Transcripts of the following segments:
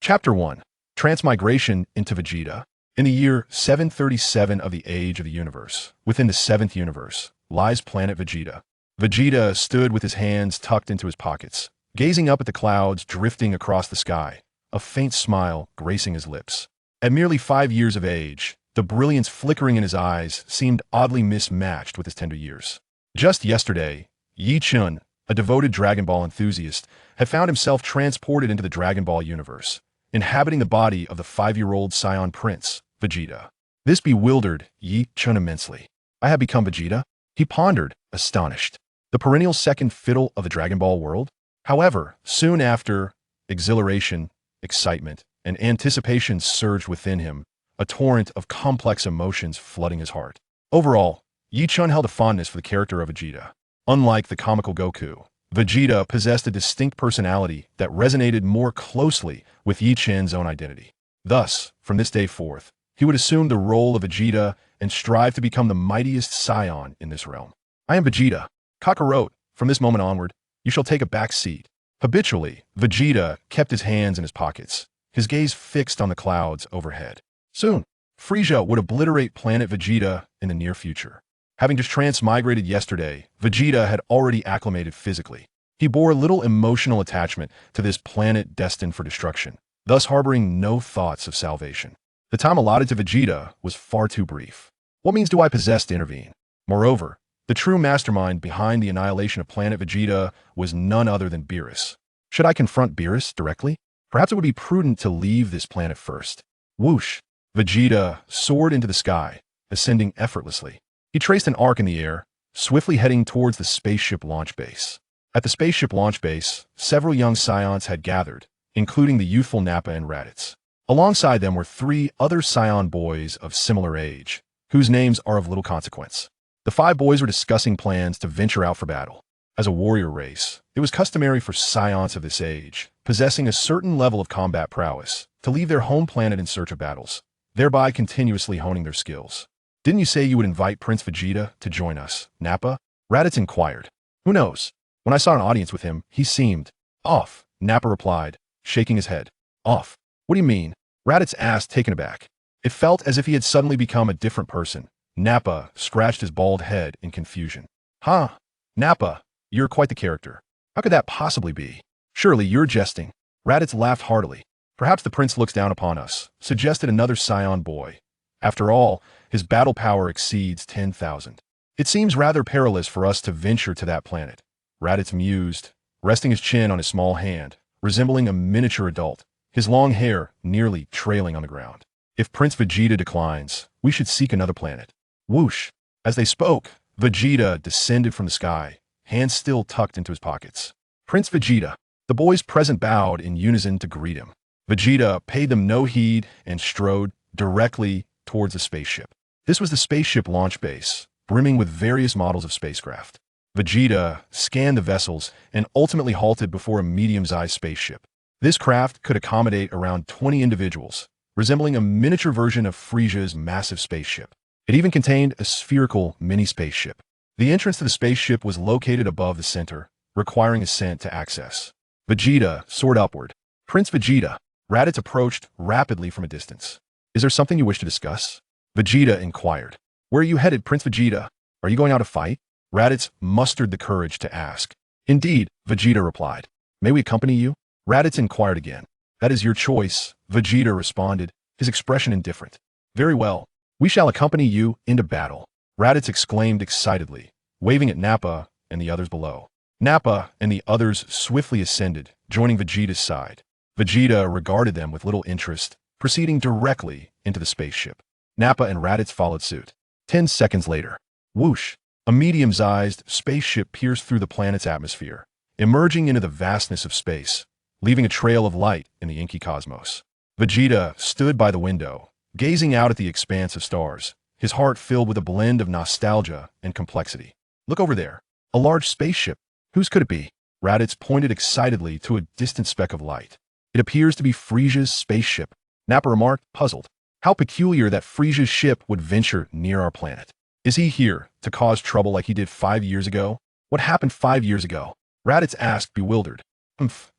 Chapter 1. Transmigration into Vegeta. In the year 737 of the age of the universe, within the 7th universe, lies planet Vegeta. Vegeta stood with his hands tucked into his pockets, gazing up at the clouds drifting across the sky, a faint smile gracing his lips. At merely 5 years of age, the brilliance flickering in his eyes seemed oddly mismatched with his tender years. Just yesterday, Yi Chun, a devoted Dragon Ball enthusiast, had found himself transported into the Dragon Ball universe, inhabiting the body of the 5-year-old Saiyan prince, Vegeta. This bewildered Yi Chun immensely. I have become Vegeta? He pondered, astonished. The perennial second fiddle of the Dragon Ball world? However, soon after, exhilaration, excitement, and anticipation surged within him, a torrent of complex emotions flooding his heart. Overall, Yi Chun held a fondness for the character of Vegeta. Unlike the comical Goku, Vegeta possessed a distinct personality that resonated more closely with Yi Chun's own identity. Thus, from this day forth, he would assume the role of Vegeta and strive to become the mightiest Saiyan in this realm. I am Vegeta. Kakarot, from this moment onward, you shall take a back seat. Habitually, Vegeta kept his hands in his pockets, his gaze fixed on the clouds overhead. Soon, Frieza would obliterate planet Vegeta in the near future. Having just transmigrated yesterday, Vegeta had already acclimated physically. He bore little emotional attachment to this planet destined for destruction, thus harboring no thoughts of salvation. The time allotted to Vegeta was far too brief. What means do I possess to intervene? Moreover, the true mastermind behind the annihilation of planet Vegeta was none other than Beerus. Should I confront Beerus directly? Perhaps it would be prudent to leave this planet first. Whoosh! Vegeta soared into the sky, ascending effortlessly. He traced an arc in the air, swiftly heading towards the spaceship launch base. At the spaceship launch base, several young Saiyans had gathered, including the youthful Nappa and Raditz. Alongside them were 3 other Saiyan boys of similar age, whose names are of little consequence. The 5 boys were discussing plans to venture out for battle. As a warrior race, it was customary for Saiyans of this age, possessing a certain level of combat prowess, to leave their home planet in search of battles, thereby continuously honing their skills. Didn't you say you would invite Prince Vegeta to join us, Nappa? Raditz inquired. Who knows? When I saw an audience with him, he seemed off, Nappa replied, shaking his head. Off? What do you mean? Raditz asked, taken aback. It felt as if he had suddenly become a different person. Nappa scratched his bald head in confusion. Huh? Nappa, you're quite the character. How could that possibly be? Surely you're jesting. Raditz laughed heartily. Perhaps the prince looks down upon us, suggested another Saiyan boy. After all, his battle power exceeds 10,000. It seems rather perilous for us to venture to that planet. Raditz mused, resting his chin on his small hand, resembling a miniature adult, his long hair nearly trailing on the ground. If Prince Vegeta declines, we should seek another planet. Whoosh! As they spoke, Vegeta descended from the sky, hands still tucked into his pockets. Prince Vegeta. The boys present bowed in unison to greet him. Vegeta paid them no heed and strode directly towards the spaceship. This was the spaceship launch base, brimming with various models of spacecraft. Vegeta scanned the vessels and ultimately halted before a medium-sized spaceship. This craft could accommodate around 20 individuals, resembling a miniature version of Frieza's massive spaceship. It even contained a spherical mini-spaceship. The entrance to the spaceship was located above the center, requiring ascent to access. Vegeta soared upward. Prince Vegeta. Raditz approached rapidly from a distance. Is there something you wish to discuss? Vegeta inquired. Where are you headed, Prince Vegeta? Are you going out to fight? Raditz mustered the courage to ask. Indeed, Vegeta replied. May we accompany you? Raditz inquired again. That is your choice, Vegeta responded, his expression indifferent. Very well. We shall accompany you into battle, Raditz exclaimed excitedly, waving at Nappa and the others below. Nappa and the others swiftly ascended, joining Vegeta's side. Vegeta regarded them with little interest, proceeding directly into the spaceship. Nappa and Raditz followed suit. 10 seconds later, whoosh, a medium-sized spaceship pierced through the planet's atmosphere, emerging into the vastness of space, leaving a trail of light in the inky cosmos. Vegeta stood by the window, gazing out at the expanse of stars, his heart filled with a blend of nostalgia and complexity. Look over there, a large spaceship. Whose could it be? Raditz pointed excitedly to a distant speck of light. It appears to be Frieza's spaceship, Nappa remarked, puzzled. How peculiar that Frieza's ship would venture near our planet. Is he here to cause trouble like he did 5 years ago? What happened 5 years ago? Raditz asked, bewildered.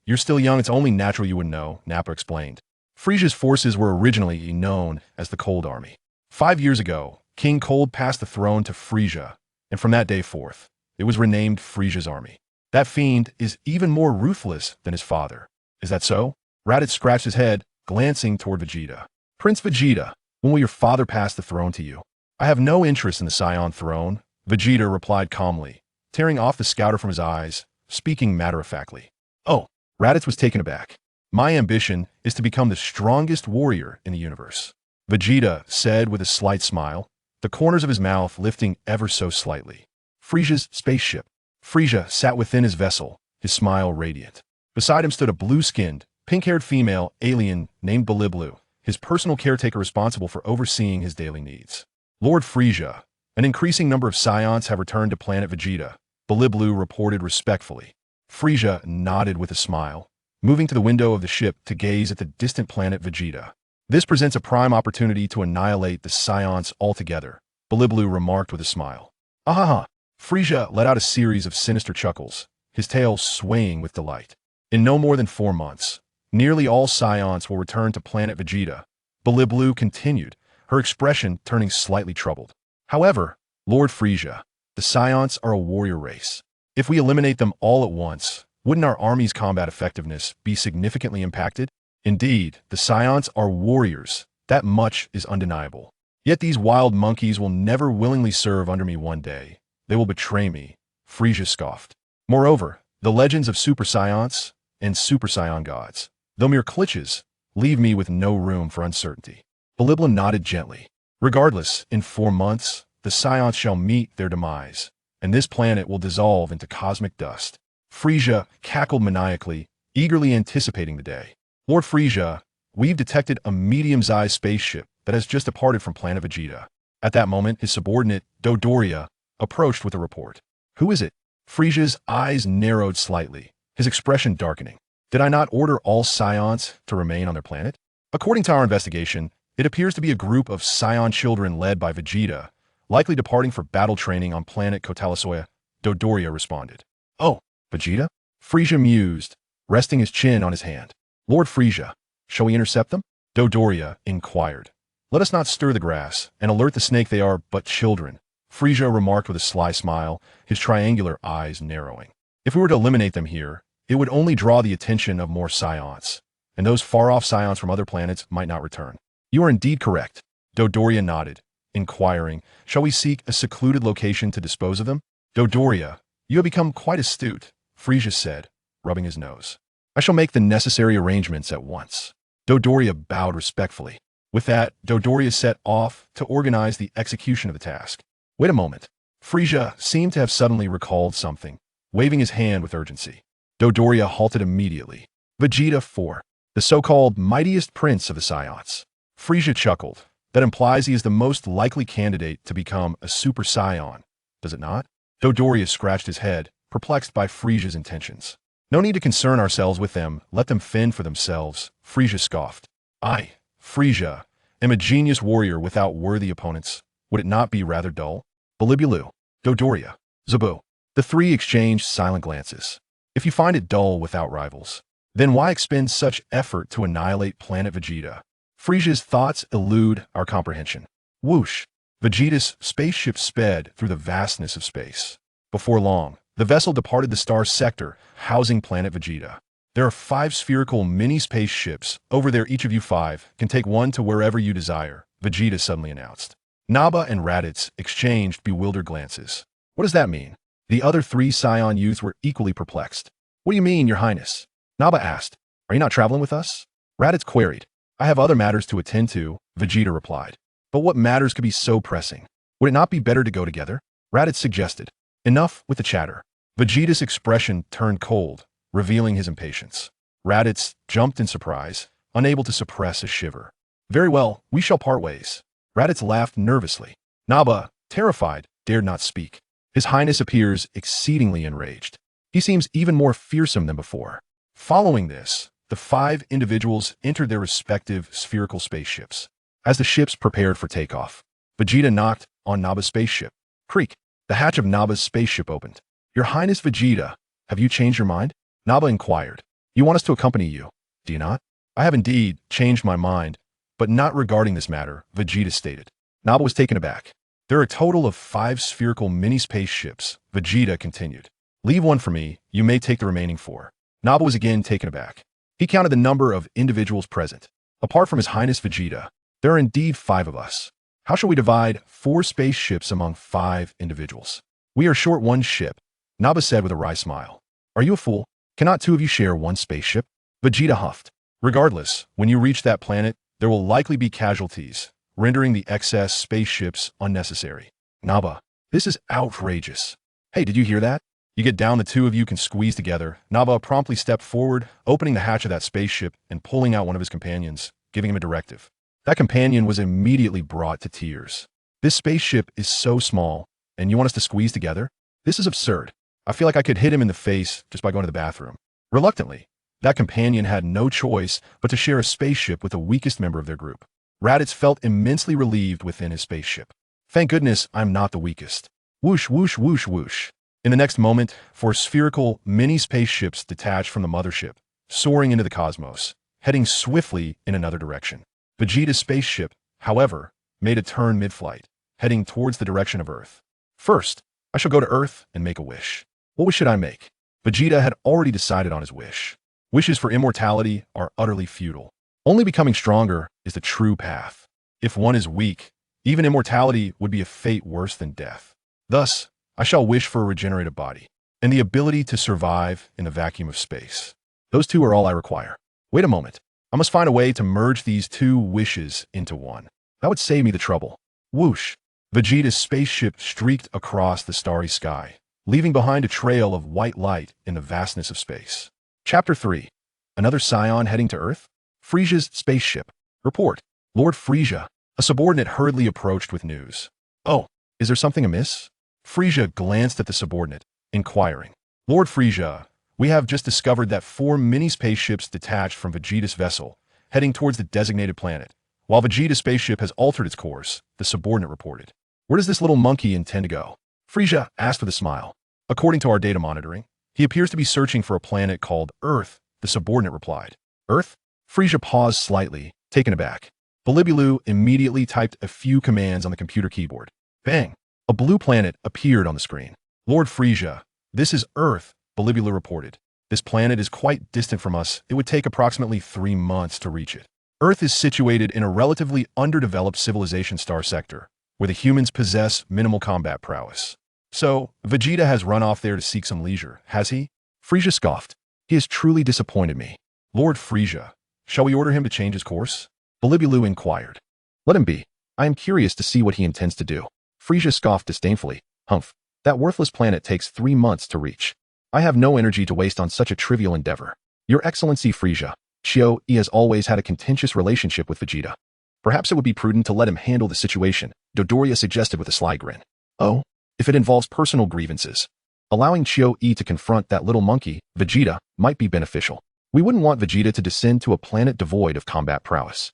You're still young, it's only natural you would know, Nappa explained. Frieza's forces were originally known as the Cold Army. 5 years ago, King Cold passed the throne to Frieza, and from that day forth, it was renamed Frieza's army. That fiend is even more ruthless than his father. Is that so? Raditz scratched his head, glancing toward Vegeta. Prince Vegeta, when will your father pass the throne to you? I have no interest in the Saiyan throne, Vegeta replied calmly, tearing off the scouter from his eyes, speaking matter-of-factly. Oh, Raditz was taken aback. My ambition is to become the strongest warrior in the universe, Vegeta said with a slight smile, the corners of his mouth lifting ever so slightly. Frieza's spaceship. Frieza sat within his vessel, his smile radiant. Beside him stood a blue-skinned, pink-haired female alien named Biliblu, his personal caretaker responsible for overseeing his daily needs. Lord Frieza, an increasing number of Saiyans have returned to planet Vegeta, Biliblu reported respectfully. Frieza nodded with a smile, moving to the window of the ship to gaze at the distant planet Vegeta. This presents a prime opportunity to annihilate the Saiyans altogether, Biliblu remarked with a smile. Ahaha! Frieza let out a series of sinister chuckles, his tail swaying with delight. In no more than 4 months, nearly all Saiyans will return to planet Vegeta, Biliblu continued, her expression turning slightly troubled. However, Lord Frieza, the Saiyans are a warrior race. If we eliminate them all at once, wouldn't our army's combat effectiveness be significantly impacted? Indeed, the Saiyans are warriors, that much is undeniable. Yet these wild monkeys will never willingly serve under me one day. They will betray me, Frieza scoffed. Moreover, the legends of Super Saiyans and Super Saiyan gods, though mere cliches, leave me with no room for uncertainty. Biliblu nodded gently. Regardless, in 4 months, the Saiyans shall meet their demise, and this planet will dissolve into cosmic dust. Frieza cackled maniacally, eagerly anticipating the day. Lord Frieza, we've detected a medium-sized spaceship that has just departed from planet Vegeta. At that moment, his subordinate, Dodoria, approached with a report. Who is it? Frieza's eyes narrowed slightly, his expression darkening. Did I not order all Saiyans to remain on their planet? According to our investigation, it appears to be a group of Saiyan children led by Vegeta, likely departing for battle training on planet Kotalasoya, Dodoria responded. Oh, Vegeta? Frieza mused, resting his chin on his hand. Lord Frieza, shall we intercept them? Dodoria inquired. Let us not stir the grass and alert the snake, they are but children, Frieza remarked with a sly smile, his triangular eyes narrowing. If we were to eliminate them here, it would only draw the attention of more Saiyans, and those far-off Saiyans from other planets might not return. You are indeed correct. Dodoria nodded, inquiring, shall we seek a secluded location to dispose of them? Dodoria, you have become quite astute, Frieza said, rubbing his nose. I shall make the necessary arrangements at once. Dodoria bowed respectfully. With that, Dodoria set off to organize the execution of the task. Wait a moment. Frieza seemed to have suddenly recalled something, waving his hand with urgency. Dodoria halted immediately. Vegeta 4, the so-called mightiest prince of the Saiyans. Frieza chuckled. That implies he is the most likely candidate to become a Super Saiyan, does it not? Dodoria scratched his head, perplexed by Frieza's intentions. No need to concern ourselves with them, let them fend for themselves, Frieza scoffed. I, Frieza, am a genius warrior without worthy opponents. Would it not be rather dull? Bilibulu, Dodoria, Zabu. The three exchanged silent glances. If you find it dull without rivals, then why expend such effort to annihilate planet Vegeta? Frieza's thoughts elude our comprehension. Whoosh! Vegeta's spaceship sped through the vastness of space. Before long, the vessel departed the star sector, housing planet Vegeta. There are 5 spherical mini-spaceships over there. Each of you 5 can take one to wherever you desire, Vegeta suddenly announced. Naba and Raditz exchanged bewildered glances. What does that mean? The other 3 Saiyan youths were equally perplexed. What do you mean, Your Highness? Naba asked. Are you not traveling with us? Raditz queried. I have other matters to attend to, Vegeta replied. But what matters could be so pressing? Would it not be better to go together? Raditz suggested. Enough with the chatter. Vegeta's expression turned cold, revealing his impatience. Raditz jumped in surprise, unable to suppress a shiver. Very well, we shall part ways. Raditz laughed nervously. Naba, terrified, dared not speak. His Highness appears exceedingly enraged. He seems even more fearsome than before. Following this, the 5 individuals entered their respective spherical spaceships. As the ships prepared for takeoff, Vegeta knocked on Naba's spaceship. Creak! The hatch of Naba's spaceship opened. Your Highness Vegeta, have you changed your mind? Naba inquired. You want us to accompany you, do you not? I have indeed changed my mind, but not regarding this matter, Vegeta stated. Nappa was taken aback. There are a total of 5 spherical mini-space ships, Vegeta continued. Leave one for me, you may take the remaining 4. Nappa was again taken aback. He counted the number of individuals present. Apart from His Highness Vegeta, there are indeed 5 of us. How shall we divide 4 spaceships among 5 individuals? We are short 1 ship, Nappa said with a wry smile. Are you a fool? Cannot 2 of you share 1 spaceship? Vegeta huffed. Regardless, when you reach that planet, there will likely be casualties, rendering the excess spaceships unnecessary. Nappa, this is outrageous. Hey, did you hear that? You get down, the 2 of you can squeeze together. Nappa promptly stepped forward, opening the hatch of that spaceship and pulling out one of his companions, giving him a directive. That companion was immediately brought to tears. This spaceship is so small, and you want us to squeeze together? This is absurd. I feel like I could hit him in the face just by going to the bathroom. Reluctantly, that companion had no choice but to share a spaceship with the weakest member of their group. Raditz felt immensely relieved within his spaceship. Thank goodness I'm not the weakest. Whoosh, whoosh, whoosh, whoosh. In the next moment, 4 spherical mini spaceships detached from the mothership, soaring into the cosmos, heading swiftly in another direction. Vegeta's spaceship, however, made a turn mid-flight, heading towards the direction of Earth. First, I shall go to Earth and make a wish. What wish should I make? Vegeta had already decided on his wish. Wishes for immortality are utterly futile. Only becoming stronger is the true path. If one is weak, even immortality would be a fate worse than death. Thus, I shall wish for a regenerative body, and the ability to survive in the vacuum of space. Those 2 are all I require. Wait a moment. I must find a way to merge these 2 wishes into one. That would save me the trouble. Whoosh! Vegeta's spaceship streaked across the starry sky, leaving behind a trail of white light in the vastness of space. Chapter 3. Another Saiyan heading to Earth? Frieza's spaceship. Report. Lord Frieza. A subordinate hurriedly approached with news. Oh, is there something amiss? Frieza glanced at the subordinate, inquiring. Lord Frieza, we have just discovered that 4 mini-spaceships detached from Vegeta's vessel, heading towards the designated planet. While Vegeta's spaceship has altered its course, the subordinate reported. Where does this little monkey intend to go? Frieza asked with a smile. According to our data monitoring, he appears to be searching for a planet called Earth, the subordinate replied. Earth? Frieza paused slightly, taken aback. Belibulu immediately typed a few commands on the computer keyboard. Bang! A blue planet appeared on the screen. Lord Frieza, this is Earth, Belibulu reported. This planet is quite distant from us. It would take approximately 3 months to reach it. Earth is situated in a relatively underdeveloped civilization star sector, where the humans possess minimal combat prowess. So, Vegeta has run off there to seek some leisure, has he? Frieza scoffed. He has truly disappointed me. Lord Frieza, shall we order him to change his course? Belibulu inquired. Let him be. I am curious to see what he intends to do. Frieza scoffed disdainfully. Humph. That worthless planet takes 3 months to reach. I have no energy to waste on such a trivial endeavor. Your Excellency Frieza, Qiu Yi has always had a contentious relationship with Vegeta. Perhaps it would be prudent to let him handle the situation, Dodoria suggested with a sly grin. Oh, if it involves personal grievances. Allowing Qiu Yi to confront that little monkey, Vegeta, might be beneficial. We wouldn't want Vegeta to descend to a planet devoid of combat prowess.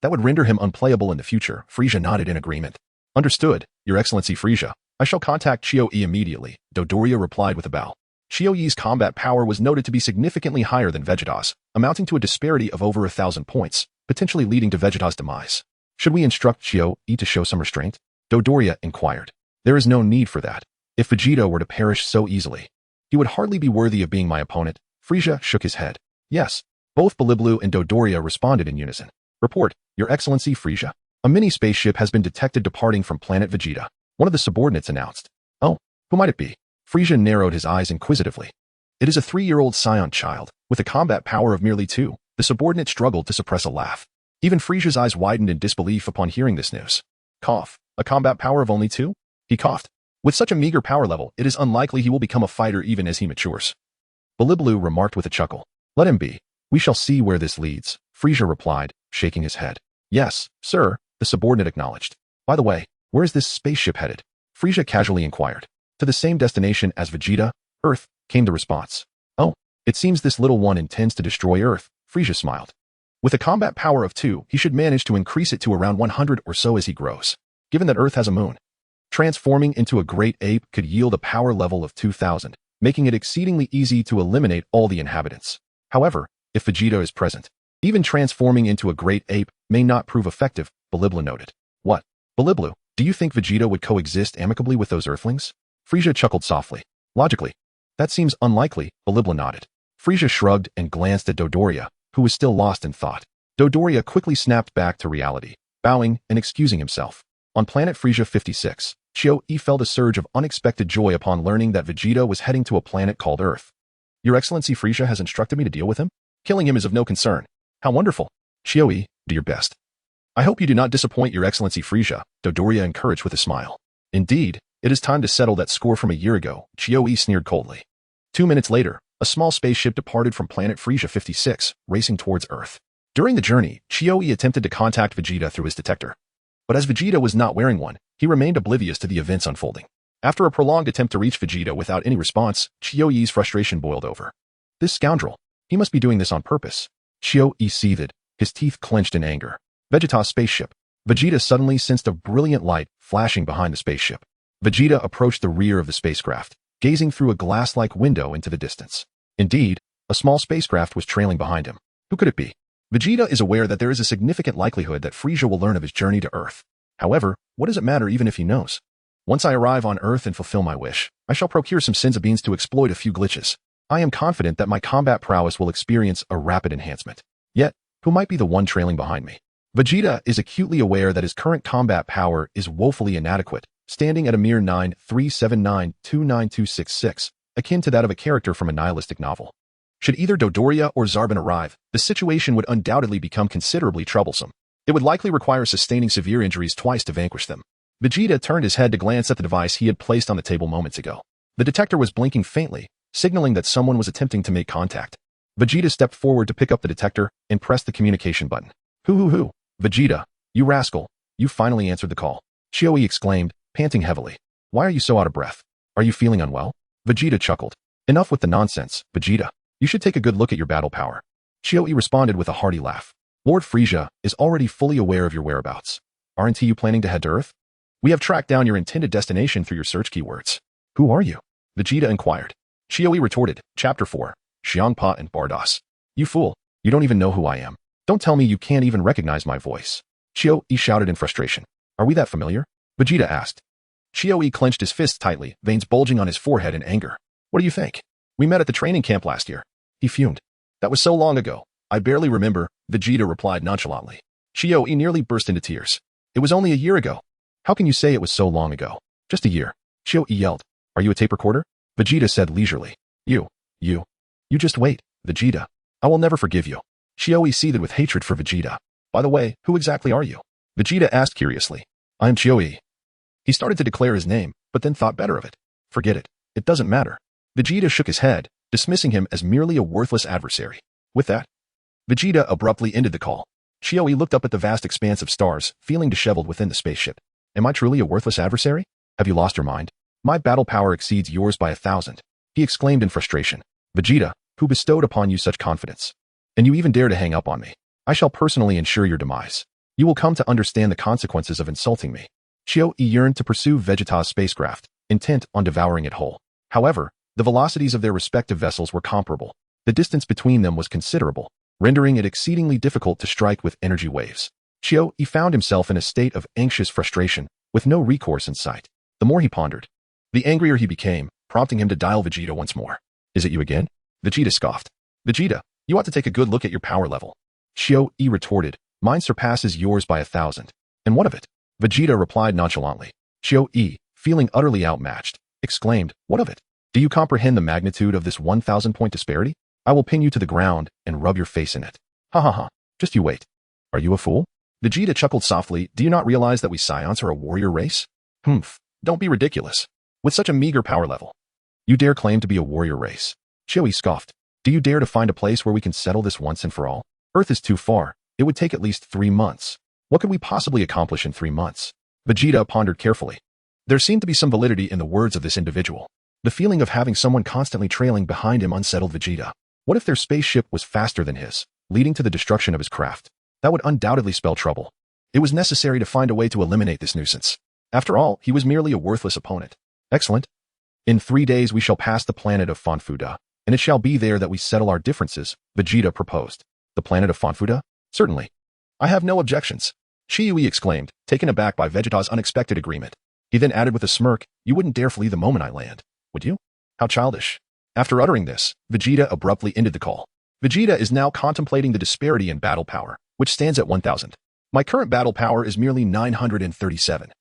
That would render him unplayable in the future. Frieza nodded in agreement. Understood, Your Excellency Frieza. I shall contact Qiu Yi immediately, Dodoria replied with a bow. Qiu Yi's combat power was noted to be significantly higher than Vegeta's, amounting to a disparity of over 1,000 points, potentially leading to Vegeta's demise. Should we instruct Qiu Yi to show some restraint? Dodoria inquired. There is no need for that. If Vegeta were to perish so easily, he would hardly be worthy of being my opponent. Frieza shook his head. Yes. Both Belibulu and Dodoria responded in unison. Report, Your Excellency Frieza. A mini-spaceship has been detected departing from planet Vegeta. One of the subordinates announced. Oh, who might it be? Frieza narrowed his eyes inquisitively. It is a 3-year-old Saiyan child, with a combat power of merely 2. The subordinate struggled to suppress a laugh. Even Frieza's eyes widened in disbelief upon hearing this news. Cough. A combat power of only 2? He coughed. With such a meager power level, it is unlikely he will become a fighter even as he matures. Belibulu remarked with a chuckle. Let him be. We shall see where this leads, Frieza replied, shaking his head. Yes, sir, the subordinate acknowledged. By the way, where is this spaceship headed? Frieza casually inquired. To the same destination as Vegeta, Earth, came the response. Oh, it seems this little one intends to destroy Earth, Frieza smiled. With a combat power of 2, he should manage to increase it to around 100 or so as he grows. Given that Earth has a moon, transforming into a great ape could yield a power level of 2,000, making it exceedingly easy to eliminate all the inhabitants. However, if Vegeta is present, Even transforming into a great ape may not prove effective, Belibla noted. What? Beliblu, do you think Vegeta would coexist amicably with those Earthlings? Frieza chuckled softly. Logically. That seems unlikely, Belibla nodded. Frieza shrugged and glanced at Dodoria, who was still lost in thought. Dodoria quickly snapped back to reality, bowing and excusing himself. On planet Frieza 56, Qiu Yi felt a surge of unexpected joy upon learning that Vegeta was heading to a planet called Earth. Your Excellency Frieza has instructed me to deal with him? Killing him is of no concern. How wonderful. Qiu Yi, do your best. I hope you do not disappoint Your Excellency Frieza, Dodoria encouraged with a smile. Indeed, it is time to settle that score from a year ago, Qiu Yi sneered coldly. 2 minutes later, a small spaceship departed from planet Frieza 56, racing towards Earth. During the journey, Qiu Yi attempted to contact Vegeta through his detector. But as Vegeta was not wearing one, he remained oblivious to the events unfolding. After a prolonged attempt to reach Vegeta without any response, Qiu Yi's frustration boiled over. This scoundrel. He must be doing this on purpose. Qiu Yi seethed, his teeth clenched in anger. Vegeta's spaceship. Vegeta suddenly sensed a brilliant light flashing behind the spaceship. Vegeta approached the rear of the spacecraft, gazing through a glass-like window into the distance. Indeed, a small spacecraft was trailing behind him. Who could it be? Vegeta is aware that there is a significant likelihood that Frieza will learn of his journey to Earth. However, what does it matter even if he knows? Once I arrive on Earth and fulfill my wish, I shall procure some Senza beans to exploit a few glitches. I am confident that my combat prowess will experience a rapid enhancement. Yet, who might be the one trailing behind me? Vegeta is acutely aware that his current combat power is woefully inadequate, standing at a mere 9,379,29266, akin to that of a character from a nihilistic novel. Should either Dodoria or Zarbin arrive, the situation would undoubtedly become considerably troublesome. It would likely require sustaining severe injuries twice to vanquish them. Vegeta turned his head to glance at the device he had placed on the table moments ago. The detector was blinking faintly, signaling that someone was attempting to make contact. Vegeta stepped forward to pick up the detector and pressed the communication button. Hoo. Vegeta, you rascal, you finally answered the call. Qiu Yi exclaimed, panting heavily. Why are you so out of breath? Are you feeling unwell? Vegeta chuckled. Enough with the nonsense, Vegeta. You should take a good look at your battle power. Qiu Yi responded with a hearty laugh. Lord Frieza is already fully aware of your whereabouts. Aren't you planning to head to Earth? We have tracked down your intended destination through your search keywords. Who are you? Vegeta inquired. Qiu Yi retorted, Chapter 4, Xiangpa and Bardos. You fool, you don't even know who I am. Don't tell me you can't even recognize my voice. Qiu Yi shouted in frustration. Are we that familiar? Vegeta asked. Qiu Yi clenched his fists tightly, veins bulging on his forehead in anger. What do you think? We met at the training camp last year. He fumed. That was so long ago. I barely remember, Vegeta replied nonchalantly. Qiu Yi nearly burst into tears. It was only a year ago. How can you say it was so long ago? Just a year. Qiu Yi yelled. Are you a tape recorder? Vegeta said leisurely. You just wait, Vegeta. I will never forgive you. Qiu Yi seethed with hatred for Vegeta. By the way, who exactly are you? Vegeta asked curiously. I am Qiu Yi. He started to declare his name, but then thought better of it. Forget it. It doesn't matter. Vegeta shook his head, dismissing him as merely a worthless adversary. With that, Vegeta abruptly ended the call. Qiu Yi looked up at the vast expanse of stars, feeling disheveled within the spaceship. Am I truly a worthless adversary? Have you lost your mind? My battle power exceeds yours by 1,000. He exclaimed in frustration. Vegeta, who bestowed upon you such confidence? And you even dare to hang up on me. I shall personally ensure your demise. You will come to understand the consequences of insulting me. Qiu Yi yearned to pursue Vegeta's spacecraft, intent on devouring it whole. However, the velocities of their respective vessels were comparable. The distance between them was considerable, rendering it exceedingly difficult to strike with energy waves. Qiu Yi found himself in a state of anxious frustration, with no recourse in sight. The more he pondered, the angrier he became, prompting him to dial Vegeta once more. Is it you again? Vegeta scoffed. Vegeta, you ought to take a good look at your power level. Qiu Yi retorted, mine surpasses yours by 1,000. And what of it? Vegeta replied nonchalantly. Qiu Yi, feeling utterly outmatched, exclaimed, what of it? Do you comprehend the magnitude of this 1,000-point disparity? I will pin you to the ground and rub your face in it. Ha. Just you wait. Are you a fool? Vegeta chuckled softly. Do you not realize that we Saiyans are a warrior race? Don't be ridiculous. With such a meager power level, you dare claim to be a warrior race? Qiu Yi scoffed. Do you dare to find a place where we can settle this once and for all? Earth is too far. It would take at least 3 months. What could we possibly accomplish in 3 months? Vegeta pondered carefully. There seemed to be some validity in the words of this individual. The feeling of having someone constantly trailing behind him unsettled Vegeta. What if their spaceship was faster than his, leading to the destruction of his craft? That would undoubtedly spell trouble. It was necessary to find a way to eliminate this nuisance. After all, he was merely a worthless opponent. Excellent. In 3 days we shall pass the planet of Fanfuda, and it shall be there that we settle our differences, Vegeta proposed. The planet of Fonfuda? Certainly. I have no objections. Qiu Yi exclaimed, taken aback by Vegeta's unexpected agreement. He then added with a smirk, you wouldn't dare flee the moment I land, would you? How childish. After uttering this, Vegeta abruptly ended the call. Vegeta is now contemplating the disparity in battle power, which stands at 1,000. My current battle power is merely 937.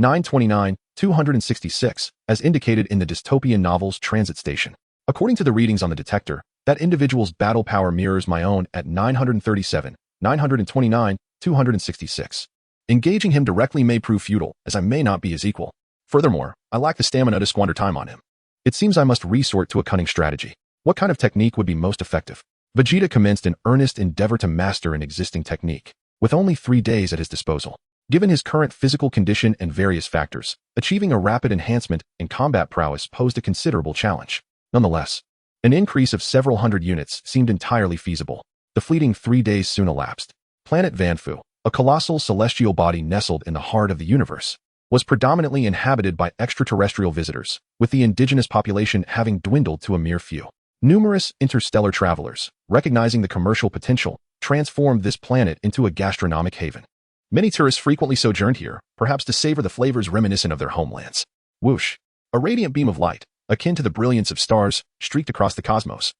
929, 266, as indicated in the dystopian novel's transit station. According to the readings on the detector, that individual's battle power mirrors my own at 937, 929, 266. Engaging him directly may prove futile, as I may not be his equal. Furthermore, I lack the stamina to squander time on him. It seems I must resort to a cunning strategy. What kind of technique would be most effective? Vegeta commenced an earnest endeavor to master an existing technique. With only 3 days at his disposal, given his current physical condition and various factors, achieving a rapid enhancement in combat prowess posed a considerable challenge. Nonetheless, an increase of several hundred units seemed entirely feasible. The fleeting 3 days soon elapsed. Planet Vanfu, a colossal celestial body nestled in the heart of the universe, was predominantly inhabited by extraterrestrial visitors, with the indigenous population having dwindled to a mere few. Numerous interstellar travelers, recognizing the commercial potential, transformed this planet into a gastronomic haven. Many tourists frequently sojourned here, perhaps to savor the flavors reminiscent of their homelands. Whoosh! A radiant beam of light, akin to the brilliance of stars, streaked across the cosmos,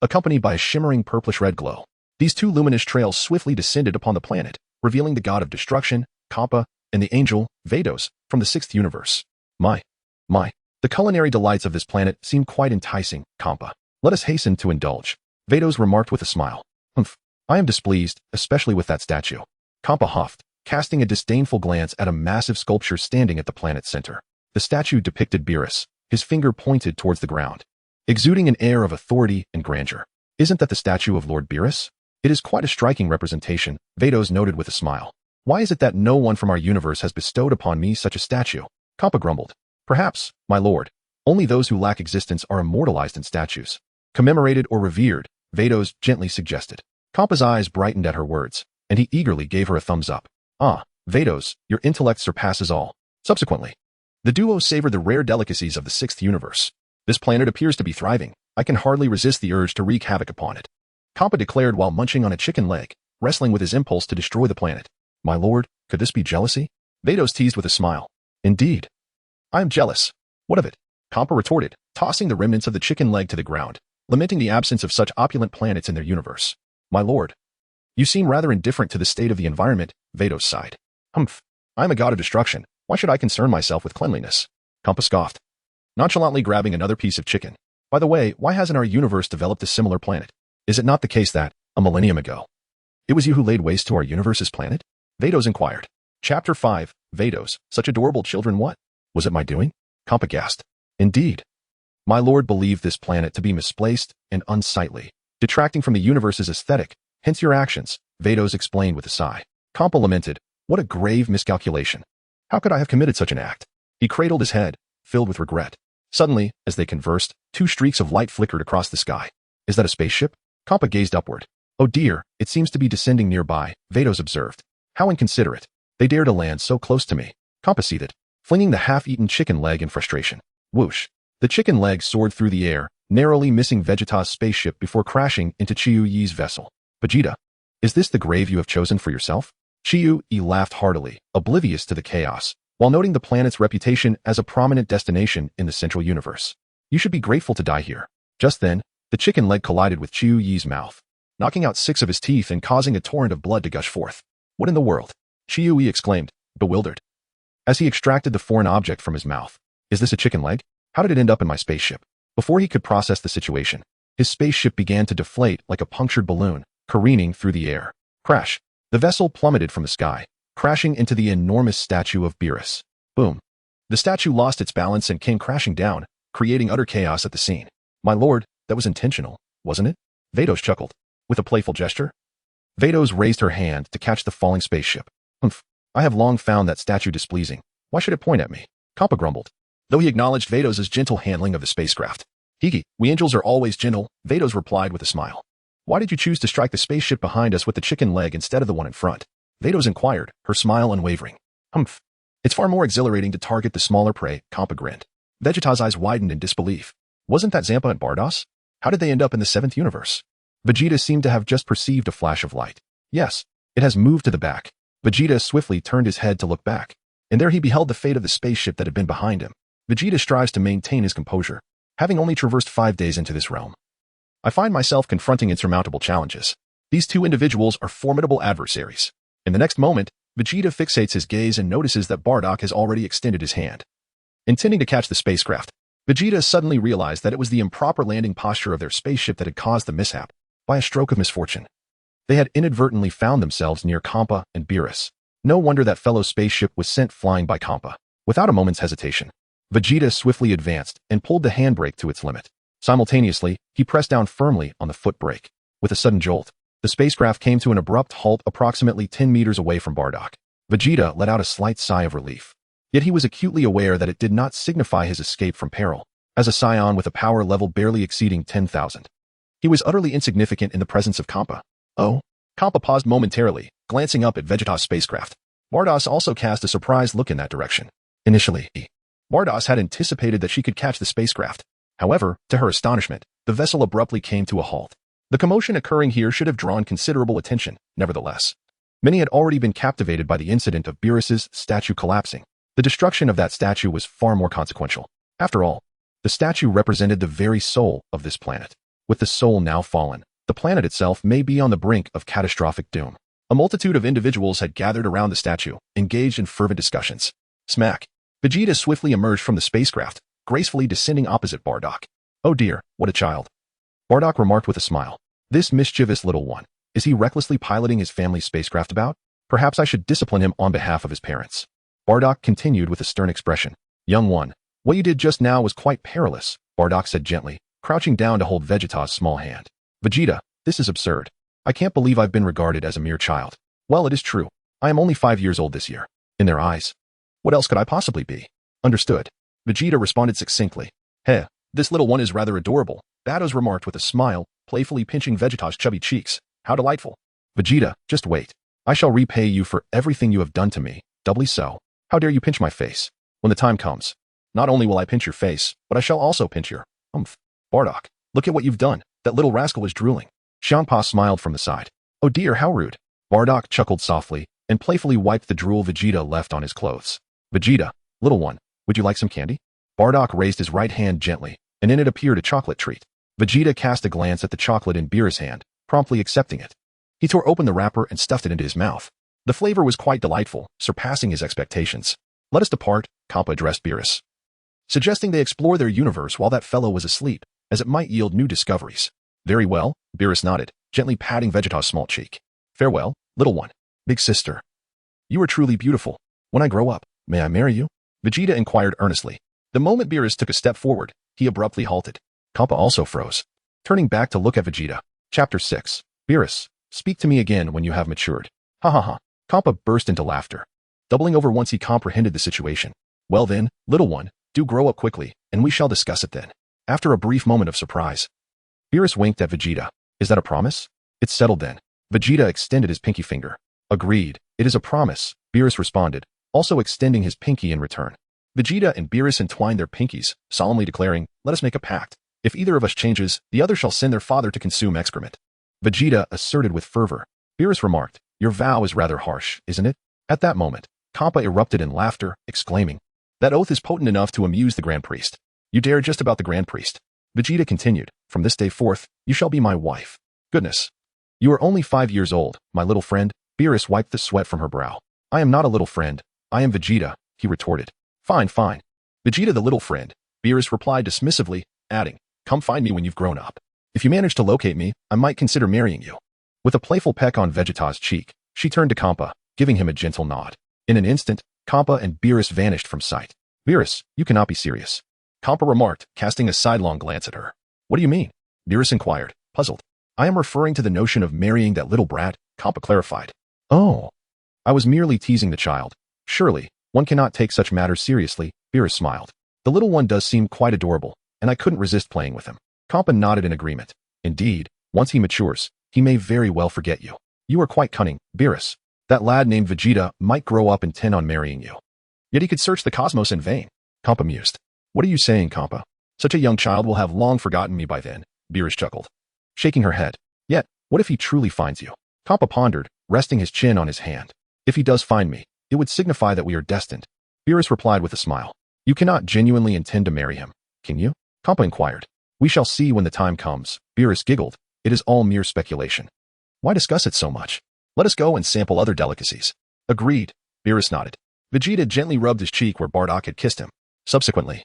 accompanied by a shimmering purplish-red glow. These 2 luminous trails swiftly descended upon the planet, revealing the god of destruction, Kappa, and the angel, Vados, from the 6th universe. My. The culinary delights of this planet seem quite enticing, Kappa. Let us hasten to indulge. Vados remarked with a smile. Humph. I am displeased, especially with that statue. Kappa huffed, casting a disdainful glance at a massive sculpture standing at the planet's center. The statue depicted Beerus, his finger pointed towards the ground, exuding an air of authority and grandeur. Isn't that the statue of Lord Beerus? It is quite a striking representation, Vados noted with a smile. Why is it that no one from our universe has bestowed upon me such a statue? Kappa grumbled. Perhaps, my lord, only those who lack existence are immortalized in statues. Commemorated or revered, Vados gently suggested. Kappa's eyes brightened at her words, and he eagerly gave her a thumbs up. Ah, Vados, your intellect surpasses all. Subsequently, the duo savored the rare delicacies of the 6th universe. This planet appears to be thriving. I can hardly resist the urge to wreak havoc upon it. Kappa declared while munching on a chicken leg, wrestling with his impulse to destroy the planet. My lord, could this be jealousy? Vados teased with a smile. Indeed. I am jealous. What of it? Kappa retorted, tossing the remnants of the chicken leg to the ground, lamenting the absence of such opulent planets in their universe. My lord, you seem rather indifferent to the state of the environment, Vados sighed. Humph. I am a god of destruction. Why should I concern myself with cleanliness? Kappa scoffed, nonchalantly grabbing another piece of chicken. By the way, why hasn't our universe developed a similar planet? Is it not the case that, a millennium ago, it was you who laid waste to our universe's planet? Vados inquired. Chapter 5, Vados, such adorable children what? Was it my doing? Kappa gasped. Indeed. My lord believed this planet to be misplaced and unsightly, detracting from the universe's aesthetic, hence your actions, Vados explained with a sigh. Kappa lamented, what a grave miscalculation. How could I have committed such an act? He cradled his head, filled with regret. Suddenly, as they conversed, 2 streaks of light flickered across the sky. Is that a spaceship? Kappa gazed upward. Oh dear, it seems to be descending nearby, Vados observed. How inconsiderate. They dare to land so close to me. Kappa seethed, flinging the half-eaten chicken leg in frustration. Whoosh. The chicken leg soared through the air, narrowly missing Vegeta's spaceship before crashing into Qiu Yi's vessel. Vegeta, is this the grave you have chosen for yourself? Qiu Yi laughed heartily, oblivious to the chaos, while noting the planet's reputation as a prominent destination in the central universe. You should be grateful to die here. Just then, the chicken leg collided with Qiu Yi's mouth, knocking out 6 of his teeth and causing a torrent of blood to gush forth. What in the world? Qiu Yi exclaimed, bewildered, as he extracted the foreign object from his mouth. Is this a chicken leg? How did it end up in my spaceship? Before he could process the situation, his spaceship began to deflate like a punctured balloon, careening through the air. Crash. The vessel plummeted from the sky, crashing into the enormous statue of Beerus. Boom. The statue lost its balance and came crashing down, creating utter chaos at the scene. My lord, that was intentional, wasn't it? Vados chuckled, with a playful gesture. Vados raised her hand to catch the falling spaceship. Humph. I have long found that statue displeasing. Why should it point at me? Kappa grumbled, though he acknowledged Vados' gentle handling of the spacecraft. Hiki, we angels are always gentle, Vados replied with a smile. Why did you choose to strike the spaceship behind us with the chicken leg instead of the one in front? Vados inquired, her smile unwavering. Humph. It's far more exhilarating to target the smaller prey, Kappa grinned. Vegeta's eyes widened in disbelief. Wasn't that Zampa and Bardos? How did they end up in the 7th universe? Vegeta seemed to have just perceived a flash of light. Yes, it has moved to the back. Vegeta swiftly turned his head to look back, and there he beheld the fate of the spaceship that had been behind him. Vegeta strives to maintain his composure, having only traversed 5 days into this realm. I find myself confronting insurmountable challenges. These two individuals are formidable adversaries. In the next moment, Vegeta fixates his gaze and notices that Bardock has already extended his hand. Intending to catch the spacecraft, Vegeta suddenly realized that it was the improper landing posture of their spaceship that had caused the mishap. By a stroke of misfortune, they had inadvertently found themselves near Kampa and Beerus. No wonder that fellow spaceship was sent flying by Kampa. Without a moment's hesitation, Vegeta swiftly advanced and pulled the handbrake to its limit. Simultaneously, he pressed down firmly on the foot brake. With a sudden jolt, the spacecraft came to an abrupt halt approximately 10 meters away from Bardock. Vegeta let out a slight sigh of relief. Yet he was acutely aware that it did not signify his escape from peril. As a Saiyan with a power level barely exceeding 10,000, he was utterly insignificant in the presence of Kampa. Oh? Kampa paused momentarily, glancing up at Vegeta's spacecraft. Bardock also cast a surprised look in that direction. Initially, Bardock had anticipated that she could catch the spacecraft. However, to her astonishment, the vessel abruptly came to a halt. The commotion occurring here should have drawn considerable attention. Nevertheless, many had already been captivated by the incident of Beerus's statue collapsing. The destruction of that statue was far more consequential. After all, the statue represented the very soul of this planet. With the soul now fallen, the planet itself may be on the brink of catastrophic doom. A multitude of individuals had gathered around the statue, engaged in fervent discussions. Smack! Vegeta swiftly emerged from the spacecraft, gracefully descending opposite Bardock. Oh dear, what a child! Bardock remarked with a smile. This mischievous little one. Is he recklessly piloting his family's spacecraft about? Perhaps I should discipline him on behalf of his parents. Bardock continued with a stern expression. Young one, what you did just now was quite perilous, Bardock said gently, crouching down to hold Vegeta's small hand. Vegeta, this is absurd. I can't believe I've been regarded as a mere child. Well, it is true. I am only 5 years old this year. In their eyes, what else could I possibly be? Understood. Vegeta responded succinctly. Heh, this little one is rather adorable, Bados remarked with a smile, playfully pinching Vegeta's chubby cheeks. How delightful. Vegeta, just wait. I shall repay you for everything you have done to me, doubly so. How dare you pinch my face? When the time comes, not only will I pinch your face, but I shall also pinch your Bardock, look at what you've done. That little rascal is drooling. Xianpa smiled from the side. Oh dear, how rude. Bardock chuckled softly and playfully wiped the drool Vegeta left on his clothes. Vegeta, little one, would you like some candy? Bardock raised his right hand gently, and in it appeared a chocolate treat. Vegeta cast a glance at the chocolate in Beerus' hand, promptly accepting it. He tore open the wrapper and stuffed it into his mouth. The flavor was quite delightful, surpassing his expectations. Let us depart, Kampa addressed Beerus, suggesting they explore their universe while that fellow was asleep, as it might yield new discoveries. Very well, Beerus nodded, gently patting Vegeta's small cheek. Farewell, little one. Big sister. You are truly beautiful. When I grow up, may I marry you? Vegeta inquired earnestly. The moment Beerus took a step forward, he abruptly halted. Kampa also froze, turning back to look at Vegeta. Chapter 6. Beerus, speak to me again when you have matured. Ha ha ha. Kampa burst into laughter, doubling over once he comprehended the situation. Well then, little one, do grow up quickly, and we shall discuss it then. After a brief moment of surprise, Beerus winked at Vegeta. Is that a promise? It's settled then. Vegeta extended his pinky finger. Agreed, it is a promise, Beerus responded, also extending his pinky in return. Vegeta and Beerus entwined their pinkies, solemnly declaring, let us make a pact. If either of us changes, the other shall send their father to consume excrement. Vegeta asserted with fervor. Beerus remarked, your vow is rather harsh, isn't it? At that moment, Kampa erupted in laughter, exclaiming, that oath is potent enough to amuse the Grand Priest. You dare just about the Grand Priest. Vegeta continued, from this day forth, you shall be my wife. Goodness. You are only 5 years old, my little friend. Beerus wiped the sweat from her brow. I am not a little friend. I am Vegeta, he retorted. Fine, fine. Vegeta the little friend, Beerus replied dismissively, adding, come find me when you've grown up. If you manage to locate me, I might consider marrying you. With a playful peck on Vegeta's cheek, she turned to Kampa, giving him a gentle nod. In an instant, Kampa and Beerus vanished from sight. Beerus, you cannot be serious, Kampa remarked, casting a sidelong glance at her. What do you mean? Beerus inquired, puzzled. I am referring to the notion of marrying that little brat, Kampa clarified. Oh. I was merely teasing the child. Surely, one cannot take such matters seriously, Beerus smiled. The little one does seem quite adorable, and I couldn't resist playing with him. Kampa nodded in agreement. Indeed, once he matures, he may very well forget you. You are quite cunning, Beerus. That lad named Vegeta might grow up intent on marrying you. Yet he could search the cosmos in vain. Kampa mused. What are you saying, Kampa? Such a young child will have long forgotten me by then, Beerus chuckled, shaking her head. Yet, What if he truly finds you? Kappa pondered, resting his chin on his hand. If he does find me, it would signify that we are destined. Beerus replied with a smile. You cannot genuinely intend to marry him, can you? Kappa inquired. We shall see when the time comes. Beerus giggled. It is all mere speculation. Why discuss it so much? Let us go and sample other delicacies. Agreed. Beerus nodded. Vegeta gently rubbed his cheek where Bardock had kissed him. Subsequently,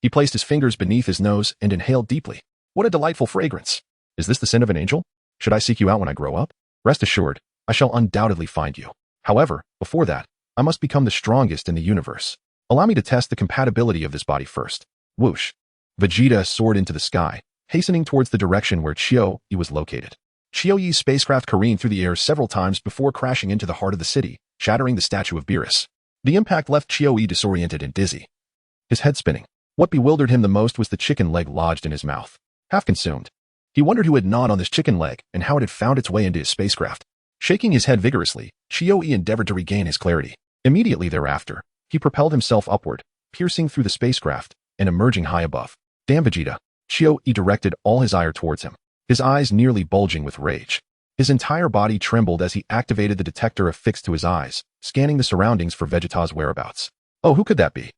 he placed his fingers beneath his nose and inhaled deeply. What a delightful fragrance. Is this the scent of an angel? Should I seek you out when I grow up? Rest assured, I shall undoubtedly find you. However, before that, I must become the strongest in the universe. Allow me to test the compatibility of this body first. Whoosh. Vegeta soared into the sky, hastening towards the direction where Qiu Yi was located. Qiu Yi's spacecraft careened through the air several times before crashing into the heart of the city, shattering the statue of Beerus. The impact left Qiu Yi disoriented and dizzy, his head spinning. What bewildered him the most was the chicken leg lodged in his mouth. Half consumed, he wondered who had gnawed on this chicken leg and how it had found its way into his spacecraft. Shaking his head vigorously, Qiu Yi endeavored to regain his clarity. Immediately thereafter, he propelled himself upward, piercing through the spacecraft and emerging high above. Damn Vegeta! Qiu Yi directed all his ire towards him, his eyes nearly bulging with rage. His entire body trembled as he activated the detector affixed to his eyes, scanning the surroundings for Vegeta's whereabouts. Oh, who could that be?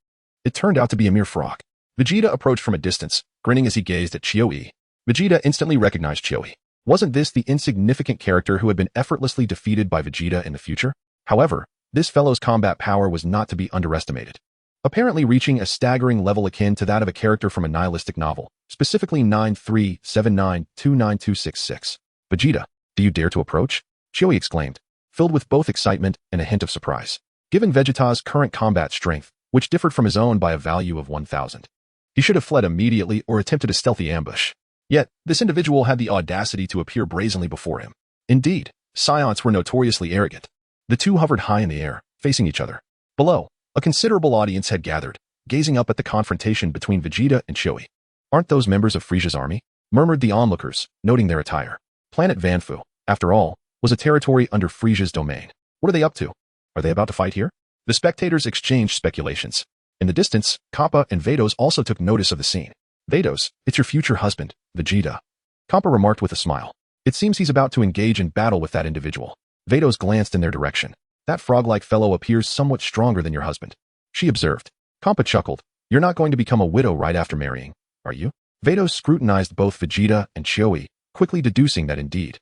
It turned out to be a mere frog. Vegeta approached from a distance, grinning as he gazed at Qiu Yi. Vegeta instantly recognized Qiu Yi. Wasn't this the insignificant character who had been effortlessly defeated by Vegeta in the future? However, this fellow's combat power was not to be underestimated, apparently reaching a staggering level akin to that of a character from a nihilistic novel, specifically 9379292266. Vegeta, do you dare to approach? Qiu Yi exclaimed, filled with both excitement and a hint of surprise. Given Vegeta's current combat strength, which differed from his own by a value of 1,000, he should have fled immediately or attempted a stealthy ambush. Yet, this individual had the audacity to appear brazenly before him. Indeed, Saiyans were notoriously arrogant. The two hovered high in the air, facing each other. Below, a considerable audience had gathered, gazing up at the confrontation between Vegeta and Qiu Yi. Aren't those members of Frieza's army? Murmured the onlookers, noting their attire. Planet Vanfu, after all, was a territory under Frieza's domain. What are they up to? Are they about to fight here? The spectators exchanged speculations. In the distance, Kappa and Vados also took notice of the scene. Vados, it's your future husband, Vegeta. Kappa remarked with a smile. It seems he's about to engage in battle with that individual. Vados glanced in their direction. That frog-like fellow appears somewhat stronger than your husband, she observed. Kappa chuckled. You're not going to become a widow right after marrying, are you? Vados scrutinized both Vegeta and Qiu Yi, quickly deducing that indeed,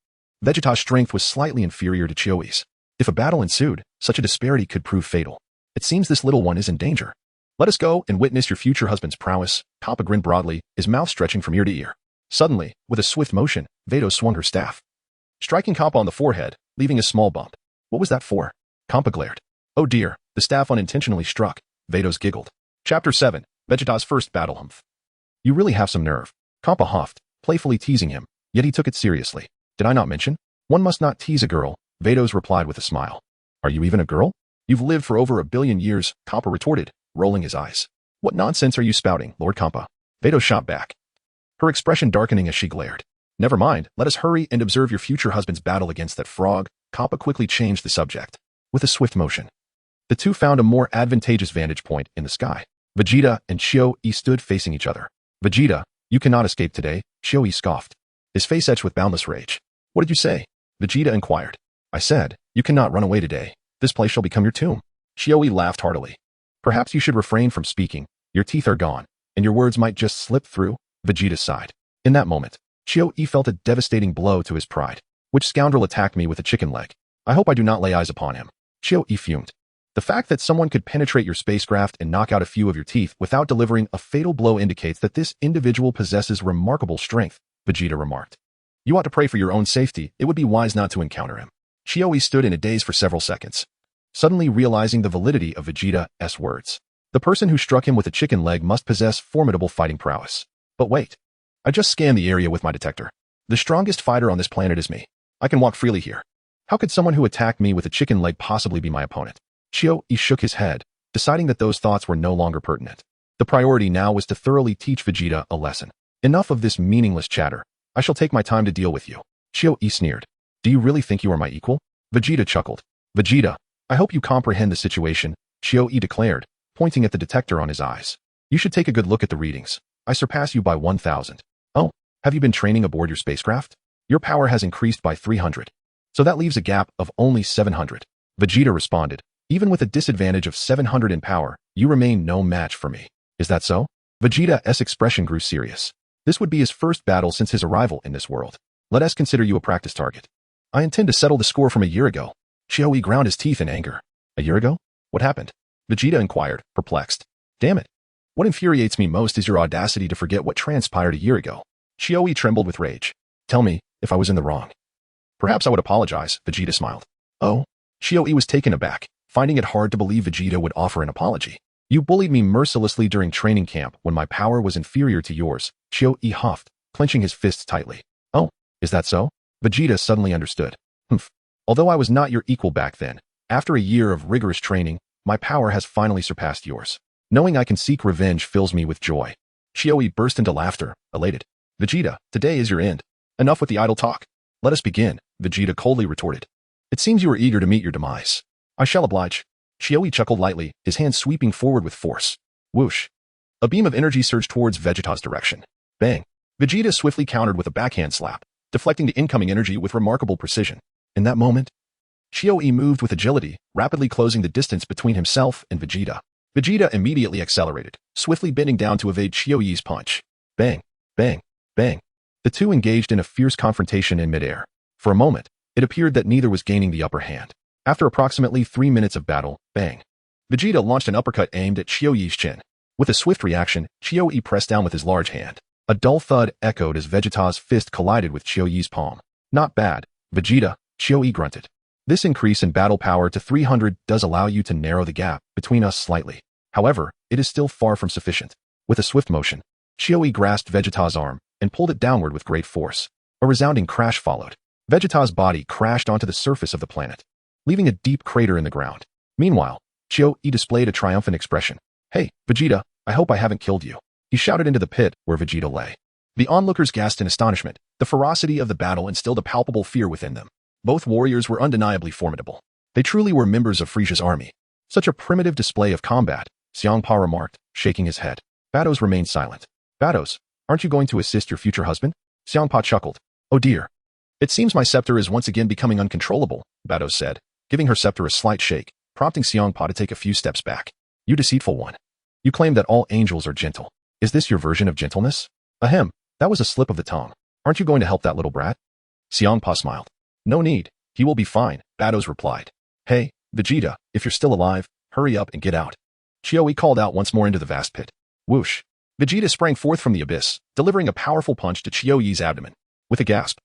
Vegeta's strength was slightly inferior to Qiu Yi's. If a battle ensued, such a disparity could prove fatal. It seems this little one is in danger. Let us go and witness your future husband's prowess. Kappa grinned broadly, his mouth stretching from ear to ear. Suddenly, with a swift motion, Vados swung her staff, striking Kappa on the forehead, leaving a small bump. What was that for? Kappa glared. Oh dear, the staff unintentionally struck. Vados giggled. Chapter 7, Vegeta's first battle. Humph. You really have some nerve. Kappa huffed, playfully teasing him, yet he took it seriously. Did I not mention? One must not tease a girl, Vados replied with a smile. Are you even a girl? You've lived for over 1 billion years, Kappa retorted, rolling his eyes. What nonsense are you spouting, Lord Kappa? Vados shot back, her expression darkening as she glared. Never mind, let us hurry and observe your future husband's battle against that frog. Kappa quickly changed the subject. With a swift motion, the two found a more advantageous vantage point in the sky. Vegeta and Qiu Yi stood facing each other. Vegeta, you cannot escape today, Qiu Yi scoffed, his face etched with boundless rage. What did you say? Vegeta inquired. I said, you cannot run away today. This place shall become your tomb. Qiu Yi laughed heartily. Perhaps you should refrain from speaking. Your teeth are gone, and your words might just slip through. Vegeta sighed. In that moment, Qiu Yi felt a devastating blow to his pride. Which scoundrel attacked me with a chicken leg? I hope I do not lay eyes upon him. Qiu Yi fumed. The fact that someone could penetrate your spacecraft and knock out a few of your teeth without delivering a fatal blow indicates that this individual possesses remarkable strength, Vegeta remarked. You ought to pray for your own safety. It would be wise not to encounter him. Qiu Yi stood in a daze for several seconds, suddenly realizing the validity of Vegeta's words. The person who struck him with a chicken leg must possess formidable fighting prowess. But wait. I just scanned the area with my detector. The strongest fighter on this planet is me. I can walk freely here. How could someone who attacked me with a chicken leg possibly be my opponent? Qiu Yi shook his head, deciding that those thoughts were no longer pertinent. The priority now was to thoroughly teach Vegeta a lesson. Enough of this meaningless chatter. I shall take my time to deal with you. Qiu Yi sneered. Do you really think you are my equal? Vegeta chuckled. Vegeta, I hope you comprehend the situation, Qiu Yi declared, pointing at the detector on his eyes. You should take a good look at the readings. I surpass you by 1,000. Oh, have you been training aboard your spacecraft? Your power has increased by 300. So that leaves a gap of only 700. Vegeta responded, even with a disadvantage of 700 in power, you remain no match for me. Is that so? Vegeta's expression grew serious. This would be his first battle since his arrival in this world. Let us consider you a practice target. I intend to settle the score from a year ago. Qiu Yi ground his teeth in anger. A year ago? What happened? Vegeta inquired, perplexed. Damn it. What infuriates me most is your audacity to forget what transpired a year ago. Qiu Yi trembled with rage. Tell me if I was in the wrong. Perhaps I would apologize, Vegeta smiled. Oh? Qiu Yi was taken aback, finding it hard to believe Vegeta would offer an apology. You bullied me mercilessly during training camp when my power was inferior to yours, Qiu Yi huffed, clenching his fists tightly. Oh, is that so? Vegeta suddenly understood. Humph. Although I was not your equal back then, after a year of rigorous training, my power has finally surpassed yours. Knowing I can seek revenge fills me with joy. Qiu Yi burst into laughter, elated. Vegeta, today is your end. Enough with the idle talk. Let us begin, Vegeta coldly retorted. It seems you are eager to meet your demise. I shall oblige. Qiu Yi chuckled lightly, his hand sweeping forward with force. Whoosh. A beam of energy surged towards Vegeta's direction. Bang. Vegeta swiftly countered with a backhand slap, deflecting the incoming energy with remarkable precision. In that moment, Qiu Yi moved with agility, rapidly closing the distance between himself and Vegeta. Vegeta immediately accelerated, swiftly bending down to evade Qiu Yi's punch. Bang, bang, bang. The two engaged in a fierce confrontation in midair. For a moment, it appeared that neither was gaining the upper hand. After approximately 3 minutes of battle, bang. Vegeta launched an uppercut aimed at Qiu Yi's chin. With a swift reaction, Qiu Yi pressed down with his large hand. A dull thud echoed as Vegeta's fist collided with Qiu Yi's palm. Not bad, Vegeta, Qiu Yi grunted. This increase in battle power to 300 does allow you to narrow the gap between us slightly. However, it is still far from sufficient. With a swift motion, Qiu Yi grasped Vegeta's arm and pulled it downward with great force. A resounding crash followed. Vegeta's body crashed onto the surface of the planet, leaving a deep crater in the ground. Meanwhile, Qiu Yi displayed a triumphant expression. Hey, Vegeta, I hope I haven't killed you. He shouted into the pit where Vegeta lay. The onlookers gasped in astonishment. The ferocity of the battle instilled a palpable fear within them. Both warriors were undeniably formidable. They truly were members of Frieza's army. Such a primitive display of combat, Xiangpa remarked, shaking his head. Batos remained silent. Batos, aren't you going to assist your future husband? Xiangpa chuckled. Oh dear. It seems my scepter is once again becoming uncontrollable, Batos said, giving her scepter a slight shake, prompting Xiangpa to take a few steps back. You deceitful one. You claim that all angels are gentle. Is this your version of gentleness? Ahem, that was a slip of the tongue. Aren't you going to help that little brat? Xiangpa smiled. No need, he will be fine, Batos replied. Hey, Vegeta, if you're still alive, hurry up and get out. Qiu Yi called out once more into the vast pit. Whoosh. Vegeta sprang forth from the abyss, delivering a powerful punch to Qiu Yi's abdomen. With a gasp,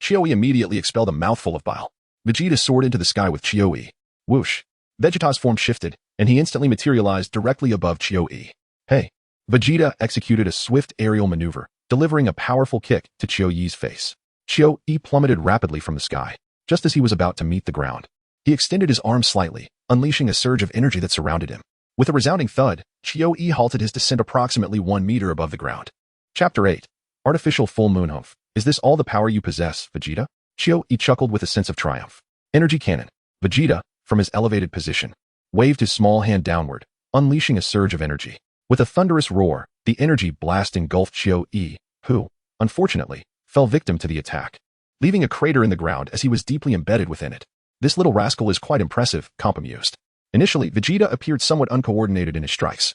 Qiu Yi immediately expelled a mouthful of bile. Vegeta soared into the sky with Qiu Yi. Whoosh. Vegeta's form shifted, and he instantly materialized directly above Qiu Yi. Hey. Vegeta executed a swift aerial maneuver, delivering a powerful kick to Qiu Yi's face. Qiu Yi plummeted rapidly from the sky, just as he was about to meet the ground. He extended his arm slightly, unleashing a surge of energy that surrounded him. With a resounding thud, Qiu Yi halted his descent approximately 1 meter above the ground. Chapter 8. Artificial Full Moon Humph. Is this all the power you possess, Vegeta? Qiu Yi chuckled with a sense of triumph. Energy Cannon. Vegeta, from his elevated position, waved his small hand downward, unleashing a surge of energy. With a thunderous roar, the energy blast engulfed Qiu Yi, who, unfortunately, fell victim to the attack, leaving a crater in the ground as he was deeply embedded within it. This little rascal is quite impressive, Compa mused. Initially, Vegeta appeared somewhat uncoordinated in his strikes,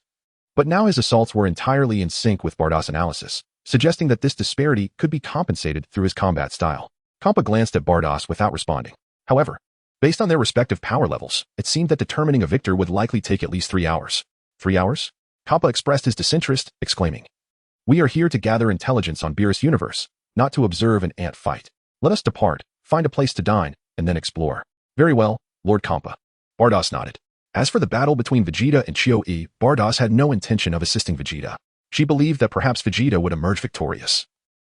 but now his assaults were entirely in sync with Bardoss' analysis, suggesting that this disparity could be compensated through his combat style. Compa glanced at Bardoss without responding. However, based on their respective power levels, it seemed that determining a victor would likely take at least 3 hours. 3 hours? Compa expressed his disinterest, exclaiming, We are here to gather intelligence on Beerus universe, not to observe an ant fight. Let us depart, find a place to dine, and then explore. Very well, Lord Compa. Bardoss nodded. As for the battle between Vegeta and Qiu Yi, Bardoss had no intention of assisting Vegeta. She believed that perhaps Vegeta would emerge victorious,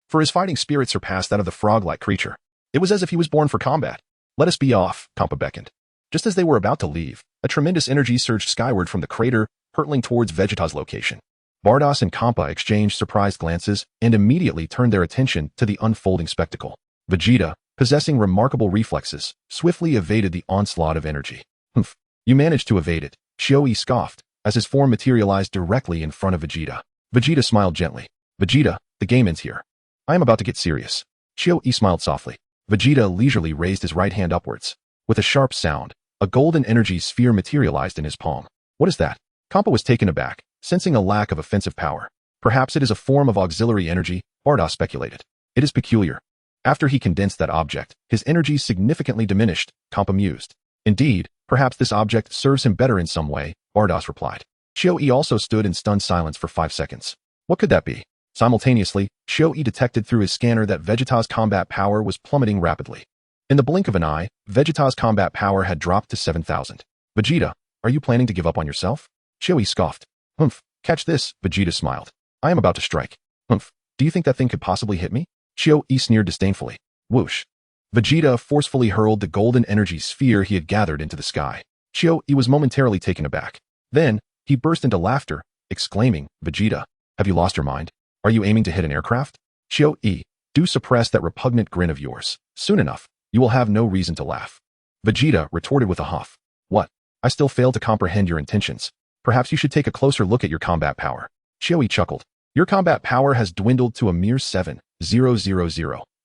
for his fighting spirit surpassed that of the frog-like creature. It was as if he was born for combat. Let us be off, Compa beckoned. Just as they were about to leave, a tremendous energy surged skyward from the crater, hurtling towards Vegeta's location. Bardoss and Compa exchanged surprised glances and immediately turned their attention to the unfolding spectacle. Vegeta, possessing remarkable reflexes, swiftly evaded the onslaught of energy. Humph, you managed to evade it, Qiu Yi scoffed, as his form materialized directly in front of Vegeta. Vegeta smiled gently. Vegeta, the game ends here. I am about to get serious. Qiu Yi smiled softly. Vegeta leisurely raised his right hand upwards. With a sharp sound, a golden energy sphere materialized in his palm. What is that? Kampa was taken aback, sensing a lack of offensive power. Perhaps it is a form of auxiliary energy, Bardoss speculated. It is peculiar. After he condensed that object, his energy significantly diminished, Kampa mused. Indeed, perhaps this object serves him better in some way, Bardoss replied. Qiu Yi also stood in stunned silence for 5 seconds. What could that be? Simultaneously, Qiu Yi detected through his scanner that Vegeta's combat power was plummeting rapidly. In the blink of an eye, Vegeta's combat power had dropped to 7,000. Vegeta, are you planning to give up on yourself? Qiu Yi scoffed. Humph, catch this, Vegeta smiled. I am about to strike. Humph, do you think that thing could possibly hit me? Qiu Yi sneered disdainfully. Whoosh. Vegeta forcefully hurled the golden energy sphere he had gathered into the sky. Qiu Yi was momentarily taken aback. Then, he burst into laughter, exclaiming, Vegeta, have you lost your mind? Are you aiming to hit an aircraft? Qiu Yi, do suppress that repugnant grin of yours. Soon enough, you will have no reason to laugh. Vegeta retorted with a huff. What? I still fail to comprehend your intentions. Perhaps you should take a closer look at your combat power. Qiu Yi chuckled. Your combat power has dwindled to a mere 7,000,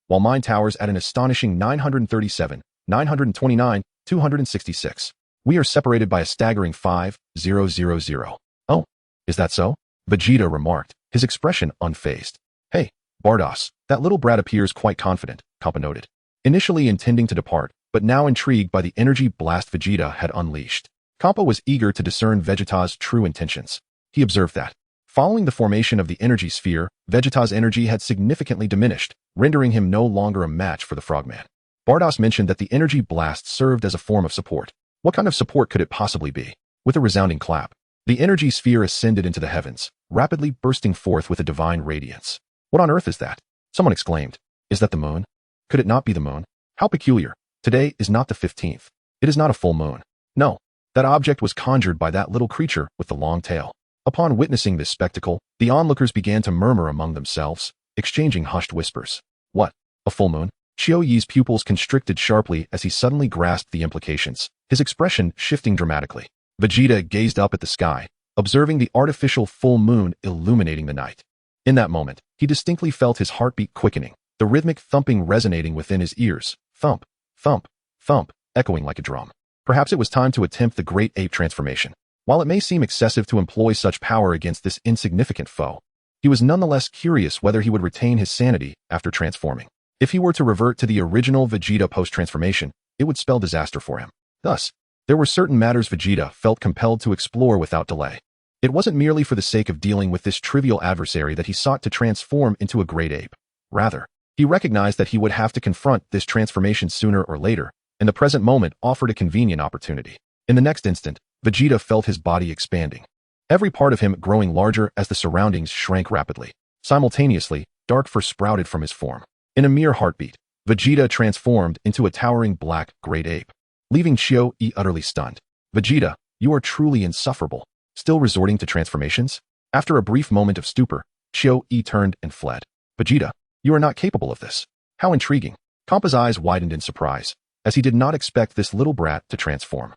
while mine towers at an astonishing 937, 929, 266. We are separated by a staggering 5,000. Oh, is that so? Vegeta remarked, his expression unfazed. Hey, Bardoss, that little brat appears quite confident, Kampa noted. Initially intending to depart, but now intrigued by the energy blast Vegeta had unleashed. Kampa was eager to discern Vegeta's true intentions. He observed that, following the formation of the energy sphere, Vegeta's energy had significantly diminished, rendering him no longer a match for the frogman. Bardoss mentioned that the energy blast served as a form of support. What kind of support could it possibly be? With a resounding clap, the energy sphere ascended into the heavens, rapidly bursting forth with a divine radiance. What on earth is that? Someone exclaimed. Is that the moon? Could it not be the moon? How peculiar. Today is not the 15th. It is not a full moon. No, that object was conjured by that little creature with the long tail. Upon witnessing this spectacle, the onlookers began to murmur among themselves, exchanging hushed whispers. What? A full moon? Qiu Yi's pupils constricted sharply as he suddenly grasped the implications, his expression shifting dramatically. Vegeta gazed up at the sky, observing the artificial full moon illuminating the night. In that moment, he distinctly felt his heartbeat quickening, the rhythmic thumping resonating within his ears, thump, thump, thump, echoing like a drum. Perhaps it was time to attempt the great ape transformation. While it may seem excessive to employ such power against this insignificant foe, he was nonetheless curious whether he would retain his sanity after transforming. If he were to revert to the original Vegeta post-transformation, it would spell disaster for him. Thus, there were certain matters Vegeta felt compelled to explore without delay. It wasn't merely for the sake of dealing with this trivial adversary that he sought to transform into a great ape. Rather, he recognized that he would have to confront this transformation sooner or later, and the present moment offered a convenient opportunity. In the next instant, Vegeta felt his body expanding, every part of him growing larger as the surroundings shrank rapidly. Simultaneously, dark fur sprouted from his form. In a mere heartbeat, Vegeta transformed into a towering black great ape, leaving Qiu Yi utterly stunned. Vegeta, you are truly insufferable. Still resorting to transformations? After a brief moment of stupor, Qiu Yi turned and fled. Vegeta, you are not capable of this. How intriguing. Kampa's eyes widened in surprise, as he did not expect this little brat to transform.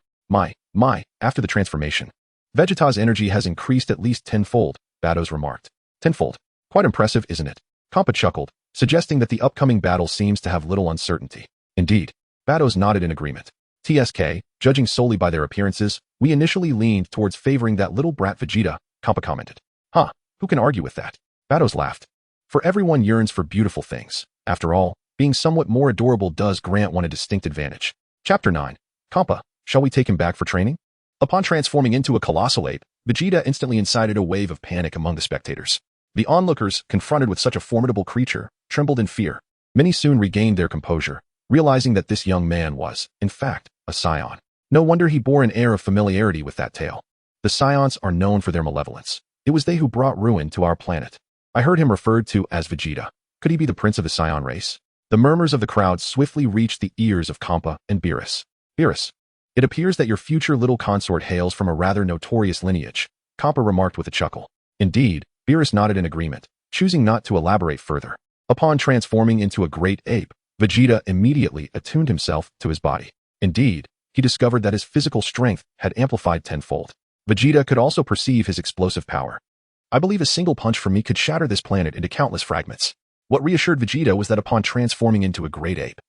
After the transformation, Vegeta's energy has increased at least tenfold, Bardoss remarked. Tenfold. Quite impressive, isn't it? Kampa chuckled, suggesting that the upcoming battle seems to have little uncertainty. Indeed. Bardoss nodded in agreement. TSK, judging solely by their appearances, we initially leaned towards favoring that little brat Vegeta, Kampa commented. Huh, who can argue with that? Bardoss laughed. For everyone yearns for beautiful things. After all, being somewhat more adorable does grant one a distinct advantage. Chapter 9. Kampa, shall we take him back for training? Upon transforming into a colossal ape, Vegeta instantly incited a wave of panic among the spectators. The onlookers, confronted with such a formidable creature, trembled in fear. Many soon regained their composure, realizing that this young man was, in fact, a Saiyan. No wonder he bore an air of familiarity with that tail. The Saiyans are known for their malevolence. It was they who brought ruin to our planet. I heard him referred to as Vegeta. Could he be the prince of the Saiyan race? The murmurs of the crowd swiftly reached the ears of Kampa and Beerus. Beerus, it appears that your future little consort hails from a rather notorious lineage, Kampa remarked with a chuckle. Indeed, Beerus nodded in agreement, choosing not to elaborate further. Upon transforming into a great ape, Vegeta immediately attuned himself to his body. Indeed, he discovered that his physical strength had amplified tenfold. Vegeta could also perceive his explosive power. I believe a single punch from me could shatter this planet into countless fragments. What reassured Vegeta was that upon transforming into a great ape,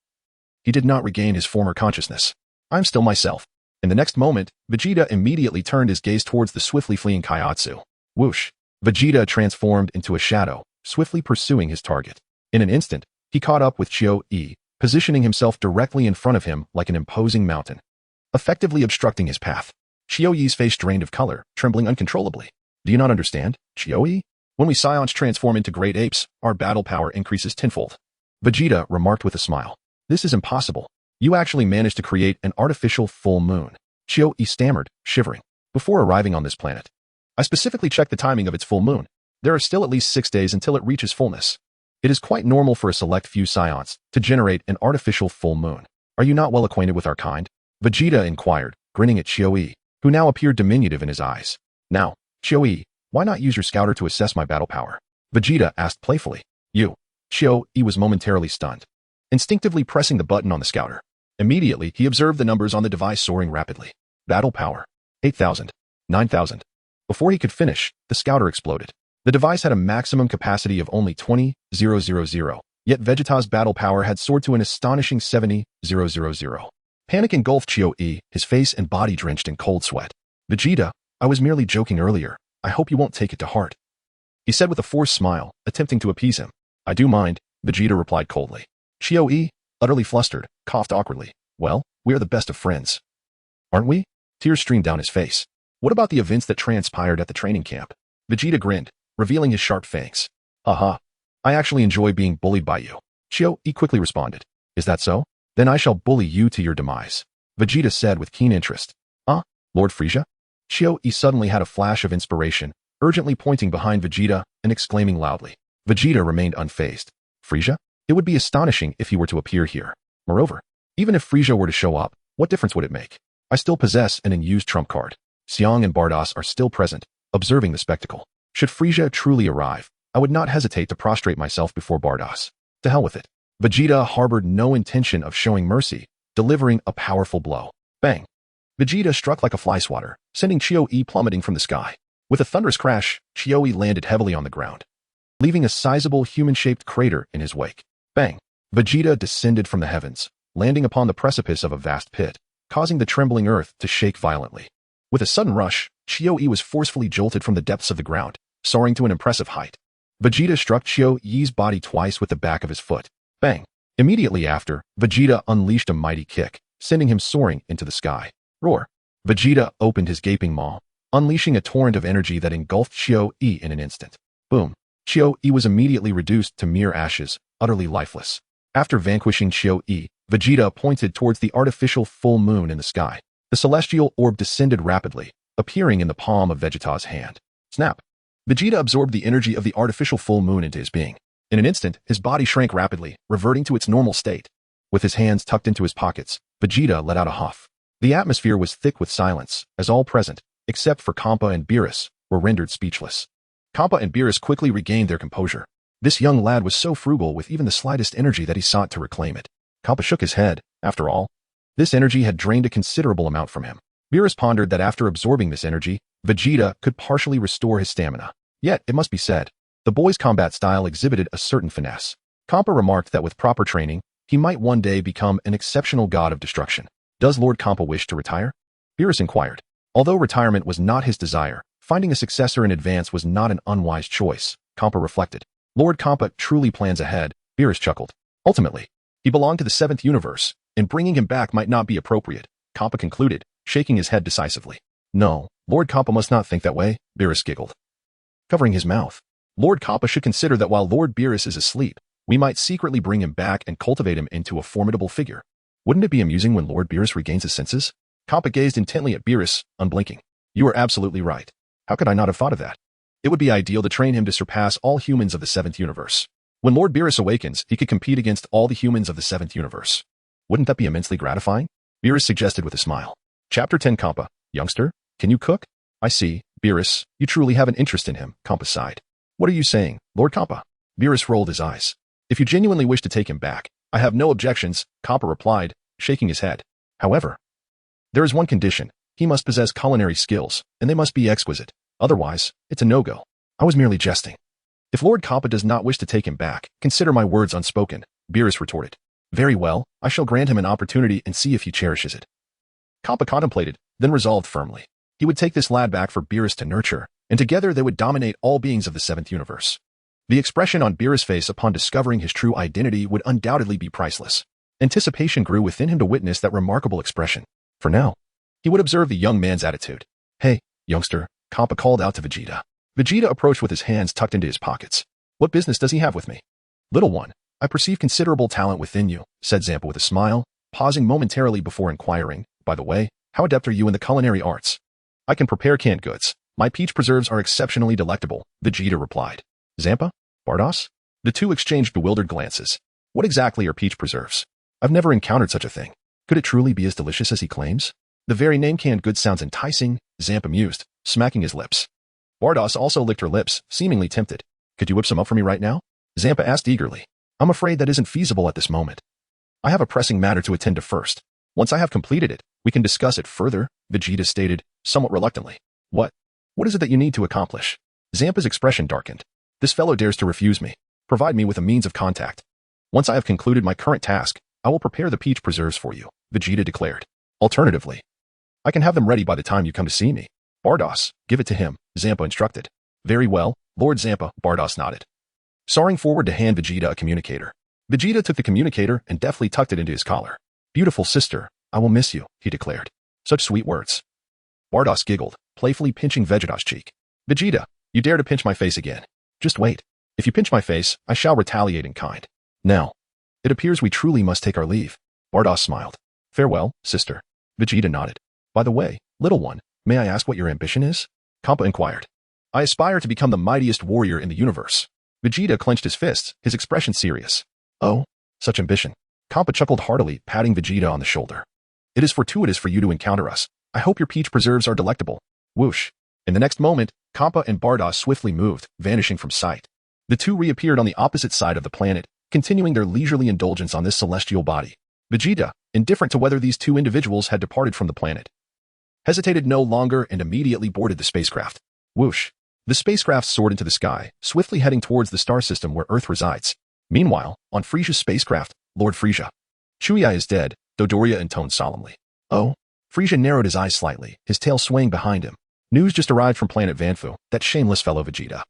he did not regain his former consciousness. I'm still myself. In the next moment, Vegeta immediately turned his gaze towards the swiftly fleeing Kaiatsu. Whoosh! Vegeta transformed into a shadow, swiftly pursuing his target. In an instant, he caught up with Qiu Yi, positioning himself directly in front of him like an imposing mountain, effectively obstructing his path. Qiu Yi's face drained of color, trembling uncontrollably. Do you not understand, Qiu Yi? When we Saiyans transform into great apes, our battle power increases tenfold. Vegeta remarked with a smile. This is impossible. You actually managed to create an artificial full moon. Qiu Yi stammered, shivering. Before arriving on this planet, I specifically checked the timing of its full moon. There are still at least 6 days until it reaches fullness. It is quite normal for a select few Saiyans to generate an artificial full moon. Are you not well acquainted with our kind? Vegeta inquired, grinning at Qiu Yi, who now appeared diminutive in his eyes. Now, Qiu Yi, why not use your scouter to assess my battle power? Vegeta asked playfully. Qiu Yi was momentarily stunned, instinctively pressing the button on the scouter. Immediately, he observed the numbers on the device soaring rapidly. Battle power. 8,000. 9,000. Before he could finish, the scouter exploded. The device had a maximum capacity of only 20,000, yet Vegeta's battle power had soared to an astonishing 70,000. Panic engulfed Qiu Yi, his face and body drenched in cold sweat. Vegeta, I was merely joking earlier. I hope you won't take it to heart, he said with a forced smile, attempting to appease him. I do mind, Vegeta replied coldly. Qiu Yi, utterly flustered, coughed awkwardly. Well, we are the best of friends, aren't we? Tears streamed down his face. What about the events that transpired at the training camp? Vegeta grinned, revealing his sharp fangs. Aha. I actually enjoy being bullied by you. Qiu Yi quickly responded. Is that so? Then I shall bully you to your demise, Vegeta said with keen interest. Lord Frieza? Qiu Yi suddenly had a flash of inspiration, urgently pointing behind Vegeta and exclaiming loudly. Vegeta remained unfazed. Frieza? It would be astonishing if he were to appear here. Moreover, even if Frieza were to show up, what difference would it make? I still possess an unused trump card. Xiang and Bardos are still present, observing the spectacle. Should Frieza truly arrive, I would not hesitate to prostrate myself before Bardos. To hell with it. Vegeta harbored no intention of showing mercy, delivering a powerful blow. Bang! Vegeta struck like a fly swatter, sending Qiu Yi plummeting from the sky. With a thunderous crash, Qiu Yi landed heavily on the ground, leaving a sizable human-shaped crater in his wake. Bang! Vegeta descended from the heavens, landing upon the precipice of a vast pit, causing the trembling earth to shake violently. With a sudden rush, Qiu Yi was forcefully jolted from the depths of the ground, soaring to an impressive height. Vegeta struck Qiu Yi's body twice with the back of his foot. Bang! Immediately after, Vegeta unleashed a mighty kick, sending him soaring into the sky. Roar! Vegeta opened his gaping maw, unleashing a torrent of energy that engulfed Qiu Yi in an instant. Boom! Qiu Yi was immediately reduced to mere ashes, utterly lifeless. After vanquishing Qiu Yi, Vegeta pointed towards the artificial full moon in the sky. The celestial orb descended rapidly, appearing in the palm of Vegeta's hand. Snap! Vegeta absorbed the energy of the artificial full moon into his being. In an instant, his body shrank rapidly, reverting to its normal state. With his hands tucked into his pockets, Vegeta let out a huff. The atmosphere was thick with silence, as all present, except for Kampa and Beerus, were rendered speechless. Kampa and Beerus quickly regained their composure. This young lad was so frugal with even the slightest energy that he sought to reclaim it. Kampa shook his head. After all, this energy had drained a considerable amount from him. Beerus pondered that after absorbing this energy, Vegeta could partially restore his stamina. Yet, it must be said, the boy's combat style exhibited a certain finesse. Kampa remarked that with proper training, he might one day become an exceptional god of destruction. Does Lord Kampa wish to retire? Beerus inquired. Although retirement was not his desire, finding a successor in advance was not an unwise choice, Kampa reflected. Lord Kampa truly plans ahead, Beerus chuckled. Ultimately, he belonged to the 7th universe, and bringing him back might not be appropriate, Kampa concluded, shaking his head decisively. No, Lord Kampa must not think that way, Beerus giggled, covering his mouth. Lord Kampa should consider that while Lord Beerus is asleep, we might secretly bring him back and cultivate him into a formidable figure. Wouldn't it be amusing when Lord Beerus regains his senses? Kampa gazed intently at Beerus, unblinking. You are absolutely right. How could I not have thought of that? It would be ideal to train him to surpass all humans of the 7th universe. When Lord Beerus awakens, he could compete against all the humans of the 7th universe. Wouldn't that be immensely gratifying? Beerus suggested with a smile. Chapter 10 Kampa. Youngster, can you cook? I see, Beerus, you truly have an interest in him, Kampa sighed. What are you saying, Lord Kampa? Beerus rolled his eyes. If you genuinely wish to take him back, I have no objections, Kampa replied, shaking his head. However, there is one condition. He must possess culinary skills, and they must be exquisite. Otherwise, it's a no-go. I was merely jesting. If Lord Kappa does not wish to take him back, consider my words unspoken, Beerus retorted. Very well, I shall grant him an opportunity and see if he cherishes it. Kappa contemplated, then resolved firmly. He would take this lad back for Beerus to nurture, and together they would dominate all beings of the 7th universe. The expression on Beerus' face upon discovering his true identity would undoubtedly be priceless. Anticipation grew within him to witness that remarkable expression. For now, he would observe the young man's attitude. Hey, youngster, Kappa called out to Vegeta. Vegeta approached with his hands tucked into his pockets. What business does he have with me? Little one, I perceive considerable talent within you, said Zampa with a smile, pausing momentarily before inquiring, by the way, how adept are you in the culinary arts? I can prepare canned goods. My peach preserves are exceptionally delectable, Vegeta replied. Zampa? Bardos? The two exchanged bewildered glances. What exactly are peach preserves? I've never encountered such a thing. Could it truly be as delicious as he claims? The very name canned goods sounds enticing, Zampa mused, smacking his lips. Bardos also licked her lips, seemingly tempted. Could you whip some up for me right now? Zampa asked eagerly. I'm afraid that isn't feasible at this moment. I have a pressing matter to attend to first. Once I have completed it, we can discuss it further, Vegeta stated, somewhat reluctantly. What? What is it that you need to accomplish? Zampa's expression darkened. This fellow dares to refuse me. Provide me with a means of contact. Once I have concluded my current task, I will prepare the peach preserves for you, Vegeta declared. Alternatively, I can have them ready by the time you come to see me. Bardos, give it to him, Zampa instructed. Very well, Lord Zampa, Bardos nodded. Soaring forward to hand Vegeta a communicator. Vegeta took the communicator and deftly tucked it into his collar. Beautiful sister, I will miss you, he declared. Such sweet words. Bardos giggled, playfully pinching Vegeta's cheek. Vegeta, you dare to pinch my face again. Just wait. If you pinch my face, I shall retaliate in kind. Now, it appears we truly must take our leave. Bardos smiled. Farewell, sister. Vegeta nodded. By the way, little one, may I ask what your ambition is? Kappa inquired. I aspire to become the mightiest warrior in the universe. Vegeta clenched his fists, his expression serious. Oh, such ambition. Kappa chuckled heartily, patting Vegeta on the shoulder. It is fortuitous for you to encounter us. I hope your peach preserves are delectable. Whoosh. In the next moment, Kappa and Bardos swiftly moved, vanishing from sight. The two reappeared on the opposite side of the planet, continuing their leisurely indulgence on this celestial body. Vegeta, indifferent to whether these two individuals had departed from the planet, hesitated no longer and immediately boarded the spacecraft. Whoosh. The spacecraft soared into the sky, swiftly heading towards the star system where Earth resides. Meanwhile, on Frieza's spacecraft, Lord Frieza. Qiu Yi is dead, Dodoria intoned solemnly. Oh? Frieza narrowed his eyes slightly, his tail swaying behind him. News just arrived from planet Vanfu, that shameless fellow Vegeta.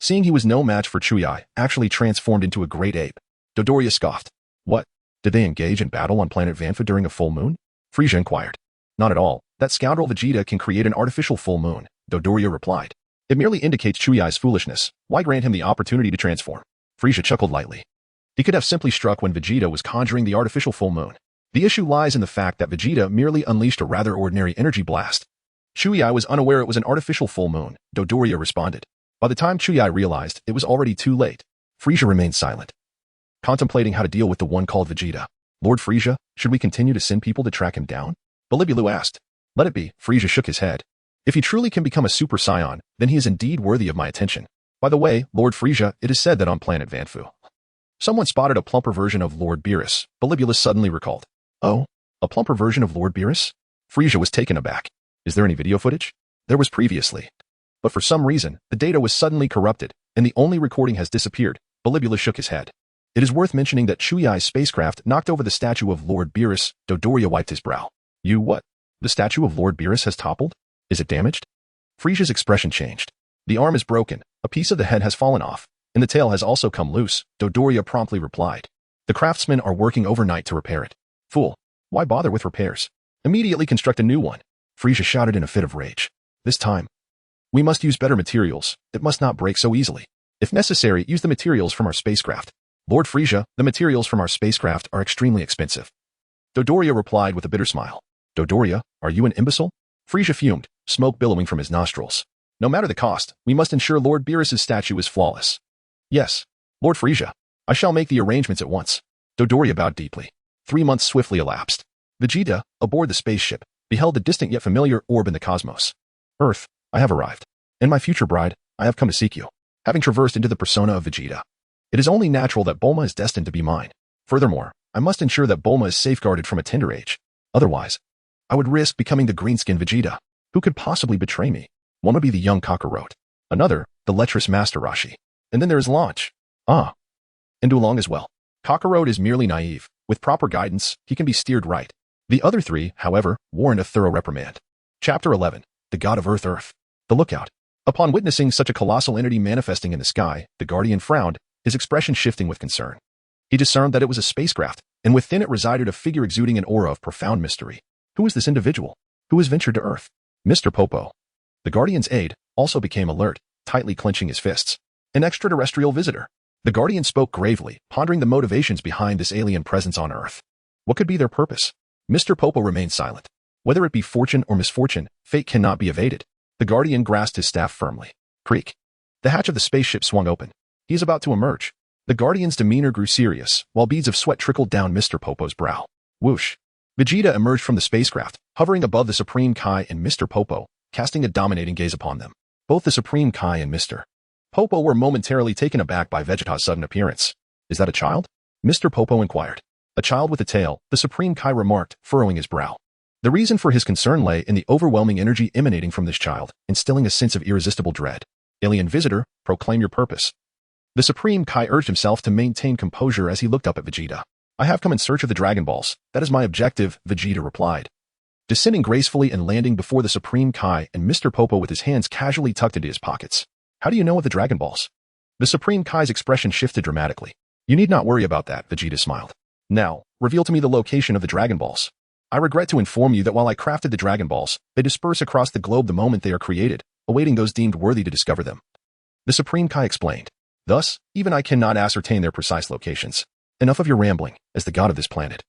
Seeing he was no match for Qiu Yi, actually transformed into a great ape. Dodoria scoffed. What? Did they engage in battle on planet Vanfu during a full moon? Frieza inquired. Not at all. That scoundrel Vegeta can create an artificial full moon, Dodoria replied. It merely indicates Qiu Yi's foolishness. Why grant him the opportunity to transform? Frieza chuckled lightly. He could have simply struck when Vegeta was conjuring the artificial full moon. The issue lies in the fact that Vegeta merely unleashed a rather ordinary energy blast. Qiu Yi was unaware it was an artificial full moon, Dodoria responded. By the time Qiu Yi realized, it was already too late. Frieza remained silent, contemplating how to deal with the one called Vegeta. Lord Frieza, should we continue to send people to track him down? Bilibulu asked. Let it be, Frieza shook his head. If he truly can become a Super Saiyan, then he is indeed worthy of my attention. By the way, Lord Frieza, it is said that on planet Vanfu, someone spotted a plumper version of Lord Beerus, Bilibulus suddenly recalled. Oh, a plumper version of Lord Beerus? Frieza was taken aback. Is there any video footage? There was previously. But for some reason, the data was suddenly corrupted, and the only recording has disappeared. Bilibulus shook his head. It is worth mentioning that Qiu Yi's spacecraft knocked over the statue of Lord Beerus. Dodoria wiped his brow. You what? The statue of Lord Beerus has toppled? Is it damaged? Frieza's expression changed. The arm is broken, a piece of the head has fallen off, and the tail has also come loose, Dodoria promptly replied. The craftsmen are working overnight to repair it. Fool. Why bother with repairs? Immediately construct a new one. Frieza shouted in a fit of rage. This time, we must use better materials. It must not break so easily. If necessary, use the materials from our spacecraft. Lord Frieza, the materials from our spacecraft are extremely expensive. Dodoria replied with a bitter smile. Dodoria, are you an imbecile? Frieza fumed, smoke billowing from his nostrils. No matter the cost, we must ensure Lord Beerus' statue is flawless. Yes, Lord Frieza. I shall make the arrangements at once. Dodoria bowed deeply. 3 months swiftly elapsed. Vegeta, aboard the spaceship, beheld the distant yet familiar orb in the cosmos. Earth, I have arrived. And my future bride, I have come to seek you. Having traversed into the persona of Vegeta, it is only natural that Bulma is destined to be mine. Furthermore, I must ensure that Bulma is safeguarded from a tender age. Otherwise, I would risk becoming the green-skinned Vegeta. Who could possibly betray me? One would be the young Kakarot. Another, the lecherous Master Roshi. And then there is launch. Ah. And Dulong as well. Kakarot is merely naive. With proper guidance, he can be steered right. The other three, however, warrant a thorough reprimand. Chapter 11. The God of Earth. The Lookout. Upon witnessing such a colossal entity manifesting in the sky, the Guardian frowned, his expression shifting with concern. He discerned that it was a spacecraft, and within it resided a figure exuding an aura of profound mystery. Who is this individual? Who has ventured to Earth? Mr. Popo. The Guardian's aide also became alert, tightly clenching his fists. An extraterrestrial visitor. The Guardian spoke gravely, pondering the motivations behind this alien presence on Earth. What could be their purpose? Mr. Popo remained silent. Whether it be fortune or misfortune, fate cannot be evaded. The Guardian grasped his staff firmly. Creak. The hatch of the spaceship swung open. He is about to emerge. The Guardian's demeanor grew serious, while beads of sweat trickled down Mr. Popo's brow. Whoosh. Vegeta emerged from the spacecraft, hovering above the Supreme Kai and Mr. Popo, casting a dominating gaze upon them. Both the Supreme Kai and Mr. Popo were momentarily taken aback by Vegeta's sudden appearance. Is that a child? Mr. Popo inquired. A child with a tail, the Supreme Kai remarked, furrowing his brow. The reason for his concern lay in the overwhelming energy emanating from this child, instilling a sense of irresistible dread. Alien visitor, proclaim your purpose. The Supreme Kai urged himself to maintain composure as he looked up at Vegeta. I have come in search of the Dragon Balls. That is my objective, Vegeta replied. Descending gracefully and landing before the Supreme Kai and Mr. Popo with his hands casually tucked into his pockets. How do you know of the Dragon Balls? The Supreme Kai's expression shifted dramatically. You need not worry about that, Vegeta smiled. Now, reveal to me the location of the Dragon Balls. I regret to inform you that while I crafted the Dragon Balls, they disperse across the globe the moment they are created, awaiting those deemed worthy to discover them. The Supreme Kai explained. Thus, even I cannot ascertain their precise locations. Enough of your rambling, as the god of this planet.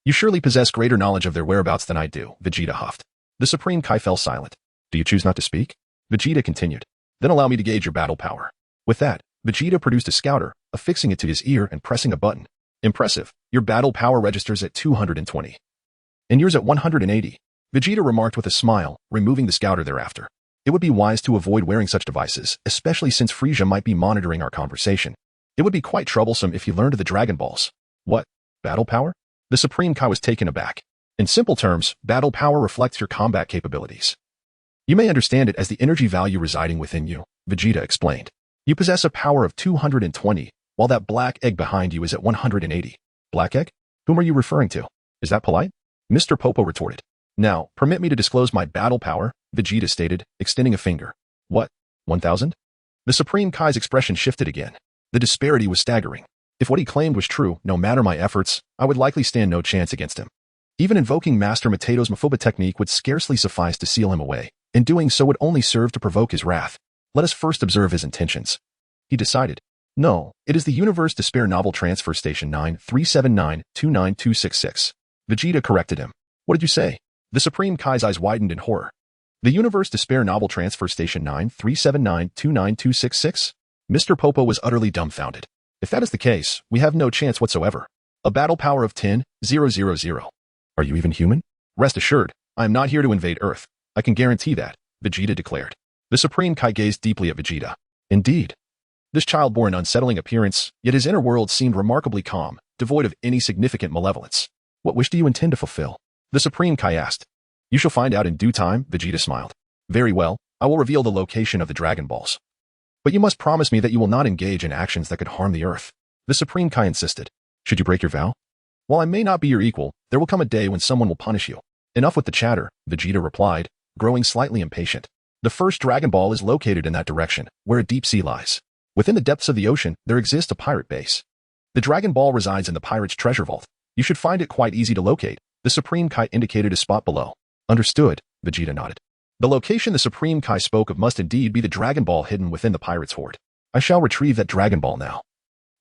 You surely possess greater knowledge of their whereabouts than I do, Vegeta huffed. The Supreme Kai fell silent. Do you choose not to speak? Vegeta continued. Then allow me to gauge your battle power. With that, Vegeta produced a scouter, affixing it to his ear and pressing a button. Impressive. Your battle power registers at 220. And yours at 180. Vegeta remarked with a smile, removing the scouter thereafter. It would be wise to avoid wearing such devices, especially since Frieza might be monitoring our conversation. It would be quite troublesome if he learned of the Dragon Balls. What? Battle power? The Supreme Kai was taken aback. In simple terms, battle power reflects your combat capabilities. You may understand it as the energy value residing within you, Vegeta explained. You possess a power of 220, while that black egg behind you is at 180. Black egg? Whom are you referring to? Is that polite? Mr. Popo retorted. Now, permit me to disclose my battle power, Vegeta stated, extending a finger. What? 1,000? The Supreme Kai's expression shifted again. The disparity was staggering. If what he claimed was true, no matter my efforts, I would likely stand no chance against him. Even invoking Master Matato's Mafoba technique would scarcely suffice to seal him away, and doing so would only serve to provoke his wrath. Let us first observe his intentions. He decided. No, it is the Universe Despair Novel Transfer Station 937929266. Vegeta corrected him. What did you say? The Supreme Kai's eyes widened in horror. The Universe Despair Novel Transfer Station 937929266? Mr. Popo was utterly dumbfounded. If that is the case, we have no chance whatsoever. A battle power of 10,000. Are you even human? Rest assured, I am not here to invade Earth. I can guarantee that, Vegeta declared. The Supreme Kai gazed deeply at Vegeta. Indeed. This child bore an unsettling appearance, yet his inner world seemed remarkably calm, devoid of any significant malevolence. What wish do you intend to fulfill? The Supreme Kai asked. You shall find out in due time, Vegeta smiled. Very well, I will reveal the location of the Dragon Balls. But you must promise me that you will not engage in actions that could harm the Earth. The Supreme Kai insisted. Should you break your vow? While I may not be your equal, there will come a day when someone will punish you. Enough with the chatter, Vegeta replied, growing slightly impatient. The first Dragon Ball is located in that direction, where a deep sea lies. Within the depths of the ocean, there exists a pirate base. The Dragon Ball resides in the pirate's treasure vault. You should find it quite easy to locate. The Supreme Kai indicated a spot below. Understood, Vegeta nodded. The location the Supreme Kai spoke of must indeed be the Dragon Ball hidden within the pirate's hoard. I shall retrieve that Dragon Ball now.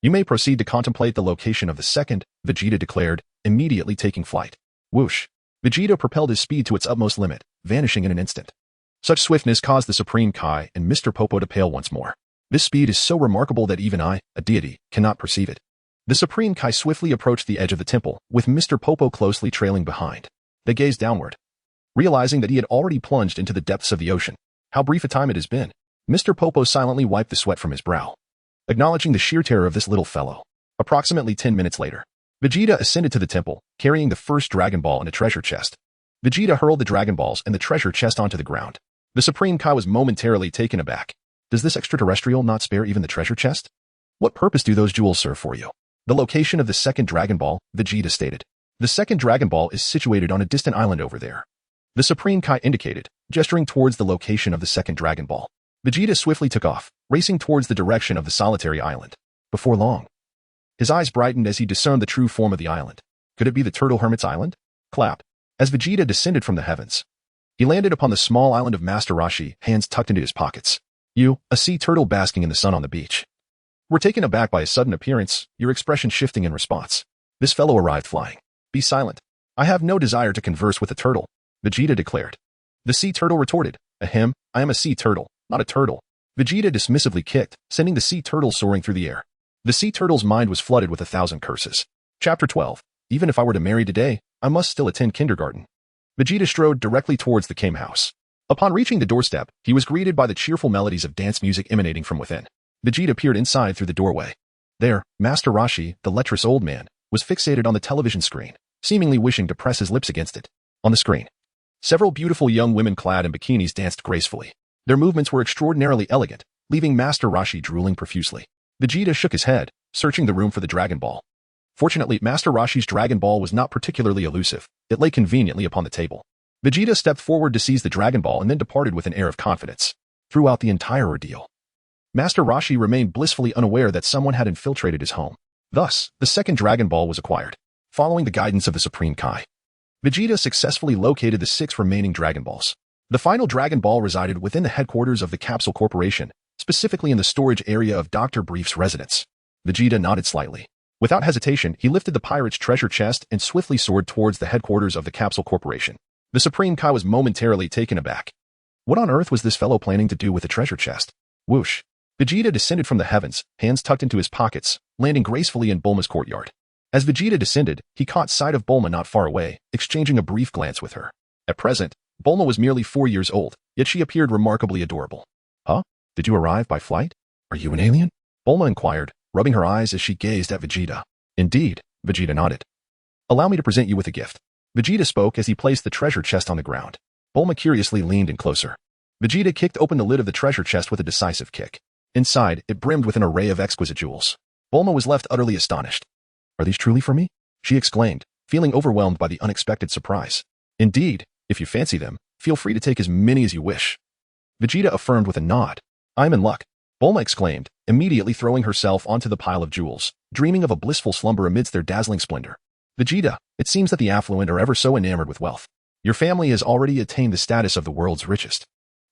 You may proceed to contemplate the location of the second, Vegeta declared, immediately taking flight. Whoosh. Vegeta propelled his speed to its utmost limit, vanishing in an instant. Such swiftness caused the Supreme Kai and Mr. Popo to pale once more. This speed is so remarkable that even I, a deity, cannot perceive it. The Supreme Kai swiftly approached the edge of the temple, with Mr. Popo closely trailing behind. They gazed downward. Realizing that he had already plunged into the depths of the ocean. How brief a time it has been. Mr. Popo silently wiped the sweat from his brow, acknowledging the sheer terror of this little fellow. Approximately 10 minutes later, Vegeta ascended to the temple, carrying the first Dragon Ball in a treasure chest. Vegeta hurled the Dragon Balls and the treasure chest onto the ground. The Supreme Kai was momentarily taken aback. Does this extraterrestrial not spare even the treasure chest? What purpose do those jewels serve for you? The location of the second Dragon Ball, Vegeta stated. The second Dragon Ball is situated on a distant island over there. The Supreme Kai indicated, gesturing towards the location of the second Dragon Ball. Vegeta swiftly took off, racing towards the direction of the solitary island. Before long, his eyes brightened as he discerned the true form of the island. Could it be the Turtle Hermit's Island? Clap. As Vegeta descended from the heavens, he landed upon the small island of Master Roshi, hands tucked into his pockets. You, a sea turtle basking in the sun on the beach, were taken aback by his sudden appearance, your expression shifting in response. This fellow arrived flying. Be silent. I have no desire to converse with a turtle, Vegeta declared. The sea turtle retorted, Ahem, I am a sea turtle, not a turtle. Vegeta dismissively kicked, sending the sea turtle soaring through the air. The sea turtle's mind was flooded with 1,000 curses. Chapter 12. Even if I were to marry today, I must still attend kindergarten. Vegeta strode directly towards the Kame house. Upon reaching the doorstep, he was greeted by the cheerful melodies of dance music emanating from within. Vegeta peered inside through the doorway. There, Master Roshi, the lecherous old man, was fixated on the television screen, seemingly wishing to press his lips against it. On the screen, several beautiful young women clad in bikinis danced gracefully. Their movements were extraordinarily elegant, leaving Master Roshi drooling profusely. Vegeta shook his head, searching the room for the Dragon Ball. Fortunately, Master Roshi's Dragon Ball was not particularly elusive. It lay conveniently upon the table. Vegeta stepped forward to seize the Dragon Ball and then departed with an air of confidence. Throughout the entire ordeal, Master Roshi remained blissfully unaware that someone had infiltrated his home. Thus, the second Dragon Ball was acquired. Following the guidance of the Supreme Kai, Vegeta successfully located the 6 remaining Dragon Balls. The final Dragon Ball resided within the headquarters of the Capsule Corporation, specifically in the storage area of Dr. Brief's residence. Vegeta nodded slightly. Without hesitation, he lifted the pirate's treasure chest and swiftly soared towards the headquarters of the Capsule Corporation. The Supreme Kai was momentarily taken aback. What on earth was this fellow planning to do with the treasure chest? Whoosh. Vegeta descended from the heavens, hands tucked into his pockets, landing gracefully in Bulma's courtyard. As Vegeta descended, he caught sight of Bulma not far away, exchanging a brief glance with her. At present, Bulma was merely 4 years old, yet she appeared remarkably adorable. Huh? Did you arrive by flight? Are you an alien? Bulma inquired, rubbing her eyes as she gazed at Vegeta. Indeed, Vegeta nodded. Allow me to present you with a gift. Vegeta spoke as he placed the treasure chest on the ground. Bulma curiously leaned in closer. Vegeta kicked open the lid of the treasure chest with a decisive kick. Inside, it brimmed with an array of exquisite jewels. Bulma was left utterly astonished. Are these truly for me? She exclaimed, feeling overwhelmed by the unexpected surprise. Indeed, if you fancy them, feel free to take as many as you wish. Vegeta affirmed with a nod. I'm in luck. Bulma exclaimed, immediately throwing herself onto the pile of jewels, dreaming of a blissful slumber amidst their dazzling splendor. Vegeta, it seems that the affluent are ever so enamored with wealth. Your family has already attained the status of the world's richest.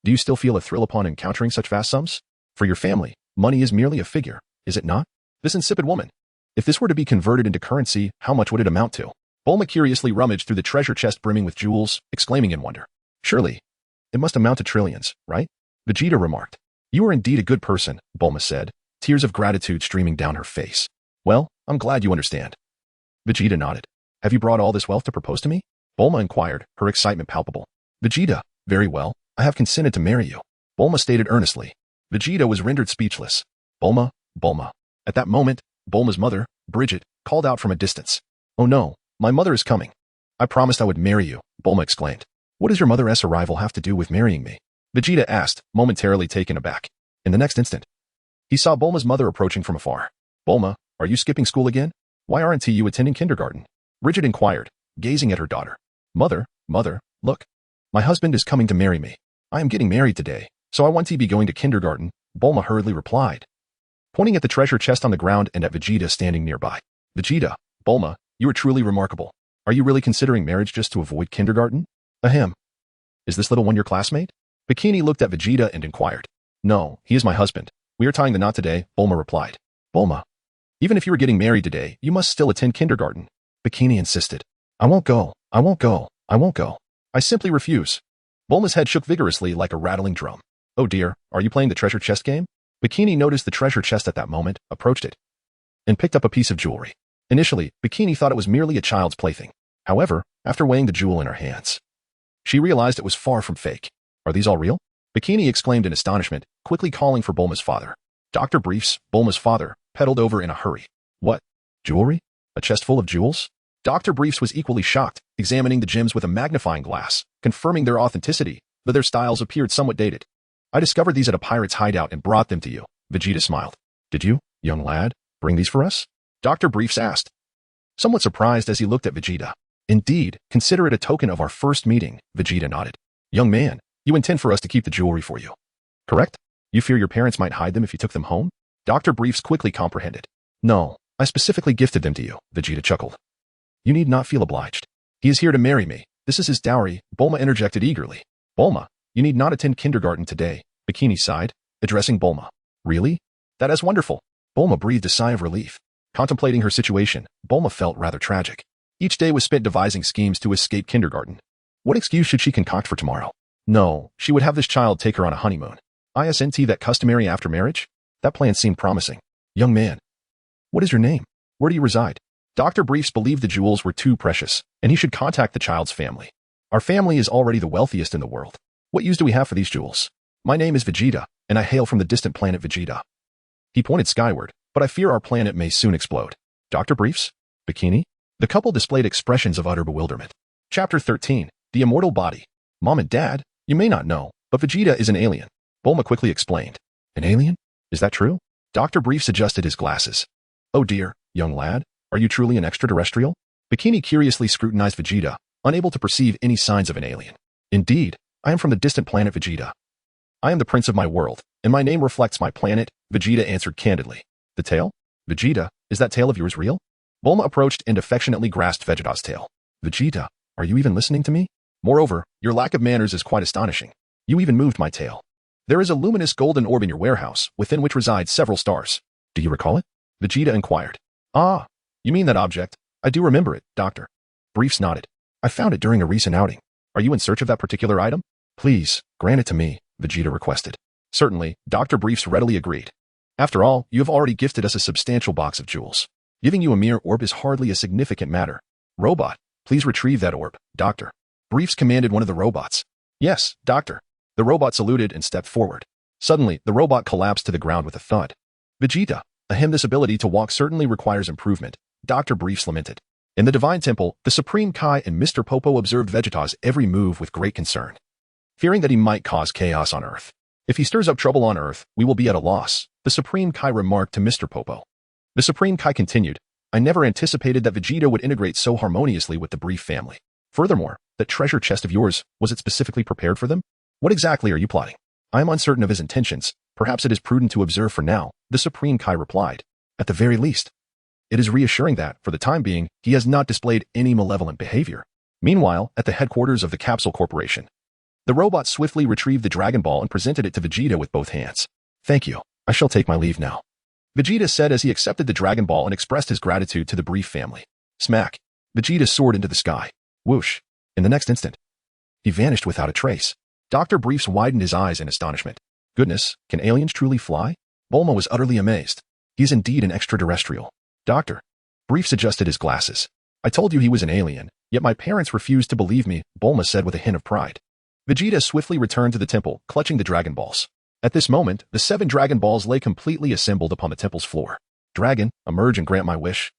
Do you still feel a thrill upon encountering such vast sums? For your family, money is merely a figure, is it not? This insipid woman. If this were to be converted into currency, how much would it amount to? Bulma curiously rummaged through the treasure chest brimming with jewels, exclaiming in wonder. Surely, it must amount to trillions, right? Vegeta remarked. You are indeed a good person, Bulma said, tears of gratitude streaming down her face. Well, I'm glad you understand. Vegeta nodded. Have you brought all this wealth to propose to me? Bulma inquired, her excitement palpable. Vegeta, very well, I have consented to marry you, Bulma stated earnestly. Vegeta was rendered speechless. Bulma, Bulma. At that moment, Bulma's mother, Bridget, called out from a distance. Oh no, my mother is coming. I promised I would marry you, Bulma exclaimed. What does your mother's arrival have to do with marrying me? Vegeta asked, momentarily taken aback. In the next instant, he saw Bulma's mother approaching from afar. Bulma, are you skipping school again? Why aren't you attending kindergarten? Bridget inquired, gazing at her daughter. Mother, look. My husband is coming to marry me. I am getting married today, so I want to be going to kindergarten, Bulma hurriedly replied, pointing at the treasure chest on the ground and at Vegeta standing nearby. Vegeta, Bulma, you are truly remarkable. Are you really considering marriage just to avoid kindergarten? Ahem. Is this little one your classmate? Bikini looked at Vegeta and inquired. No, he is my husband. We are tying the knot today, Bulma replied. Bulma, even if you were getting married today, you must still attend kindergarten. Bikini insisted. I won't go. I simply refuse. Bulma's head shook vigorously like a rattling drum. Oh dear, are you playing the treasure chest game? Bikini noticed the treasure chest at that moment, approached it, and picked up a piece of jewelry. Initially, Bikini thought it was merely a child's plaything. However, after weighing the jewel in her hands, she realized it was far from fake. Are these all real? Bikini exclaimed in astonishment, quickly calling for Bulma's father. Dr. Briefs, Bulma's father, pedaled over in a hurry. What? Jewelry? A chest full of jewels? Dr. Briefs was equally shocked, examining the gems with a magnifying glass, confirming their authenticity, but their styles appeared somewhat dated. I discovered these at a pirate's hideout and brought them to you. Vegeta smiled. Did you, young lad, bring these for us? Dr. Briefs asked, somewhat surprised as he looked at Vegeta. Indeed, consider it a token of our first meeting, Vegeta nodded. Young man, you intend for us to keep the jewelry for you, correct? You fear your parents might hide them if you took them home? Dr. Briefs quickly comprehended. No, I specifically gifted them to you, Vegeta chuckled. You need not feel obliged. He is here to marry me. This is his dowry, Bulma interjected eagerly. Bulma, you need not attend kindergarten today, Bikini sighed, addressing Bulma. Really? That is wonderful. Bulma breathed a sigh of relief. Contemplating her situation, Bulma felt rather tragic. Each day was spent devising schemes to escape kindergarten. What excuse should she concoct for tomorrow? No, she would have this child take her on a honeymoon. Isn't that customary after marriage? That plan seemed promising. Young man. What is your name? Where do you reside? Dr. Briefs believed the jewels were too precious, and he should contact the child's family. Our family is already the wealthiest in the world. What use do we have for these jewels? My name is Vegeta, and I hail from the distant planet Vegeta. He pointed skyward, but I fear our planet may soon explode. Dr. Briefs? Bikini? The couple displayed expressions of utter bewilderment. Chapter 13. The Immortal Body. Mom and Dad, you may not know, but Vegeta is an alien. Bulma quickly explained. An alien? Is that true? Dr. Briefs adjusted his glasses. Oh dear, young lad, are you truly an extraterrestrial? Bikini curiously scrutinized Vegeta, unable to perceive any signs of an alien. Indeed, I am from the distant planet Vegeta. I am the prince of my world, and my name reflects my planet, Vegeta answered candidly. The tail? Vegeta, is that tail of yours real? Bulma approached and affectionately grasped Vegeta's tail. Vegeta, are you even listening to me? Moreover, your lack of manners is quite astonishing. You even moved my tail. There is a luminous golden orb in your warehouse, within which reside several stars. Do you recall it? Vegeta inquired. Ah, you mean that object? I do remember it, Doctor. Briefs nodded. I found it during a recent outing. Are you in search of that particular item? Please, grant it to me, Vegeta requested. Certainly, Dr. Briefs readily agreed. After all, you have already gifted us a substantial box of jewels. Giving you a mere orb is hardly a significant matter. Robot, please retrieve that orb, Doctor. Briefs commanded one of the robots. Yes, Doctor. The robot saluted and stepped forward. Suddenly, the robot collapsed to the ground with a thud. Vegeta, this ability to walk certainly requires improvement, Dr. Briefs lamented. In the Divine Temple, the Supreme Kai and Mr. Popo observed Vegeta's every move with great concern, fearing that he might cause chaos on Earth. If he stirs up trouble on Earth, we will be at a loss, the Supreme Kai remarked to Mr. Popo. The Supreme Kai continued, I never anticipated that Vegeta would integrate so harmoniously with the Brief family. Furthermore, that treasure chest of yours, was it specifically prepared for them? What exactly are you plotting? I am uncertain of his intentions. Perhaps it is prudent to observe for now, the Supreme Kai replied. At the very least, it is reassuring that, for the time being, he has not displayed any malevolent behavior. Meanwhile, at the headquarters of the Capsule Corporation, the robot swiftly retrieved the Dragon Ball and presented it to Vegeta with both hands. Thank you. I shall take my leave now. Vegeta said as he accepted the Dragon Ball and expressed his gratitude to the Brief family. Smack. Vegeta soared into the sky. Whoosh. In the next instant, he vanished without a trace. Dr. Briefs widened his eyes in astonishment. Goodness, can aliens truly fly? Bulma was utterly amazed. He is indeed an extraterrestrial. Doctor. Briefs adjusted his glasses. I told you he was an alien, yet my parents refused to believe me, Bulma said with a hint of pride. Vegeta swiftly returned to the temple, clutching the Dragon Balls. At this moment, the 7 Dragon Balls lay completely assembled upon the temple's floor. Dragon, emerge and grant my wish.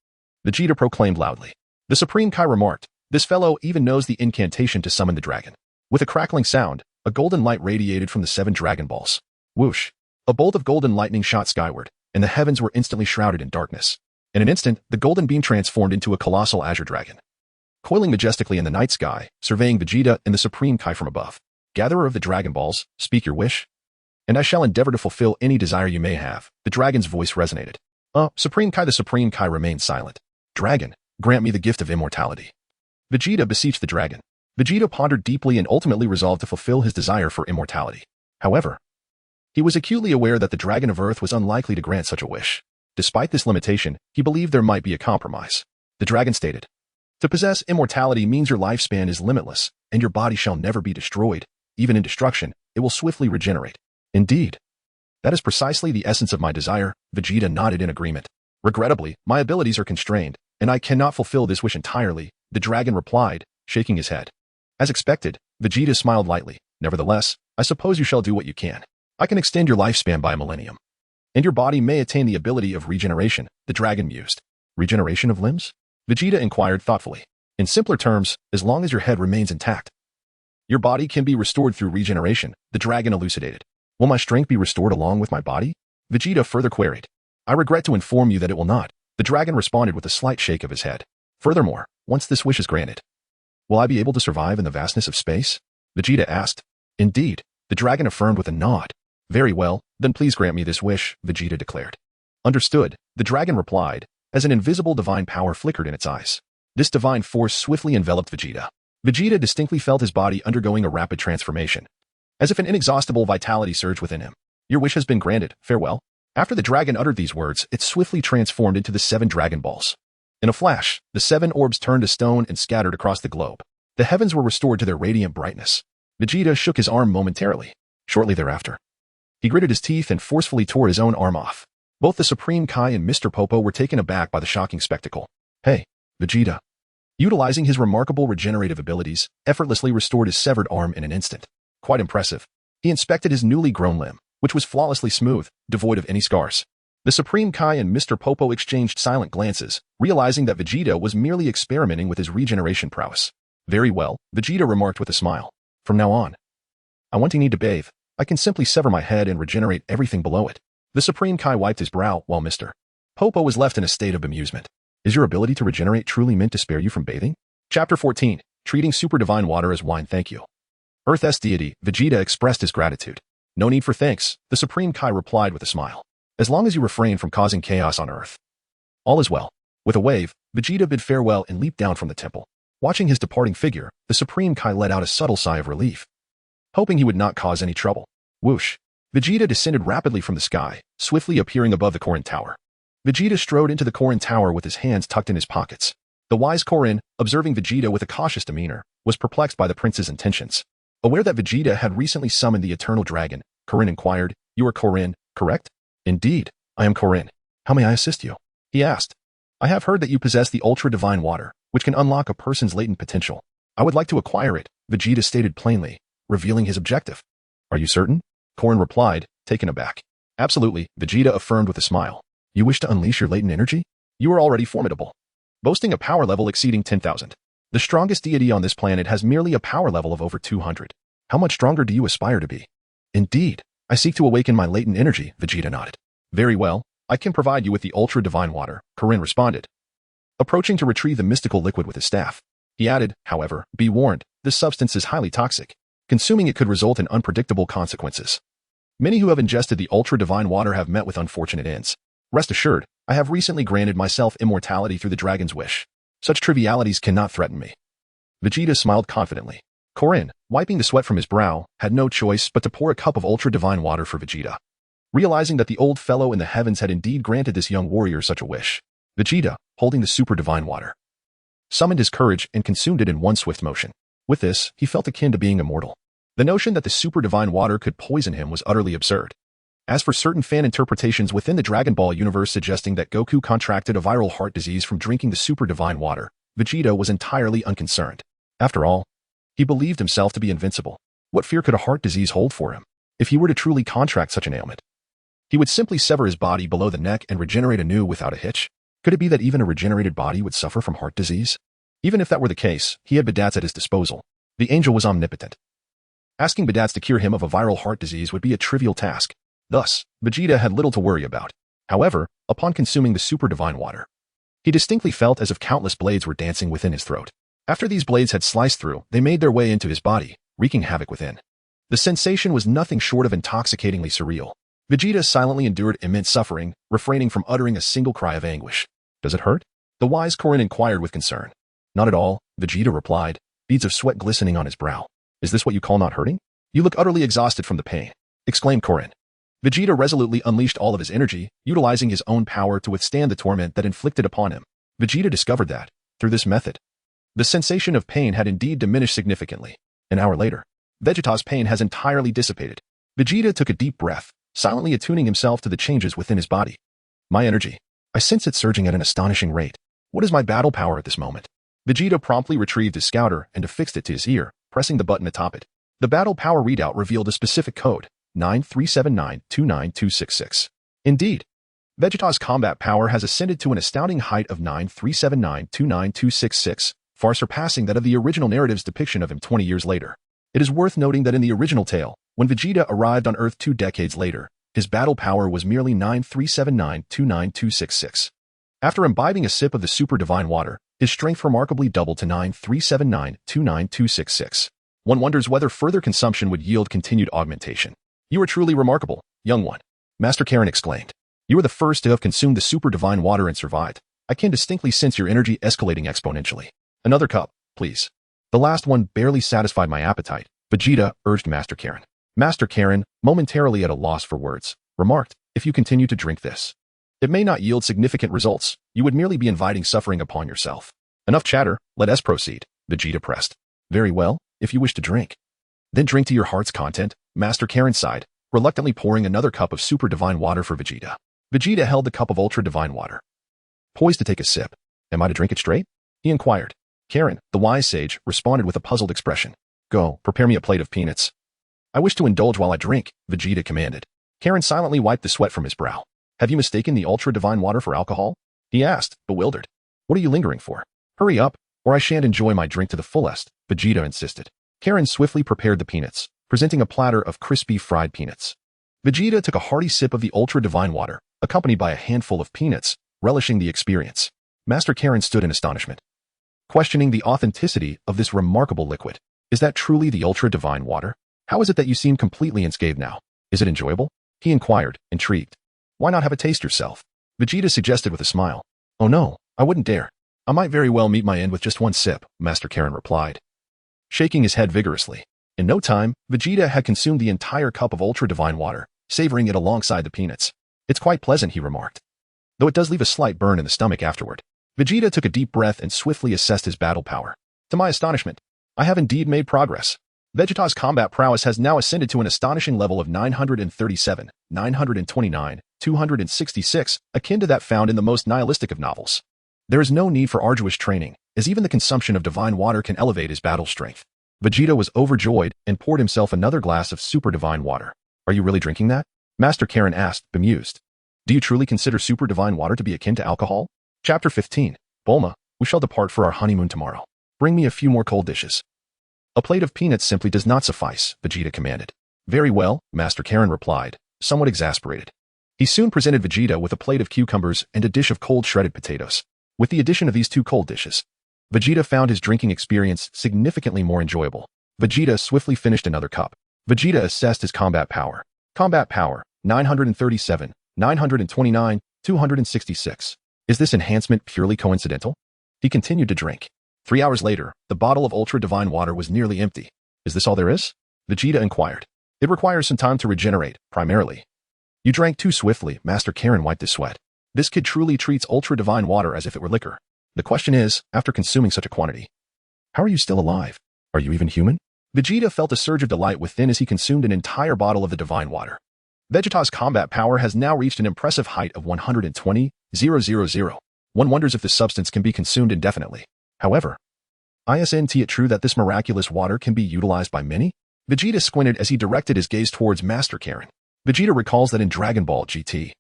Vegeta proclaimed loudly. The Supreme Kai remarked, this fellow even knows the incantation to summon the dragon. With a crackling sound, a golden light radiated from the 7 Dragon Balls. Whoosh. A bolt of golden lightning shot skyward, and the heavens were instantly shrouded in darkness. In an instant, the golden beam transformed into a colossal azure dragon, coiling majestically in the night sky, surveying Vegeta and the Supreme Kai from above. Gatherer of the Dragon Balls, speak your wish, and I shall endeavor to fulfill any desire you may have. The dragon's voice resonated. Supreme Kai. The Supreme Kai remained silent. Dragon, grant me the gift of immortality. Vegeta beseeched the dragon. Vegeta pondered deeply and ultimately resolved to fulfill his desire for immortality. However, he was acutely aware that the Dragon of Earth was unlikely to grant such a wish. Despite this limitation, he believed there might be a compromise. The dragon stated, to possess immortality means your lifespan is limitless, and your body shall never be destroyed. Even in destruction, it will swiftly regenerate. Indeed. That is precisely the essence of my desire, Vegeta nodded in agreement. Regrettably, my abilities are constrained, and I cannot fulfill this wish entirely, the dragon replied, shaking his head. As expected, Vegeta smiled lightly. Nevertheless, I suppose you shall do what you can. I can extend your lifespan by a millennium. And your body may attain the ability of regeneration, the dragon mused. Regeneration of limbs? Vegeta inquired thoughtfully. In simpler terms, as long as your head remains intact, your body can be restored through regeneration, the dragon elucidated. Will my strength be restored along with my body? Vegeta further queried. I regret to inform you that it will not. The dragon responded with a slight shake of his head. Furthermore, once this wish is granted, will I be able to survive in the vastness of space? Vegeta asked. Indeed, the dragon affirmed with a nod. Very well, then please grant me this wish, Vegeta declared. Understood, the dragon replied, as an invisible divine power flickered in its eyes. This divine force swiftly enveloped Vegeta. Vegeta distinctly felt his body undergoing a rapid transformation, as if an inexhaustible vitality surged within him. Your wish has been granted, farewell. After the dragon uttered these words, it swiftly transformed into the 7 Dragon Balls. In a flash, the 7 orbs turned to stone and scattered across the globe. The heavens were restored to their radiant brightness. Vegeta shook his arm momentarily. Shortly thereafter, he gritted his teeth and forcefully tore his own arm off. Both the Supreme Kai and Mr. Popo were taken aback by the shocking spectacle. Hey, Vegeta. Utilizing his remarkable regenerative abilities, effortlessly restored his severed arm in an instant. Quite impressive. He inspected his newly grown limb, which was flawlessly smooth, devoid of any scars. The Supreme Kai and Mr. Popo exchanged silent glances, realizing that Vegeta was merely experimenting with his regeneration prowess. Very well, Vegeta remarked with a smile. From now on, I won't need to bathe. I can simply sever my head and regenerate everything below it. The Supreme Kai wiped his brow while Mr. Popo was left in a state of bemusement. Is your ability to regenerate truly meant to spare you from bathing? Chapter 14. Treating super divine water as wine. Thank you. Earth's deity, Vegeta expressed his gratitude. No need for thanks, the Supreme Kai replied with a smile. As long as you refrain from causing chaos on Earth, all is well. With a wave, Vegeta bid farewell and leaped down from the temple. Watching his departing figure, the Supreme Kai let out a subtle sigh of relief, hoping he would not cause any trouble. Whoosh! Vegeta descended rapidly from the sky, swiftly appearing above the Korin Tower. Vegeta strode into the Korin Tower with his hands tucked in his pockets. The wise Korin, observing Vegeta with a cautious demeanor, was perplexed by the prince's intentions. Aware that Vegeta had recently summoned the Eternal Dragon, Korin inquired, You are Korin, correct? Indeed, I am Korin. How may I assist you? He asked. I have heard that you possess the ultra-divine water, which can unlock a person's latent potential. I would like to acquire it, Vegeta stated plainly, revealing his objective. Are you certain? Korin replied, taken aback. Absolutely, Vegeta affirmed with a smile. You wish to unleash your latent energy? You are already formidable, boasting a power level exceeding 10,000. The strongest deity on this planet has merely a power level of over 200. How much stronger do you aspire to be? Indeed, I seek to awaken my latent energy, Vegeta nodded. Very well, I can provide you with the ultra-divine water, Korin responded, approaching to retrieve the mystical liquid with his staff. He added, however, be warned, this substance is highly toxic. Consuming it could result in unpredictable consequences. Many who have ingested the ultra-divine water have met with unfortunate ends. Rest assured, I have recently granted myself immortality through the dragon's wish. Such trivialities cannot threaten me. Vegeta smiled confidently. Korin, wiping the sweat from his brow, had no choice but to pour a cup of ultra-divine water for Vegeta. Realizing that the old fellow in the heavens had indeed granted this young warrior such a wish, Vegeta, holding the super divine water, summoned his courage and consumed it in one swift motion. With this, he felt akin to being immortal. The notion that the super divine water could poison him was utterly absurd. As for certain fan interpretations within the Dragon Ball universe suggesting that Goku contracted a viral heart disease from drinking the super divine water, Vegeta was entirely unconcerned. After all, he believed himself to be invincible. What fear could a heart disease hold for him? If he were to truly contract such an ailment, he would simply sever his body below the neck and regenerate anew without a hitch. Could it be that even a regenerated body would suffer from heart disease? Even if that were the case, he had Beerus at his disposal. The angel was omnipotent. Asking Beerus to cure him of a viral heart disease would be a trivial task. Thus, Vegeta had little to worry about. However, upon consuming the super divine water, he distinctly felt as if countless blades were dancing within his throat. After these blades had sliced through, they made their way into his body, wreaking havoc within. The sensation was nothing short of intoxicatingly surreal. Vegeta silently endured immense suffering, refraining from uttering a single cry of anguish. Does it hurt? The wise Korin inquired with concern. Not at all, Vegeta replied, beads of sweat glistening on his brow. Is this what you call not hurting? You look utterly exhausted from the pain, exclaimed Korin. Vegeta resolutely unleashed all of his energy, utilizing his own power to withstand the torment that inflicted upon him. Vegeta discovered that, through this method, the sensation of pain had indeed diminished significantly. An hour later, Vegeta's pain has entirely dissipated. Vegeta took a deep breath, silently attuning himself to the changes within his body. My energy. I sense it surging at an astonishing rate. What is my battle power at this moment? Vegeta promptly retrieved his scouter and affixed it to his ear, pressing the button atop it. The battle power readout revealed a specific code, 937929266. Indeed, Vegeta's combat power has ascended to an astounding height of 937929266, far surpassing that of the original narrative's depiction of him 20 years later. It is worth noting that in the original tale, When Vegeta arrived on Earth 2 decades later, his battle power was merely 937929266. After imbibing a sip of the super divine water, his strength remarkably doubled to 937929266. One wonders whether further consumption would yield continued augmentation. You are truly remarkable, young one, Master Kakarot exclaimed. You are the first to have consumed the super divine water and survived. I can distinctly sense your energy escalating exponentially. Another cup, please. The last one barely satisfied my appetite, Vegeta urged Master Kakarot. Master Kakarot, momentarily at a loss for words, remarked, if you continue to drink this, it may not yield significant results. You would merely be inviting suffering upon yourself. Enough chatter, let us proceed, Vegeta pressed. Very well, if you wish to drink. Then drink to your heart's content, Master Kakarot sighed, reluctantly pouring another cup of super divine water for Vegeta. Vegeta held the cup of ultra divine water, poised to take a sip. Am I to drink it straight? He inquired. Kakarot, the wise sage, responded with a puzzled expression. Go, prepare me a plate of peanuts. I wish to indulge while I drink, Vegeta commanded. Kakarot silently wiped the sweat from his brow. Have you mistaken the ultra divine water for alcohol? He asked, bewildered. What are you lingering for? Hurry up, or I shan't enjoy my drink to the fullest, Vegeta insisted. Kakarot swiftly prepared the peanuts, presenting a platter of crispy fried peanuts. Vegeta took a hearty sip of the ultra divine water, accompanied by a handful of peanuts, relishing the experience. Master Kakarot stood in astonishment, questioning the authenticity of this remarkable liquid. Is that truly the ultra divine water? How is it that you seem completely unscathed now? Is it enjoyable? He inquired, intrigued. Why not have a taste yourself? Vegeta suggested with a smile. Oh no, I wouldn't dare. I might very well meet my end with just one sip, Master Kakarot replied, shaking his head vigorously. In no time, Vegeta had consumed the entire cup of ultra divine water, savoring it alongside the peanuts. It's quite pleasant, he remarked, though it does leave a slight burn in the stomach afterward. Vegeta took a deep breath and swiftly assessed his battle power. To my astonishment, I have indeed made progress. Vegeta's combat prowess has now ascended to an astonishing level of 937, 929, 266, akin to that found in the most nihilistic of novels. There is no need for arduous training, as even the consumption of divine water can elevate his battle strength. Vegeta was overjoyed and poured himself another glass of super divine water. Are you really drinking that? Master Kakarot asked, bemused. Do you truly consider super divine water to be akin to alcohol? Chapter 15. Bulma, we shall depart for our honeymoon tomorrow. Bring me a few more cold dishes. A plate of peanuts simply does not suffice, Vegeta commanded. Very well, Master Kakarot replied, somewhat exasperated. He soon presented Vegeta with a plate of cucumbers and a dish of cold shredded potatoes. With the addition of these two cold dishes, Vegeta found his drinking experience significantly more enjoyable. Vegeta swiftly finished another cup. Vegeta assessed his combat power. Combat power, 937, 929, 266. Is this enhancement purely coincidental? He continued to drink. 3 hours later, the bottle of ultra divine water was nearly empty. Is this all there is? Vegeta inquired. It requires some time to regenerate, primarily. You drank too swiftly, Master Kakarot wiped his sweat. This kid truly treats ultra divine water as if it were liquor. The question is, after consuming such a quantity, how are you still alive? Are you even human? Vegeta felt a surge of delight within as he consumed an entire bottle of the divine water. Vegeta's combat power has now reached an impressive height of 120,000. One wonders if the substance can be consumed indefinitely. However, isn't it true that this miraculous water can be utilized by many? Vegeta squinted as he directed his gaze towards Master Kakarot. Vegeta recalls that in Dragon Ball GT,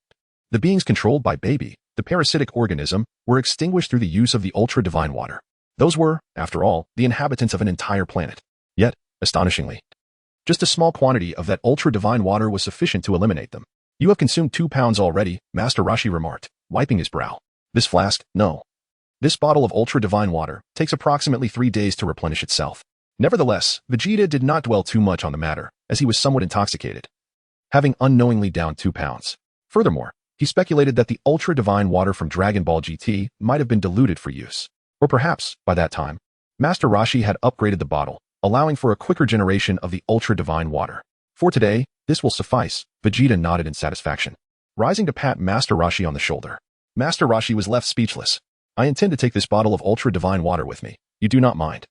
the beings controlled by Baby, the parasitic organism, were extinguished through the use of the ultra divine water. Those were, after all, the inhabitants of an entire planet. Yet, astonishingly, just a small quantity of that ultra divine water was sufficient to eliminate them. You have consumed 2 pounds already, Master Roshi remarked, wiping his brow. This flask, no. This bottle of ultra divine water takes approximately 3 days to replenish itself. Nevertheless, Vegeta did not dwell too much on the matter, as he was somewhat intoxicated, having unknowingly downed 2 pounds. Furthermore, he speculated that the ultra divine water from Dragon Ball GT might have been diluted for use. Or perhaps, by that time, Master Roshi had upgraded the bottle, allowing for a quicker generation of the ultra divine water. For today, this will suffice, Vegeta nodded in satisfaction, rising to pat Master Roshi on the shoulder. Master Roshi was left speechless. I intend to take this bottle of ultra divine water with me. You do not mind,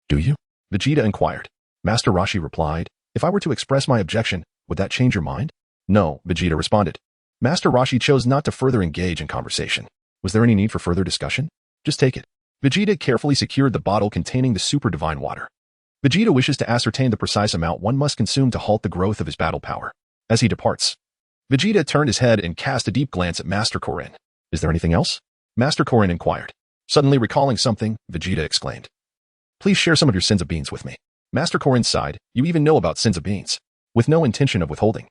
do you? Vegeta inquired. Master Roshi replied, if I were to express my objection, would that change your mind? No, Vegeta responded. Master Roshi chose not to further engage in conversation. Was there any need for further discussion? Just take it. Vegeta carefully secured the bottle containing the super divine water. Vegeta wishes to ascertain the precise amount one must consume to halt the growth of his battle power. As he departs, Vegeta turned his head and cast a deep glance at Master Kakarot. Is there anything else? Master Kakarot inquired. Suddenly recalling something, Vegeta exclaimed. Please share some of your sins of beans with me. Master Kakarot sighed. You even know about sins of beans. with no intention of withholding.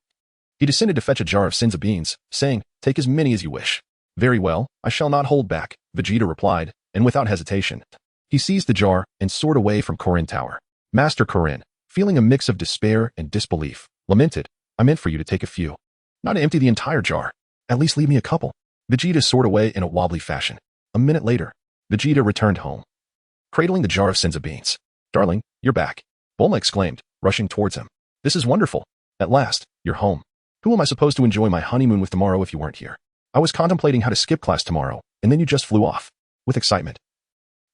He descended to fetch a jar of senza beans, saying, "Take as many as you wish." "Very well, I shall not hold back," Vegeta replied, and without hesitation, he seized the jar and soared away from Korin Tower. Master Korin, feeling a mix of despair and disbelief, lamented, "I meant for you to take a few. Not to empty the entire jar. At least leave me a couple." Vegeta soared away in a wobbly fashion. A minute later, Vegeta returned home, cradling the jar of senza beans. "Darling, you're back," Bulma exclaimed, rushing towards him. "This is wonderful. At last, you're home. Who am I supposed to enjoy my honeymoon with tomorrow if you weren't here? I was contemplating how to skip class tomorrow, and then you just flew off." With excitement,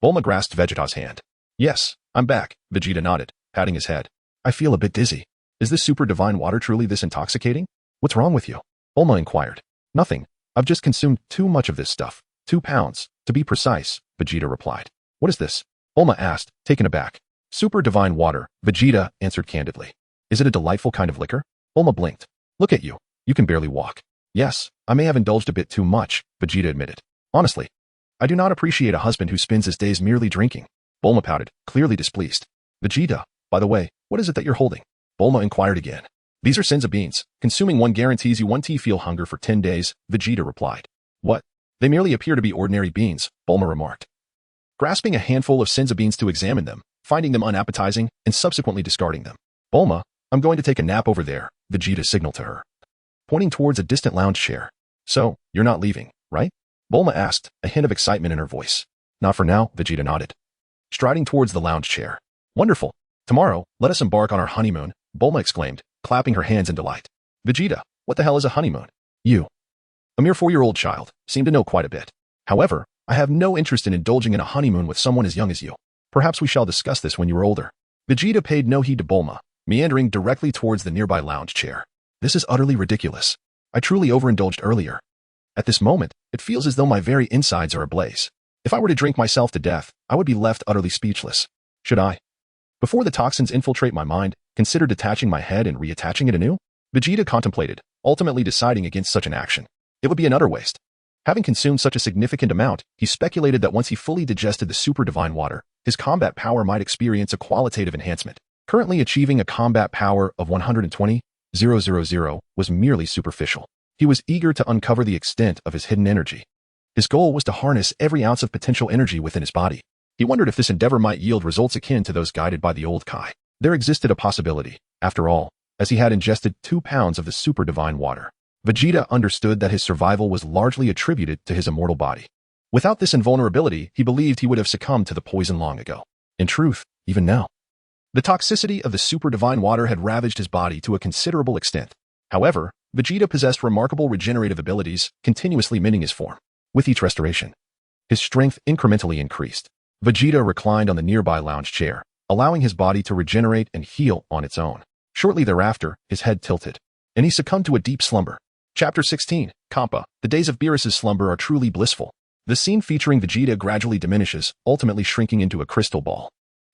Bulma grasped Vegeta's hand. "Yes, I'm back," Vegeta nodded, patting his head. "I feel a bit dizzy. Is this super divine water truly this intoxicating? What's wrong with you?" Bulma inquired. "Nothing. I've just consumed too much of this stuff. 2 pounds, to be precise," Vegeta replied. "What is this?" Bulma asked, taken aback. "Super divine water," Vegeta answered candidly. "Is it a delightful kind of liquor?" Bulma blinked. "Look at you. You can barely walk." "Yes, I may have indulged a bit too much," Vegeta admitted. "Honestly, I do not appreciate a husband who spends his days merely drinking." Bulma pouted, clearly displeased. "Vegeta, by the way, what is it that you're holding?" Bulma inquired again. "These are senza beans. Consuming one guarantees you 1 feel hunger for 10 days, Vegeta replied. "What? They merely appear to be ordinary beans," Bulma remarked, grasping a handful of senza beans to examine them, finding them unappetizing, and subsequently discarding them. "Bulma, I'm going to take a nap over there," Vegeta signaled to her, pointing towards a distant lounge chair. "So, you're not leaving, right?" Bulma asked, a hint of excitement in her voice. "Not for now," Vegeta nodded, striding towards the lounge chair. "Wonderful. Tomorrow, let us embark on our honeymoon," Bulma exclaimed, clapping her hands in delight. "Vegeta, what the hell is a honeymoon?" "You, a mere 4-year-old child, seem to know quite a bit. However, I have no interest in indulging in a honeymoon with someone as young as you. Perhaps we shall discuss this when you are older." Vegeta paid no heed to Bulma, meandering directly towards the nearby lounge chair. "This is utterly ridiculous. I truly overindulged earlier. At this moment, it feels as though my very insides are ablaze. If I were to drink myself to death, I would be left utterly speechless. Should I, before the toxins infiltrate my mind, consider detaching my head and reattaching it anew?" Vegeta contemplated, ultimately deciding against such an action. It would be an utter waste. Having consumed such a significant amount, he speculated that once he fully digested the super divine water, his combat power might experience a qualitative enhancement. Currently achieving a combat power of 120,000 was merely superficial. He was eager to uncover the extent of his hidden energy. His goal was to harness every ounce of potential energy within his body. He wondered if this endeavor might yield results akin to those guided by the old Kai. There existed a possibility, after all, as he had ingested 2 pounds of the super divine water. Vegeta understood that his survival was largely attributed to his immortal body. Without this invulnerability, he believed he would have succumbed to the poison long ago. In truth, even now, the toxicity of the super divine water had ravaged his body to a considerable extent. However, Vegeta possessed remarkable regenerative abilities, continuously mending his form. With each restoration, his strength incrementally increased. Vegeta reclined on the nearby lounge chair, allowing his body to regenerate and heal on its own. Shortly thereafter, his head tilted, and he succumbed to a deep slumber. Chapter 16, Kappa. The days of Beerus' slumber are truly blissful. The scene featuring Vegeta gradually diminishes, ultimately shrinking into a crystal ball.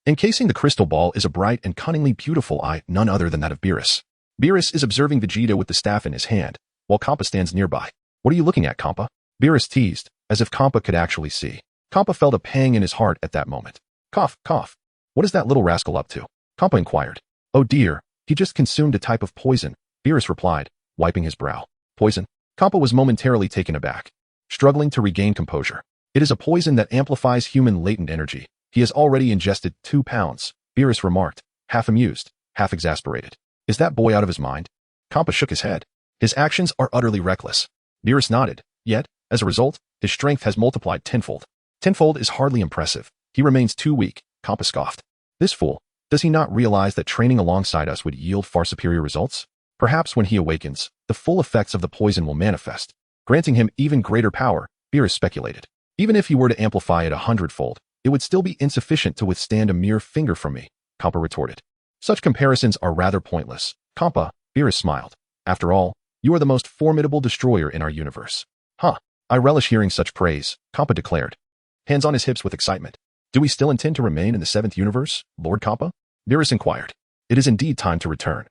Encasing the crystal ball is a bright and cunningly beautiful eye, none other than that of Beerus. Beerus is observing Vegeta with the staff in his hand, while Kappa stands nearby. "What are you looking at, Kappa?" Beerus teased, as if Kappa could actually see. Kappa felt a pang in his heart at that moment. "Cough, cough. What is that little rascal up to?" Kappa inquired. "Oh dear, he just consumed a type of poison," Beerus replied, wiping his brow. "Poison?" Kappa was momentarily taken aback, struggling to regain composure. "It is a poison that amplifies human latent energy. He has already ingested 2 pounds, Beerus remarked, half amused, half exasperated. "Is that boy out of his mind?" Kappa shook his head. "His actions are utterly reckless." Beerus nodded. "Yet, as a result, his strength has multiplied tenfold." "Tenfold is hardly impressive. He remains too weak," Kappa scoffed. "This fool, does he not realize that training alongside us would yield far superior results? Perhaps when he awakens, the full effects of the poison will manifest, granting him even greater power," Beerus speculated. "Even if he were to amplify it 100-fold, it would still be insufficient to withstand a mere finger from me," Kappa retorted. "Such comparisons are rather pointless." "Kappa," Beerus smiled. "After all, you are the most formidable destroyer in our universe." "Huh, I relish hearing such praise," Kappa declared, hands on his hips with excitement. "Do we still intend to remain in the 7th universe, Lord Kappa?" Beerus inquired. "It is indeed time to return."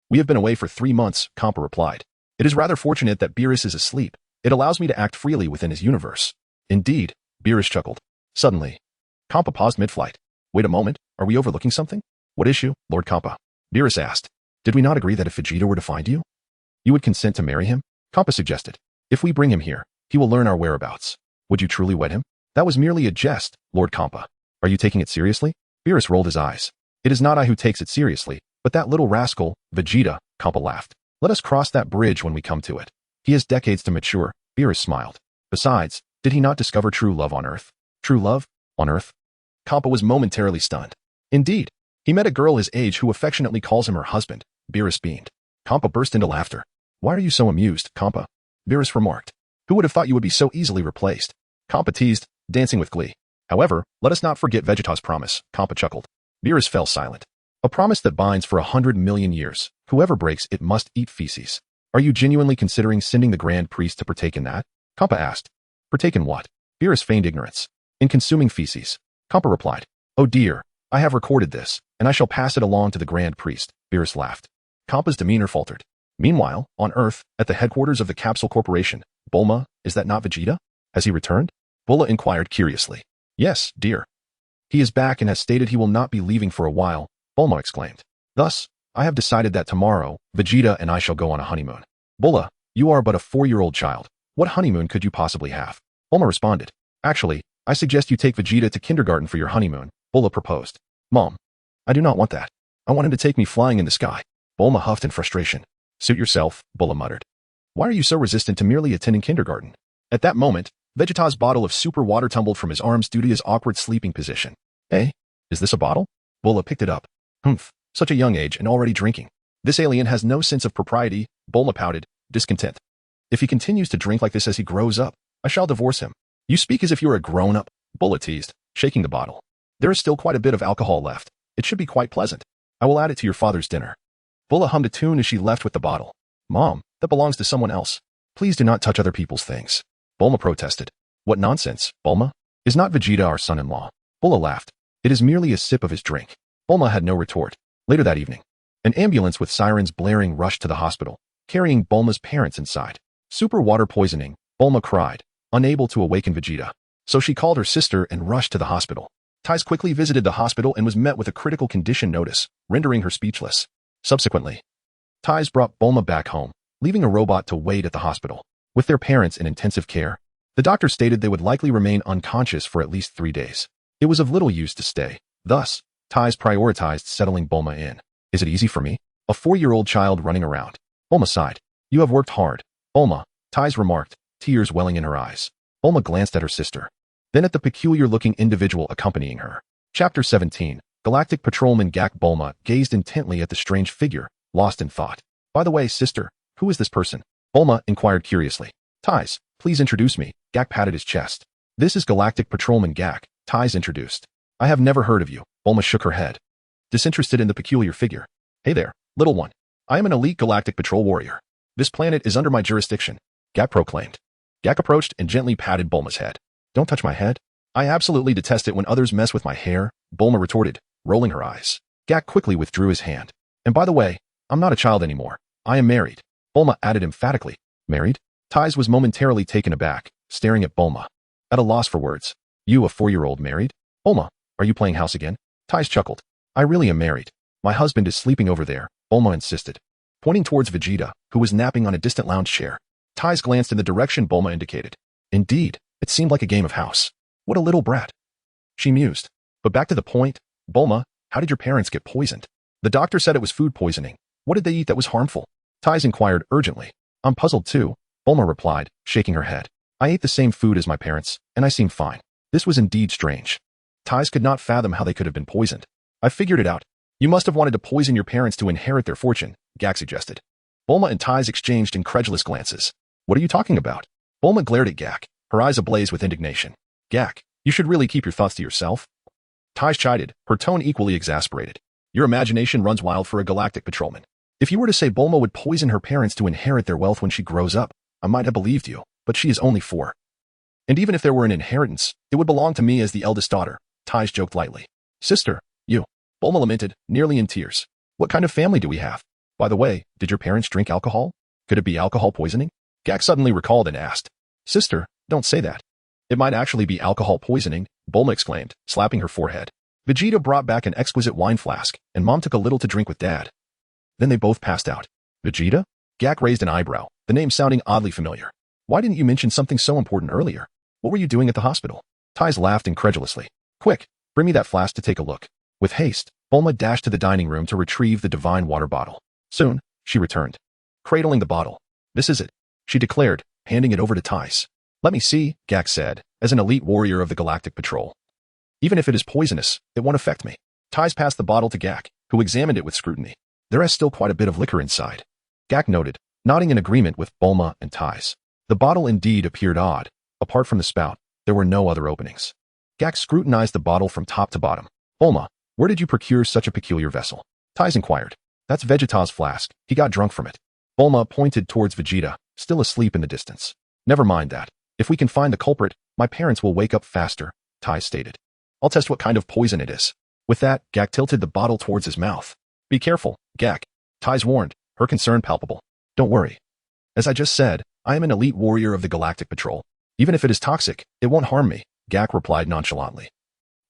"We have been away for 3 months, Kappa replied. "It is rather fortunate that Beerus is asleep. It allows me to act freely within his universe." "Indeed," Beerus chuckled. Suddenly, Kappa paused mid-flight. "Wait a moment, are we overlooking something?" "What issue, Lord Kappa?" Beerus asked. Did we not agree that if Vegeta were to find you, you would consent to marry him? Kappa suggested. If we bring him here, he will learn our whereabouts. Would you truly wed him? That was merely a jest, Lord Kappa. Are you taking it seriously? Beerus rolled his eyes. It is not I who takes it seriously, but that little rascal, Vegeta, Kappa laughed. Let us cross that bridge when we come to it. He has decades to mature, Beerus smiled. Besides, did he not discover true love on Earth? True love? On Earth? Kappa was momentarily stunned. Indeed, he met a girl his age who affectionately calls him her husband. Beerus beamed. Kappa burst into laughter. Why are you so amused, Kappa? Beerus remarked. Who would have thought you would be so easily replaced? Kappa teased, dancing with glee. However, let us not forget Vegeta's promise, Kappa chuckled. Beerus fell silent. A promise that binds for 100 million years. Whoever breaks it must eat feces. Are you genuinely considering sending the Grand Priest to partake in that? Kappa asked. Partake in what? Beerus feigned ignorance. In consuming feces. Kappa replied. Oh dear, I have recorded this, and I shall pass it along to the Grand Priest. Beerus laughed. Kappa's demeanor faltered. Meanwhile, on Earth, at the headquarters of the Capsule Corporation, Bulma, is that not Vegeta? Has he returned? Bulma inquired curiously. Yes, dear. He is back and has stated he will not be leaving for a while, Bulma exclaimed. Thus, I have decided that tomorrow, Vegeta and I shall go on a honeymoon. Bulma, you are but a 4-year-old child. What honeymoon could you possibly have? Bulma responded. Actually, I suggest you take Vegeta to kindergarten for your honeymoon, Bulma proposed. Mom, I do not want that. I want him to take me flying in the sky. Bulma huffed in frustration. Suit yourself, Bulma muttered. Why are you so resistant to merely attending kindergarten? At that moment, Vegeta's bottle of super water tumbled from his arms due to his awkward sleeping position. Hey, is this a bottle? Bulma picked it up. Humph, such a young age and already drinking. This alien has no sense of propriety, Bulma pouted, discontent. If he continues to drink like this as he grows up, I shall divorce him. You speak as if you were a grown-up, Bulma teased, shaking the bottle. There is still quite a bit of alcohol left. It should be quite pleasant. I will add it to your father's dinner. Bulma hummed a tune as she left with the bottle. Mom, that belongs to someone else. Please do not touch other people's things. Bulma protested. What nonsense, Bulma? Is not Vegeta our son-in-law? Bulma laughed. It is merely a sip of his drink. Bulma had no retort. Later that evening, an ambulance with sirens blaring rushed to the hospital, carrying Bulma's parents inside. Super water poisoning, Bulma cried, unable to awaken Vegeta. So she called her sister and rushed to the hospital. Tais quickly visited the hospital and was met with a critical condition notice, rendering her speechless. Subsequently, Tais brought Bulma back home, leaving a robot to wait at the hospital. With their parents in intensive care, the doctor stated they would likely remain unconscious for at least 3 days. It was of little use to stay. Thus, Tais prioritized settling Bulma in. Is it easy for me? A 4-year-old child running around. Bulma sighed. You have worked hard. Bulma, Tais remarked, tears welling in her eyes. Bulma glanced at her sister, then at the peculiar-looking individual accompanying her. Chapter 17. Galactic Patrolman Gak. Bulma gazed intently at the strange figure, lost in thought. By the way, sister, who is this person? Bulma inquired curiously. Tais, please introduce me. Gak patted his chest. This is Galactic Patrolman Gak, Tais introduced. I have never heard of you. Bulma shook her head, disinterested in the peculiar figure. Hey there, little one. I am an elite Galactic Patrol warrior. This planet is under my jurisdiction, Gak proclaimed. Gak approached and gently patted Bulma's head. Don't touch my head. I absolutely detest it when others mess with my hair, Bulma retorted, rolling her eyes. Gak quickly withdrew his hand. And by the way, I'm not a child anymore. I am married. Bulma added emphatically. Married? Tais was momentarily taken aback, staring at Bulma. At a loss for words. You, a 4-year-old, married? Bulma, are you playing house again? Tais chuckled. I really am married. My husband is sleeping over there, Bulma insisted, pointing towards Vegeta, who was napping on a distant lounge chair. Tais glanced in the direction Bulma indicated. Indeed, it seemed like a game of house. What a little brat. She mused. But back to the point, Bulma, how did your parents get poisoned? The doctor said it was food poisoning. What did they eat that was harmful? Tais inquired urgently. I'm puzzled too, Bulma replied, shaking her head. I ate the same food as my parents, and I seemed fine. This was indeed strange. Tais could not fathom how they could have been poisoned. I figured it out. You must have wanted to poison your parents to inherit their fortune, Gak suggested. Bulma and Tais exchanged incredulous glances. What are you talking about? Bulma glared at Gak, her eyes ablaze with indignation. Gak, you should really keep your thoughts to yourself. Tais chided, her tone equally exasperated. Your imagination runs wild for a galactic patrolman. If you were to say Bulma would poison her parents to inherit their wealth when she grows up, I might have believed you, but she is only 4. And even if there were an inheritance, it would belong to me as the eldest daughter, Tais joked lightly. Sister, you. Bulma lamented, nearly in tears. What kind of family do we have? By the way, did your parents drink alcohol? Could it be alcohol poisoning? Gak suddenly recalled and asked. Sister, don't say that. It might actually be alcohol poisoning, Bulma exclaimed, slapping her forehead. Vegeta brought back an exquisite wine flask, and Mom took a little to drink with Dad. Then they both passed out. Vegeta? Gak raised an eyebrow, the name sounding oddly familiar. Why didn't you mention something so important earlier? What were you doing at the hospital? Tais laughed incredulously. Quick, bring me that flask to take a look. With haste, Bulma dashed to the dining room to retrieve the divine water bottle. Soon, she returned, cradling the bottle. This is it, she declared, handing it over to Tais. Let me see, Gak said, as an elite warrior of the Galactic Patrol. Even if it is poisonous, it won't affect me. Tais passed the bottle to Gak, who examined it with scrutiny. There is still quite a bit of liquor inside. Gak noted, nodding in agreement with Bulma and Tais. The bottle indeed appeared odd. Apart from the spout, there were no other openings. Gak scrutinized the bottle from top to bottom. Bulma, where did you procure such a peculiar vessel? Tais inquired. That's Vegeta's flask. He got drunk from it. Bulma pointed towards Vegeta, still asleep in the distance. Never mind that. If we can find the culprit, my parents will wake up faster, Tais stated. I'll test what kind of poison it is. With that, Gak tilted the bottle towards his mouth. Be careful, Gak. Tais warned, her concern palpable. Don't worry. As I just said, I am an elite warrior of the Galactic Patrol. Even if it is toxic, it won't harm me, Gak replied nonchalantly,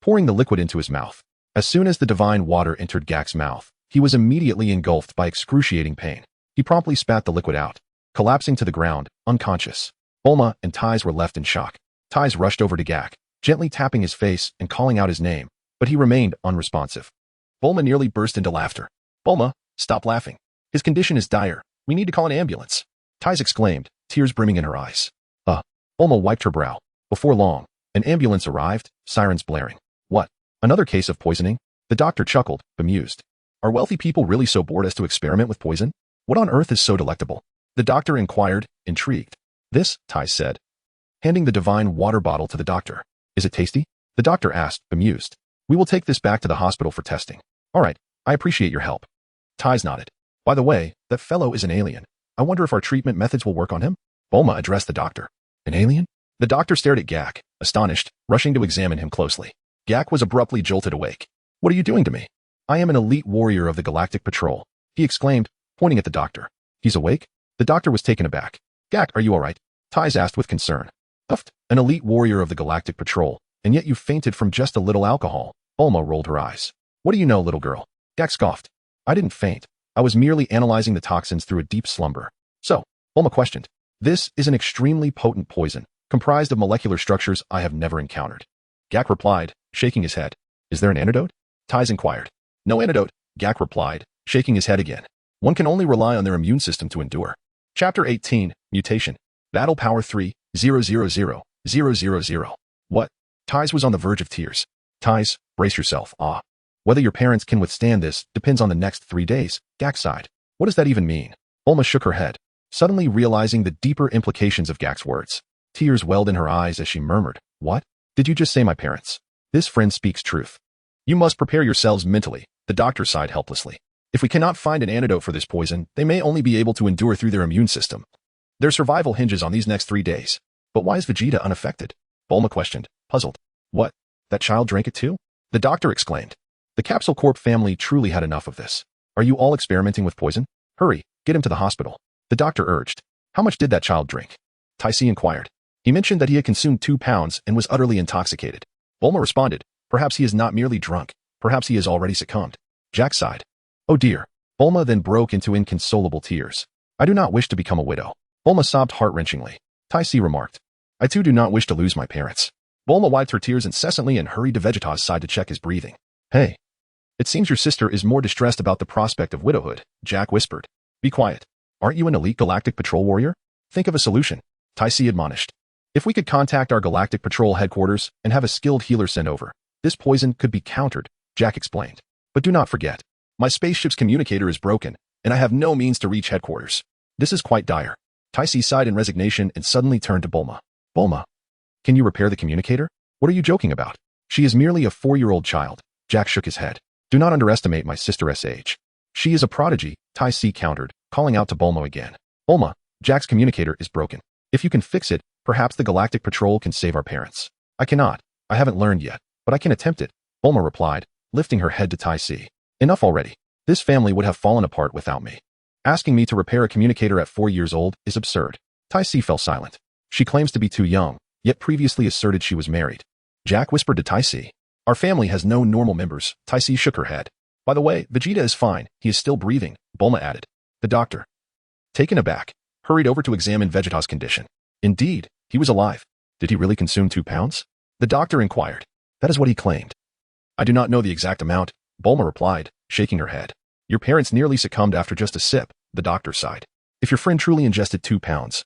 pouring the liquid into his mouth. As soon as the divine water entered Gak's mouth, he was immediately engulfed by excruciating pain. He promptly spat the liquid out, collapsing to the ground, unconscious. Bulma and Tais were left in shock. Tais rushed over to Gak, gently tapping his face and calling out his name, but he remained unresponsive. Bulma nearly burst into laughter. Bulma, stop laughing. His condition is dire. We need to call an ambulance. Tais exclaimed, tears brimming in her eyes. Bulma wiped her brow. Before long, an ambulance arrived, sirens blaring. What? Another case of poisoning? The doctor chuckled, bemused. Are wealthy people really so bored as to experiment with poison? What on earth is so delectable? The doctor inquired, intrigued. This, Tais said, handing the divine water bottle to the doctor. Is it tasty? The doctor asked, bemused. We will take this back to the hospital for testing. All right, I appreciate your help. Tais nodded. By the way, that fellow is an alien. I wonder if our treatment methods will work on him? Bulma addressed the doctor. An alien? The doctor stared at Gak, astonished, rushing to examine him closely. Gak was abruptly jolted awake. What are you doing to me? I am an elite warrior of the Galactic Patrol, he exclaimed, pointing at the doctor. He's awake? The doctor was taken aback. Gak, are you all right? Tais asked with concern. Uffed, an elite warrior of the Galactic Patrol, and yet you fainted from just a little alcohol. Bulma rolled her eyes. What do you know, little girl? Gak scoffed. I didn't faint. I was merely analyzing the toxins through a deep slumber. So, Bulma questioned. This is an extremely potent poison, comprised of molecular structures I have never encountered. Gak replied, shaking his head. Is there an antidote? Tais inquired. No antidote, Gak replied, shaking his head again. One can only rely on their immune system to endure. Chapter 18, Mutation. Battle Power 3-0-0-0-0-0-0. What? Tais was on the verge of tears. Tais, brace yourself, Whether your parents can withstand this depends on the next 3 days, Gak sighed. What does that even mean? Bulma shook her head, suddenly realizing the deeper implications of Gak's words. Tears welled in her eyes as she murmured, What? Did you just say my parents? This friend speaks truth. You must prepare yourselves mentally, the doctor sighed helplessly. If we cannot find an antidote for this poison, they may only be able to endure through their immune system. Their survival hinges on these next 3 days. But why is Vegeta unaffected? Bulma questioned, puzzled. What? That child drank it too? The doctor exclaimed. The Capsule Corp family truly had enough of this. Are you all experimenting with poison? Hurry, get him to the hospital. The doctor urged. How much did that child drink? Tais inquired. He mentioned that he had consumed 2 pounds and was utterly intoxicated. Bulma responded. Perhaps he is not merely drunk. Perhaps he has already succumbed. Jack sighed. Oh dear. Bulma then broke into inconsolable tears. I do not wish to become a widow. Bulma sobbed heart-wrenchingly. Tais remarked. I too do not wish to lose my parents. Bulma wiped her tears incessantly and hurried to Vegeta's side to check his breathing. Hey. It seems your sister is more distressed about the prospect of widowhood, Jack whispered. Be quiet. Aren't you an elite Galactic Patrol warrior? Think of a solution. Tais admonished. If we could contact our Galactic Patrol headquarters and have a skilled healer sent over, this poison could be countered, Jack explained. But do not forget, my spaceship's communicator is broken, and I have no means to reach headquarters. This is quite dire. Tais sighed in resignation and suddenly turned to Bulma. Bulma, can you repair the communicator? What are you joking about? She is merely a 4-year-old child. Jack shook his head. Do not underestimate my sister's age. She is a prodigy, Tais countered, calling out to Bulma again. Bulma, Jack's communicator is broken. If you can fix it, perhaps the Galactic Patrol can save our parents. I cannot. I haven't learned yet, but I can attempt it, Bulma replied, lifting her head to Tais. Enough already. This family would have fallen apart without me. Asking me to repair a communicator at 4 years old is absurd. Tais fell silent. She claims to be too young, yet previously asserted she was married. Jack whispered to Tais. Our family has no normal members. Tais shook her head. By the way, Vegeta is fine. He is still breathing, Bulma added. The doctor, taken aback, hurried over to examine Vegeta's condition. Indeed, he was alive. Did he really consume 2 pounds? The doctor inquired. That is what he claimed. I do not know the exact amount, Bulma replied, shaking her head. Your parents nearly succumbed after just a sip, the doctor sighed. If your friend truly ingested 2 pounds,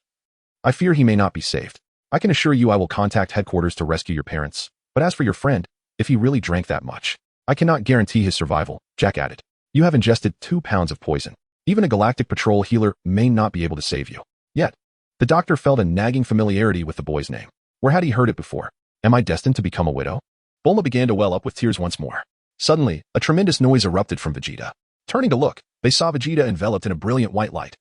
I fear he may not be saved. I can assure you I will contact headquarters to rescue your parents. But as for your friend, if he really drank that much, I cannot guarantee his survival, Jack added. You have ingested 2 pounds of poison. Even a Galactic Patrol healer may not be able to save you. Yet, the doctor felt a nagging familiarity with the boy's name. Where had he heard it before? Am I destined to become a widow? Bulma began to well up with tears once more. Suddenly, a tremendous noise erupted from Vegeta. Turning to look, they saw Vegeta enveloped in a brilliant white light,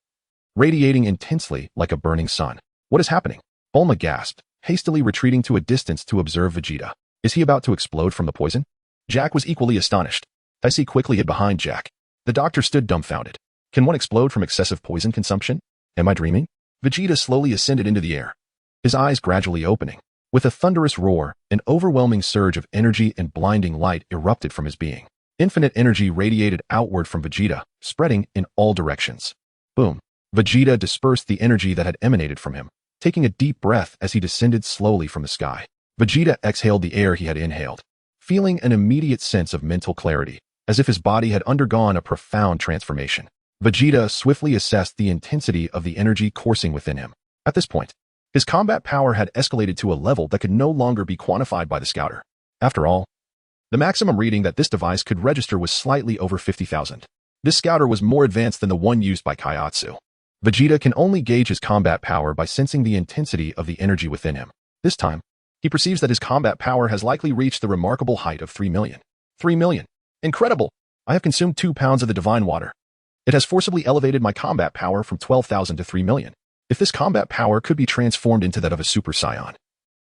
radiating intensely like a burning sun. What is happening? Bulma gasped, hastily retreating to a distance to observe Vegeta. Is he about to explode from the poison? Jack was equally astonished. Icy quickly hid behind Jack. The doctor stood dumbfounded. Can one explode from excessive poison consumption? Am I dreaming? Vegeta slowly ascended into the air, his eyes gradually opening. With a thunderous roar, an overwhelming surge of energy and blinding light erupted from his being. Infinite energy radiated outward from Vegeta, spreading in all directions. Boom. Vegeta dispersed the energy that had emanated from him, taking a deep breath as he descended slowly from the sky. Vegeta exhaled the air he had inhaled, feeling an immediate sense of mental clarity, as if his body had undergone a profound transformation. Vegeta swiftly assessed the intensity of the energy coursing within him. At this point, his combat power had escalated to a level that could no longer be quantified by the scouter. After all, the maximum reading that this device could register was slightly over 50,000. This scouter was more advanced than the one used by Kaiatsu. Vegeta can only gauge his combat power by sensing the intensity of the energy within him. This time, he perceives that his combat power has likely reached the remarkable height of 3 million. 3 million. Incredible! I have consumed 2 pounds of the divine water. It has forcibly elevated my combat power from 12,000 to 3 million. If this combat power could be transformed into that of a Super Saiyan,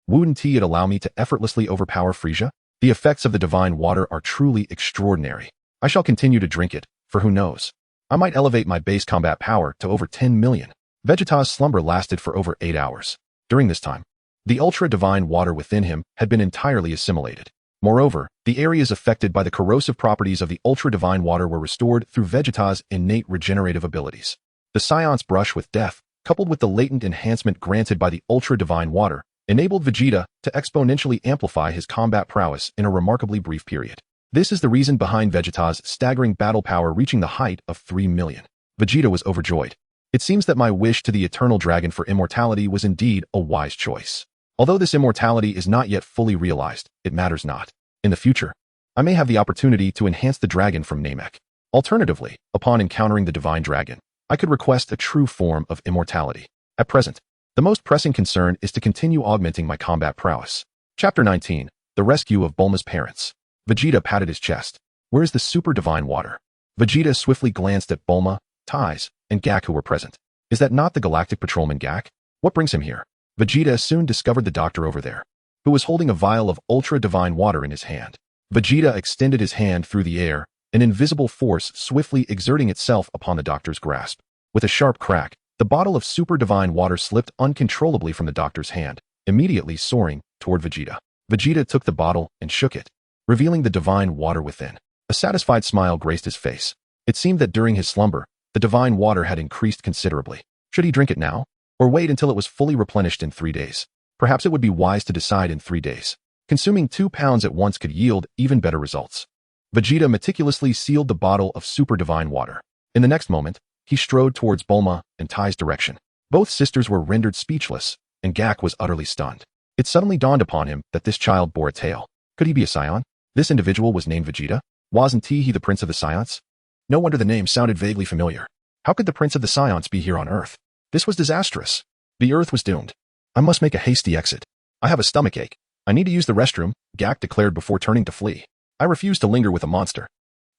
wouldn't it allow me to effortlessly overpower Frieza? The effects of the divine water are truly extraordinary. I shall continue to drink it, for who knows? I might elevate my base combat power to over 10 million. Vegeta's slumber lasted for over 8 hours. During this time, the ultra-divine water within him had been entirely assimilated. Moreover, the areas affected by the corrosive properties of the ultra-divine water were restored through Vegeta's innate regenerative abilities. The Saiyans' brush with death, coupled with the latent enhancement granted by the ultra-divine water, enabled Vegeta to exponentially amplify his combat prowess in a remarkably brief period. This is the reason behind Vegeta's staggering battle power reaching the height of 3 million. Vegeta was overjoyed. It seems that my wish to the eternal dragon for immortality was indeed a wise choice. Although this immortality is not yet fully realized, it matters not. In the future, I may have the opportunity to enhance the dragon from Namek. Alternatively, upon encountering the divine dragon, I could request a true form of immortality. At present, the most pressing concern is to continue augmenting my combat prowess. Chapter 19. The Rescue of Bulma's Parents. Vegeta patted his chest. Where is the super divine water? Vegeta swiftly glanced at Bulma, Tais, and Gak who were present. Is that not the Galactic Patrolman Gak? What brings him here? Vegeta soon discovered the doctor over there, who was holding a vial of ultra-divine water in his hand. Vegeta extended his hand through the air, an invisible force swiftly exerting itself upon the doctor's grasp. With a sharp crack, the bottle of super divine water slipped uncontrollably from the doctor's hand, immediately soaring toward Vegeta. Vegeta took the bottle and shook it, revealing the divine water within. A satisfied smile graced his face. It seemed that during his slumber, the divine water had increased considerably. Should he drink it now, or wait until it was fully replenished in 3 days? Perhaps it would be wise to decide in 3 days. Consuming 2 pounds at once could yield even better results. Vegeta meticulously sealed the bottle of super divine water. In the next moment, he strode towards Bulma and Tai's direction. Both sisters were rendered speechless, and Gak was utterly stunned. It suddenly dawned upon him that this child bore a tail. Could he be a Saiyan? This individual was named Vegeta? Wasn't he the Prince of the Saiyans? No wonder the name sounded vaguely familiar. How could the Prince of the Saiyans be here on Earth? This was disastrous. The Earth was doomed. I must make a hasty exit. I have a stomachache. I need to use the restroom, Gak declared before turning to flee. I refuse to linger with a monster.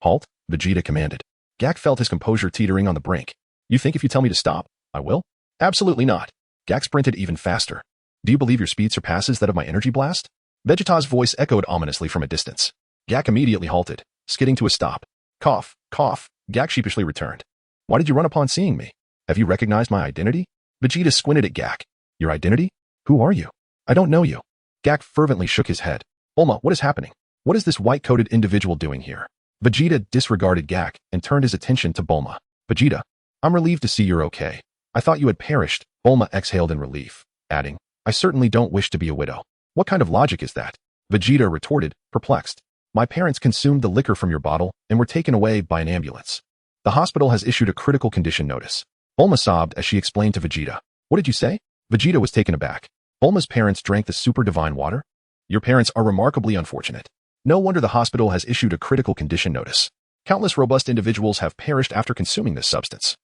Halt, Vegeta commanded. Gak felt his composure teetering on the brink. You think if you tell me to stop, I will? Absolutely not. Gak sprinted even faster. Do you believe your speed surpasses that of my energy blast? Vegeta's voice echoed ominously from a distance. Gak immediately halted, skidding to a stop. Cough, cough, Gak sheepishly returned. Why did you run upon seeing me? Have you recognized my identity? Vegeta squinted at Gak. Your identity? Who are you? I don't know you. Gak fervently shook his head. Bulma, what is happening? What is this white-coated individual doing here? Vegeta disregarded Gak and turned his attention to Bulma. Vegeta, I'm relieved to see you're okay. I thought you had perished. Bulma exhaled in relief, adding, I certainly don't wish to be a widow. What kind of logic is that? Vegeta retorted, perplexed. My parents consumed the liquor from your bottle and were taken away by an ambulance. The hospital has issued a critical condition notice. Bulma sobbed as she explained to Vegeta. What did you say? Vegeta was taken aback. Bulma's parents drank the super divine water? Your parents are remarkably unfortunate. No wonder the hospital has issued a critical condition notice. Countless robust individuals have perished after consuming this substance.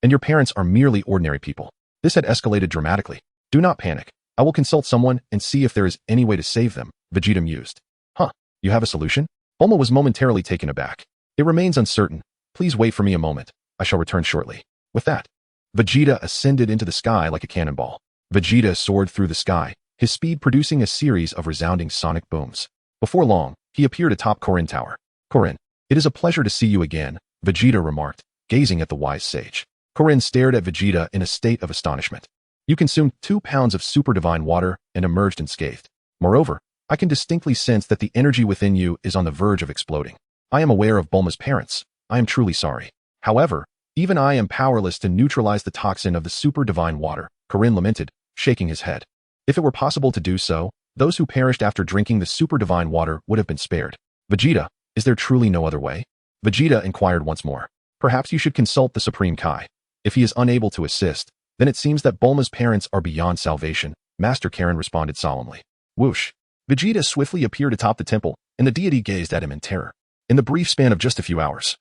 And your parents are merely ordinary people. This had escalated dramatically. Do not panic. I will consult someone and see if there is any way to save them, Vegeta mused. Huh, you have a solution? Bulma was momentarily taken aback. It remains uncertain. Please wait for me a moment. I shall return shortly. With that, Vegeta ascended into the sky like a cannonball. Vegeta soared through the sky, his speed producing a series of resounding sonic booms. Before long, he appeared atop Korin Tower. Korin, it is a pleasure to see you again, Vegeta remarked, gazing at the wise sage. Korin stared at Vegeta in a state of astonishment. You consumed 2 pounds of super divine water and emerged unscathed. Moreover, I can distinctly sense that the energy within you is on the verge of exploding. I am aware of Bulma's parents. I am truly sorry. However, even I am powerless to neutralize the toxin of the super divine water, Korin lamented, shaking his head. If it were possible to do so, those who perished after drinking the super divine water would have been spared. Vegeta, is there truly no other way? Vegeta inquired once more. Perhaps you should consult the Supreme Kai. If he is unable to assist, then it seems that Bulma's parents are beyond salvation, Master Karen responded solemnly. Whoosh. Vegeta swiftly appeared atop the temple, and the deity gazed at him in terror. In the brief span of just a few hours,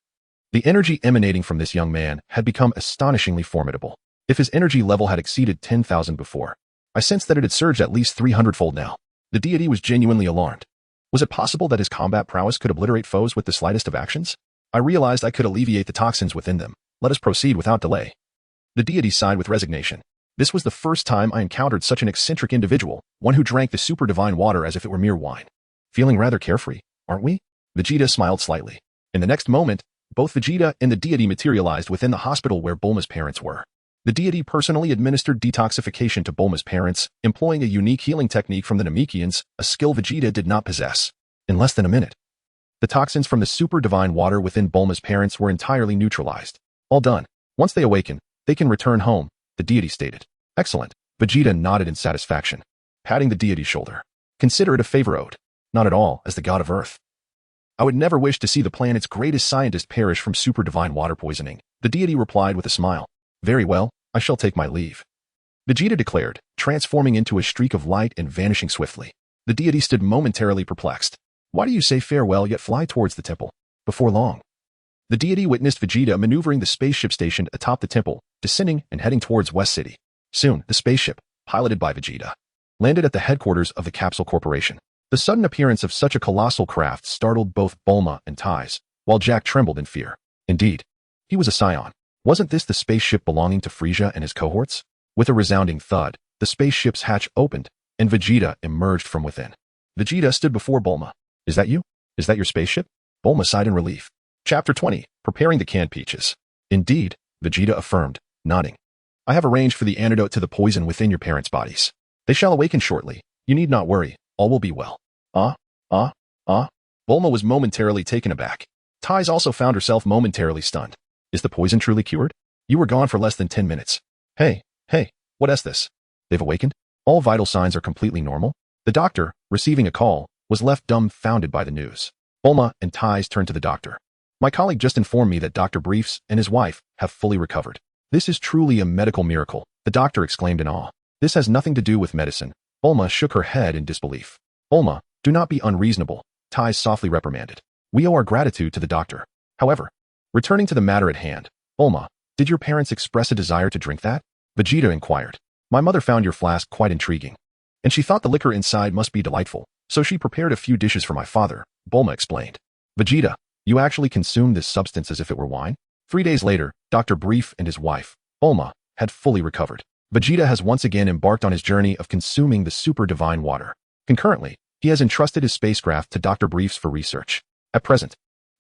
the energy emanating from this young man had become astonishingly formidable. If his energy level had exceeded 10,000 before, I sensed that it had surged at least 300-fold now. The deity was genuinely alarmed. Was it possible that his combat prowess could obliterate foes with the slightest of actions? I realized I could alleviate the toxins within them. Let us proceed without delay. The deity sighed with resignation. This was the first time I encountered such an eccentric individual, one who drank the super divine water as if it were mere wine. Feeling rather carefree, aren't we? Vegeta smiled slightly. In the next moment, both Vegeta and the deity materialized within the hospital where Bulma's parents were. The deity personally administered detoxification to Bulma's parents, employing a unique healing technique from the Namekians, a skill Vegeta did not possess. In less than a minute, the toxins from the super divine water within Bulma's parents were entirely neutralized. All done. Once they awaken, they can return home, the deity stated. Excellent. Vegeta nodded in satisfaction, patting the deity's shoulder. Consider it a favor owed. Not at all, as the god of Earth. I would never wish to see the planet's greatest scientist perish from super divine water poisoning, the deity replied with a smile. Very well, I shall take my leave. Vegeta declared, transforming into a streak of light and vanishing swiftly. The deity stood momentarily perplexed. Why do you say farewell yet fly towards the temple? Before long, the deity witnessed Vegeta maneuvering the spaceship stationed atop the temple, descending and heading towards West City. Soon, the spaceship, piloted by Vegeta, landed at the headquarters of the Capsule Corporation. The sudden appearance of such a colossal craft startled both Bulma and Tais, while Jack trembled in fear. Indeed, he was a Saiyan. Wasn't this the spaceship belonging to Frieza and his cohorts? With a resounding thud, the spaceship's hatch opened, and Vegeta emerged from within. Vegeta stood before Bulma. Is that you? Is that your spaceship? Bulma sighed in relief. Chapter 20, Preparing the Canned Peaches. Indeed, Vegeta affirmed, nodding. I have arranged for the antidote to the poison within your parents' bodies. They shall awaken shortly. You need not worry. All will be well. Bulma was momentarily taken aback. Tais also found herself momentarily stunned. Is the poison truly cured? You were gone for less than 10 minutes. Hey, what is this? They've awakened? All vital signs are completely normal? The doctor, receiving a call, was left dumbfounded by the news. Bulma and Tais turned to the doctor. My colleague just informed me that Dr. Briefs and his wife have fully recovered. This is truly a medical miracle, the doctor exclaimed in awe. This has nothing to do with medicine. Bulma shook her head in disbelief. Bulma, do not be unreasonable, Tais softly reprimanded. We owe our gratitude to the doctor. However, returning to the matter at hand, Bulma, did your parents express a desire to drink that? Vegeta inquired. My mother found your flask quite intriguing, and she thought the liquor inside must be delightful, so she prepared a few dishes for my father, Bulma explained. Vegeta, you actually consumed this substance as if it were wine? 3 days later, Dr. Brief and his wife, Bulma, had fully recovered. Vegeta has once again embarked on his journey of consuming the super divine water. Concurrently, he has entrusted his spacecraft to Dr. Briefs for research. At present,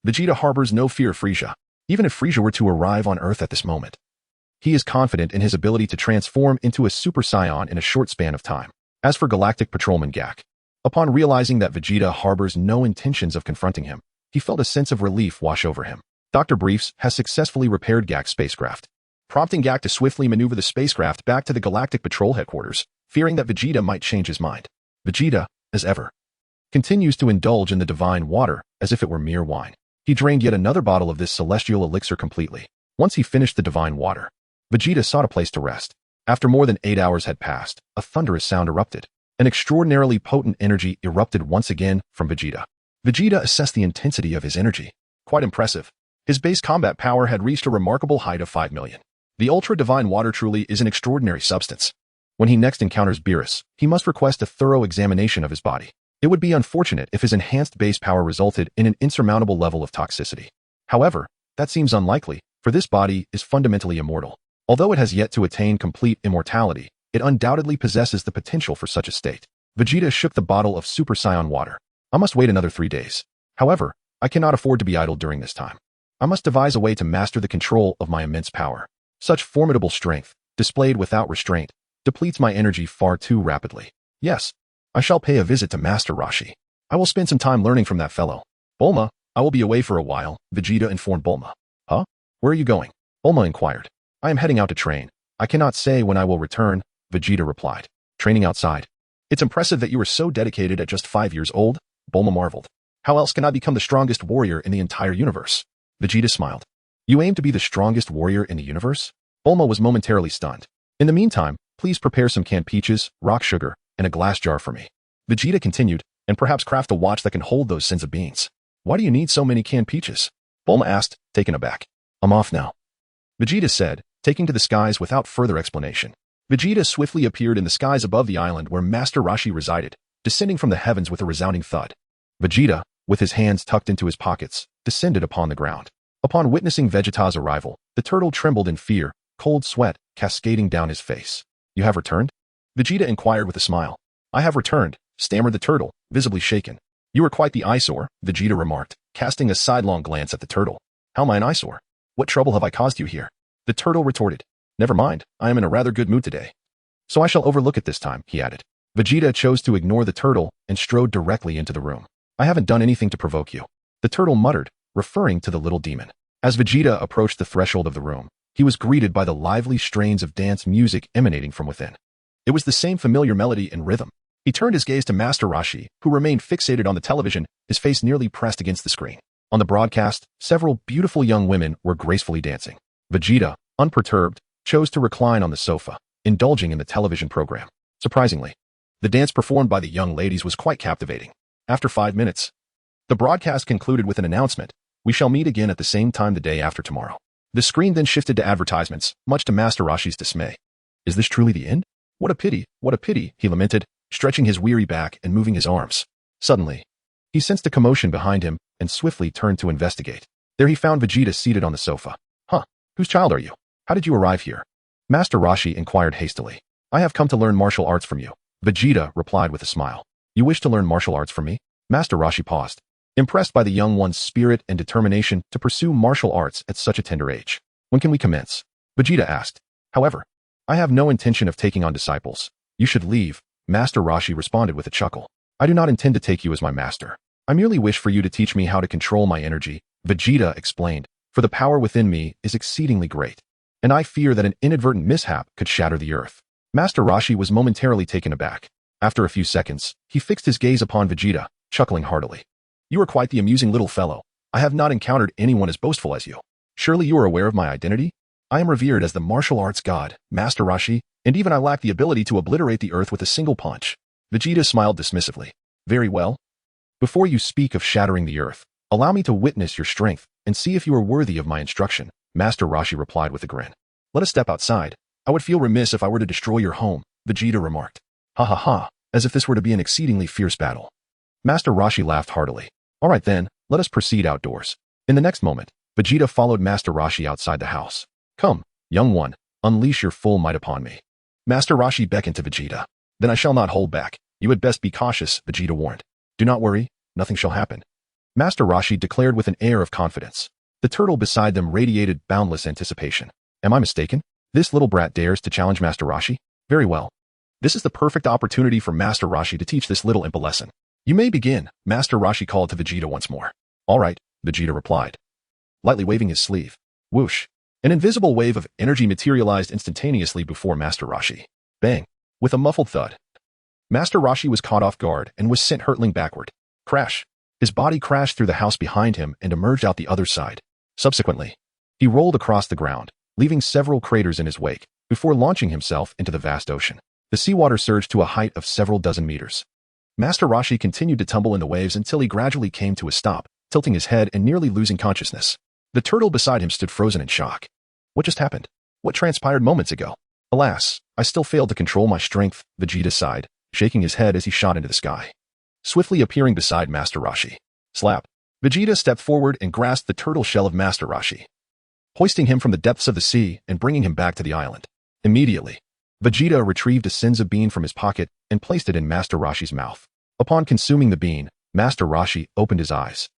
Vegeta harbors no fear of Frieza, even if Frieza were to arrive on Earth at this moment. He is confident in his ability to transform into a Super Saiyan in a short span of time. As for Galactic Patrolman Gak, upon realizing that Vegeta harbors no intentions of confronting him, he felt a sense of relief wash over him. Dr. Briefs has successfully repaired Gak's spacecraft, prompting Gak to swiftly maneuver the spacecraft back to the Galactic Patrol headquarters, fearing that Vegeta might change his mind. Vegeta, as ever, continues to indulge in the divine water as if it were mere wine. He drained yet another bottle of this celestial elixir completely. Once he finished the divine water, Vegeta sought a place to rest. After more than 8 hours had passed, a thunderous sound erupted. An extraordinarily potent energy erupted once again from Vegeta. Vegeta assessed the intensity of his energy. Quite impressive. His base combat power had reached a remarkable height of 5 million. The ultra-divine water truly is an extraordinary substance. When he next encounters Beerus, he must request a thorough examination of his body. It would be unfortunate if his enhanced base power resulted in an insurmountable level of toxicity. However, that seems unlikely, for this body is fundamentally immortal. Although it has yet to attain complete immortality, it undoubtedly possesses the potential for such a state. Vegeta shook the bottle of Super Saiyan water. I must wait another 3 days. However, I cannot afford to be idle during this time. I must devise a way to master the control of my immense power. Such formidable strength, displayed without restraint, depletes my energy far too rapidly. Yes, I shall pay a visit to Master Roshi. I will spend some time learning from that fellow. Bulma, I will be away for a while, Vegeta informed Bulma. Huh? Where are you going? Bulma inquired. I am heading out to train. I cannot say when I will return, Vegeta replied. Training outside. It's impressive that you were so dedicated at just 5 years old, Bulma marveled. How else can I become the strongest warrior in the entire universe? Vegeta smiled. You aim to be the strongest warrior in the universe? Bulma was momentarily stunned. In the meantime, please prepare some canned peaches, rock sugar, and a glass jar for me. Vegeta continued, and perhaps craft a watch that can hold those sins of beans. Why do you need so many canned peaches? Bulma asked, taken aback. I'm off now. Vegeta said, taking to the skies without further explanation. Vegeta swiftly appeared in the skies above the island where Master Roshi resided, descending from the heavens with a resounding thud. Vegeta, with his hands tucked into his pockets, descended upon the ground. Upon witnessing Vegeta's arrival, the turtle trembled in fear, cold sweat cascading down his face. You have returned? Vegeta inquired with a smile. I have returned, stammered the turtle, visibly shaken. You are quite the eyesore, Vegeta remarked, casting a sidelong glance at the turtle. How am I an eyesore? What trouble have I caused you here? The turtle retorted. Never mind, I am in a rather good mood today. So I shall overlook it this time, he added. Vegeta chose to ignore the turtle and strode directly into the room. I haven't done anything to provoke you. The turtle muttered, referring to the little demon. As Vegeta approached the threshold of the room, he was greeted by the lively strains of dance music emanating from within. It was the same familiar melody and rhythm. He turned his gaze to Master Roshi, who remained fixated on the television, his face nearly pressed against the screen. On the broadcast, several beautiful young women were gracefully dancing. Vegeta, unperturbed, chose to recline on the sofa, indulging in the television program. Surprisingly, the dance performed by the young ladies was quite captivating. After 5 minutes, the broadcast concluded with an announcement. We shall meet again at the same time the day after tomorrow. The screen then shifted to advertisements, much to Master Roshi's dismay. Is this truly the end? What a pity, he lamented, stretching his weary back and moving his arms. Suddenly, he sensed a commotion behind him and swiftly turned to investigate. There he found Vegeta seated on the sofa. Huh, whose child are you? How did you arrive here? Master Roshi inquired hastily. I have come to learn martial arts from you. Vegeta replied with a smile. You wish to learn martial arts from me? Master Roshi paused, impressed by the young one's spirit and determination to pursue martial arts at such a tender age. When can we commence? Vegeta asked. However, I have no intention of taking on disciples. You should leave, Master Roshi responded with a chuckle. I do not intend to take you as my master. I merely wish for you to teach me how to control my energy, Vegeta explained, for the power within me is exceedingly great, and I fear that an inadvertent mishap could shatter the earth. Master Roshi was momentarily taken aback. After a few seconds, he fixed his gaze upon Vegeta, chuckling heartily. You are quite the amusing little fellow. I have not encountered anyone as boastful as you. Surely you are aware of my identity? I am revered as the martial arts god, Master Roshi, and even I lack the ability to obliterate the earth with a single punch. Vegeta smiled dismissively. Very well. Before you speak of shattering the earth, allow me to witness your strength and see if you are worthy of my instruction, Master Roshi replied with a grin. Let us step outside. I would feel remiss if I were to destroy your home, Vegeta remarked. Ha ha ha, as if this were to be an exceedingly fierce battle. Master Roshi laughed heartily. All right then, let us proceed outdoors. In the next moment, Vegeta followed Master Roshi outside the house. Come, young one, unleash your full might upon me. Master Roshi beckoned to Vegeta. Then I shall not hold back. You had best be cautious, Vegeta warned. Do not worry, nothing shall happen. Master Roshi declared with an air of confidence. The turtle beside them radiated boundless anticipation. Am I mistaken? This little brat dares to challenge Master Roshi? Very well. This is the perfect opportunity for Master Roshi to teach this little imp a lesson. You may begin, Master Roshi called to Vegeta once more. All right, Vegeta replied, lightly waving his sleeve. Whoosh! An invisible wave of energy materialized instantaneously before Master Roshi. Bang! With a muffled thud, Master Roshi was caught off guard and was sent hurtling backward. Crash! His body crashed through the house behind him and emerged out the other side. Subsequently, he rolled across the ground, leaving several craters in his wake, before launching himself into the vast ocean. The seawater surged to a height of several dozen meters. Master Roshi continued to tumble in the waves until he gradually came to a stop, tilting his head and nearly losing consciousness. The turtle beside him stood frozen in shock. What just happened? What transpired moments ago? Alas, I still failed to control my strength, Vegeta sighed, shaking his head as he shot into the sky. Swiftly appearing beside Master Roshi. Slap! Vegeta stepped forward and grasped the turtle shell of Master Roshi, hoisting him from the depths of the sea and bringing him back to the island. Immediately, Vegeta retrieved a Senzu bean from his pocket and placed it in Master Roshi's mouth. Upon consuming the bean, Master Roshi opened his eyes,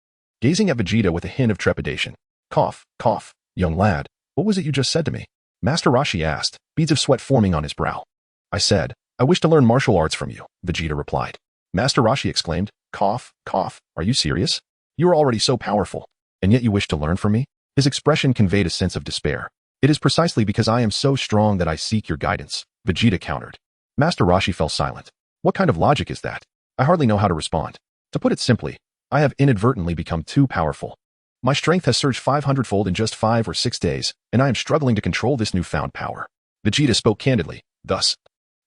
gazing at Vegeta with a hint of trepidation. Cough, cough, young lad, what was it you just said to me? Master Roshi asked, beads of sweat forming on his brow. I said, I wish to learn martial arts from you, Vegeta replied. Master Roshi exclaimed, cough, cough, are you serious? You are already so powerful, and yet you wish to learn from me? His expression conveyed a sense of despair. It is precisely because I am so strong that I seek your guidance, Vegeta countered. Master Roshi fell silent. What kind of logic is that? I hardly know how to respond. To put it simply, I have inadvertently become too powerful. My strength has surged 500-fold in just 5 or 6 days, and I am struggling to control this newfound power. Vegeta spoke candidly, thus,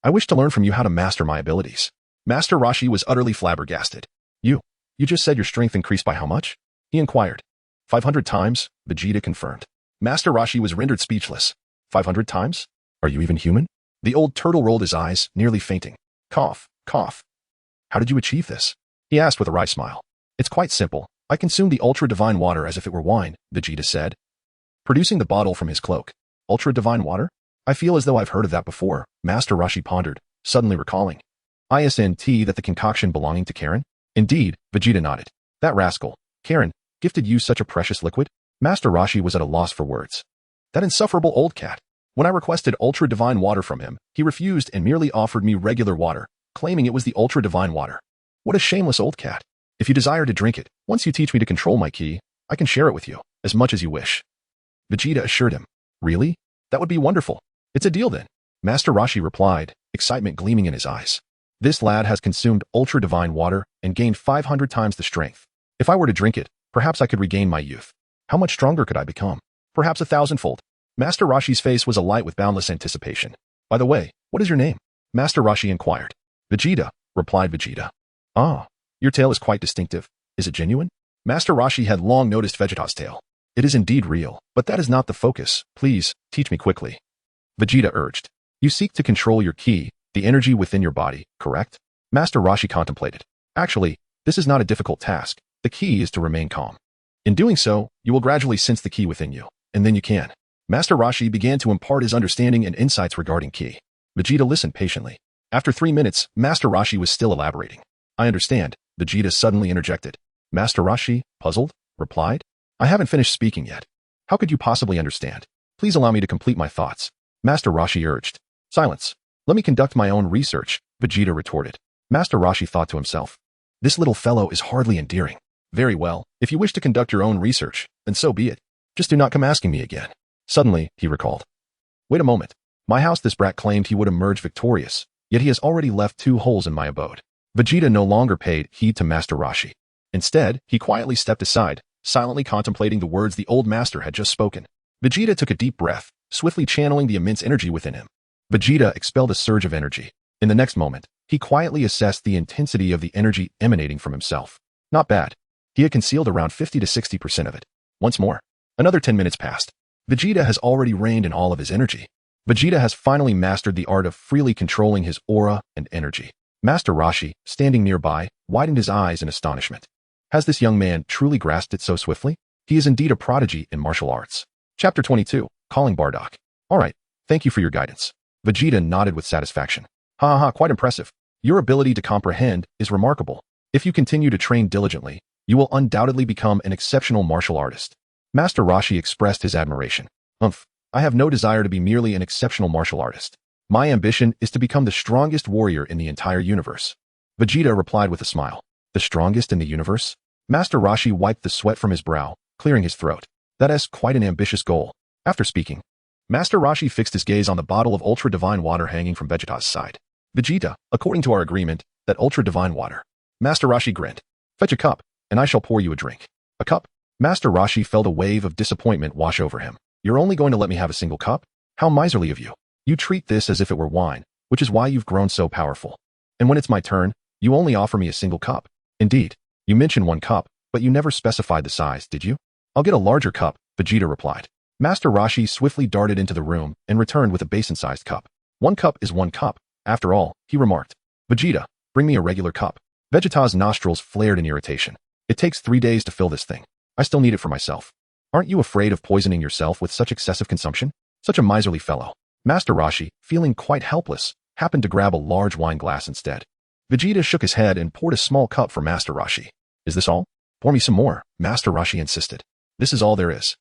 I wish to learn from you how to master my abilities. Master Roshi was utterly flabbergasted. You just said your strength increased by how much? He inquired. 500 times, Vegeta confirmed. Master Roshi was rendered speechless. 500 times? Are you even human? The old turtle rolled his eyes, nearly fainting. Cough, cough. How did you achieve this? He asked with a wry smile. It's quite simple. I consumed the ultra-divine water as if it were wine, Vegeta said, producing the bottle from his cloak. Ultra-divine water? I feel as though I've heard of that before, Master Roshi pondered, suddenly recalling. Isn't that the concoction belonging to Karen? Indeed, Vegeta nodded. That rascal, Karen, gifted you such a precious liquid? Master Roshi was at a loss for words. That insufferable old cat. When I requested ultra-divine water from him, he refused and merely offered me regular water, claiming it was the ultra-divine water. What a shameless old cat. If you desire to drink it, once you teach me to control my ki, I can share it with you, as much as you wish. Vegeta assured him. Really? That would be wonderful. It's a deal then. Master Roshi replied, excitement gleaming in his eyes. This lad has consumed ultra-divine water and gained 500 times the strength. If I were to drink it, perhaps I could regain my youth. How much stronger could I become? Perhaps 1,000-fold. Master Roshi's face was alight with boundless anticipation. By the way, what is your name? Master Roshi inquired. Vegeta, replied Vegeta. Ah, your tail is quite distinctive. Is it genuine? Master Roshi had long noticed Vegeta's tail. It is indeed real, but that is not the focus. Please, teach me quickly. Vegeta urged. You seek to control your ki, the energy within your body, correct? Master Roshi contemplated. Actually, this is not a difficult task. The key is to remain calm. In doing so, you will gradually sense the ki within you, and then you can. Master Roshi began to impart his understanding and insights regarding ki. Vegeta listened patiently. After 3 minutes, Master Roshi was still elaborating. I understand, Vegeta suddenly interjected. Master Roshi, puzzled, replied. I haven't finished speaking yet. How could you possibly understand? Please allow me to complete my thoughts. Master Roshi urged. Silence. Let me conduct my own research, Vegeta retorted. Master Roshi thought to himself. This little fellow is hardly endearing. Very well, if you wish to conduct your own research, then so be it. Just do not come asking me again. Suddenly, he recalled. Wait a moment. My house this brat claimed he would emerge victorious, yet he has already left 2 holes in my abode. Vegeta no longer paid heed to Master Roshi. Instead, he quietly stepped aside, silently contemplating the words the old master had just spoken. Vegeta took a deep breath, swiftly channeling the immense energy within him. Vegeta expelled a surge of energy. In the next moment, he quietly assessed the intensity of the energy emanating from himself. Not bad. He had concealed around 50 to 60% of it. Once more. Another 10 minutes passed. Vegeta has already reined in all of his energy. Vegeta has finally mastered the art of freely controlling his aura and energy. Master Roshi, standing nearby, widened his eyes in astonishment. Has this young man truly grasped it so swiftly? He is indeed a prodigy in martial arts. Chapter 22, Calling Bardock. All right, thank you for your guidance. Vegeta nodded with satisfaction. Ha ha, quite impressive. Your ability to comprehend is remarkable. If you continue to train diligently, you will undoubtedly become an exceptional martial artist. Master Roshi expressed his admiration. I have no desire to be merely an exceptional martial artist. My ambition is to become the strongest warrior in the entire universe. Vegeta replied with a smile. The strongest in the universe? Master Roshi wiped the sweat from his brow, clearing his throat. That is quite an ambitious goal. After speaking, Master Roshi fixed his gaze on the bottle of ultra-divine water hanging from Vegeta's side. Vegeta, according to our agreement, that ultra-divine water. Master Roshi grinned. Fetch a cup, and I shall pour you a drink. A cup? Master Roshi felt a wave of disappointment wash over him. You're only going to let me have a single cup? How miserly of you. You treat this as if it were wine, which is why you've grown so powerful. And when it's my turn, you only offer me a single cup. Indeed, you mentioned one cup, but you never specified the size, did you? I'll get a larger cup, Vegeta replied. Master Roshi swiftly darted into the room and returned with a basin-sized cup. One cup is one cup, after all, he remarked. Vegeta, bring me a regular cup. Vegeta's nostrils flared in irritation. It takes 3 days to fill this thing. I still need it for myself. Aren't you afraid of poisoning yourself with such excessive consumption? Such a miserly fellow. Master Roshi, feeling quite helpless, happened to grab a large wine glass instead. Vegeta shook his head and poured a small cup for Master Roshi. Is this all? Pour me some more, Master Roshi insisted. This is all there is.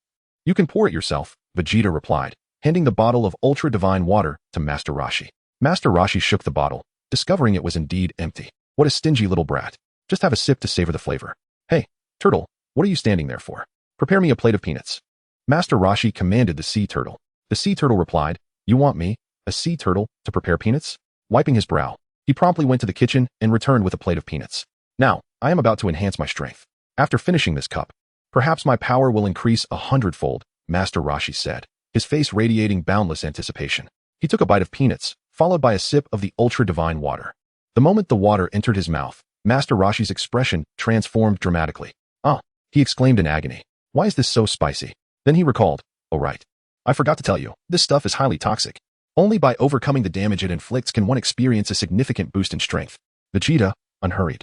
You can pour it yourself, Vegeta replied, handing the bottle of ultra-divine water to Master Roshi. Master Roshi shook the bottle, discovering it was indeed empty. What a stingy little brat. Just have a sip to savor the flavor. Hey, turtle, what are you standing there for? Prepare me a plate of peanuts. Master Roshi commanded the sea turtle. The sea turtle replied, You want me, a sea turtle, to prepare peanuts? Wiping his brow, he promptly went to the kitchen and returned with a plate of peanuts. Now, I am about to enhance my strength. After finishing this cup, perhaps my power will increase 100-fold, Master Roshi said, his face radiating boundless anticipation. He took a bite of peanuts, followed by a sip of the ultra-divine water. The moment the water entered his mouth, Master Roshi's expression transformed dramatically. Ah, he exclaimed in agony. Why is this so spicy? Then he recalled, oh right. I forgot to tell you, this stuff is highly toxic. Only by overcoming the damage it inflicts can one experience a significant boost in strength. Vegeta, unhurried,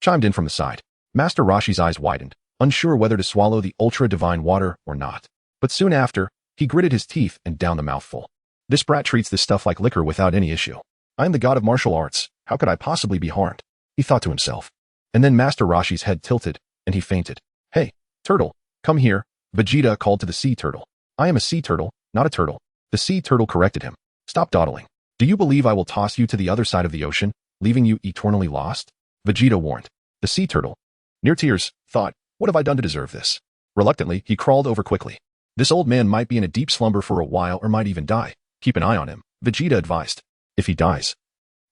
chimed in from the side. Master Roshi's eyes widened, unsure whether to swallow the ultra-divine water or not. But soon after, he gritted his teeth and downed the mouthful. This brat treats this stuff like liquor without any issue. I am the god of martial arts. How could I possibly be harmed? He thought to himself. And then Master Roshi's head tilted, and he fainted. Hey, turtle, come here, Vegeta called to the sea turtle. I am a sea turtle, not a turtle. The sea turtle corrected him. Stop dawdling. Do you believe I will toss you to the other side of the ocean, leaving you eternally lost? Vegeta warned. The sea turtle, near tears, thought, what have I done to deserve this? Reluctantly, he crawled over quickly. This old man might be in a deep slumber for a while or might even die. Keep an eye on him, Vegeta advised. If he dies,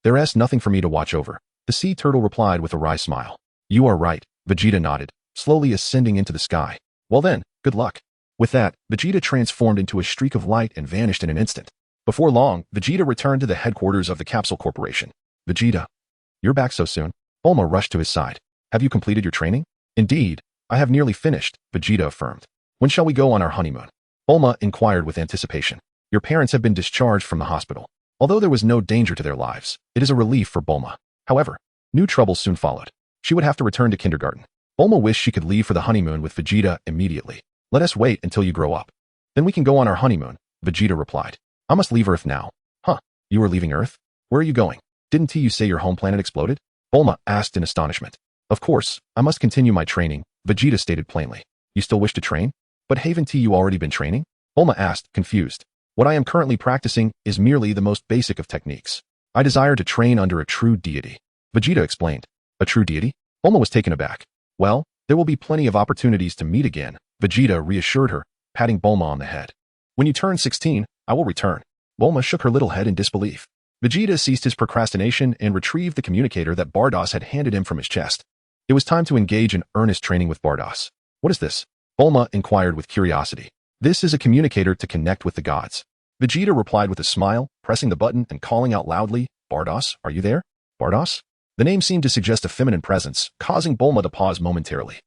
there is nothing for me to watch over. The sea turtle replied with a wry smile. You are right, Vegeta nodded, slowly ascending into the sky. Well then, good luck. With that, Vegeta transformed into a streak of light and vanished in an instant. Before long, Vegeta returned to the headquarters of the Capsule Corporation. Vegeta, you're back so soon? Bulma rushed to his side. Have you completed your training? Indeed, I have nearly finished, Vegeta affirmed. When shall we go on our honeymoon? Bulma inquired with anticipation. Your parents have been discharged from the hospital. Although there was no danger to their lives, it is a relief for Bulma. However, new troubles soon followed. She would have to return to kindergarten. Bulma wished she could leave for the honeymoon with Vegeta immediately. Let us wait until you grow up. Then we can go on our honeymoon, Vegeta replied. I must leave Earth now. Huh, you are leaving Earth? Where are you going? Didn't you say your home planet exploded? Bulma asked in astonishment. Of course, I must continue my training, Vegeta stated plainly. You still wish to train? But haven't you already been training? Bulma asked, confused. What I am currently practicing is merely the most basic of techniques. I desire to train under a true deity. Vegeta explained. A true deity? Bulma was taken aback. Well, there will be plenty of opportunities to meet again, Vegeta reassured her, patting Bulma on the head. When you turn 16, I will return. Bulma shook her little head in disbelief. Vegeta ceased his procrastination and retrieved the communicator that Bardoss had handed him from his chest. It was time to engage in earnest training with Bardoss. What is this? Bulma inquired with curiosity. This is a communicator to connect with the gods. Vegeta replied with a smile, pressing the button and calling out loudly, Bardoss, are you there? Bardoss? The name seemed to suggest a feminine presence, causing Bulma to pause momentarily.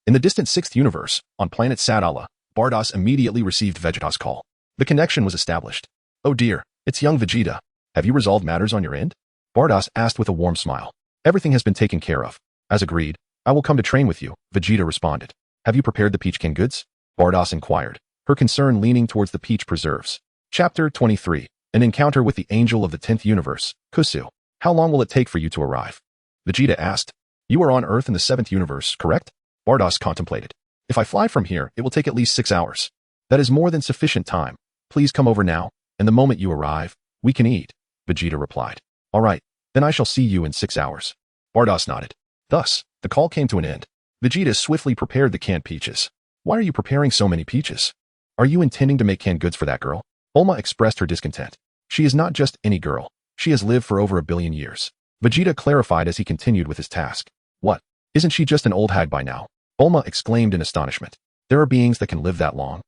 In the distant 6th universe, on planet Sadala, Bardoss immediately received Vegeta's call. The connection was established. Oh dear, it's young Vegeta. Have you resolved matters on your end? Bardoss asked with a warm smile. Everything has been taken care of. As agreed, I will come to train with you, Vegeta responded. Have you prepared the peach canned goods? Bardoss inquired, her concern leaning towards the peach preserves. Chapter 23. An encounter with the angel of the 10th universe, Kusu. How long will it take for you to arrive? Vegeta asked. You are on Earth in the 7th universe, correct? Bardoss contemplated. If I fly from here, it will take at least 6 hours. That is more than sufficient time. Please come over now, and the moment you arrive, we can eat, Vegeta replied. All right, then I shall see you in 6 hours. Bardoss nodded. Thus, the call came to an end. Vegeta swiftly prepared the canned peaches. Why are you preparing so many peaches? Are you intending to make canned goods for that girl? Bulma expressed her discontent. She is not just any girl. She has lived for over 1 billion years. Vegeta clarified as he continued with his task. What? Isn't she just an old hag by now? Bulma exclaimed in astonishment. There are beings that can live that long.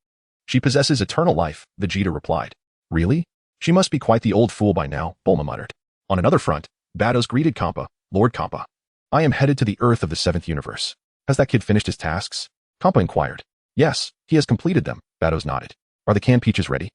She possesses eternal life, Vegeta replied. Really? She must be quite the old fool by now, Bulma muttered. On another front, Vados greeted Kampa. Lord Kampa. I am headed to the Earth of the 7th universe. Has that kid finished his tasks? Kampa inquired. Yes, he has completed them, Vados nodded. Are the canned peaches ready?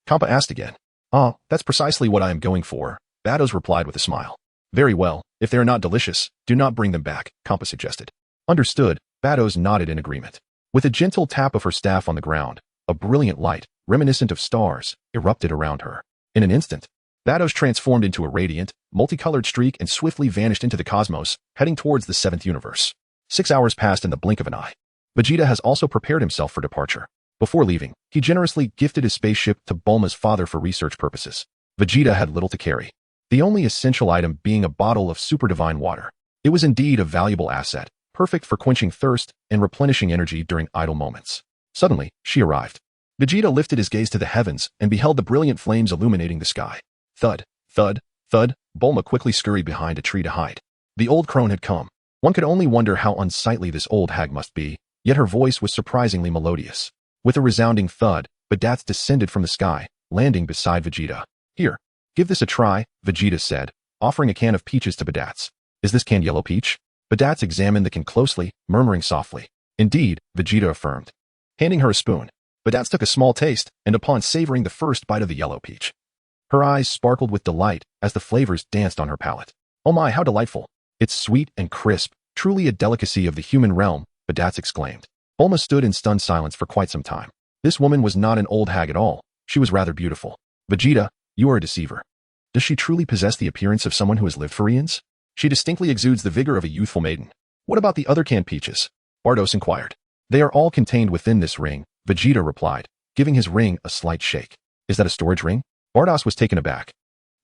Kampa asked again. Ah, that's precisely what I am going for, Vados replied with a smile. Very well, if they are not delicious, do not bring them back, Kampa suggested. Understood, Vados nodded in agreement. With a gentle tap of her staff on the ground, a brilliant light, reminiscent of stars, erupted around her. In an instant, Vados transformed into a radiant, multicolored streak and swiftly vanished into the cosmos, heading towards the 7th universe. 6 hours passed in the blink of an eye. Vegeta has also prepared himself for departure. Before leaving, he generously gifted his spaceship to Bulma's father for research purposes. Vegeta had little to carry, the only essential item being a bottle of super divine water. It was indeed a valuable asset, perfect for quenching thirst and replenishing energy during idle moments. Suddenly, she arrived. Vegeta lifted his gaze to the heavens and beheld the brilliant flames illuminating the sky. Thud, thud, thud, Bulma quickly scurried behind a tree to hide. The old crone had come. One could only wonder how unsightly this old hag must be, yet her voice was surprisingly melodious. With a resounding thud, Beerus descended from the sky, landing beside Vegeta. Here, give this a try, Vegeta said, offering a can of peaches to Beerus. Is this canned yellow peach? Beerus examined the can closely, murmuring softly. Indeed, Vegeta affirmed. Handing her a spoon, Beerus took a small taste, and upon savoring the first bite of the yellow peach, her eyes sparkled with delight as the flavors danced on her palate. Oh my, how delightful! It's sweet and crisp, truly a delicacy of the human realm, Beerus exclaimed. Bulma stood in stunned silence for quite some time. This woman was not an old hag at all. She was rather beautiful. Vegeta, you are a deceiver. Does she truly possess the appearance of someone who has lived for eons? She distinctly exudes the vigor of a youthful maiden. What about the other canned peaches? Bardos inquired. They are all contained within this ring, Vegeta replied, giving his ring a slight shake. Is that a storage ring? Bardos was taken aback,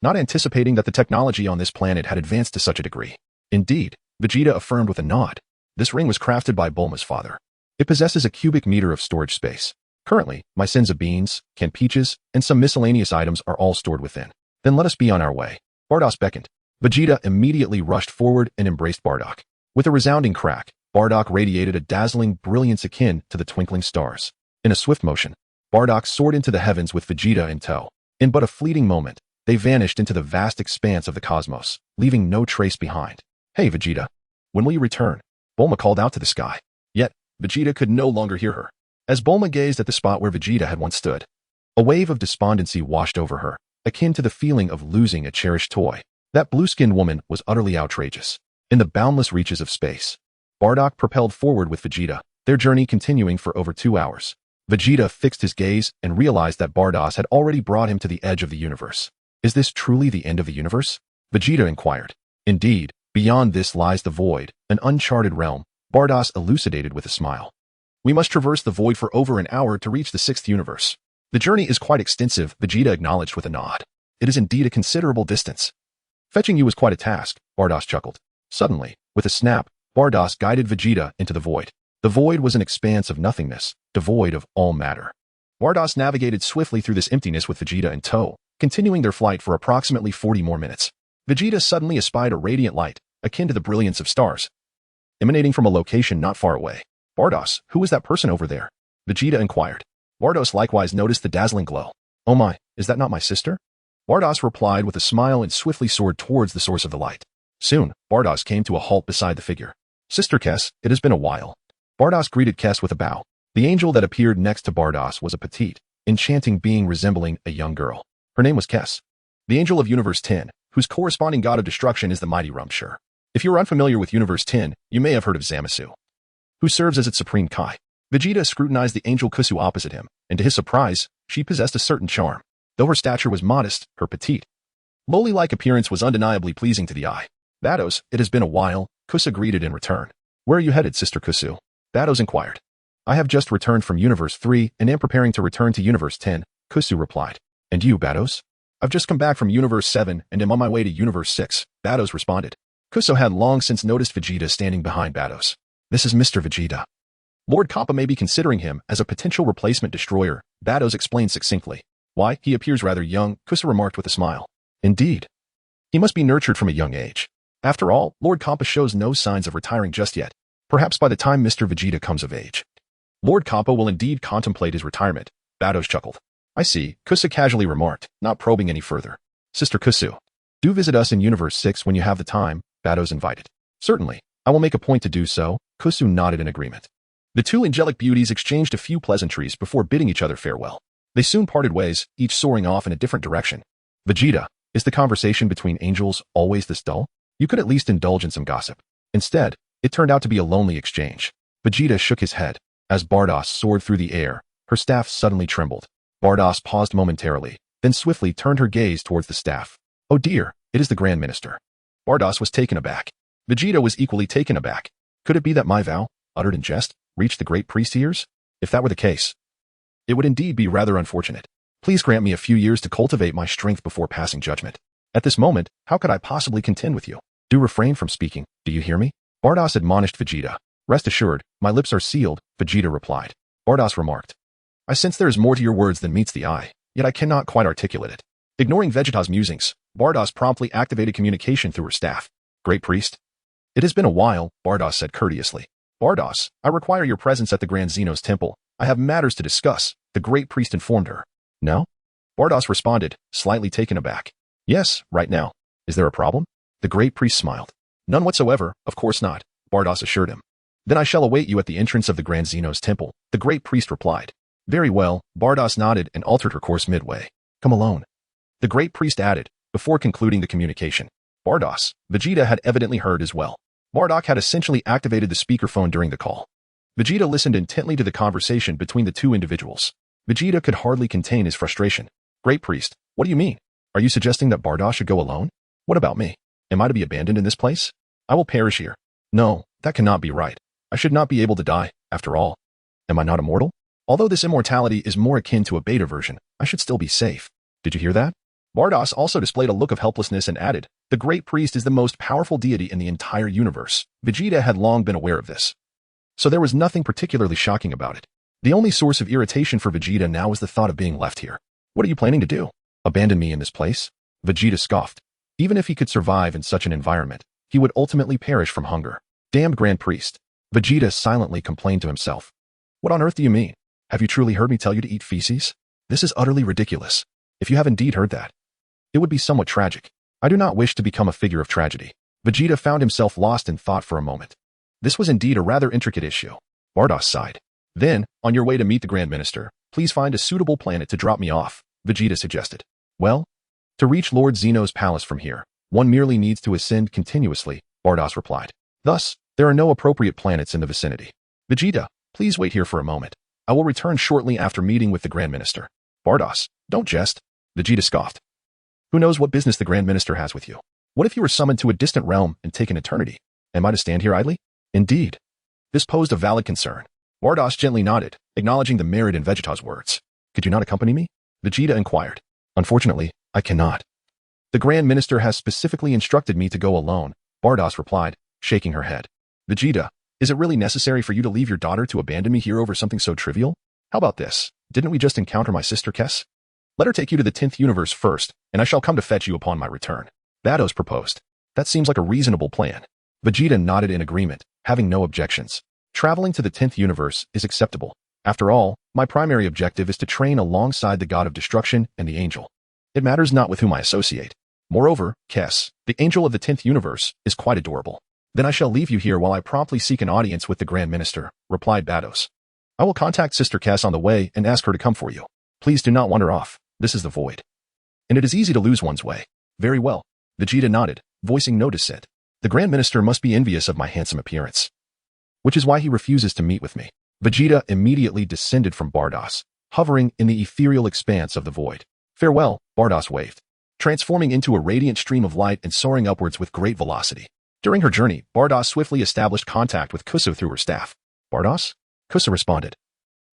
not anticipating that the technology on this planet had advanced to such a degree. Indeed, Vegeta affirmed with a nod. This ring was crafted by Bulma's father. It possesses a cubic meter of storage space. Currently, my sins of beans, canned peaches, and some miscellaneous items are all stored within. Then let us be on our way. Bardos beckoned. Vegeta immediately rushed forward and embraced Bardock. With a resounding crack, Bardock radiated a dazzling brilliance akin to the twinkling stars. In a swift motion, Bardock soared into the heavens with Vegeta in tow. In but a fleeting moment, they vanished into the vast expanse of the cosmos, leaving no trace behind. Hey, Vegeta. When will you return? Bulma called out to the sky. Yet, Vegeta could no longer hear her. As Bulma gazed at the spot where Vegeta had once stood, a wave of despondency washed over her, akin to the feeling of losing a cherished toy. That blue-skinned woman was utterly outrageous. In the boundless reaches of space, Bardock propelled forward with Vegeta, their journey continuing for over 2 hours. Vegeta fixed his gaze and realized that Bardos had already brought him to the edge of the universe. Is this truly the end of the universe? Vegeta inquired. Indeed, beyond this lies the void, an uncharted realm, Bardos elucidated with a smile. We must traverse the void for over an hour to reach the 6th universe. The journey is quite extensive, Vegeta acknowledged with a nod. It is indeed a considerable distance. Fetching you was quite a task, Bardos chuckled. Suddenly, with a snap, Bardos guided Vegeta into the void. The void was an expanse of nothingness, devoid of all matter. Bardos navigated swiftly through this emptiness with Vegeta in tow, continuing their flight for approximately 40 more minutes. Vegeta suddenly espied a radiant light, akin to the brilliance of stars, emanating from a location not far away. Bardos, who was that person over there? Vegeta inquired. Bardos likewise noticed the dazzling glow. Oh my, is that not my sister? Bardos replied with a smile and swiftly soared towards the source of the light. Soon, Bardos came to a halt beside the figure. Sister Kess, it has been a while. Bardos greeted Kess with a bow. The angel that appeared next to Bardos was a petite, enchanting being resembling a young girl. Her name was Kess, the angel of Universe 10, whose corresponding god of destruction is the mighty Rumshur. If you are unfamiliar with Universe 10, you may have heard of Zamasu, who serves as its supreme Kai. Vegeta scrutinized the angel Kusu opposite him, and to his surprise, she possessed a certain charm. Though her stature was modest, her petite, lowly-like appearance was undeniably pleasing to the eye. Vados, it has been a while, Kusa greeted in return. Where are you headed, Sister Kusu? Vados inquired. I have just returned from Universe 3 and am preparing to return to Universe 10, Kusu replied. And you, Vados? I've just come back from Universe 7 and am on my way to Universe 6, Vados responded. Kusu had long since noticed Vegeta standing behind Vados. This is Mr. Vegeta. Lord Kappa may be considering him as a potential replacement destroyer, Bados explained succinctly. Why, he appears rather young, Kusa remarked with a smile. Indeed. He must be nurtured from a young age. After all, Lord Kappa shows no signs of retiring just yet. Perhaps by the time Mr. Vegeta comes of age, Lord Kappa will indeed contemplate his retirement, Bados chuckled. I see, Kusa casually remarked, not probing any further. Sister Kusu, do visit us in Universe 6 when you have the time, Bados invited. Certainly, I will make a point to do so, Kusu nodded in agreement. The two angelic beauties exchanged a few pleasantries before bidding each other farewell. They soon parted ways, each soaring off in a different direction. Vegeta, is the conversation between angels always this dull? You could at least indulge in some gossip. Instead, it turned out to be a lonely exchange. Vegeta shook his head. As Bardos soared through the air, her staff suddenly trembled. Bardos paused momentarily, then swiftly turned her gaze towards the staff. Oh dear, it is the Grand Minister. Bardos was taken aback. Vegeta was equally taken aback. Could it be that my vow, uttered in jest, reached the great priest's ears? If that were the case, it would indeed be rather unfortunate. Please grant me a few years to cultivate my strength before passing judgment. At this moment, how could I possibly contend with you? Do refrain from speaking, do you hear me? Bardos admonished Vegeta. Rest assured, my lips are sealed, Vegeta replied. Bardos remarked. I sense there is more to your words than meets the eye, yet I cannot quite articulate it. Ignoring Vegeta's musings, Bardos promptly activated communication through her staff. Great priest? It has been a while, Bardos said courteously. Bardos, I require your presence at the Grand Zeno's temple. I have matters to discuss, the great priest informed her. No? Bardos responded, slightly taken aback. Yes, right now. Is there a problem? The great priest smiled. None whatsoever, of course not, Bardos assured him. Then I shall await you at the entrance of the Grand Zeno's temple, the great priest replied. Very well, Bardos nodded and altered her course midway. Come alone. The great priest added, before concluding the communication. Bardos, Vegeta had evidently heard as well. Bardock had essentially activated the speakerphone during the call. Vegeta listened intently to the conversation between the two individuals. Vegeta could hardly contain his frustration. Great priest, what do you mean? Are you suggesting that Bardock should go alone? What about me? Am I to be abandoned in this place? I will perish here. No, that cannot be right. I should not be able to die, after all. Am I not immortal? Although this immortality is more akin to a beta version, I should still be safe. Did you hear that? Bardos also displayed a look of helplessness and added, the great priest is the most powerful deity in the entire universe. Vegeta had long been aware of this. So there was nothing particularly shocking about it. The only source of irritation for Vegeta now was the thought of being left here. What are you planning to do? Abandon me in this place? Vegeta scoffed. Even if he could survive in such an environment, he would ultimately perish from hunger. Damned Grand Priest. Vegeta silently complained to himself. What on earth do you mean? Have you truly heard me tell you to eat feces? This is utterly ridiculous. If you have indeed heard that, it would be somewhat tragic. I do not wish to become a figure of tragedy. Vegeta found himself lost in thought for a moment. This was indeed a rather intricate issue. Bardos sighed. Then, on your way to meet the Grand Minister, please find a suitable planet to drop me off, Vegeta suggested. Well, to reach Lord Zeno's palace from here, one merely needs to ascend continuously, Bardos replied. Thus, there are no appropriate planets in the vicinity. Vegeta, please wait here for a moment. I will return shortly after meeting with the Grand Minister. Bardos, don't jest. Vegeta scoffed. Who knows what business the Grand Minister has with you? What if you were summoned to a distant realm and taken eternity? Am I to stand here idly? Indeed. This posed a valid concern. Bardos gently nodded, acknowledging the merit in Vegeta's words. Could you not accompany me? Vegeta inquired. Unfortunately, I cannot. The Grand Minister has specifically instructed me to go alone, Bardos replied, shaking her head. Vegeta, is it really necessary for you to leave your daughter to abandon me here over something so trivial? How about this? Didn't we just encounter my sister Kess? Let her take you to the 10th universe first, and I shall come to fetch you upon my return. Bados proposed. That seems like a reasonable plan. Vegeta nodded in agreement, having no objections. Traveling to the 10th universe is acceptable. After all, my primary objective is to train alongside the god of destruction and the angel. It matters not with whom I associate. Moreover, Kess, the angel of the 10th universe, is quite adorable. Then I shall leave you here while I promptly seek an audience with the Grand Minister, replied Bados. I will contact Sister Kess on the way and ask her to come for you. Please do not wander off. This is the void. And it is easy to lose one's way. Very well. Vegeta nodded, voicing no dissent. The Grand Minister must be envious of my handsome appearance, which is why he refuses to meet with me. Vegeta immediately descended from Bardos, hovering in the ethereal expanse of the void. Farewell, Bardos waved, transforming into a radiant stream of light and soaring upwards with great velocity. During her journey, Bardos swiftly established contact with Kusu through her staff. Bardos? Kusu responded,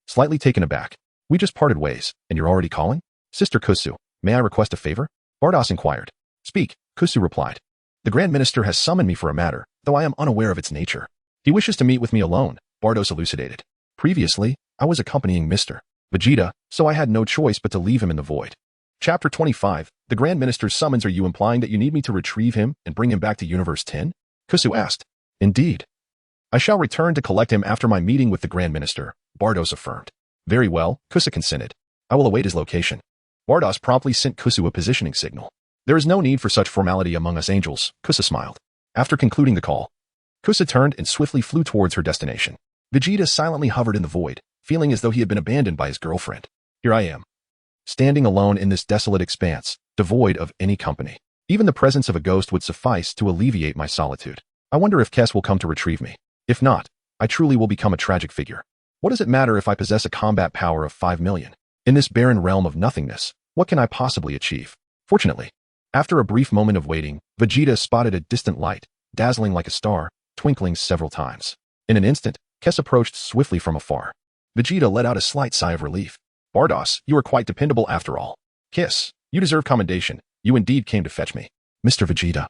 slightly taken aback. We just parted ways, and you're already calling? Sister Kusu, may I request a favor? Bardos inquired. Speak, Kusu replied. The Grand Minister has summoned me for a matter, though I am unaware of its nature. He wishes to meet with me alone, Bardos elucidated. Previously, I was accompanying Mr. Vegeta, so I had no choice but to leave him in the void. Chapter 25, The Grand Minister's summons. Are you implying that you need me to retrieve him and bring him back to Universe 10? Kusu asked. Indeed. I shall return to collect him after my meeting with the Grand Minister, Bardos affirmed. Very well, Kusa consented. I will await his location. Bardos promptly sent Kusu a positioning signal. There is no need for such formality among us angels, Kusa smiled. After concluding the call, Kusa turned and swiftly flew towards her destination. Vegeta silently hovered in the void, feeling as though he had been abandoned by his girlfriend. Here I am, standing alone in this desolate expanse, devoid of any company. Even the presence of a ghost would suffice to alleviate my solitude. I wonder if Kess will come to retrieve me. If not, I truly will become a tragic figure. What does it matter if I possess a combat power of 5 million? In this barren realm of nothingness, what can I possibly achieve? Fortunately, after a brief moment of waiting, Vegeta spotted a distant light, dazzling like a star, twinkling several times. In an instant, Kess approached swiftly from afar. Vegeta let out a slight sigh of relief. Bardos, you are quite dependable after all. Kiss, you deserve commendation. You indeed came to fetch me. Mr. Vegeta.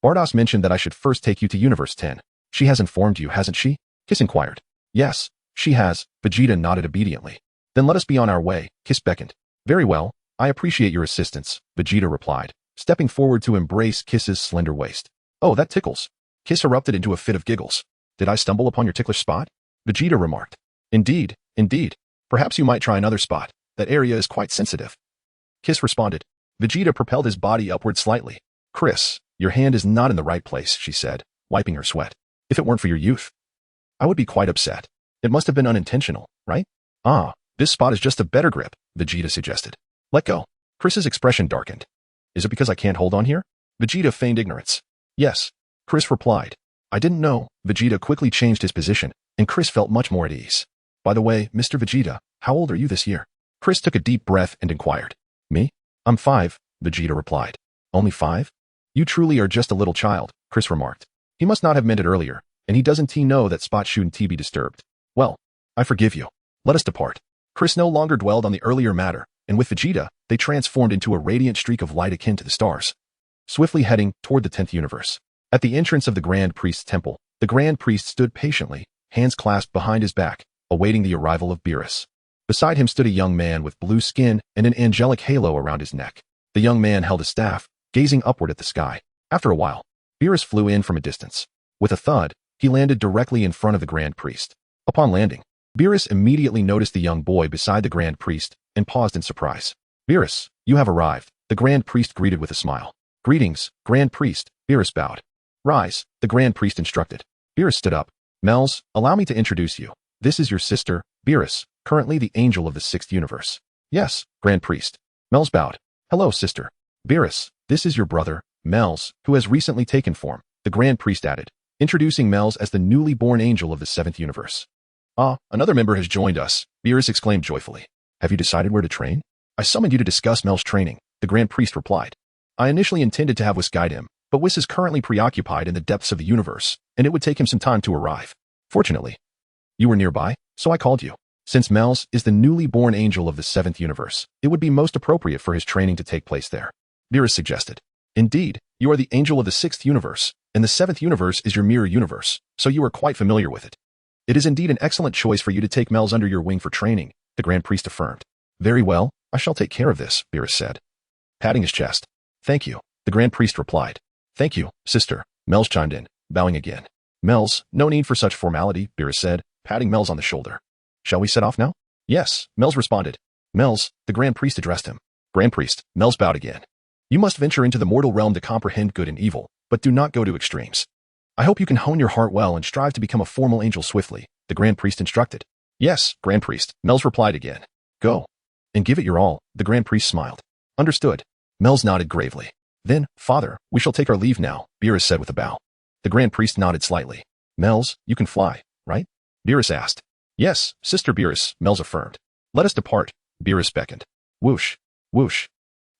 Bardos mentioned that I should first take you to Universe 10. She has informed you, hasn't she? Kiss inquired. Yes, she has. Vegeta nodded obediently. Then let us be on our way, Kiss beckoned. Very well, I appreciate your assistance, Vegeta replied, stepping forward to embrace Kiss's slender waist. Oh, that tickles. Kiss erupted into a fit of giggles. Did I stumble upon your ticklish spot? Vegeta remarked. Indeed, indeed. Perhaps you might try another spot. That area is quite sensitive. Kiss responded. Vegeta propelled his body upward slightly. Chris, your hand is not in the right place, she said, wiping her sweat. If it weren't for your youth, I would be quite upset. It must have been unintentional, right? Ah, this spot is just a better grip, Vegeta suggested. Let go. Chris's expression darkened. Is it because I can't hold on here? Vegeta feigned ignorance. Yes, Chris replied. I didn't know. Vegeta quickly changed his position, and Chris felt much more at ease. By the way, Mr. Vegeta, how old are you this year? Chris took a deep breath and inquired. Me? I'm 5, Vegeta replied. Only 5? You truly are just a little child, Chris remarked. He must not have meant it earlier, and he doesn't know that Spot shouldn't be disturbed. Well, I forgive you. Let us depart. Chris no longer dwelled on the earlier matter, and with Vegeta, they transformed into a radiant streak of light akin to the stars, swiftly heading toward the 10th universe. At the entrance of the Grand Priest's temple, the Grand Priest stood patiently, hands clasped behind his back, awaiting the arrival of Beerus. Beside him stood a young man with blue skin and an angelic halo around his neck. The young man held a staff, gazing upward at the sky. After a while, Beerus flew in from a distance. With a thud, he landed directly in front of the Grand Priest. Upon landing, Beerus immediately noticed the young boy beside the Grand Priest and paused in surprise. Beerus, you have arrived, the Grand Priest greeted with a smile. Greetings, Grand Priest, Beerus bowed. Rise, the Grand Priest instructed. Beerus stood up. Mels, allow me to introduce you. This is your sister, Beerus, currently the angel of the 6th universe. Yes, Grand Priest. Mels bowed. Hello, sister. Beerus, this is your brother, Mels, who has recently taken form, the Grand Priest added, introducing Mels as the newly born angel of the 7th universe. Ah, another member has joined us, Beerus exclaimed joyfully. Have you decided where to train? I summoned you to discuss Mels' training, the Grand Priest replied. I initially intended to have Whis guide him, but Whis is currently preoccupied in the depths of the universe, and it would take him some time to arrive. Fortunately, you were nearby, so I called you. Since Mels is the newly born angel of the 7th universe, it would be most appropriate for his training to take place there, Beerus suggested. Indeed, you are the angel of the 6th universe, and the 7th universe is your mirror universe, so you are quite familiar with it. It is indeed an excellent choice for you to take Mels under your wing for training, the Grand Priest affirmed. Very well, I shall take care of this, Beerus said, patting his chest. Thank you, the Grand Priest replied. Thank you, sister, Mels chimed in, bowing again. Mels, no need for such formality, Beerus said, patting Mels on the shoulder. Shall we set off now? Yes, Mels responded. Mels, the Grand Priest addressed him. Grand Priest, Mels bowed again. You must venture into the mortal realm to comprehend good and evil, but do not go to extremes. I hope you can hone your heart well and strive to become a formal angel swiftly, the Grand Priest instructed. Yes, Grand Priest, Mels replied again. Go. And give it your all, the Grand Priest smiled. Understood. Mels nodded gravely. Then, Father, we shall take our leave now, Beerus said with a bow. The Grand Priest nodded slightly. Mels, you can fly, right? Beerus asked. Yes, Sister Beerus, Mels affirmed. Let us depart, Beerus beckoned. Whoosh, whoosh.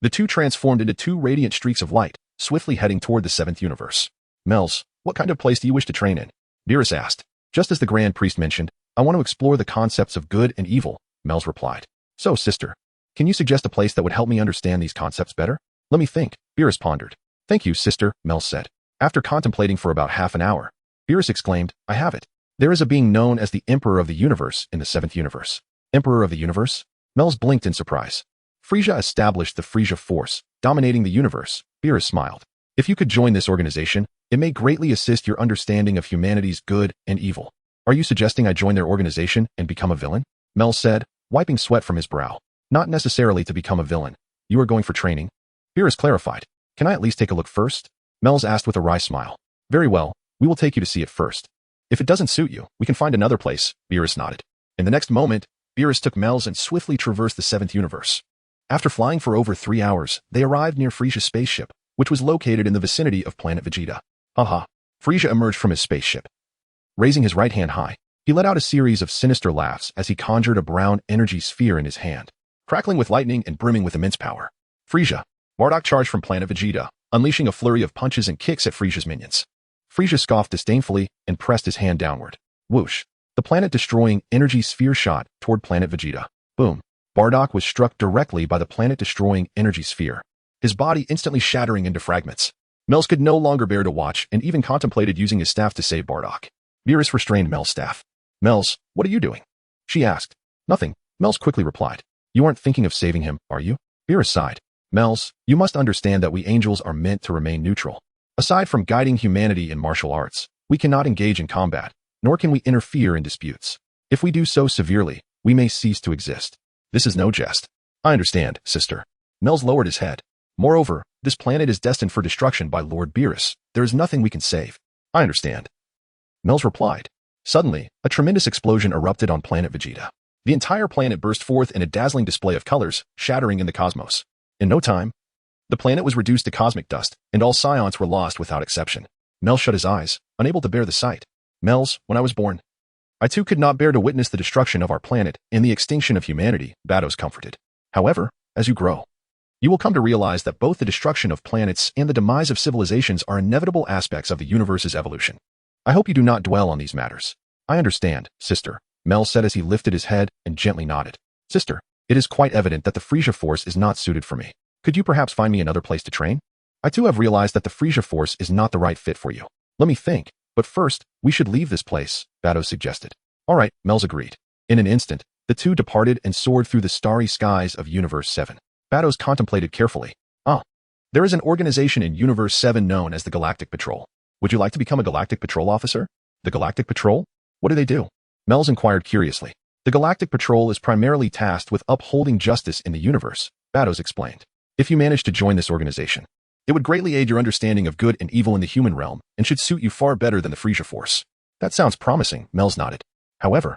The two transformed into 2 radiant streaks of light, swiftly heading toward the 7th universe. Mels, what kind of place do you wish to train in? Beerus asked. Just as the Grand Priest mentioned, I want to explore the concepts of good and evil, Mels replied. So, sister, can you suggest a place that would help me understand these concepts better? Let me think, Beerus pondered. Thank you, sister, Mels said. After contemplating for about half an hour, Beerus exclaimed, I have it. There is a being known as the Emperor of the Universe in the 7th universe. Emperor of the Universe? Mel's blinked in surprise. Frieza established the Frieza Force, dominating the universe. Beerus smiled. If you could join this organization, it may greatly assist your understanding of humanity's good and evil. Are you suggesting I join their organization and become a villain? Mel said, wiping sweat from his brow. Not necessarily to become a villain. You are going for training? Beerus clarified. Can I at least take a look first? Mel's asked with a wry smile. Very well, we will take you to see it first. If it doesn't suit you, we can find another place, Beerus nodded. In the next moment, Beerus took Mel's and swiftly traversed the 7th universe. After flying for over 3 hours, they arrived near Frieza's spaceship, which was located in the vicinity of planet Vegeta. Haha. Frieza emerged from his spaceship. Raising his right hand high, he let out a series of sinister laughs as he conjured a brown energy sphere in his hand, crackling with lightning and brimming with immense power. Frieza. Bardock charged from planet Vegeta, unleashing a flurry of punches and kicks at Frieza's minions. Frieza scoffed disdainfully and pressed his hand downward. Whoosh. The planet-destroying energy sphere shot toward planet Vegeta. Boom. Bardock was struck directly by the planet-destroying energy sphere, his body instantly shattering into fragments. Mels could no longer bear to watch and even contemplated using his staff to save Bardock. Beerus restrained Mel's staff. Mels, what are you doing? She asked. Nothing, Mels quickly replied. You aren't thinking of saving him, are you? Beerus sighed. Mels, you must understand that we angels are meant to remain neutral. Aside from guiding humanity in martial arts, we cannot engage in combat, nor can we interfere in disputes. If we do so severely, we may cease to exist. This is no jest. I understand, sister. Mels lowered his head. Moreover, this planet is destined for destruction by Lord Beerus. There is nothing we can save. I understand. Mels replied. Suddenly, a tremendous explosion erupted on planet Vegeta. The entire planet burst forth in a dazzling display of colors, shattering in the cosmos. In no time, the planet was reduced to cosmic dust, and all Saiyans were lost without exception. Mel shut his eyes, unable to bear the sight. Mels, when I was born, I too could not bear to witness the destruction of our planet and the extinction of humanity, Bados comforted. However, as you grow, you will come to realize that both the destruction of planets and the demise of civilizations are inevitable aspects of the universe's evolution. I hope you do not dwell on these matters. I understand, sister, Mel said as he lifted his head and gently nodded. Sister, it is quite evident that the Frieza Force is not suited for me. Could you perhaps find me another place to train? I too have realized that the Frieza Force is not the right fit for you. Let me think, but first, we should leave this place, Bados suggested. All right, Mels agreed. In an instant, the two departed and soared through the starry skies of Universe 7. Bados contemplated carefully. There is an organization in Universe 7 known as the Galactic Patrol. Would you like to become a Galactic Patrol officer? The Galactic Patrol? What do they do? Mels inquired curiously. The Galactic Patrol is primarily tasked with upholding justice in the universe, Bados explained. If you manage to join this organization, it would greatly aid your understanding of good and evil in the human realm and should suit you far better than the Frieza Force. That sounds promising, Mels nodded. However,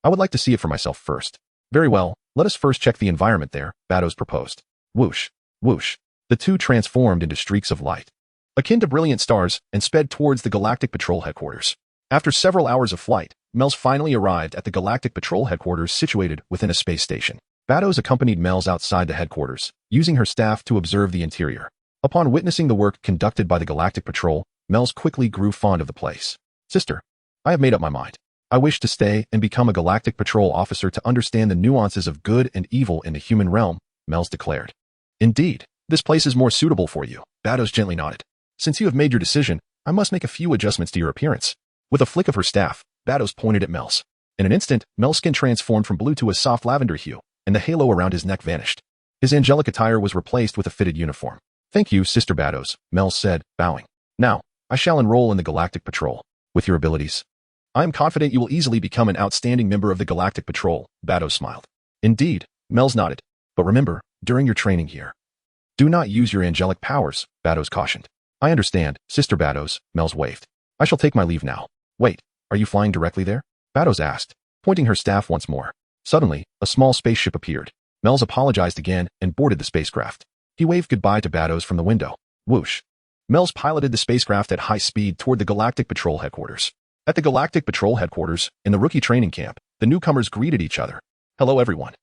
I would like to see it for myself first. Very well, let us first check the environment there, Bados proposed. Whoosh, whoosh. The two transformed into streaks of light, akin to brilliant stars, and sped towards the Galactic Patrol headquarters. After several hours of flight, Mels finally arrived at the Galactic Patrol headquarters situated within a space station. Bados accompanied Mels outside the headquarters, using her staff to observe the interior. Upon witnessing the work conducted by the Galactic Patrol, Mels quickly grew fond of the place. Sister, I have made up my mind. I wish to stay and become a Galactic Patrol officer to understand the nuances of good and evil in the human realm, Mels declared. Indeed, this place is more suitable for you, Bados gently nodded. Since you have made your decision, I must make a few adjustments to your appearance. With a flick of her staff, Bados pointed at Mels. In an instant, Mel's skin transformed from blue to a soft lavender hue, and the halo around his neck vanished. His angelic attire was replaced with a fitted uniform. Thank you, Sister Bados, Mels said, bowing. Now, I shall enroll in the Galactic Patrol. With your abilities, I am confident you will easily become an outstanding member of the Galactic Patrol, Bados smiled. Indeed, Mels nodded. But remember, during your training here, do not use your angelic powers, Bados cautioned. I understand, Sister Bados, Mels waved. I shall take my leave now. Wait, are you flying directly there? Bados asked, pointing her staff once more. Suddenly, a small spaceship appeared. Mels apologized again and boarded the spacecraft. He waved goodbye to Bados from the window. Whoosh. Mels piloted the spacecraft at high speed toward the Galactic Patrol headquarters. At the Galactic Patrol headquarters, in the rookie training camp, the newcomers greeted each other. Hello everyone.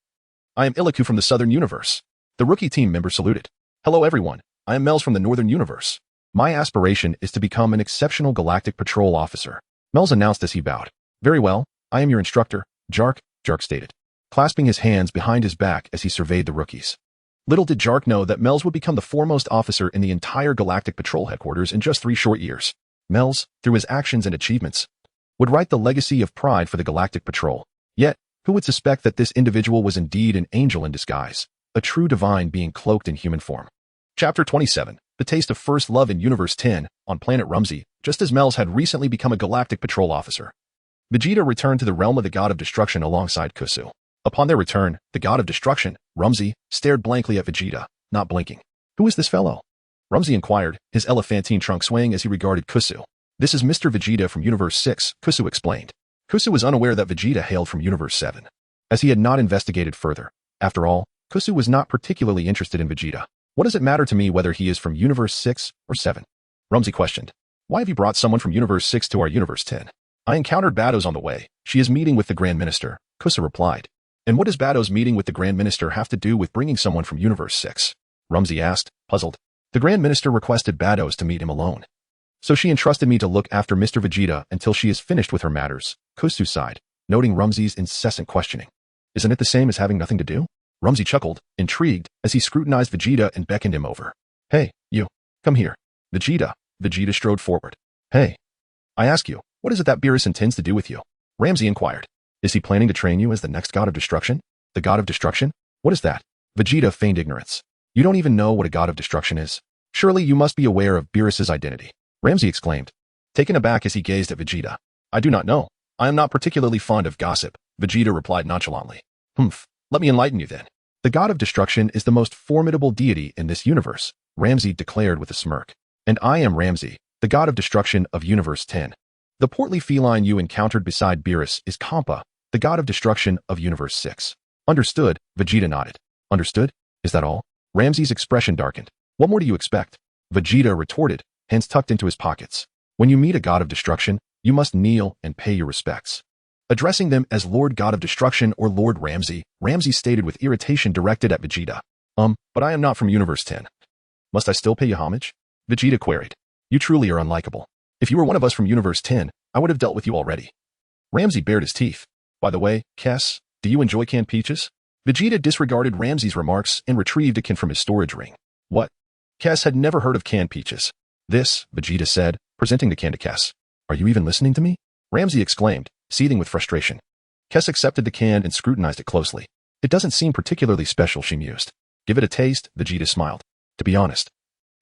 I am Iliku from the Southern Universe. The rookie team member saluted. Hello everyone. I am Mels from the Northern Universe. My aspiration is to become an exceptional Galactic Patrol officer, Mels announced as he bowed. Very well, I am your instructor, Jark stated, clasping his hands behind his back as he surveyed the rookies. Little did Jark know that Mels would become the foremost officer in the entire Galactic Patrol headquarters in just 3 short years. Mels, through his actions and achievements, would write the legacy of pride for the Galactic Patrol. Yet, who would suspect that this individual was indeed an angel in disguise, a true divine being cloaked in human form? Chapter 27, The Taste of First Love in Universe 10, on planet Rumsey, just as Mel's had recently become a Galactic Patrol officer. Vegeta returned to the realm of the God of Destruction alongside Qiu. Upon their return, the God of Destruction, Rumsey, stared blankly at Vegeta, not blinking. Who is this fellow? Rumsey inquired, his elephantine trunk swaying as he regarded Qiu. This is Mr. Vegeta from Universe 6, Qiu explained. Qiu was unaware that Vegeta hailed from Universe 7, as he had not investigated further. After all, Qiu was not particularly interested in Vegeta. What does it matter to me whether he is from Universe 6 or 7? Rumsey questioned. Why have you brought someone from Universe 6 to our Universe 10? I encountered Bado's on the way. She is meeting with the Grand Minister, Qiu replied. And what does Bado's meeting with the Grand Minister have to do with bringing someone from Universe 6? Rumsey asked, puzzled. The Grand Minister requested Bado's to meet him alone. So she entrusted me to look after Mr. Vegeta until she is finished with her matters, Qiu sighed, noting Rumsey's incessant questioning. Isn't it the same as having nothing to do? Rumsey chuckled, intrigued, as he scrutinized Vegeta and beckoned him over. Hey, you. Come here. Vegeta strode forward. Hey. I ask you, what is it that Beerus intends to do with you? Rumsey inquired. Is he planning to train you as the next God of Destruction? The God of Destruction? What is that? Vegeta feigned ignorance. You don't even know what a God of Destruction is? Surely you must be aware of Beerus's identity. Rumsey exclaimed, taken aback as he gazed at Vegeta. I do not know. I am not particularly fond of gossip, Vegeta replied nonchalantly. Let me enlighten you then. The God of Destruction is the most formidable deity in this universe, Rumsey declared with a smirk. And I am Rumsey, the God of Destruction of Universe 10. The portly feline you encountered beside Beerus is Kampa, the God of Destruction of Universe 6. Understood, Vegeta nodded. Understood? Is that all? Rumsey's expression darkened. What more do you expect? Vegeta retorted, hands tucked into his pockets. When you meet a God of Destruction, you must kneel and pay your respects. Addressing them as Lord God of Destruction or Lord Rumsey, Rumsey stated with irritation directed at Vegeta. But I am not from Universe 10. Must I still pay you homage? Vegeta queried. You truly are unlikable. If you were one of us from Universe 10, I would have dealt with you already. Rumsey bared his teeth. By the way, Kess, do you enjoy canned peaches? Vegeta disregarded Rumsey's remarks and retrieved a can from his storage ring. What? Kess had never heard of canned peaches. This, Vegeta said, presenting the can to Kess. Are you even listening to me? Rumsey exclaimed, seething with frustration. Kess accepted the can and scrutinized it closely. It doesn't seem particularly special, she mused. Give it a taste, Vegeta smiled. To be honest,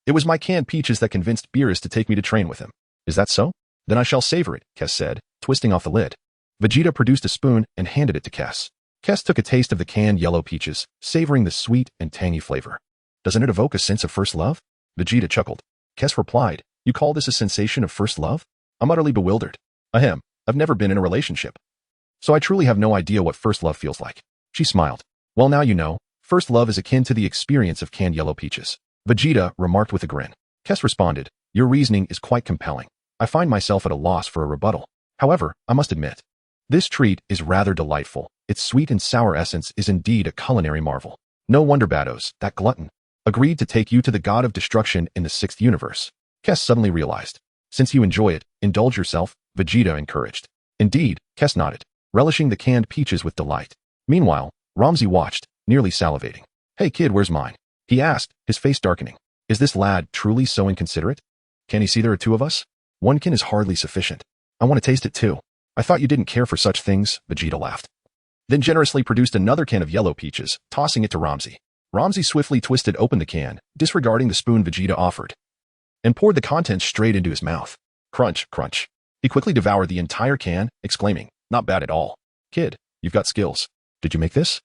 it was my canned peaches that convinced Beerus to take me to train with him. Is that so? Then I shall savor it, Kess said, twisting off the lid. Vegeta produced a spoon and handed it to Kess. Kess took a taste of the canned yellow peaches, savoring the sweet and tangy flavor. Doesn't it evoke a sense of first love? Vegeta chuckled. Kess replied, You call this a sensation of first love? I'm utterly bewildered. Ahem, I've never been in a relationship. So I truly have no idea what first love feels like. She smiled. Well, now you know, first love is akin to the experience of canned yellow peaches. Vegeta remarked with a grin. Kess responded, Your reasoning is quite compelling. I find myself at a loss for a rebuttal. However, I must admit, this treat is rather delightful. Its sweet and sour essence is indeed a culinary marvel. No wonder Bados, that glutton, agreed to take you to the God of Destruction in the 6th universe. Kess suddenly realized. Since you enjoy it, indulge yourself, Vegeta encouraged. Indeed, Kess nodded, relishing the canned peaches with delight. Meanwhile, Rumsey watched, nearly salivating. Hey kid, where's mine? He asked, his face darkening. Is this lad truly so inconsiderate? Can he see there are two of us? One can is hardly sufficient. I want to taste it too. I thought you didn't care for such things, Vegeta laughed. Then generously produced another can of yellow peaches, tossing it to Rumsey. Rumsey swiftly twisted open the can, disregarding the spoon Vegeta offered, and poured the contents straight into his mouth. Crunch, crunch. He quickly devoured the entire can, exclaiming, Not bad at all. Kid, you've got skills. Did you make this?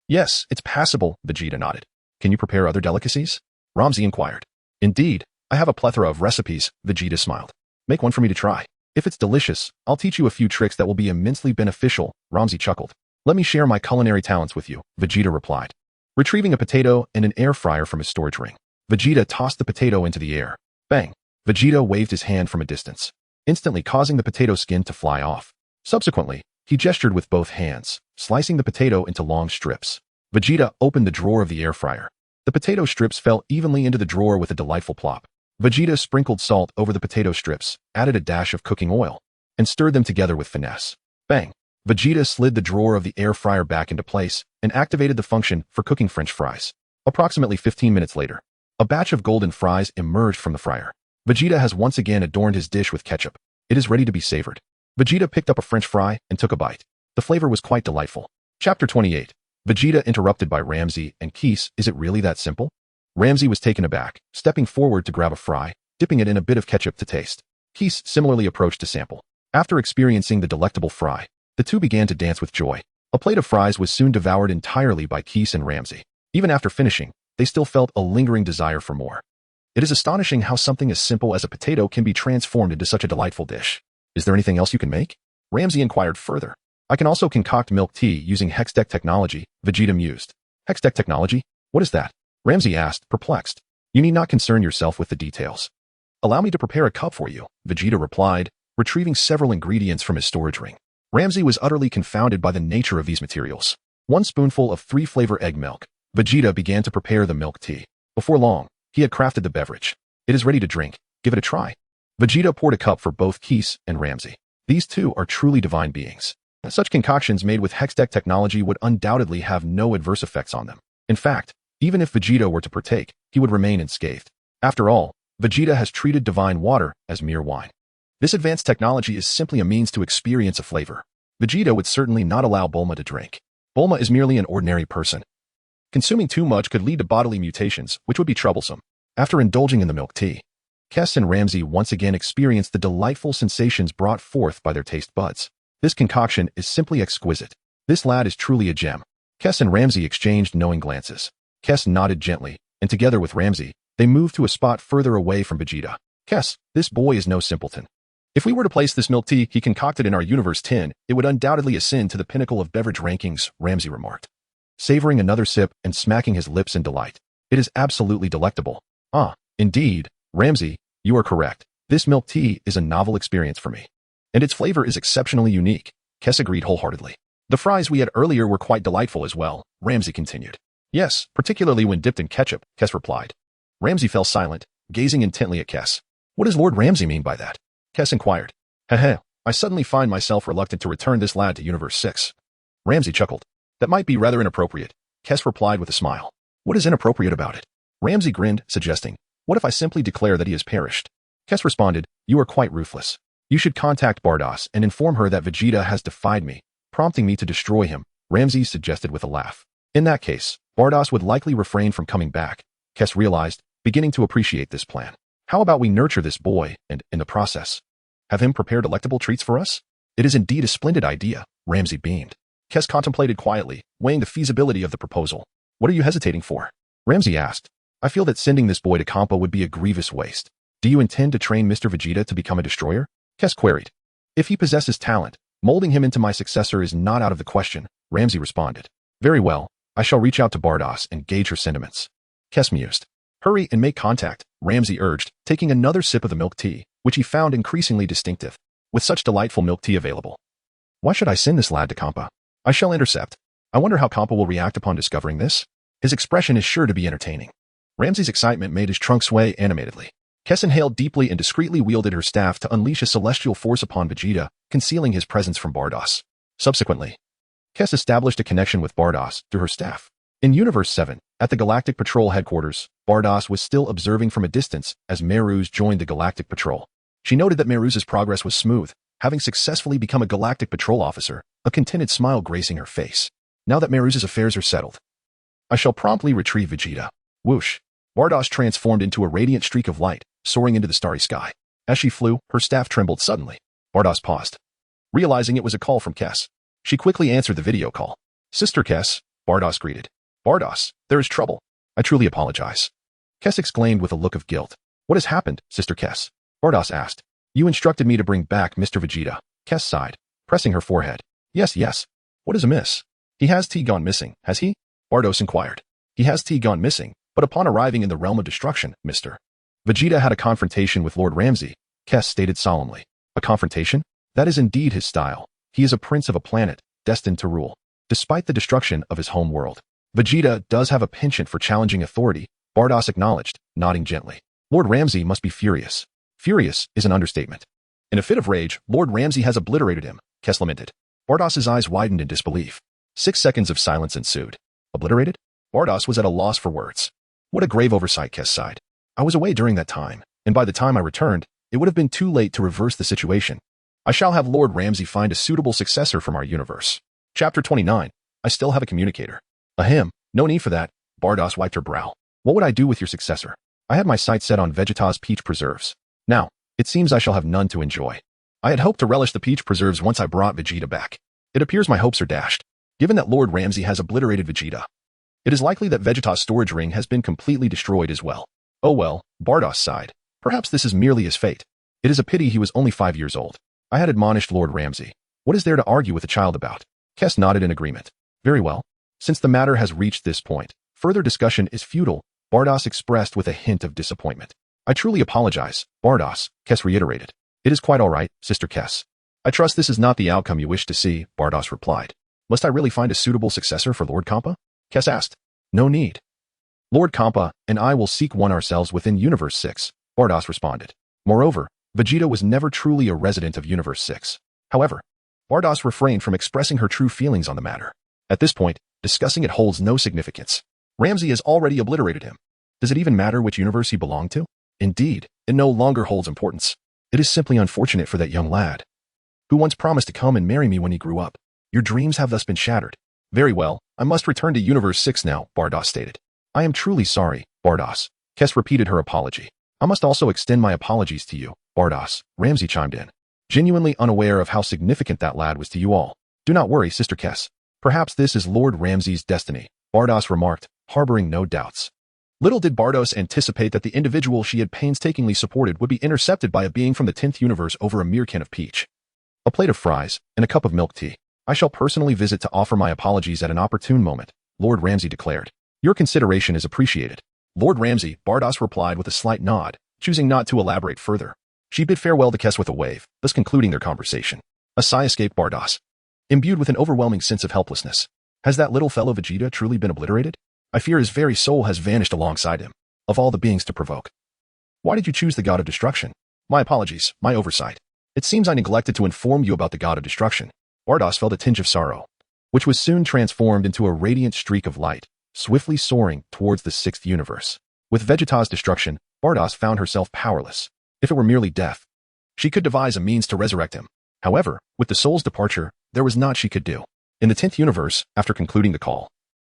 Yes, it's passable, Vegeta nodded. Can you prepare other delicacies? Rumsey inquired. Indeed, I have a plethora of recipes, Vegeta smiled. Make one for me to try. If it's delicious, I'll teach you a few tricks that will be immensely beneficial, Rumsey chuckled. Let me share my culinary talents with you, Vegeta replied. Retrieving a potato and an air fryer from his storage ring, Vegeta tossed the potato into the air. Bang! Vegeta waved his hand from a distance, instantly causing the potato skin to fly off. Subsequently, he gestured with both hands, slicing the potato into long strips. Vegeta opened the drawer of the air fryer. The potato strips fell evenly into the drawer with a delightful plop. Vegeta sprinkled salt over the potato strips, added a dash of cooking oil, and stirred them together with finesse. Bang! Vegeta slid the drawer of the air fryer back into place and activated the function for cooking French fries. Approximately 15 minutes later, a batch of golden fries emerged from the fryer. Vegeta has once again adorned his dish with ketchup. It is ready to be savored. Vegeta picked up a French fry and took a bite. The flavor was quite delightful. Chapter 28. Vegeta interrupted by Ramsey and Qiu. Is it really that simple? Ramsey was taken aback, stepping forward to grab a fry, dipping it in a bit of ketchup to taste. Qiu similarly approached to sample. After experiencing the delectable fry, the two began to dance with joy. A plate of fries was soon devoured entirely by Qiu and Ramsey. Even after finishing, they still felt a lingering desire for more. It is astonishing how something as simple as a potato can be transformed into such a delightful dish. Is there anything else you can make? Ramsey inquired further. I can also concoct milk tea using Hextech technology, Vegeta mused. Hextech technology? What is that? Ramsey asked, perplexed. You need not concern yourself with the details. Allow me to prepare a cup for you, Vegeta replied, retrieving several ingredients from his storage ring. Ramsey was utterly confounded by the nature of these materials. 1 spoonful of 3-flavor egg milk. Vegeta began to prepare the milk tea. Before long, he had crafted the beverage. It is ready to drink. Give it a try. Vegeta poured a cup for both Qiu and Ramsey. These two are truly divine beings. Such concoctions made with Hextech technology would undoubtedly have no adverse effects on them. In fact, even if Vegeta were to partake, he would remain unscathed. After all, Vegeta has treated divine water as mere wine. This advanced technology is simply a means to experience a flavor. Vegeta would certainly not allow Bulma to drink. Bulma is merely an ordinary person. Consuming too much could lead to bodily mutations, which would be troublesome. After indulging in the milk tea, Qiu and Ramsey once again experienced the delightful sensations brought forth by their taste buds. This concoction is simply exquisite. This lad is truly a gem. Qiu and Ramsey exchanged knowing glances. Qiu nodded gently, and together with Ramsey, they moved to a spot further away from Vegeta. Qiu, this boy is no simpleton. If we were to place this milk tea he concocted in our universe tin, it would undoubtedly ascend to the pinnacle of beverage rankings, Ramsey remarked, savoring another sip and smacking his lips in delight. It is absolutely delectable. Ah, indeed, Ramsey, you are correct. This milk tea is a novel experience for me. And its flavor is exceptionally unique. Qiu agreed wholeheartedly. The fries we had earlier were quite delightful as well, Ramsey continued. Yes, particularly when dipped in ketchup, Qiu replied. Ramsey fell silent, gazing intently at Qiu. What does Lord Ramsey mean by that? Qiu inquired. Heh, I suddenly find myself reluctant to return this lad to Universe 6. Ramsey chuckled. That might be rather inappropriate, Qiu replied with a smile. What is inappropriate about it? Ramsey grinned, suggesting, what if I simply declare that he has perished? Qiu responded, you are quite ruthless. You should contact Bardoss and inform her that Vegeta has defied me, prompting me to destroy him, Ramsey suggested with a laugh. In that case, Bardoss would likely refrain from coming back, Qiu realized, beginning to appreciate this plan. How about we nurture this boy and, in the process, have him prepare delectable treats for us? It is indeed a splendid idea, Ramsey beamed. Qiu contemplated quietly, weighing the feasibility of the proposal. What are you hesitating for? Ramsey asked. I feel that sending this boy to Kampa would be a grievous waste. Do you intend to train Mr. Vegeta to become a destroyer? Qiu queried. If he possesses talent, molding him into my successor is not out of the question, Ramsey responded. Very well, I shall reach out to Bardoss and gauge her sentiments. Qiu mused. Hurry and make contact, Ramsey urged, taking another sip of the milk tea, which he found increasingly distinctive. With such delightful milk tea available, why should I send this lad to Kampa? I shall intercept. I wonder how Kampa will react upon discovering this. His expression is sure to be entertaining. Ramsey's excitement made his trunk sway animatedly. Qiu inhaled deeply and discreetly wielded her staff to unleash a celestial force upon Vegeta, concealing his presence from Bardoss. Subsequently, Qiu established a connection with Bardoss through her staff. In Universe 7, at the Galactic Patrol headquarters, Bardoss was still observing from a distance as Beerus joined the Galactic Patrol. She noted that Beerus' progress was smooth, having successfully become a Galactic Patrol officer, a contented smile gracing her face. Now that Beerus' affairs are settled, I shall promptly retrieve Vegeta. Whoosh! Bardoss transformed into a radiant streak of light, soaring into the starry sky. As she flew, her staff trembled suddenly. Bardoss paused, realizing it was a call from Qiu. She quickly answered the video call. Sister Qiu, Bardoss greeted. Bardoss, there is trouble. I truly apologize. Qiu exclaimed with a look of guilt. What has happened, Sister Qiu? Bardoss asked. You instructed me to bring back Mr. Vegeta. Qiu sighed, pressing her forehead. Yes. What is amiss? He has gone missing, has he? Bardoss inquired. He has gone missing, but upon arriving in the realm of destruction, Mr. Vegeta had a confrontation with Lord Ramsey, Qiu stated solemnly. A confrontation? That is indeed his style. He is a prince of a planet, destined to rule. Despite the destruction of his home world, Vegeta does have a penchant for challenging authority, Bardoss acknowledged, nodding gently. Lord Ramsey must be furious. Furious is an understatement. In a fit of rage, Lord Ramsey has obliterated him, Qiu lamented. Bardoss's eyes widened in disbelief. 6 seconds of silence ensued. Obliterated? Bardoss was at a loss for words. What a grave oversight, Qiu sighed. I was away during that time, and by the time I returned, it would have been too late to reverse the situation. I shall have Lord Ramsay find a suitable successor from our universe. Chapter 29. I still have a communicator. Ahem, no need for that. Bardos wiped her brow. What would I do with your successor? I had my sights set on Vegeta's peach preserves. Now, it seems I shall have none to enjoy. I had hoped to relish the peach preserves once I brought Vegeta back. It appears my hopes are dashed. Given that Lord Ramsay has obliterated Vegeta, it is likely that Vegeta's storage ring has been completely destroyed as well. Oh well, Bardos sighed. Perhaps this is merely his fate. It is a pity he was only 5 years old. I had admonished Lord Ramsay. What is there to argue with a child about? Kes nodded in agreement. Very well. Since the matter has reached this point, further discussion is futile, Bardos expressed with a hint of disappointment. I truly apologize, Bardos, Kes reiterated. It is quite all right, Sister Kes. I trust this is not the outcome you wish to see, Bardos replied. Must I really find a suitable successor for Lord Kampa? Kes asked. No need. Lord Kampa and I will seek one ourselves within Universe 6, Bardos responded. Moreover, Vegeta was never truly a resident of Universe 6. However, Bardos refrained from expressing her true feelings on the matter. At this point, discussing it holds no significance. Ramsay has already obliterated him. Does it even matter which universe he belonged to? Indeed, it no longer holds importance. It is simply unfortunate for that young lad, who once promised to come and marry me when he grew up. Your dreams have thus been shattered. Very well, I must return to Universe 6 now, Bardos stated. I am truly sorry, Bardos. Kes repeated her apology. I must also extend my apologies to you, Bardos, Ramsay chimed in. Genuinely unaware of how significant that lad was to you all. Do not worry, Sister Kes. Perhaps this is Lord Ramsay's destiny, Bardos remarked, harboring no doubts. Little did Bardos anticipate that the individual she had painstakingly supported would be intercepted by a being from the 10th universe over a mere can of peach, a plate of fries, and a cup of milk tea. I shall personally visit to offer my apologies at an opportune moment, Lord Ramsay declared. Your consideration is appreciated. Lord Ramsay, Bardos replied with a slight nod, choosing not to elaborate further. She bid farewell to Kes with a wave, thus concluding their conversation. A sigh escaped Bardos, imbued with an overwhelming sense of helplessness. Has that little fellow Vegeta truly been obliterated? I fear his very soul has vanished alongside him. Of all the beings to provoke. Why did you choose the God of Destruction? My apologies, my oversight. It seems I neglected to inform you about the God of Destruction. Bardos felt a tinge of sorrow, which was soon transformed into a radiant streak of light, swiftly soaring towards the 6th universe. With Vegeta's destruction, Bardos found herself powerless. If it were merely death, she could devise a means to resurrect him. However, with the soul's departure, there was naught she could do. In the 10th universe, after concluding the call,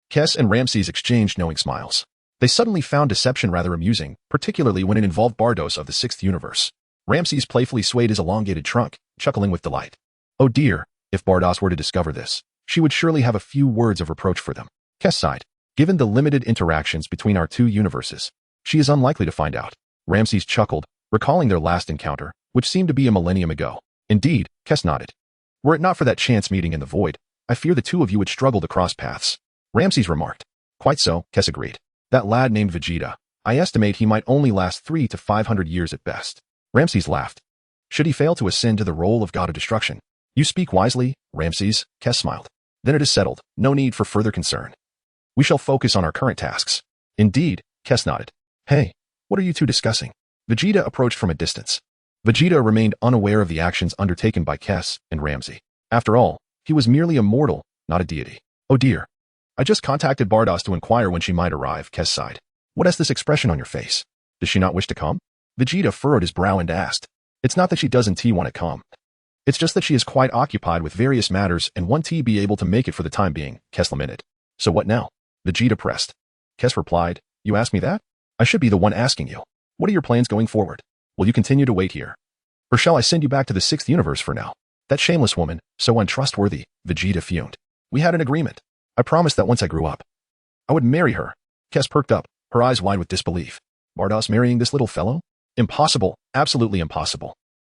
Kes and Ramses exchanged knowing smiles. They suddenly found deception rather amusing, particularly when it involved Bardos of the 6th universe. Ramses playfully swayed his elongated trunk, chuckling with delight. Oh dear, if Bardos were to discover this, she would surely have a few words of reproach for them. Kes sighed. Given the limited interactions between our two universes, she is unlikely to find out. Ramses chuckled, recalling their last encounter, which seemed to be a millennium ago. Indeed, Kes nodded. Were it not for that chance meeting in the void, I fear the two of you would struggle to cross paths. Ramses remarked. Quite so, Kes agreed. That lad named Vegeta, I estimate he might only last 300 to 500 years at best. Ramses laughed. Should he fail to ascend to the role of God of Destruction? You speak wisely, Ramses, Kes smiled. Then it is settled, no need for further concern. We shall focus on our current tasks. Indeed, Kes nodded. Hey, what are you two discussing? Vegeta approached from a distance. Vegeta remained unaware of the actions undertaken by Kes and Ramsay. After all, he was merely a mortal, not a deity. Oh dear. I just contacted Bardos to inquire when she might arrive, Kes sighed. What has this expression on your face? Does she not wish to come? Vegeta furrowed his brow and asked. It's not that she doesn't want to come. It's just that she is quite occupied with various matters and won't be able to make it for the time being, Kes lamented. So what now? Vegeta pressed. Kes replied, You ask me that? I should be the one asking you. What are your plans going forward? Will you continue to wait here? Or shall I send you back to the 6th universe for now? That shameless woman, so untrustworthy, Vegeta fumed. We had an agreement. I promised that once I grew up, I would marry her. Kes perked up, her eyes wide with disbelief. Bardos marrying this little fellow? Impossible, absolutely impossible.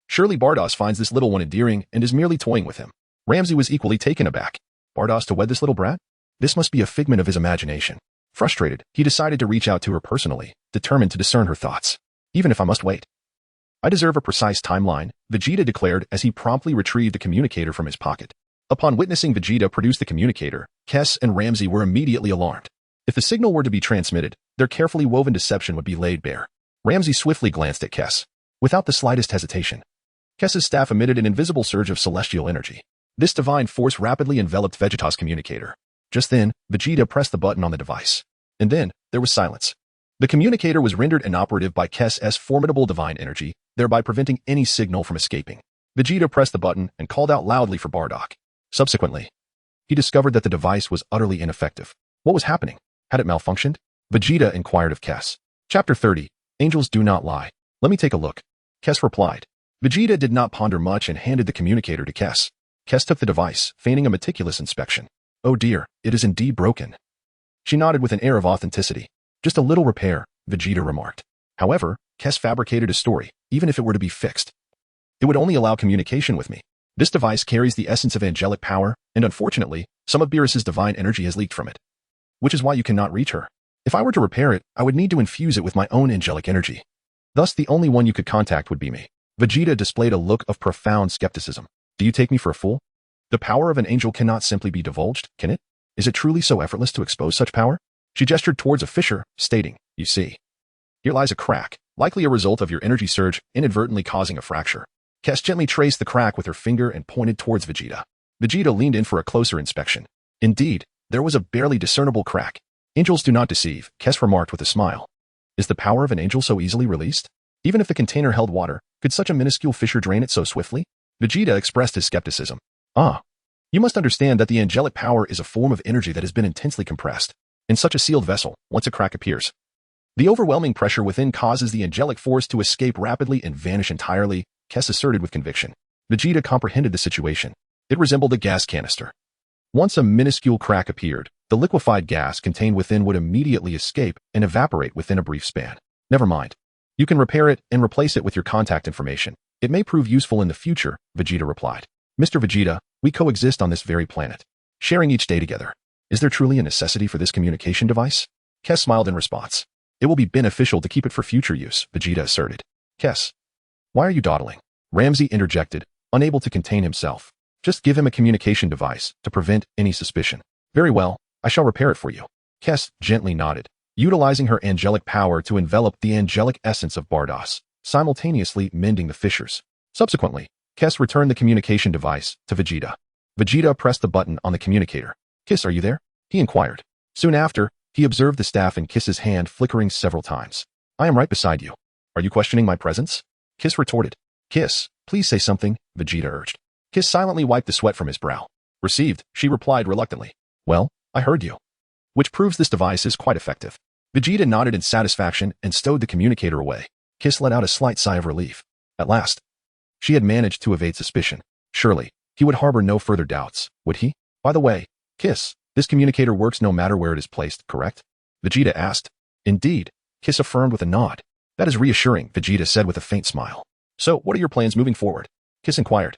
Surely Bardos finds this little one endearing and is merely toying with him. Ramsay was equally taken aback. Bardos to wed this little brat? This must be a figment of his imagination. Frustrated, he decided to reach out to her personally, determined to discern her thoughts. Even if I must wait. I deserve a precise timeline, Vegeta declared as he promptly retrieved the communicator from his pocket. Upon witnessing Vegeta produce the communicator, Kes and Ramsay were immediately alarmed. If the signal were to be transmitted, their carefully woven deception would be laid bare. Ramsay swiftly glanced at Kes. Without the slightest hesitation, Kes's staff emitted an invisible surge of celestial energy. This divine force rapidly enveloped Vegeta's communicator. Just then, Vegeta pressed the button on the device. And then, there was silence. The communicator was rendered inoperative by Kes's formidable divine energy, thereby preventing any signal from escaping. Vegeta pressed the button and called out loudly for Bardock. Subsequently, he discovered that the device was utterly ineffective. What was happening? Had it malfunctioned? Vegeta inquired of Kess. Chapter 30. Angels do not lie. Let me take a look. Kess replied. Vegeta did not ponder much and handed the communicator to Kess. Kess took the device, feigning a meticulous inspection. Oh dear, it is indeed broken. She nodded with an air of authenticity. Just a little repair, Vegeta remarked. However, Kess fabricated a story, even if it were to be fixed. It would only allow communication with me. This device carries the essence of angelic power, and unfortunately, some of Beerus's divine energy has leaked from it. Which is why you cannot reach her. If I were to repair it, I would need to infuse it with my own angelic energy. Thus, the only one you could contact would be me. Vegeta displayed a look of profound skepticism. Do you take me for a fool? The power of an angel cannot simply be divulged, can it? Is it truly so effortless to expose such power? She gestured towards a fissure, stating, You see. Here lies a crack, likely a result of your energy surge inadvertently causing a fracture. Kess gently traced the crack with her finger and pointed towards Vegeta. Vegeta leaned in for a closer inspection. Indeed, there was a barely discernible crack. Angels do not deceive, Kess remarked with a smile. Is the power of an angel so easily released? Even if the container held water, could such a minuscule fissure drain it so swiftly? Vegeta expressed his skepticism. You must understand that the angelic power is a form of energy that has been intensely compressed. In such a sealed vessel, once a crack appears, the overwhelming pressure within causes the angelic force to escape rapidly and vanish entirely, Kess asserted with conviction. Vegeta comprehended the situation. It resembled a gas canister. Once a minuscule crack appeared, the liquefied gas contained within would immediately escape and evaporate within a brief span. Never mind. You can repair it and replace it with your contact information. It may prove useful in the future, Vegeta replied. Mr. Vegeta, we coexist on this very planet, sharing each day together. Is there truly a necessity for this communication device? Kess smiled in response. It will be beneficial to keep it for future use, Vegeta asserted. Kess, why are you dawdling? Ramsey interjected, unable to contain himself. Just give him a communication device to prevent any suspicion. Very well, I shall repair it for you. Kess gently nodded, utilizing her angelic power to envelop the angelic essence of Bardoss, simultaneously mending the fissures. Subsequently, Kess returned the communication device to Vegeta. Vegeta pressed the button on the communicator. Kiss, are you there? He inquired. Soon after, he observed the staff in Kiss's hand flickering several times. I am right beside you. Are you questioning my presence? Kiss retorted. Kiss, please say something, Vegeta urged. Kiss silently wiped the sweat from his brow. Received, she replied reluctantly. Well, I heard you. Which proves this device is quite effective. Vegeta nodded in satisfaction and stowed the communicator away. Kiss let out a slight sigh of relief. At last, she had managed to evade suspicion. Surely, he would harbor no further doubts, would he? By the way, Kiss, this communicator works no matter where it is placed, correct? Vegeta asked. Indeed, Kiss affirmed with a nod. That is reassuring, Vegeta said with a faint smile. So, what are your plans moving forward? Kiss inquired.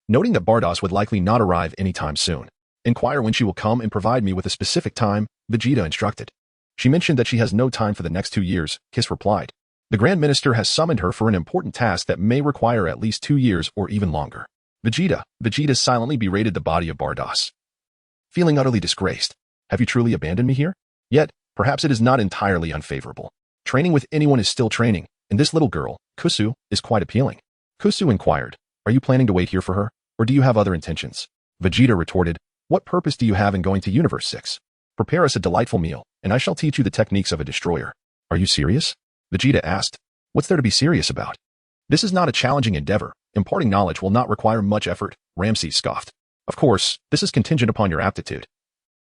Noting that Bardoss would likely not arrive anytime soon. Inquire when she will come and provide me with a specific time, Vegeta instructed. She mentioned that she has no time for the next 2 years, Kiss replied. The Grand Minister has summoned her for an important task that may require at least 2 years or even longer. Vegeta silently berated the body of Bardoss. Feeling utterly disgraced. Have you truly abandoned me here? Yet, perhaps it is not entirely unfavorable. Training with anyone is still training, and this little girl, Kusu, is quite appealing. Kusu inquired, are you planning to wait here for her, or do you have other intentions? Vegeta retorted, what purpose do you have in going to Universe 6? Prepare us a delightful meal, and I shall teach you the techniques of a destroyer. Are you serious? Vegeta asked. What's there to be serious about? This is not a challenging endeavor. Imparting knowledge will not require much effort, Ramses scoffed. Of course, this is contingent upon your aptitude.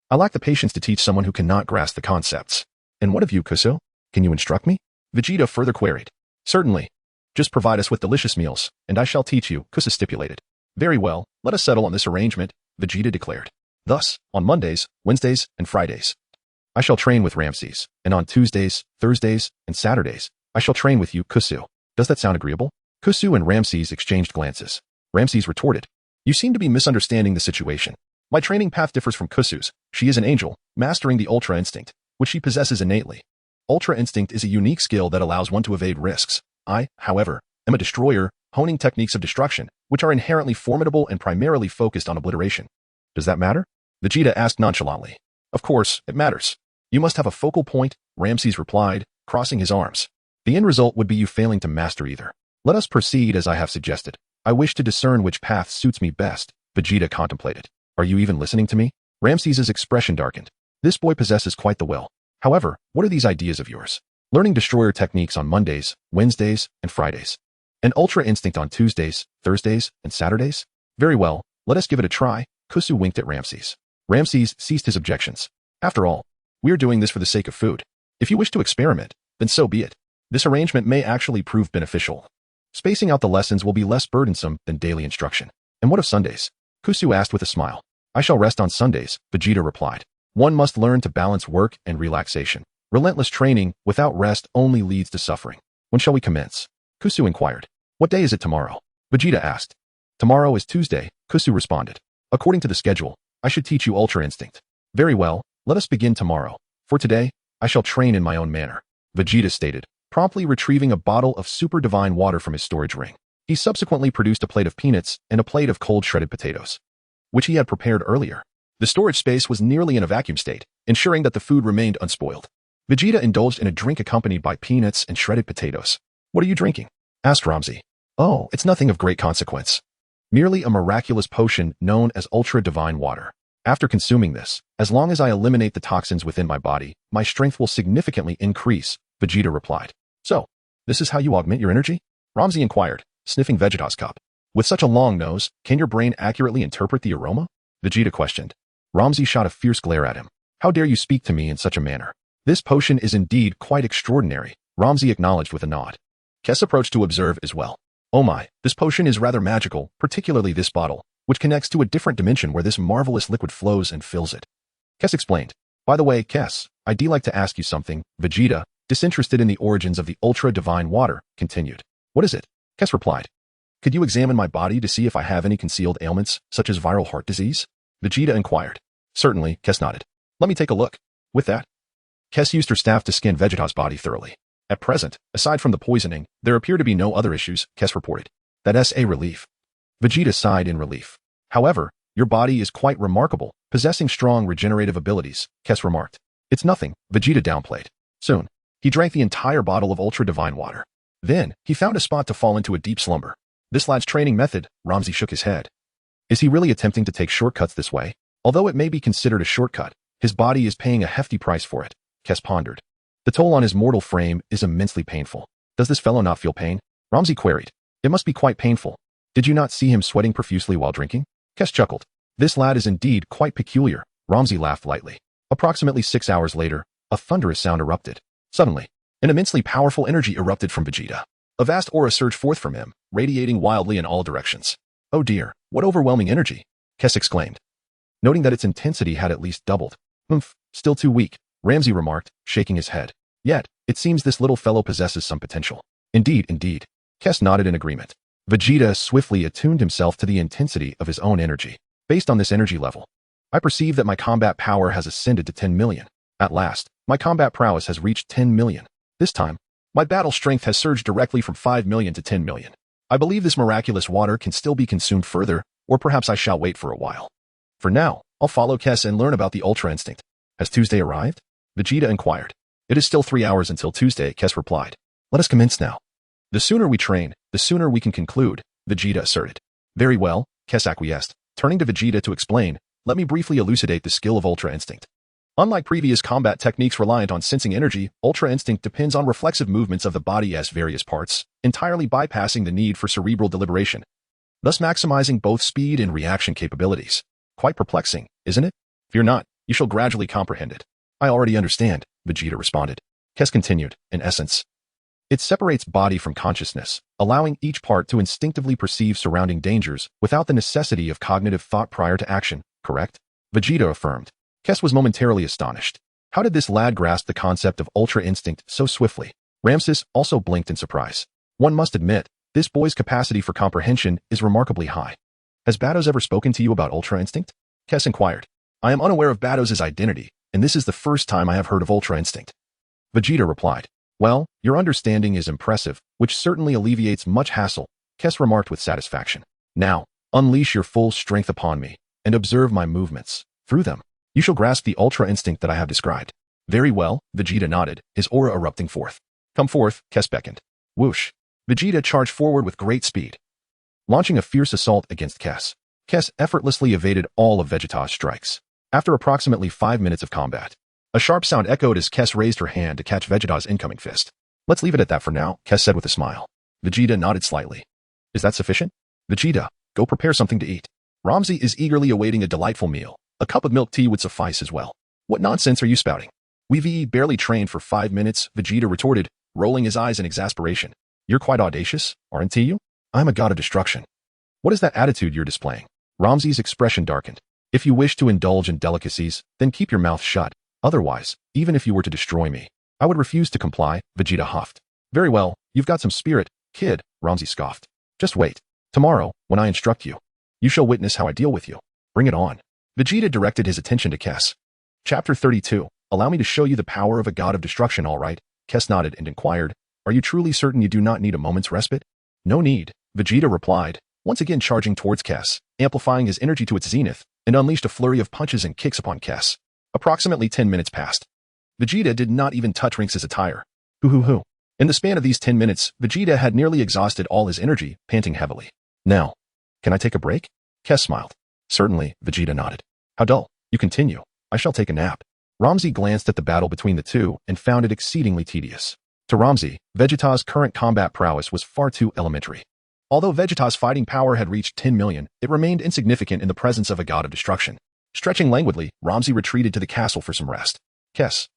I lack the patience to teach someone who cannot grasp the concepts. And what of you, Kusu? Can you instruct me? Vegeta further queried. Certainly. Just provide us with delicious meals, and I shall teach you, Kusu stipulated. Very well, let us settle on this arrangement, Vegeta declared. Thus, on Mondays, Wednesdays, and Fridays, I shall train with Ramses, and on Tuesdays, Thursdays, and Saturdays, I shall train with you, Kusu. Does that sound agreeable? Kusu and Ramses exchanged glances. Ramses retorted, you seem to be misunderstanding the situation. My training path differs from Kusu's. She is an angel, mastering the Ultra Instinct, which she possesses innately. Ultra Instinct is a unique skill that allows one to evade risks. I, however, am a destroyer, honing techniques of destruction, which are inherently formidable and primarily focused on obliteration. Does that matter? Vegeta asked nonchalantly. Of course, it matters. You must have a focal point, Ramses replied, crossing his arms. The end result would be you failing to master either. Let us proceed as I have suggested. I wish to discern which path suits me best, Vegeta contemplated. Are you even listening to me? Ramses's expression darkened. This boy possesses quite the will. However, what are these ideas of yours? Learning destroyer techniques on Mondays, Wednesdays, and Fridays. An Ultra Instinct on Tuesdays, Thursdays, and Saturdays? Very well, let us give it a try. Kusu winked at Ramses. Ramses ceased his objections. After all, we are doing this for the sake of food. If you wish to experiment, then so be it. This arrangement may actually prove beneficial. Spacing out the lessons will be less burdensome than daily instruction. And what of Sundays? Kusu asked with a smile. I shall rest on Sundays, Vegeta replied. One must learn to balance work and relaxation. Relentless training without rest only leads to suffering. When shall we commence? Kusu inquired. What day is it tomorrow? Vegeta asked. Tomorrow is Tuesday, Kusu responded. According to the schedule, I should teach you Ultra Instinct. Very well, let us begin tomorrow. For today, I shall train in my own manner, Vegeta stated, promptly retrieving a bottle of super divine water from his storage ring. He subsequently produced a plate of peanuts and a plate of cold shredded potatoes, which he had prepared earlier. The storage space was nearly in a vacuum state, ensuring that the food remained unspoiled. Vegeta indulged in a drink accompanied by peanuts and shredded potatoes. What are you drinking? Asked Ramses. Oh, it's nothing of great consequence. Merely a miraculous potion known as Ultra Divine Water. After consuming this, as long as I eliminate the toxins within my body, my strength will significantly increase, Vegeta replied. So, this is how you augment your energy? Ramses inquired, sniffing Vegeta's cup. With such a long nose, can your brain accurately interpret the aroma? Vegeta questioned. Ramses shot a fierce glare at him. How dare you speak to me in such a manner? This potion is indeed quite extraordinary, Ramses acknowledged with a nod. Kess approached to observe as well. Oh my, this potion is rather magical, particularly this bottle, which connects to a different dimension where this marvelous liquid flows and fills it. Kess explained. By the way, Kess, I'd like to ask you something. Vegeta, disinterested in the origins of the Ultra Divine Water, continued. What is it? Kess replied. Could you examine my body to see if I have any concealed ailments, such as viral heart disease? Vegeta inquired. Certainly, Kess nodded. Let me take a look. With that, Kess used her staff to scan Vegeta's body thoroughly. At present, aside from the poisoning, there appear to be no other issues, Kess reported. That's a relief. Vegeta sighed in relief. However, your body is quite remarkable, possessing strong regenerative abilities, Kess remarked. It's nothing, Vegeta downplayed. Soon, he drank the entire bottle of Ultra Divine Water. Then, he found a spot to fall into a deep slumber. This lad's training method, Ramses shook his head. Is he really attempting to take shortcuts this way? Although it may be considered a shortcut, his body is paying a hefty price for it, Kess pondered. The toll on his mortal frame is immensely painful. Does this fellow not feel pain? Ramses queried. It must be quite painful. Did you not see him sweating profusely while drinking? Kess chuckled. This lad is indeed quite peculiar. Ramses laughed lightly. Approximately 6 hours later, a thunderous sound erupted. Suddenly, an immensely powerful energy erupted from Vegeta. A vast aura surged forth from him, radiating wildly in all directions. Oh dear, what overwhelming energy! Kess exclaimed, noting that its intensity had at least doubled. Still too weak, Ramses remarked, shaking his head. Yet, it seems this little fellow possesses some potential. Indeed, indeed. Kess nodded in agreement. Vegeta swiftly attuned himself to the intensity of his own energy. Based on this energy level, I perceive that my combat power has ascended to 10 million. At last, my combat prowess has reached 10 million. This time, my battle strength has surged directly from 5 million to 10 million. I believe this miraculous water can still be consumed further, or perhaps I shall wait for a while. For now, I'll follow Kess and learn about the Ultra Instinct. Has Tuesday arrived? Vegeta inquired. It is still 3 hours until Tuesday, Kess replied. Let us commence now. The sooner we train, the sooner we can conclude, Vegeta asserted. Very well, Kess acquiesced. Turning to Vegeta to explain, let me briefly elucidate the skill of Ultra Instinct. Unlike previous combat techniques reliant on sensing energy, Ultra Instinct depends on reflexive movements of the body as various parts, entirely bypassing the need for cerebral deliberation, thus maximizing both speed and reaction capabilities. Quite perplexing, isn't it? Fear not, you shall gradually comprehend it. I already understand, Vegeta responded. Kess continued, in essence, it separates body from consciousness, allowing each part to instinctively perceive surrounding dangers without the necessity of cognitive thought prior to action, correct? Vegeta affirmed. Kess was momentarily astonished. How did this lad grasp the concept of Ultra Instinct so swiftly? Ramses also blinked in surprise. One must admit, this boy's capacity for comprehension is remarkably high. Has Bados ever spoken to you about Ultra Instinct? Kess inquired. I am unaware of Bados' identity, and this is the first time I have heard of Ultra Instinct. Vegeta replied. Well, your understanding is impressive, which certainly alleviates much hassle, Kess remarked with satisfaction. Now, unleash your full strength upon me, and observe my movements. Through them, you shall grasp the Ultra Instinct that I have described. Very well, Vegeta nodded, his aura erupting forth. Come forth, Kess beckoned. Whoosh. Vegeta charged forward with great speed, launching a fierce assault against Kess. Kess effortlessly evaded all of Vegeta's strikes. After approximately 5 minutes of combat, a sharp sound echoed as Kess raised her hand to catch Vegeta's incoming fist. Let's leave it at that for now, Kess said with a smile. Vegeta nodded slightly. Is that sufficient? Vegeta, go prepare something to eat. Ramzi is eagerly awaiting a delightful meal. A cup of milk tea would suffice as well. What nonsense are you spouting? We've barely trained for 5 minutes, Vegeta retorted, rolling his eyes in exasperation. You're quite audacious, aren't you? I'm a god of destruction. What is that attitude you're displaying? Ramzi's expression darkened. If you wish to indulge in delicacies, then keep your mouth shut. Otherwise, even if you were to destroy me, I would refuse to comply, Vegeta huffed. Very well, you've got some spirit, kid, Ramzi scoffed. Just wait. Tomorrow, when I instruct you, you shall witness how I deal with you. Bring it on. Vegeta directed his attention to Kess. Chapter 32. Allow me to show you the power of a god of destruction, all right? Kess nodded and inquired, are you truly certain you do not need a moment's respite? No need, Vegeta replied, once again charging towards Kess, amplifying his energy to its zenith, and unleashed a flurry of punches and kicks upon Kess. Approximately 10 minutes passed. Vegeta did not even touch Rinks' attire. Hoo. In the span of these 10 minutes, Vegeta had nearly exhausted all his energy, panting heavily. Now, can I take a break? Kess smiled. Certainly, Vegeta nodded. How dull. You continue. I shall take a nap. Ramzi glanced at the battle between the two and found it exceedingly tedious. To Ramzi, Vegeta's current combat prowess was far too elementary. Although Vegeta's fighting power had reached 10 million, it remained insignificant in the presence of a god of destruction. Stretching languidly, Ramzi retreated to the castle for some rest. Kess,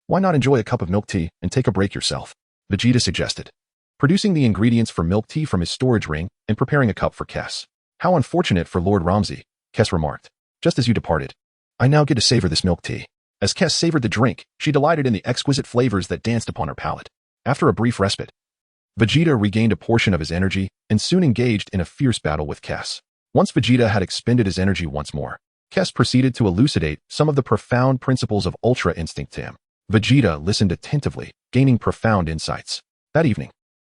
why not enjoy a cup of milk tea and take a break yourself? Vegeta suggested, producing the ingredients for milk tea from his storage ring and preparing a cup for Kess. How unfortunate for Lord Ramzi, Kess remarked. Just as you departed, I now get to savor this milk tea. As Kess savored the drink, she delighted in the exquisite flavors that danced upon her palate. After a brief respite, Vegeta regained a portion of his energy and soon engaged in a fierce battle with Kess. Once Vegeta had expended his energy once more, Kess proceeded to elucidate some of the profound principles of Ultra Instinct to him. Vegeta listened attentively, gaining profound insights. That evening,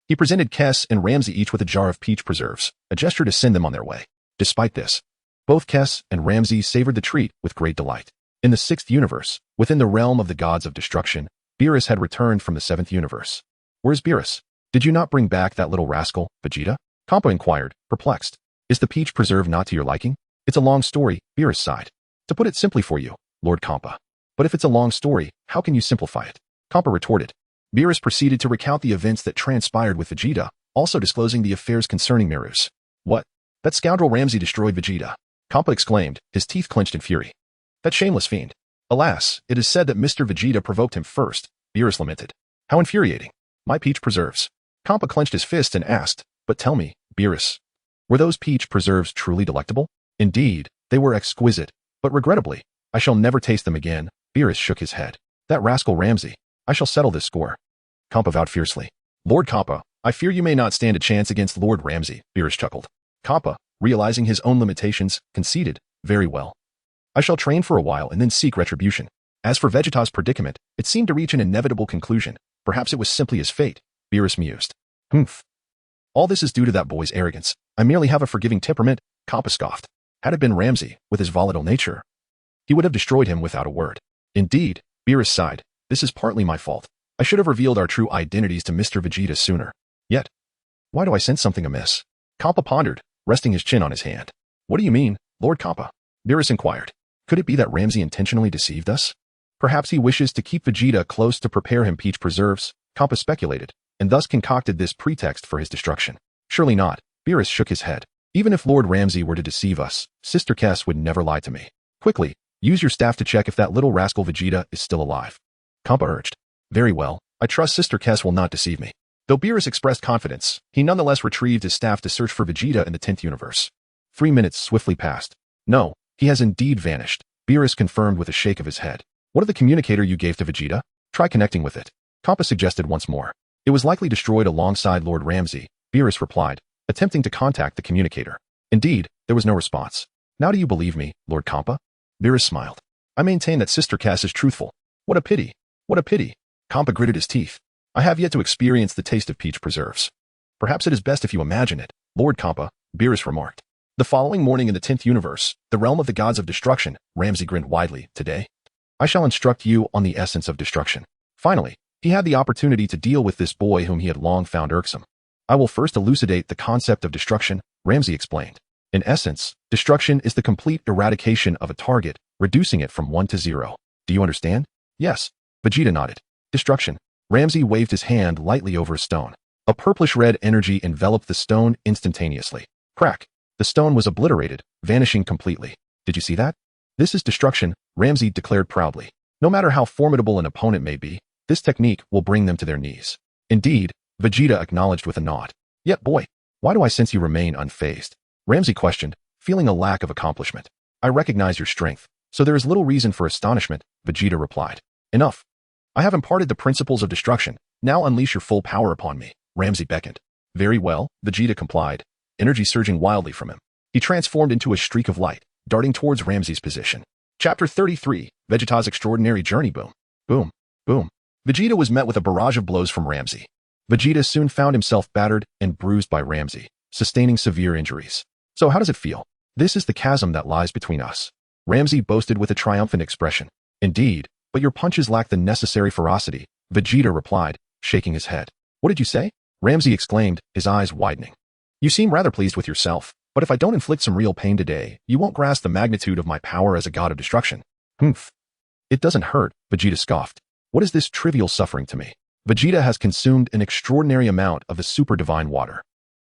he presented Kess and Ramzi each with a jar of peach preserves, a gesture to send them on their way. Despite this, both Kess and Ramzi savored the treat with great delight. In the 6th universe, within the realm of the gods of destruction, Beerus had returned from the 7th universe. Where's Beerus? Did you not bring back that little rascal, Vegeta? Kampa inquired, perplexed. Is the peach preserve not to your liking? It's a long story, Beerus sighed. To put it simply for you, Lord Kampa. But if it's a long story, how can you simplify it? Kampa retorted. Beerus proceeded to recount the events that transpired with Vegeta, also disclosing the affairs concerning Beerus. What? That scoundrel Ramzi destroyed Vegeta. Kampa exclaimed, his teeth clenched in fury. That shameless fiend. Alas, it is said that Mr. Vegeta provoked him first, Beerus lamented. How infuriating. My peach preserves. Kampa clenched his fist and asked, but tell me, Beerus, were those peach preserves truly delectable? Indeed, they were exquisite, but regrettably, I shall never taste them again. Beerus shook his head. That rascal Ramzi. I shall settle this score. Kampa vowed fiercely. Lord Kampa, I fear you may not stand a chance against Lord Ramzi, Beerus chuckled. Kampa, realizing his own limitations, conceded, very well. I shall train for a while and then seek retribution. As for Vegeta's predicament, it seemed to reach an inevitable conclusion. Perhaps it was simply his fate, Beerus mused. Humph. All this is due to that boy's arrogance. I merely have a forgiving temperament, Kampa scoffed. Had it been Ramzi, with his volatile nature, he would have destroyed him without a word. Indeed, Beerus sighed. This is partly my fault. I should have revealed our true identities to Mr. Vegeta sooner. Yet, why do I sense something amiss? Kampa pondered, resting his chin on his hand. What do you mean, Lord Kampa? Beerus inquired. Could it be that Ramzi intentionally deceived us? Perhaps he wishes to keep Vegeta close to prepare him peach preserves, Kampa speculated, and thus concocted this pretext for his destruction. Surely not, Beerus shook his head. Even if Lord Ramzi were to deceive us, Sister Kess would never lie to me. Quickly, use your staff to check if that little rascal Vegeta is still alive. Kampa urged. Very well, I trust Sister Kess will not deceive me. Though Beerus expressed confidence, he nonetheless retrieved his staff to search for Vegeta in the 10th universe. 3 minutes swiftly passed. No, he has indeed vanished, Beerus confirmed with a shake of his head. What of the communicator you gave to Vegeta? Try connecting with it. Kampa suggested once more. It was likely destroyed alongside Lord Ramzi, Beerus replied, attempting to contact the communicator. Indeed, there was no response. Now do you believe me, Lord Kampa? Beerus smiled. I maintain that Sister Kess is truthful. What a pity. What a pity. Kampa gritted his teeth. I have yet to experience the taste of peach preserves. Perhaps it is best if you imagine it, Lord Kampa, Beerus remarked. The following morning in the 10th universe, the realm of the gods of destruction, Ramzi grinned widely. Today, I shall instruct you on the essence of destruction. Finally, he had the opportunity to deal with this boy whom he had long found irksome. I will first elucidate the concept of destruction, Ramzi explained. In essence, destruction is the complete eradication of a target, reducing it from 1 to 0. Do you understand? Yes. Vegeta nodded. Destruction. Ramzi waved his hand lightly over a stone. A purplish-red energy enveloped the stone instantaneously. Crack! The stone was obliterated, vanishing completely. Did you see that? This is destruction, Ramsey declared proudly. No matter how formidable an opponent may be, this technique will bring them to their knees. Indeed, Vegeta acknowledged with a nod. Yet boy, why do I sense you remain unfazed? Ramsey questioned, feeling a lack of accomplishment. I recognize your strength, so there is little reason for astonishment, Vegeta replied. Enough. I have imparted the principles of destruction, now unleash your full power upon me, Ramsey beckoned. Very well, Vegeta complied, energy surging wildly from him. He transformed into a streak of light, darting towards Ramsey's position. Chapter 33, Vegeta's Extraordinary Journey. Boom. Boom. Boom. Vegeta was met with a barrage of blows from Ramsey. Vegeta soon found himself battered and bruised by Ramsey, sustaining severe injuries. So how does it feel? This is the chasm that lies between us. Ramsey boasted with a triumphant expression. Indeed, but your punches lack the necessary ferocity, Vegeta replied, shaking his head. What did you say? Ramsey exclaimed, his eyes widening. You seem rather pleased with yourself, but if I don't inflict some real pain today, you won't grasp the magnitude of my power as a god of destruction. Humph. It doesn't hurt, Vegeta scoffed. What is this trivial suffering to me? Vegeta has consumed an extraordinary amount of the super divine water.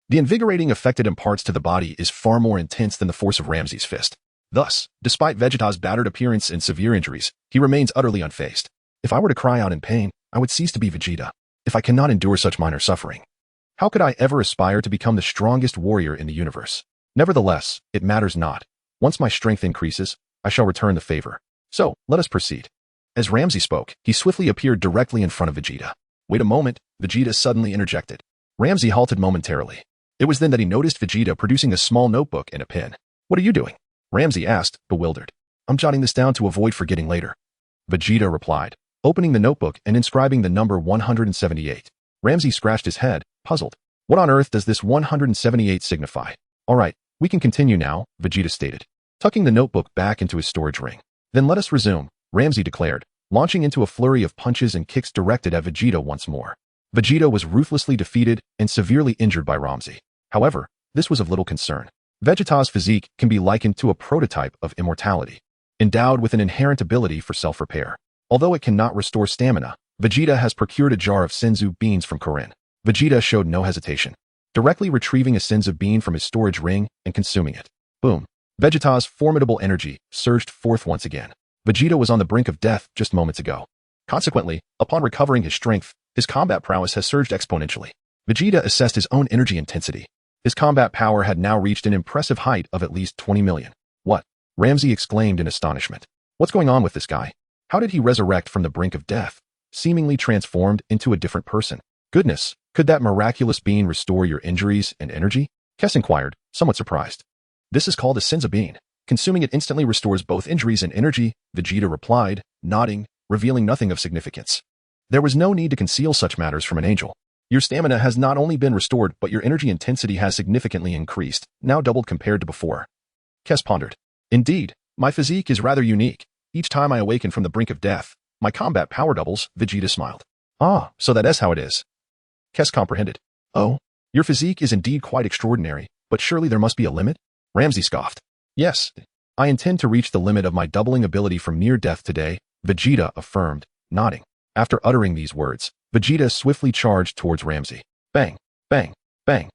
The invigorating effect it imparts to the body is far more intense than the force of Ramsey's fist. Thus, despite Vegeta's battered appearance and severe injuries, he remains utterly unfazed. If I were to cry out in pain, I would cease to be Vegeta. If I cannot endure such minor suffering, how could I ever aspire to become the strongest warrior in the universe? Nevertheless, it matters not. Once my strength increases, I shall return the favor. So, let us proceed. As Ramsey spoke, he swiftly appeared directly in front of Vegeta. Wait a moment, Vegeta suddenly interjected. Ramsey halted momentarily. It was then that he noticed Vegeta producing a small notebook and a pen. What are you doing? Ramsey asked, bewildered. I'm jotting this down to avoid forgetting later. Vegeta replied, opening the notebook and inscribing the number 178. Ramsey scratched his head, puzzled. What on earth does this 178 signify? All right, we can continue now, Vegeta stated, tucking the notebook back into his storage ring. Then let us resume, Ramsey declared, launching into a flurry of punches and kicks directed at Vegeta once more. Vegeta was ruthlessly defeated and severely injured by Ramsey. However, this was of little concern. Vegeta's physique can be likened to a prototype of immortality, endowed with an inherent ability for self-repair. Although it cannot restore stamina, Vegeta has procured a jar of Senzu beans from Korin. Vegeta showed no hesitation, directly retrieving a Senzu bean from his storage ring and consuming it. Boom. Vegeta's formidable energy surged forth once again. Vegeta was on the brink of death just moments ago. Consequently, upon recovering his strength, his combat prowess has surged exponentially. Vegeta assessed his own energy intensity. His combat power had now reached an impressive height of at least 20 million. What? Ramsey exclaimed in astonishment. What's going on with this guy? How did he resurrect from the brink of death, seemingly transformed into a different person? Goodness, could that miraculous bean restore your injuries and energy? Kess inquired, somewhat surprised. This is called a Senzu bean. Consuming it instantly restores both injuries and energy, Vegeta replied, nodding, revealing nothing of significance. There was no need to conceal such matters from an angel. Your stamina has not only been restored, but your energy intensity has significantly increased, now doubled compared to before. Kess pondered. Indeed, my physique is rather unique. Each time I awaken from the brink of death, my combat power doubles, Vegeta smiled. Ah, so that is how it is. Kess comprehended. Oh, your physique is indeed quite extraordinary, but surely there must be a limit? Ramsey scoffed. Yes, I intend to reach the limit of my doubling ability from near death today, Vegeta affirmed, nodding. After uttering these words, Vegeta swiftly charged towards Ramsey. Bang, bang, bang.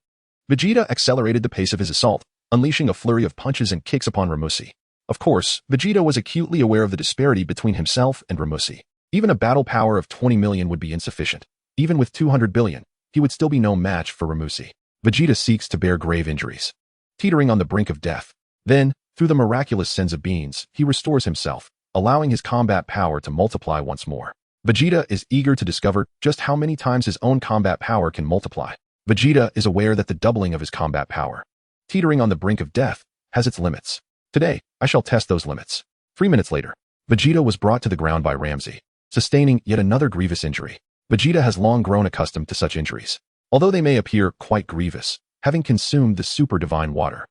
Vegeta accelerated the pace of his assault, unleashing a flurry of punches and kicks upon Ramsey. Of course, Vegeta was acutely aware of the disparity between himself and Ramsey. Even a battle power of 20 million would be insufficient. Even with 200 billion, he would still be no match for Ramsey. Vegeta seeks to bear grave injuries, teetering on the brink of death. Then, through the miraculous Senzu beans, he restores himself, allowing his combat power to multiply once more. Vegeta is eager to discover just how many times his own combat power can multiply. Vegeta is aware that the doubling of his combat power, teetering on the brink of death, has its limits. Today, I shall test those limits. 3 minutes later, Vegeta was brought to the ground by Ramsey, sustaining yet another grievous injury. Vegeta has long grown accustomed to such injuries, although they may appear quite grievous, having consumed the super divine water.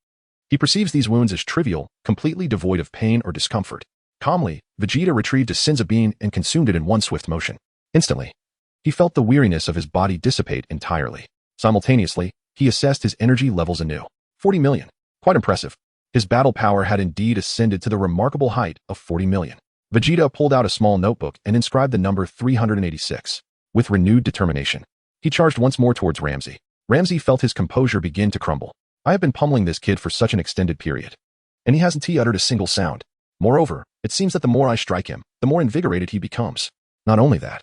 He perceives these wounds as trivial, completely devoid of pain or discomfort. Calmly, Vegeta retrieved a Senzu bean and consumed it in one swift motion. Instantly, he felt the weariness of his body dissipate entirely. Simultaneously, he assessed his energy levels anew. 40 million. Quite impressive. His battle power had indeed ascended to the remarkable height of 40 million. Vegeta pulled out a small notebook and inscribed the number 386. With renewed determination, He charged once more towards Ramsey. Ramsey felt his composure begin to crumble. I have been pummeling this kid for such an extended period, and he hasn't uttered a single sound. Moreover, it seems that the more I strike him, the more invigorated he becomes. Not only that,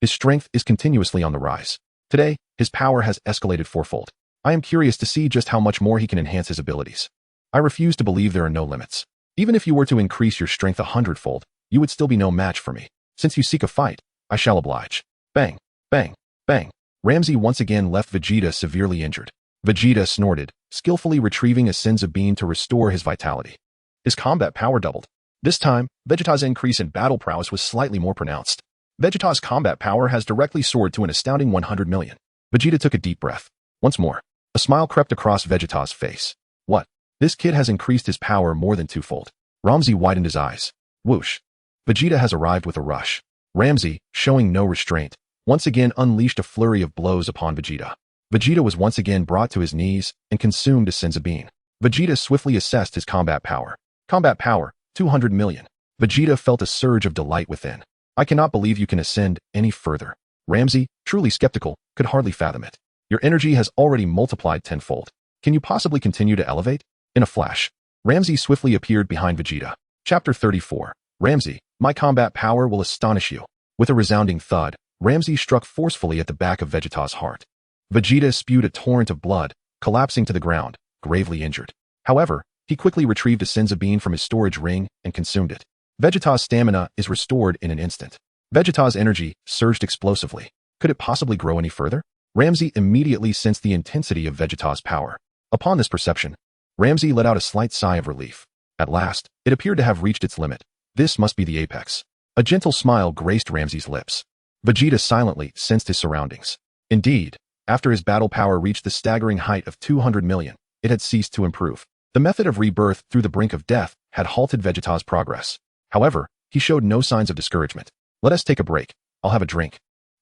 his strength is continuously on the rise. Today, his power has escalated fourfold. I am curious to see just how much more he can enhance his abilities. I refuse to believe there are no limits. Even if you were to increase your strength 100-fold, you would still be no match for me. Since you seek a fight, I shall oblige. Bang, bang, bang. Ramsey once again left Vegeta severely injured. Vegeta snorted, skillfully retrieving a Senzu bean to restore his vitality. His combat power doubled. This time, Vegeta's increase in battle prowess was slightly more pronounced. Vegeta's combat power has directly soared to an astounding 100 million. Vegeta took a deep breath. Once more, a smile crept across Vegeta's face. What? This kid has increased his power more than twofold. Ramsey widened his eyes. Whoosh. Vegeta has arrived with a rush. Ramsey, showing no restraint, once again unleashed a flurry of blows upon Vegeta. Vegeta was once again brought to his knees and consumed a Senzu bean. Vegeta swiftly assessed his combat power. Combat power, 200 million. Vegeta felt a surge of delight within. I cannot believe you can ascend any further. Ramsey, truly skeptical, could hardly fathom it. Your energy has already multiplied tenfold. Can you possibly continue to elevate? In a flash, Ramsey swiftly appeared behind Vegeta. Chapter 34. Ramsey, my combat power will astonish you. With a resounding thud, Ramsey struck forcefully at the back of Vegeta's heart. Vegeta spewed a torrent of blood, collapsing to the ground, gravely injured. However, he quickly retrieved a Senzu bean from his storage ring and consumed it. Vegeta's stamina is restored in an instant. Vegeta's energy surged explosively. Could it possibly grow any further? Ramsey immediately sensed the intensity of Vegeta's power. Upon this perception, Ramsey let out a slight sigh of relief. At last, it appeared to have reached its limit. This must be the apex. A gentle smile graced Ramsey's lips. Vegeta silently sensed his surroundings. Indeed, after his battle power reached the staggering height of 200 million, it had ceased to improve. The method of rebirth through the brink of death had halted Vegeta's progress. However, he showed no signs of discouragement. Let us take a break. I'll have a drink.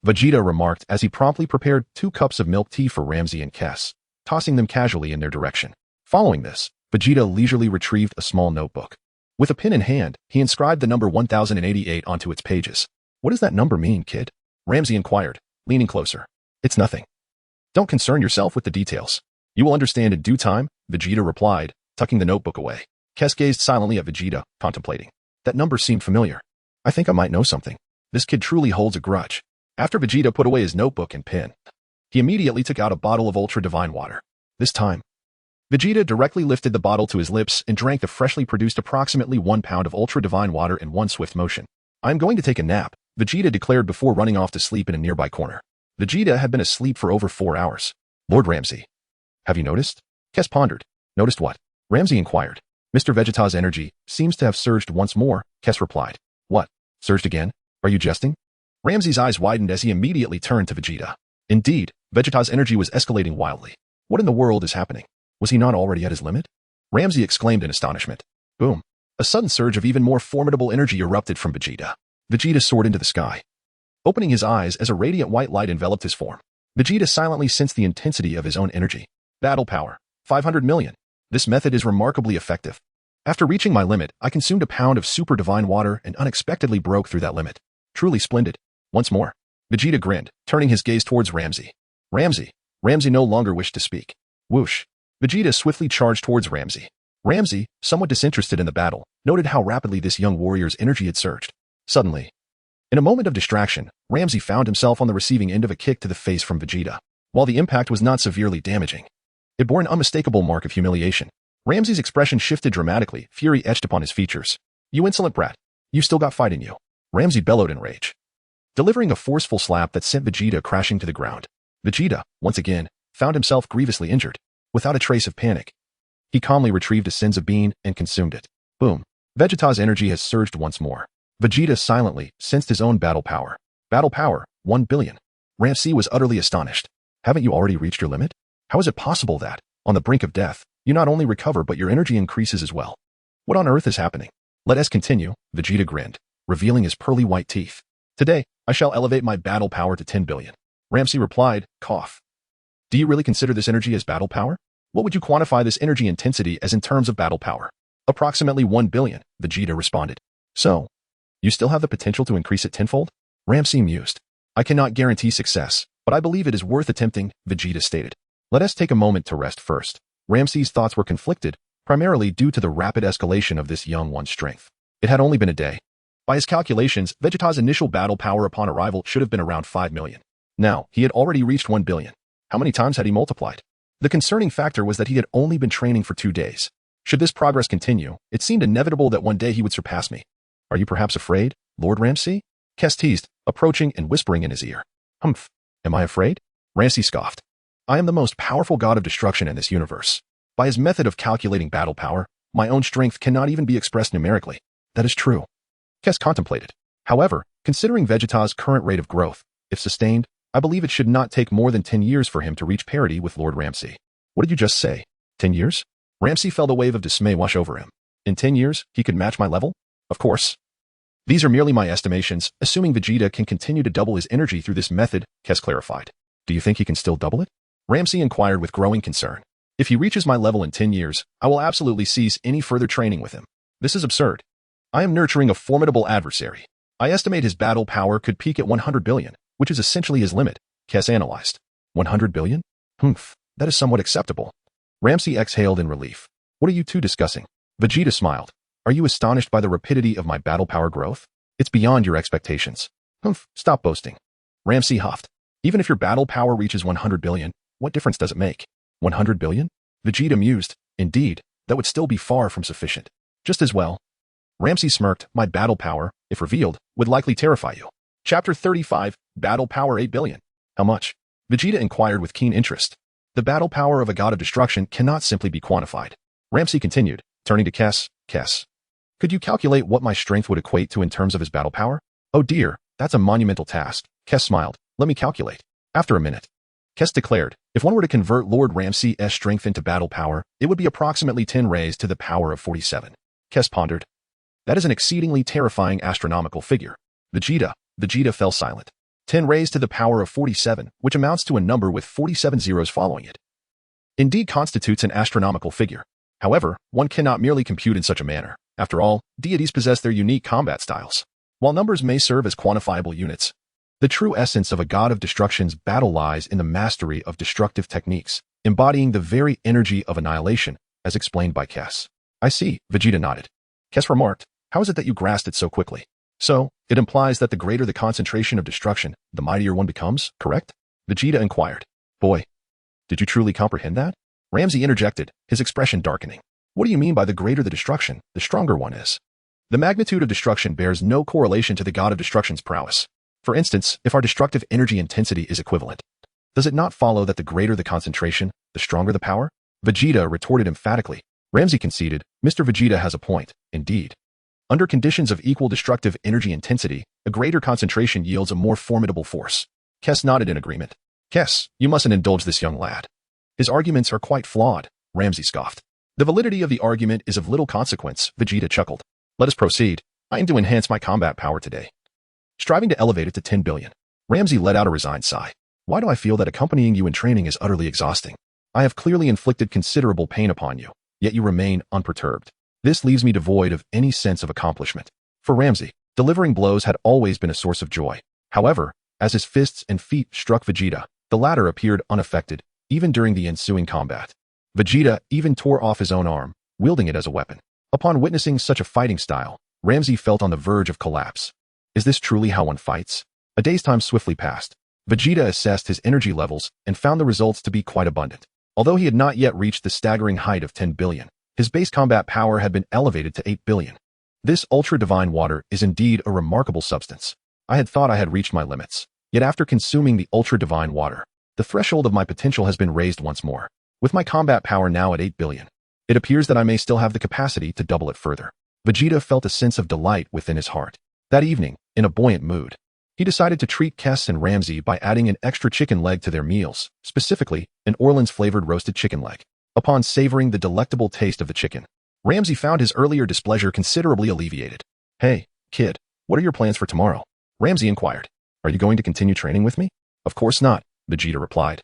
Vegeta remarked as he promptly prepared 2 cups of milk tea for Ramsey and Kess, tossing them casually in their direction. Following this, Vegeta leisurely retrieved a small notebook. With a pen in hand, he inscribed the number 1088 onto its pages. What does that number mean, kid? Ramsey inquired, leaning closer. It's nothing. Don't concern yourself with the details. You will understand in due time, Vegeta replied, tucking the notebook away. Kess gazed silently at Vegeta, contemplating. That number seemed familiar. I think I might know something. This kid truly holds a grudge. After Vegeta put away his notebook and pen, he immediately took out a bottle of Ultra Divine Water. This time, Vegeta directly lifted the bottle to his lips and drank the freshly produced approximately 1 pound of Ultra Divine Water in one swift motion. I'm going to take a nap, Vegeta declared before running off to sleep in a nearby corner. Vegeta had been asleep for over 4 hours. Lord Ramsey. Have you noticed? Kess pondered. Noticed what? Ramsey inquired. Mr. Vegeta's energy seems to have surged once more, Kess replied. What? Surged again? Are you jesting? Ramsey's eyes widened as he immediately turned to Vegeta. Indeed, Vegeta's energy was escalating wildly. What in the world is happening? Was he not already at his limit? Ramsey exclaimed in astonishment. Boom. A sudden surge of even more formidable energy erupted from Vegeta. Vegeta soared into the sky, opening his eyes as a radiant white light enveloped his form. Vegeta silently sensed the intensity of his own energy. Battle power, 500 million. This method is remarkably effective. After reaching my limit, I consumed a pound of super divine water and unexpectedly broke through that limit. Truly splendid. Once more, Vegeta grinned, turning his gaze towards Ramsey. Ramsey no longer wished to speak. Whoosh. Vegeta swiftly charged towards Ramsey. Ramsey, somewhat disinterested in the battle, noted how rapidly this young warrior's energy had surged. Suddenly, in a moment of distraction, Ramsey found himself on the receiving end of a kick to the face from Vegeta. While the impact was not severely damaging, it bore an unmistakable mark of humiliation. Ramsey's expression shifted dramatically, fury etched upon his features. You insolent brat. You've still got fight in you. Ramsey bellowed in rage, delivering a forceful slap that sent Vegeta crashing to the ground. Vegeta, once again, found himself grievously injured. Without a trace of panic, he calmly retrieved a Senzu bean and consumed it. Boom. Vegeta's energy has surged once more. Vegeta silently sensed his own battle power. Battle power, 1 billion. Ramsey was utterly astonished. Haven't you already reached your limit? How is it possible that, on the brink of death, you not only recover but your energy increases as well? What on earth is happening? Let us continue, Vegeta grinned, revealing his pearly white teeth. Today, I shall elevate my battle power to 10 billion. Ramsey replied, cough. Do you really consider this energy as battle power? What would you quantify this energy intensity as in terms of battle power? Approximately 1 billion, Vegeta responded. So, you still have the potential to increase it tenfold? Ramsey mused. I cannot guarantee success, but I believe it is worth attempting, Vegeta stated. Let us take a moment to rest first. Ramsey's thoughts were conflicted, primarily due to the rapid escalation of this young one's strength. It had only been a day. By his calculations, Vegeta's initial battle power upon arrival should have been around 5 million. Now, he had already reached 1 billion. How many times had he multiplied? The concerning factor was that he had only been training for 2 days. Should this progress continue, it seemed inevitable that one day he would surpass me. Are you perhaps afraid, Lord Ramsey? Kes teased, approaching and whispering in his ear. Humph. Am I afraid? Ramsey scoffed. I am the most powerful god of destruction in this universe. By his method of calculating battle power, my own strength cannot even be expressed numerically. That is true. Kes contemplated. However, considering Vegeta's current rate of growth, if sustained, I believe it should not take more than 10 years for him to reach parity with Lord Ramsey. What did you just say? 10 years? Ramsey felt a wave of dismay wash over him. In 10 years, he could match my level? Of course. These are merely my estimations, assuming Vegeta can continue to double his energy through this method, Kes clarified. Do you think he can still double it? Ramsey inquired with growing concern. If he reaches my level in 10 years, I will absolutely cease any further training with him. This is absurd. I am nurturing a formidable adversary. I estimate his battle power could peak at 100 billion, which is essentially his limit, Kes analyzed. 100 billion? Humph, that is somewhat acceptable. Ramsey exhaled in relief. What are you two discussing? Vegeta smiled. Are you astonished by the rapidity of my battle power growth? It's beyond your expectations. Humph, stop boasting. Ramsey huffed. Even if your battle power reaches 100 billion, what difference does it make? 100 billion? Vegeta mused. Indeed, that would still be far from sufficient. Just as well. Ramsey smirked. My battle power, if revealed, would likely terrify you. Chapter 35, Battle Power 8 billion. How much? Vegeta inquired with keen interest. The battle power of a god of destruction cannot simply be quantified. Ramsey continued, turning to Kes. Kes, could you calculate what my strength would equate to in terms of his battle power? Oh dear, that's a monumental task. Kes smiled. Let me calculate. After a minute. Kes declared, if one were to convert Lord Ramsey's strength into battle power, it would be approximately 10 raised to the power of 47. Kes pondered. That is an exceedingly terrifying astronomical figure. Vegeta fell silent. 10 raised to the power of 47, which amounts to a number with 47 zeros following it, indeed constitutes an astronomical figure. However, one cannot merely compute in such a manner. After all, deities possess their unique combat styles. While numbers may serve as quantifiable units, the true essence of a god of destruction's battle lies in the mastery of destructive techniques, embodying the very energy of annihilation, as explained by Kes. I see, Vegeta nodded. Kes remarked, how is it that you grasped it so quickly? So, it implies that the greater the concentration of destruction, the mightier one becomes, correct? Vegeta inquired. Boy, did you truly comprehend that? Ramsey interjected, his expression darkening. What do you mean by the greater the destruction, the stronger one is? The magnitude of destruction bears no correlation to the god of destruction's prowess. For instance, if our destructive energy intensity is equivalent, does it not follow that the greater the concentration, the stronger the power? Vegeta retorted emphatically. Ramsey conceded, Mr. Vegeta has a point, indeed. Under conditions of equal destructive energy intensity, a greater concentration yields a more formidable force. Kes nodded in agreement. Kes, you mustn't indulge this young lad. His arguments are quite flawed, Ramsey scoffed. The validity of the argument is of little consequence, Vegeta chuckled. Let us proceed. I aim to enhance my combat power today, striving to elevate it to 10 billion. Ramsey let out a resigned sigh. Why do I feel that accompanying you in training is utterly exhausting? I have clearly inflicted considerable pain upon you, yet you remain unperturbed. This leaves me devoid of any sense of accomplishment. For Ramsey, delivering blows had always been a source of joy. However, as his fists and feet struck Vegeta, the latter appeared unaffected, even during the ensuing combat. Vegeta even tore off his own arm, wielding it as a weapon. Upon witnessing such a fighting style, Ramsey felt on the verge of collapse. Is this truly how one fights? A day's time swiftly passed. Vegeta assessed his energy levels and found the results to be quite abundant. Although he had not yet reached the staggering height of 10 billion, his base combat power had been elevated to 8 billion. This ultra-divine water is indeed a remarkable substance. I had thought I had reached my limits, yet after consuming the ultra-divine water, the threshold of my potential has been raised once more. With my combat power now at 8 billion, it appears that I may still have the capacity to double it further. Vegeta felt a sense of delight within his heart. That evening, in a buoyant mood, he decided to treat Kes and Ramsey by adding an extra chicken leg to their meals, specifically an Orleans-flavored roasted chicken leg. Upon savoring the delectable taste of the chicken, Ramsey found his earlier displeasure considerably alleviated. Hey, kid, what are your plans for tomorrow? Ramsey inquired. Are you going to continue training with me? Of course not, Vegeta replied,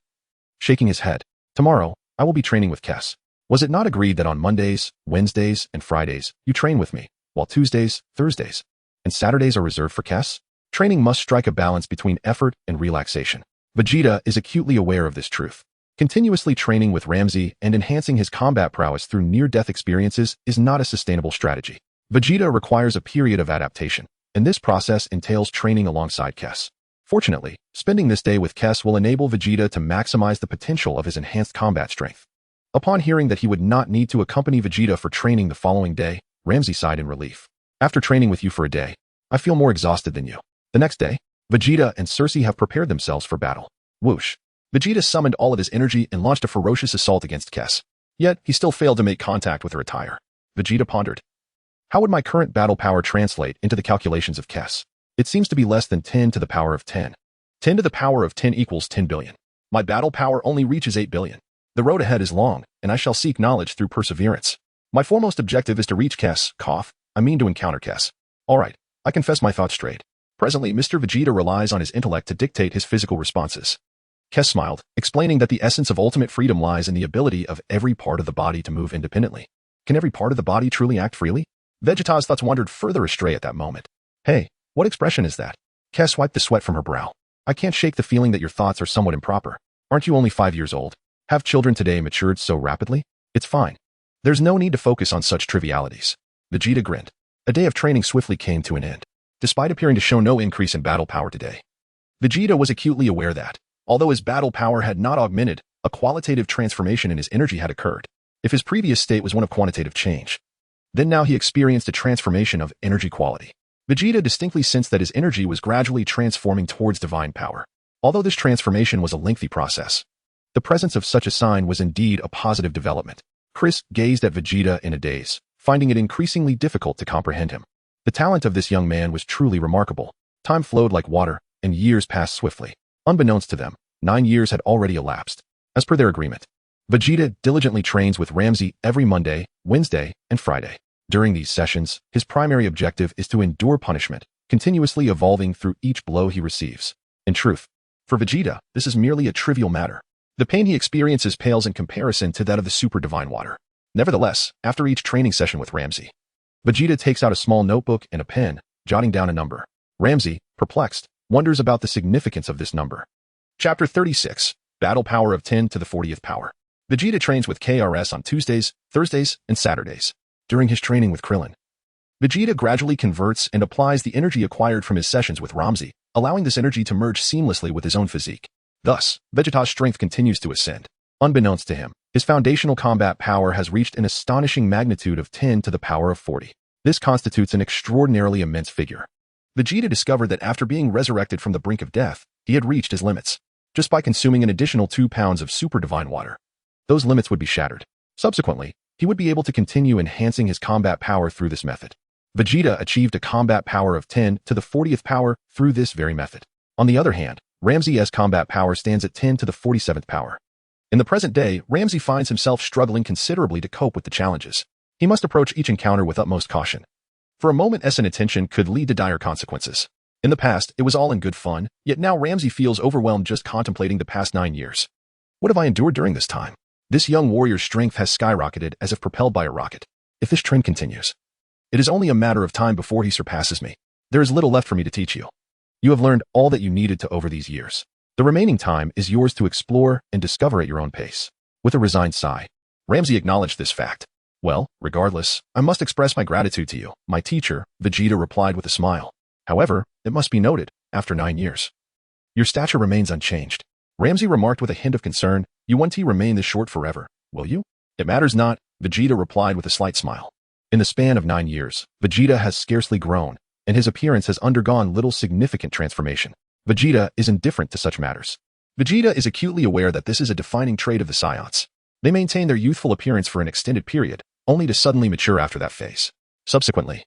shaking his head. Tomorrow, I will be training with Kes. Was it not agreed that on Mondays, Wednesdays, and Fridays, you train with me, while Tuesdays, Thursdays, and Saturdays are reserved for Kes? Training must strike a balance between effort and relaxation. Vegeta is acutely aware of this truth. Continuously training with Ramsey and enhancing his combat prowess through near-death experiences is not a sustainable strategy. Vegeta requires a period of adaptation, and this process entails training alongside Kess. Fortunately, spending this day with Kess will enable Vegeta to maximize the potential of his enhanced combat strength. Upon hearing that he would not need to accompany Vegeta for training the following day, Ramsey sighed in relief. After training with you for a day, I feel more exhausted than you. The next day, Vegeta and Cersei have prepared themselves for battle. Whoosh. Vegeta summoned all of his energy and launched a ferocious assault against Kess. Yet, he still failed to make contact with her attire. Vegeta pondered. How would my current battle power translate into the calculations of Kess? It seems to be less than 10 to the power of 10. 10 to the power of 10 equals 10 billion. My battle power only reaches 8 billion. The road ahead is long, and I shall seek knowledge through perseverance. My foremost objective is to reach Kess, I mean to encounter Kess. Alright, I confess my thoughts strayed. Presently, Mr. Vegeta relies on his intellect to dictate his physical responses. Kess smiled, explaining that the essence of ultimate freedom lies in the ability of every part of the body to move independently. Can every part of the body truly act freely? Vegeta's thoughts wandered further astray at that moment. Hey, what expression is that? Kess wiped the sweat from her brow. I can't shake the feeling that your thoughts are somewhat improper. Aren't you only 5 years old? Have children today matured so rapidly? It's fine. There's no need to focus on such trivialities. Vegeta grinned. A day of training swiftly came to an end. Despite appearing to show no increase in battle power today, Vegeta was acutely aware that, although his battle power had not augmented, a qualitative transformation in his energy had occurred. If his previous state was one of quantitative change, then now he experienced a transformation of energy quality. Vegeta distinctly sensed that his energy was gradually transforming towards divine power. Although this transformation was a lengthy process, the presence of such a sign was indeed a positive development. Chris gazed at Vegeta in a daze, finding it increasingly difficult to comprehend him. The talent of this young man was truly remarkable. Time flowed like water, and years passed swiftly. Unbeknownst to them, 9 years had already elapsed. As per their agreement, Vegeta diligently trains with Ramsey every Monday, Wednesday, and Friday. During these sessions, his primary objective is to endure punishment, continuously evolving through each blow he receives. In truth, for Vegeta, this is merely a trivial matter. The pain he experiences pales in comparison to that of the super divine water. Nevertheless, after each training session with Ramsey, Vegeta takes out a small notebook and a pen, jotting down a number. Ramsey, perplexed, wonders about the significance of this number. Chapter 36, Battle Power of 10 to the 40th Power. Vegeta trains with KRS on Tuesdays, Thursdays, and Saturdays. During his training with Krillin, Vegeta gradually converts and applies the energy acquired from his sessions with Ramsey, allowing this energy to merge seamlessly with his own physique. Thus, Vegeta's strength continues to ascend. Unbeknownst to him, his foundational combat power has reached an astonishing magnitude of 10 to the power of 40. This constitutes an extraordinarily immense figure. Vegeta discovered that after being resurrected from the brink of death, he had reached his limits. Just by consuming an additional 2 pounds of super divine water, those limits would be shattered. Subsequently, he would be able to continue enhancing his combat power through this method. Vegeta achieved a combat power of 10 to the 40th power through this very method. On the other hand, Ramsey's combat power stands at 10 to the 47th power. In the present day, Ramsey finds himself struggling considerably to cope with the challenges. He must approach each encounter with utmost caution. For a moment, inattention could lead to dire consequences. In the past, it was all in good fun, yet now Ramsey feels overwhelmed just contemplating the past 9 years. What have I endured during this time? This young warrior's strength has skyrocketed as if propelled by a rocket. If this trend continues, it is only a matter of time before he surpasses me. There is little left for me to teach you. You have learned all that you needed to over these years. The remaining time is yours to explore and discover at your own pace. With a resigned sigh, Ramsey acknowledged this fact. Well, regardless, I must express my gratitude to you, my teacher, Vegeta replied with a smile. However, it must be noted, after 9 years, your stature remains unchanged. Ramsey remarked with a hint of concern, you won't remain this short forever, will you? It matters not, Vegeta replied with a slight smile. In the span of 9 years, Vegeta has scarcely grown, and his appearance has undergone little significant transformation. Vegeta is indifferent to such matters. Vegeta is acutely aware that this is a defining trait of the Saiyans. They maintain their youthful appearance for an extended period, only to suddenly mature after that phase. Subsequently,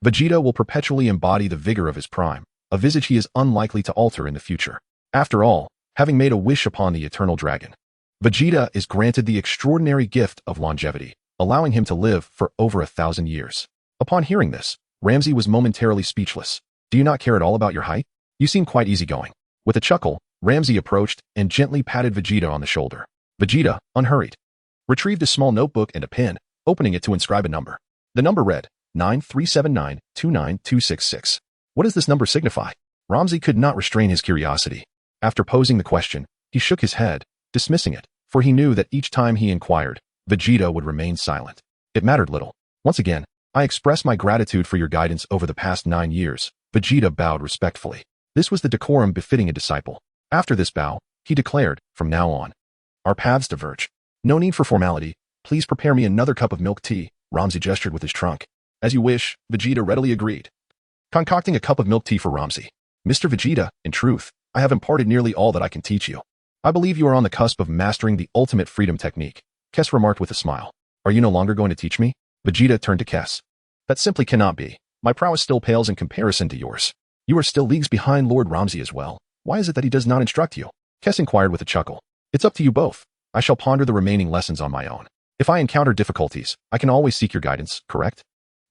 Vegeta will perpetually embody the vigor of his prime, a visage he is unlikely to alter in the future. After all, having made a wish upon the eternal dragon, Vegeta is granted the extraordinary gift of longevity, allowing him to live for over 1,000 years. Upon hearing this, Ramsey was momentarily speechless. Do you not care at all about your height? You seem quite easygoing. With a chuckle, Ramsey approached and gently patted Vegeta on the shoulder. Vegeta, unhurried, retrieved a small notebook and a pen, opening it to inscribe a number. The number read, 937929266. What does this number signify? Ramsey could not restrain his curiosity. After posing the question, he shook his head, dismissing it, for he knew that each time he inquired, Vegeta would remain silent. It mattered little. Once again, I express my gratitude for your guidance over the past 9 years. Vegeta bowed respectfully. This was the decorum befitting a disciple. After this bow, he declared, from now on, our paths diverge. No need for formality. Please prepare me another cup of milk tea. Ramzi gestured with his trunk. As you wish, Vegeta readily agreed. Concocting a cup of milk tea for Ramzi. Mr. Vegeta, in truth, I have imparted nearly all that I can teach you. I believe you are on the cusp of mastering the ultimate freedom technique, Kess remarked with a smile. Are you no longer going to teach me? Vegeta turned to Kess. That simply cannot be. My prowess still pales in comparison to yours. You are still leagues behind Lord Ramzi as well. Why is it that he does not instruct you? Kess inquired with a chuckle. It's up to you both. I shall ponder the remaining lessons on my own. If I encounter difficulties, I can always seek your guidance, correct?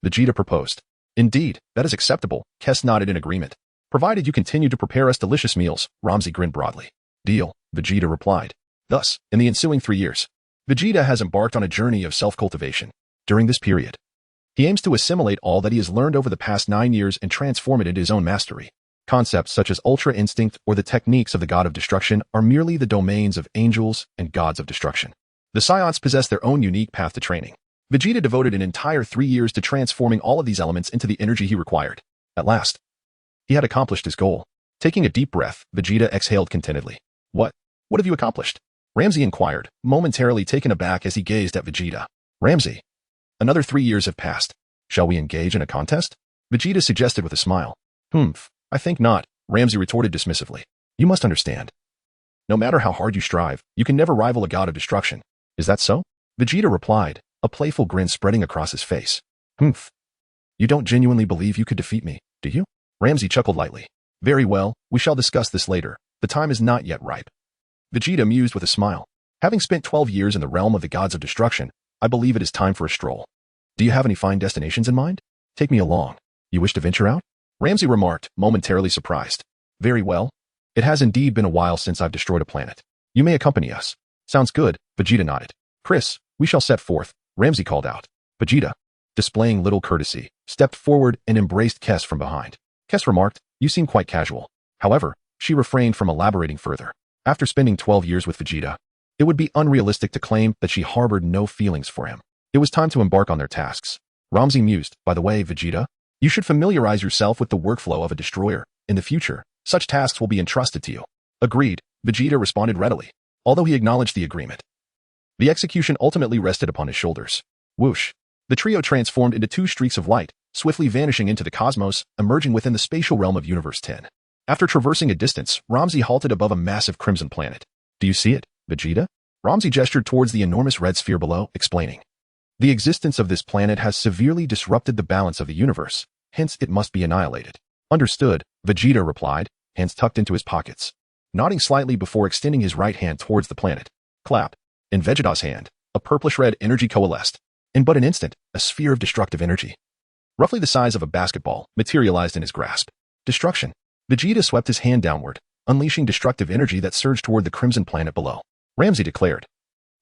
Vegeta proposed. Indeed, that is acceptable, Kess nodded in agreement. Provided you continue to prepare us delicious meals, Ramzi grinned broadly. Deal, Vegeta replied. Thus, in the ensuing 3 years, Vegeta has embarked on a journey of self-cultivation. During this period, he aims to assimilate all that he has learned over the past 9 years and transform it into his own mastery. Concepts such as Ultra Instinct or the techniques of the God of Destruction are merely the domains of angels and gods of destruction. The Saiyans possess their own unique path to training. Vegeta devoted an entire 3 years to transforming all of these elements into the energy he required. At last, he had accomplished his goal. Taking a deep breath, Vegeta exhaled contentedly. What have you accomplished? Ramzi inquired, momentarily taken aback as he gazed at Vegeta. Ramzi, another 3 years have passed. Shall we engage in a contest? Vegeta suggested with a smile. I think not, Ramzi retorted dismissively. You must understand. No matter how hard you strive, you can never rival a god of destruction. Is that so? Vegeta replied, a playful grin spreading across his face. You don't genuinely believe you could defeat me, do you? Ramzi chuckled lightly. Very well, we shall discuss this later. The time is not yet ripe. Vegeta mused with a smile. Having spent 12 years in the realm of the gods of destruction, I believe it is time for a stroll. Do you have any fine destinations in mind? Take me along. You wish to venture out? Ramzi remarked, momentarily surprised. Very well. It has indeed been a while since I've destroyed a planet. You may accompany us. Sounds good, Vegeta nodded. Chris, we shall set forth, Ramzi called out. Vegeta, displaying little courtesy, stepped forward and embraced Kess from behind. Kess remarked, you seem quite casual. However, she refrained from elaborating further. After spending 12 years with Vegeta, it would be unrealistic to claim that she harbored no feelings for him. It was time to embark on their tasks. Ramzi mused, by the way, Vegeta, you should familiarize yourself with the workflow of a destroyer. In the future, such tasks will be entrusted to you. Agreed, Vegeta responded readily, although he acknowledged the agreement. The execution ultimately rested upon his shoulders. Whoosh! The trio transformed into 2 streaks of light, swiftly vanishing into the cosmos, emerging within the spatial realm of Universe 10. After traversing a distance, Ramzi halted above a massive crimson planet. Do you see it, Vegeta? Ramzi gestured towards the enormous red sphere below, explaining. The existence of this planet has severely disrupted the balance of the universe, hence it must be annihilated. Understood, Vegeta replied, hands tucked into his pockets, nodding slightly before extending his right hand towards the planet. Clap. In Vegeta's hand, a purplish-red energy coalesced. In but an instant, a sphere of destructive energy, roughly the size of a basketball, materialized in his grasp. Destruction. Vegeta swept his hand downward, unleashing destructive energy that surged toward the crimson planet below. Ramzi declared.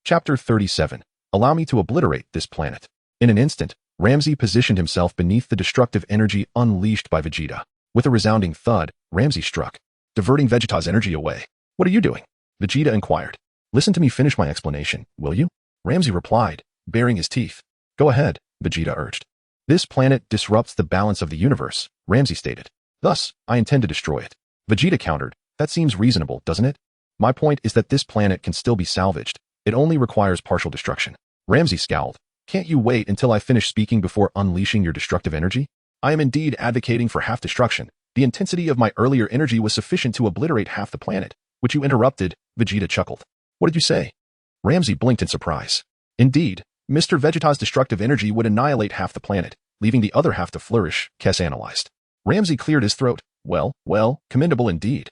Chapter 37. Allow me to obliterate this planet. In an instant, Ramzi positioned himself beneath the destructive energy unleashed by Vegeta. With a resounding thud, Ramzi struck, diverting Vegeta's energy away. What are you doing? Vegeta inquired. Listen to me finish my explanation, will you? Ramzi replied, baring his teeth. Go ahead, Vegeta urged. This planet disrupts the balance of the universe, Ramzi stated. Thus, I intend to destroy it. Vegeta countered. That seems reasonable, doesn't it? My point is that this planet can still be salvaged. It only requires partial destruction. Ramzi scowled. Can't you wait until I finish speaking before unleashing your destructive energy? I am indeed advocating for half destruction. The intensity of my earlier energy was sufficient to obliterate half the planet, which you interrupted, Vegeta chuckled. What did you say? Ramzi blinked in surprise. Indeed, Mr. Vegeta's destructive energy would annihilate half the planet, leaving the other half to flourish, Kess analyzed. Ramzi cleared his throat. Well, commendable indeed.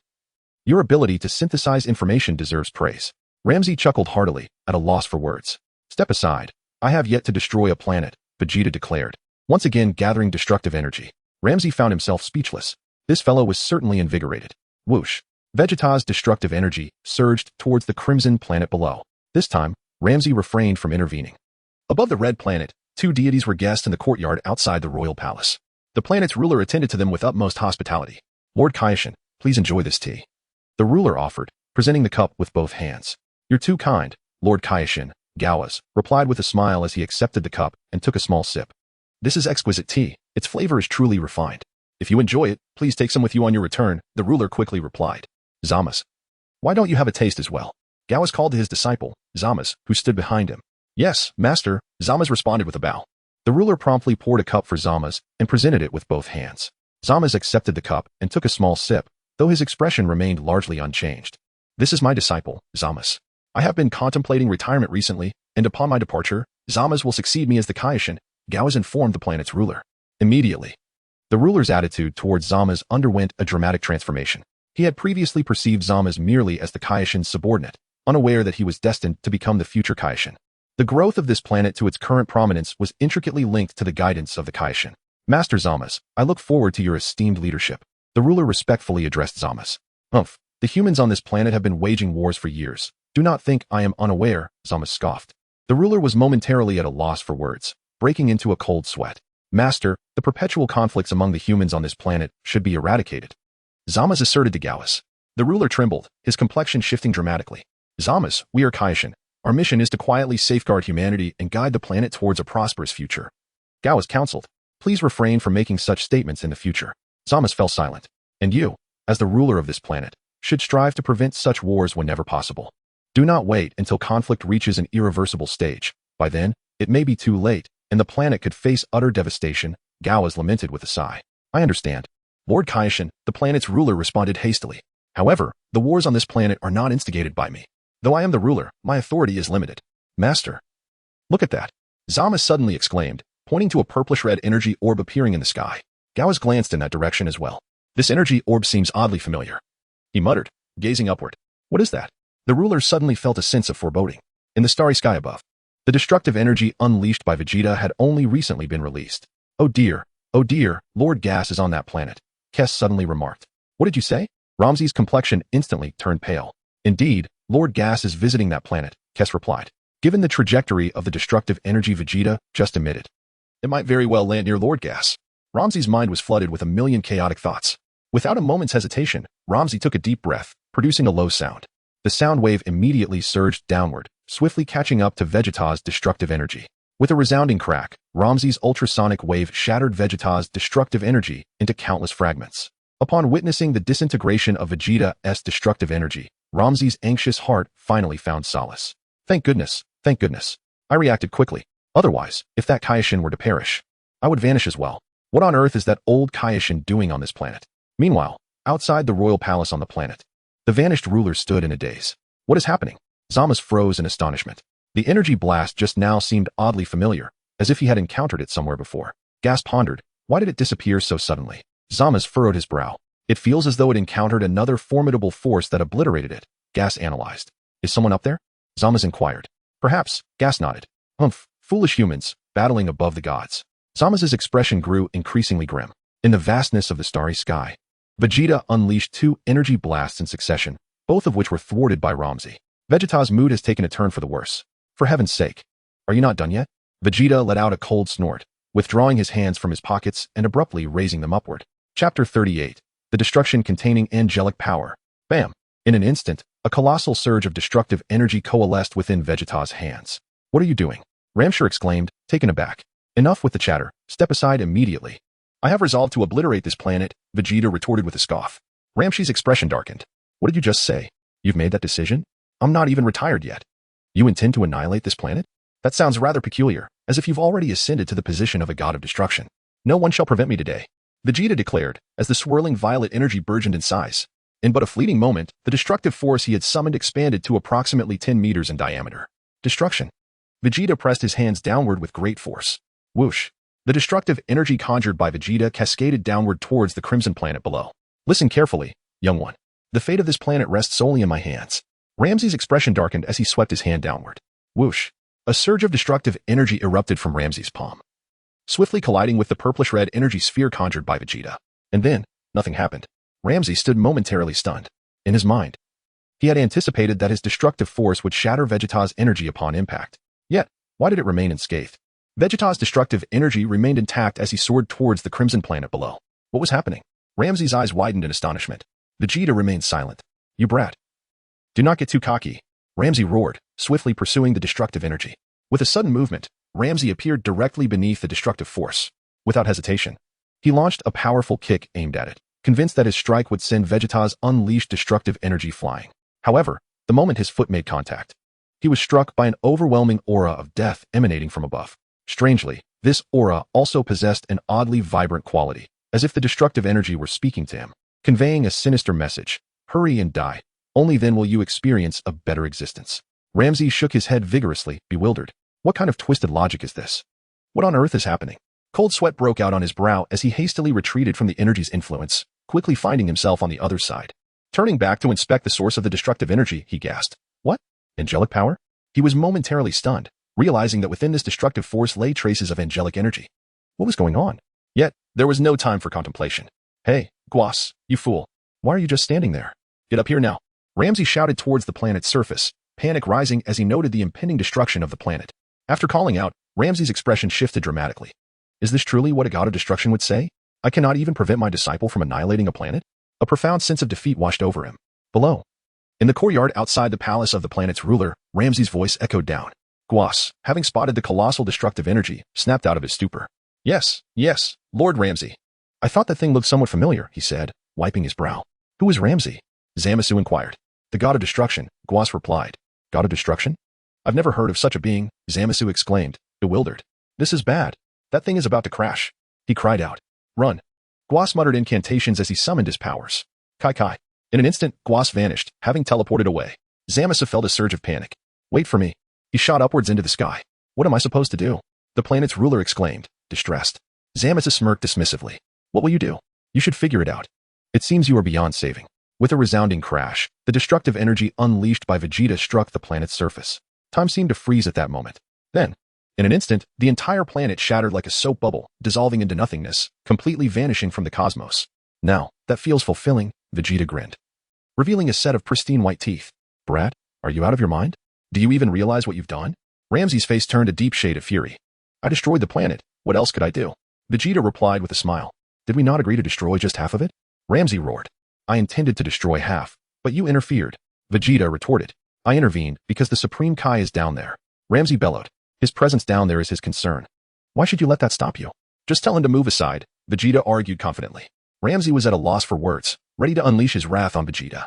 Your ability to synthesize information deserves praise. Ramzi chuckled heartily, at a loss for words. Step aside. I have yet to destroy a planet, Vegeta declared, once again gathering destructive energy. Ramzi found himself speechless. This fellow was certainly invigorated. Whoosh! Vegeta's destructive energy surged towards the crimson planet below. This time, Ramzi refrained from intervening. Above the red planet, 2 deities were guests in the courtyard outside the royal palace. The planet's ruler attended to them with utmost hospitality. Lord Kaioshin, please enjoy this tea. The ruler offered, presenting the cup with both hands. You're too kind, Lord Kaioshin, Gowaz replied with a smile as he accepted the cup and took a small sip. This is exquisite tea. Its flavor is truly refined. If you enjoy it, please take some with you on your return, the ruler quickly replied. Zamasu, why don't you have a taste as well? Gowaz called to his disciple, Zamasu, who stood behind him. Yes, master, Zamasu responded with a bow. The ruler promptly poured a cup for Zamasu and presented it with both hands. Zamasu accepted the cup and took a small sip, though his expression remained largely unchanged. This is my disciple, Zamasu. I have been contemplating retirement recently, and upon my departure, Zamasu will succeed me as the Kaioshin, Gowaz informed the planet's ruler. Immediately, the ruler's attitude towards Zamasu underwent a dramatic transformation. He had previously perceived Zamasu merely as the Kaioshin's subordinate, unaware that he was destined to become the future Kaioshin. The growth of this planet to its current prominence was intricately linked to the guidance of the Kaioshin. Master Zamasu, I look forward to your esteemed leadership. The ruler respectfully addressed Zamasu. The humans on this planet have been waging wars for years. Do not think I am unaware, Zamasu scoffed. The ruler was momentarily at a loss for words, breaking into a cold sweat. Master, the perpetual conflicts among the humans on this planet should be eradicated. Zamasu asserted to Gowaz. The ruler trembled, his complexion shifting dramatically. Zamasu, we are Kaioshin. Our mission is to quietly safeguard humanity and guide the planet towards a prosperous future. Gowaz counseled. Please refrain from making such statements in the future. Zamasu fell silent. And you, as the ruler of this planet, should strive to prevent such wars whenever possible. Do not wait until conflict reaches an irreversible stage. By then, it may be too late, and the planet could face utter devastation, Gowaz lamented with a sigh. I understand. Lord Kaioshin, the planet's ruler responded hastily. However, the wars on this planet are not instigated by me. Though I am the ruler, my authority is limited. Master. Look at that. Zamasu suddenly exclaimed, pointing to a purplish-red energy orb appearing in the sky. Gowaz glanced in that direction as well. This energy orb seems oddly familiar. He muttered, gazing upward. What is that? The ruler suddenly felt a sense of foreboding. In the starry sky above, the destructive energy unleashed by Vegeta had only recently been released. Oh dear, Lord Gas is on that planet, Kes suddenly remarked. What did you say? Ramses' complexion instantly turned pale. Indeed, Lord Gas is visiting that planet, Kes replied. Given the trajectory of the destructive energy Vegeta just emitted, it might very well land near Lord Gas. Ramses' mind was flooded with a million chaotic thoughts. Without a moment's hesitation, Ramses took a deep breath, producing a low sound. The sound wave immediately surged downward, swiftly catching up to Vegeta's destructive energy. With a resounding crack, Ramses' ultrasonic wave shattered Vegeta's destructive energy into countless fragments. Upon witnessing the disintegration of Vegeta's destructive energy, Ramses' anxious heart finally found solace. Thank goodness. I reacted quickly. Otherwise, if that Kaioshin were to perish, I would vanish as well. What on earth is that old Kaioshin doing on this planet? Meanwhile, outside the royal palace on the planet, the vanished ruler stood in a daze. What is happening? Zamasu froze in astonishment. The energy blast just now seemed oddly familiar, as if he had encountered it somewhere before. Gas pondered, why did it disappear so suddenly? Zamasu furrowed his brow. It feels as though it encountered another formidable force that obliterated it, Gas analyzed. Is someone up there? Zamasu inquired. Perhaps, Gas nodded. Foolish humans, battling above the gods. Zamasu's expression grew increasingly grim. In the vastness of the starry sky, Vegeta unleashed two energy blasts in succession, both of which were thwarted by Ramses. Vegeta's mood has taken a turn for the worse. For heaven's sake. Are you not done yet? Vegeta let out a cold snort, withdrawing his hands from his pockets and abruptly raising them upward. Chapter 38. The destruction containing angelic power. Bam! In an instant, a colossal surge of destructive energy coalesced within Vegeta's hands. What are you doing? Ramshur exclaimed, taken aback. Enough with the chatter. Step aside immediately. I have resolved to obliterate this planet, Vegeta retorted with a scoff. Ramshi's expression darkened. What did you just say? You've made that decision? I'm not even retired yet. You intend to annihilate this planet? That sounds rather peculiar, as if you've already ascended to the position of a god of destruction. No one shall prevent me today, Vegeta declared, as the swirling violet energy burgeoned in size. In but a fleeting moment, the destructive force he had summoned expanded to approximately 10 meters in diameter. Destruction. Vegeta pressed his hands downward with great force. Whoosh. The destructive energy conjured by Vegeta cascaded downward towards the crimson planet below. Listen carefully, young one. The fate of this planet rests solely in my hands. Ramses' expression darkened as he swept his hand downward. Whoosh. A surge of destructive energy erupted from Ramses' palm, swiftly colliding with the purplish-red energy sphere conjured by Vegeta. And then, nothing happened. Ramses stood momentarily stunned. In his mind, he had anticipated that his destructive force would shatter Vegeta's energy upon impact. Yet, why did it remain unscathed? Vegeta's destructive energy remained intact as he soared towards the crimson planet below. What was happening? Ramses' eyes widened in astonishment. Vegeta remained silent. You brat. Do not get too cocky, Ramsey roared, swiftly pursuing the destructive energy. With a sudden movement, Ramsey appeared directly beneath the destructive force. Without hesitation, he launched a powerful kick aimed at it, convinced that his strike would send Vegeta's unleashed destructive energy flying. However, the moment his foot made contact, he was struck by an overwhelming aura of death emanating from above. Strangely, this aura also possessed an oddly vibrant quality, as if the destructive energy were speaking to him, conveying a sinister message. Hurry and die. Only then will you experience a better existence. Ramsey shook his head vigorously, bewildered. What kind of twisted logic is this? What on earth is happening? Cold sweat broke out on his brow as he hastily retreated from the energy's influence, quickly finding himself on the other side. Turning back to inspect the source of the destructive energy, he gasped. What? Angelic power? He was momentarily stunned, realizing that within this destructive force lay traces of angelic energy. What was going on? Yet, there was no time for contemplation. Hey, Guas, you fool. Why are you just standing there? Get up here now. Ramsey shouted towards the planet's surface, panic rising as he noted the impending destruction of the planet. After calling out, Ramsey's expression shifted dramatically. Is this truly what a god of destruction would say? I cannot even prevent my disciple from annihilating a planet? A profound sense of defeat washed over him. Below, in the courtyard outside the palace of the planet's ruler, Ramsey's voice echoed down. Guas, having spotted the colossal destructive energy, snapped out of his stupor. Yes, Lord Ramsey. I thought that thing looked somewhat familiar, he said, wiping his brow. Who is Ramsey? Zamasu inquired. The god of destruction, Guas replied. God of destruction? I've never heard of such a being, Zamasu exclaimed, bewildered. This is bad. That thing is about to crash. He cried out. Run. Guas muttered incantations as he summoned his powers. Kai. In an instant, Guas vanished, having teleported away. Zamasu felt a surge of panic. Wait for me. He shot upwards into the sky. What am I supposed to do? The planet's ruler exclaimed, distressed. Zamasu smirked dismissively. What will you do? You should figure it out. It seems you are beyond saving. With a resounding crash, the destructive energy unleashed by Vegeta struck the planet's surface. Time seemed to freeze at that moment. Then, in an instant, the entire planet shattered like a soap bubble, dissolving into nothingness, completely vanishing from the cosmos. Now, that feels fulfilling, Vegeta grinned, revealing a set of pristine white teeth. Brat, are you out of your mind? Do you even realize what you've done? Ramsey's face turned a deep shade of fury. I destroyed the planet. What else could I do? Vegeta replied with a smile. Did we not agree to destroy just half of it? Ramsey roared. I intended to destroy half, but you interfered. Vegeta retorted. I intervened because the Supreme Kai is down there. Ramsey bellowed. His presence down there is his concern. Why should you let that stop you? Just tell him to move aside, Vegeta argued confidently. Ramsey was at a loss for words, ready to unleash his wrath on Vegeta.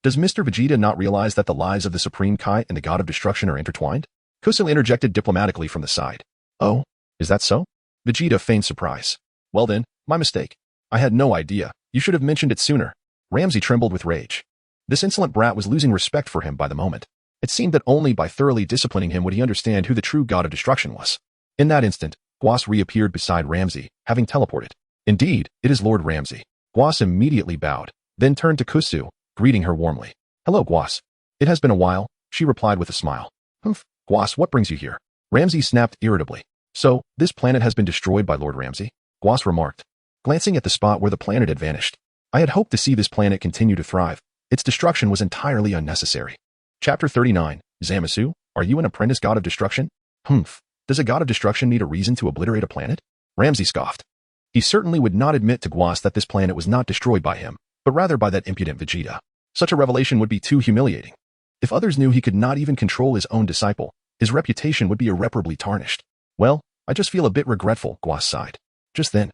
Does Mr. Vegeta not realize that the lives of the Supreme Kai and the God of Destruction are intertwined? Kusu interjected diplomatically from the side. Oh, is that so? Vegeta feigned surprise. Well then, my mistake. I had no idea. You should have mentioned it sooner. Ramsey trembled with rage. This insolent brat was losing respect for him by the moment. It seemed that only by thoroughly disciplining him would he understand who the true God of Destruction was. In that instant, Guas reappeared beside Ramsey, having teleported. Indeed, it is Lord Ramsey. Guas immediately bowed, then turned to Kusu, greeting her warmly. Hello, Guas. It has been a while, she replied with a smile. Humph, Guas, what brings you here? Ramsey snapped irritably. So, this planet has been destroyed by Lord Ramsey? Guas remarked, glancing at the spot where the planet had vanished. I had hoped to see this planet continue to thrive. Its destruction was entirely unnecessary. Chapter 39, Zamasu, are you an apprentice god of destruction? Humph, does a god of destruction need a reason to obliterate a planet? Ramsey scoffed. He certainly would not admit to Guas that this planet was not destroyed by him, but rather by that impudent Vegeta. Such a revelation would be too humiliating. If others knew he could not even control his own disciple, his reputation would be irreparably tarnished. Well, I just feel a bit regretful, Guas sighed. Just then,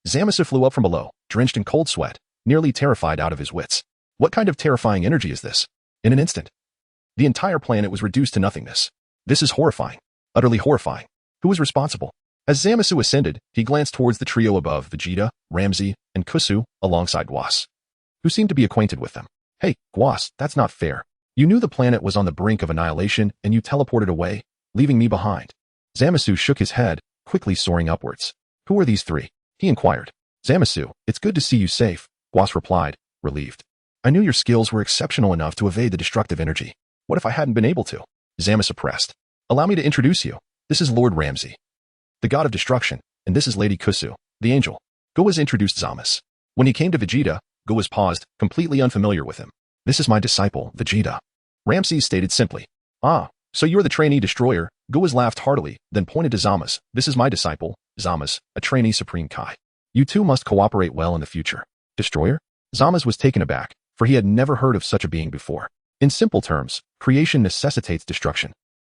Zamasu flew up from below, drenched in cold sweat, nearly terrified out of his wits. What kind of terrifying energy is this? In an instant, the entire planet was reduced to nothingness. This is horrifying. Utterly horrifying. Who was responsible? As Zamasu ascended, he glanced towards the trio above Vegeta, Ramsey, and Kusu, alongside Guas, who seemed to be acquainted with them. Hey, Guas, that's not fair. You knew the planet was on the brink of annihilation, and you teleported away, leaving me behind. Zamasu shook his head, quickly soaring upwards. Who are these three? He inquired. Zamasu, it's good to see you safe, Guas replied, relieved. I knew your skills were exceptional enough to evade the destructive energy. What if I hadn't been able to? Zamasu pressed. Allow me to introduce you. This is Lord Ramsey, the god of destruction, and this is Lady Kusu, the angel. Guas introduced Zamasu. When he came to Vegeta, Guas paused, completely unfamiliar with him. This is my disciple, Vegeta. Ramses stated simply. Ah, so you're the trainee destroyer. Guas laughed heartily, then pointed to Zamasu. This is my disciple, Zamasu, a trainee Supreme Kai. You two must cooperate well in the future. Destroyer? Zamasu was taken aback, for he had never heard of such a being before. In simple terms, creation necessitates destruction.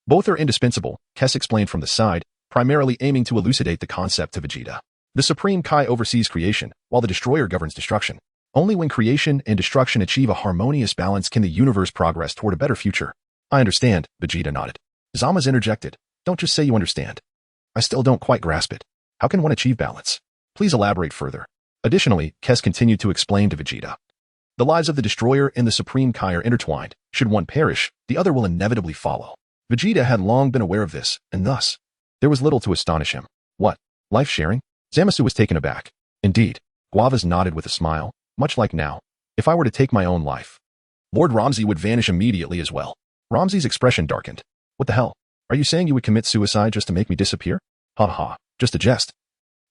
Both are indispensable, Kes explained from the side, primarily aiming to elucidate the concept to Vegeta. The Supreme Kai oversees creation, while the Destroyer governs destruction. Only when creation and destruction achieve a harmonious balance can the universe progress toward a better future. I understand, Vegeta nodded. Zamasu interjected. Don't just say you understand. I still don't quite grasp it. How can one achieve balance? Please elaborate further. Additionally, Kes continued to explain to Vegeta. The lives of the Destroyer and the Supreme Kai are intertwined. Should one perish, the other will inevitably follow. Vegeta had long been aware of this, and thus, there was little to astonish him. What? Life sharing? Zamasu was taken aback. Indeed. Guavas nodded with a smile, much like now. If I were to take my own life, Lord Ramsey would vanish immediately as well. Ramsey's expression darkened. What the hell? Are you saying you would commit suicide just to make me disappear? Ha ha, just a jest.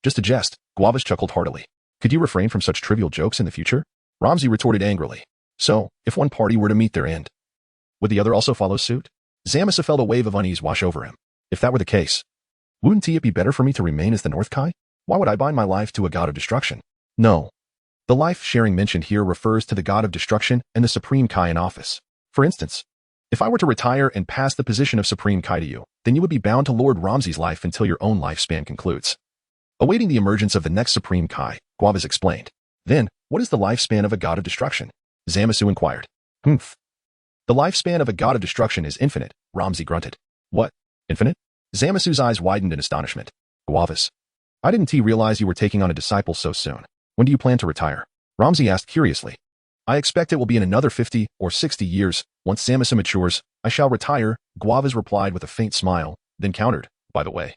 Just a jest, Guavas chuckled heartily. Could you refrain from such trivial jokes in the future? Ramsey retorted angrily. So, if one party were to meet their end, would the other also follow suit? Zamasu felt a wave of unease wash over him. If that were the case, wouldn't it be better for me to remain as the North Kai? Why would I bind my life to a god of destruction? No. The life-sharing mentioned here refers to the god of destruction and the Supreme Kai in office. For instance, if I were to retire and pass the position of Supreme Kai to you, then you would be bound to Lord Ramsey's life until your own lifespan concludes. Awaiting the emergence of the next Supreme Kai, Guavas explained. Then, what is the lifespan of a god of destruction? Zamasu inquired. The lifespan of a god of destruction is infinite, Ramsey grunted. What? Infinite? Zamasu's eyes widened in astonishment. Guavas. I didn't realize you were taking on a disciple so soon. When do you plan to retire? Ramsey asked curiously. I expect it will be in another 50 or 60 years. Once Zamasu matures, I shall retire, Guavas replied with a faint smile, then countered, by the way.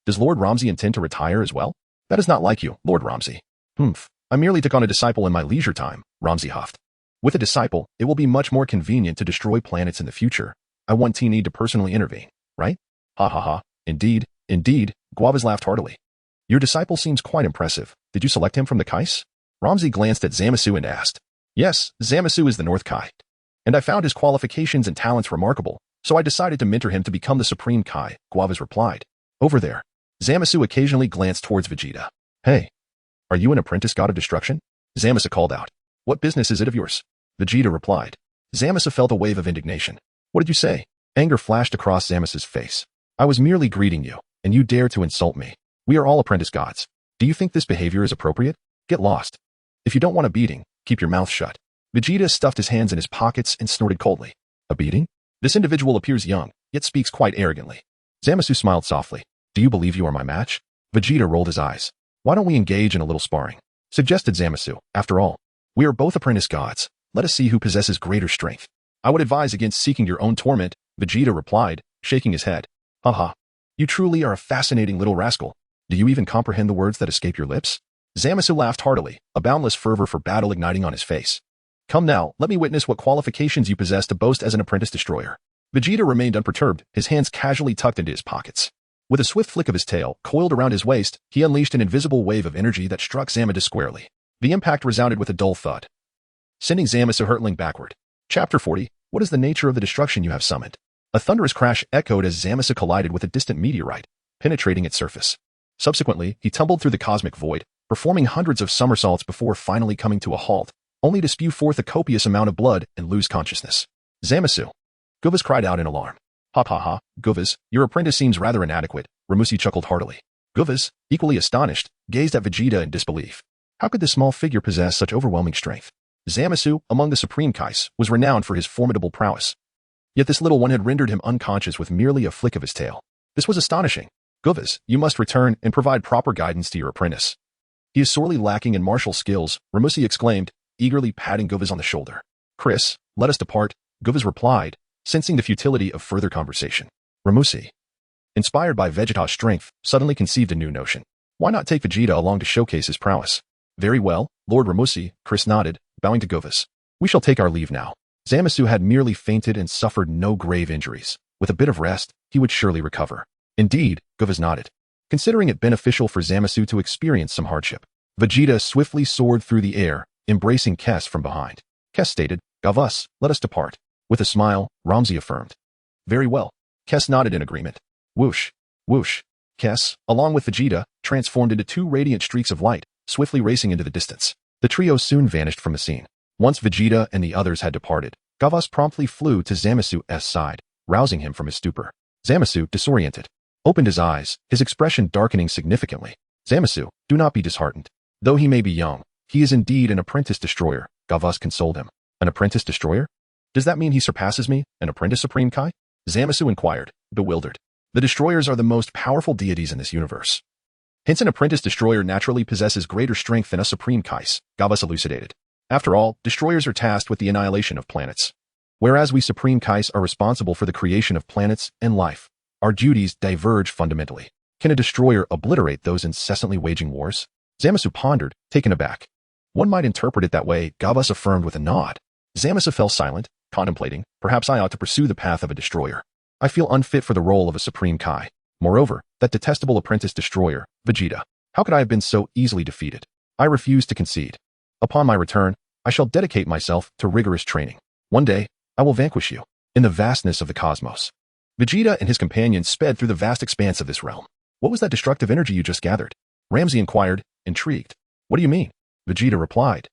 Does Lord Ramsey intend to retire as well? That is not like you, Lord Ramsey. I merely took on a disciple in my leisure time, Ramsey huffed. With a disciple, it will be much more convenient to destroy planets in the future. I won't need to personally intervene, right? Ha ha ha. Indeed, Guavas laughed heartily. Your disciple seems quite impressive. Did you select him from the Kais? Ramsey glanced at Zamasu and asked. Yes, Zamasu is the North Kai. And I found his qualifications and talents remarkable, so I decided to mentor him to become the Supreme Kai, Guavas replied. Over there. Zamasu occasionally glanced towards Vegeta. Hey. Are you an apprentice god of destruction? Zamasu called out. What business is it of yours? Vegeta replied. Zamasu felt a wave of indignation. What did you say? Anger flashed across Zamasu's face. I was merely greeting you, and you dare to insult me. We are all apprentice gods. Do you think this behavior is appropriate? Get lost. If you don't want a beating, keep your mouth shut. Vegeta stuffed his hands in his pockets and snorted coldly. A beating? This individual appears young, yet speaks quite arrogantly. Zamasu smiled softly. Do you believe you are my match? Vegeta rolled his eyes. Why don't we engage in a little sparring? Suggested Zamasu. After all, we are both apprentice gods. Let us see who possesses greater strength. I would advise against seeking your own torment, Vegeta replied, shaking his head. Haha. You truly are a fascinating little rascal. Do you even comprehend the words that escape your lips? Zamasu laughed heartily, a boundless fervor for battle igniting on his face. Come now, let me witness what qualifications you possess to boast as an apprentice destroyer. Vegeta remained unperturbed, his hands casually tucked into his pockets. With a swift flick of his tail, coiled around his waist, he unleashed an invisible wave of energy that struck Zamasu squarely. The impact resounded with a dull thud, sending Zamasu hurtling backward. Chapter 40. What is the nature of the destruction you have summoned? A thunderous crash echoed as Zamasu collided with a distant meteorite, penetrating its surface. Subsequently, he tumbled through the cosmic void, performing hundreds of somersaults before finally coming to a halt, only to spew forth a copious amount of blood and lose consciousness. Zamasu. Guvas cried out in alarm. Ha ha ha, Guvas, your apprentice seems rather inadequate, Ramusi chuckled heartily. Guvas, equally astonished, gazed at Vegeta in disbelief. How could this small figure possess such overwhelming strength? Zamasu, among the Supreme Kais, was renowned for his formidable prowess. Yet this little one had rendered him unconscious with merely a flick of his tail. This was astonishing. Guvas, you must return and provide proper guidance to your apprentice. He is sorely lacking in martial skills, Ramusi exclaimed, eagerly patting Guvas on the shoulder. Chris, let us depart, Guvas replied, sensing the futility of further conversation. Ramusi, inspired by Vegeta's strength, suddenly conceived a new notion. Why not take Vegeta along to showcase his prowess? Very well, Lord Ramusi, Chris nodded, bowing to Guvas. We shall take our leave now. Zamasu had merely fainted and suffered no grave injuries. With a bit of rest, he would surely recover. Indeed, Guvas nodded, considering it beneficial for Zamasu to experience some hardship. Vegeta swiftly soared through the air, embracing Kes from behind. Kes stated, Gavus, let us depart. With a smile, Ramsey affirmed. Very well. Kes nodded in agreement. Whoosh, whoosh. Kes, along with Vegeta, transformed into two radiant streaks of light, swiftly racing into the distance. The trio soon vanished from the scene. Once Vegeta and the others had departed, Gavas promptly flew to Zamasu's side, rousing him from his stupor. Zamasu, disoriented, opened his eyes, his expression darkening significantly. Zamasu, do not be disheartened. Though he may be young, he is indeed an apprentice destroyer, Gavas consoled him. An apprentice destroyer? Does that mean he surpasses me, an apprentice Supreme Kai? Zamasu inquired, bewildered. The destroyers are the most powerful deities in this universe. Hence an apprentice destroyer naturally possesses greater strength than a Supreme Kais, Gavas elucidated. After all, destroyers are tasked with the annihilation of planets. Whereas we Supreme Kais are responsible for the creation of planets and life, our duties diverge fundamentally. Can a destroyer obliterate those incessantly waging wars? Zamasu pondered, taken aback. One might interpret it that way, Gavas affirmed with a nod. Zamasu fell silent, contemplating, perhaps I ought to pursue the path of a destroyer. I feel unfit for the role of a Supreme Kai. Moreover, that detestable apprentice destroyer, Vegeta. How could I have been so easily defeated? I refuse to concede. Upon my return, I shall dedicate myself to rigorous training. One day, I will vanquish you, in the vastness of the cosmos. Vegeta and his companions sped through the vast expanse of this realm. What was that destructive energy you just gathered? Ramsey inquired, intrigued. What do you mean? Vegeta replied,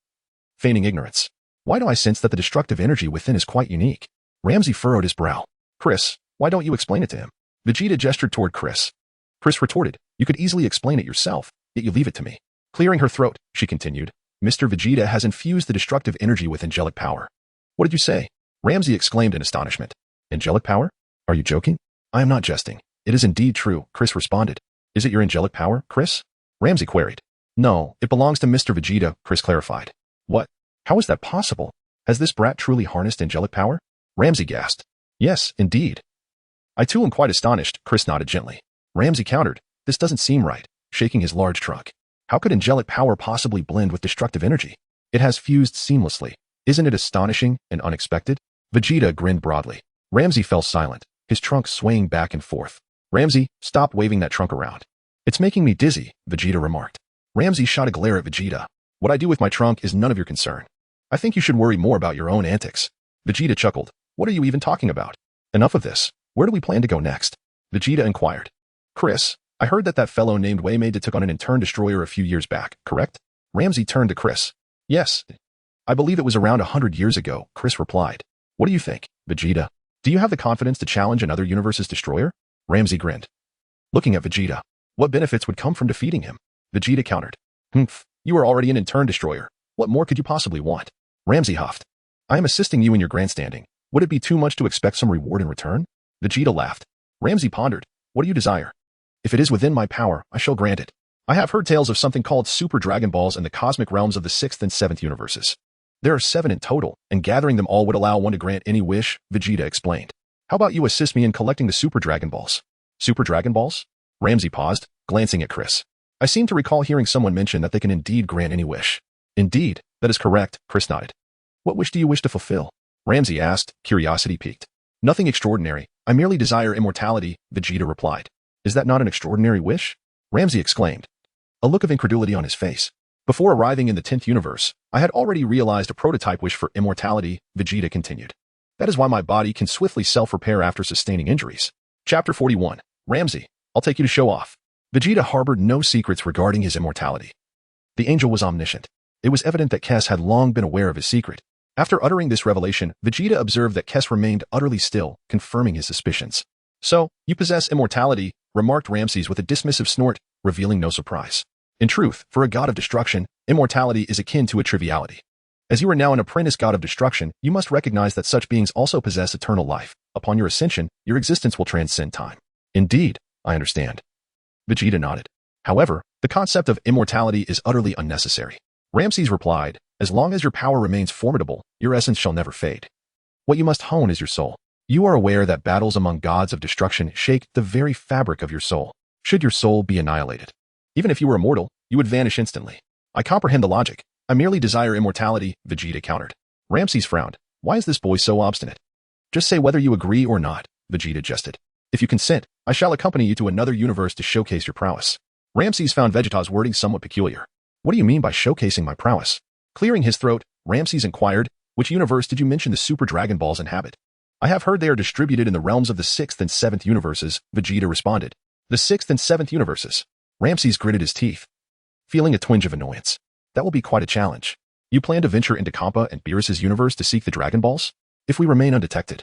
feigning ignorance. Why do I sense that the destructive energy within is quite unique? Ramsey furrowed his brow. Chris, why don't you explain it to him? Vegeta gestured toward Chris. Chris retorted, you could easily explain it yourself, yet you leave it to me. Clearing her throat, she continued, Mr. Vegeta has infused the destructive energy with angelic power. What did you say? Ramsey exclaimed in astonishment. Angelic power? Are you joking? I am not jesting. It is indeed true, Chris responded. Is it your angelic power, Chris? Ramsey queried. No, it belongs to Mr. Vegeta, Chris clarified. What? How is that possible? Has this brat truly harnessed angelic power? Ramsey gasped. Yes, indeed. I too am quite astonished, Chris nodded gently. Ramsey countered. This doesn't seem right, shaking his large trunk. How could angelic power possibly blend with destructive energy? It has fused seamlessly. Isn't it astonishing and unexpected? Vegeta grinned broadly. Ramsey fell silent, his trunk swaying back and forth. Ramsey, stop waving that trunk around. It's making me dizzy, Vegeta remarked. Ramsey shot a glare at Vegeta. What I do with my trunk is none of your concern. I think you should worry more about your own antics. Vegeta chuckled. What are you even talking about? Enough of this. Where do we plan to go next? Vegeta inquired. Chris, I heard that fellow named Waymade took on an intern destroyer a few years back, correct? Ramsey turned to Chris. Yes. I believe it was around 100 years ago, Chris replied. What do you think, Vegeta? Do you have the confidence to challenge another universe's destroyer? Ramsey grinned. Looking at Vegeta. What benefits would come from defeating him? Vegeta countered. Humph, you are already an intern destroyer. What more could you possibly want? Ramsey huffed. I am assisting you in your grandstanding. Would it be too much to expect some reward in return? Vegeta laughed. Ramsey pondered. What do you desire? If it is within my power, I shall grant it. I have heard tales of something called Super Dragon Balls in the cosmic realms of the 6th and 7th universes. There are 7 in total, and gathering them all would allow one to grant any wish, Vegeta explained. How about you assist me in collecting the Super Dragon Balls? Super Dragon Balls? Ramsey paused, glancing at Chris. I seem to recall hearing someone mention that they can indeed grant any wish. Indeed, that is correct, Chris nodded. What wish do you wish to fulfill? Ramsey asked, curiosity piqued. Nothing extraordinary. I merely desire immortality, Vegeta replied. Is that not an extraordinary wish? Ramsey exclaimed. A look of incredulity on his face. Before arriving in the 10th universe, I had already realized a prototype wish for immortality, Vegeta continued. That is why my body can swiftly self-repair after sustaining injuries. Chapter 41. Ramsey, I'll take you to show off. Vegeta harbored no secrets regarding his immortality. The angel was omniscient. It was evident that Kess had long been aware of his secret. After uttering this revelation, Vegeta observed that Kess remained utterly still, confirming his suspicions. So, you possess immortality, remarked Ramses with a dismissive snort, revealing no surprise. In truth, for a god of destruction, immortality is akin to a triviality. As you are now an apprentice god of destruction, you must recognize that such beings also possess eternal life. Upon your ascension, your existence will transcend time. Indeed, I understand. Vegeta nodded. However, the concept of immortality is utterly unnecessary. Ramses replied, as long as your power remains formidable, your essence shall never fade. What you must hone is your soul. You are aware that battles among gods of destruction shake the very fabric of your soul. Should your soul be annihilated, even if you were immortal, you would vanish instantly. I comprehend the logic. I merely desire immortality, Vegeta countered. Ramses frowned. Why is this boy so obstinate? Just say whether you agree or not, Vegeta jested. If you consent, I shall accompany you to another universe to showcase your prowess. Ramses found Vegeta's wording somewhat peculiar. What do you mean by showcasing my prowess? Clearing his throat, Ramses inquired, which universe did you mention the Super Dragon Balls inhabit? I have heard they are distributed in the realms of the 6th and 7th universes, Vegeta responded. The 6th and 7th universes. Ramses gritted his teeth, feeling a twinge of annoyance. That will be quite a challenge. You plan to venture into Kampa and Beerus' universe to seek the Dragon Balls? If we remain undetected.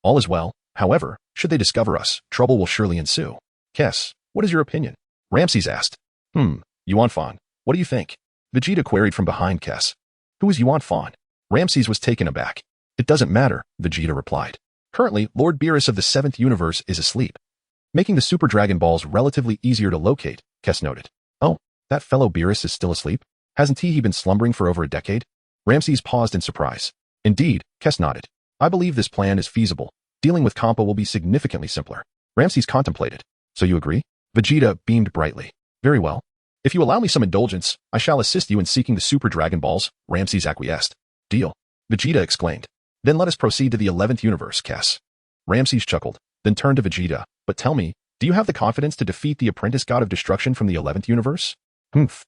All is well. However, should they discover us, trouble will surely ensue. Kes, what is your opinion? Ramses asked. Yuan Fan, what do you think? Vegeta queried from behind Kes. Who is Yuan Fan? Ramses was taken aback. It doesn't matter, Vegeta replied. Currently, Lord Beerus of the 7th universe is asleep, making the Super Dragon Balls relatively easier to locate, Kes noted. Oh, that fellow Beerus is still asleep? Hasn't he been slumbering for over a decade? Ramses paused in surprise. Indeed, Kes nodded. I believe this plan is feasible. Dealing with Kampa will be significantly simpler. Ramses contemplated. So you agree? Vegeta beamed brightly. Very well. If you allow me some indulgence, I shall assist you in seeking the Super Dragon Balls, Ramses acquiesced. Deal. Vegeta exclaimed. Then let us proceed to the 11th universe, Kes. Ramses chuckled, then turned to Vegeta. But tell me, do you have the confidence to defeat the apprentice god of destruction from the 11th universe? Humph.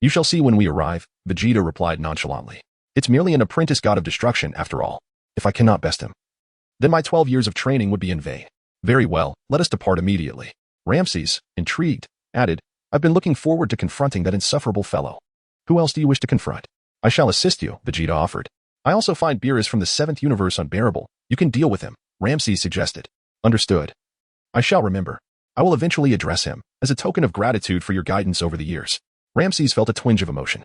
You shall see when we arrive, Vegeta replied nonchalantly. It's merely an apprentice god of destruction, after all. If I cannot best him, then my 12 years of training would be in vain. Very well, let us depart immediately. Ramses, intrigued, added, I've been looking forward to confronting that insufferable fellow. Who else do you wish to confront? I shall assist you, Vegeta offered. I also find Beerus from the 7th universe unbearable. You can deal with him, Ramses suggested. Understood. I shall remember. I will eventually address him, as a token of gratitude for your guidance over the years. Ramses felt a twinge of emotion.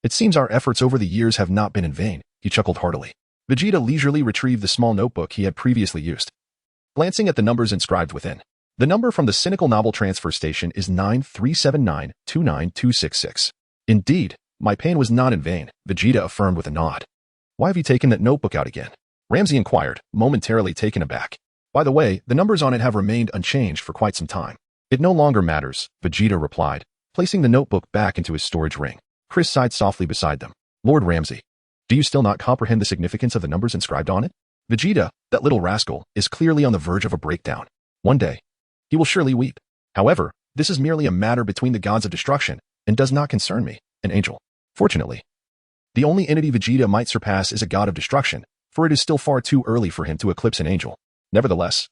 It seems our efforts over the years have not been in vain, he chuckled heartily. Vegeta leisurely retrieved the small notebook he had previously used. Glancing at the numbers inscribed within, the number from the cynical novel transfer station is 937929266. Indeed, my pain was not in vain, Vegeta affirmed with a nod. Why have you taken that notebook out again? Ramses inquired, momentarily taken aback. By the way, the numbers on it have remained unchanged for quite some time. It no longer matters, Vegeta replied, placing the notebook back into his storage ring. Chris sighed softly beside them. Lord Ramses, do you still not comprehend the significance of the numbers inscribed on it? Vegeta, that little rascal, is clearly on the verge of a breakdown. One day, he will surely weep. However, this is merely a matter between the gods of destruction, and does not concern me, an angel. Fortunately, the only entity Vegeta might surpass is a god of destruction, for it is still far too early for him to eclipse an angel. Nevertheless,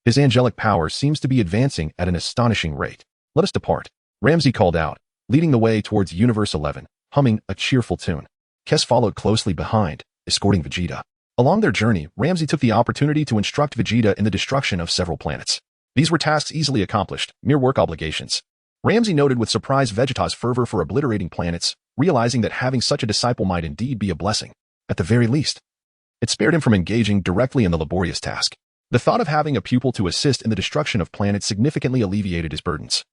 his angelic power seems to be advancing at an astonishing rate. Let us depart. Ramses called out, leading the way towards Universe 11, humming a cheerful tune. Kes followed closely behind, escorting Vegeta. Along their journey, Ramses took the opportunity to instruct Vegeta in the destruction of several planets. These were tasks easily accomplished, mere work obligations. Ramses noted with surprise Vegeta's fervor for obliterating planets, realizing that having such a disciple might indeed be a blessing. At the very least, it spared him from engaging directly in the laborious task. The thought of having a pupil to assist in the destruction of planets significantly alleviated his burdens.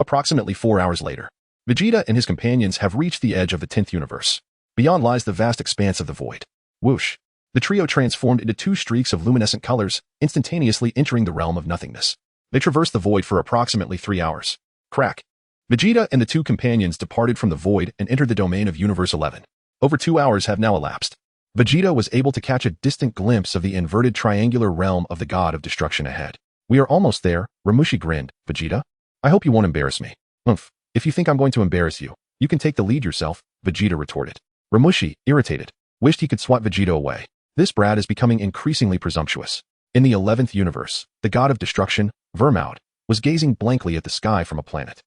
Approximately 4 hours later, Vegeta and his companions have reached the edge of the 10th universe. Beyond lies the vast expanse of the void. Whoosh! The trio transformed into 2 streaks of luminescent colors, instantaneously entering the realm of nothingness. They traversed the void for approximately 3 hours. Crack! Vegeta and the 2 companions departed from the void and entered the domain of Universe 11. Over 2 hours have now elapsed. Vegeta was able to catch a distant glimpse of the inverted triangular realm of the god of destruction ahead. We are almost there, Ramushi grinned. Vegeta? I hope you won't embarrass me. Umph. If you think I'm going to embarrass you, you can take the lead yourself, Vegeta retorted. Ramushi, irritated, wished he could swat Vegeta away. This brat is becoming increasingly presumptuous. In the 11th universe, the god of destruction, Vermaud, was gazing blankly at the sky from a planet.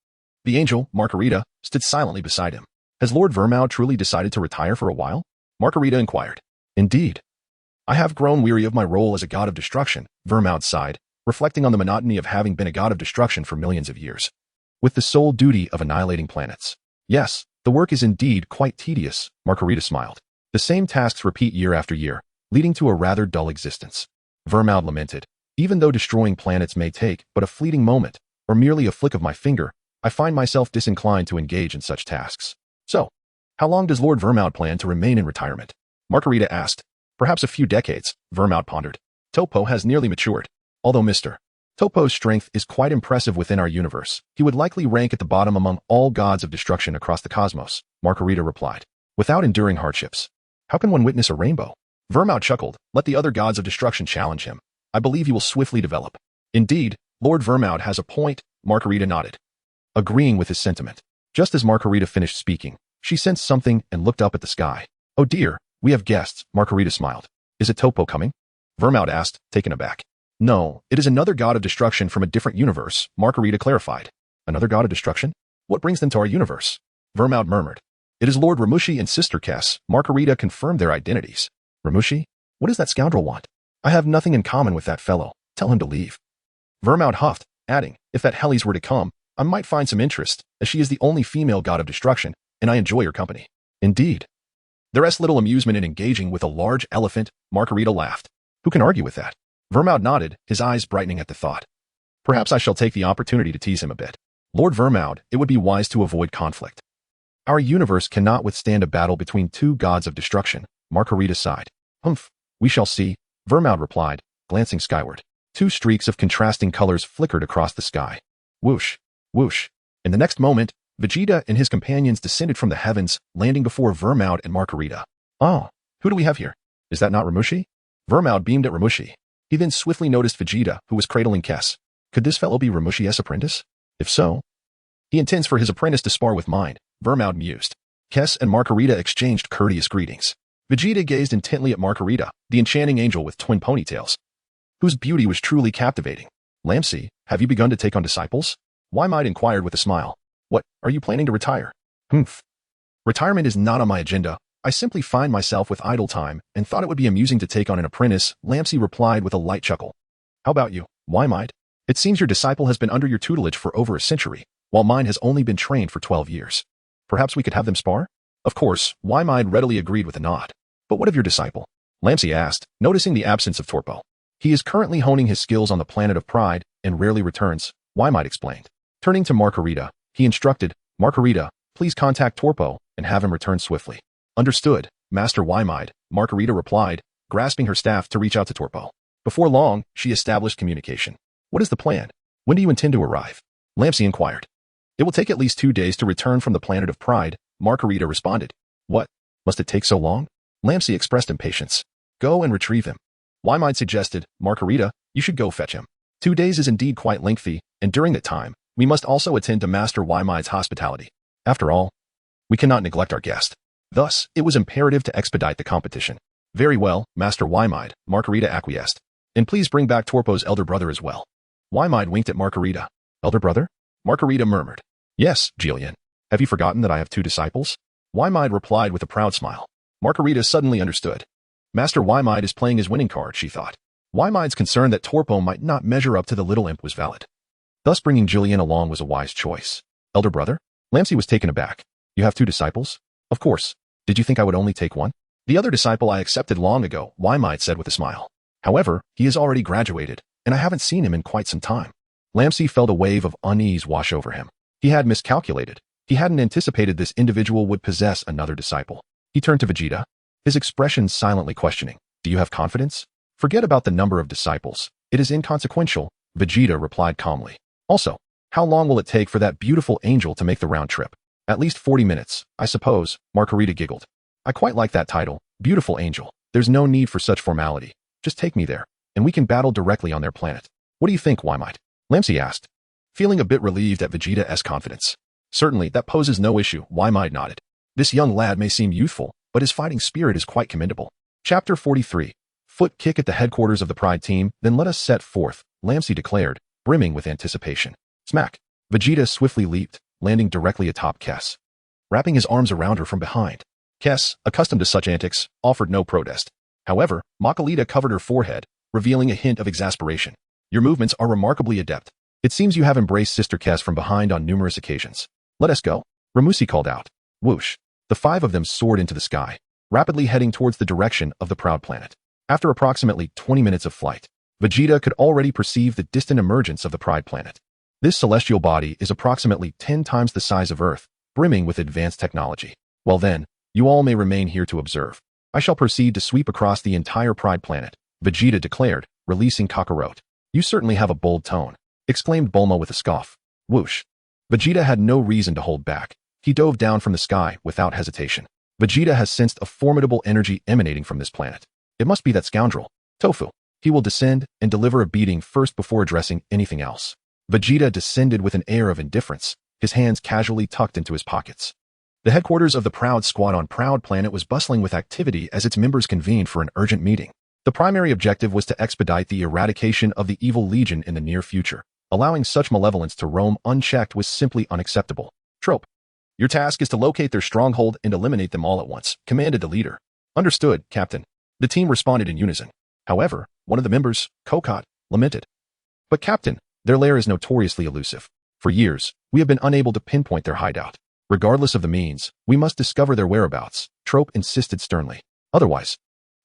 The angel, Margarita, stood silently beside him. Has Lord Vermaud truly decided to retire for a while? Margarita inquired. Indeed. I have grown weary of my role as a god of destruction, Vermaud sighed, reflecting on the monotony of having been a god of destruction for millions of years, with the sole duty of annihilating planets. Yes, the work is indeed quite tedious, Margarita smiled. The same tasks repeat year after year, leading to a rather dull existence. Vermaud lamented. Even though destroying planets may take but a fleeting moment, or merely a flick of my finger, I find myself disinclined to engage in such tasks. So, how long does Lord Vermaud plan to remain in retirement? Margarita asked. Perhaps a few decades, Vermaud pondered. Topo has nearly matured. Although Mr. Topo's strength is quite impressive within our universe, he would likely rank at the bottom among all gods of destruction across the cosmos, Margarita replied. Without enduring hardships, how can one witness a rainbow? Vermaud chuckled. Let the other gods of destruction challenge him. I believe he will swiftly develop. Indeed, Lord Vermaud has a point, Margarita nodded, agreeing with his sentiment. Just as Margarita finished speaking, she sensed something and looked up at the sky. Oh dear, we have guests, Margarita smiled. Is it Topo coming? Vermaud asked, taken aback. No, it is another god of destruction from a different universe, Margarita clarified. Another god of destruction? What brings them to our universe? Vermaud murmured. It is Lord Ramushi and Sister Kess. Margarita confirmed their identities. Ramushi? What does that scoundrel want? I have nothing in common with that fellow. Tell him to leave. Vermaud huffed, adding, if that Hellies were to come, I might find some interest, as she is the only female god of destruction, and I enjoy her company. Indeed. There is little amusement in engaging with a large elephant, Margarita laughed. Who can argue with that? Vermaud nodded, his eyes brightening at the thought. Perhaps I shall take the opportunity to tease him a bit. Lord Vermaud, it would be wise to avoid conflict. Our universe cannot withstand a battle between two gods of destruction, Margarita sighed. Humph, we shall see, Vermaud replied, glancing skyward. Two streaks of contrasting colors flickered across the sky. Whoosh, whoosh. In the next moment, Vegeta and his companions descended from the heavens, landing before Vermaud and Margarita. Oh, who do we have here? Is that not Ramushi? Vermaud beamed at Ramushi. He then swiftly noticed Vegeta, who was cradling Kess. Could this fellow be Ramushi's apprentice? If so, he intends for his apprentice to spar with mine, Vermaud mused. Kess and Margarita exchanged courteous greetings. Vegeta gazed intently at Margarita, the enchanting angel with twin ponytails, whose beauty was truly captivating. Lamsi, have you begun to take on disciples? Wymight inquired with a smile. What, are you planning to retire? Humph. Retirement is not on my agenda. I simply find myself with idle time and thought it would be amusing to take on an apprentice, Lamsi replied with a light chuckle. How about you, Wymight? It seems your disciple has been under your tutelage for over a century, while mine has only been trained for 12 years. Perhaps we could have them spar? Of course, Wymight readily agreed with a nod. But what of your disciple? Lamsi asked, noticing the absence of Torpo. He is currently honing his skills on the planet of Pride and rarely returns, Wymight explained. Turning to Margarita, he instructed, Margarita, please contact Torpo and have him return swiftly. Understood, Master Wymight, Margarita replied, grasping her staff to reach out to Torpo. Before long, she established communication. What is the plan? When do you intend to arrive? Lamsi inquired. It will take at least 2 days to return from the planet of Pride, Margarita responded. What? Must it take so long? Lamsi expressed impatience. Go and retrieve him. Wymight suggested, Margarita, you should go fetch him. 2 days is indeed quite lengthy, and during that time, we must also attend to Master Wymight's hospitality. After all, we cannot neglect our guest. Thus, it was imperative to expedite the competition. Very well, Master Wymight, Margarita acquiesced. And please bring back Torpo's elder brother as well. Wymight winked at Margarita. Elder brother? Margarita murmured. Yes, Jiren. Have you forgotten that I have 2 disciples? Wymight replied with a proud smile. Margarita suddenly understood. Master Wymight is playing his winning card, she thought. Wymight's concern that Torpo might not measure up to the little imp was valid. Thus bringing Jiren along was a wise choice. Elder brother? Lamsi was taken aback. You have 2 disciples? Of course. Did you think I would only take one? The other disciple I accepted long ago, Wymight said with a smile. However, he has already graduated, and I haven't seen him in quite some time. Lamsi felt a wave of unease wash over him. He had miscalculated. He hadn't anticipated this individual would possess another disciple. He turned to Vegeta, his expression silently questioning. Do you have confidence? Forget about the number of disciples. It is inconsequential, Vegeta replied calmly. Also, how long will it take for that beautiful angel to make the round trip? At least 40 minutes, I suppose, Margarita giggled. I quite like that title, Beautiful Angel. There's no need for such formality. Just take me there, and we can battle directly on their planet. What do you think, Wymight? Lamsi asked, feeling a bit relieved at Vegeta's confidence. Certainly, that poses no issue, Wymight nodded. This young lad may seem youthful, but his fighting spirit is quite commendable. Chapter 43. Foot kick at the headquarters of the Pride team, then let us set forth, Lamsi declared, brimming with anticipation. Smack. Vegeta swiftly leaped, landing directly atop Kess, wrapping his arms around her from behind. Kess, accustomed to such antics, offered no protest. However, Makalita covered her forehead, revealing a hint of exasperation. Your movements are remarkably adept. It seems you have embraced Sister Kess from behind on numerous occasions. Let us go. Ramusi called out. Whoosh. The 5 of them soared into the sky, rapidly heading towards the direction of the Proud Planet. After approximately 20 minutes of flight, Vegeta could already perceive the distant emergence of the Pride Planet. This celestial body is approximately 10 times the size of Earth, brimming with advanced technology. Well then, you all may remain here to observe. I shall proceed to sweep across the entire Pride Planet, Vegeta declared, releasing Kakarot. You certainly have a bold tone, exclaimed Bulma with a scoff. Whoosh. Vegeta had no reason to hold back. He dove down from the sky without hesitation. Vegeta has sensed a formidable energy emanating from this planet. It must be that scoundrel, Tofu. He will descend and deliver a beating first before addressing anything else. Vegeta descended with an air of indifference, his hands casually tucked into his pockets. The headquarters of the Proud Squad on Proud Planet was bustling with activity as its members convened for an urgent meeting. The primary objective was to expedite the eradication of the evil legion in the near future. Allowing such malevolence to roam unchecked was simply unacceptable. Trope. Your task is to locate their stronghold and eliminate them all at once, commanded the leader. Understood, Captain. The team responded in unison. However, one of the members, Kakarot, lamented. But Captain, their lair is notoriously elusive. For years, we have been unable to pinpoint their hideout. Regardless of the means, we must discover their whereabouts, Trope insisted sternly. Otherwise,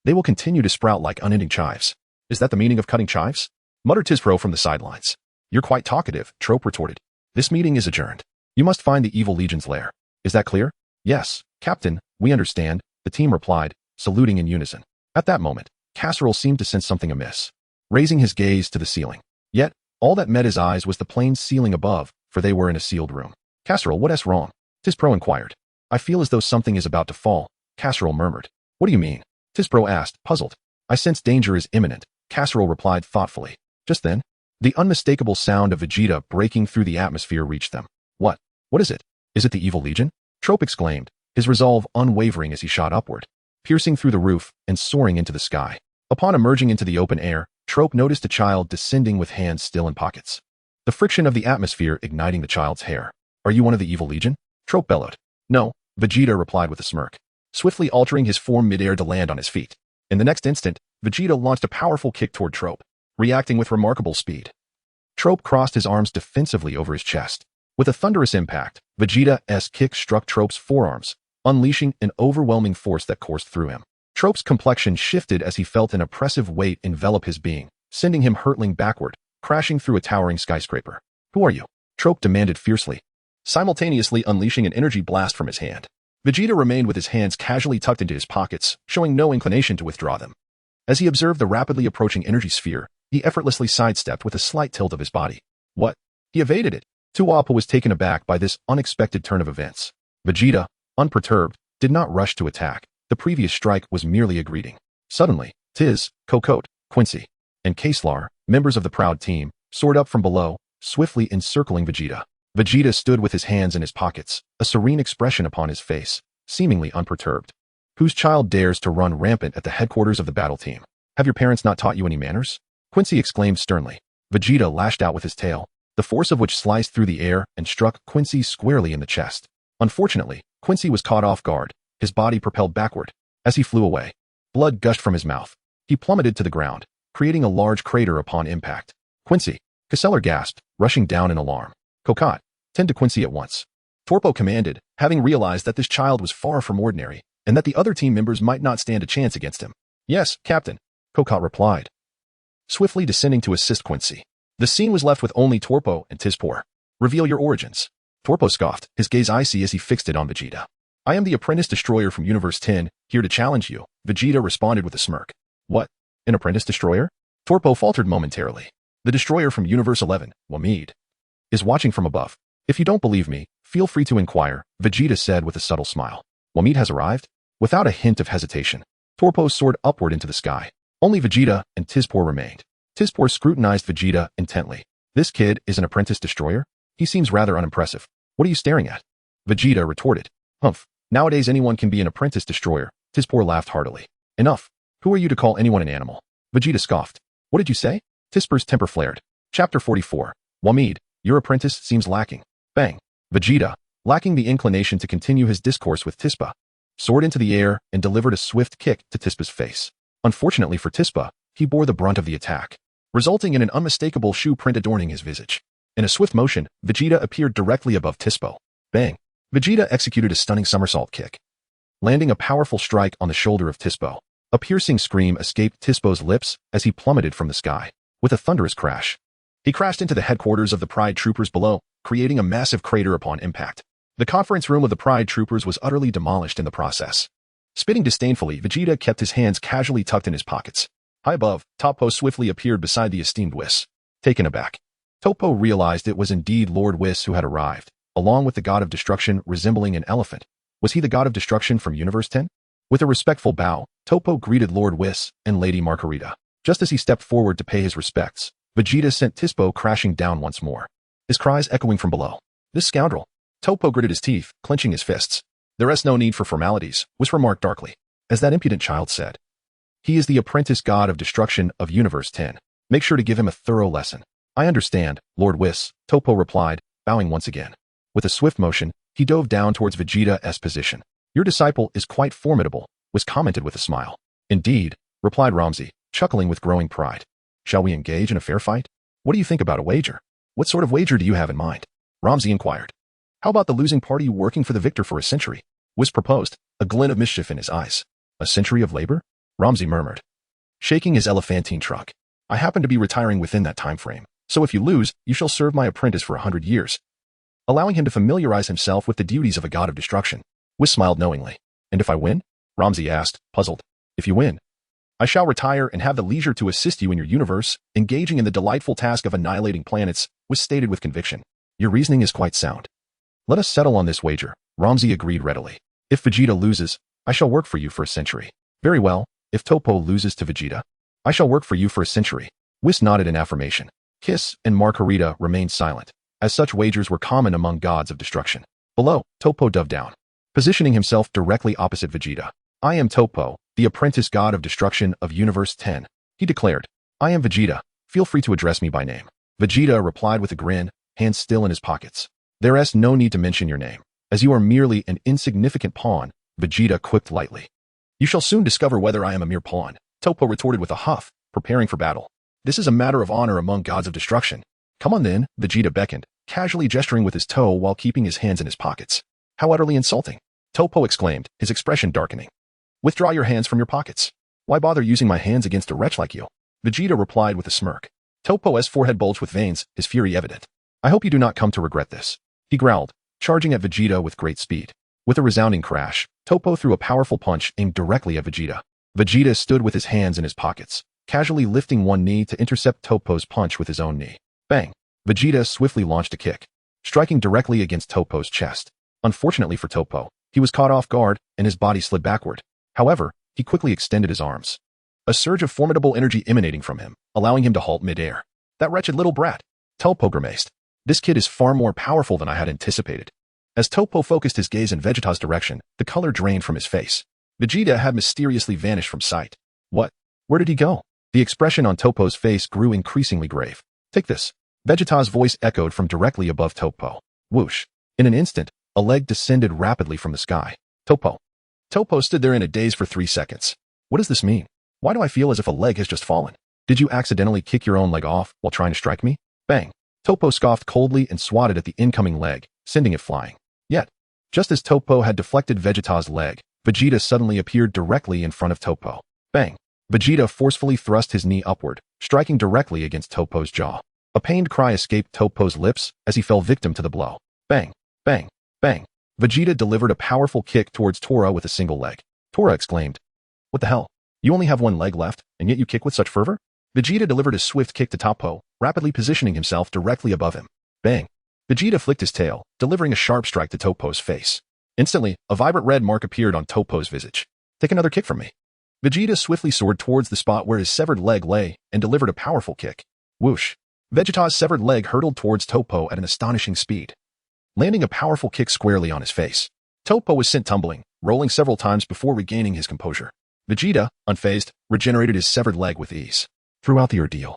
they will continue to sprout like unending chives. Is that the meaning of cutting chives? Muttered Tispro from the sidelines. You're quite talkative, Trope retorted. This meeting is adjourned. You must find the evil legion's lair. Is that clear? Yes, Captain, we understand, the team replied, saluting in unison. At that moment, Casserole seemed to sense something amiss, raising his gaze to the ceiling. Yet, all that met his eyes was the plain ceiling above, for they were in a sealed room. Casserole, what's wrong? Tispro inquired. I feel as though something is about to fall, Casserole murmured. What do you mean? Tispro asked, puzzled. I sense danger is imminent, Casserole replied thoughtfully. Just then, the unmistakable sound of Vegeta breaking through the atmosphere reached them. What? What is it? Is it the evil legion? Trope exclaimed, his resolve unwavering as he shot upward, piercing through the roof and soaring into the sky. Upon emerging into the open air, Trope noticed a child descending with hands still in pockets. The friction of the atmosphere igniting the child's hair. Are you one of the evil legion? Trope bellowed. No, Vegeta replied with a smirk, swiftly altering his form midair to land on his feet. In the next instant, Vegeta launched a powerful kick toward Trope, reacting with remarkable speed. Trope crossed his arms defensively over his chest. With a thunderous impact, Vegeta's kick struck Trope's forearms, unleashing an overwhelming force that coursed through him. Trope's complexion shifted as he felt an oppressive weight envelop his being, sending him hurtling backward, crashing through a towering skyscraper. Who are you? Trope demanded fiercely, simultaneously unleashing an energy blast from his hand. Vegeta remained with his hands casually tucked into his pockets, showing no inclination to withdraw them. As he observed the rapidly approaching energy sphere, he effortlessly sidestepped with a slight tilt of his body. What? He evaded it. Tuapa was taken aback by this unexpected turn of events. Vegeta, unperturbed, did not rush to attack. The previous strike was merely a greeting. Suddenly, Tiz, Kakarot, Quincy, and Kaeslar, members of the proud team, soared up from below, swiftly encircling Vegeta. Vegeta stood with his hands in his pockets, a serene expression upon his face, seemingly unperturbed. Whose child dares to run rampant at the headquarters of the battle team? Have your parents not taught you any manners? Quincy exclaimed sternly. Vegeta lashed out with his tail, the force of which sliced through the air and struck Quincy squarely in the chest. Unfortunately, Quincy was caught off guard, his body propelled backward. As he flew away, blood gushed from his mouth. He plummeted to the ground, creating a large crater upon impact. Quincy, Castellar gasped, rushing down in alarm. Kakarot, tend to Quincy at once. Torpo commanded, having realized that this child was far from ordinary, and that the other team members might not stand a chance against him. Yes, Captain, Kakarot replied, swiftly descending to assist Quincy. The scene was left with only Torpo and Tispor. Reveal your origins. Torpo scoffed, his gaze icy as he fixed it on Vegeta. I am the apprentice destroyer from Universe 10, here to challenge you, Vegeta responded with a smirk. What? An apprentice destroyer? Torpo faltered momentarily. The destroyer from Universe 11, Wamid, is watching from above. If you don't believe me, feel free to inquire, Vegeta said with a subtle smile. Wamid has arrived? Without a hint of hesitation, Torpo soared upward into the sky. Only Vegeta and Tispor remained. Tispor scrutinized Vegeta intently. This kid is an apprentice destroyer? He seems rather unimpressive. What are you staring at? Vegeta retorted. Humph. Nowadays anyone can be an apprentice destroyer. Tispor laughed heartily. Enough. Who are you to call anyone an animal? Vegeta scoffed. What did you say? Tispor's temper flared. Chapter 44. Wamid, your apprentice seems lacking. Bang. Vegeta, lacking the inclination to continue his discourse with Tispa, soared into the air and delivered a swift kick to Tispa's face. Unfortunately for Tispa, he bore the brunt of the attack, resulting in an unmistakable shoe print adorning his visage. In a swift motion, Vegeta appeared directly above Tispo. Bang. Vegeta executed a stunning somersault kick, landing a powerful strike on the shoulder of Tispo. A piercing scream escaped Tispo's lips as he plummeted from the sky. With a thunderous crash, he crashed into the headquarters of the Pride Troopers below, creating a massive crater upon impact. The conference room of the Pride Troopers was utterly demolished in the process. Spitting disdainfully, Vegeta kept his hands casually tucked in his pockets. High above, Toppo swiftly appeared beside the esteemed Whis. Taken aback, Toppo realized it was indeed Lord Whis who had arrived, along with the god of destruction resembling an elephant. Was he the god of destruction from Universe 10? With a respectful bow, Toppo greeted Lord Whis and Lady Margarita. Just as he stepped forward to pay his respects, Vegeta sent Tispo crashing down once more, his cries echoing from below. This scoundrel. Toppo gritted his teeth, clenching his fists. There is no need for formalities, Whis remarked darkly, as that impudent child said. He is the apprentice god of destruction of Universe 10. Make sure to give him a thorough lesson. I understand, Lord Whis, Toppo replied, bowing once again. With a swift motion, He dove down towards Vegeta's position. Your disciple is quite formidable, was commented with a smile. Indeed, replied Ramzi, chuckling with growing pride. Shall we engage in a fair fight? What do you think about a wager? What sort of wager do you have in mind? Ramzi inquired. How about the losing party working for the victor for a century? Was proposed, a glint of mischief in his eyes. A century of labor? Ramzi murmured, shaking his elephantine trunk. I happen to be retiring within that time frame, so if you lose, you shall serve my apprentice for 100 years. Allowing him to familiarize himself with the duties of a god of destruction. Whis smiled knowingly. And if I win? Ramzi asked, puzzled. If you win, I shall retire and have the leisure to assist you in your universe, engaging in the delightful task of annihilating planets, was stated with conviction. Your reasoning is quite sound. Let us settle on this wager, Ramzi agreed readily. If Vegeta loses, I shall work for you for a century. Very well, if Topo loses to Vegeta, I shall work for you for a century. Whis nodded in affirmation. Kiss and Margarita remained silent, as such wagers were common among gods of destruction. Below, Topo dove down, positioning himself directly opposite Vegeta. I am Topo, the apprentice god of destruction of Universe 10. He declared. I am Vegeta. Feel free to address me by name. Vegeta replied with a grin, hands still in his pockets. There is no need to mention your name, as you are merely an insignificant pawn, Vegeta quipped lightly. You shall soon discover whether I am a mere pawn, Topo retorted with a huff, preparing for battle. This is a matter of honor among gods of destruction. Come on then, Vegeta beckoned, casually gesturing with his toe while keeping his hands in his pockets. How utterly insulting, Topo exclaimed, his expression darkening. Withdraw your hands from your pockets. Why bother using my hands against a wretch like you? Vegeta replied with a smirk. Topo's forehead bulged with veins, his fury evident. I hope you do not come to regret this. He growled, charging at Vegeta with great speed. With a resounding crash, Topo threw a powerful punch aimed directly at Vegeta. Vegeta stood with his hands in his pockets, casually lifting one knee to intercept Topo's punch with his own knee. Bang! Vegeta swiftly launched a kick, striking directly against Topo's chest. Unfortunately for Topo, he was caught off guard and his body slid backward. However, he quickly extended his arms. A surge of formidable energy emanating from him, allowing him to halt midair. That wretched little brat, Topo grimaced. This kid is far more powerful than I had anticipated. As Topo focused his gaze in Vegeta's direction, the color drained from his face. Vegeta had mysteriously vanished from sight. What? Where did he go? The expression on Topo's face grew increasingly grave. Take this. Vegeta's voice echoed from directly above Topo. Whoosh. In an instant, a leg descended rapidly from the sky. Topo. Topo stood there in a daze for 3 seconds. What does this mean? Why do I feel as if a leg has just fallen? Did you accidentally kick your own leg off while trying to strike me? Bang. Topo scoffed coldly and swatted at the incoming leg, sending it flying. Yet, just as Topo had deflected Vegeta's leg, Vegeta suddenly appeared directly in front of Topo. Bang. Vegeta forcefully thrust his knee upward, striking directly against Topo's jaw. A pained cry escaped Topo's lips as he fell victim to the blow. Bang. Bang. Bang. Vegeta delivered a powerful kick towards Tora with a single leg. Tora exclaimed. What the hell? You only have one leg left, and yet you kick with such fervor? Vegeta delivered a swift kick to Topo, rapidly positioning himself directly above him. Bang. Vegeta flicked his tail, delivering a sharp strike to Topo's face. Instantly, a vibrant red mark appeared on Topo's visage. Take another kick from me. Vegeta swiftly soared towards the spot where his severed leg lay and delivered a powerful kick. Whoosh. Vegeta's severed leg hurtled towards Topo at an astonishing speed, landing a powerful kick squarely on his face. Topo was sent tumbling, rolling several times before regaining his composure. Vegeta, unfazed, regenerated his severed leg with ease. Throughout the ordeal,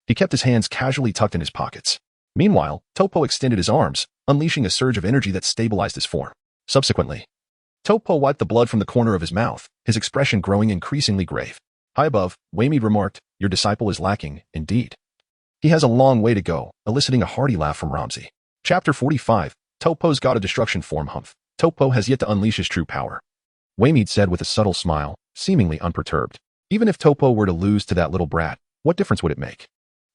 he kept his hands casually tucked in his pockets. Meanwhile, Topo extended his arms, unleashing a surge of energy that stabilized his form. Subsequently, Topo wiped the blood from the corner of his mouth, his expression growing increasingly grave. High above, Waymede remarked, your disciple is lacking, indeed. He has a long way to go, eliciting a hearty laugh from Ramzi. Chapter 45, Topo's God of Destruction form Humph. Topo has yet to unleash his true power. Waymede said with a subtle smile, seemingly unperturbed. Even if Topo were to lose to that little brat, what difference would it make?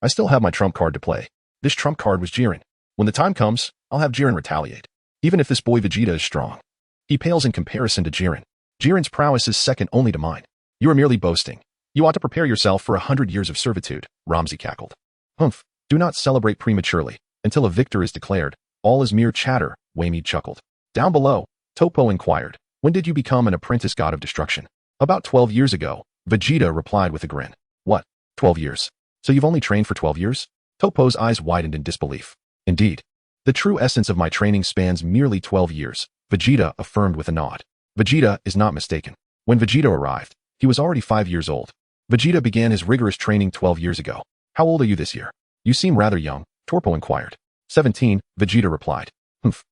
I still have my trump card to play. This trump card was Jiren. When the time comes, I'll have Jiren retaliate. Even if this boy Vegeta is strong, he pales in comparison to Jiren. Jiren's prowess is second only to mine. You are merely boasting. You ought to prepare yourself for 100 years of servitude, Ramzi cackled. Humph, do not celebrate prematurely. Until a victor is declared, all is mere chatter, Waymede chuckled. Down below, Topo inquired, when did you become an apprentice god of destruction? About 12 years ago, Vegeta replied with a grin. What, 12 years? So you've only trained for 12 years? Topo's eyes widened in disbelief. Indeed. The true essence of my training spans merely 12 years, Vegeta affirmed with a nod. Vegeta is not mistaken. When Vegeta arrived, he was already 5 years old. Vegeta began his rigorous training 12 years ago. How old are you this year? You seem rather young, Topo inquired. 17, Vegeta replied. Humph.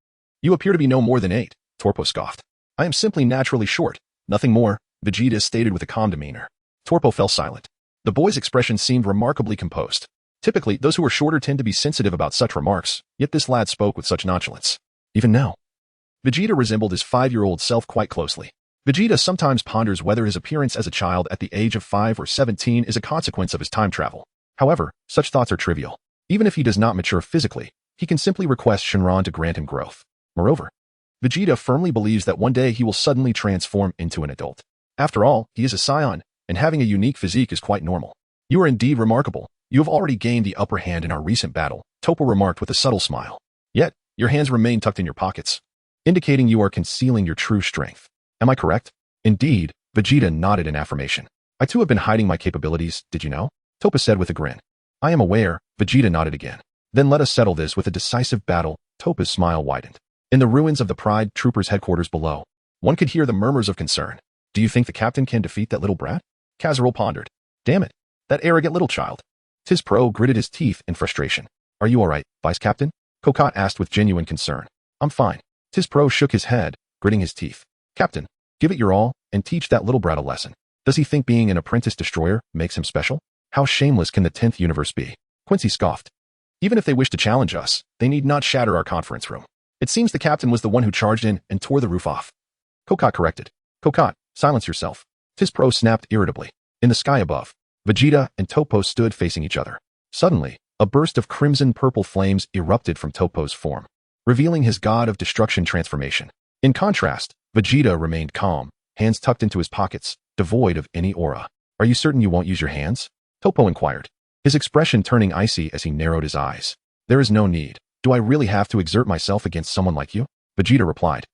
You appear to be no more than 8, Torpo scoffed. I am simply naturally short, nothing more, Vegeta stated with a calm demeanor. Torpo fell silent. The boy's expression seemed remarkably composed. Typically, those who are shorter tend to be sensitive about such remarks, yet this lad spoke with such nonchalance. Even now, Vegeta resembled his 5-year-old self quite closely. Vegeta sometimes ponders whether his appearance as a child at the age of 5 or 17 is a consequence of his time travel. However, such thoughts are trivial. Even if he does not mature physically, he can simply request Shenron to grant him growth. Moreover, Vegeta firmly believes that one day he will suddenly transform into an adult. After all, he is a Saiyan, and having a unique physique is quite normal. You are indeed remarkable. You have already gained the upper hand in our recent battle, Toppo remarked with a subtle smile. Yet, your hands remain tucked in your pockets, indicating you are concealing your true strength. Am I correct? Indeed, Vegeta nodded in affirmation. I too have been hiding my capabilities, did you know? Toppo said with a grin. I am aware, Vegeta nodded again. Then let us settle this with a decisive battle, Toppo's smile widened. In the ruins of the Pride Troopers' headquarters below, one could hear the murmurs of concern. Do you think the captain can defeat that little brat? Kakarot pondered. Damn it, that arrogant little child. Tis Pro gritted his teeth in frustration. Are you alright, Vice Captain? Kakarot asked with genuine concern. I'm fine. Tis Pro shook his head, gritting his teeth. Captain, give it your all, and teach that little brat a lesson. Does he think being an apprentice destroyer makes him special? How shameless can the 10th universe be? Quincy scoffed. Even if they wish to challenge us, they need not shatter our conference room. It seems the captain was the one who charged in and tore the roof off. Kakarot corrected. Kakarot, silence yourself. Tis Pro snapped irritably. In the sky above, Vegeta and Toppo stood facing each other. Suddenly, a burst of crimson-purple flames erupted from Toppo's form, revealing his god of destruction transformation. In contrast, Vegeta remained calm, hands tucked into his pockets, devoid of any aura. Are you certain you won't use your hands? Toppo inquired, his expression turning icy as he narrowed his eyes. There is no need. Do I really have to exert myself against someone like you? Vegeta replied,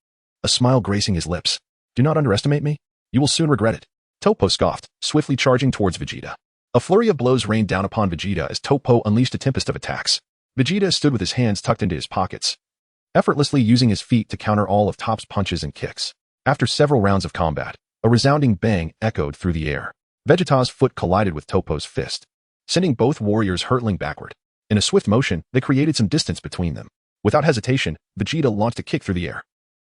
a smile gracing his lips. Do not underestimate me. You will soon regret it. Toppo scoffed, swiftly charging towards Vegeta. A flurry of blows rained down upon Vegeta as Toppo unleashed a tempest of attacks. Vegeta stood with his hands tucked into his pockets, effortlessly using his feet to counter all of Top's punches and kicks. After several rounds of combat, a resounding bang echoed through the air. Vegeta's foot collided with Toppo's fist, sending both warriors hurtling backward. In a swift motion, they created some distance between them. Without hesitation, Vegeta launched a kick through the air.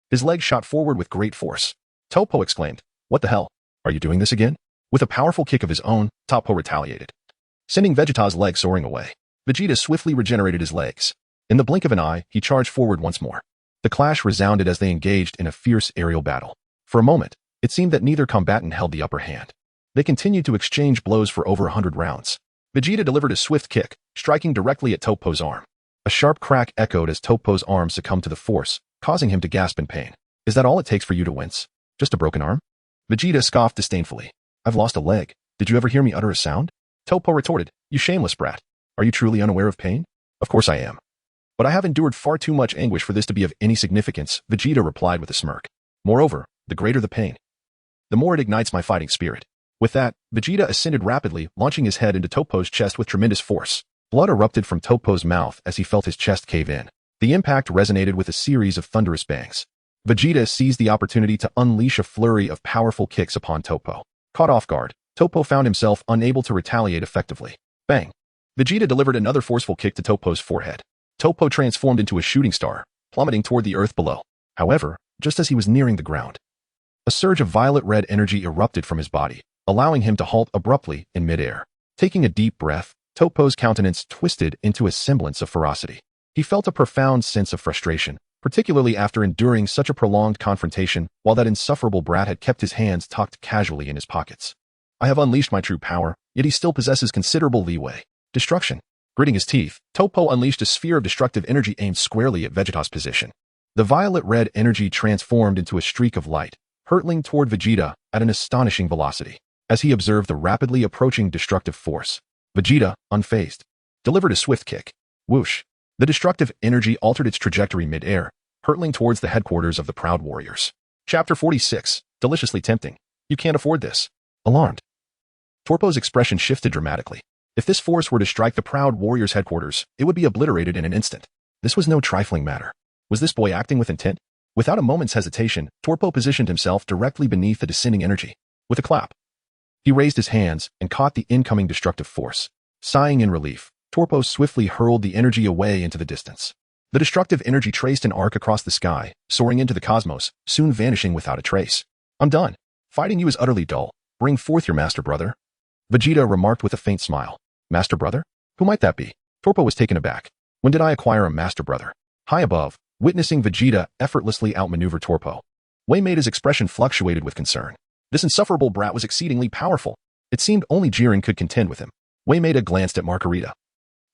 His leg shot forward with great force. Toppo exclaimed, what the hell? Are you doing this again? With a powerful kick of his own, Toppo retaliated, sending Vegeta's leg soaring away. Vegeta swiftly regenerated his legs. In the blink of an eye, he charged forward once more. The clash resounded as they engaged in a fierce aerial battle. For a moment, it seemed that neither combatant held the upper hand. They continued to exchange blows for over 100 rounds. Vegeta delivered a swift kick, striking directly at Toppo's arm. A sharp crack echoed as Toppo's arm succumbed to the force, causing him to gasp in pain. Is that all it takes for you to wince? Just a broken arm? Vegeta scoffed disdainfully. I've lost a leg. Did you ever hear me utter a sound? Toppo retorted, you shameless brat. Are you truly unaware of pain? Of course I am. But I have endured far too much anguish for this to be of any significance, Vegeta replied with a smirk. Moreover, the greater the pain, the more it ignites my fighting spirit. With that, Vegeta ascended rapidly, launching his head into Toppo's chest with tremendous force. Blood erupted from Toppo's mouth as he felt his chest cave in. The impact resonated with a series of thunderous bangs. Vegeta seized the opportunity to unleash a flurry of powerful kicks upon Toppo. Caught off guard, Toppo found himself unable to retaliate effectively. Bang! Vegeta delivered another forceful kick to Toppo's forehead. Toppo transformed into a shooting star, plummeting toward the earth below. However, just as he was nearing the ground, a surge of violet-red energy erupted from his body, allowing him to halt abruptly in midair. Taking a deep breath, Toppo's countenance twisted into a semblance of ferocity. He felt a profound sense of frustration, particularly after enduring such a prolonged confrontation while that insufferable brat had kept his hands tucked casually in his pockets. I have unleashed my true power, yet he still possesses considerable leeway. Destruction. Gritting his teeth, Toppo unleashed a sphere of destructive energy aimed squarely at Vegeta's position. The violet-red energy transformed into a streak of light, hurtling toward Vegeta at an astonishing velocity. As he observed the rapidly approaching destructive force, Vegeta, unfazed, delivered a swift kick. Whoosh! The destructive energy altered its trajectory mid-air, hurtling towards the headquarters of the Proud Warriors. Chapter 46, Deliciously Tempting. You can't afford this. Alarmed, Torpo's expression shifted dramatically. If this force were to strike the Proud Warriors' headquarters, it would be obliterated in an instant. This was no trifling matter. Was this boy acting with intent? Without a moment's hesitation, Torpo positioned himself directly beneath the descending energy. With a clap, he raised his hands and caught the incoming destructive force. Sighing in relief, Torpo swiftly hurled the energy away into the distance. The destructive energy traced an arc across the sky, soaring into the cosmos, soon vanishing without a trace. I'm done. Fighting you is utterly dull. Bring forth your master brother. Vegeta remarked with a faint smile. Master brother? Who might that be? Torpo was taken aback. When did I acquire a master brother? High above, witnessing Vegeta effortlessly outmaneuver Torpo, Waymaida's expression fluctuated with concern. This insufferable brat was exceedingly powerful. It seemed only Jiren could contend with him. Waymaida glanced at Margarita,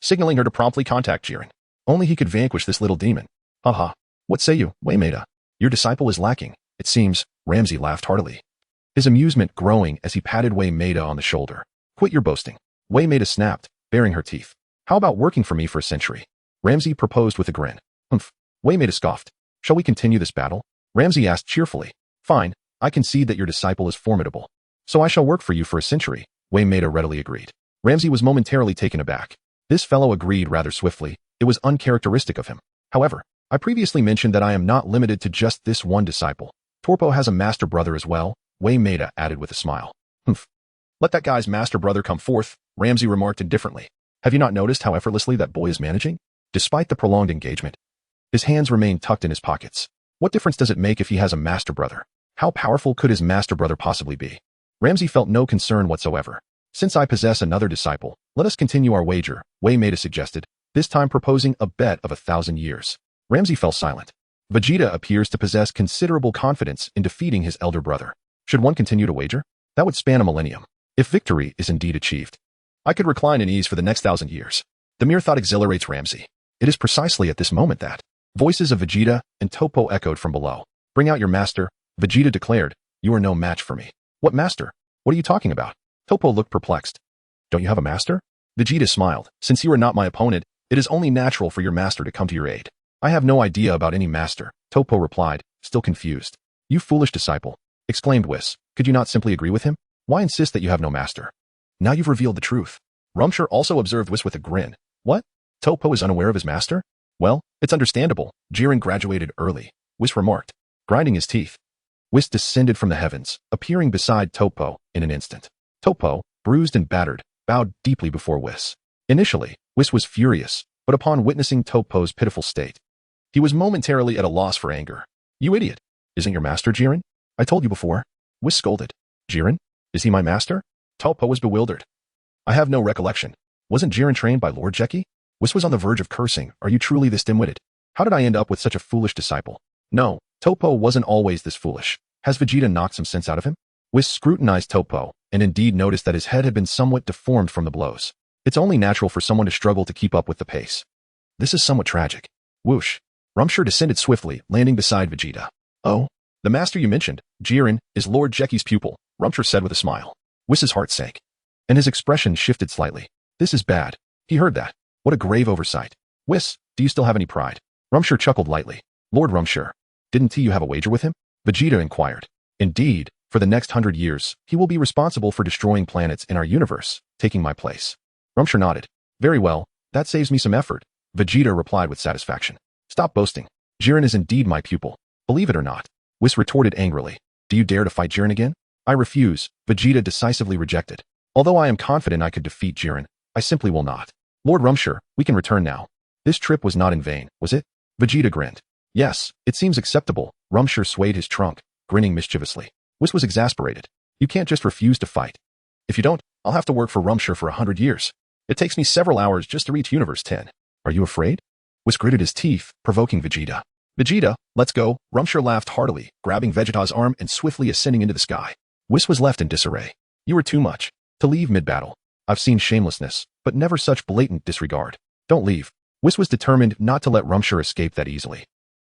signaling her to promptly contact Jiren. Only he could vanquish this little demon. Haha. What say you, Waymaida? Your disciple is lacking, it seems. Ramsey laughed heartily, his amusement growing as he patted Waymaida on the shoulder. Quit your boasting. Waymaida snapped, baring her teeth. How about working for me for a century? Ramsey proposed with a grin. Humph. Waymaida scoffed. Shall we continue this battle? Ramsey asked cheerfully. Fine, I concede that your disciple is formidable. So I shall work for you for a century, Waymaida readily agreed. Ramsey was momentarily taken aback. This fellow agreed rather swiftly. It was uncharacteristic of him. However, I previously mentioned that I am not limited to just this one disciple. Torpo has a master brother as well, Waymaida added with a smile. Humph. Let that guy's master brother come forth, Ramsey remarked indifferently. Have you not noticed how effortlessly that boy is managing? Despite the prolonged engagement, his hands remain tucked in his pockets. What difference does it make if he has a master brother? How powerful could his master brother possibly be? Ramsey felt no concern whatsoever. Since I possess another disciple, let us continue our wager, Waymaida suggested, this time proposing a bet of 1,000 years. Ramsey fell silent. Vegeta appears to possess considerable confidence in defeating his elder brother. Should one continue to wager? That would span a millennium. If victory is indeed achieved, I could recline in ease for the next 1,000 years. The mere thought exhilarates Ramsey. It is precisely at this moment that voices of Vegeta and Topo echoed from below. Bring out your master, Vegeta declared. You are no match for me. What master? What are you talking about? Topo looked perplexed. Don't you have a master? Vegeta smiled. Since you are not my opponent, it is only natural for your master to come to your aid. I have no idea about any master, Topo replied, still confused. You foolish disciple, exclaimed Whis. Could you not simply agree with him? Why insist that you have no master? Now you've revealed the truth. Rumshire also observed Whis with a grin. What? Topo is unaware of his master? Well, it's understandable. Jiren graduated early, Whis remarked, grinding his teeth. Whis descended from the heavens, appearing beside Topo in an instant. Topo, bruised and battered, bowed deeply before Whis. Initially, Whis was furious, but upon witnessing Topo's pitiful state, he was momentarily at a loss for anger. You idiot! Isn't your master Jiren? I told you before. Whis scolded. Jiren? Is he my master? Topo was bewildered. I have no recollection. Wasn't Jiren trained by Lord Jeki? Whis was on the verge of cursing. Are you truly this dim-witted? How did I end up with such a foolish disciple? No, Topo wasn't always this foolish. Has Vegeta knocked some sense out of him? Whis scrutinized Topo, and indeed noticed that his head had been somewhat deformed from the blows. It's only natural for someone to struggle to keep up with the pace. This is somewhat tragic. Whoosh. Rumshire descended swiftly, landing beside Vegeta. Oh, the master you mentioned, Jiren, is Lord Jeki's pupil, Rumshire said with a smile. Whis' heart sank, and his expression shifted slightly. This is bad. He heard that. What a grave oversight. Whis, do you still have any pride? Rumshire chuckled lightly. Lord Rumshire, didn't you have a wager with him? Vegeta inquired. Indeed, for the next 100 years, he will be responsible for destroying planets in our universe, taking my place. Rumshire nodded. Very well, that saves me some effort. Vegeta replied with satisfaction. Stop boasting. Jiren is indeed my pupil. Believe it or not. Whis retorted angrily. Do you dare to fight Jiren again? I refuse, Vegeta decisively rejected. Although I am confident I could defeat Jiren, I simply will not. Lord Rumshire, we can return now. This trip was not in vain, was it? Vegeta grinned. Yes, it seems acceptable. Rumshire swayed his trunk, grinning mischievously. Whis was exasperated. You can't just refuse to fight. If you don't, I'll have to work for Rumshire for 100 years. It takes me several hours just to reach Universe 10. Are you afraid? Whis gritted his teeth, provoking Vegeta. Vegeta, let's go. Rumshire laughed heartily, grabbing Vegeta's arm and swiftly ascending into the sky. Whis was left in disarray. You were too much. To leave mid-battle. I've seen shamelessness, but never such blatant disregard. Don't leave. Whis was determined not to let Rumshire escape that easily,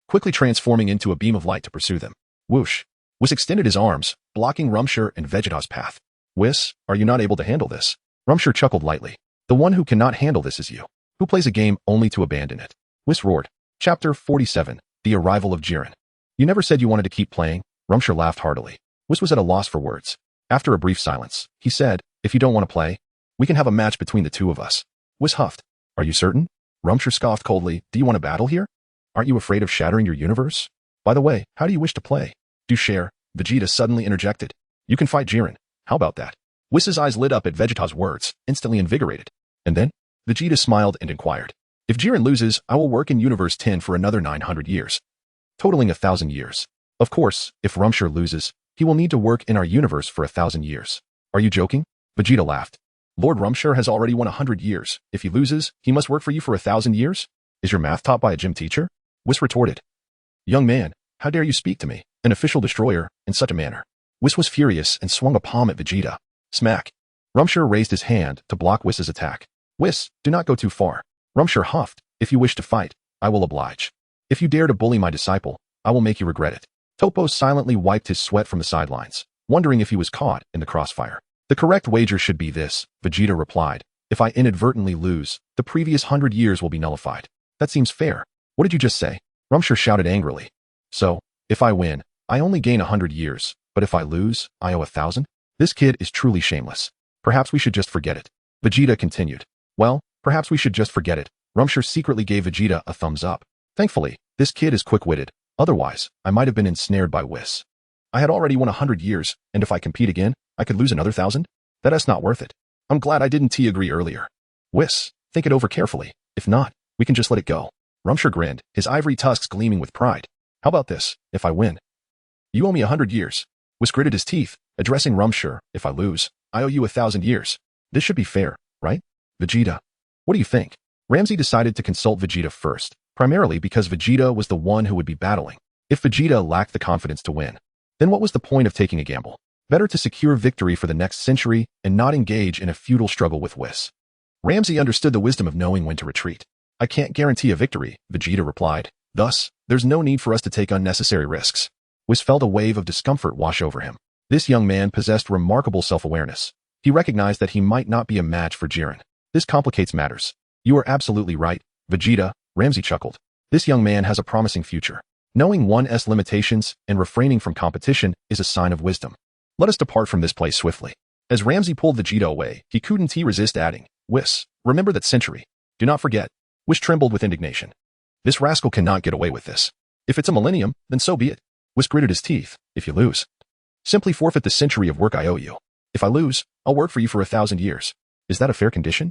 quickly transforming into a beam of light to pursue them. Whoosh. Whis extended his arms, blocking Rumshire and Vegeta's path. Whis, are you not able to handle this? Rumshire chuckled lightly. The one who cannot handle this is you, who plays a game only to abandon it. Whis roared. Chapter 47. The Arrival of Jiren. You never said you wanted to keep playing? Rumshire laughed heartily. Whis was at a loss for words. After a brief silence, he said, if you don't want to play, we can have a match between the two of us. Whis huffed. Are you certain? Rumshire scoffed coldly. Do you want to battle here? Aren't you afraid of shattering your universe? By the way, how do you wish to play? Do share, Vegeta suddenly interjected. You can fight Jiren. How about that? Whis' eyes lit up at Vegeta's words, instantly invigorated. And then? Vegeta smiled and inquired. If Jiren loses, I will work in Universe 10 for another 900 years, totaling 1,000 years. Of course, if Rumshire loses, he will need to work in our universe for 1,000 years. Are you joking? Vegeta laughed. Lord Rumshire has already won 100 years. If he loses, he must work for you for 1,000 years? Is your math taught by a gym teacher? Whis retorted. Young man, how dare you speak to me, an official destroyer, in such a manner? Whis was furious and swung a palm at Vegeta. Smack. Rumshire raised his hand to block Whis's attack. Whis, do not go too far. Rumshire huffed. If you wish to fight, I will oblige. If you dare to bully my disciple, I will make you regret it. Toppo silently wiped his sweat from the sidelines, wondering if he was caught in the crossfire. The correct wager should be this, Vegeta replied. If I inadvertently lose, the previous 100 years will be nullified. That seems fair. What did you just say? Rumshire shouted angrily. So, if I win, I only gain 100 years, but if I lose, I owe 1,000? This kid is truly shameless. Perhaps we should just forget it. Vegeta continued. Well, perhaps we should just forget it. Rumshire secretly gave Vegeta a thumbs up. Thankfully, this kid is quick-witted. Otherwise, I might have been ensnared by Whis. I had already won 100 years, and if I compete again, I could lose another 1,000? That's not worth it. I'm glad I didn't agree earlier. Whis, think it over carefully. If not, we can just let it go. Rumshire grinned, his ivory tusks gleaming with pride. How about this, if I win? You owe me 100 years. Whis gritted his teeth, addressing Rumshire. If I lose, I owe you 1,000 years. This should be fair, right? Vegeta. What do you think? Ramsey decided to consult Vegeta first, primarily because Vegeta was the one who would be battling. If Vegeta lacked the confidence to win, then what was the point of taking a gamble? Better to secure victory for the next century and not engage in a futile struggle with Whis. Ramsey understood the wisdom of knowing when to retreat. I can't guarantee a victory, Vegeta replied. Thus, there's no need for us to take unnecessary risks. Whis felt a wave of discomfort wash over him. This young man possessed remarkable self-awareness. He recognized that he might not be a match for Jiren. This complicates matters. You are absolutely right, Vegeta, Ramsey chuckled. This young man has a promising future. Knowing one's limitations and refraining from competition is a sign of wisdom. Let us depart from this place swiftly. As Ramsey pulled Vegeta away, he couldn't resist adding, Whis, remember that century. Do not forget. Whis trembled with indignation. This rascal cannot get away with this. If it's a millennium, then so be it. Whis gritted his teeth. If you lose, simply forfeit the century of work I owe you. If I lose, I'll work for you for 1,000 years. Is that a fair condition?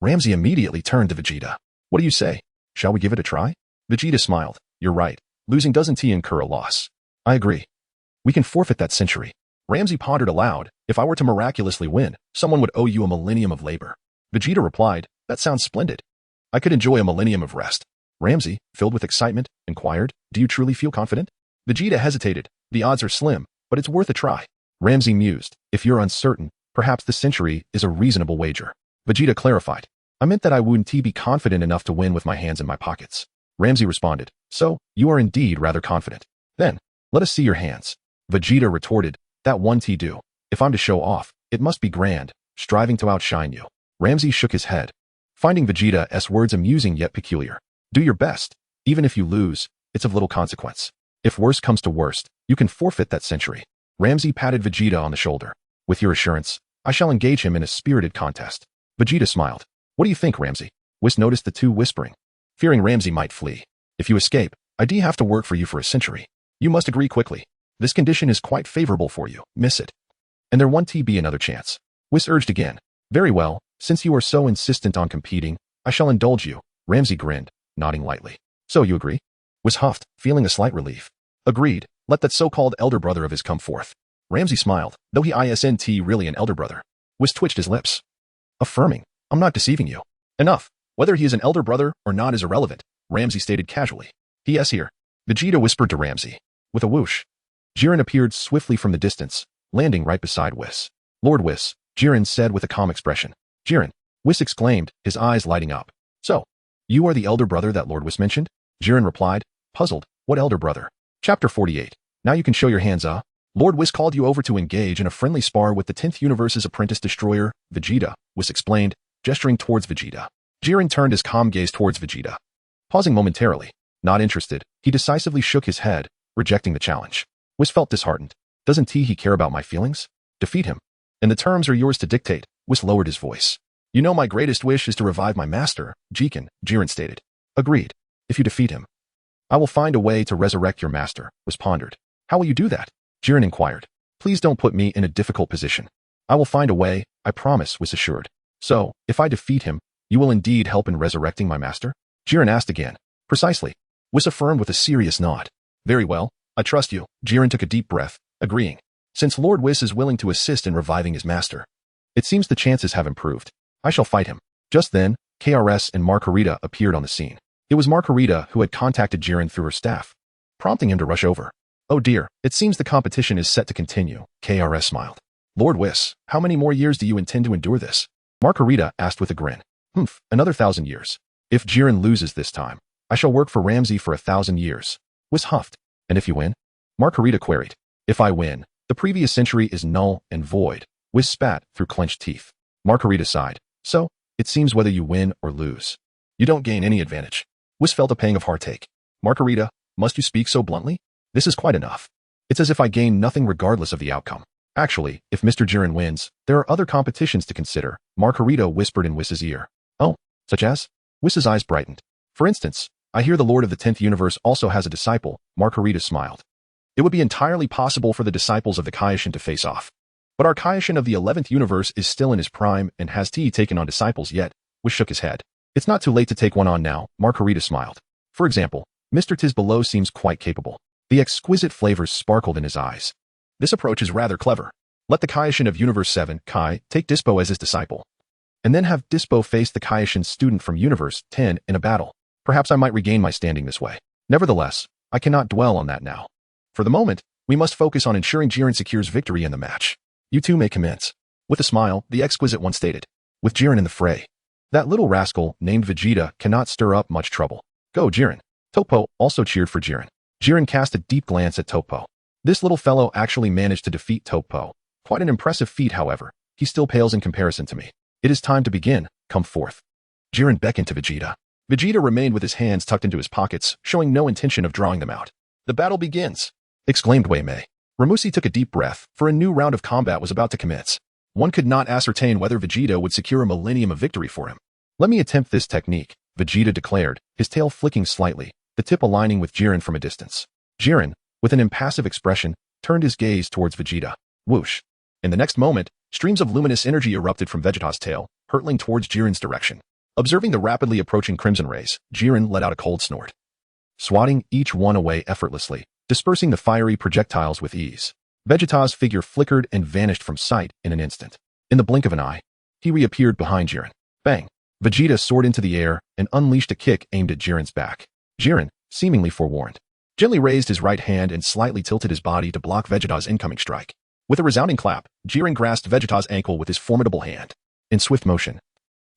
Ramsey immediately turned to Vegeta. What do you say? Shall we give it a try? Vegeta smiled. You're right. Losing doesn't incur a loss. I agree. We can forfeit that century. Ramsey pondered aloud. If I were to miraculously win, someone would owe you a millennium of labor. Vegeta replied, that sounds splendid. I could enjoy a millennium of rest. Ramsey, filled with excitement, inquired, do you truly feel confident? Vegeta hesitated. The odds are slim, but it's worth a try. Ramsey mused. If you're uncertain, perhaps the century is a reasonable wager. Vegeta clarified. I meant that I wouldn't be confident enough to win with my hands in my pockets. Ramsey responded. So, you are indeed rather confident. Then, let us see your hands. Vegeta retorted. That won't do. If I'm to show off, it must be grand, striving to outshine you. Ramsey shook his head, finding Vegeta's words amusing yet peculiar. Do your best. Even if you lose, it's of little consequence. If worst comes to worst, you can forfeit that century. Ramsey patted Vegeta on the shoulder. With your assurance, I shall engage him in a spirited contest. Vegeta smiled. What do you think, Ramsey? Whis noticed the two whispering, fearing Ramsey might flee. If you escape, I'd have to work for you for a century. You must agree quickly. This condition is quite favorable for you. Miss it. And there won't be another chance. Whis urged again. Very well, since you are so insistent on competing, I shall indulge you. Ramsey grinned, nodding lightly. So you agree? Whis huffed, feeling a slight relief. Agreed. Let that so-called elder brother of his come forth. Ramsey smiled, though he isn't really an elder brother. Whis twitched his lips, affirming, I'm not deceiving you. Enough. Whether he is an elder brother or not is irrelevant, Ramsey stated casually. He is here. Vegeta whispered to Ramsey. With a whoosh, Jiren appeared swiftly from the distance, landing right beside Whis. Lord Whis, Jiren said with a calm expression. Jiren, Whis exclaimed, his eyes lighting up. So, you are the elder brother that Lord Whis mentioned? Jiren replied, puzzled. What elder brother? Chapter 48. Now you can show your hands, Lord Whis called you over to engage in a friendly spar with the 10th Universe's apprentice destroyer, Vegeta, Whis explained, gesturing towards Vegeta. Jiren turned his calm gaze towards Vegeta. Pausing momentarily, not interested, he decisively shook his head, rejecting the challenge. Whis felt disheartened. Doesn't he care about my feelings? Defeat him. And the terms are yours to dictate. Whis lowered his voice. You know my greatest wish is to revive my master, Jiren stated. Agreed. If you defeat him, I will find a way to resurrect your master, Whis pondered. How will you do that? Jiren inquired. Please don't put me in a difficult position. I will find a way, I promise, Whis assured. So, if I defeat him, you will indeed help in resurrecting my master? Jiren asked again. Precisely. Whis affirmed with a serious nod. Very well, I trust you. Jiren took a deep breath, agreeing. Since Lord Whis is willing to assist in reviving his master, it seems the chances have improved. I shall fight him. Just then, KRS and Margarita appeared on the scene. It was Margarita who had contacted Jiren through her staff, prompting him to rush over. Oh dear, it seems the competition is set to continue. KRS smiled. Lord Whis, how many more years do you intend to endure this? Margarita asked with a grin. Another 1,000 years. If Jiren loses this time, I shall work for Ramsey for 1,000 years. Whis huffed. And if you win? Margarita queried. If I win, the previous century is null and void. Whis spat through clenched teeth. Margarita sighed. So, it seems whether you win or lose, you don't gain any advantage. Whis felt a pang of heartache. Margarita, must you speak so bluntly? This is quite enough. It's as if I gain nothing regardless of the outcome. Actually, if Mr. Jiren wins, there are other competitions to consider, Margarita whispered in Whis's ear. Oh, such as? Whis's eyes brightened. For instance, I hear the Lord of the 10th Universe also has a disciple, Margarita smiled. It would be entirely possible for the disciples of the Kaioshin to face off. But our Kaioshin of the 11th Universe is still in his prime and has he taken on disciples yet? Whis shook his head. It's not too late to take one on now, Margarita smiled. For example, Mr. Tiz below seems quite capable. The exquisite flavors sparkled in his eyes. This approach is rather clever. Let the Kaioshin of Universe 7, Kai, take Dispo as his disciple. And then have Dispo face the Kaioshin student from Universe 10 in a battle. Perhaps I might regain my standing this way. Nevertheless, I cannot dwell on that now. For the moment, we must focus on ensuring Jiren secures victory in the match. You two may commence. With a smile, the exquisite one stated. With Jiren in the fray. That little rascal, named Vegeta, cannot stir up much trouble. Go, Jiren. Toppo also cheered for Jiren. Jiren cast a deep glance at Toppo. This little fellow actually managed to defeat Toppo. Quite an impressive feat, however. He still pales in comparison to me. It is time to begin. Come forth. Jiren beckoned to Vegeta. Vegeta remained with his hands tucked into his pockets, showing no intention of drawing them out. The battle begins, exclaimed Wei Mei. Ramusi took a deep breath, for a new round of combat was about to commence. One could not ascertain whether Vegeta would secure a millennium of victory for him. Let me attempt this technique, Vegeta declared, his tail flicking slightly, the tip aligning with Jiren from a distance. Jiren, with an impassive expression, turned his gaze towards Vegeta. Whoosh. In the next moment, streams of luminous energy erupted from Vegeta's tail, hurtling towards Jiren's direction. Observing the rapidly approaching crimson rays, Jiren let out a cold snort, swatting each one away effortlessly, dispersing the fiery projectiles with ease. Vegeta's figure flickered and vanished from sight in an instant. In the blink of an eye, he reappeared behind Jiren. Bang! Vegeta soared into the air and unleashed a kick aimed at Jiren's back. Jiren, seemingly forewarned, gently raised his right hand and slightly tilted his body to block Vegeta's incoming strike. With a resounding clap, Jiren grasped Vegeta's ankle with his formidable hand. In swift motion,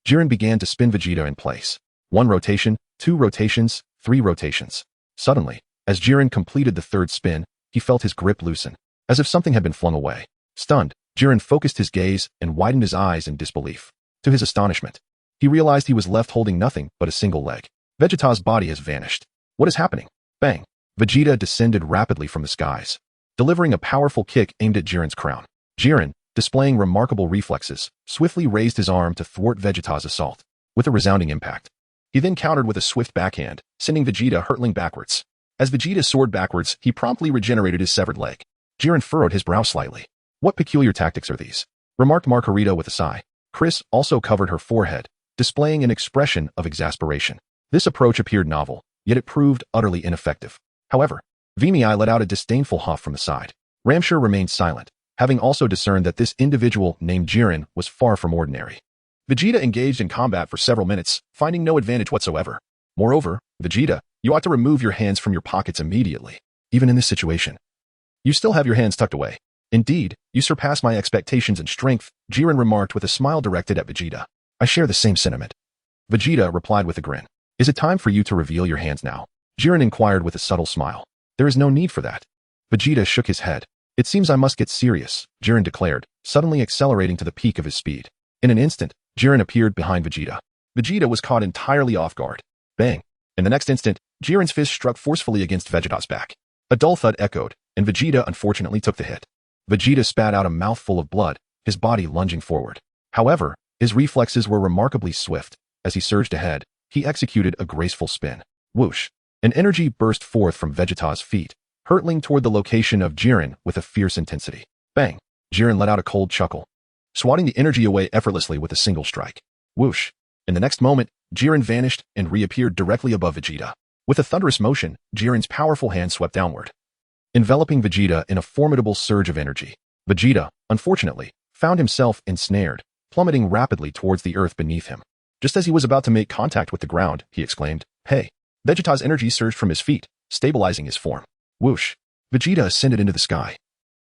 Jiren began to spin Vegeta in place. 1 rotation, 2 rotations, 3 rotations. Suddenly, as Jiren completed the 3rd spin, he felt his grip loosen, as if something had been flung away. Stunned, Jiren focused his gaze and widened his eyes in disbelief. To his astonishment, he realized he was left holding nothing but a single leg. Vegeta's body has vanished. What is happening? Bang! Vegeta descended rapidly from the skies, delivering a powerful kick aimed at Jiren's crown. Jiren, displaying remarkable reflexes, swiftly raised his arm to thwart Vegeta's assault. With a resounding impact, he then countered with a swift backhand, sending Vegeta hurtling backwards. As Vegeta soared backwards, he promptly regenerated his severed leg. Jiren furrowed his brow slightly. What peculiar tactics are these? Remarked Margarita with a sigh. Chris also covered her forehead, displaying an expression of exasperation. This approach appeared novel, yet it proved utterly ineffective. However, Vimei let out a disdainful huff from the side. Ramshur remained silent, having also discerned that this individual named Jiren was far from ordinary. Vegeta engaged in combat for several minutes, finding no advantage whatsoever. Moreover, Vegeta, you ought to remove your hands from your pockets immediately. Even in this situation, you still have your hands tucked away. Indeed, you surpass my expectations in strength, Jiren remarked with a smile directed at Vegeta. I share the same sentiment. Vegeta replied with a grin. Is it time for you to reveal your hands now? Jiren inquired with a subtle smile. There is no need for that. Vegeta shook his head. It seems I must get serious, Jiren declared, suddenly accelerating to the peak of his speed. In an instant, Jiren appeared behind Vegeta. Vegeta was caught entirely off guard. Bang! In the next instant, Jiren's fist struck forcefully against Vegeta's back. A dull thud echoed, and Vegeta unfortunately took the hit. Vegeta spat out a mouthful of blood, his body lunging forward. However, his reflexes were remarkably swift. As he surged ahead, he executed a graceful spin. Whoosh! An energy burst forth from Vegeta's feet, hurtling toward the location of Jiren with a fierce intensity. Bang! Jiren let out a cold chuckle, swatting the energy away effortlessly with a single strike. Whoosh! In the next moment, Jiren vanished and reappeared directly above Vegeta. With a thunderous motion, Jiren's powerful hand swept downward, enveloping Vegeta in a formidable surge of energy. Vegeta, unfortunately, found himself ensnared, plummeting rapidly towards the earth beneath him. Just as he was about to make contact with the ground, he exclaimed, "Hey!" Vegeta's energy surged from his feet, stabilizing his form. Whoosh! Vegeta ascended into the sky,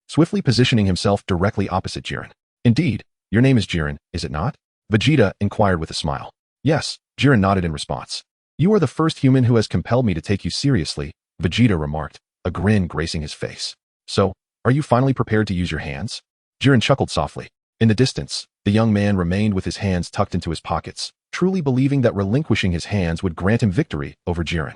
swiftly positioning himself directly opposite Jiren. "Indeed, your name is Jiren, is it not?" Vegeta inquired with a smile. "Yes," Jiren nodded in response. "You are the first human who has compelled me to take you seriously," Vegeta remarked, a grin gracing his face. "So, are you finally prepared to use your hands?" Jiren chuckled softly. In the distance, the young man remained with his hands tucked into his pockets, truly believing that relinquishing his hands would grant him victory over Jiren.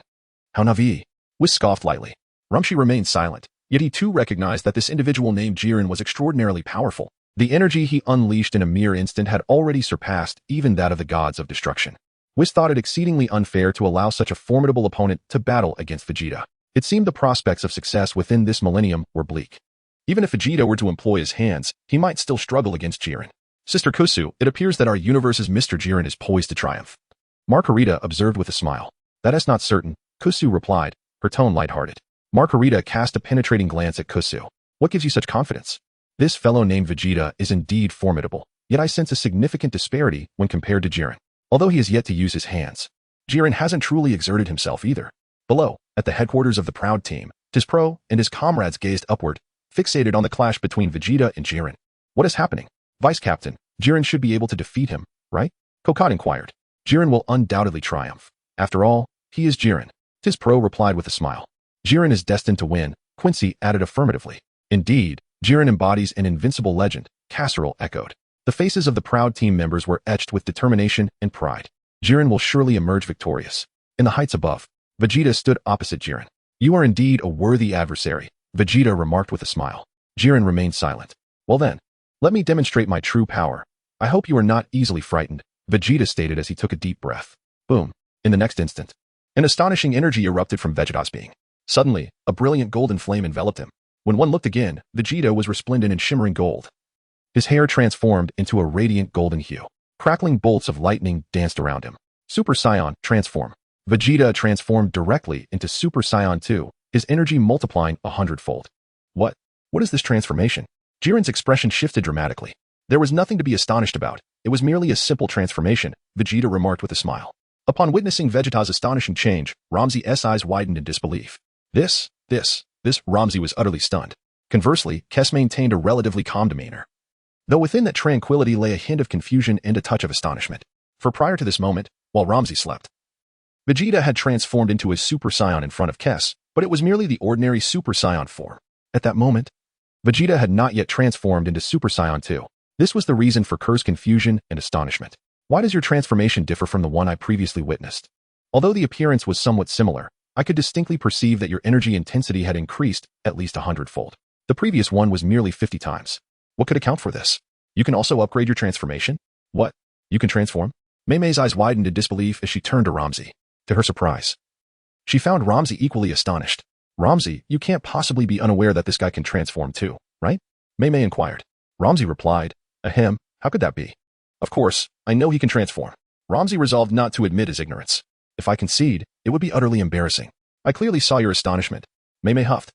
"How Navi?" Whis scoffed lightly. Rumshi remained silent, yet he too recognized that this individual named Jiren was extraordinarily powerful. The energy he unleashed in a mere instant had already surpassed even that of the gods of destruction. Whis thought it exceedingly unfair to allow such a formidable opponent to battle against Vegeta. It seemed the prospects of success within this millennium were bleak. Even if Vegeta were to employ his hands, he might still struggle against Jiren. "Sister Kusu, it appears that our universe's Mr. Jiren is poised to triumph," Margarita observed with a smile. "That is not certain," Kusu replied, her tone lighthearted. Margarita cast a penetrating glance at Kusu. "What gives you such confidence?" "This fellow named Vegeta is indeed formidable, yet I sense a significant disparity when compared to Jiren. Although he has yet to use his hands, Jiren hasn't truly exerted himself either." Below, at the headquarters of the Proud Team, Pro and his comrades gazed upward, fixated on the clash between Vegeta and Jiren. "What is happening?" "Vice Captain, Jiren should be able to defeat him, right?" Kokot inquired. "Jiren will undoubtedly triumph. After all, he is Jiren." Pro replied with a smile. "Jiren is destined to win," Quincy added affirmatively. "Indeed, Jiren embodies an invincible legend," Casserole echoed. The faces of the Proud Team members were etched with determination and pride. "Jiren will surely emerge victorious." In the heights above, Vegeta stood opposite Jiren. "You are indeed a worthy adversary," Vegeta remarked with a smile. Jiren remained silent. "Well then, let me demonstrate my true power. I hope you are not easily frightened," Vegeta stated as he took a deep breath. Boom. In the next instant, an astonishing energy erupted from Vegeta's being. Suddenly, a brilliant golden flame enveloped him. When one looked again, Vegeta was resplendent in shimmering gold. His hair transformed into a radiant golden hue. Crackling bolts of lightning danced around him. Super Saiyan, transform. Vegeta transformed directly into Super Saiyan 2, his energy multiplying 100-fold. What is this transformation?" Jiren's expression shifted dramatically. "There was nothing to be astonished about. It was merely a simple transformation," Vegeta remarked with a smile. Upon witnessing Vegeta's astonishing change, Ramsey's eyes widened in disbelief. This, Ramsey was utterly stunned. Conversely, Kes maintained a relatively calm demeanor, though within that tranquility lay a hint of confusion and a touch of astonishment. For prior to this moment, while Ramsey slept, Vegeta had transformed into his Super Saiyan in front of Kes, but it was merely the ordinary Super Saiyan form. At that moment, Vegeta had not yet transformed into Super Saiyan 2. This was the reason for Ker's confusion and astonishment. "Why does your transformation differ from the one I previously witnessed?" Although the appearance was somewhat similar, I could distinctly perceive that your energy intensity had increased at least 100-fold. The previous one was merely 50 times. What could account for this? "You can also upgrade your transformation?" "What? You can transform?" Mei's eyes widened in disbelief as she turned to Ramsey. To her surprise, she found Ramsey equally astonished. "Ramsey, you can't possibly be unaware that this guy can transform too, right?" Mei inquired. Ramsey replied, "Ahem, how could that be?" "Of course, I know he can transform." Ramsey resolved not to admit his ignorance. "If I concede, it would be utterly embarrassing." "I clearly saw your astonishment." Mei huffed.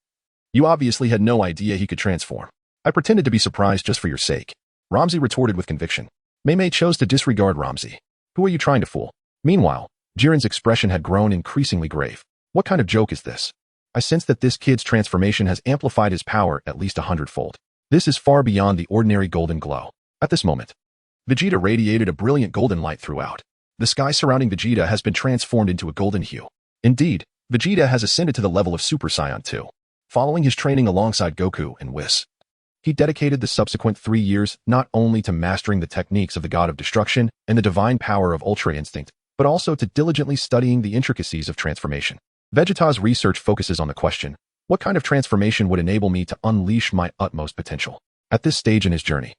"You obviously had no idea he could transform." "I pretended to be surprised just for your sake," Ramsey retorted with conviction. Mei chose to disregard Ramsey. "Who are you trying to fool?" Meanwhile, Jiren's expression had grown increasingly grave. "What kind of joke is this? I sense that this kid's transformation has amplified his power at least 100-fold. This is far beyond the ordinary golden glow." At this moment, Vegeta radiated a brilliant golden light throughout. The sky surrounding Vegeta has been transformed into a golden hue. Indeed, Vegeta has ascended to the level of Super Saiyan 2. Following his training alongside Goku and Whis, he dedicated the subsequent 3 years not only to mastering the techniques of the God of Destruction and the divine power of Ultra Instinct, but also to diligently studying the intricacies of transformation. Vegeta's research focuses on the question, what kind of transformation would enable me to unleash my utmost potential? At this stage in his journey,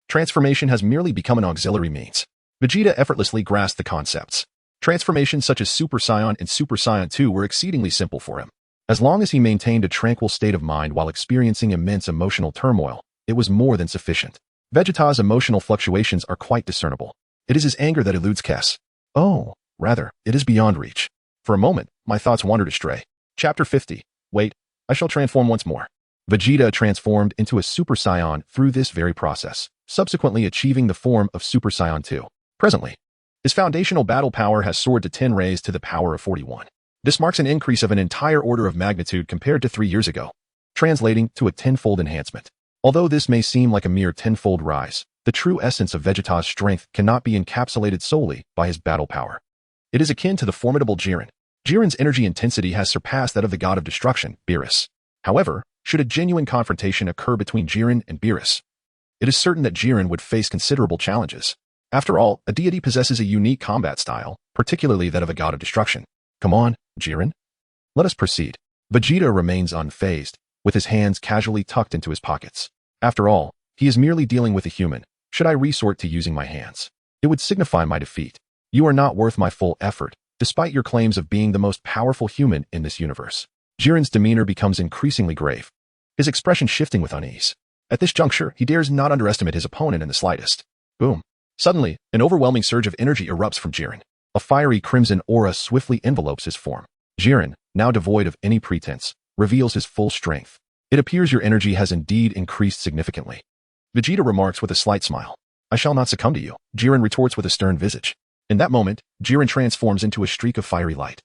transformation has merely become an auxiliary means. Vegeta effortlessly grasped the concepts. Transformations such as Super Saiyan and Super Saiyan 2 were exceedingly simple for him. As long as he maintained a tranquil state of mind while experiencing immense emotional turmoil, it was more than sufficient. Vegeta's emotional fluctuations are quite discernible. It is his anger that eludes Kes. "Oh, Rather, it is beyond reach. For a moment, my thoughts wandered astray. Chapter 50. Wait, I shall transform once more. Vegeta transformed into a Super Saiyan through this very process, subsequently achieving the form of Super Saiyan 2. Presently, his foundational battle power has soared to 10 raised to the power of 41. This marks an increase of an entire order of magnitude compared to 3 years ago, translating to a tenfold enhancement. Although this may seem like a mere tenfold rise, the true essence of Vegeta's strength cannot be encapsulated solely by his battle power. It is akin to the formidable Jiren. Jiren's energy intensity has surpassed that of the god of destruction, Beerus. However, should a genuine confrontation occur between Jiren and Beerus, it is certain that Jiren would face considerable challenges. After all, a deity possesses a unique combat style, particularly that of a god of destruction. Come on, Jiren. Let us proceed. Vegeta remains unfazed, with his hands casually tucked into his pockets. After all, he is merely dealing with a human. Should I resort to using my hands, it would signify my defeat. You are not worth my full effort, despite your claims of being the most powerful human in this universe. Jiren's demeanor becomes increasingly grave, his expression shifting with unease. At this juncture, he dares not underestimate his opponent in the slightest. Boom. Suddenly, an overwhelming surge of energy erupts from Jiren. A fiery crimson aura swiftly envelopes his form. Jiren, now devoid of any pretense, reveals his full strength. It appears your energy has indeed increased significantly. Vegeta remarks with a slight smile. I shall not succumb to you, Jiren retorts with a stern visage. In that moment, Jiren transforms into a streak of fiery light,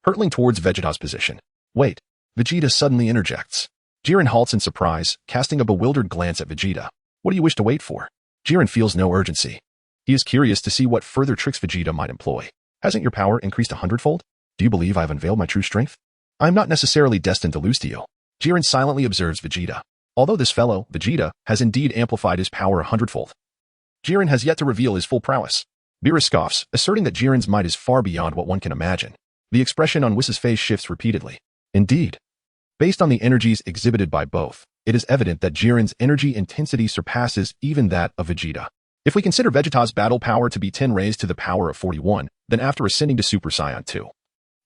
hurtling towards Vegeta's position. Wait, Vegeta suddenly interjects. Jiren halts in surprise, casting a bewildered glance at Vegeta. What do you wish to wait for? Jiren feels no urgency. He is curious to see what further tricks Vegeta might employ. Hasn't your power increased 100-fold? Do you believe I have unveiled my true strength? I am not necessarily destined to lose to you. Jiren silently observes Vegeta. Although this fellow, Vegeta, has indeed amplified his power 100-fold, Jiren has yet to reveal his full prowess. Beerus scoffs, asserting that Jiren's might is far beyond what one can imagine. The expression on Whis' face shifts repeatedly. Indeed. Based on the energies exhibited by both, it is evident that Jiren's energy intensity surpasses even that of Vegeta. If we consider Vegeta's battle power to be 10 raised to the power of 41, then after ascending to Super Saiyan 2,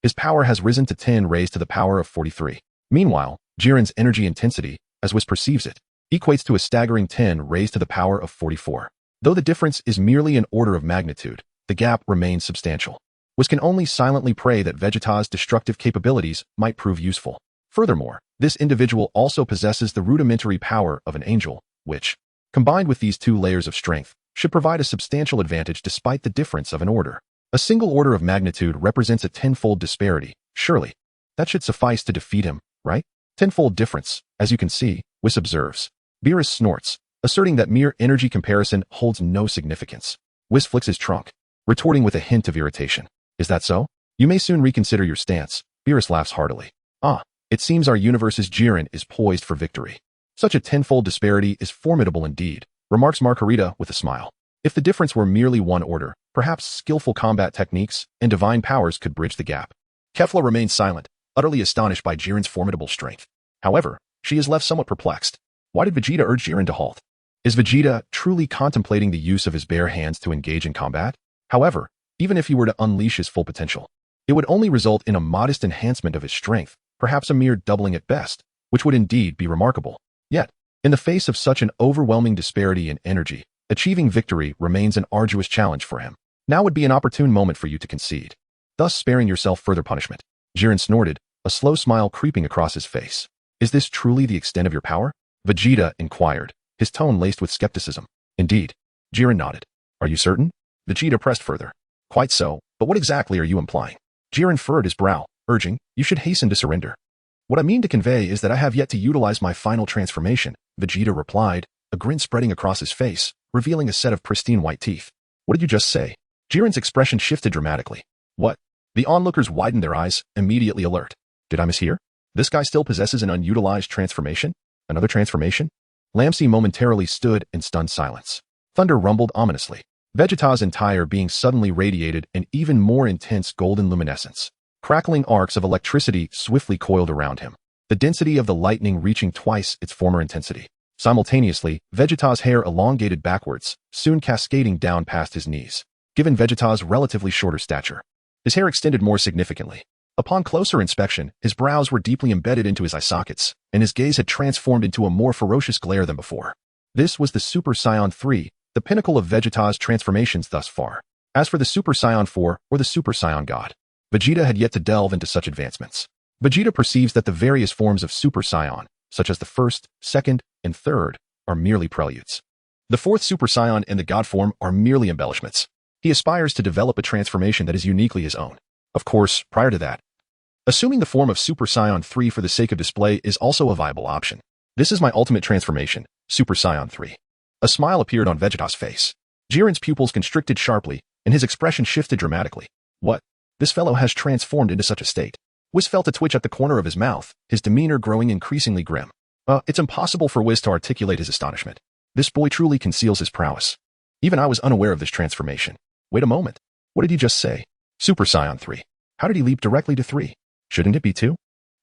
his power has risen to 10 raised to the power of 43. Meanwhile, Jiren's energy intensity, as Whis perceives it, equates to a staggering 10 raised to the power of 44. Though the difference is merely an order of magnitude, the gap remains substantial. Whis can only silently pray that Vegeta's destructive capabilities might prove useful. Furthermore, this individual also possesses the rudimentary power of an angel, which, combined with these 2 layers of strength, should provide a substantial advantage despite the difference of an order. A single order of magnitude represents a tenfold disparity. Surely, that should suffice to defeat him, right? Tenfold difference, as you can see, Whis observes. Beerus snorts, asserting that mere energy comparison holds no significance. Whis flicks his trunk, retorting with a hint of irritation. Is that so? You may soon reconsider your stance. Beerus laughs heartily. Ah, it seems our universe's Jiren is poised for victory. Such a tenfold disparity is formidable indeed, remarks Margarita with a smile. If the difference were merely one order, perhaps skillful combat techniques and divine powers could bridge the gap. Kefla remains silent, utterly astonished by Jiren's formidable strength. However, she is left somewhat perplexed. Why did Vegeta urge Jiren to halt? Is Vegeta truly contemplating the use of his bare hands to engage in combat? However, even if he were to unleash his full potential, it would only result in a modest enhancement of his strength, perhaps a mere doubling at best, which would indeed be remarkable. Yet, in the face of such an overwhelming disparity in energy, achieving victory remains an arduous challenge for him. Now would be an opportune moment for you to concede, thus sparing yourself further punishment. Jiren snorted, a slow smile creeping across his face. Is this truly the extent of your power? Vegeta inquired, his tone laced with skepticism. Indeed. Jiren nodded. Are you certain? Vegeta pressed further. Quite so, but what exactly are you implying? Jiren furrowed his brow, urging, you should hasten to surrender. What I mean to convey is that I have yet to utilize my final transformation, Vegeta replied, a grin spreading across his face, revealing a set of pristine white teeth. What did you just say? Jiren's expression shifted dramatically. What? The onlookers widened their eyes, immediately alert. Did I mishear? This guy still possesses an unutilized transformation? Another transformation? Lamsey momentarily stood in stunned silence. Thunder rumbled ominously. Vegeta's entire being suddenly radiated an even more intense golden luminescence. Crackling arcs of electricity swiftly coiled around him, the density of the lightning reaching twice its former intensity. Simultaneously, Vegeta's hair elongated backwards, soon cascading down past his knees, given Vegeta's relatively shorter stature. His hair extended more significantly. Upon closer inspection, his brows were deeply embedded into his eye sockets, and his gaze had transformed into a more ferocious glare than before. This was the Super Saiyan 3, the pinnacle of Vegeta's transformations thus far. As for the Super Saiyan 4 or the Super Saiyan God, Vegeta had yet to delve into such advancements. Vegeta perceives that the various forms of Super Saiyan, such as the first, second, and third, are merely preludes. The fourth Super Saiyan and the God form are merely embellishments. He aspires to develop a transformation that is uniquely his own. Of course, prior to that, assuming the form of Super Saiyan 3 for the sake of display is also a viable option. This is my ultimate transformation, Super Saiyan 3. A smile appeared on Vegeta's face. Jiren's pupils constricted sharply, and his expression shifted dramatically. What? This fellow has transformed into such a state. Whis felt a twitch at the corner of his mouth, his demeanor growing increasingly grim. It's impossible for Whis to articulate his astonishment. This boy truly conceals his prowess. Even I was unaware of this transformation. Wait a moment. What did he just say? Super Saiyan 3. How did he leap directly to 3? Shouldn't it be 2?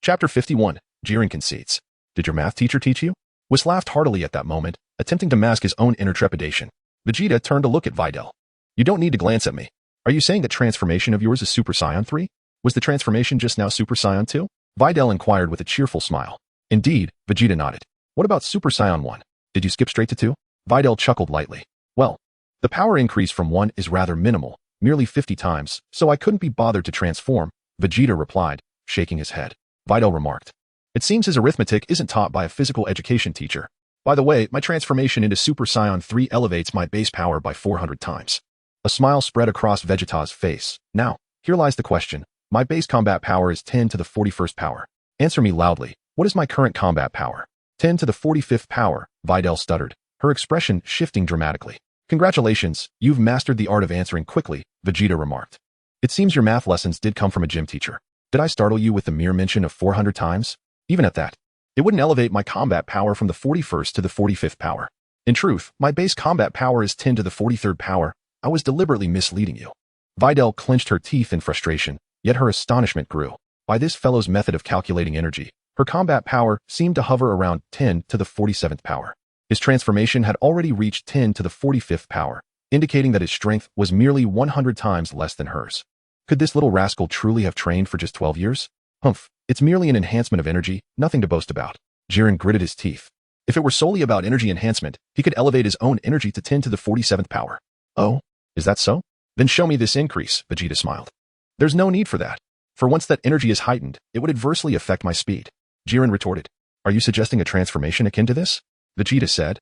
Chapter 51. Jiren concedes. Did your math teacher teach you? Whis laughed heartily at that moment, attempting to mask his own inner trepidation. Vegeta turned to look at Videl. You don't need to glance at me. Are you saying that transformation of yours is Super Saiyan 3? Was the transformation just now Super Saiyan 2? Videl inquired with a cheerful smile. Indeed, Vegeta nodded. What about Super Saiyan 1? Did you skip straight to 2? Videl chuckled lightly. Well, the power increase from 1 is rather minimal, merely 50 times, so I couldn't be bothered to transform, Vegeta replied, shaking his head. Videl remarked. It seems his arithmetic isn't taught by a physical education teacher. By the way, my transformation into Super Saiyan 3 elevates my base power by 400 times. A smile spread across Vegeta's face. Now, here lies the question. My base combat power is 10 to the 41st power. Answer me loudly. What is my current combat power? 10 to the 45th power, Videl stuttered, her expression shifting dramatically. Congratulations, you've mastered the art of answering quickly, Vegeta remarked. It seems your math lessons did come from a gym teacher. Did I startle you with the mere mention of 400 times? Even at that, it wouldn't elevate my combat power from the 41st to the 45th power. In truth, my base combat power is 10 to the 43rd power. I was deliberately misleading you. Videl clenched her teeth in frustration, yet her astonishment grew. By this fellow's method of calculating energy, her combat power seemed to hover around 10 to the 47th power. His transformation had already reached 10 to the 45th power, indicating that his strength was merely 100 times less than hers. Could this little rascal truly have trained for just 12 years? Humph, it's merely an enhancement of energy, nothing to boast about. Jiren gritted his teeth. If it were solely about energy enhancement, he could elevate his own energy to 10 to the 47th power. Oh, is that so? Then show me this increase, Vegeta smiled. There's no need for that. For once that energy is heightened, it would adversely affect my speed. Jiren retorted. Are you suggesting a transformation akin to this? Vegeta said.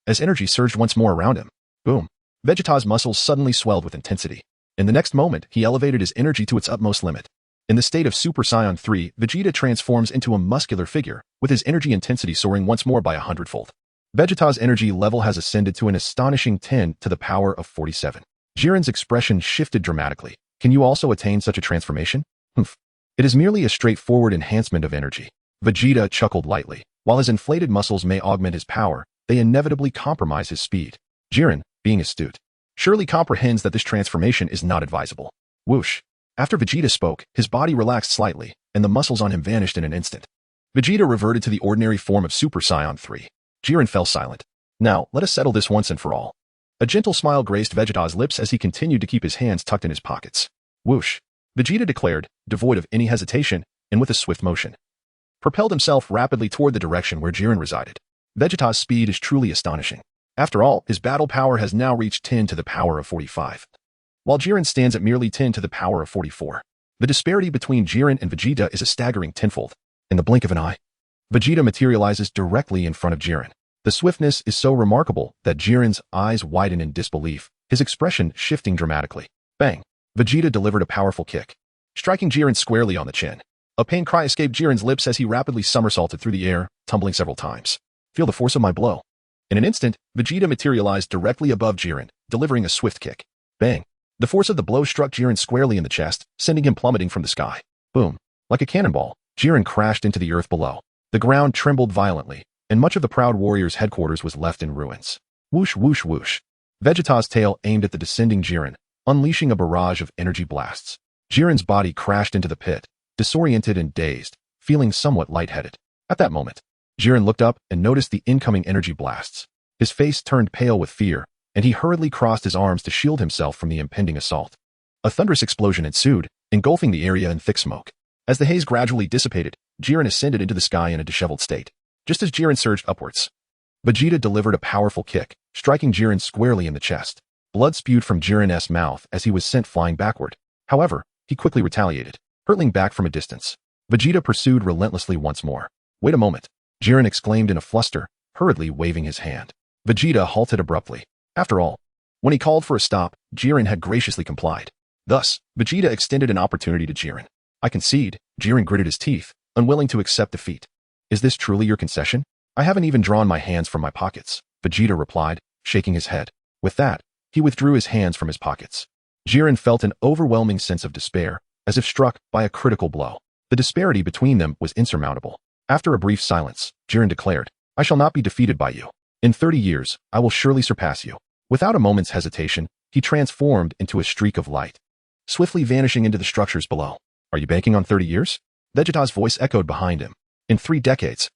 As energy surged once more around him. Boom. Vegeta's muscles suddenly swelled with intensity. In the next moment, he elevated his energy to its utmost limit. In the state of Super Saiyan 3, Vegeta transforms into a muscular figure, with his energy intensity soaring once more by 100-fold. Vegeta's energy level has ascended to an astonishing 10 to the power of 47. Jiren's expression shifted dramatically. Can you also attain such a transformation? Humph. It is merely a straightforward enhancement of energy. Vegeta chuckled lightly. While his inflated muscles may augment his power, they inevitably compromise his speed. Jiren, being astute, surely comprehends that this transformation is not advisable. Whoosh. After Vegeta spoke, his body relaxed slightly, and the muscles on him vanished in an instant. Vegeta reverted to the ordinary form of Super Saiyan 3. Jiren fell silent. Now, let us settle this once and for all. A gentle smile graced Vegeta's lips as he continued to keep his hands tucked in his pockets. Whoosh. Vegeta declared, devoid of any hesitation, and with a swift motion, propelled himself rapidly toward the direction where Jiren resided. Vegeta's speed is truly astonishing. After all, his battle power has now reached 10 to the power of 45. While Jiren stands at merely 10 to the power of 44. The disparity between Jiren and Vegeta is a staggering tenfold. In the blink of an eye, Vegeta materializes directly in front of Jiren. The swiftness is so remarkable that Jiren's eyes widen in disbelief, his expression shifting dramatically. Bang! Vegeta delivered a powerful kick, striking Jiren squarely on the chin. A pain cry escaped Jiren's lips as he rapidly somersaulted through the air, tumbling several times. Feel the force of my blow. In an instant, Vegeta materialized directly above Jiren, delivering a swift kick. Bang! The force of the blow struck Jiren squarely in the chest, sending him plummeting from the sky. Boom! Like a cannonball, Jiren crashed into the earth below. The ground trembled violently, and much of the Proud Warriors' headquarters was left in ruins. Whoosh whoosh whoosh. Vegeta's tail aimed at the descending Jiren, unleashing a barrage of energy blasts. Jiren's body crashed into the pit, disoriented and dazed, feeling somewhat lightheaded. At that moment, Jiren looked up and noticed the incoming energy blasts. His face turned pale with fear, and he hurriedly crossed his arms to shield himself from the impending assault. A thunderous explosion ensued, engulfing the area in thick smoke. As the haze gradually dissipated, Jiren ascended into the sky in a disheveled state. Just as Jiren surged upwards, Vegeta delivered a powerful kick, striking Jiren squarely in the chest. Blood spewed from Jiren's mouth as he was sent flying backward. However, he quickly retaliated, hurtling back from a distance. Vegeta pursued relentlessly once more. Wait a moment, Jiren exclaimed in a fluster, hurriedly waving his hand. Vegeta halted abruptly. After all, when he called for a stop, Jiren had graciously complied. Thus, Vegeta extended an opportunity to Jiren. I concede, Jiren gritted his teeth, unwilling to accept defeat. Is this truly your concession? I haven't even drawn my hands from my pockets, Vegeta replied, shaking his head. With that, he withdrew his hands from his pockets. Jiren felt an overwhelming sense of despair, as if struck by a critical blow. The disparity between them was insurmountable. After a brief silence, Jiren declared, I shall not be defeated by you. In 30 years, I will surely surpass you. Without a moment's hesitation, he transformed into a streak of light, swiftly vanishing into the structures below. Are you banking on 30 years? Vegeta's voice echoed behind him. In 3 decades.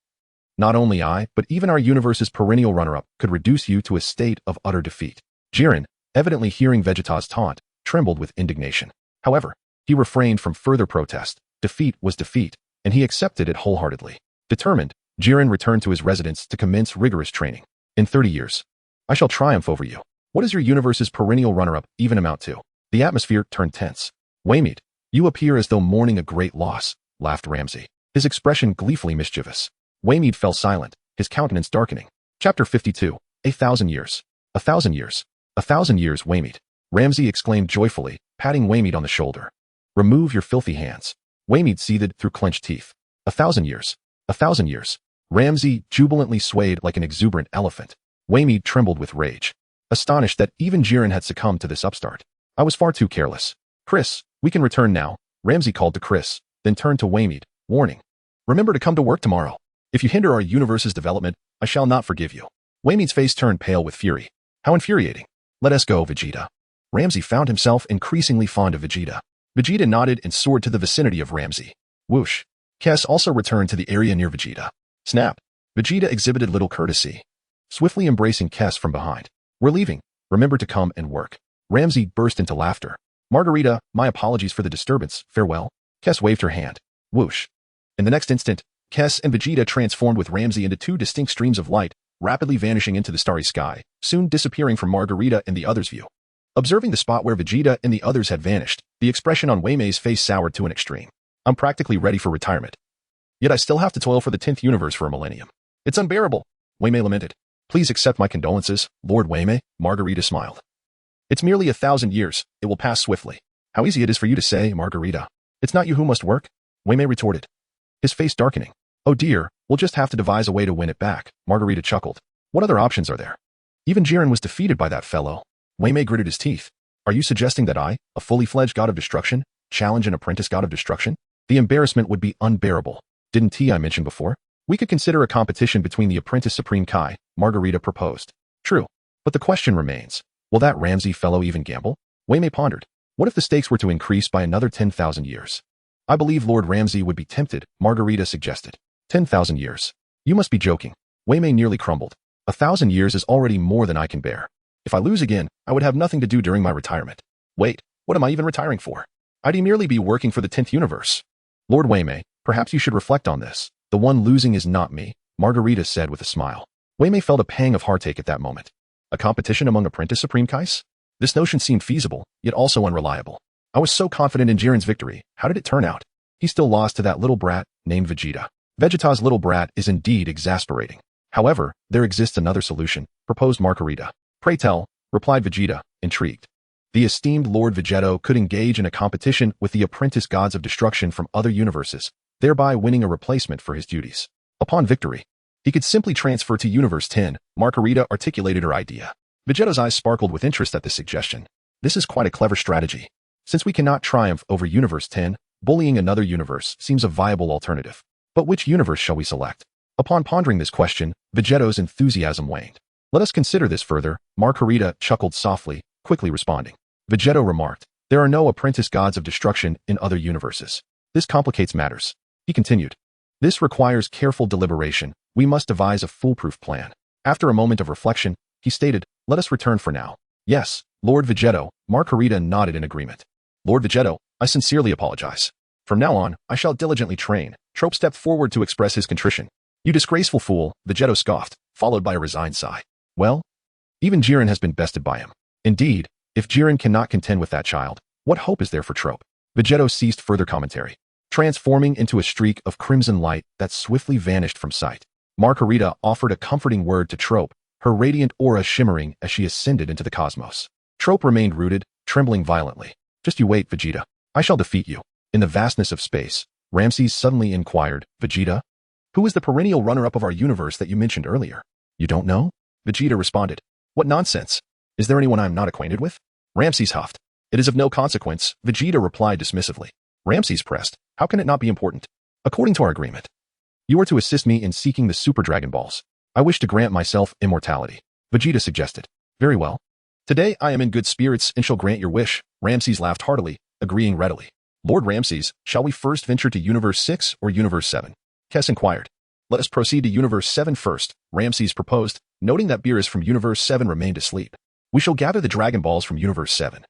Not only I, but even our universe's perennial runner-up could reduce you to a state of utter defeat. Jiren, evidently hearing Vegeta's taunt, trembled with indignation. However, he refrained from further protest. Defeat was defeat, and he accepted it wholeheartedly. Determined, Jiren returned to his residence to commence rigorous training. In 30 years, I shall triumph over you. What does your universe's perennial runner-up even amount to? The atmosphere turned tense. Waymede, you appear as though mourning a great loss, laughed Ramsey, his expression gleefully mischievous. Waymede fell silent, his countenance darkening. Chapter 52, 1,000 years. 1,000 years. 1,000 years, Waymede. Ramsey exclaimed joyfully, patting Waymede on the shoulder. Remove your filthy hands. Waymede seethed through clenched teeth. 1,000 years. 1,000 years. Ramsey jubilantly swayed like an exuberant elephant. Waymede trembled with rage, astonished that even Jiren had succumbed to this upstart. I was far too careless. Chris, we can return now, Ramsey called to Chris, then turned to Waymede, warning. Remember to come to work tomorrow. If you hinder our universe's development, I shall not forgive you. Waymede's face turned pale with fury. How infuriating. Let us go, Vegeta. Ramsey found himself increasingly fond of Vegeta. Vegeta nodded and soared to the vicinity of Ramsey. Whoosh. Kess also returned to the area near Vegeta. Snap. Vegeta exhibited little courtesy, swiftly embracing Kess from behind. We're leaving. Remember to come and work. Ramsey burst into laughter. Margarita, my apologies for the disturbance. Farewell. Kess waved her hand. Whoosh. In the next instant, Kess and Vegeta transformed with Ramsey into 2 distinct streams of light, rapidly vanishing into the starry sky, soon disappearing from Margarita and the others' view. Observing the spot where Vegeta and the others had vanished, the expression on Waymede's face soured to an extreme. I'm practically ready for retirement. Yet I still have to toil for the 10th universe for a millennium. It's unbearable, Waymede lamented. Please accept my condolences, Lord Waymede, Margarita smiled. It's merely 1,000 years, it will pass swiftly. How easy it is for you to say, Margarita. It's not you who must work, Waymede retorted, his face darkening. Oh dear, we'll just have to devise a way to win it back, Margarita chuckled. What other options are there? Even Jiren was defeated by that fellow. Waymede gritted his teeth. Are you suggesting that I, a fully fledged god of destruction, challenge an apprentice god of destruction? The embarrassment would be unbearable. Didn't I mention before? We could consider a competition between the apprentice Supreme Kai, Margarita proposed. True. But the question remains, will that Ramsey fellow even gamble? Waymede pondered. What if the stakes were to increase by another 10,000 years? I believe Lord Ramsey would be tempted, Margarita suggested. 10,000 years. You must be joking. Waymede nearly crumbled. 1,000 years is already more than I can bear. If I lose again, I would have nothing to do during my retirement. Wait, what am I even retiring for? I'd merely be working for the 10th universe. Lord Waymede, perhaps you should reflect on this. The one losing is not me, Margarita said with a smile. Waymede felt a pang of heartache at that moment. A competition among apprentice Supreme Kais? This notion seemed feasible, yet also unreliable. I was so confident in Jiren's victory. How did it turn out? He still lost to that little brat named Vegeta. Vegeta's little brat is indeed exasperating. However, there exists another solution, proposed Margarita. Pray tell, replied Vegeta, intrigued. The esteemed Lord Vegeta could engage in a competition with the apprentice gods of destruction from other universes, thereby winning a replacement for his duties. Upon victory, he could simply transfer to Universe 10, Margarita articulated her idea. Vegeta's eyes sparkled with interest at this suggestion. This is quite a clever strategy. Since we cannot triumph over Universe 10, bullying another universe seems a viable alternative. But which universe shall we select? Upon pondering this question, Vegeta's enthusiasm waned. Let us consider this further, Margarita chuckled softly, quickly responding. Vegeta remarked, there are no apprentice gods of destruction in other universes. This complicates matters. He continued. This requires careful deliberation. We must devise a foolproof plan. After a moment of reflection, he stated, let us return for now. Yes, Lord Vegeta, Margarita nodded in agreement. Lord Vegeta, I sincerely apologize. From now on, I shall diligently train. Trope stepped forward to express his contrition. You disgraceful fool, Vegeta scoffed, followed by a resigned sigh. Well, even Jiren has been bested by him. Indeed, If Jiren cannot contend with that child, what hope is there for Trope? Vegeta ceased further commentary, transforming into a streak of crimson light that swiftly vanished from sight. Margarita offered a comforting word to Trope, her radiant aura shimmering as she ascended into the cosmos. Trope remained rooted, trembling violently. Just you wait, Vegeta. I shall defeat you. In the vastness of space, Ramses suddenly inquired, Vegeta? Who is the perennial runner-up of our universe that you mentioned earlier? You don't know? Vegeta responded. What nonsense. Is there anyone I am not acquainted with? Ramses huffed. It is of no consequence, Vegeta replied dismissively. Ramses pressed. How can it not be important? According to our agreement, you are to assist me in seeking the Super Dragon Balls. I wish to grant myself immortality. Vegeta suggested. Very well. Today I am in good spirits and shall grant your wish. Ramses laughed heartily, agreeing readily. Lord Ramses, shall we first venture to Universe 6 or Universe 7? Kess inquired. Let us proceed to Universe 7 first, Ramses proposed, noting that Beerus from Universe 7 remained asleep. We shall gather the Dragon Balls from Universe 7,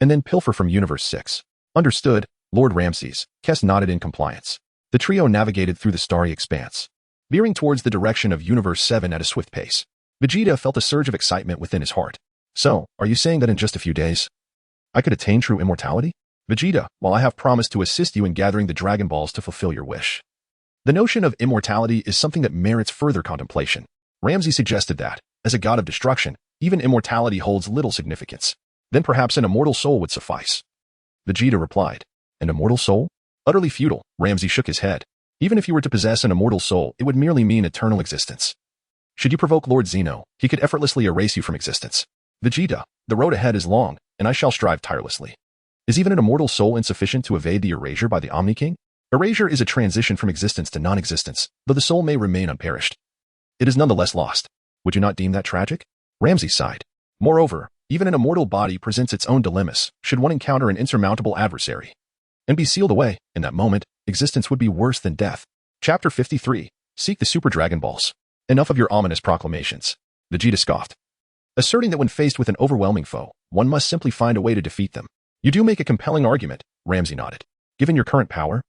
and then pilfer from Universe 6. Understood, Lord Ramses. Kess nodded in compliance. The trio navigated through the starry expanse, veering towards the direction of Universe 7 at a swift pace. Vegeta felt a surge of excitement within his heart. So, are you saying that in just a few days, I could attain true immortality? Vegeta, while I have promised to assist you in gathering the Dragon Balls to fulfill your wish. The notion of immortality is something that merits further contemplation. Ramses suggested that, as a god of destruction, even immortality holds little significance. Then perhaps an immortal soul would suffice. Vegeta replied. An immortal soul? Utterly futile, Ramses shook his head. Even if you were to possess an immortal soul, it would merely mean eternal existence. Should you provoke Lord Zeno, he could effortlessly erase you from existence. Vegeta, the road ahead is long, and I shall strive tirelessly. Is even an immortal soul insufficient to evade the erasure by the Omni King? Erasure is a transition from existence to non-existence, though the soul may remain unperished. It is nonetheless lost. Would you not deem that tragic? Ramses sighed. Moreover, even an immortal body presents its own dilemmas should one encounter an insurmountable adversary and be sealed away. In that moment, existence would be worse than death. Chapter 53. Seek the Super Dragon Balls. Enough of your ominous proclamations. Vegeta scoffed, asserting that when faced with an overwhelming foe, one must simply find a way to defeat them. You do make a compelling argument, Ramses nodded. Given your current power,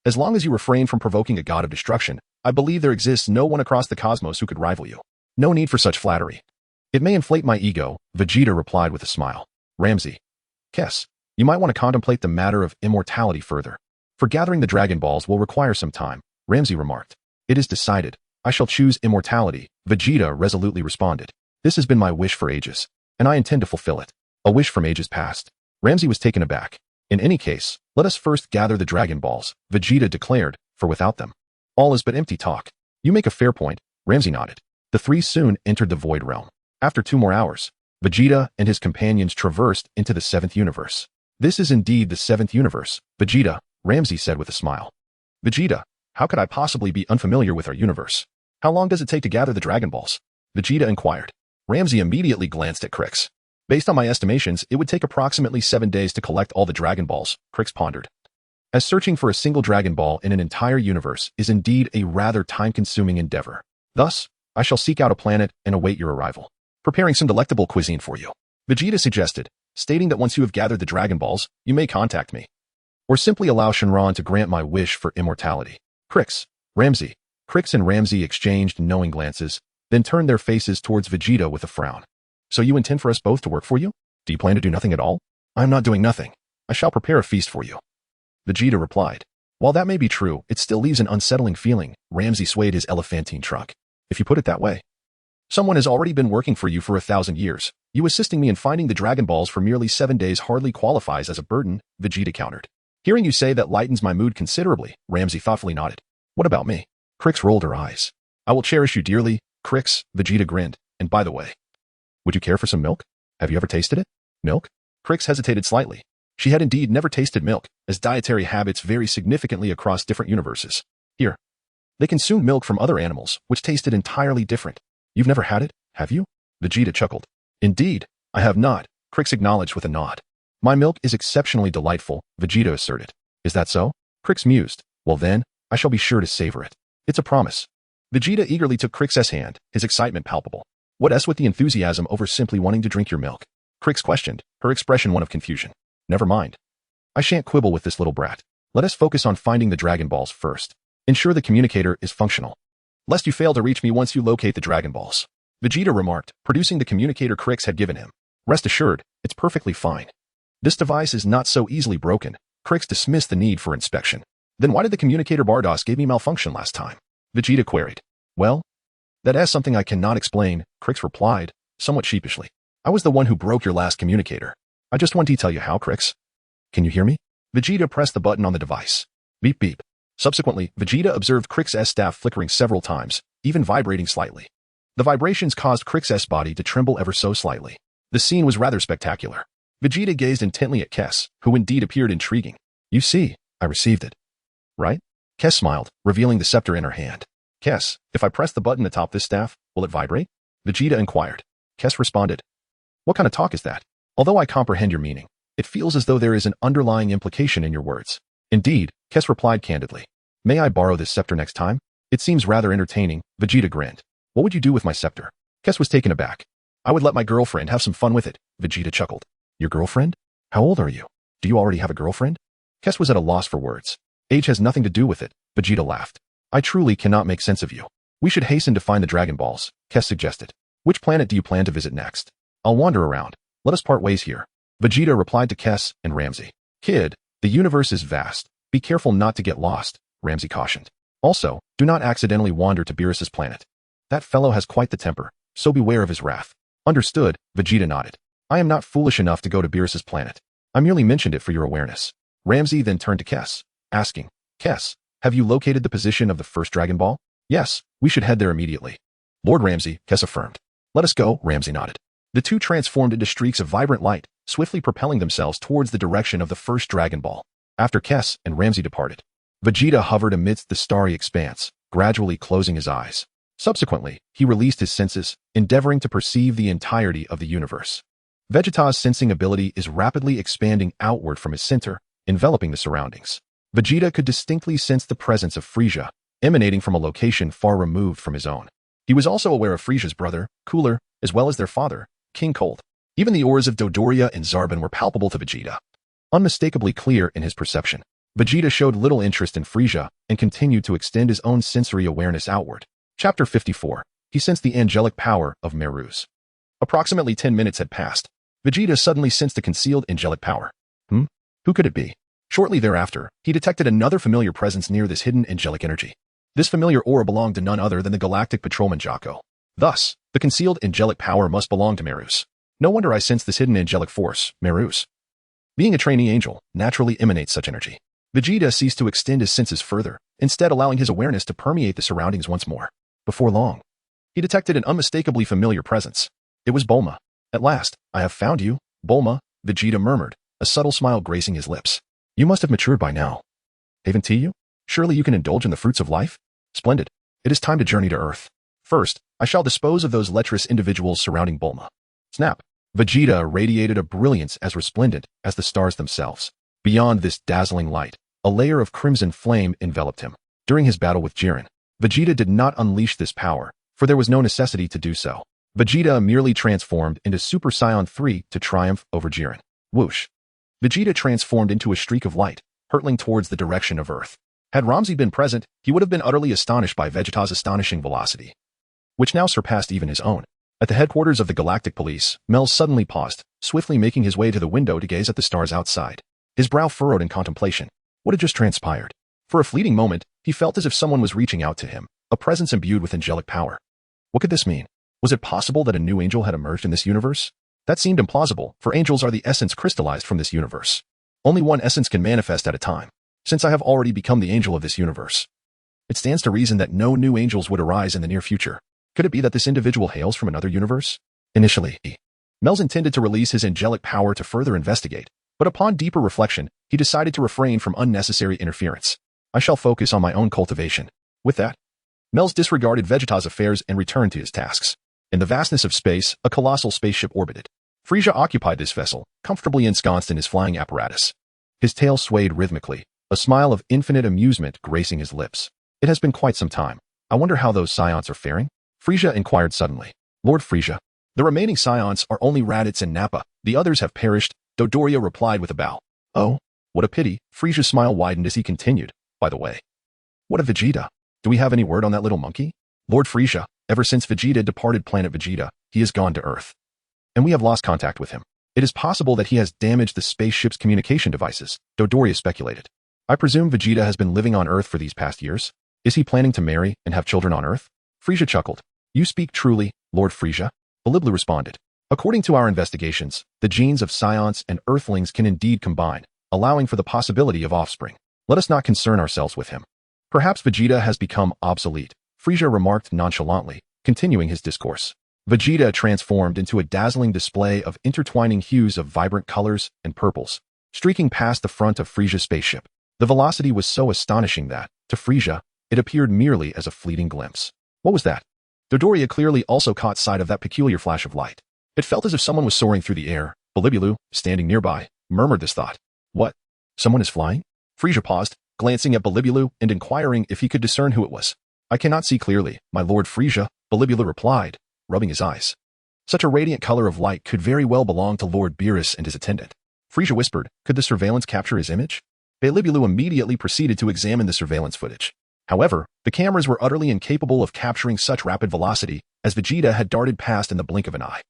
as long as you refrain from provoking a god of destruction, I believe there exists no one across the cosmos who could rival you. No need for such flattery. It may inflate my ego, Vegeta replied with a smile. Ramses. Kess, you might want to contemplate the matter of immortality further. For gathering the Dragon Balls will require some time, Ramses remarked. It is decided. I shall choose immortality, Vegeta resolutely responded. This has been my wish for ages, and I intend to fulfill it. A wish from ages past. Ramses was taken aback. In any case, let us first gather the Dragon Balls, Vegeta declared, for without them, all is but empty talk. You make a fair point, Ramses nodded. The three soon entered the Void Realm. After 2 more hours, Vegeta and his companions traversed into the 7th universe. This is indeed the 7th universe, Vegeta, Ramses said with a smile. Vegeta, how could I possibly be unfamiliar with our universe? How long does it take to gather the Dragon Balls? Vegeta inquired. Ramses immediately glanced at Krix. Based on my estimations, it would take approximately 7 days to collect all the Dragon Balls, Krix pondered. As searching for a single Dragon Ball in an entire universe is indeed a rather time-consuming endeavor. Thus, I shall seek out a planet and await your arrival, preparing some delectable cuisine for you. Vegeta suggested, stating that once you have gathered the Dragon Balls, you may contact me. Or simply allow Shenron to grant my wish for immortality. Krix, Ramses. Krix and Ramses exchanged knowing glances, then turned their faces towards Vegeta with a frown. So you intend for us both to work for you? Do you plan to do nothing at all? I am not doing nothing. I shall prepare a feast for you. Vegeta replied. While that may be true, it still leaves an unsettling feeling. Ramses swayed his elephantine trunk. If you put it that way. Someone has already been working for you for 1,000 years. You assisting me in finding the Dragon Balls for merely 7 days hardly qualifies as a burden, Vegeta countered. Hearing you say that lightens my mood considerably, Ramses thoughtfully nodded. What about me? Krix rolled her eyes. I will cherish you dearly, Krix, Vegeta grinned. And by the way, would you care for some milk? Have you ever tasted it? Milk? Krix hesitated slightly. She had indeed never tasted milk, as dietary habits vary significantly across different universes. Here, they consumed milk from other animals, which tasted entirely different. You've never had it, have you? Vegeta chuckled. Indeed, I have not, Krix acknowledged with a nod. My milk is exceptionally delightful, Vegeta asserted. Is that so? Krix mused. Well then, I shall be sure to savor it. It's a promise. Vegeta eagerly took Krix's hand, his excitement palpable. What else with the enthusiasm over simply wanting to drink your milk? Krix questioned, her expression one of confusion. Never mind. I shan't quibble with this little brat. Let us focus on finding the Dragon Balls first. Ensure the communicator is functional, lest you fail to reach me once you locate the Dragon Balls. Vegeta remarked, producing the communicator Krix had given him. Rest assured, it's perfectly fine. This device is not so easily broken. Krix dismissed the need for inspection. Then why did the communicator Bardos give me malfunction last time? Vegeta queried. Well, that is something I cannot explain, Krix replied, somewhat sheepishly. I was the one who broke your last communicator. I just want to tell you how, Krix. Can you hear me? Vegeta pressed the button on the device. Beep beep. Subsequently, Vegeta observed Krix's staff flickering several times, even vibrating slightly. The vibrations caused Krix's body to tremble ever so slightly. The scene was rather spectacular. Vegeta gazed intently at Kes, who indeed appeared intriguing. You see, I received it. Right? Kes smiled, revealing the scepter in her hand. Kes, if I press the button atop this staff, will it vibrate? Vegeta inquired. Kes responded. What kind of talk is that? Although I comprehend your meaning, it feels as though there is an underlying implication in your words. Indeed, Kes replied candidly. May I borrow this scepter next time? It seems rather entertaining, Vegeta grinned. What would you do with my scepter? Kes was taken aback. I would let my girlfriend have some fun with it, Vegeta chuckled. Your girlfriend? How old are you? Do you already have a girlfriend? Kes was at a loss for words. Age has nothing to do with it, Vegeta laughed. I truly cannot make sense of you. We should hasten to find the Dragon Balls, Kes suggested. Which planet do you plan to visit next? I'll wander around. Let us part ways here. Vegeta replied to Kes and Ramsey. Kid, the universe is vast. Be careful not to get lost, Ramsey cautioned. Also, do not accidentally wander to Beerus's planet. That fellow has quite the temper, so beware of his wrath. Understood, Vegeta nodded. I am not foolish enough to go to Beerus's planet. I merely mentioned it for your awareness. Ramsey then turned to Kes, asking, Kes, have you located the position of the first Dragon Ball? Yes, we should head there immediately. Lord Ramsey, Kes affirmed. Let us go, Ramsey nodded. The two transformed into streaks of vibrant light, swiftly propelling themselves towards the direction of the first Dragon Ball. After Kes and Ramsey departed, Vegeta hovered amidst the starry expanse, gradually closing his eyes. Subsequently, he released his senses, endeavoring to perceive the entirety of the universe. Vegeta's sensing ability is rapidly expanding outward from his center, enveloping the surroundings. Vegeta could distinctly sense the presence of Frieza, emanating from a location far removed from his own. He was also aware of Frieza's brother, Cooler, as well as their father, King Cold. Even the auras of Dodoria and Zarbon were palpable to Vegeta. Unmistakably clear in his perception, Vegeta showed little interest in Frieza and continued to extend his own sensory awareness outward. Chapter 54. He sensed the angelic power of Merus. Approximately 10 minutes had passed. Vegeta suddenly sensed a concealed angelic power. Who could it be? Shortly thereafter, he detected another familiar presence near this hidden angelic energy. This familiar aura belonged to none other than the Galactic Patrolman Jaco. Thus, the concealed angelic power must belong to Merus. No wonder I sensed this hidden angelic force, Merus. Being a trainee angel naturally emanates such energy. Vegeta ceased to extend his senses further, instead allowing his awareness to permeate the surroundings once more. Before long, he detected an unmistakably familiar presence. It was Bulma. At last, I have found you, Bulma, Vegeta murmured, a subtle smile gracing his lips. You must have matured by now. Haven't you? Surely you can indulge in the fruits of life? Splendid. It is time to journey to Earth. First, I shall dispose of those lecherous individuals surrounding Bulma. Snap. Vegeta radiated a brilliance as resplendent as the stars themselves. Beyond this dazzling light, a layer of crimson flame enveloped him. During his battle with Jiren, Vegeta did not unleash this power, for there was no necessity to do so. Vegeta merely transformed into Super Saiyan 3 to triumph over Jiren. Whoosh. Vegeta transformed into a streak of light, hurtling towards the direction of Earth. Had Ramsey been present, he would have been utterly astonished by Vegeta's astonishing velocity, which now surpassed even his own. At the headquarters of the Galactic Police, Mel suddenly paused, swiftly making his way to the window to gaze at the stars outside. His brow furrowed in contemplation. What had just transpired? For a fleeting moment, he felt as if someone was reaching out to him, a presence imbued with angelic power. What could this mean? Was it possible that a new angel had emerged in this universe? That seemed implausible, for angels are the essence crystallized from this universe. Only one essence can manifest at a time. Since I have already become the angel of this universe, it stands to reason that no new angels would arise in the near future. Could it be that this individual hails from another universe? Initially, Mel's intended to release his angelic power to further investigate, but upon deeper reflection, he decided to refrain from unnecessary interference. I shall focus on my own cultivation. With that, Mel's disregarded Vegeta's affairs and returned to his tasks. In the vastness of space, a colossal spaceship orbited. Frieza occupied this vessel, comfortably ensconced in his flying apparatus. His tail swayed rhythmically, a smile of infinite amusement gracing his lips. It has been quite some time. I wonder how those Saiyans are faring? Frieza inquired suddenly. Lord Frieza, the remaining Saiyans are only Raditz and Nappa. The others have perished, Dodoria replied with a bow. Oh, what a pity. Frieza's smile widened as he continued. By the way, what of Vegeta? Do we have any word on that little monkey? Lord Frieza, ever since Vegeta departed planet Vegeta, he has gone to Earth. and we have lost contact with him. It is possible that he has damaged the spaceship's communication devices, Dodoria speculated. I presume Vegeta has been living on Earth for these past years. Is he planning to marry and have children on Earth? Frieza chuckled. You speak truly, Lord Frieza. Biliblu responded. According to our investigations, the genes of Saiyans and Earthlings can indeed combine, allowing for the possibility of offspring. Let us not concern ourselves with him. Perhaps Vegeta has become obsolete, Frieza remarked nonchalantly, continuing his discourse. Vegeta transformed into a dazzling display of intertwining hues of vibrant colors and purples, streaking past the front of Frieza's spaceship. The velocity was so astonishing that, to Frieza, it appeared merely as a fleeting glimpse. What was that? Dodoria clearly also caught sight of that peculiar flash of light. It felt as if someone was soaring through the air. Bilibulu, standing nearby, murmured this thought. What? Someone is flying? Frieza paused, glancing at Bilibulu and inquiring if he could discern who it was. I cannot see clearly, my Lord Frieza, Bilibulu replied, rubbing his eyes. Such a radiant color of light could very well belong to Lord Beerus and his attendant. Frieza whispered, could the surveillance capture his image? Bilibulu immediately proceeded to examine the surveillance footage. However, the cameras were utterly incapable of capturing such rapid velocity as Vegeta had darted past in the blink of an eye.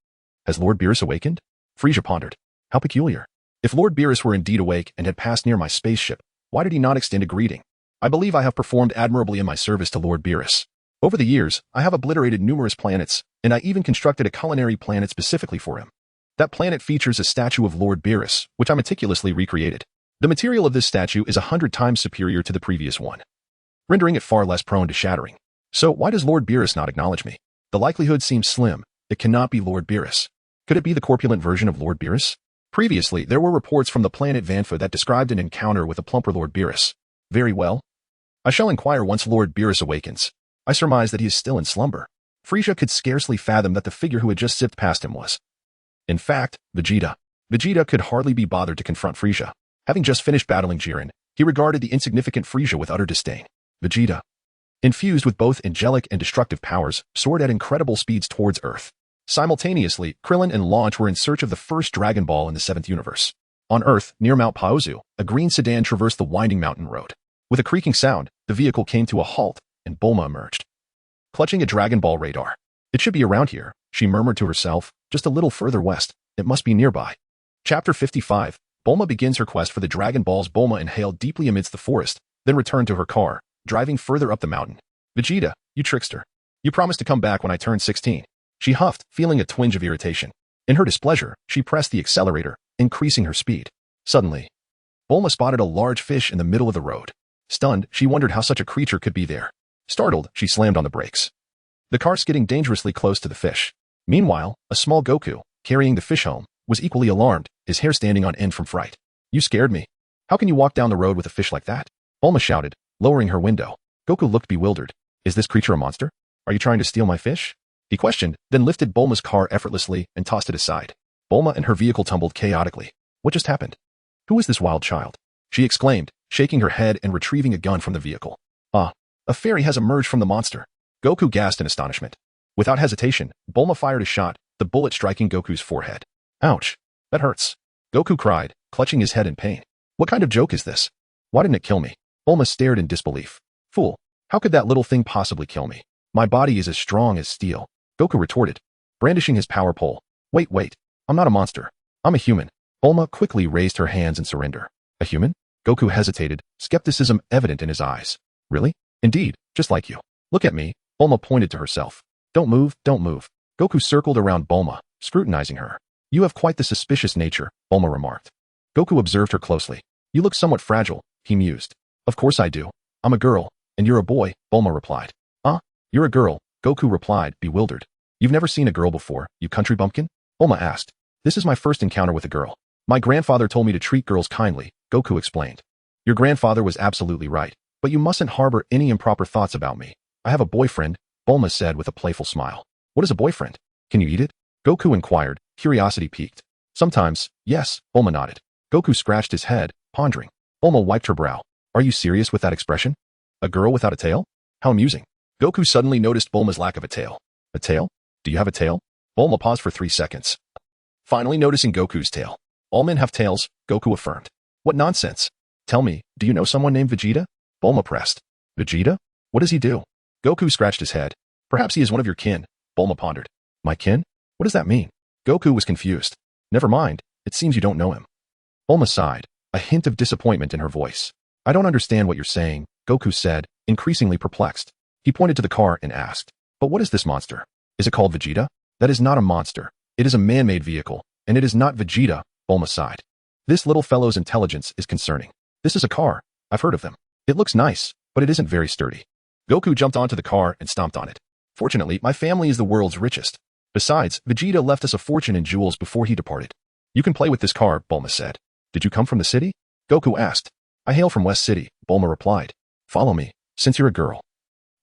Has Lord Beerus awakened? Frieza pondered. How peculiar. If Lord Beerus were indeed awake and had passed near my spaceship, why did he not extend a greeting? I believe I have performed admirably in my service to Lord Beerus. Over the years, I have obliterated numerous planets, and I even constructed a culinary planet specifically for him. That planet features a statue of Lord Beerus, which I meticulously recreated. The material of this statue is 100 times superior to the previous one, rendering it far less prone to shattering. So why does Lord Beerus not acknowledge me? The likelihood seems slim. It cannot be Lord Beerus. Could it be the corpulent version of Lord Beerus? Previously, there were reports from the planet Vanfa that described an encounter with a plumper Lord Beerus. Very well. I shall inquire once Lord Beerus awakens. I surmise that he is still in slumber. Frieza could scarcely fathom that the figure who had just zipped past him was, in fact, Vegeta. Vegeta could hardly be bothered to confront Frieza. Having just finished battling Jiren, he regarded the insignificant Frieza with utter disdain. Vegeta, infused with both angelic and destructive powers, soared at incredible speeds towards Earth. Simultaneously, Krillin and Launch were in search of the first Dragon Ball in the 7th universe. On Earth, near Mount Paozu, a green sedan traversed the winding mountain road. With a creaking sound, the vehicle came to a halt, and Bulma emerged, clutching a Dragon Ball radar. It should be around here, she murmured to herself, just a little further west. It must be nearby. Chapter 55. Bulma begins her quest for the Dragon Balls. Bulma inhaled deeply amidst the forest, then returned to her car, driving further up the mountain. Vegeta, you trickster. You promised to come back when I turned 16. She huffed, feeling a twinge of irritation. In her displeasure, she pressed the accelerator, increasing her speed. Suddenly, Bulma spotted a large fish in the middle of the road. Stunned, she wondered how such a creature could be there. Startled, she slammed on the brakes, the car skidding dangerously close to the fish. Meanwhile, a small Goku, carrying the fish home, was equally alarmed, his hair standing on end from fright. You scared me. How can you walk down the road with a fish like that? Bulma shouted, lowering her window. Goku looked bewildered. Is this creature a monster? Are you trying to steal my fish? He questioned, then lifted Bulma's car effortlessly and tossed it aside. Bulma and her vehicle tumbled chaotically. What just happened? Who is this wild child? She exclaimed, shaking her head and retrieving a gun from the vehicle. Ah, a fairy has emerged from the monster. Goku gasped in astonishment. Without hesitation, Bulma fired a shot, the bullet striking Goku's forehead. Ouch, that hurts. Goku cried, clutching his head in pain. What kind of joke is this? Why didn't it kill me? Bulma stared in disbelief. Fool, how could that little thing possibly kill me? My body is as strong as steel. Goku retorted, brandishing his power pole. Wait, I'm not a monster. I'm a human. Bulma quickly raised her hands in surrender. A human? Goku hesitated, skepticism evident in his eyes. Really? Indeed, just like you. Look at me. Bulma pointed to herself. Don't move. Goku circled around Bulma, scrutinizing her. You have quite the suspicious nature, Bulma remarked. Goku observed her closely. You look somewhat fragile, he mused. Of course I do. I'm a girl, and you're a boy, Bulma replied. You're a girl, Goku replied, bewildered. You've never seen a girl before, you country bumpkin? Bulma asked. This is my first encounter with a girl. My grandfather told me to treat girls kindly, Goku explained. Your grandfather was absolutely right, but you mustn't harbor any improper thoughts about me. I have a boyfriend, Bulma said with a playful smile. What is a boyfriend? Can you eat it? Goku inquired, curiosity piqued. Sometimes, yes, Bulma nodded. Goku scratched his head, pondering. Bulma wiped her brow. Are you serious with that expression? A girl without a tail? How amusing. Goku suddenly noticed Bulma's lack of a tail. A tail? Do you have a tail? Bulma paused for 3 seconds, finally noticing Goku's tail. All men have tails, Goku affirmed. What nonsense. Tell me, do you know someone named Vegeta? Bulma pressed. Vegeta? What does he do? Goku scratched his head. Perhaps he is one of your kin, Bulma pondered. My kin? What does that mean? Goku was confused. Never mind, it seems you don't know him. Bulma sighed, a hint of disappointment in her voice. I don't understand what you're saying, Goku said, increasingly perplexed. He pointed to the car and asked, but what is this monster? Is it called Vegeta? That is not a monster. It is a man-made vehicle, and it is not Vegeta, Bulma sighed. This little fellow's intelligence is concerning. This is a car. I've heard of them. It looks nice, but it isn't very sturdy. Goku jumped onto the car and stomped on it. Fortunately, my family is the world's richest. Besides, Vegeta left us a fortune in jewels before he departed. You can play with this car, Bulma said. Did you come from the city? Goku asked. I hail from West City, Bulma replied. Follow me, since you're a girl.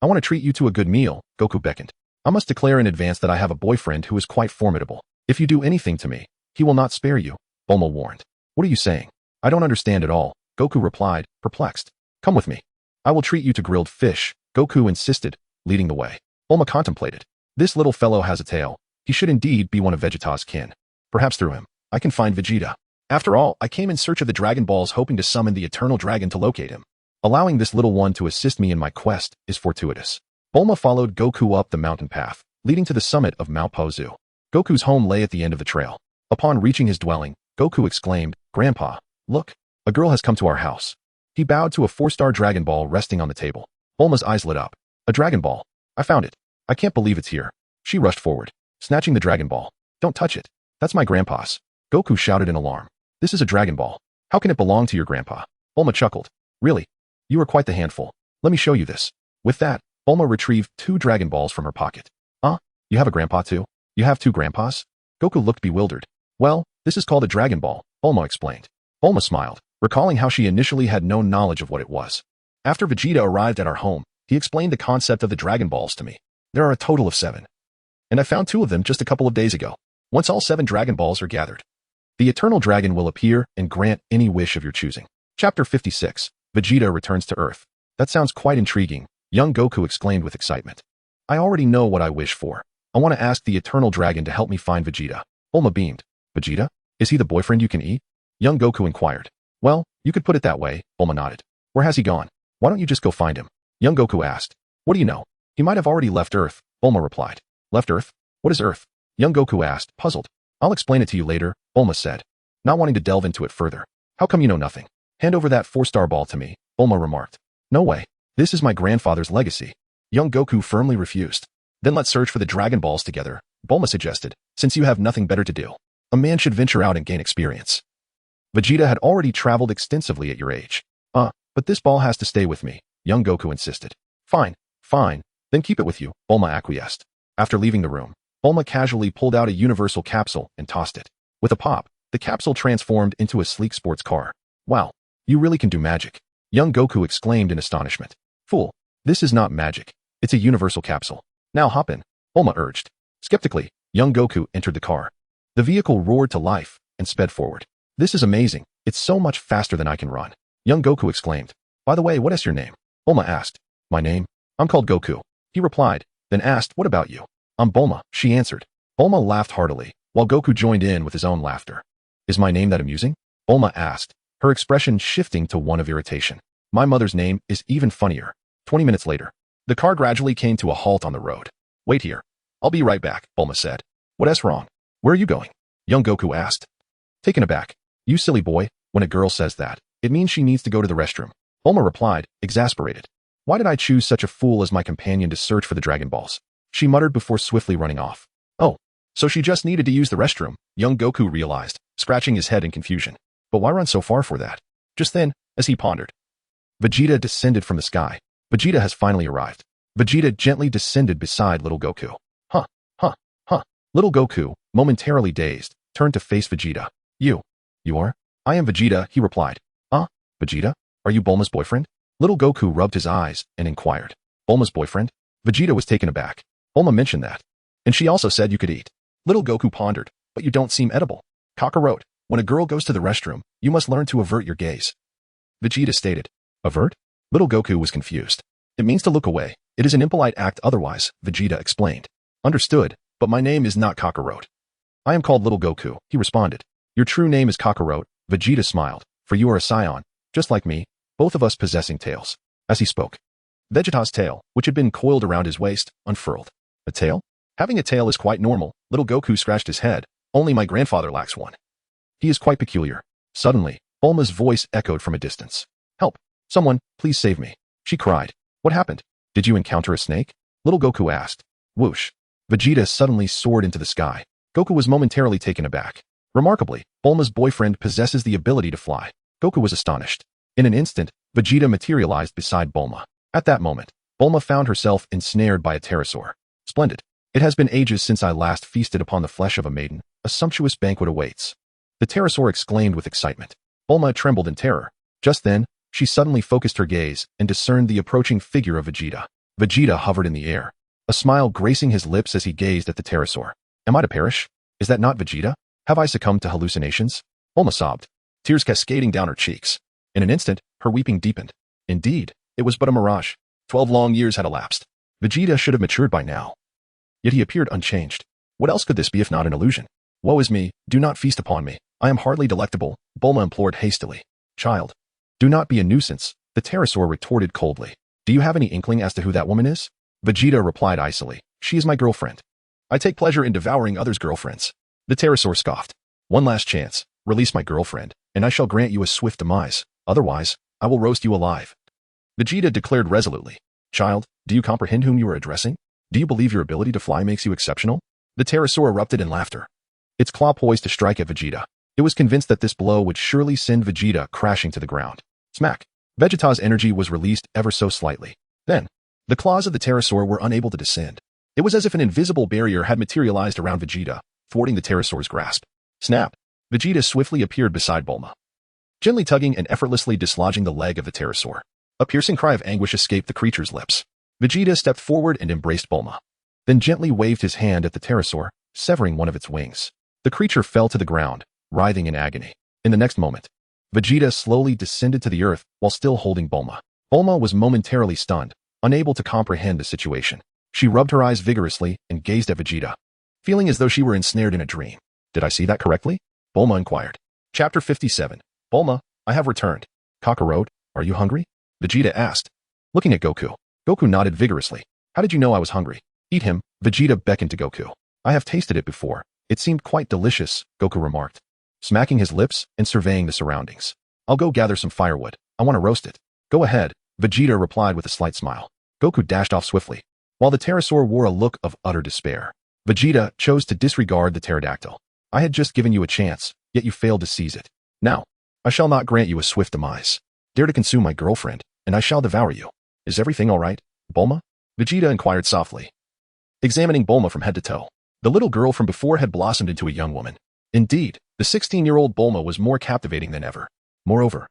I want to treat you to a good meal, Goku beckoned. I must declare in advance that I have a boyfriend who is quite formidable. If you do anything to me, he will not spare you, Bulma warned. What are you saying? I don't understand at all, Goku replied, perplexed. Come with me. I will treat you to grilled fish, Goku insisted, leading the way. Bulma contemplated. This little fellow has a tail. He should indeed be one of Vegeta's kin. Perhaps through him, I can find Vegeta. After all, I came in search of the Dragon Balls hoping to summon the Eternal Dragon to locate him. Allowing this little one to assist me in my quest is fortuitous. Bulma followed Goku up the mountain path, leading to the summit of Mount Pozu. Goku's home lay at the end of the trail. Upon reaching his dwelling, Goku exclaimed, Grandpa, look, a girl has come to our house. He bowed to a 4-star Dragon Ball resting on the table. Bulma's eyes lit up. A Dragon Ball. I found it. I can't believe it's here. She rushed forward, snatching the Dragon Ball. Don't touch it. That's my grandpa's. Goku shouted in alarm. This is a Dragon Ball. How can it belong to your grandpa? Bulma chuckled. Really? You are quite the handful. Let me show you this. With that, Bulma retrieved 2 Dragon Balls from her pocket. You have a grandpa too? You have 2 grandpas? Goku looked bewildered. Well, this is called a Dragon Ball, Bulma explained. Bulma smiled, recalling how she initially had no knowledge of what it was. After Vegeta arrived at our home, he explained the concept of the Dragon Balls to me. There are a total of 7. And I found 2 of them just a couple of days ago. Once all 7 Dragon Balls are gathered, the Eternal Dragon will appear and grant any wish of your choosing. Chapter 56. Vegeta returns to Earth. That sounds quite intriguing, young Goku exclaimed with excitement. I already know what I wish for. I want to ask the Eternal Dragon to help me find Vegeta. Bulma beamed. Vegeta? Is he the boyfriend you can eat? Young Goku inquired. Well, you could put it that way, Bulma nodded. Where has he gone? Why don't you just go find him? Young Goku asked. What do you know? He might have already left Earth, Bulma replied. Left Earth? What is Earth? Young Goku asked, puzzled. I'll explain it to you later, Bulma said, not wanting to delve into it further. How come you know nothing? Hand over that 4-star ball to me, Bulma remarked. No way. This is my grandfather's legacy. Young Goku firmly refused. Then let's search for the Dragon Balls together, Bulma suggested, since you have nothing better to do. A man should venture out and gain experience. Vegeta had already traveled extensively at your age. But this ball has to stay with me, young Goku insisted. Fine, then keep it with you, Bulma acquiesced. After leaving the room, Bulma casually pulled out a universal capsule and tossed it. With a pop, the capsule transformed into a sleek sports car. Wow, you really can do magic, young Goku exclaimed in astonishment. Fool, this is not magic. It's a universal capsule. Now hop in, Bulma urged. Skeptically, young Goku entered the car. The vehicle roared to life and sped forward. This is amazing. It's so much faster than I can run, young Goku exclaimed. By the way, what is your name? Bulma asked. My name? I'm called Goku, he replied, then asked, what about you? I'm Bulma, she answered. Bulma laughed heartily, while Goku joined in with his own laughter. Is my name that amusing? Bulma asked, her expression shifting to one of irritation. My mother's name is even funnier. 20 minutes later, the car gradually came to a halt on the road. Wait here. I'll be right back, Bulma said. What's wrong? Where are you going? Young Goku asked. Taken aback. You silly boy, when a girl says that, it means she needs to go to the restroom. Bulma replied, exasperated. Why did I choose such a fool as my companion to search for the Dragon Balls? She muttered before swiftly running off. Oh, so she just needed to use the restroom, young Goku realized, scratching his head in confusion. But why run so far for that? Just then, as he pondered, Vegeta descended from the sky. Vegeta has finally arrived. Vegeta gently descended beside little Goku. Little Goku, momentarily dazed, turned to face Vegeta. You are? I am Vegeta, he replied. Vegeta? Are you Bulma's boyfriend? Little Goku rubbed his eyes and inquired. Bulma's boyfriend? Vegeta was taken aback. Bulma mentioned that. And she also said you could eat. Little Goku pondered, but you don't seem edible. Kakarot, when a girl goes to the restroom, you must learn to avert your gaze. Vegeta stated. Avert? Little Goku was confused. It means to look away. It is an impolite act otherwise, Vegeta explained. Understood, but my name is not Kakarot. I am called Little Goku, he responded. Your true name is Kakarot, Vegeta smiled, for you are a Saiyan, just like me, both of us possessing tails. As he spoke, Vegeta's tail, which had been coiled around his waist, unfurled. A tail? Having a tail is quite normal, Little Goku scratched his head, Only my grandfather lacks one. He is quite peculiar. Suddenly, Bulma's voice echoed from a distance. Help! Someone, please save me. She cried. What happened? Did you encounter a snake? Little Goku asked. Whoosh. Vegeta suddenly soared into the sky. Goku was momentarily taken aback. Remarkably, Bulma's boyfriend possesses the ability to fly. Goku was astonished. In an instant, Vegeta materialized beside Bulma. At that moment, Bulma found herself ensnared by a pterosaur. Splendid. It has been ages since I last feasted upon the flesh of a maiden. A sumptuous banquet awaits. The pterosaur exclaimed with excitement. Bulma trembled in terror. Just then, she suddenly focused her gaze and discerned the approaching figure of Vegeta. Vegeta hovered in the air, a smile gracing his lips as he gazed at the pterosaur. Am I to perish? Is that not Vegeta? Have I succumbed to hallucinations? Bulma sobbed, tears cascading down her cheeks. In an instant, her weeping deepened. Indeed, it was but a mirage. 12 long years had elapsed. Vegeta should have matured by now. Yet he appeared unchanged. What else could this be if not an illusion? Woe is me, do not feast upon me. I am hardly delectable, Bulma implored hastily. Child, do not be a nuisance, the pterosaur retorted coldly. Do you have any inkling as to who that woman is? Vegeta replied icily. She is my girlfriend. I take pleasure in devouring others' girlfriends. The pterosaur scoffed. One last chance. Release my girlfriend, and I shall grant you a swift demise. Otherwise, I will roast you alive. Vegeta declared resolutely. Child, do you comprehend whom you are addressing? Do you believe your ability to fly makes you exceptional? The pterosaur erupted in laughter. Its claw poised to strike at Vegeta. It was convinced that this blow would surely send Vegeta crashing to the ground. Smack! Vegeta's energy was released ever so slightly. Then, the claws of the pterosaur were unable to descend. It was as if an invisible barrier had materialized around Vegeta, thwarting the pterosaur's grasp. Snap! Vegeta swiftly appeared beside Bulma, gently tugging and effortlessly dislodging the leg of the pterosaur. A piercing cry of anguish escaped the creature's lips. Vegeta stepped forward and embraced Bulma, then gently waved his hand at the pterosaur, severing one of its wings. The creature fell to the ground, writhing in agony. In the next moment, Vegeta slowly descended to the earth while still holding Bulma. Bulma was momentarily stunned, unable to comprehend the situation. She rubbed her eyes vigorously and gazed at Vegeta, feeling as though she were ensnared in a dream. Did I see that correctly? Bulma inquired. Chapter 57. Bulma, I have returned. Kakarot, are you hungry? Vegeta asked, looking at Goku. Goku nodded vigorously. How did you know I was hungry? Eat him, Vegeta beckoned to Goku. I have tasted it before. It seemed quite delicious, Goku remarked, smacking his lips and surveying the surroundings. I'll go gather some firewood. I want to roast it. Go ahead, Vegeta replied with a slight smile. Goku dashed off swiftly, while the pterosaur wore a look of utter despair. Vegeta chose to disregard the pterodactyl. I had just given you a chance, yet you failed to seize it. Now, I shall not grant you a swift demise. Dare to consume my girlfriend, and I shall devour you. Is everything all right, Bulma? Vegeta inquired softly, examining Bulma from head to toe. The little girl from before had blossomed into a young woman. Indeed, the 16-year-old Bulma was more captivating than ever. Moreover,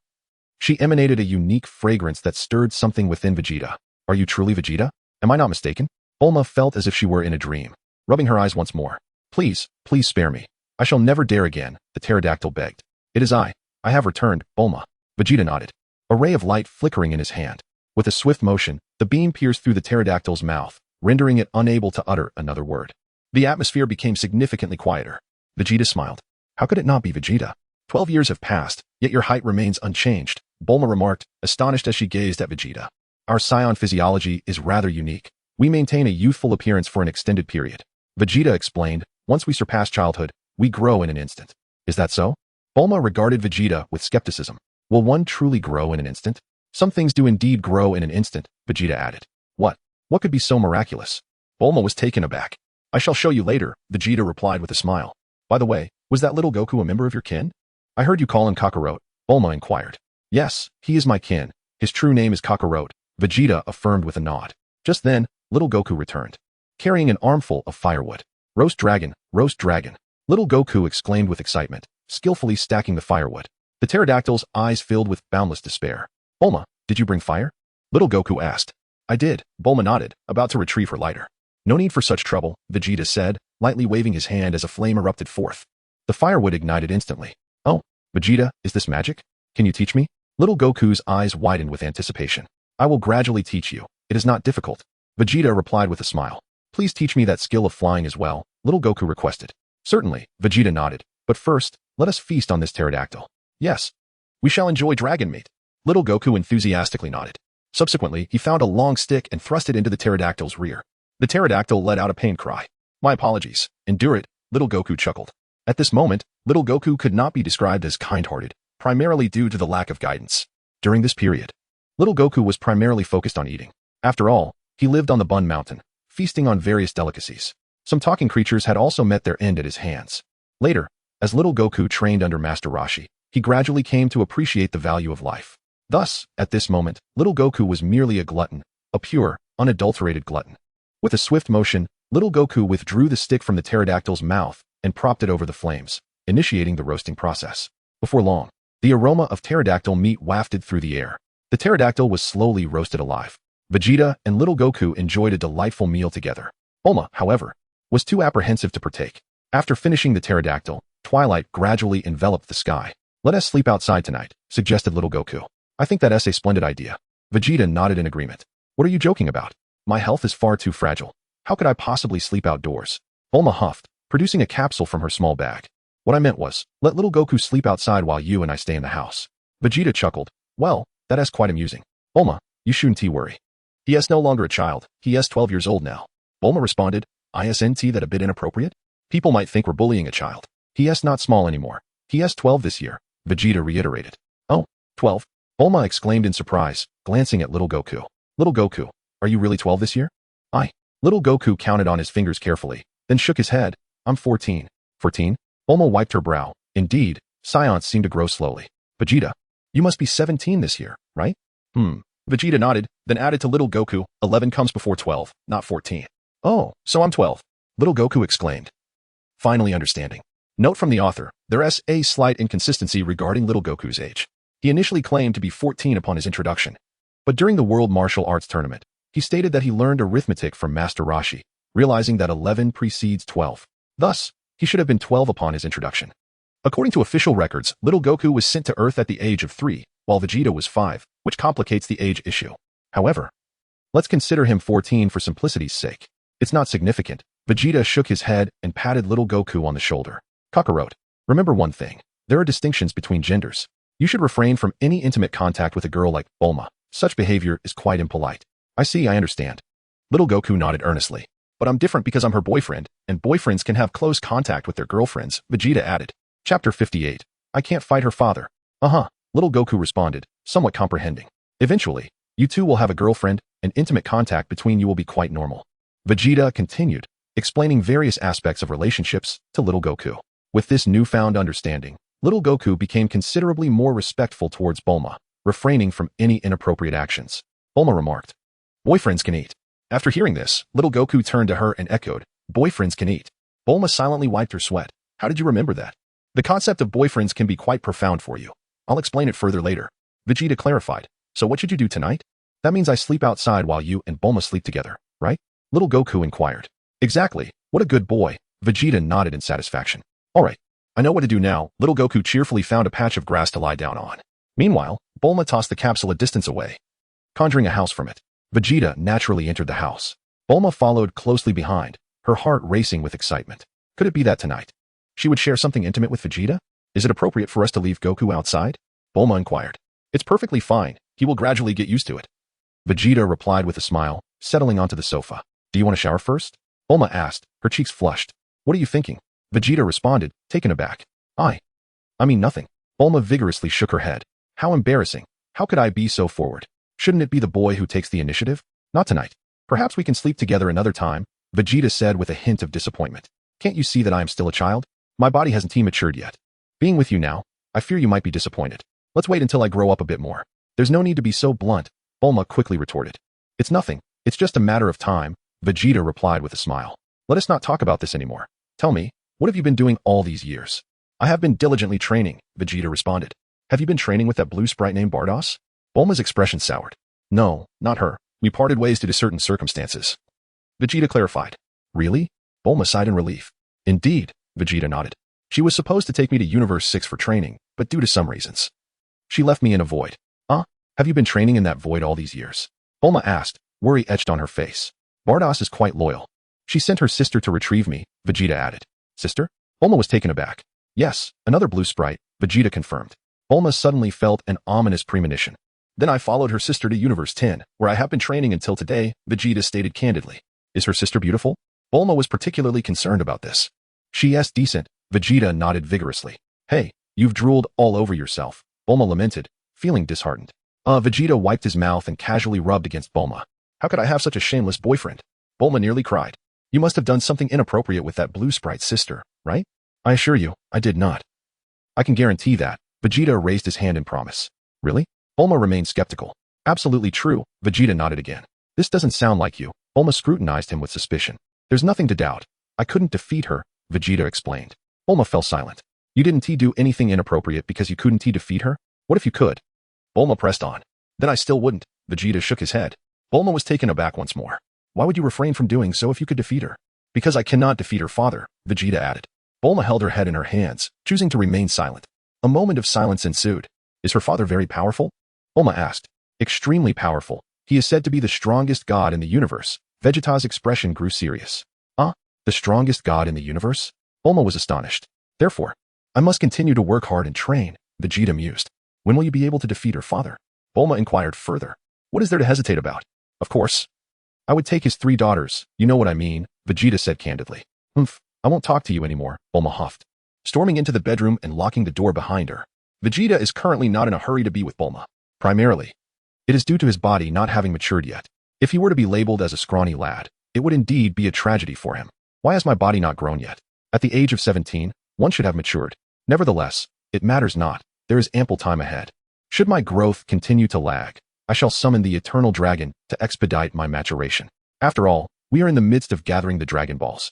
she emanated a unique fragrance that stirred something within Vegeta. Are you truly Vegeta? Am I not mistaken? Bulma felt as if she were in a dream, rubbing her eyes once more. Please, please spare me. I shall never dare again, the pterodactyl begged. It is I have returned, Bulma. Vegeta nodded, a ray of light flickering in his hand. With a swift motion, the beam pierced through the pterodactyl's mouth, rendering it unable to utter another word. The atmosphere became significantly quieter. Vegeta smiled. How could it not be Vegeta? 12 years have passed, yet your height remains unchanged, Bulma remarked, astonished as she gazed at Vegeta. Our Saiyan physiology is rather unique. We maintain a youthful appearance for an extended period. Vegeta explained, once we surpass childhood, we grow in an instant. Is that so? Bulma regarded Vegeta with skepticism. Will one truly grow in an instant? Some things do indeed grow in an instant, Vegeta added. What? What could be so miraculous? Bulma was taken aback. I shall show you later, Vegeta replied with a smile. By the way, was that little Goku a member of your kin? I heard you call him Kakarot, Bulma inquired. Yes, he is my kin. His true name is Kakarot, Vegeta affirmed with a nod. Just then, little Goku returned, carrying an armful of firewood. Roast dragon, roast dragon. Little Goku exclaimed with excitement, skillfully stacking the firewood. The pterodactyl's eyes filled with boundless despair. Bulma, did you bring fire? Little Goku asked. I did, Bulma nodded, about to retrieve her lighter. No need for such trouble, Vegeta said, lightly waving his hand as a flame erupted forth. The firewood ignited instantly. Oh, Vegeta, is this magic? Can you teach me? Little Goku's eyes widened with anticipation. I will gradually teach you. It is not difficult. Vegeta replied with a smile. Please teach me that skill of flying as well, little Goku requested. Certainly, Vegeta nodded. But first, let us feast on this pterodactyl. Yes. We shall enjoy dragon meat. Little Goku enthusiastically nodded. Subsequently, he found a long stick and thrust it into the pterodactyl's rear. The pterodactyl let out a pained cry. My apologies. Endure it, little Goku chuckled. At this moment, little Goku could not be described as kind-hearted, primarily due to the lack of guidance. During this period, little Goku was primarily focused on eating. After all, he lived on the Bun Mountain, feasting on various delicacies. Some talking creatures had also met their end at his hands. Later, as little Goku trained under Master Roshi, he gradually came to appreciate the value of life. Thus, at this moment, little Goku was merely a glutton, a pure, unadulterated glutton. With a swift motion, little Goku withdrew the stick from the pterodactyl's mouth and propped it over the flames, initiating the roasting process. Before long, the aroma of pterodactyl meat wafted through the air. The pterodactyl was slowly roasted alive. Vegeta and little Goku enjoyed a delightful meal together. Bulma, however, was too apprehensive to partake. After finishing the pterodactyl, twilight gradually enveloped the sky. "Let us sleep outside tonight," suggested little Goku. "I think that's a splendid idea." Vegeta nodded in agreement. "What are you joking about? My health is far too fragile. How could I possibly sleep outdoors?" Bulma huffed, producing a capsule from her small bag. "What I meant was, let little Goku sleep outside while you and I stay in the house." Vegeta chuckled. "Well, that is quite amusing. Bulma, you shouldn't worry. He is no longer a child. He is 12 years old now." Bulma responded, "Isn't that a bit inappropriate? People might think we're bullying a child. He is not small anymore. He is 12 this year," Vegeta reiterated. "Oh, 12? Bulma exclaimed in surprise, glancing at little Goku. "Little Goku, are you really 12 this year?" Little Goku counted on his fingers carefully, then shook his head. "I'm 14. 14? Bulma wiped her brow. Indeed, Saiyan seemed to grow slowly. "Vegeta, you must be 17 this year, right?" Vegeta nodded, then added to little Goku, 11 comes before 12, not 14. "Oh, so I'm 12. Little Goku exclaimed, finally understanding. Note from the author, there is a slight inconsistency regarding little Goku's age. He initially claimed to be 14 upon his introduction, but during the World Martial Arts Tournament, he stated that he learned arithmetic from Master Roshi, realizing that 11 precedes 12. Thus, he should have been 12 upon his introduction. According to official records, little Goku was sent to Earth at the age of 3, while Vegeta was 5, which complicates the age issue. However, let's consider him 14 for simplicity's sake. It's not significant. Vegeta shook his head and patted little Goku on the shoulder. "Kakarot, remember one thing. There are distinctions between genders. You should refrain from any intimate contact with a girl like Bulma. Such behavior is quite impolite." "I see, I understand." Little Goku nodded earnestly. "But I'm different because I'm her boyfriend, and boyfriends can have close contact with their girlfriends," Vegeta added. Chapter 58. I can't fight her father. Little Goku responded, somewhat comprehending. "Eventually, you two will have a girlfriend, and intimate contact between you will be quite normal." Vegeta continued, explaining various aspects of relationships to little Goku. With this newfound understanding, little Goku became considerably more respectful towards Bulma, refraining from any inappropriate actions. Bulma remarked, "Boyfriends can eat." After hearing this, little Goku turned to her and echoed, "Boyfriends can eat." Bulma silently wiped her sweat. "How did you remember that?" "The concept of boyfriends can be quite profound for you. I'll explain it further later." Vegeta clarified, "So what should you do tonight?" "That means I sleep outside while you and Bulma sleep together, right?" Little Goku inquired. "Exactly. What a good boy." Vegeta nodded in satisfaction. "All right. I know what to do now." Little Goku cheerfully found a patch of grass to lie down on. Meanwhile, Bulma tossed the capsule a distance away, conjuring a house from it. Vegeta naturally entered the house. Bulma followed closely behind, her heart racing with excitement. Could it be that tonight she would share something intimate with Vegeta? "Is it appropriate for us to leave Goku outside?" Bulma inquired. "It's perfectly fine. He will gradually get used to it." Vegeta replied with a smile, settling onto the sofa. "Do you want to shower first?" Bulma asked, her cheeks flushed. "What are you thinking?" Vegeta responded, taken aback. I mean nothing." Bulma vigorously shook her head. "How embarrassing. How could I be so forward? Shouldn't it be the boy who takes the initiative?" "Not tonight. Perhaps we can sleep together another time," Vegeta said with a hint of disappointment. "Can't you see that I am still a child? My body hasn't matured yet. Being with you now, I fear you might be disappointed. Let's wait until I grow up a bit more." "There's no need to be so blunt," Bulma quickly retorted. "It's nothing. It's just a matter of time," Vegeta replied with a smile. "Let us not talk about this anymore. Tell me, what have you been doing all these years?" "I have been diligently training," Vegeta responded. "Have you been training with that blue sprite named Bardoss?" Bulma's expression soured. "No, not her. We parted ways due to certain circumstances," Vegeta clarified. "Really?" Bulma sighed in relief. "Indeed," Vegeta nodded. "She was supposed to take me to Universe 6 for training, but due to some reasons, she left me in a void." Have you been training in that void all these years?" Bulma asked, worry etched on her face. "Bardoss is quite loyal. She sent her sister to retrieve me," Vegeta added. "Sister?" Bulma was taken aback. "Yes, another blue sprite," Vegeta confirmed. Bulma suddenly felt an ominous premonition. "Then I followed her sister to Universe 10, where I have been training until today," Vegeta stated candidly. "Is her sister beautiful?" Bulma was particularly concerned about this. "She is decent," Vegeta nodded vigorously. Hey, you've drooled all over yourself, Bulma lamented, feeling disheartened. Vegeta wiped his mouth and casually rubbed against Bulma. How could I have such a shameless boyfriend? Bulma nearly cried. You must have done something inappropriate with that blue sprite's sister, right? I assure you, I did not. I can guarantee that. Vegeta raised his hand in promise. Really? Bulma remained skeptical. Absolutely true, Vegeta nodded again. This doesn't sound like you. Bulma scrutinized him with suspicion. There's nothing to doubt. I couldn't defeat her, Vegeta explained. Bulma fell silent. You didn't do anything inappropriate because you couldn't defeat her? What if you could? Bulma pressed on. Then I still wouldn't, Vegeta shook his head. Bulma was taken aback once more. Why would you refrain from doing so if you could defeat her? Because I cannot defeat her father, Vegeta added. Bulma held her head in her hands, choosing to remain silent. A moment of silence ensued. Is her father very powerful? Bulma asked. Extremely powerful. He is said to be the strongest god in the universe. Vegeta's expression grew serious. The strongest god in the universe? Bulma was astonished. Therefore, I must continue to work hard and train, Vegeta mused. When will you be able to defeat her father? Bulma inquired further. What is there to hesitate about? Of course. I would take his 3 daughters, you know what I mean, Vegeta said candidly. I won't talk to you anymore, Bulma huffed. Storming into the bedroom and locking the door behind her. Vegeta is currently not in a hurry to be with Bulma. Primarily, it is due to his body not having matured yet. If he were to be labeled as a scrawny lad, it would indeed be a tragedy for him. Why has my body not grown yet? At the age of 17, one should have matured. Nevertheless, it matters not. There is ample time ahead. Should my growth continue to lag, I shall summon the eternal dragon to expedite my maturation. After all, we are in the midst of gathering the Dragon Balls.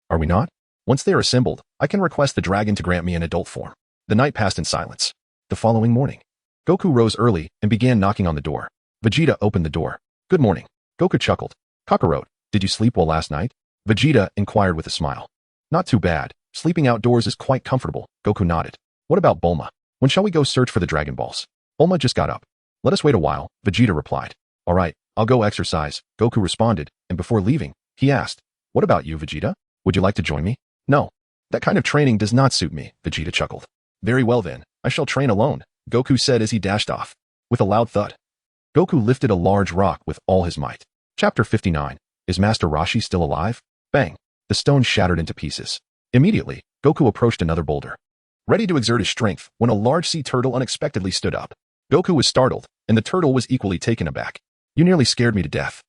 Are we not? Once they are assembled, I can request the dragon to grant me an adult form. The night passed in silence. The following morning, Goku rose early and began knocking on the door. Vegeta opened the door. Good morning. Goku chuckled. Kakarot, did you sleep well last night? Vegeta inquired with a smile. Not too bad. Sleeping outdoors is quite comfortable, Goku nodded. What about Bulma? When shall we go search for the Dragon Balls? Bulma just got up. Let us wait a while, Vegeta replied. All right, I'll go exercise, Goku responded, and before leaving, he asked, what about you, Vegeta? Would you like to join me? No. That kind of training does not suit me, Vegeta chuckled. Very well then, I shall train alone, Goku said as he dashed off. With a loud thud, Goku lifted a large rock with all his might. Chapter 59. Is Master Roshi still alive? Bang! The stone shattered into pieces. Immediately, Goku approached another boulder. Ready to exert his strength when a large sea turtle unexpectedly stood up. Goku was startled, and the turtle was equally taken aback. You nearly scared me to death.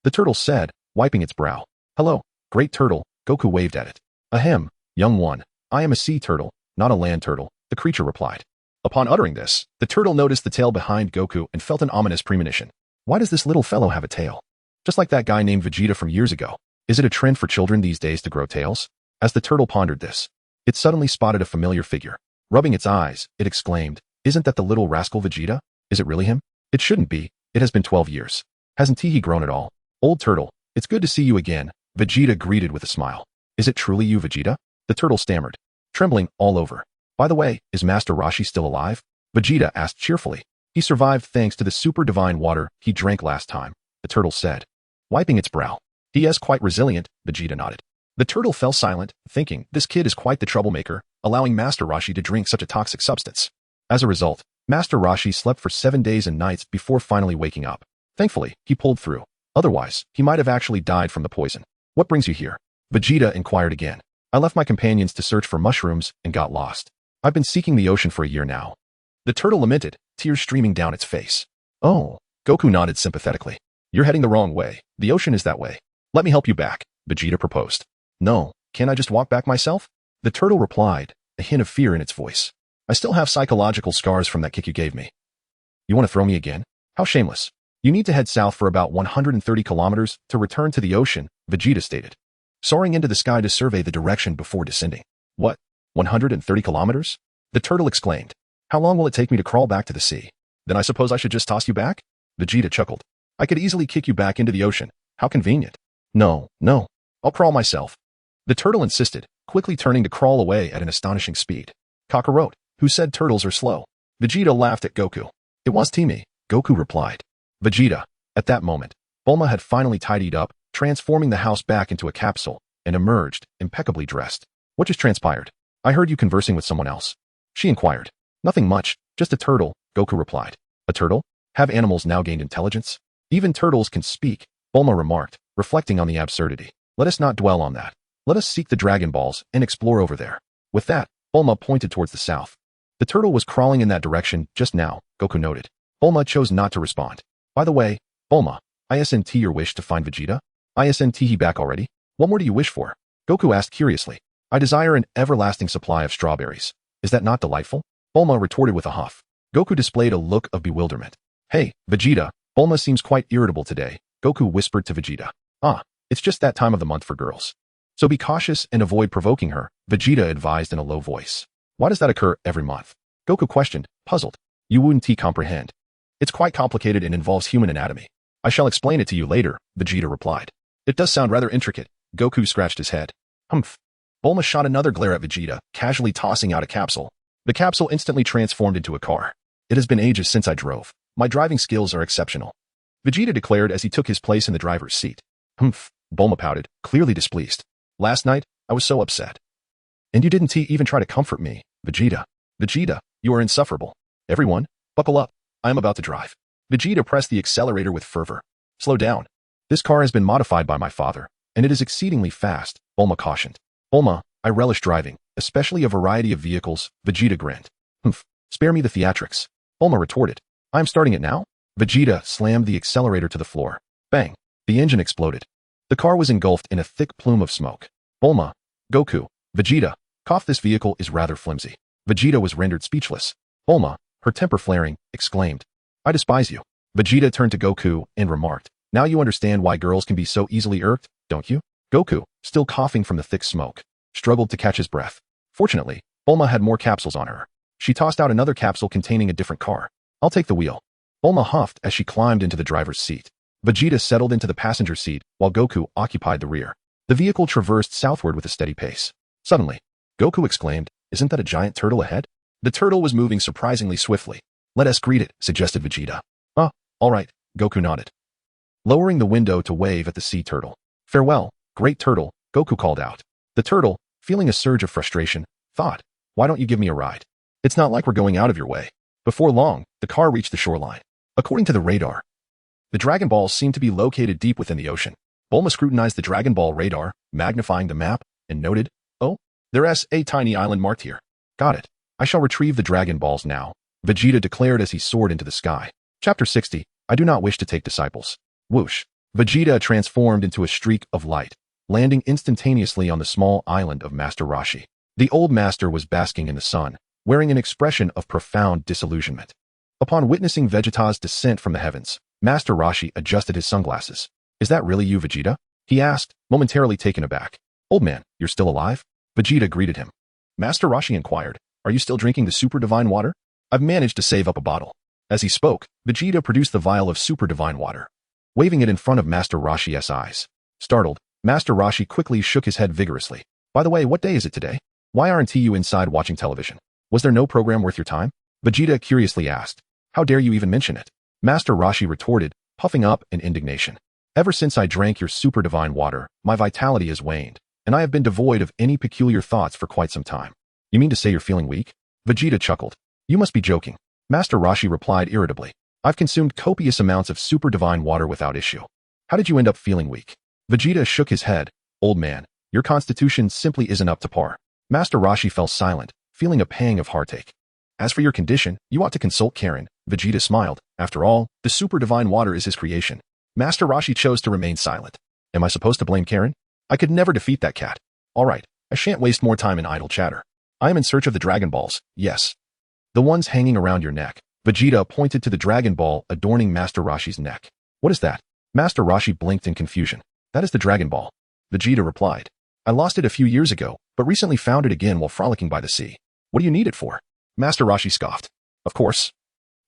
The turtle said, wiping its brow. Hello, great turtle, Goku waved at it. Ahem, young one, I am a sea turtle, not a land turtle, the creature replied. Upon uttering this, the turtle noticed the tail behind Goku and felt an ominous premonition. Why does this little fellow have a tail? Just like that guy named Vegeta from years ago. Is it a trend for children these days to grow tails? As the turtle pondered this, it suddenly spotted a familiar figure. Rubbing its eyes, it exclaimed, Isn't that the little rascal Vegeta? Is it really him? It shouldn't be. It has been 12 years. Hasn't he grown at all? Old turtle, it's good to see you again, Vegeta greeted with a smile. Is it truly you, Vegeta? The turtle stammered, trembling all over. By the way, is Master Roshi still alive? Vegeta asked cheerfully. He survived thanks to the super divine water he drank last time, the turtle said, wiping its brow. He is quite resilient, Vegeta nodded. The turtle fell silent, thinking, this kid is quite the troublemaker, allowing Master Roshi to drink such a toxic substance. As a result, Master Roshi slept for 7 days and nights before finally waking up. Thankfully, he pulled through. Otherwise, he might have actually died from the poison. What brings you here? Vegeta inquired again. I left my companions to search for mushrooms and got lost. I've been seeking the ocean for a year now. The turtle lamented, tears streaming down its face. Oh, Goku nodded sympathetically. You're heading the wrong way. The ocean is that way. Let me help you back, Vegeta proposed. No, can't I just walk back myself? The turtle replied, a hint of fear in its voice. I still have psychological scars from that kick you gave me. You want to throw me again? How shameless. You need to head south for about 130 kilometers to return to the ocean, Vegeta stated, soaring into the sky to survey the direction before descending. What? 130 kilometers? The turtle exclaimed. How long will it take me to crawl back to the sea? Then I suppose I should just toss you back? Vegeta chuckled. I could easily kick you back into the ocean. How convenient. No, I'll crawl myself. The turtle insisted, quickly turning to crawl away at an astonishing speed. Kakarot, who said turtles are slow. Vegeta laughed at Goku. It was Timmy, Goku replied. Vegeta. At that moment, Bulma had finally tidied up, transforming the house back into a capsule, and emerged, impeccably dressed. What just transpired? I heard you conversing with someone else. She inquired. Nothing much, just a turtle, Goku replied. A turtle? Have animals now gained intelligence? Even turtles can speak, Bulma remarked, reflecting on the absurdity. Let us not dwell on that. Let us seek the Dragon Balls and explore over there. With that, Bulma pointed towards the south. The turtle was crawling in that direction just now, Goku noted. Bulma chose not to respond. By the way, Bulma, isn't your wish to find Vegeta? Isn't he back already? What more do you wish for? Goku asked curiously. I desire an everlasting supply of strawberries. Is that not delightful? Bulma retorted with a huff. Goku displayed a look of bewilderment. Hey, Vegeta, Bulma seems quite irritable today, Goku whispered to Vegeta. It's just that time of the month for girls. So be cautious and avoid provoking her, Vegeta advised in a low voice. Why does that occur every month? Goku questioned, puzzled. You wouldn't comprehend. It's quite complicated and involves human anatomy. I shall explain it to you later, Vegeta replied. It does sound rather intricate. Goku scratched his head. Humph. Bulma shot another glare at Vegeta, casually tossing out a capsule. The capsule instantly transformed into a car. It has been ages since I drove. My driving skills are exceptional, Vegeta declared as he took his place in the driver's seat. Humph, Bulma pouted, clearly displeased. Last night, I was so upset. And you didn't even try to comfort me, Vegeta. Vegeta, you are insufferable. Everyone, buckle up. I am about to drive. Vegeta pressed the accelerator with fervor. Slow down. This car has been modified by my father, and it is exceedingly fast, Bulma cautioned. Bulma, I relish driving, especially a variety of vehicles, Vegeta grinned. Humph, spare me the theatrics. Bulma retorted. I am starting it now? Vegeta slammed the accelerator to the floor. Bang. The engine exploded. The car was engulfed in a thick plume of smoke. Bulma, Goku, Vegeta, cough, this vehicle is rather flimsy. Vegeta was rendered speechless. Bulma, her temper flaring, exclaimed. I despise you. Vegeta turned to Goku and remarked. Now you understand why girls can be so easily irked, don't you? Goku, still coughing from the thick smoke, struggled to catch his breath. Fortunately, Bulma had more capsules on her. She tossed out another capsule containing a different car. I'll take the wheel. Bulma huffed as she climbed into the driver's seat. Vegeta settled into the passenger seat while Goku occupied the rear. The vehicle traversed southward with a steady pace. Suddenly, Goku exclaimed, Isn't that a giant turtle ahead? The turtle was moving surprisingly swiftly. Let us greet it, suggested Vegeta. All right, Goku nodded, lowering the window to wave at the sea turtle. Farewell, great turtle, Goku called out. The turtle, feeling a surge of frustration, thought, why don't you give me a ride? It's not like we're going out of your way. Before long, the car reached the shoreline. According to the radar, the Dragon Balls seemed to be located deep within the ocean. Bulma scrutinized the Dragon Ball radar, magnifying the map, and noted, oh, there's a tiny island marked here. Got it. I shall retrieve the Dragon Balls now, Vegeta declared as he soared into the sky. Chapter 60, I do not wish to take disciples. Whoosh. Vegeta transformed into a streak of light, landing instantaneously on the small island of Master Roshi. The old master was basking in the sun, wearing an expression of profound disillusionment. Upon witnessing Vegeta's descent from the heavens, Master Roshi adjusted his sunglasses. Is that really you, Vegeta? He asked, momentarily taken aback. Old man, you're still alive? Vegeta greeted him. Master Roshi inquired, are you still drinking the super divine water? I've managed to save up a bottle. As he spoke, Vegeta produced the vial of super divine water, waving it in front of Master Roshi's eyes. Startled, Master Roshi quickly shook his head vigorously. By the way, what day is it today? Why aren't you inside watching television? Was there no program worth your time? Vegeta curiously asked. How dare you even mention it? Master Roshi retorted, puffing up in indignation. Ever since I drank your super divine water, my vitality has waned, and I have been devoid of any peculiar thoughts for quite some time. You mean to say you're feeling weak? Vegeta chuckled. You must be joking. Master Roshi replied irritably. I've consumed copious amounts of super divine water without issue. How did you end up feeling weak? Vegeta shook his head. Old man, your constitution simply isn't up to par. Master Roshi fell silent, feeling a pang of heartache. As for your condition, you ought to consult Karen. Vegeta smiled. After all, the super divine water is his creation. Master Roshi chose to remain silent. Am I supposed to blame Karen? I could never defeat that cat. All right, I shan't waste more time in idle chatter. I am in search of the Dragon Balls, yes. The ones hanging around your neck. Vegeta pointed to the Dragon Ball adorning Master Roshi's neck. What is that? Master Roshi blinked in confusion. That is the Dragon Ball. Vegeta replied. I lost it a few years ago, but recently found it again while frolicking by the sea. What do you need it for? Master Roshi scoffed. Of course.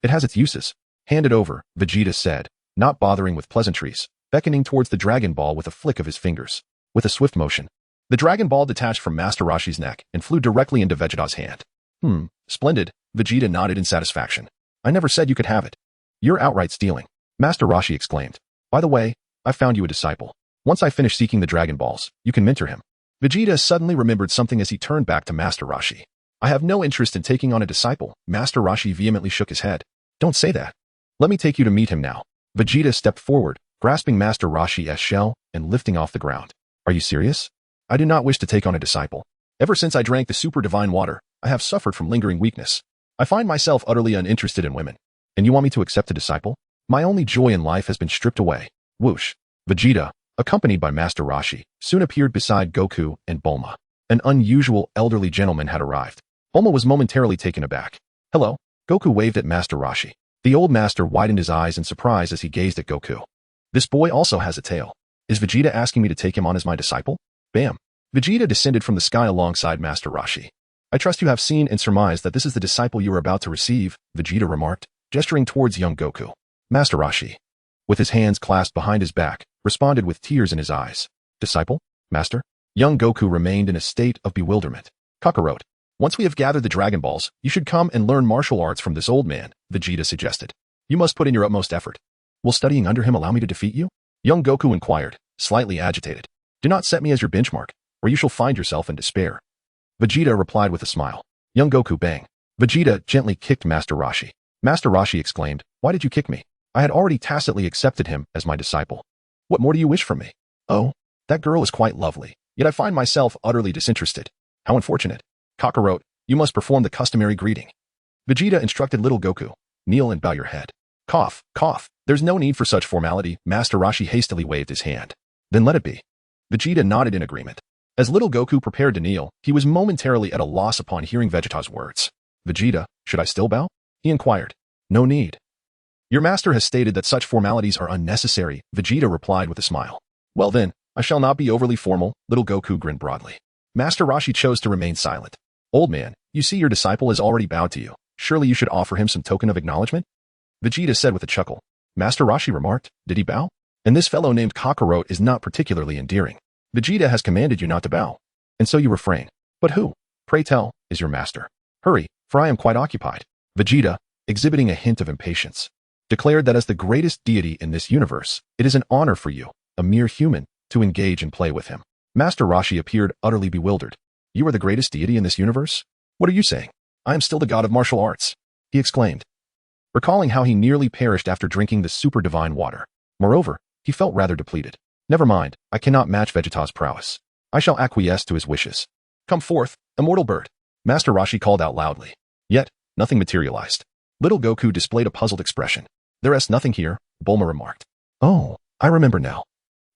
It has its uses. Hand it over, Vegeta said, not bothering with pleasantries, beckoning towards the Dragon Ball with a flick of his fingers. With a swift motion, the Dragon Ball detached from Master Roshi's neck and flew directly into Vegeta's hand. Splendid, Vegeta nodded in satisfaction. I never said you could have it. You're outright stealing, Master Roshi exclaimed. By the way, I found you a disciple. Once I finish seeking the Dragon Balls, you can mentor him. Vegeta suddenly remembered something as he turned back to Master Roshi. I have no interest in taking on a disciple. Master Roshi vehemently shook his head. Don't say that. Let me take you to meet him now. Vegeta stepped forward, grasping Master Roshi's shell and lifting off the ground. Are you serious? I do not wish to take on a disciple. Ever since I drank the super divine water, I have suffered from lingering weakness. I find myself utterly uninterested in women. And you want me to accept a disciple? My only joy in life has been stripped away. Whoosh. Vegeta, accompanied by Master Roshi, soon appeared beside Goku and Bulma. An unusual elderly gentleman had arrived. Bulma was momentarily taken aback. Hello. Goku waved at Master Roshi. The old master widened his eyes in surprise as he gazed at Goku. This boy also has a tail. Is Vegeta asking me to take him on as my disciple? Bam. Vegeta descended from the sky alongside Master Roshi. I trust you have seen and surmised that this is the disciple you are about to receive, Vegeta remarked, gesturing towards young Goku. Master Roshi, with his hands clasped behind his back, responded with tears in his eyes. Disciple? Master? Young Goku remained in a state of bewilderment. Kakarot, once we have gathered the Dragon Balls, you should come and learn martial arts from this old man, Vegeta suggested. You must put in your utmost effort. Will studying under him allow me to defeat you? Young Goku inquired, slightly agitated. Do not set me as your benchmark, or you shall find yourself in despair. Vegeta replied with a smile. Young Goku bang. Vegeta gently kicked Master Roshi. Master Roshi exclaimed, why did you kick me? I had already tacitly accepted him as my disciple. What more do you wish from me? Oh, that girl is quite lovely, yet I find myself utterly disinterested. How unfortunate. Kakarot, you must perform the customary greeting. Vegeta instructed little Goku. Kneel and bow your head. Cough, cough. There's no need for such formality. Master Roshi hastily waved his hand. Then let it be. Vegeta nodded in agreement. As little Goku prepared to kneel, he was momentarily at a loss upon hearing Vegeta's words. Vegeta, should I still bow? He inquired. No need. Your master has stated that such formalities are unnecessary, Vegeta replied with a smile. Well then, I shall not be overly formal, little Goku grinned broadly. Master Roshi chose to remain silent. Old man, you see your disciple has already bowed to you. Surely you should offer him some token of acknowledgement? Vegeta said with a chuckle. Master Roshi remarked, did he bow? And this fellow named Kakarot is not particularly endearing. Vegeta has commanded you not to bow. And so you refrain. But who, pray tell, is your master? Hurry, for I am quite occupied. Vegeta, exhibiting a hint of impatience, declared that as the greatest deity in this universe, it is an honor for you, a mere human, to engage and play with him. Master Roshi appeared utterly bewildered. You are the greatest deity in this universe? What are you saying? I am still the god of martial arts, he exclaimed, recalling how he nearly perished after drinking the super divine water. Moreover, he felt rather depleted. Never mind, I cannot match Vegeta's prowess. I shall acquiesce to his wishes. Come forth, immortal bird. Master Roshi called out loudly. Yet, nothing materialized. Little Goku displayed a puzzled expression. There is nothing here, Bulma remarked. Oh, I remember now.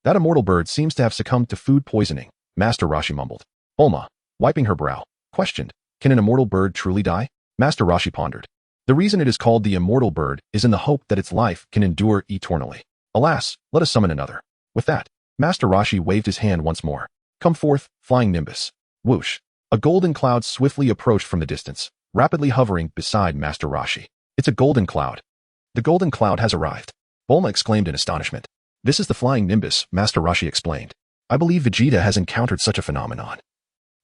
That immortal bird seems to have succumbed to food poisoning, Master Roshi mumbled. Bulma, wiping her brow, questioned, can an immortal bird truly die? Master Roshi pondered. The reason it is called the immortal bird is in the hope that its life can endure eternally. Alas, let us summon another. With that, Master Roshi waved his hand once more. Come forth, flying Nimbus. Whoosh. A golden cloud swiftly approached from the distance, rapidly hovering beside Master Roshi. It's a golden cloud. The golden cloud has arrived. Bulma exclaimed in astonishment. This is the flying Nimbus, Master Roshi explained. I believe Vegeta has encountered such a phenomenon.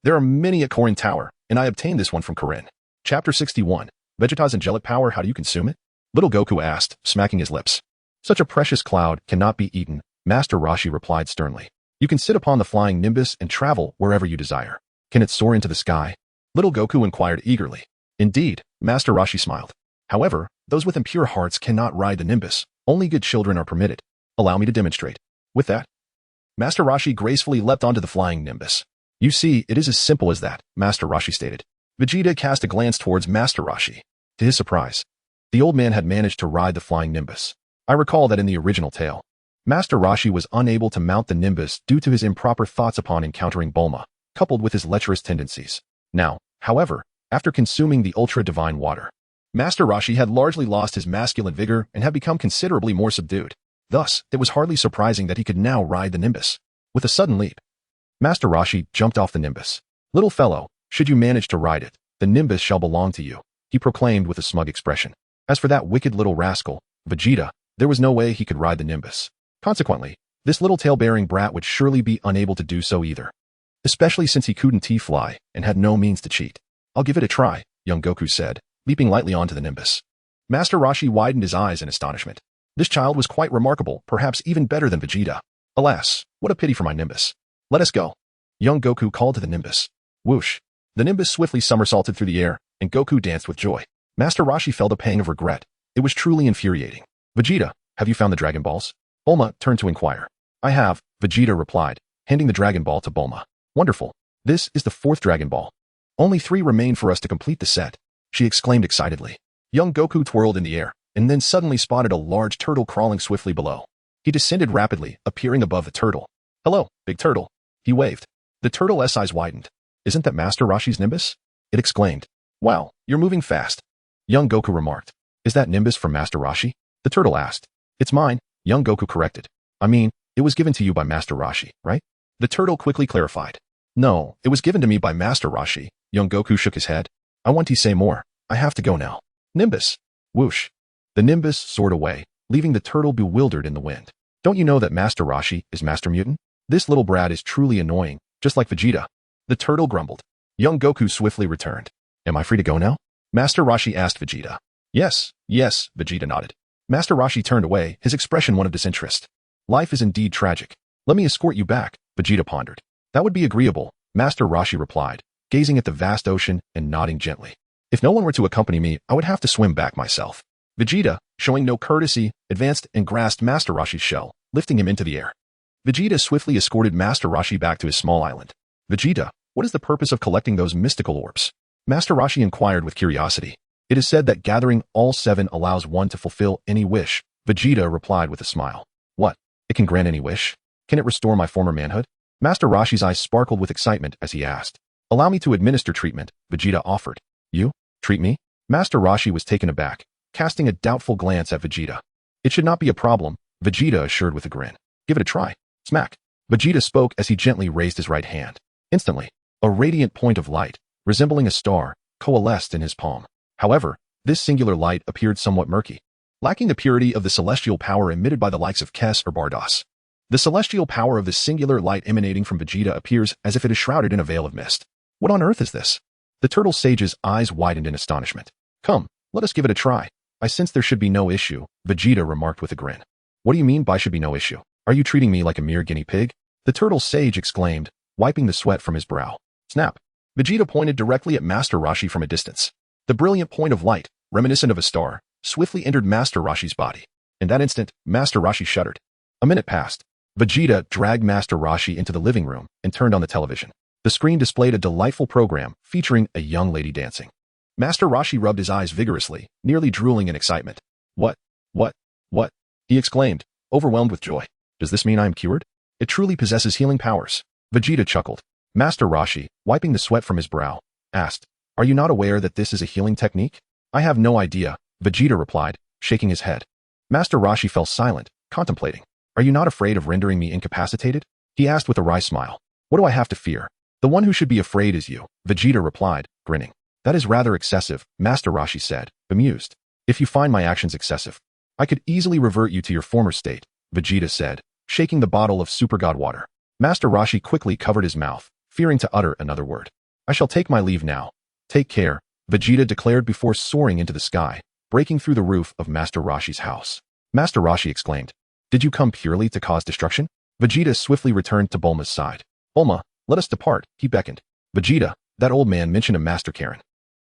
There are many at Korin Tower, and I obtained this one from Korin. Chapter 61. Vegeta's angelic power, how do you consume it? Little Goku asked, smacking his lips. Such a precious cloud cannot be eaten, Master Roshi replied sternly. You can sit upon the flying Nimbus and travel wherever you desire. Can it soar into the sky? Little Goku inquired eagerly. Indeed, Master Roshi smiled. However, those with impure hearts cannot ride the Nimbus. Only good children are permitted. Allow me to demonstrate. With that, Master Roshi gracefully leapt onto the flying Nimbus. You see, it is as simple as that, Master Roshi stated. Vegeta cast a glance towards Master Roshi. To his surprise, the old man had managed to ride the flying Nimbus. I recall that in the original tale, Master Roshi was unable to mount the Nimbus due to his improper thoughts upon encountering Bulma, coupled with his lecherous tendencies. Now, however, after consuming the ultra-divine water, Master Roshi had largely lost his masculine vigor and had become considerably more subdued. Thus, it was hardly surprising that he could now ride the Nimbus. With a sudden leap, Master Roshi jumped off the Nimbus. Little fellow, should you manage to ride it, the Nimbus shall belong to you, he proclaimed with a smug expression. As for that wicked little rascal, Vegeta, there was no way he could ride the Nimbus. Consequently, this little tail-bearing brat would surely be unable to do so either. Especially since he couldn't fly and had no means to cheat. I'll give it a try, young Goku said, leaping lightly onto the Nimbus. Master Roshi widened his eyes in astonishment. This child was quite remarkable, perhaps even better than Vegeta. Alas, what a pity for my Nimbus. Let us go. Young Goku called to the Nimbus. Whoosh. The Nimbus swiftly somersaulted through the air, and Goku danced with joy. Master Roshi felt a pang of regret. It was truly infuriating. Vegeta, have you found the Dragon Balls? Bulma turned to inquire. I have, Vegeta replied, handing the Dragon Ball to Bulma. Wonderful. This is the 4th Dragon Ball. Only 3 remain for us to complete the set, she exclaimed excitedly. Young Goku twirled in the air, and then suddenly spotted a large turtle crawling swiftly below. He descended rapidly, appearing above the turtle. Hello, big turtle. He waved. The turtle's eyes widened. Isn't that Master Roshi's Nimbus? It exclaimed. Wow, you're moving fast. Young Goku remarked. Is that Nimbus from Master Roshi? The turtle asked. It's mine, young Goku corrected. I mean, it was given to you by Master Roshi, right? The turtle quickly clarified. No, it was given to me by Master Roshi. Young Goku shook his head. I want to say more. I have to go now. Nimbus. Whoosh. The Nimbus soared away, leaving the turtle bewildered in the wind. Don't you know that Master Roshi is Master Mutant? This little brat is truly annoying, just like Vegeta. The turtle grumbled. Young Goku swiftly returned. Am I free to go now? Master Roshi asked Vegeta. Yes, Vegeta nodded. Master Roshi turned away, his expression one of disinterest. Life is indeed tragic. Let me escort you back, Vegeta pondered. That would be agreeable, Master Roshi replied, gazing at the vast ocean and nodding gently. If no one were to accompany me, I would have to swim back myself. Vegeta, showing no courtesy, advanced and grasped Master Roshi's shell, lifting him into the air. Vegeta swiftly escorted Master Roshi back to his small island. Vegeta, what is the purpose of collecting those mystical orbs? Master Roshi inquired with curiosity. It is said that gathering all 7 allows one to fulfill any wish, Vegeta replied with a smile. What? It can grant any wish? Can it restore my former manhood? Master Roshi's eyes sparkled with excitement as he asked. Allow me to administer treatment, Vegeta offered. You? Treat me? Master Roshi was taken aback, casting a doubtful glance at Vegeta. It should not be a problem, Vegeta assured with a grin. Give it a try. Smack. Vegeta spoke as he gently raised his right hand. Instantly, a radiant point of light, resembling a star, coalesced in his palm. However, this singular light appeared somewhat murky, lacking the purity of the celestial power emitted by the likes of Kes or Bardos. The celestial power of the singular light emanating from Vegeta appears as if it is shrouded in a veil of mist. What on earth is this? The turtle sage's eyes widened in astonishment. Come, let us give it a try. I sense there should be no issue, Vegeta remarked with a grin. What do you mean by should be no issue? Are you treating me like a mere guinea pig? The turtle sage exclaimed, wiping the sweat from his brow. Snap. Vegeta pointed directly at Master Roshi from a distance. The brilliant point of light, reminiscent of a star, swiftly entered Master Roshi's body. In that instant, Master Roshi shuddered. A minute passed. Vegeta dragged Master Roshi into the living room and turned on the television. The screen displayed a delightful program featuring a young lady dancing. Master Roshi rubbed his eyes vigorously, nearly drooling in excitement. What? He exclaimed, overwhelmed with joy. Does this mean I am cured? It truly possesses healing powers. Vegeta chuckled. Master Roshi, wiping the sweat from his brow, asked, Are you not aware that this is a healing technique? I have no idea, Vegeta replied, shaking his head. Master Roshi fell silent, contemplating. Are you not afraid of rendering me incapacitated? He asked with a wry smile. What do I have to fear? The one who should be afraid is you, Vegeta replied, grinning. That is rather excessive, Master Roshi said, bemused. If you find my actions excessive, I could easily revert you to your former state, Vegeta said, shaking the bottle of Super God water. Master Roshi quickly covered his mouth, fearing to utter another word. I shall take my leave now. Take care, Vegeta declared before soaring into the sky, breaking through the roof of Master Roshi's house. Master Roshi exclaimed, Did you come purely to cause destruction? Vegeta swiftly returned to Bulma's side. Bulma, let us depart, he beckoned. Vegeta, that old man mentioned a Master Karen,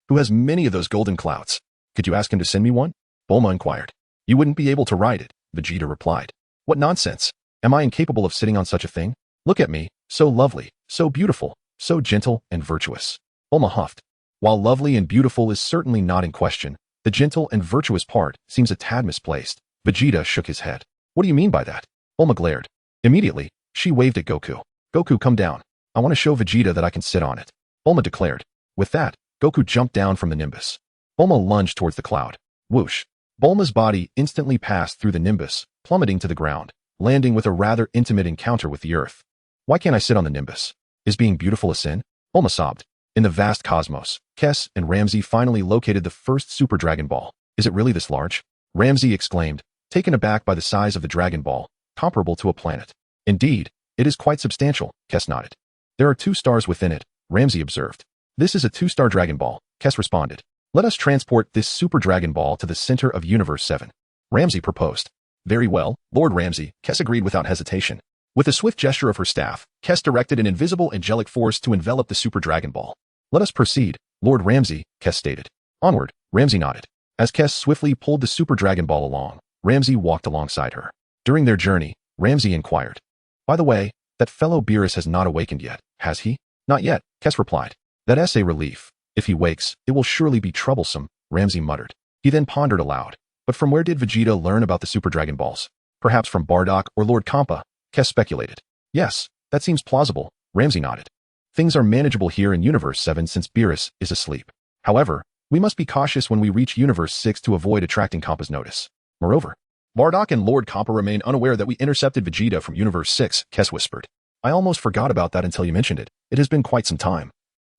who has many of those golden clouds. Could you ask him to send me one? Bulma inquired. You wouldn't be able to ride it, Vegeta replied. What nonsense! Am I incapable of sitting on such a thing? Look at me, so lovely, so beautiful, so gentle and virtuous. Bulma huffed. While lovely and beautiful is certainly not in question, the gentle and virtuous part seems a tad misplaced. Vegeta shook his head. What do you mean by that? Bulma glared. Immediately, she waved at Goku. Goku, come down. I want to show Vegeta that I can sit on it. Bulma declared. With that, Goku jumped down from the Nimbus. Bulma lunged towards the cloud. Whoosh. Bulma's body instantly passed through the Nimbus, plummeting to the ground, landing with a rather intimate encounter with the Earth. Why can't I sit on the Nimbus? Is being beautiful a sin? Bulma sobbed. In the vast cosmos, Kes and Ramsey finally located the first Super Dragon Ball. Is it really this large? Ramsey exclaimed, taken aback by the size of the Dragon Ball, comparable to a planet. Indeed, it is quite substantial, Kes nodded. There are 2 stars within it, Ramsey observed. This is a 2-star Dragon Ball, Kes responded. Let us transport this Super Dragon Ball to the center of Universe 7. Ramsey proposed. Very well, Lord Ramsey, Kes agreed without hesitation. With a swift gesture of her staff, Kes directed an invisible angelic force to envelop the Super Dragon Ball. Let us proceed, Lord Ramsey, Kes stated. Onward, Ramsey nodded. As Kes swiftly pulled the Super Dragon Ball along, Ramsey walked alongside her. During their journey, Ramsey inquired. By the way, that fellow Beerus has not awakened yet, has he? Not yet, Kes replied. That's a relief. If he wakes, it will surely be troublesome, Ramsey muttered. He then pondered aloud. But from where did Vegeta learn about the Super Dragon Balls? Perhaps from Bardock or Lord Kampa, Kes speculated. Yes, that seems plausible, Ramsey nodded. Things are manageable here in Universe 7 since Beerus is asleep. However, we must be cautious when we reach Universe 6 to avoid attracting Kampa's notice. Moreover, Bardock and Lord Kampa remain unaware that we intercepted Vegeta from Universe 6, Kes whispered. I almost forgot about that until you mentioned it. It has been quite some time.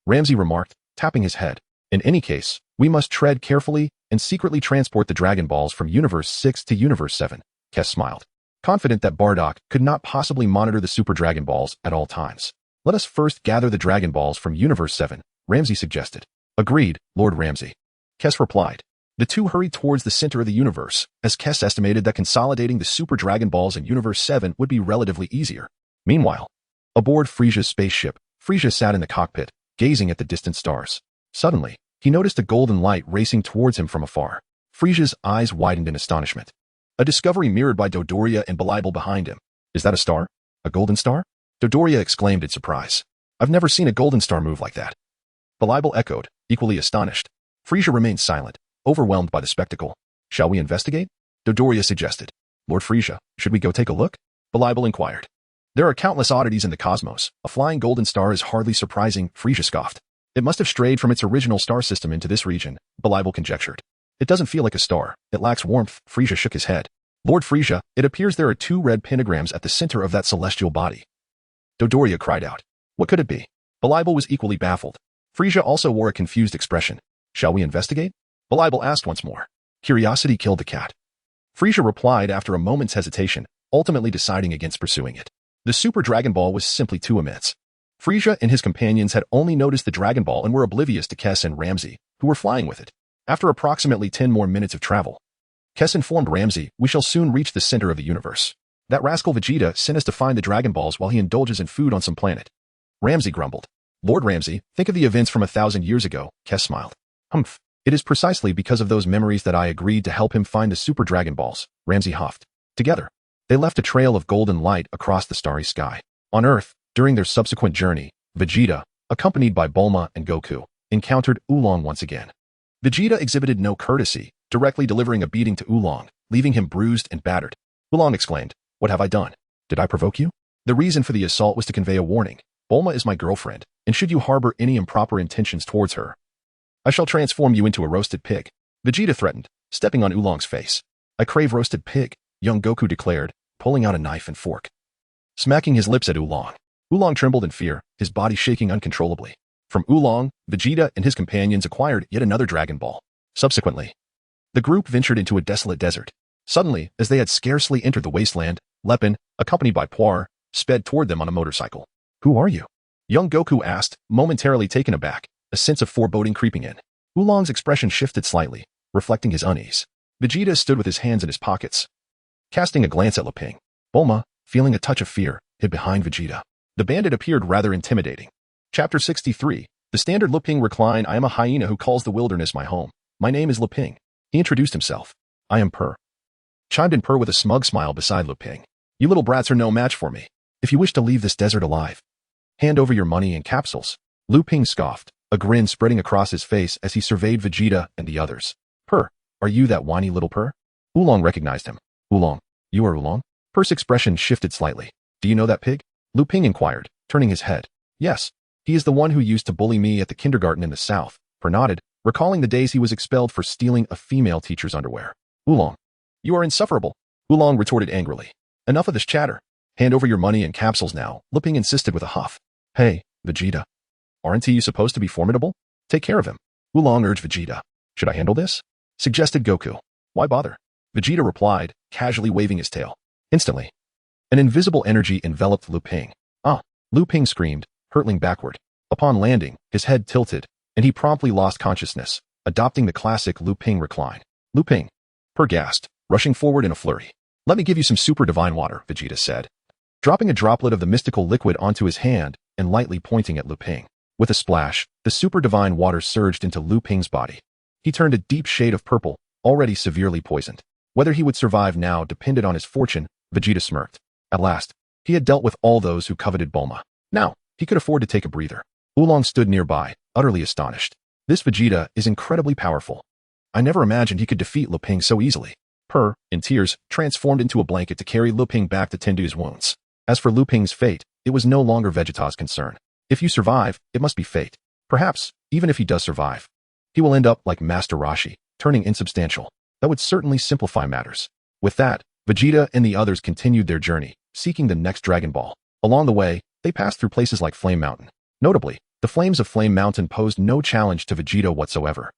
Ramsey remarked, tapping his head. In any case, we must tread carefully and secretly transport the Dragon Balls from Universe 6 to Universe 7, Kes smiled, confident that Bardock could not possibly monitor the Super Dragon Balls at all times. Let us first gather the Dragon Balls from Universe 7, Ramsey suggested. Agreed, Lord Ramsey. Kes replied. The two hurried towards the center of the universe, as Kes estimated that consolidating the Super Dragon Balls in Universe 7 would be relatively easier. Meanwhile, aboard Frieza's spaceship, Frieza sat in the cockpit, gazing at the distant stars. Suddenly, he noticed a golden light racing towards him from afar. Frieza's eyes widened in astonishment. A discovery mirrored by Dodoria and Belial behind him. Is that a star? A golden star? Dodoria exclaimed in surprise. I've never seen a golden star move like that. Belial echoed, equally astonished. Frieza remained silent, overwhelmed by the spectacle. Shall we investigate? Dodoria suggested. Lord Frieza, should we go take a look? Belial inquired. There are countless oddities in the cosmos. A flying golden star is hardly surprising, Frieza scoffed. It must have strayed from its original star system into this region, Belial conjectured. It doesn't feel like a star. It lacks warmth, Frieza shook his head. Lord Frieza, it appears there are two red pentagrams at the center of that celestial body. Dodoria cried out. What could it be? Belial was equally baffled. Frieza also wore a confused expression. Shall we investigate? Belial asked once more. Curiosity killed the cat. Frieza replied after a moment's hesitation, ultimately deciding against pursuing it. The Super Dragon Ball was simply too immense. Frieza and his companions had only noticed the Dragon Ball and were oblivious to Kes and Ramsey, who were flying with it. After approximately 10 more minutes of travel, Kes informed Ramsey, we shall soon reach the center of the universe. That rascal Vegeta sent us to find the Dragon Balls while he indulges in food on some planet. Ramsey grumbled. Lord Ramsey, think of the events from 1,000 years ago, Kes smiled. Humph. It is precisely because of those memories that I agreed to help him find the Super Dragon Balls, Ramsey huffed. Together, they left a trail of golden light across the starry sky. On Earth, during their subsequent journey, Vegeta, accompanied by Bulma and Goku, encountered Oolong once again. Vegeta exhibited no courtesy, directly delivering a beating to Oolong, leaving him bruised and battered. Oolong exclaimed, What have I done? Did I provoke you? The reason for the assault was to convey a warning. Bulma is my girlfriend, and should you harbor any improper intentions towards her, I shall transform you into a roasted pig. Vegeta threatened, stepping on Oolong's face. I crave roasted pig, young Goku declared, pulling out a knife and fork. Smacking his lips at Oolong. Oolong trembled in fear, his body shaking uncontrollably. From Oolong, Vegeta and his companions acquired yet another Dragon Ball. Subsequently, the group ventured into a desolate desert. Suddenly, as they had scarcely entered the wasteland, Lepin, accompanied by Puar, sped toward them on a motorcycle. Who are you? Young Goku asked, momentarily taken aback, a sense of foreboding creeping in. Oolong's expression shifted slightly, reflecting his unease. Vegeta stood with his hands in his pockets, casting a glance at Leping. Bulma, feeling a touch of fear, hid behind Vegeta. The bandit appeared rather intimidating. Chapter 63. The standard Leping recline. I am a hyena who calls the wilderness my home. My name is Leping. He introduced himself. I am Purr. Chimed in Purr with a smug smile beside Leping. You little brats are no match for me. If you wish to leave this desert alive, hand over your money and capsules. Leping scoffed, a grin spreading across his face as he surveyed Vegeta and the others. Purr, are you that whiny little Purr? Oolong recognized him. Oolong, you are Oolong? Purr's expression shifted slightly. Do you know that pig? Leping inquired, turning his head. Yes, he is the one who used to bully me at the kindergarten in the south. Purr nodded, recalling the days he was expelled for stealing a female teacher's underwear. Oolong, you are insufferable. Oolong retorted angrily. Enough of this chatter. Hand over your money and capsules now, Leping insisted with a huff. Hey, Vegeta. Aren't you supposed to be formidable? Take care of him. Oolong urged Vegeta. Should I handle this? Suggested Goku. Why bother? Vegeta replied, casually waving his tail. Instantly, an invisible energy enveloped Leping. Ah! Leping screamed, hurtling backward. Upon landing, his head tilted, and he promptly lost consciousness, adopting the classic Leping recline. Leping. Purr gasped, rushing forward in a flurry. Let me give you some super divine water, Vegeta said, dropping a droplet of the mystical liquid onto his hand and lightly pointing at Leping. With a splash, the super divine water surged into Leping's body. He turned a deep shade of purple, already severely poisoned. Whether he would survive now depended on his fortune, Vegeta smirked. At last, he had dealt with all those who coveted Bulma. Now, he could afford to take a breather. Oolong stood nearby, utterly astonished. This Vegeta is incredibly powerful. I never imagined he could defeat Lu Ping so easily. Per, in tears, transformed into a blanket to carry Lu Ping back to tend to his wounds. As for Lu Ping's fate, it was no longer Vegeta's concern. If you survive, it must be fate. Perhaps, even if he does survive, he will end up like Master Roshi, turning insubstantial. That would certainly simplify matters. With that, Vegeta and the others continued their journey, seeking the next Dragon Ball. Along the way, they passed through places like Flame Mountain. Notably, the flames of Flame Mountain posed no challenge to Vegeta whatsoever.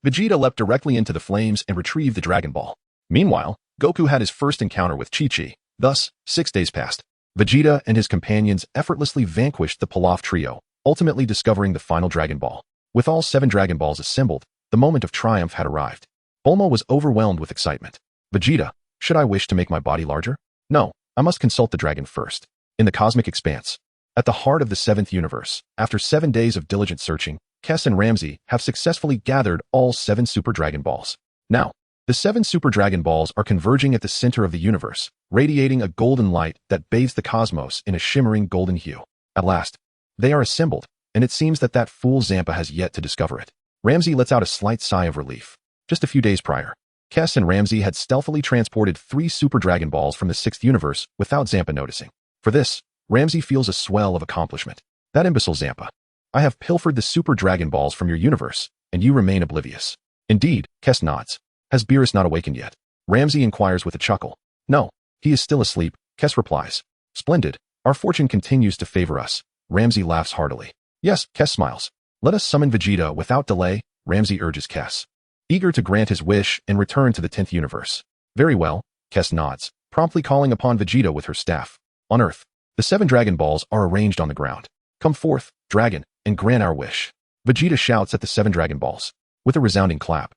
Vegeta leapt directly into the flames and retrieved the Dragon Ball. Meanwhile, Goku had his first encounter with Qiu Yi. Thus, 6 days passed. Vegeta and his companions effortlessly vanquished the Pilaf trio, ultimately discovering the final Dragon Ball. With all 7 Dragon Balls assembled, the moment of triumph had arrived. Bulma was overwhelmed with excitement. Vegeta, should I wish to make my body larger? No, I must consult the dragon first. In the cosmic expanse, at the heart of the 7th universe, after 7 days of diligent searching, Kes and Ramsey have successfully gathered all 7 Super Dragon Balls. Now, the 7 Super Dragon Balls are converging at the center of the universe, radiating a golden light that bathes the cosmos in a shimmering golden hue. At last, they are assembled, and it seems that that fool Zampa has yet to discover it. Ramsey lets out a slight sigh of relief. Just a few days prior, Kes and Ramsey had stealthily transported 3 Super Dragon Balls from the 6th universe without Zampa noticing. For this, Ramsey feels a swell of accomplishment. That imbecile Zampa. I have pilfered the Super Dragon Balls from your universe, and you remain oblivious. Indeed, Kes nods. Has Beerus not awakened yet? Ramsey inquires with a chuckle. No, he is still asleep, Kes replies. Splendid. Our fortune continues to favor us. Ramsey laughs heartily. Yes, Kes smiles. Let us summon Vegeta without delay, Ramsey urges Kes, eager to grant his wish and return to the 10th universe. Very well, Kes nods, promptly calling upon Vegeta with her staff. On Earth, the 7 Dragon Balls are arranged on the ground. Come forth, dragon, and grant our wish. Vegeta shouts at the 7 Dragon Balls. With a resounding clap,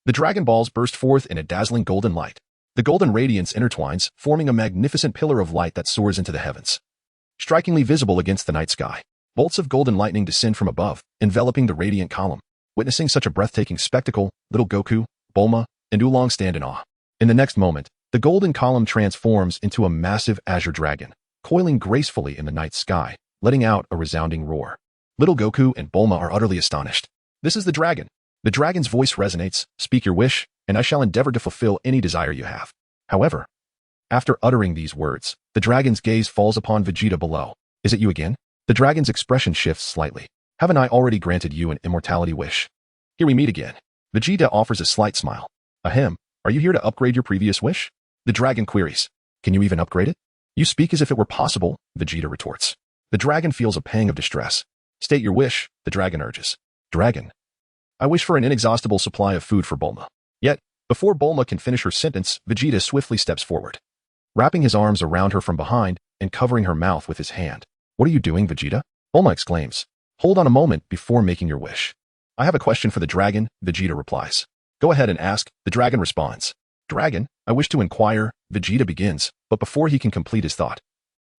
the Dragon Balls burst forth in a dazzling golden light. The golden radiance intertwines, forming a magnificent pillar of light that soars into the heavens. Strikingly visible against the night sky, bolts of golden lightning descend from above, enveloping the radiant column. Witnessing such a breathtaking spectacle, little Goku, Bulma, and Oolong stand in awe. In the next moment, the golden column transforms into a massive azure dragon, coiling gracefully in the night sky, letting out a resounding roar. Little Goku and Bulma are utterly astonished. This is the dragon. The dragon's voice resonates, speak your wish, and I shall endeavor to fulfill any desire you have. However, after uttering these words, the dragon's gaze falls upon Vegeta below. Is it you again? The dragon's expression shifts slightly. Haven't I already granted you an immortality wish? Here we meet again. Vegeta offers a slight smile. Ahem, are you here to upgrade your previous wish? The dragon queries. Can you even upgrade it? You speak as if it were possible, Vegeta retorts. The dragon feels a pang of distress. State your wish, the dragon urges. Dragon. I wish for an inexhaustible supply of food for Bulma. Yet, before Bulma can finish her sentence, Vegeta swiftly steps forward, wrapping his arms around her from behind and covering her mouth with his hand. What are you doing, Vegeta? Bulma exclaims. Hold on a moment before making your wish. I have a question for the dragon, Vegeta replies. Go ahead and ask, the dragon responds. Dragon, I wish to inquire, Vegeta begins, but before he can complete his thought,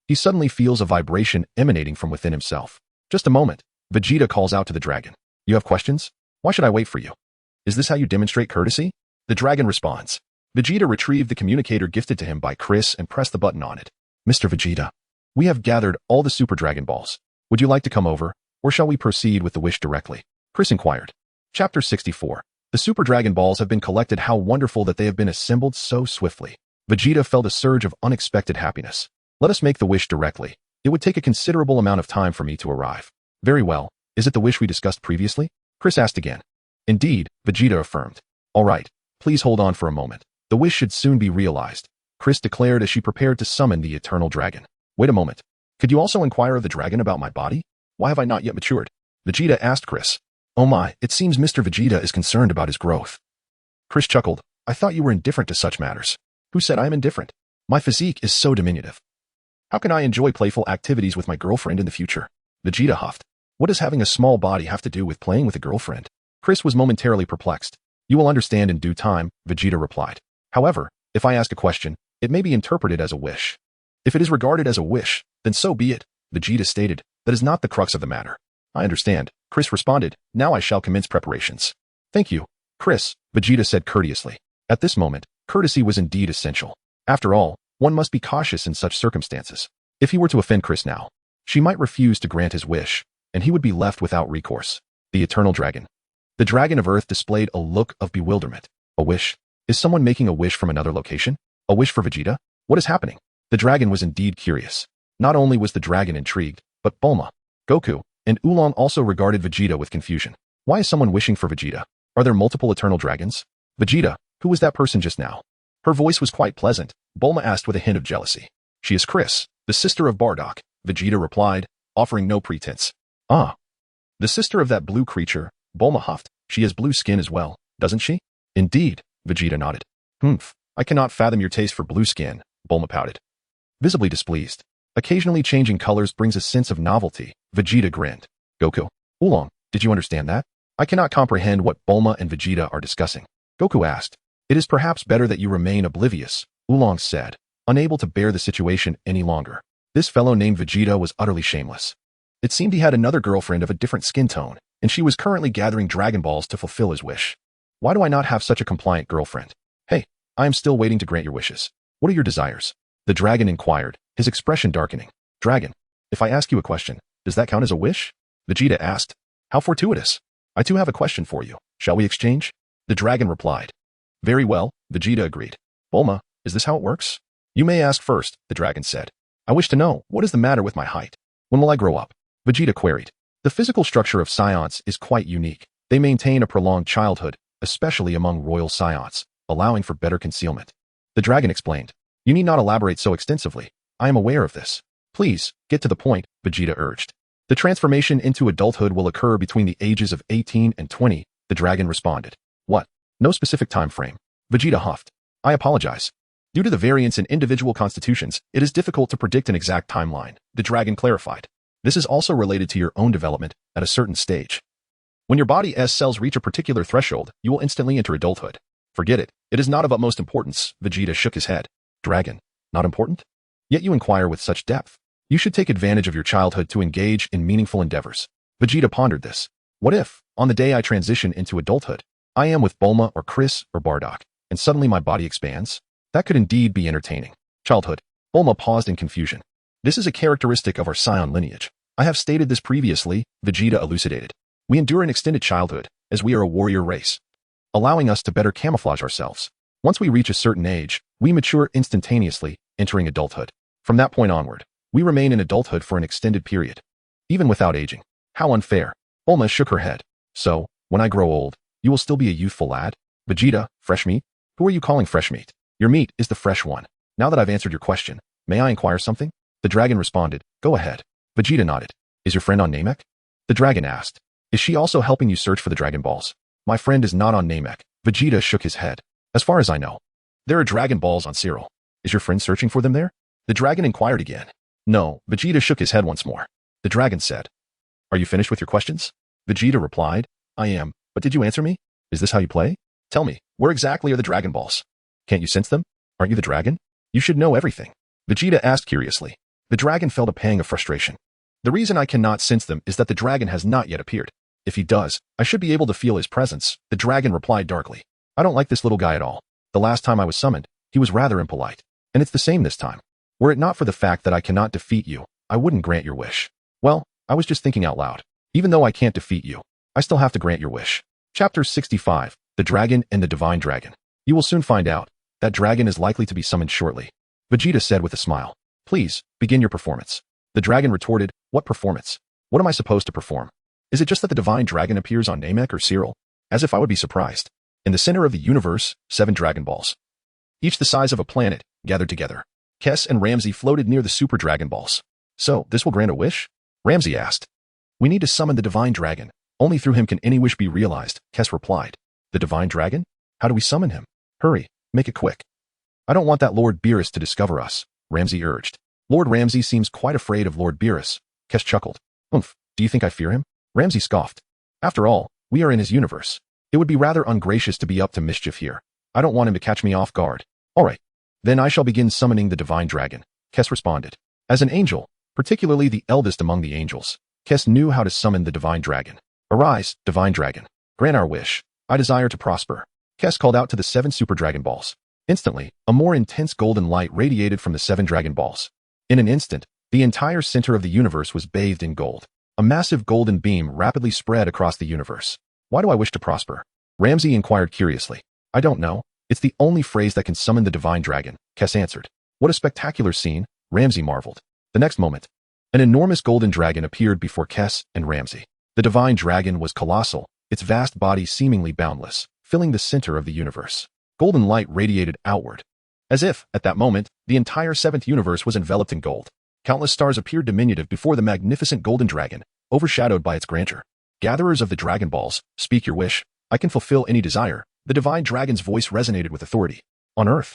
he suddenly feels a vibration emanating from within himself. Just a moment, Vegeta calls out to the dragon. You have questions? Why should I wait for you? Is this how you demonstrate courtesy? The dragon responds. Vegeta retrieved the communicator gifted to him by Chris and pressed the button on it. Mr. Vegeta, we have gathered all the Super Dragon Balls. Would you like to come over, or shall we proceed with the wish directly? Chris inquired. Chapter 64. The Super Dragon Balls have been collected. How wonderful that they have been assembled so swiftly. Vegeta felt a surge of unexpected happiness. Let us make the wish directly. It would take a considerable amount of time for me to arrive. Very well. Is it the wish we discussed previously? Chris asked again. Indeed, Vegeta affirmed. All right, please hold on for a moment. The wish should soon be realized, Chris declared as she prepared to summon the eternal dragon. Wait a moment. Could you also inquire of the dragon about my body? Why have I not yet matured? Vegeta asked Chris. Oh my, it seems Mr. Vegeta is concerned about his growth. Chris chuckled. I thought you were indifferent to such matters. Who said I am indifferent? My physique is so diminutive. How can I enjoy playful activities with my girlfriend in the future? Vegeta huffed. What does having a small body have to do with playing with a girlfriend? Chris was momentarily perplexed. You will understand in due time, Vegeta replied. However, if I ask a question, it may be interpreted as a wish. If it is regarded as a wish, then so be it, Vegeta stated. That is not the crux of the matter. I understand, Chris responded. Now I shall commence preparations. Thank you, Chris, Vegeta said courteously. At this moment, courtesy was indeed essential. After all, one must be cautious in such circumstances. If he were to offend Chris now, she might refuse to grant his wish. and he would be left without recourse. The Eternal Dragon. The Dragon of Earth displayed a look of bewilderment. A wish? Is someone making a wish from another location? A wish for Vegeta? What is happening? The dragon was indeed curious. Not only was the dragon intrigued, but Bulma, Goku, and Oolong also regarded Vegeta with confusion. Why is someone wishing for Vegeta? Are there multiple eternal dragons? Vegeta, who was that person just now? Her voice was quite pleasant, Bulma asked with a hint of jealousy. She is Chris, the sister of Bardock, Vegeta replied, offering no pretense. Ah. The sister of that blue creature, Bulma huffed. She has blue skin as well, doesn't she? Indeed, Vegeta nodded. Humph, I cannot fathom your taste for blue skin, Bulma pouted. Visibly displeased. Occasionally changing colors brings a sense of novelty, Vegeta grinned. Goku. Oolong, did you understand that? I cannot comprehend what Bulma and Vegeta are discussing. Goku asked. It is perhaps better that you remain oblivious, Oolong said, unable to bear the situation any longer. This fellow named Vegeta was utterly shameless. It seemed he had another girlfriend of a different skin tone, and she was currently gathering Dragon Balls to fulfill his wish. Why do I not have such a compliant girlfriend? Hey, I am still waiting to grant your wishes. What are your desires? The dragon inquired, his expression darkening. Dragon, if I ask you a question, does that count as a wish? Vegeta asked. How fortuitous. I too have a question for you. Shall we exchange? The dragon replied. Very well, Vegeta agreed. Bulma, is this how it works? You may ask first, the dragon said. I wish to know, what is the matter with my height? When will I grow up? Vegeta queried. The physical structure of Saiyans is quite unique. They maintain a prolonged childhood, especially among royal Saiyans, allowing for better concealment. The dragon explained. You need not elaborate so extensively. I am aware of this. Please, get to the point, Vegeta urged. The transformation into adulthood will occur between the ages of 18 and 20, the dragon responded. What? No specific time frame. Vegeta huffed. I apologize. Due to the variance in individual constitutions, it is difficult to predict an exact timeline, the dragon clarified. This is also related to your own development at a certain stage. When your body's cells reach a particular threshold, you will instantly enter adulthood. Forget it. It is not of utmost importance, Vegeta shook his head. Dragon, not important? Yet you inquire with such depth. You should take advantage of your childhood to engage in meaningful endeavors. Vegeta pondered this. What if, on the day I transition into adulthood, I am with Bulma or Chris or Bardock, and suddenly my body expands? That could indeed be entertaining. Childhood. Bulma paused in confusion. This is a characteristic of our Saiyan lineage. I have stated this previously, Vegeta elucidated. We endure an extended childhood, as we are a warrior race, allowing us to better camouflage ourselves. Once we reach a certain age, we mature instantaneously, entering adulthood. From that point onward, we remain in adulthood for an extended period, even without aging. How unfair. Bulma shook her head. So, when I grow old, you will still be a youthful lad? Vegeta, fresh meat? Who are you calling fresh meat? Your meat is the fresh one. Now that I've answered your question, may I inquire something? The dragon responded. Go ahead. Vegeta nodded. Is your friend on Namek? The dragon asked. Is she also helping you search for the Dragon Balls? My friend is not on Namek. Vegeta shook his head. As far as I know, there are Dragon Balls on Cyril. Is your friend searching for them there? The dragon inquired again. No, Vegeta shook his head once more. The dragon said. Are you finished with your questions? Vegeta replied. I am, but did you answer me? Is this how you play? Tell me, where exactly are the Dragon Balls? Can't you sense them? Aren't you the dragon? You should know everything. Vegeta asked curiously. The dragon felt a pang of frustration. The reason I cannot sense them is that the dragon has not yet appeared. If he does, I should be able to feel his presence, the dragon replied darkly. I don't like this little guy at all. The last time I was summoned, he was rather impolite. And it's the same this time. Were it not for the fact that I cannot defeat you, I wouldn't grant your wish. Well, I was just thinking out loud. Even though I can't defeat you, I still have to grant your wish. Chapter 65, The Dragon and the Divine Dragon. You will soon find out. That dragon is likely to be summoned shortly. Vegeta said with a smile. Please, begin your performance. The dragon retorted, what performance? What am I supposed to perform? Is it just that the divine dragon appears on Namek or Cyril? As if I would be surprised. In the center of the universe, 7 Dragon Balls, each the size of a planet, gathered together. Kess and Ramsey floated near the Super Dragon Balls. So, this will grant a wish? Ramsey asked. We need to summon the divine dragon. Only through him can any wish be realized, Kess replied. The divine dragon? How do we summon him? Hurry, make it quick. I don't want that Lord Beerus to discover us, Ramsey urged. Lord Ramsey seems quite afraid of Lord Beerus. Kess chuckled. Oomph, do you think I fear him? Ramsey scoffed. After all, we are in his universe. It would be rather ungracious to be up to mischief here. I don't want him to catch me off guard. All right. Then I shall begin summoning the divine dragon, Kess responded. As an angel, particularly the eldest among the angels, Kess knew how to summon the divine dragon. Arise, divine dragon. Grant our wish. I desire to prosper. Kess called out to the 7 Super Dragon Balls. Instantly, a more intense golden light radiated from the 7 Dragon Balls. In an instant, the entire center of the universe was bathed in gold. A massive golden beam rapidly spread across the universe. Why do I wish to prosper? Ramsey inquired curiously. I don't know. It's the only phrase that can summon the divine dragon, Kess answered. What a spectacular scene, Ramsey marveled. The next moment, an enormous golden dragon appeared before Kess and Ramsey. The divine dragon was colossal, its vast body seemingly boundless, filling the center of the universe. Golden light radiated outward. As if, at that moment, the entire seventh universe was enveloped in gold. Countless stars appeared diminutive before the magnificent golden dragon, overshadowed by its grandeur. Gatherers of the Dragon Balls, speak your wish. I can fulfill any desire. The divine dragon's voice resonated with authority. On Earth,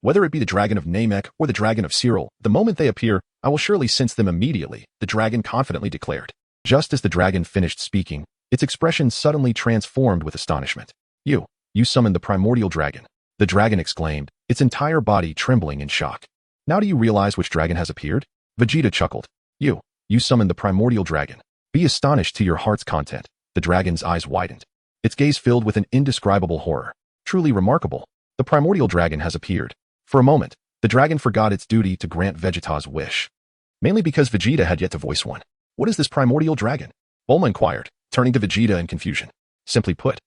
whether it be the dragon of Namek or the dragon of Cyril, the moment they appear, I will surely sense them immediately, the dragon confidently declared. Just as the dragon finished speaking, its expression suddenly transformed with astonishment. You summoned the primordial dragon. The dragon exclaimed, its entire body trembling in shock. Now do you realize which dragon has appeared? Vegeta chuckled. You summoned the primordial dragon. Be astonished to your heart's content. The dragon's eyes widened. Its gaze filled with an indescribable horror. Truly remarkable. The primordial dragon has appeared. For a moment, the dragon forgot its duty to grant Vegeta's wish. Mainly because Vegeta had yet to voice one. What is this primordial dragon? Bulma inquired, turning to Vegeta in confusion. Simply put,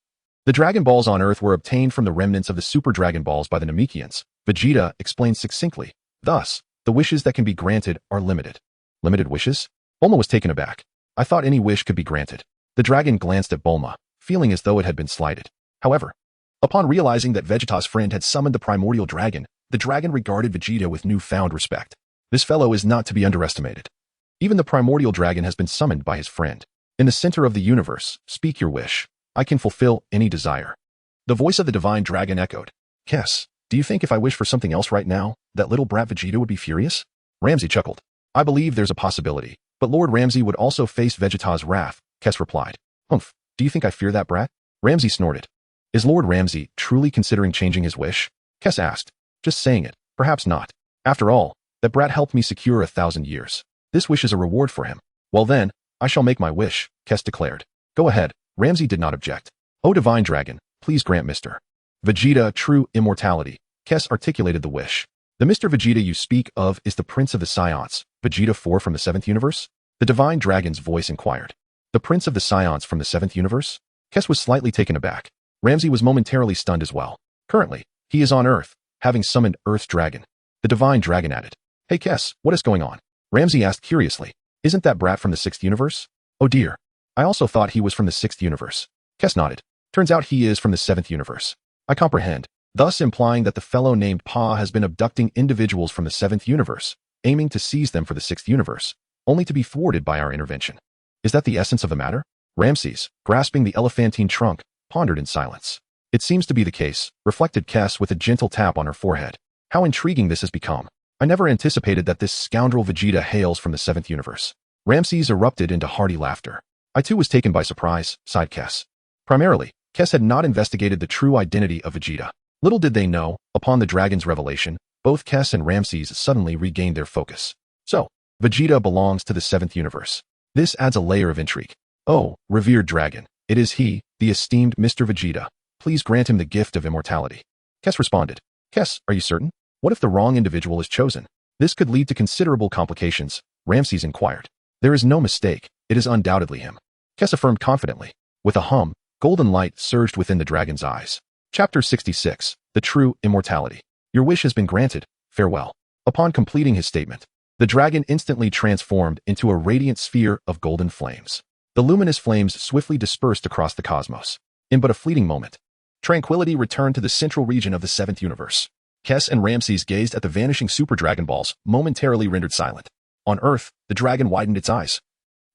the Dragon Balls on Earth were obtained from the remnants of the Super Dragon Balls by the Namekians. Vegeta explained succinctly. Thus, the wishes that can be granted are limited. Limited wishes? Bulma was taken aback. I thought any wish could be granted. The dragon glanced at Bulma, feeling as though it had been slighted. However, upon realizing that Vegeta's friend had summoned the primordial dragon, the dragon regarded Vegeta with newfound respect. This fellow is not to be underestimated. Even the primordial dragon has been summoned by his friend. In the center of the universe, speak your wish. I can fulfill any desire. The voice of the divine dragon echoed. Kess, do you think if I wish for something else right now, that little brat Vegeta would be furious? Ramsey chuckled. I believe there's a possibility, but Lord Ramsey would also face Vegeta's wrath, Kess replied. Humph, do you think I fear that brat? Ramsey snorted. Is Lord Ramsey truly considering changing his wish? Kess asked. Just saying it, perhaps not. After all, that brat helped me secure 1,000 years. This wish is a reward for him. Well then, I shall make my wish, Kess declared. Go ahead. Ramsey did not object. O divine dragon, please grant Mr. Vegeta true immortality. Kess articulated the wish. The Mr. Vegeta you speak of is the Prince of the Saiyans, Vegeta 4 from the 7th universe? The divine dragon's voice inquired. The Prince of the Saiyans from the 7th universe? Kess was slightly taken aback. Ramsey was momentarily stunned as well. Currently, he is on Earth, having summoned Earth's dragon. The divine dragon added. Hey Kess, what is going on? Ramsey asked curiously. Isn't that brat from the 6th universe? Oh dear. I also thought he was from the 6th universe. Kess nodded. Turns out he is from the 7th universe. I comprehend, thus implying that the fellow named Pa has been abducting individuals from the 7th universe, aiming to seize them for the 6th universe, only to be thwarted by our intervention. Is that the essence of the matter? Ramses, grasping the elephantine trunk, pondered in silence. It seems to be the case, reflected Kess with a gentle tap on her forehead. How intriguing this has become. I never anticipated that this scoundrel Vegeta hails from the 7th universe. Ramses erupted into hearty laughter. I too was taken by surprise, sighed Kess. Primarily, Kess had not investigated the true identity of Vegeta. Little did they know, upon the dragon's revelation, both Kess and Ramses suddenly regained their focus. So, Vegeta belongs to the 7th universe. This adds a layer of intrigue. Oh, revered dragon, it is he, the esteemed Mr. Vegeta. Please grant him the gift of immortality. Kess responded. Kess, are you certain? What if the wrong individual is chosen? This could lead to considerable complications, Ramses inquired. There is no mistake, it is undoubtedly him. Kess affirmed confidently. With a hum, golden light surged within the dragon's eyes. Chapter 66, The True Immortality. Your wish has been granted, farewell. Upon completing his statement, the dragon instantly transformed into a radiant sphere of golden flames. The luminous flames swiftly dispersed across the cosmos. In but a fleeting moment, tranquility returned to the central region of the 7th universe. Kess and Ramses gazed at the vanishing Super Dragon Balls, momentarily rendered silent. On Earth, the dragon widened its eyes,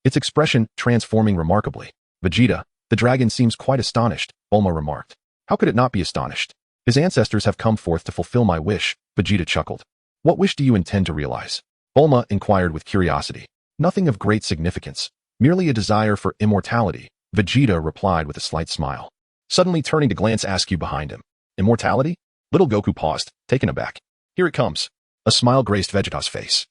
its expression transforming remarkably. Vegeta, the dragon seems quite astonished, Bulma remarked. How could it not be astonished? His ancestors have come forth to fulfill my wish, Vegeta chuckled. What wish do you intend to realize? Bulma inquired with curiosity. Nothing of great significance, merely a desire for immortality, Vegeta replied with a slight smile. Suddenly turning to glance Askew behind him. Immortality? Little Goku paused, taken aback. Here it comes. A smile graced Vegeta's face.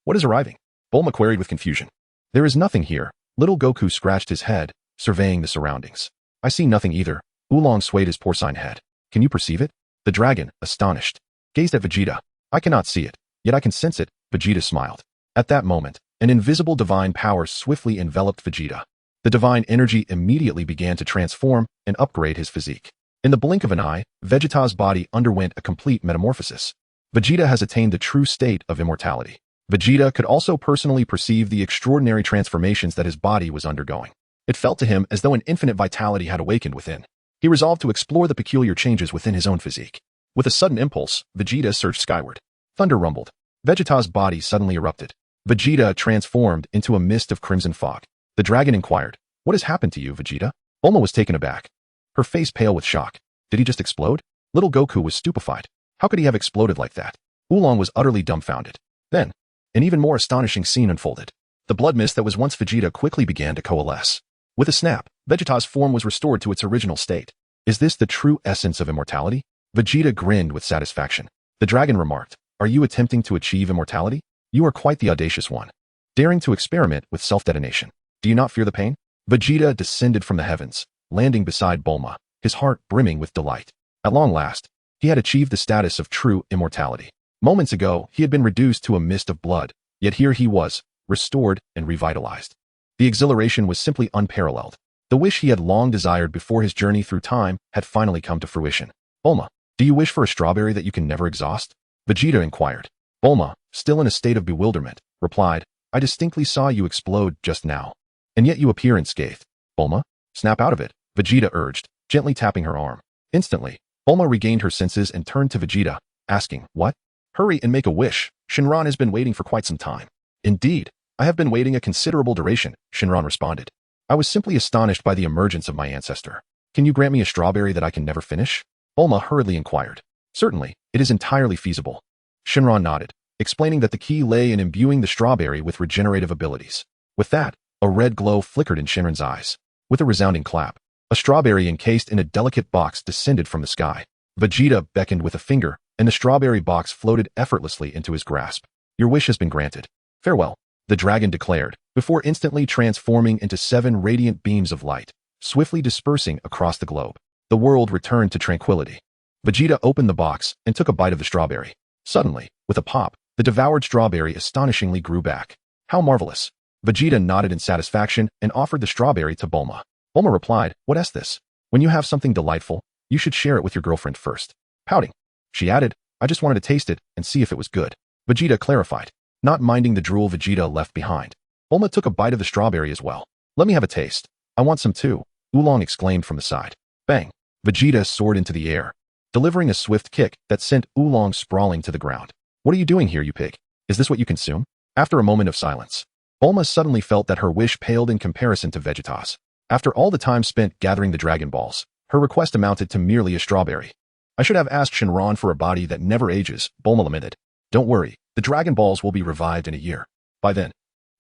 What is arriving? Bulma queried with confusion. There is nothing here. Little Goku scratched his head, surveying the surroundings. I see nothing either. Oolong swayed his porcine head. Can you perceive it? The dragon, astonished, gazed at Vegeta. I cannot see it, yet I can sense it, Vegeta smiled. At that moment, An invisible divine power swiftly enveloped Vegeta. The divine energy immediately began to transform and upgrade his physique. In the blink of an eye, Vegeta's body underwent a complete metamorphosis. Vegeta has attained the true state of immortality. Vegeta could also personally perceive the extraordinary transformations that his body was undergoing. It felt to him as though an infinite vitality had awakened within. He resolved to explore the peculiar changes within his own physique. With a sudden impulse, Vegeta surged skyward. Thunder rumbled. Vegeta's body suddenly erupted. Vegeta transformed into a mist of crimson fog. The dragon inquired, "What has happened to you, Vegeta?" Bulma was taken aback, her face pale with shock. Did he just explode? Little Goku was stupefied. How could he have exploded like that? Oolong was utterly dumbfounded. Then, an even more astonishing scene unfolded. The blood mist that was once Vegeta quickly began to coalesce. With a snap, Vegeta's form was restored to its original state. Is this the true essence of immortality? Vegeta grinned with satisfaction. The dragon remarked, "Are you attempting to achieve immortality? You are quite the audacious one, daring to experiment with self-detonation. Do you not fear the pain?" Vegeta descended from the heavens, landing beside Bulma, his heart brimming with delight. At long last, he had achieved the status of true immortality. Moments ago, he had been reduced to a mist of blood, yet here he was, restored and revitalized. The exhilaration was simply unparalleled. The wish he had long desired before his journey through time had finally come to fruition. "Bulma, do you wish for a strawberry that you can never exhaust?" Vegeta inquired. Bulma, still in a state of bewilderment, replied, "I distinctly saw you explode just now. And yet you appear unscathed." "Bulma, snap out of it," Vegeta urged, gently tapping her arm. Instantly, Bulma regained her senses and turned to Vegeta, asking, "What?" "Hurry and make a wish. Shinran has been waiting for quite some time." "Indeed, I have been waiting a considerable duration," Shinran responded. "I was simply astonished by the emergence of my ancestor. Can you grant me a strawberry that I can never finish?" Bulma hurriedly inquired. "Certainly, it is entirely feasible." Shinran nodded, explaining that the key lay in imbuing the strawberry with regenerative abilities. With that, a red glow flickered in Shinran's eyes. With a resounding clap, a strawberry encased in a delicate box descended from the sky. Vegeta beckoned with a finger, and the strawberry box floated effortlessly into his grasp. "Your wish has been granted. Farewell," the dragon declared, before instantly transforming into 7 radiant beams of light, swiftly dispersing across the globe. The world returned to tranquility. Vegeta opened the box and took a bite of the strawberry. Suddenly, with a pop, the devoured strawberry astonishingly grew back. "How marvelous!" Vegeta nodded in satisfaction and offered the strawberry to Bulma. Bulma replied, "What is this? When you have something delightful, you should share it with your girlfriend first." Pouting, she added, "I just wanted to taste it and see if it was good." Vegeta clarified, not minding the drool Vegeta left behind. Bulma took a bite of the strawberry as well. "Let me have a taste. I want some too," Oolong exclaimed from the side. Bang! Vegeta soared into the air, delivering a swift kick that sent Oolong sprawling to the ground. "What are you doing here, you pig? Is this what you consume?" After a moment of silence, Bulma suddenly felt that her wish paled in comparison to Vegeta's. After all the time spent gathering the Dragon Balls, her request amounted to merely a strawberry. "I should have asked Shinran for a body that never ages," Bulma lamented. "Don't worry, the Dragon Balls will be revived in a year. By then,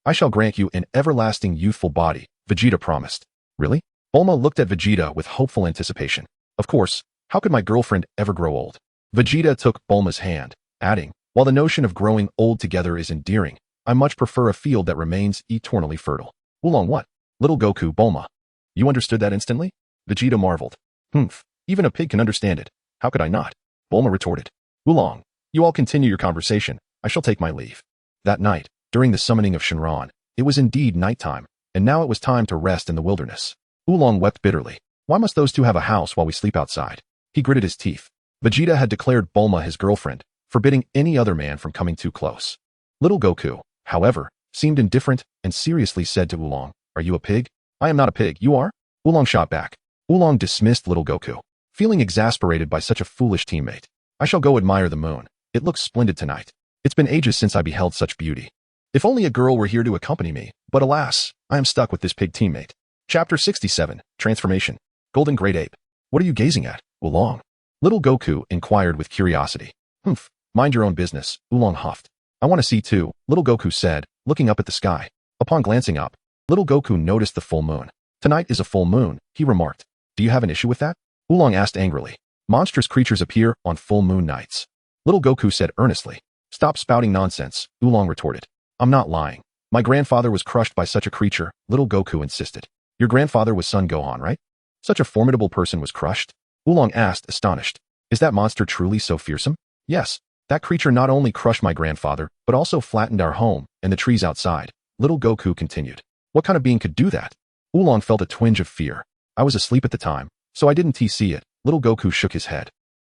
I shall grant you an everlasting youthful body," Vegeta promised. "Really?" Bulma looked at Vegeta with hopeful anticipation. "Of course, how could my girlfriend ever grow old?" Vegeta took Bulma's hand, adding, "While the notion of growing old together is endearing, I much prefer a field that remains eternally fertile." "Oolong what?" "Little Goku, Bulma." "You understood that instantly?" Vegeta marveled. "Humph, even a pig can understand it. How could I not?" Bulma retorted. "Oolong, you all continue your conversation. I shall take my leave." That night, during the summoning of Shinran, it was indeed nighttime, and now it was time to rest in the wilderness. Oolong wept bitterly. Why must those two have a house while we sleep outside? He gritted his teeth. Vegeta had declared Bulma his girlfriend, forbidding any other man from coming too close. Little Goku, however, seemed indifferent and seriously said to Oolong, "Are you a pig?" "I am not a pig, you are?" Oolong shot back. Oolong dismissed Little Goku, feeling exasperated by such a foolish teammate. "I shall go admire the moon. It looks splendid tonight. It's been ages since I beheld such beauty. If only a girl were here to accompany me, but alas, I am stuck with this pig teammate." Chapter 67, Transformation. Golden Great Ape. "What are you gazing at, Oolong?" Little Goku inquired with curiosity. "Humph, mind your own business," Oolong huffed. "I want to see too," Little Goku said, looking up at the sky. Upon glancing up, Little Goku noticed the full moon. "Tonight is a full moon," he remarked. "Do you have an issue with that?" Oolong asked angrily. "Monstrous creatures appear on full moon nights," Little Goku said earnestly. "Stop spouting nonsense," Oolong retorted. "I'm not lying. My grandfather was crushed by such a creature," Little Goku insisted. "Your grandfather was Son Gohan, right? Such a formidable person was crushed?" Oolong asked, astonished. "Is that monster truly so fearsome?" "Yes. That creature not only crushed my grandfather, but also flattened our home and the trees outside," Little Goku continued. What kind of being could do that? Oolong felt a twinge of fear. I was asleep at the time, so I didn't see it. Little Goku shook his head.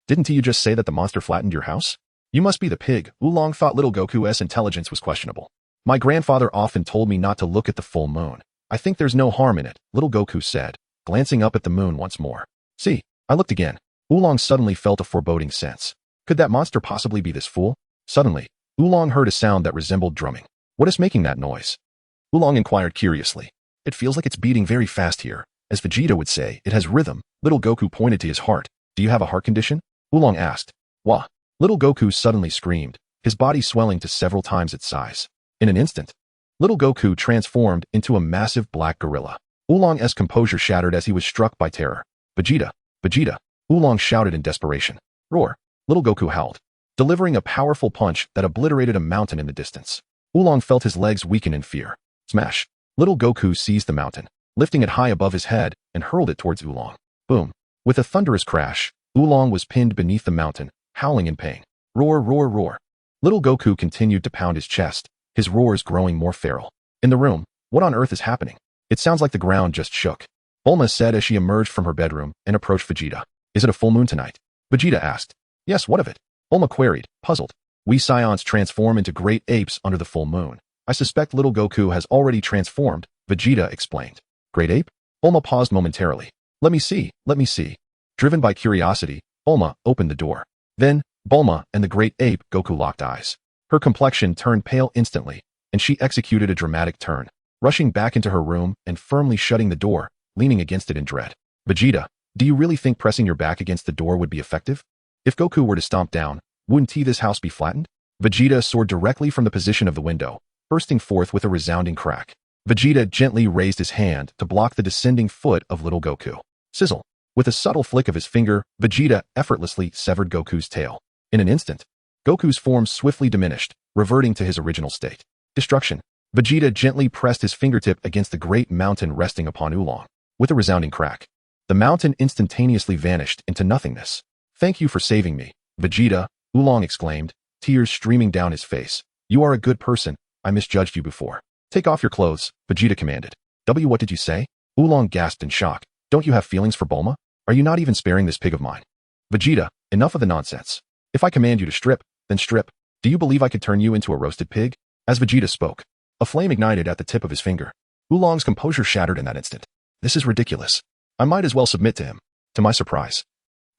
Didn't you just say that the monster flattened your house? You must be the pig. Oolong thought Little Goku's intelligence was questionable. My grandfather often told me not to look at the full moon. I think there's no harm in it, Little Goku said, glancing up at the moon once more. See, I looked again. Oolong suddenly felt a foreboding sense. Could that monster possibly be this fool? Suddenly, Oolong heard a sound that resembled drumming. What is making that noise? Oolong inquired curiously. It feels like it's beating very fast here. As Vegeta would say, it has rhythm. Little Goku pointed to his heart. Do you have a heart condition? Oolong asked. Wah! Little Goku suddenly screamed, his body swelling to several times its size. In an instant, Little Goku transformed into a massive black gorilla. Oolong's composure shattered as he was struck by terror. Vegeta! Vegeta! Oolong shouted in desperation. Roar! Little Goku howled, delivering a powerful punch that obliterated a mountain in the distance. Oolong felt his legs weaken in fear. Smash! Little Goku seized the mountain, lifting it high above his head, and hurled it towards Oolong. Boom! With a thunderous crash, Oolong was pinned beneath the mountain, howling in pain. Roar, roar, roar. Little Goku continued to pound his chest, his roars growing more feral. In the room, what on earth is happening? It sounds like the ground just shook. Bulma said as she emerged from her bedroom and approached Vegeta. Is it a full moon tonight? Vegeta asked. Yes, what of it? Bulma queried, puzzled. We Saiyans transform into great apes under the full moon. I suspect Little Goku has already transformed, Vegeta explained. Great ape? Bulma paused momentarily. Let me see, let me see. Driven by curiosity, Bulma opened the door. Then, Bulma and the great ape Goku locked eyes. Her complexion turned pale instantly, and she executed a dramatic turn, rushing back into her room and firmly shutting the door, leaning against it in dread. Vegeta, do you really think pressing your back against the door would be effective? If Goku were to stomp down, wouldn't this house be flattened? Vegeta soared directly from the position of the window, bursting forth with a resounding crack. Vegeta gently raised his hand to block the descending foot of Little Goku. Sizzle! With a subtle flick of his finger, Vegeta effortlessly severed Goku's tail. In an instant, Goku's form swiftly diminished, reverting to his original state. Destruction. Vegeta gently pressed his fingertip against the great mountain resting upon Oolong. With a resounding crack, the mountain instantaneously vanished into nothingness. Thank you for saving me, Vegeta, Oolong exclaimed, tears streaming down his face. You are a good person, I misjudged you before. Take off your clothes, Vegeta commanded. What did you say? Oolong gasped in shock. Don't you have feelings for Bulma? Are you not even sparing this pig of mine? Vegeta, enough of the nonsense. If I command you to strip, then strip. Do you believe I could turn you into a roasted pig? As Vegeta spoke, a flame ignited at the tip of his finger. Oolong's composure shattered in that instant. This is ridiculous. I might as well submit to him. To my surprise,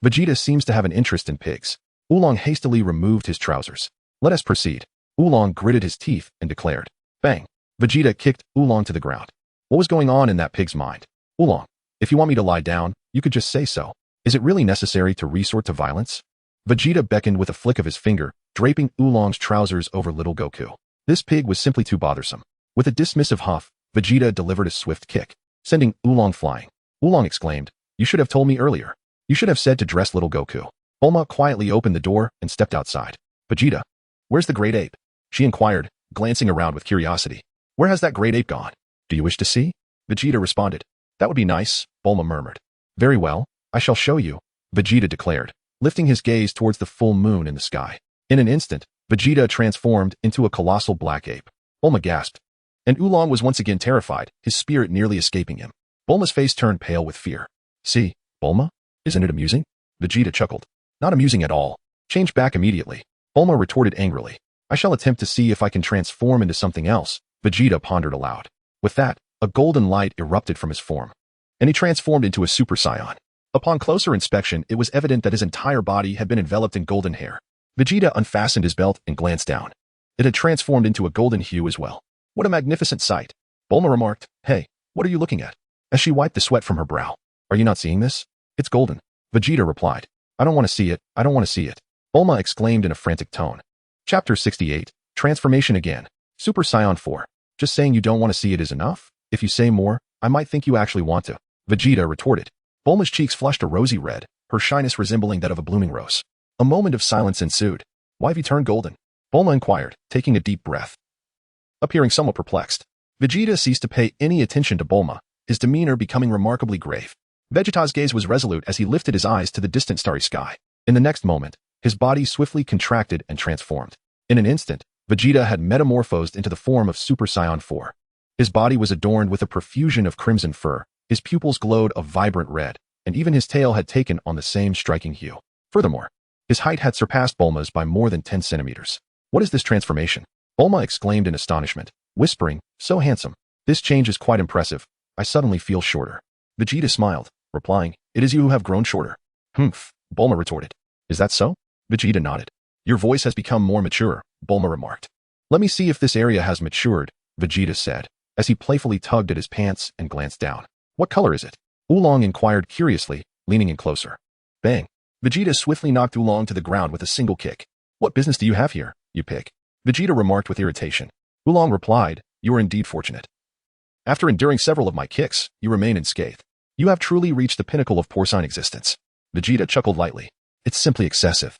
Vegeta seems to have an interest in pigs. Oolong hastily removed his trousers. Let us proceed. Oolong gritted his teeth and declared. Bang! Vegeta kicked Oolong to the ground. What was going on in that pig's mind? Oolong, if you want me to lie down, you could just say so. Is it really necessary to resort to violence? Vegeta beckoned with a flick of his finger, draping Oolong's trousers over Little Goku. This pig was simply too bothersome. With a dismissive huff, Vegeta delivered a swift kick, sending Oolong flying. Oolong exclaimed, You should have told me earlier. You should have said to dress Little Goku. Bulma quietly opened the door and stepped outside. Vegeta, where's the great ape? She inquired, glancing around with curiosity. Where has that great ape gone? Do you wish to see? Vegeta responded. That would be nice, Bulma murmured. Very well, I shall show you, Vegeta declared, lifting his gaze towards the full moon in the sky. In an instant, Vegeta transformed into a colossal black ape. Bulma gasped. And Oolong was once again terrified, his spirit nearly escaping him. Bulma's face turned pale with fear. See, Bulma? Isn't it amusing? Vegeta chuckled. Not amusing at all. Change back immediately. Bulma retorted angrily. I shall attempt to see if I can transform into something else, Vegeta pondered aloud. With that, a golden light erupted from his form, and he transformed into a Super Saiyan. Upon closer inspection, it was evident that his entire body had been enveloped in golden hair. Vegeta unfastened his belt and glanced down. It had transformed into a golden hue as well. What a magnificent sight! Bulma remarked, Hey, what are you looking at? As she wiped the sweat from her brow. Are you not seeing this? It's golden. Vegeta replied. I don't want to see it, I don't want to see it. Bulma exclaimed in a frantic tone. Chapter 68, Transformation Again. Super Saiyan 4. Just saying you don't want to see it is enough? If you say more, I might think you actually want to. Vegeta retorted. Bulma's cheeks flushed a rosy red, her shyness resembling that of a blooming rose. A moment of silence ensued. Why have you turned golden? Bulma inquired, taking a deep breath. Appearing somewhat perplexed, Vegeta ceased to pay any attention to Bulma, his demeanor becoming remarkably grave. Vegeta's gaze was resolute as he lifted his eyes to the distant starry sky. In the next moment, his body swiftly contracted and transformed. In an instant, Vegeta had metamorphosed into the form of Super Saiyan 4. His body was adorned with a profusion of crimson fur, his pupils glowed a vibrant red, and even his tail had taken on the same striking hue. Furthermore, his height had surpassed Bulma's by more than 10 centimeters. What is this transformation? Bulma exclaimed in astonishment, whispering, so handsome. This change is quite impressive. I suddenly feel shorter. Vegeta smiled, replying, it is you who have grown shorter. Humph, Bulma retorted. Is that so? Vegeta nodded. Your voice has become more mature, Bulma remarked. Let me see if this area has matured, Vegeta said, as he playfully tugged at his pants and glanced down. What color is it? Oolong inquired curiously, leaning in closer. Bang. Vegeta swiftly knocked Oolong to the ground with a single kick. What business do you have here, you pig? Vegeta remarked with irritation. Oolong replied, you are indeed fortunate. After enduring several of my kicks, you remain unscathed. You have truly reached the pinnacle of porcine existence. Vegeta chuckled lightly. It's simply excessive.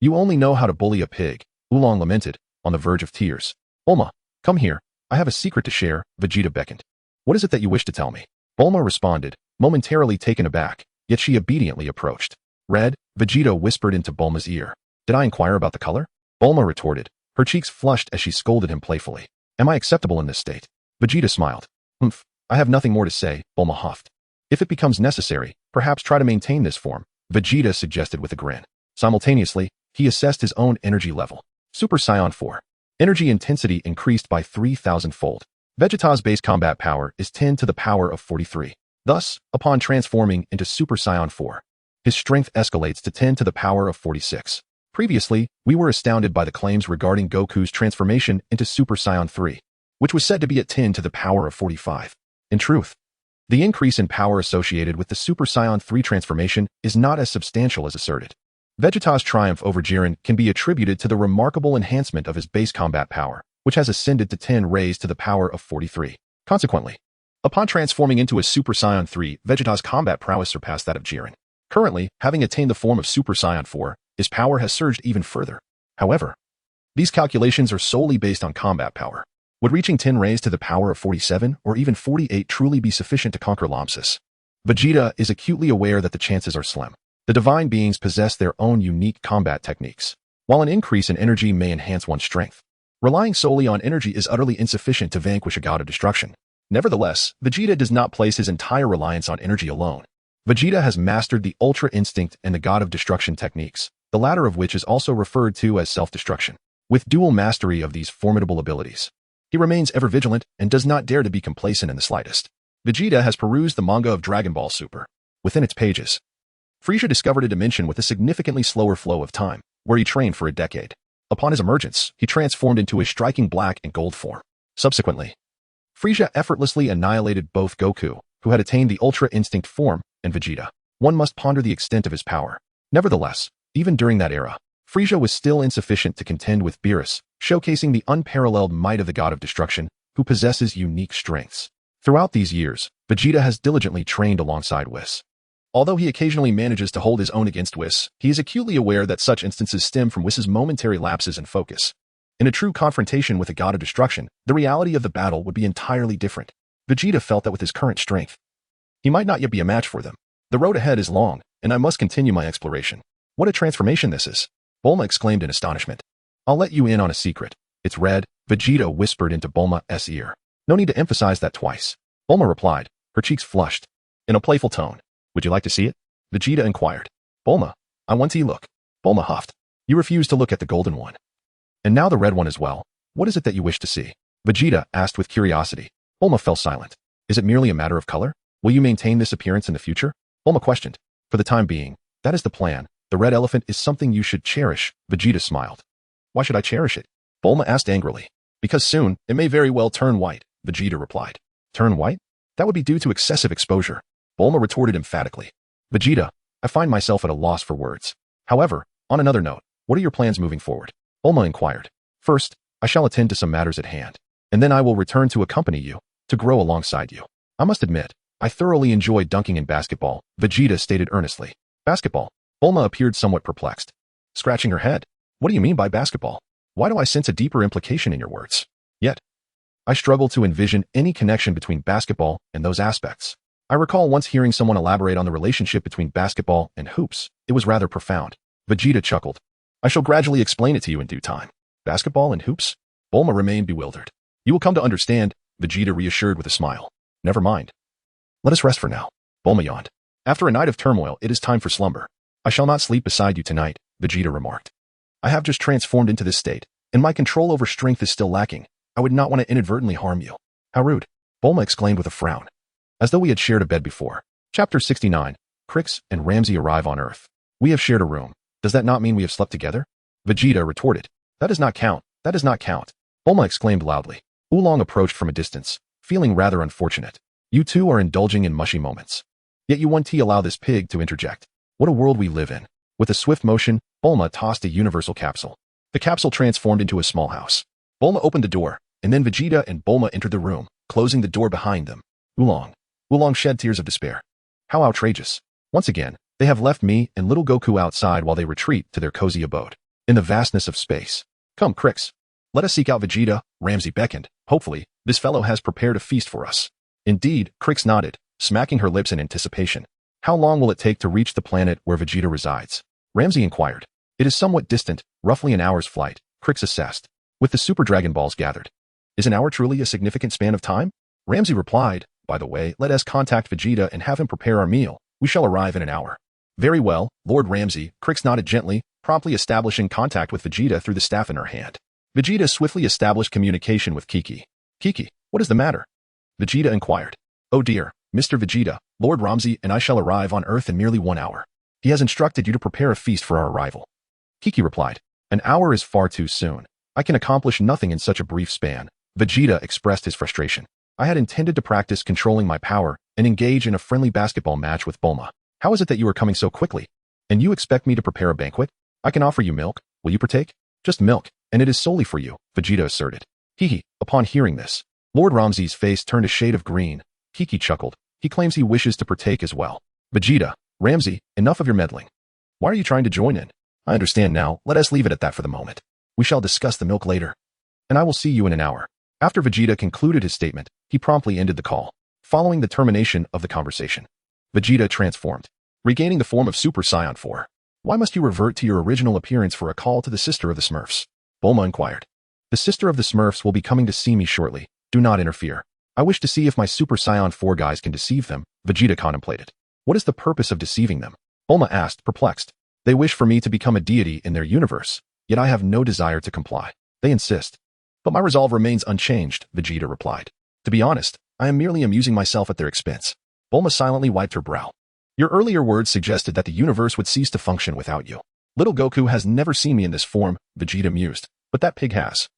You only know how to bully a pig, Oolong lamented, on the verge of tears. Bulma, come here. I have a secret to share, Vegeta beckoned. What is it that you wish to tell me? Bulma responded, momentarily taken aback, yet she obediently approached. Red, Vegeta whispered into Bulma's ear. Did I inquire about the color? Bulma retorted, her cheeks flushed as she scolded him playfully. Am I acceptable in this state? Vegeta smiled. Humph, I have nothing more to say, Bulma huffed. If it becomes necessary, perhaps try to maintain this form, Vegeta suggested with a grin. Simultaneously, he assessed his own energy level. Super Saiyan 4. Energy intensity increased by 3,000-fold. Vegeta's base combat power is 10 to the power of 43. Thus, upon transforming into Super Saiyan 4, his strength escalates to 10 to the power of 46. Previously, we were astounded by the claims regarding Goku's transformation into Super Saiyan 3, which was said to be at 10 to the power of 45. In truth, the increase in power associated with the Super Saiyan 3 transformation is not as substantial as asserted. Vegeta's triumph over Jiren can be attributed to the remarkable enhancement of his base combat power, which has ascended to 10 raised to the power of 43. Consequently, upon transforming into a Super Saiyan 3, Vegeta's combat prowess surpassed that of Jiren. Currently, having attained the form of Super Saiyan 4, his power has surged even further. However, these calculations are solely based on combat power. Would reaching 10 raised to the power of 47 or even 48 truly be sufficient to conquer Lampsis? Vegeta is acutely aware that the chances are slim. The divine beings possess their own unique combat techniques. While an increase in energy may enhance one's strength, relying solely on energy is utterly insufficient to vanquish a god of destruction. Nevertheless, Vegeta does not place his entire reliance on energy alone. Vegeta has mastered the Ultra Instinct and the God of Destruction techniques, the latter of which is also referred to as self-destruction. With dual mastery of these formidable abilities, he remains ever vigilant and does not dare to be complacent in the slightest. Vegeta has perused the manga of Dragon Ball Super. Within its pages, Frieza discovered a dimension with a significantly slower flow of time, where he trained for a decade. Upon his emergence, he transformed into a striking black and gold form. Subsequently, Frieza effortlessly annihilated both Goku, who had attained the Ultra Instinct form, and Vegeta. One must ponder the extent of his power. Nevertheless, even during that era, Frieza was still insufficient to contend with Beerus, showcasing the unparalleled might of the God of Destruction, who possesses unique strengths. Throughout these years, Vegeta has diligently trained alongside Whis. Although he occasionally manages to hold his own against Whis, he is acutely aware that such instances stem from Whis' momentary lapses in focus. In a true confrontation with a God of Destruction, the reality of the battle would be entirely different. Vegeta felt that with his current strength, he might not yet be a match for them. The road ahead is long, and I must continue my exploration. What a transformation this is! Bulma exclaimed in astonishment. I'll let you in on a secret. It's red, Vegeta whispered into Bulma's ear. No need to emphasize that twice. Bulma replied, her cheeks flushed. In a playful tone. Would you like to see it? Vegeta inquired. Bulma, I want to look. Bulma huffed. You refuse to look at the golden one. And now the red one as well. What is it that you wish to see? Vegeta asked with curiosity. Bulma fell silent. Is it merely a matter of color? Will you maintain this appearance in the future? Bulma questioned. For the time being, that is the plan. The red elephant is something you should cherish, Vegeta smiled. Why should I cherish it? Bulma asked angrily. Because soon, it may very well turn white, Vegeta replied. Turn white? That would be due to excessive exposure. Bulma retorted emphatically. Vegeta, I find myself at a loss for words. However, on another note, what are your plans moving forward? Bulma inquired. First, I shall attend to some matters at hand, and then I will return to accompany you, to grow alongside you. I must admit, I thoroughly enjoy dunking in basketball, Vegeta stated earnestly. Basketball? Bulma appeared somewhat perplexed. Scratching her head. What do you mean by basketball? Why do I sense a deeper implication in your words? Yet, I struggle to envision any connection between basketball and those aspects. I recall once hearing someone elaborate on the relationship between basketball and hoops. It was rather profound. Vegeta chuckled. I shall gradually explain it to you in due time. Basketball and hoops? Bulma remained bewildered. You will come to understand, Vegeta reassured with a smile. Never mind. Let us rest for now. Bulma yawned. After a night of turmoil, it is time for slumber. I shall not sleep beside you tonight, Vegeta remarked. I have just transformed into this state, and my control over strength is still lacking. I would not want to inadvertently harm you. How rude, Bulma exclaimed with a frown. As though we had shared a bed before. Chapter 69. Krix and Ramsey arrive on Earth. We have shared a room. Does that not mean we have slept together? Vegeta retorted. That does not count. That does not count. Bulma exclaimed loudly. Oolong approached from a distance, feeling rather unfortunate. You two are indulging in mushy moments. Yet you 1T allow this pig to interject. What a world we live in. With a swift motion, Bulma tossed a universal capsule. The capsule transformed into a small house. Bulma opened the door, and then Vegeta and Bulma entered the room, closing the door behind them. Oolong shed tears of despair. How outrageous. Once again, they have left me and little Goku outside while they retreat to their cozy abode. In the vastness of space. Come, Krix. Let us seek out Vegeta, Ramsey beckoned. Hopefully, this fellow has prepared a feast for us. Indeed, Krix nodded, smacking her lips in anticipation. How long will it take to reach the planet where Vegeta resides? Ramsey inquired. It is somewhat distant, roughly an hour's flight, Krix assessed, with the Super Dragon Balls gathered. Is an hour truly a significant span of time? Ramsey replied, by the way, let us contact Vegeta and have him prepare our meal. We shall arrive in an hour. Very well, Lord Ramsey, Krix nodded gently, promptly establishing contact with Vegeta through the staff in her hand. Vegeta swiftly established communication with Kiki. Kiki, what is the matter? Vegeta inquired. Oh dear, Mr. Vegeta, Lord Ramsey and I shall arrive on Earth in merely 1 hour. He has instructed you to prepare a feast for our arrival. Kiki replied. An hour is far too soon. I can accomplish nothing in such a brief span. Vegeta expressed his frustration. I had intended to practice controlling my power and engage in a friendly basketball match with Bulma. How is it that you are coming so quickly? And you expect me to prepare a banquet? I can offer you milk. Will you partake? Just milk, and it is solely for you, Vegeta asserted. Hehe, upon hearing this, Lord Ramsey's face turned a shade of green. Kiki chuckled. He claims he wishes to partake as well. Vegeta, Ramsey, enough of your meddling. Why are you trying to join in? I understand now. Let us leave it at that for the moment. We shall discuss the milk later. And I will see you in an hour. After Vegeta concluded his statement, he promptly ended the call. Following the termination of the conversation, Vegeta transformed, regaining the form of Super Saiyan 4. Why must you revert to your original appearance for a call to the sister of the Smurfs? Bulma inquired. The sister of the Smurfs will be coming to see me shortly. Do not interfere. I wish to see if my Super Saiyan 4 guys can deceive them, Vegeta contemplated. What is the purpose of deceiving them? Bulma asked, perplexed. They wish for me to become a deity in their universe, yet I have no desire to comply. They insist. But my resolve remains unchanged, Vegeta replied. To be honest, I am merely amusing myself at their expense. Bulma silently wiped her brow. Your earlier words suggested that the universe would cease to function without you. Little Goku has never seen me in this form, Vegeta mused, but that pig has.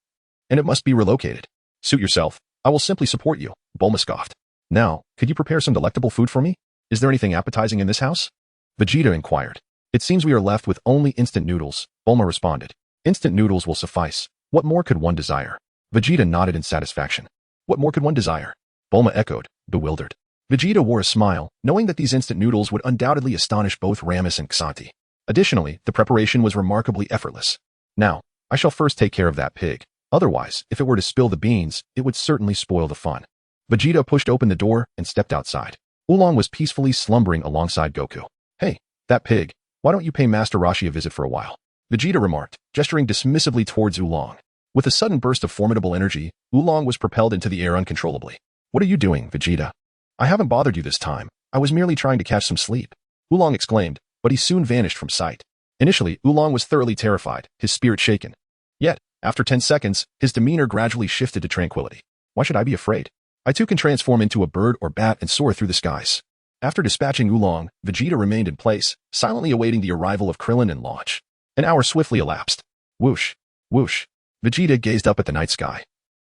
And it must be relocated. Suit yourself. I will simply support you, Bulma scoffed. Now, could you prepare some delectable food for me? Is there anything appetizing in this house? Vegeta inquired. It seems we are left with only instant noodles, Bulma responded. Instant noodles will suffice. What more could one desire? Vegeta nodded in satisfaction. What more could one desire? Bulma echoed, bewildered. Vegeta wore a smile, knowing that these instant noodles would undoubtedly astonish both Rammus and Xanti. Additionally, the preparation was remarkably effortless. Now, I shall first take care of that pig. Otherwise, if it were to spill the beans, it would certainly spoil the fun. Vegeta pushed open the door and stepped outside. Oolong was peacefully slumbering alongside Goku. Hey, that pig, why don't you pay Master Roshi a visit for a while? Vegeta remarked, gesturing dismissively towards Oolong. With a sudden burst of formidable energy, Oolong was propelled into the air uncontrollably. What are you doing, Vegeta? I haven't bothered you this time. I was merely trying to catch some sleep. Oolong exclaimed, but he soon vanished from sight. Initially, Oolong was thoroughly terrified, his spirit shaken. Yet, after 10 seconds, his demeanor gradually shifted to tranquility. Why should I be afraid? I too can transform into a bird or bat and soar through the skies. After dispatching Oolong, Vegeta remained in place, silently awaiting the arrival of Krillin and launch. An hour swiftly elapsed. Whoosh, whoosh. Vegeta gazed up at the night sky,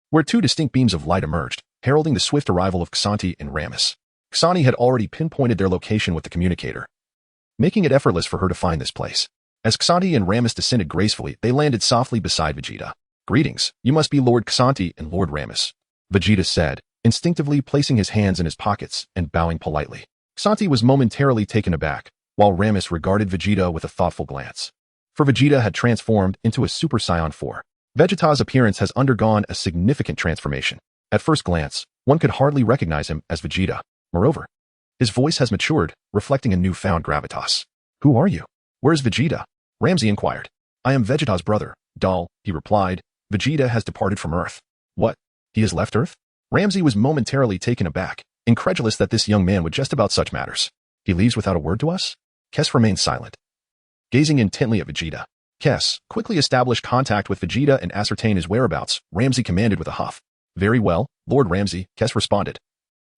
where two distinct beams of light emerged, heralding the swift arrival of Xanti and Rammus. Xanti had already pinpointed their location with the communicator, making it effortless for her to find this place. As Xanti and Rammus descended gracefully, they landed softly beside Vegeta. Greetings, you must be Lord Xanti and Lord Rammus, Vegeta said, instinctively placing his hands in his pockets and bowing politely. Xanti was momentarily taken aback, while Rammus regarded Vegeta with a thoughtful glance. For Vegeta had transformed into a Super Saiyan 4. Vegeta's appearance has undergone a significant transformation. At first glance, one could hardly recognize him as Vegeta. Moreover, his voice has matured, reflecting a newfound gravitas. Who are you? Where is Vegeta? Ramsey inquired. I am Vegeta's brother, Dal, he replied. Vegeta has departed from Earth. What? He has left Earth? Ramsey was momentarily taken aback, incredulous that this young man would jest about such matters. He leaves without a word to us? Kess remained silent, gazing intently at Vegeta. Kess, quickly establish contact with Vegeta and ascertain his whereabouts, Ramsey commanded with a huff. Very well, Lord Ramsey, Kess responded,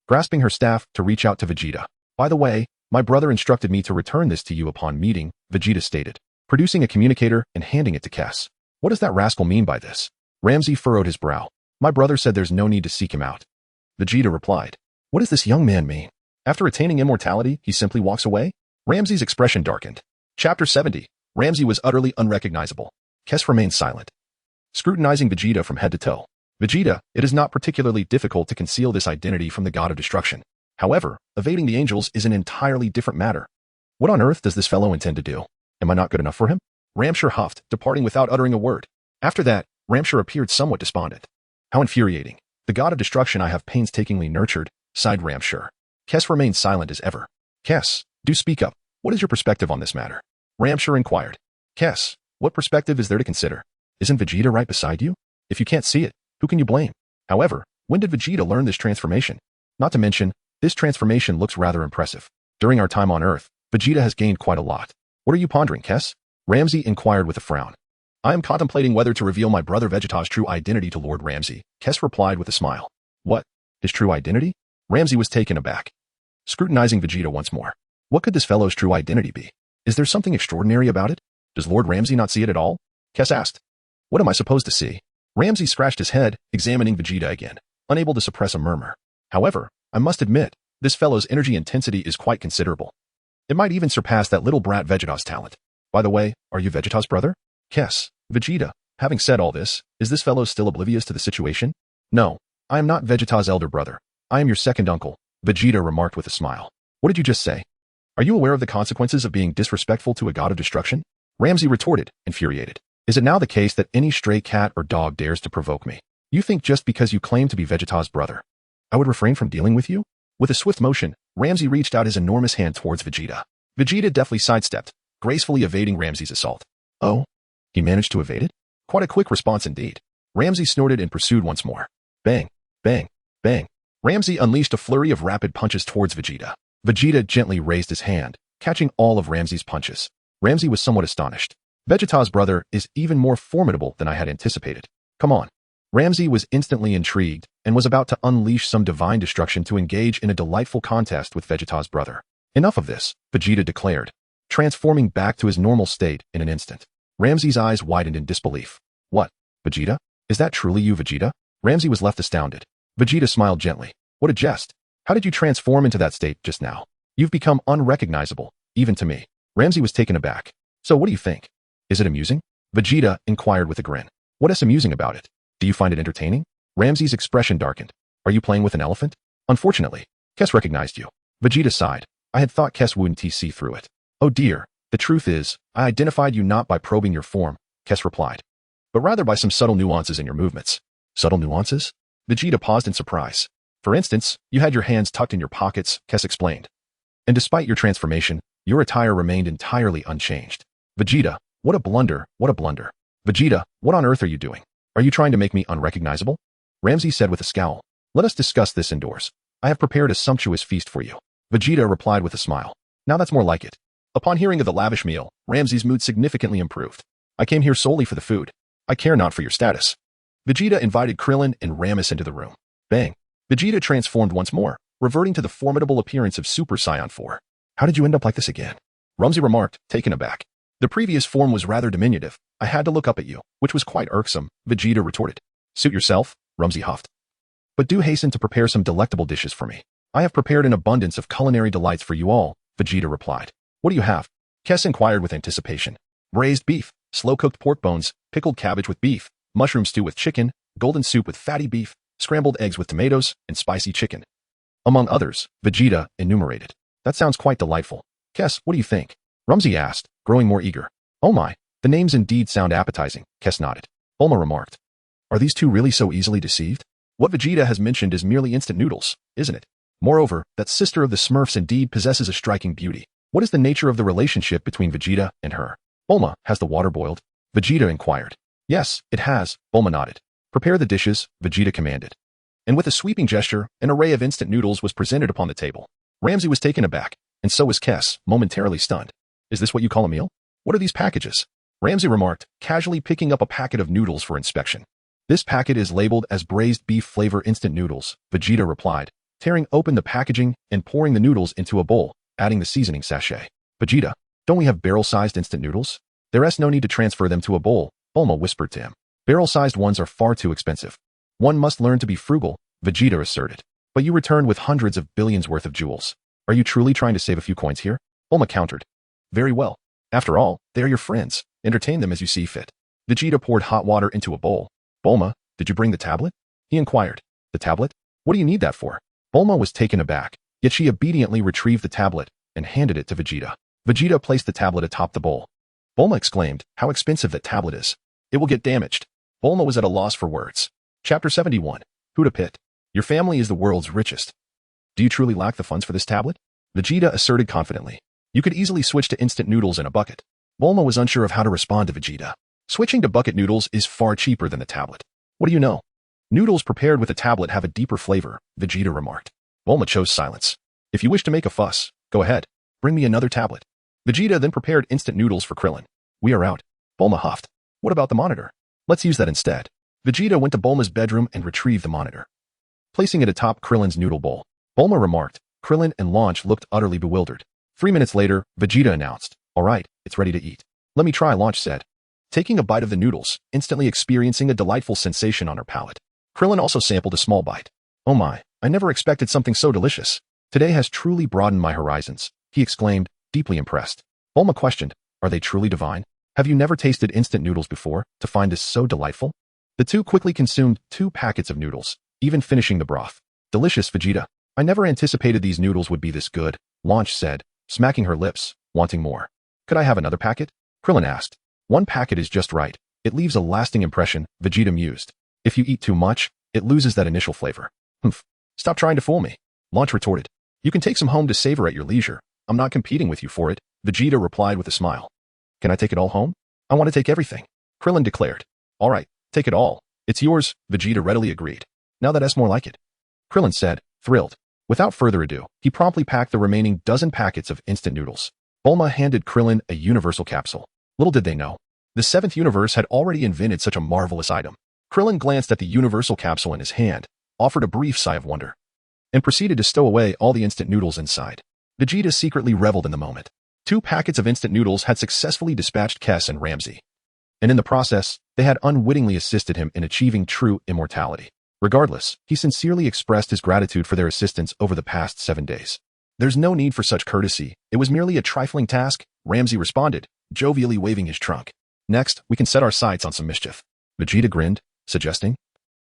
grasping her staff to reach out to Vegeta. By the way, my brother instructed me to return this to you upon meeting, Vegeta stated, producing a communicator and handing it to Kess. What does that rascal mean by this? Ramsey furrowed his brow. My brother said there's no need to seek him out. Vegeta replied. What does this young man mean? After attaining immortality, he simply walks away? Ramsey's expression darkened. Chapter 70. Ramsey was utterly unrecognizable. Kess remained silent, scrutinizing Vegeta from head to toe. Vegeta, it is not particularly difficult to conceal this identity from the god of destruction. However, evading the angels is an entirely different matter. What on earth does this fellow intend to do? Am I not good enough for him? Ramshur huffed, departing without uttering a word. After that, Ramshur appeared somewhat despondent. How infuriating. The god of destruction I have painstakingly nurtured, sighed Ramshur. Kess remained silent as ever. Kess, do speak up. What is your perspective on this matter? Ramshur inquired. Kess, what perspective is there to consider? Isn't Vegeta right beside you? If you can't see it, who can you blame? However, when did Vegeta learn this transformation? Not to mention, this transformation looks rather impressive. During our time on Earth, Vegeta has gained quite a lot. What are you pondering, Kess? Ramsey inquired with a frown. I am contemplating whether to reveal my brother Vegeta's true identity to Lord Ramsey, Kess replied with a smile. What? His true identity? Ramsey was taken aback, scrutinizing Vegeta once more. What could this fellow's true identity be? Is there something extraordinary about it? Does Lord Ramsey not see it at all? Kess asked. What am I supposed to see? Ramsey scratched his head, examining Vegeta again, unable to suppress a murmur. However, I must admit, this fellow's energy intensity is quite considerable. It might even surpass that little brat Vegeta's talent. By the way, are you Vegeta's brother? Kess, Vegeta, having said all this, is this fellow still oblivious to the situation? No, I am not Vegeta's elder brother. I am your second uncle, Vegeta remarked with a smile. What did you just say? Are you aware of the consequences of being disrespectful to a god of destruction? Ramsey retorted, infuriated. Is it now the case that any stray cat or dog dares to provoke me? You think just because you claim to be Vegeta's brother, I would refrain from dealing with you? With a swift motion, Ramsey reached out his enormous hand towards Vegeta. Vegeta deftly sidestepped, gracefully evading Ramsey's assault. Oh? He managed to evade it? Quite a quick response indeed. Ramsey snorted and pursued once more. Bang, bang, bang. Ramsey unleashed a flurry of rapid punches towards Vegeta. Vegeta gently raised his hand, catching all of Ramsey's punches. Ramsey was somewhat astonished. Vegeta's brother is even more formidable than I had anticipated. Come on. Ramsey was instantly intrigued and was about to unleash some divine destruction to engage in a delightful contest with Vegeta's brother. Enough of this, Vegeta declared, transforming back to his normal state in an instant. Ramsey's eyes widened in disbelief. What? Vegeta? Is that truly you, Vegeta? Ramsey was left astounded. Vegeta smiled gently. What a jest. How did you transform into that state just now? You've become unrecognizable, even to me. Ramsey was taken aback. So what do you think? Is it amusing? Vegeta inquired with a grin. What is amusing about it? Do you find it entertaining? Ramsey's expression darkened. Are you playing with an elephant? Unfortunately, Kess recognized you. Vegeta sighed. I had thought Kess wouldn't see through it. Oh dear, the truth is, I identified you not by probing your form, Kess replied, but rather by some subtle nuances in your movements. Subtle nuances? Vegeta paused in surprise. For instance, you had your hands tucked in your pockets, Kess explained. And despite your transformation, your attire remained entirely unchanged. Vegeta, what a blunder, what a blunder. Vegeta, what on earth are you doing? Are you trying to make me unrecognizable? Ramsey said with a scowl. Let us discuss this indoors. I have prepared a sumptuous feast for you. Vegeta replied with a smile. Now that's more like it. Upon hearing of the lavish meal, Ramsey's mood significantly improved. I came here solely for the food. I care not for your status. Vegeta invited Krillin and Rammus into the room. Bang. Vegeta transformed once more, reverting to the formidable appearance of Super Saiyan 4. How did you end up like this again? Ramsey remarked, taken aback. The previous form was rather diminutive. I had to look up at you, which was quite irksome, Vegeta retorted. Suit yourself, Ramsey huffed. But do hasten to prepare some delectable dishes for me. I have prepared an abundance of culinary delights for you all, Vegeta replied. What do you have? Kess inquired with anticipation. Braised beef, slow-cooked pork bones, pickled cabbage with beef, mushroom stew with chicken, golden soup with fatty beef, scrambled eggs with tomatoes, and spicy chicken. Among others, Vegeta enumerated. That sounds quite delightful. Kess, what do you think? Ramsey asked, growing more eager. Oh my, the names indeed sound appetizing, Kess nodded. Bulma remarked. Are these two really so easily deceived? What Vegeta has mentioned is merely instant noodles, isn't it? Moreover, that sister of the Smurfs indeed possesses a striking beauty. What is the nature of the relationship between Vegeta and her? Bulma, has the water boiled? Vegeta inquired. Yes, it has, Bulma nodded. Prepare the dishes, Vegeta commanded. And with a sweeping gesture, an array of instant noodles was presented upon the table. Ramsay was taken aback, and so was Kess, momentarily stunned. Is this what you call a meal? What are these packages? Ramsay remarked, casually picking up a packet of noodles for inspection. This packet is labeled as braised beef flavor instant noodles, Vegeta replied, tearing open the packaging and pouring the noodles into a bowl, adding the seasoning sachet. Vegeta, don't we have barrel-sized instant noodles? There's no need to transfer them to a bowl, Bulma whispered to him. Barrel-sized ones are far too expensive. One must learn to be frugal, Vegeta asserted. But you returned with hundreds of billions worth of jewels. Are you truly trying to save a few coins here? Bulma countered. Very well. After all, they are your friends. Entertain them as you see fit. Vegeta poured hot water into a bowl. Bulma, did you bring the tablet? He inquired. The tablet? What do you need that for? Bulma was taken aback, yet she obediently retrieved the tablet and handed it to Vegeta. Vegeta placed the tablet atop the bowl. Bulma exclaimed, how expensive that tablet is. It will get damaged. Bulma was at a loss for words. Chapter 71. Huda Pit. Your family is the world's richest. Do you truly lack the funds for this tablet? Vegeta asserted confidently. You could easily switch to instant noodles in a bucket. Bulma was unsure of how to respond to Vegeta. Switching to bucket noodles is far cheaper than the tablet. What do you know? Noodles prepared with a tablet have a deeper flavor, Vegeta remarked. Bulma chose silence. If you wish to make a fuss, go ahead. Bring me another tablet. Vegeta then prepared instant noodles for Krillin. We are out. Bulma huffed. What about the monitor? Let's use that instead. Vegeta went to Bulma's bedroom and retrieved the monitor. Placing it atop Krillin's noodle bowl, Bulma remarked. Krillin and Launch looked utterly bewildered. 3 minutes later, Vegeta announced, all right, it's ready to eat. Let me try, Launch said. Taking a bite of the noodles, instantly experiencing a delightful sensation on her palate. Krillin also sampled a small bite. Oh my, I never expected something so delicious. Today has truly broadened my horizons, he exclaimed, deeply impressed. Bulma questioned, are they truly divine? Have you never tasted instant noodles before to find this so delightful? The two quickly consumed 2 packets of noodles, even finishing the broth. Delicious, Vegeta. I never anticipated these noodles would be this good, Launch said, smacking her lips, wanting more. Could I have another packet? Krillin asked. 1 packet is just right. It leaves a lasting impression, Vegeta mused. If you eat too much, it loses that initial flavor. Humph. Stop trying to fool me. Launch retorted. You can take some home to savor at your leisure. I'm not competing with you for it, Vegeta replied with a smile. Can I take it all home? I want to take everything, Krillin declared. All right, take it all. It's yours, Vegeta readily agreed. Now that's more like it, Krillin said, thrilled. Without further ado, he promptly packed the remaining dozen packets of instant noodles. Bulma handed Krillin a universal capsule. Little did they know, the 7th universe had already invented such a marvelous item. Krillin glanced at the universal capsule in his hand, offered a brief sigh of wonder, and proceeded to stow away all the instant noodles inside. Vegeta secretly reveled in the moment. 2 packets of instant noodles had successfully dispatched Kess and Ramsay. And in the process, they had unwittingly assisted him in achieving true immortality. Regardless, he sincerely expressed his gratitude for their assistance over the past 7 days. There's no need for such courtesy. It was merely a trifling task, Ramsay responded, jovially waving his trunk. Next, we can set our sights on some mischief. Vegeta grinned, suggesting,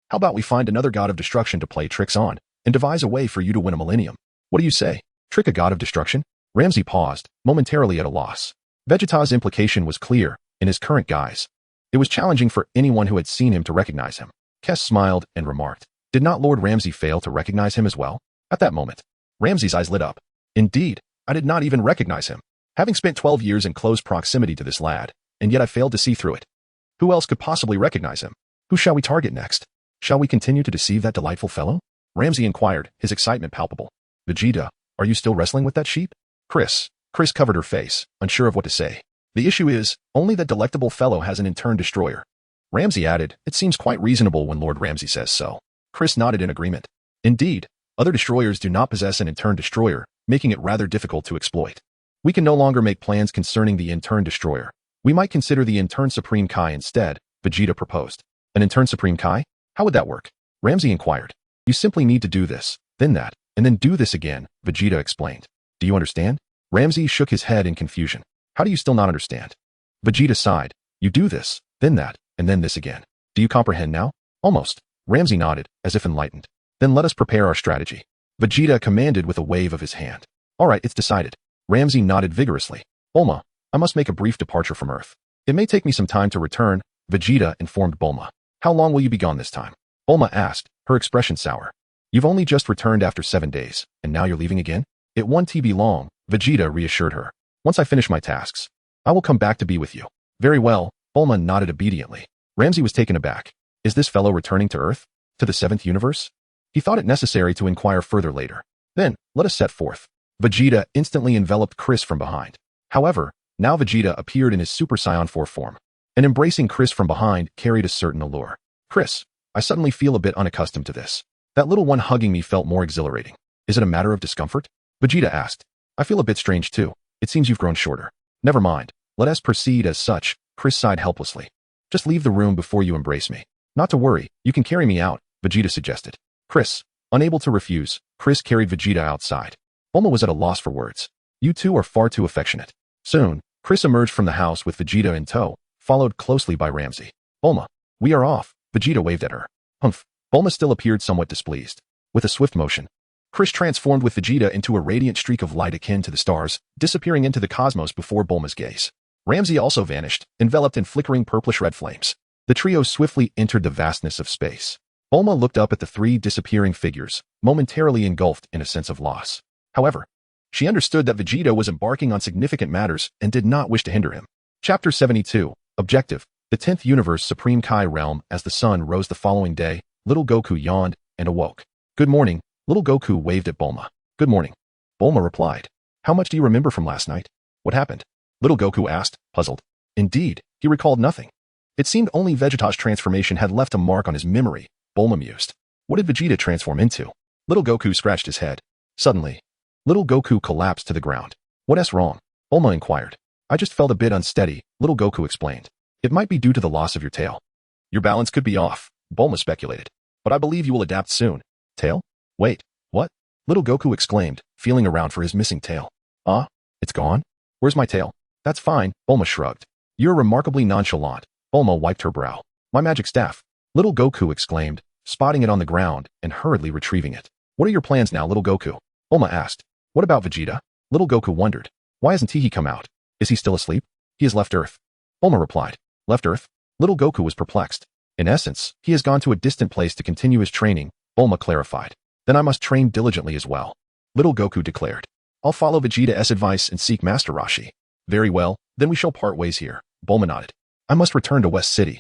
how about we find another god of destruction to play tricks on, and devise a way for you to win a millennium? What do you say? Trick a god of destruction? Ramsay paused, momentarily at a loss. Vegeta's implication was clear, in his current guise. It was challenging for anyone who had seen him to recognize him. Kess smiled and remarked, did not Lord Ramsay fail to recognize him as well? At that moment, Ramsay's eyes lit up. Indeed, I did not even recognize him. Having spent 12 years in close proximity to this lad, and yet I failed to see through it. Who else could possibly recognize him? Who shall we target next? Shall we continue to deceive that delightful fellow? Ramsay inquired, his excitement palpable. Vegeta, are you still wrestling with that sheep? Chris covered her face, unsure of what to say. The issue is, only that delectable fellow has an intern destroyer. Ramsay added, it seems quite reasonable when Lord Ramsay says so. Chris nodded in agreement. Indeed, other destroyers do not possess an intern destroyer, making it rather difficult to exploit. We can no longer make plans concerning the intern destroyer. We might consider the intern Supreme Kai instead, Vegeta proposed. An intern Supreme Kai? How would that work? Ramsay inquired. You simply need to do this, then that, and then do this again, Vegeta explained. Do you understand? Ramsay shook his head in confusion. How do you still not understand? Vegeta sighed. You do this, then that, and then this again. Do you comprehend now? Almost. Ramsay nodded, as if enlightened. Then let us prepare our strategy. Vegeta commanded with a wave of his hand. All right, it's decided. Ramsay nodded vigorously. Bulma, I must make a brief departure from Earth. It may take me some time to return, Vegeta informed Bulma. How long will you be gone this time? Bulma asked, her expression sour. You've only just returned after 7 days, and now you're leaving again? It won't be long, Vegeta reassured her. Once I finish my tasks, I will come back to be with you. Very well, Bulma nodded obediently. Ramsey was taken aback. Is this fellow returning to Earth? To the 7th universe? He thought it necessary to inquire further later. Then, let us set forth. Vegeta instantly enveloped Chris from behind. However, now Vegeta appeared in his Super Saiyan 4 form, and embracing Chris from behind carried a certain allure. Chris, I suddenly feel a bit unaccustomed to this. That little one hugging me felt more exhilarating. Is it a matter of discomfort? Vegeta asked. I feel a bit strange too. It seems you've grown shorter. Never mind. Let us proceed as such. Chris sighed helplessly. Just leave the room before you embrace me. Not to worry, you can carry me out, Vegeta suggested. Chris, unable to refuse, Chris carried Vegeta outside. Bulma was at a loss for words. You two are far too affectionate. Soon, Chris emerged from the house with Vegeta in tow, followed closely by Ramsey. Bulma, we are off, Vegeta waved at her. Humph. Bulma still appeared somewhat displeased. With a swift motion, Chris transformed with Vegeta into a radiant streak of light akin to the stars, disappearing into the cosmos before Bulma's gaze. Ramsey also vanished, enveloped in flickering purplish-red flames. The trio swiftly entered the vastness of space. Bulma looked up at the three disappearing figures, momentarily engulfed in a sense of loss. However, she understood that Vegeta was embarking on significant matters and did not wish to hinder him. Chapter 72, Objective, the 10th Universe Supreme Kai Realm. As the sun rose the following day, little Goku yawned and awoke. Good morning, little Goku waved at Bulma. Good morning. Bulma replied. How much do you remember from last night? What happened? Little Goku asked, puzzled. Indeed, he recalled nothing. It seemed only Vegeta's transformation had left a mark on his memory, Bulma mused. What did Vegeta transform into? Little Goku scratched his head. Suddenly, little Goku collapsed to the ground. What's wrong? Bulma inquired. I just felt a bit unsteady, little Goku explained. It might be due to the loss of your tail. Your balance could be off, Bulma speculated. But I believe you will adapt soon. Tail? Wait, what? Little Goku exclaimed, feeling around for his missing tail. It's gone? Where's my tail? That's fine, Bulma shrugged. You're remarkably nonchalant. Bulma wiped her brow. My magic staff. Little Goku exclaimed, spotting it on the ground and hurriedly retrieving it. What are your plans now, little Goku? Bulma asked. What about Vegeta? Little Goku wondered. Why hasn't he come out? Is he still asleep? He has left Earth. Bulma replied. Left Earth? Little Goku was perplexed. In essence, he has gone to a distant place to continue his training, Bulma clarified. Then I must train diligently as well. Little Goku declared. I'll follow Vegeta's advice and seek Master Roshi. Very well, then we shall part ways here, Bulma nodded. I must return to West City.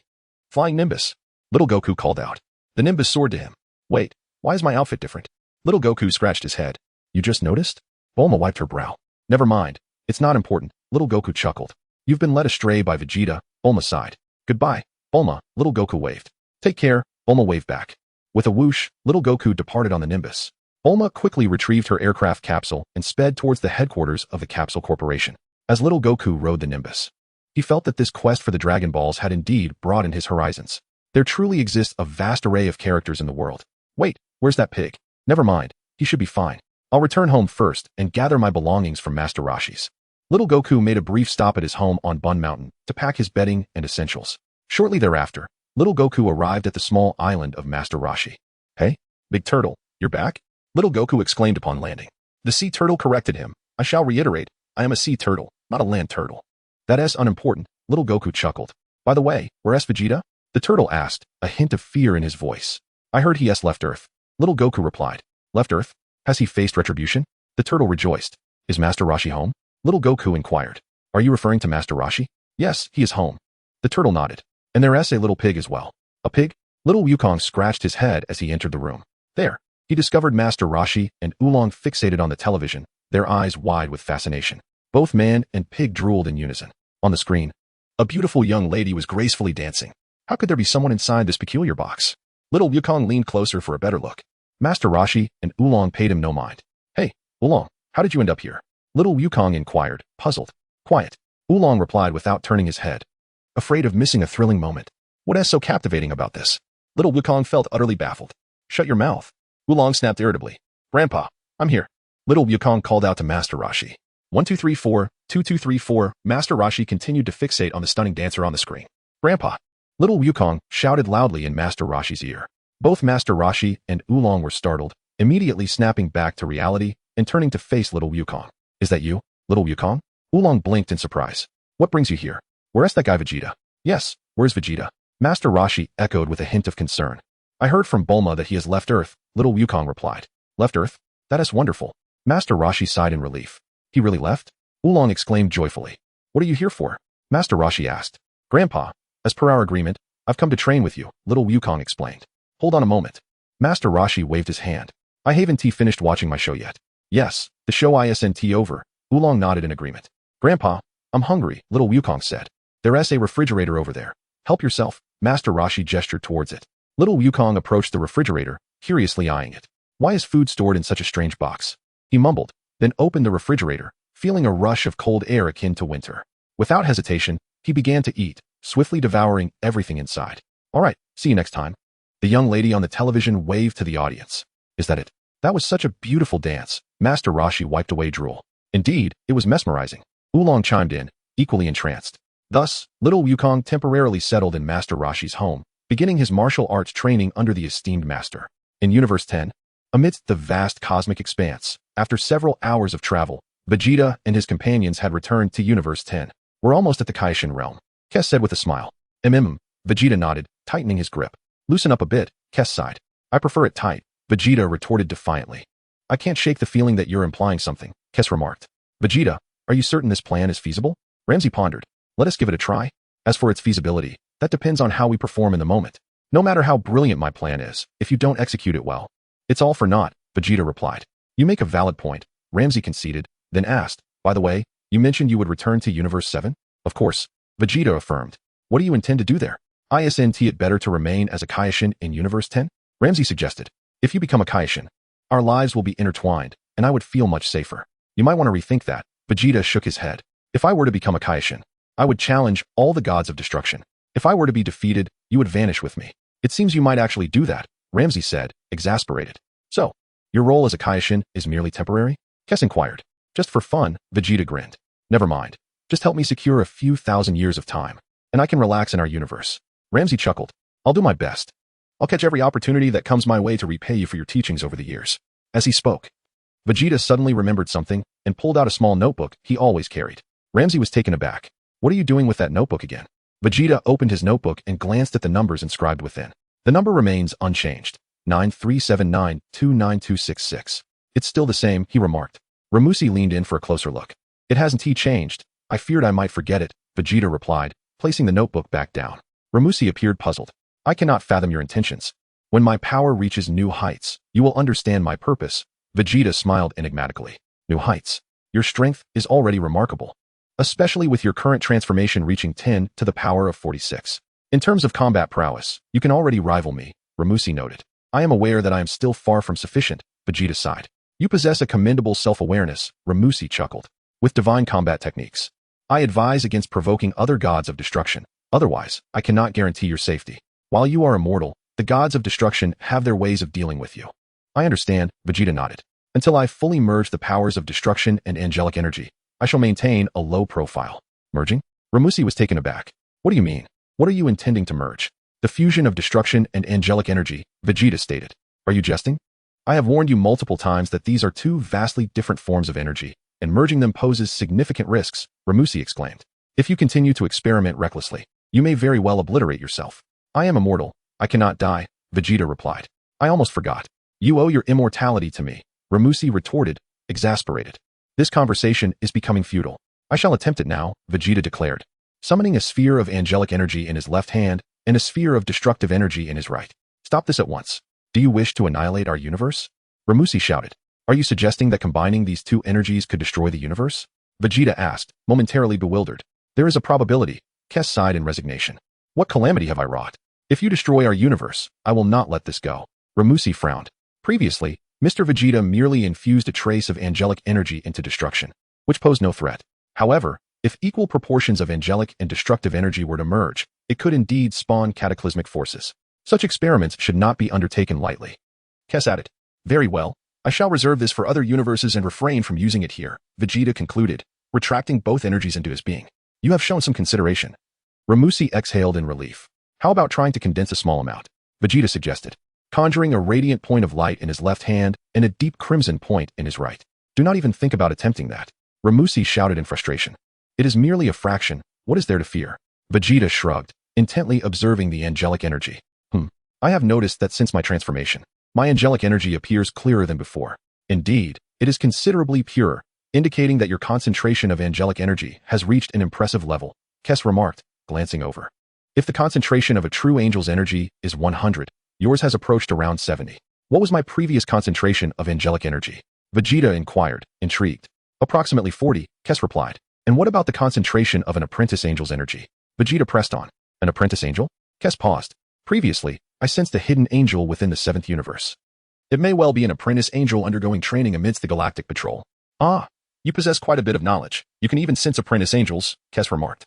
Flying Nimbus. Little Goku called out. The Nimbus soared to him. Wait, why is my outfit different? Little Goku scratched his head. You just noticed? Bulma wiped her brow. Never mind. It's not important, little Goku chuckled. You've been led astray by Vegeta, Bulma sighed. Goodbye, Bulma, little Goku waved. Take care, Bulma waved back. With a whoosh, little Goku departed on the Nimbus. Bulma quickly retrieved her aircraft capsule and sped towards the headquarters of the Capsule Corporation. As little Goku rode the Nimbus, he felt that this quest for the Dragon Balls had indeed broadened his horizons. There truly exists a vast array of characters in the world. Wait, where's that pig? Never mind, he should be fine. I'll return home first and gather my belongings from Master Roshi's. Little Goku made a brief stop at his home on Bun Mountain to pack his bedding and essentials. Shortly thereafter, little Goku arrived at the small island of Master Roshi. Hey, Big Turtle, you're back? Little Goku exclaimed upon landing. The sea turtle corrected him. I shall reiterate, I am a sea turtle, not a land turtle. That is unimportant, little Goku chuckled. By the way, where's Vegeta? The turtle asked, a hint of fear in his voice. I heard he has left Earth. Little Goku replied. Left Earth? Has he faced retribution? The turtle rejoiced. Is Master Roshi home? Little Goku inquired. Are you referring to Master Roshi? Yes, he is home. The turtle nodded. And there's a little pig as well. A pig? Little Wukong scratched his head as he entered the room. There, he discovered Master Roshi and Oolong fixated on the television, their eyes wide with fascination. Both man and pig drooled in unison. On the screen, a beautiful young lady was gracefully dancing. How could there be someone inside this peculiar box? Little Wukong leaned closer for a better look. Master Roshi and Oolong paid him no mind. Hey, Oolong, how did you end up here? Little Wukong inquired, puzzled. Quiet, Oolong replied without turning his head. Afraid of missing a thrilling moment. What is so captivating about this? Little Wukong felt utterly baffled. Shut your mouth. Oolong snapped irritably. Grandpa, I'm here. Little Wukong called out to Master Roshi. 1234, 2234, Master Roshi continued to fixate on the stunning dancer on the screen. Grandpa. Little Wukong shouted loudly in Master Roshi's ear. Both Master Roshi and Oolong were startled, immediately snapping back to reality and turning to face little Wukong. Is that you, little Wukong? Oolong blinked in surprise. What brings you here? Where's that guy Vegeta? Yes, where's Vegeta? Master Roshi echoed with a hint of concern. I heard from Bulma that he has left Earth, little Wukong replied. Left Earth? That is wonderful. Master Roshi sighed in relief. He really left? Oolong exclaimed joyfully. What are you here for? Master Roshi asked. Grandpa, as per our agreement, I've come to train with you, little Wukong explained. Hold on a moment. Master Roshi waved his hand. I haven't finished watching my show yet. Yes, the show isn't over. Oolong nodded in agreement. Grandpa, I'm hungry, little Wukong said. There's a refrigerator over there. Help yourself. Master Roshi gestured towards it. Little Wukong approached the refrigerator, curiously eyeing it. Why is food stored in such a strange box? He mumbled, then opened the refrigerator, feeling a rush of cold air akin to winter. Without hesitation, he began to eat, swiftly devouring everything inside. All right, see you next time. The young lady on the television waved to the audience. Is that it? That was such a beautiful dance. Master Roshi wiped away drool. Indeed, it was mesmerizing. Oolong chimed in, equally entranced. Thus, little Wukong temporarily settled in Master Roshi's home, beginning his martial arts training under the esteemed master. In Universe 10, amidst the vast cosmic expanse, after several hours of travel, Vegeta and his companions had returned to Universe 10. We're almost at the Kaishin realm, Kes said with a smile. Vegeta nodded, tightening his grip. Loosen up a bit, Kes sighed. I prefer it tight, Vegeta retorted defiantly. I can't shake the feeling that you're implying something, Kes remarked. Vegeta, are you certain this plan is feasible? Ramsey pondered. Let us give it a try. As for its feasibility, that depends on how we perform in the moment. No matter how brilliant my plan is, if you don't execute it well, it's all for naught, Vegeta replied. You make a valid point, Ramsey conceded, then asked, by the way, you mentioned you would return to Universe 7? Of course, Vegeta affirmed. What do you intend to do there? Isn't it better to remain as a Kaishin in Universe 10? Ramsey suggested. If you become a Kaishin, our lives will be intertwined, and I would feel much safer. You might want to rethink that. Vegeta shook his head. If I were to become a Kaishin, I would challenge all the gods of destruction. If I were to be defeated, you would vanish with me. It seems you might actually do that, Ramsey said, exasperated. So, your role as a Kaishin is merely temporary? Kes inquired. Just for fun, Vegeta grinned. Never mind. Just help me secure a few thousand years of time, and I can relax in our universe. Ramsey chuckled. I'll do my best. I'll catch every opportunity that comes my way to repay you for your teachings over the years. As he spoke, Vegeta suddenly remembered something and pulled out a small notebook he always carried. Ramsey was taken aback. What are you doing with that notebook again? Vegeta opened his notebook and glanced at the numbers inscribed within. The number remains unchanged. 9379-29266. It's still the same, he remarked. Ramusi leaned in for a closer look. It hasn't changed. I feared I might forget it, Vegeta replied, placing the notebook back down. Ramusi appeared puzzled. I cannot fathom your intentions. When my power reaches new heights, you will understand my purpose. Vegeta smiled enigmatically. New heights. Your strength is already remarkable, especially with your current transformation reaching 10 to the power of 46. In terms of combat prowess, you can already rival me, Ramusi noted. I am aware that I am still far from sufficient, Vegeta sighed. You possess a commendable self-awareness, Ramusi chuckled. With divine combat techniques, I advise against provoking other gods of destruction. Otherwise, I cannot guarantee your safety. While you are immortal, the gods of destruction have their ways of dealing with you. I understand, Vegeta nodded. Until I fully merge the powers of destruction and angelic energy, I shall maintain a low profile. Merging? Ramusi was taken aback. What do you mean? What are you intending to merge? The fusion of destruction and angelic energy, Vegeta stated. Are you jesting? I have warned you multiple times that these are two vastly different forms of energy, and merging them poses significant risks, Ramusi exclaimed. If you continue to experiment recklessly, you may very well obliterate yourself. I am immortal. I cannot die, Vegeta replied. I almost forgot. You owe your immortality to me, Ramusi retorted, exasperated. This conversation is becoming futile. I shall attempt it now, Vegeta declared, summoning a sphere of angelic energy in his left hand and a sphere of destructive energy in his right. Stop this at once. Do you wish to annihilate our universe? Ramusi shouted. Are you suggesting that combining these two energies could destroy the universe? Vegeta asked, momentarily bewildered. There is a probability, Kes sighed in resignation. What calamity have I wrought? If you destroy our universe, I will not let this go. Ramusi frowned. Previously, Mr. Vegeta merely infused a trace of angelic energy into destruction, which posed no threat. However, if equal proportions of angelic and destructive energy were to merge, it could indeed spawn cataclysmic forces. Such experiments should not be undertaken lightly. Kes added. Very well. I shall reserve this for other universes and refrain from using it here, Vegeta concluded, retracting both energies into his being. You have shown some consideration. Ramusi exhaled in relief. How about trying to condense a small amount? Vegeta suggested, conjuring a radiant point of light in his left hand and a deep crimson point in his right. Do not even think about attempting that. Ramusi shouted in frustration. It is merely a fraction. What is there to fear? Vegeta shrugged, intently observing the angelic energy. I have noticed that since my transformation, my angelic energy appears clearer than before. Indeed, it is considerably purer, indicating that your concentration of angelic energy has reached an impressive level, Kes remarked, glancing over. If the concentration of a true angel's energy is 100, yours has approached around 70. What was my previous concentration of angelic energy? Vegeta inquired, intrigued. Approximately 40, Kes replied. And what about the concentration of an apprentice angel's energy? Vegeta pressed on. An apprentice angel? Kes paused. Previously, I sensed a hidden angel within the 7th universe. It may well be an apprentice angel undergoing training amidst the Galactic Patrol. Ah, you possess quite a bit of knowledge. You can even sense apprentice angels, Kes remarked.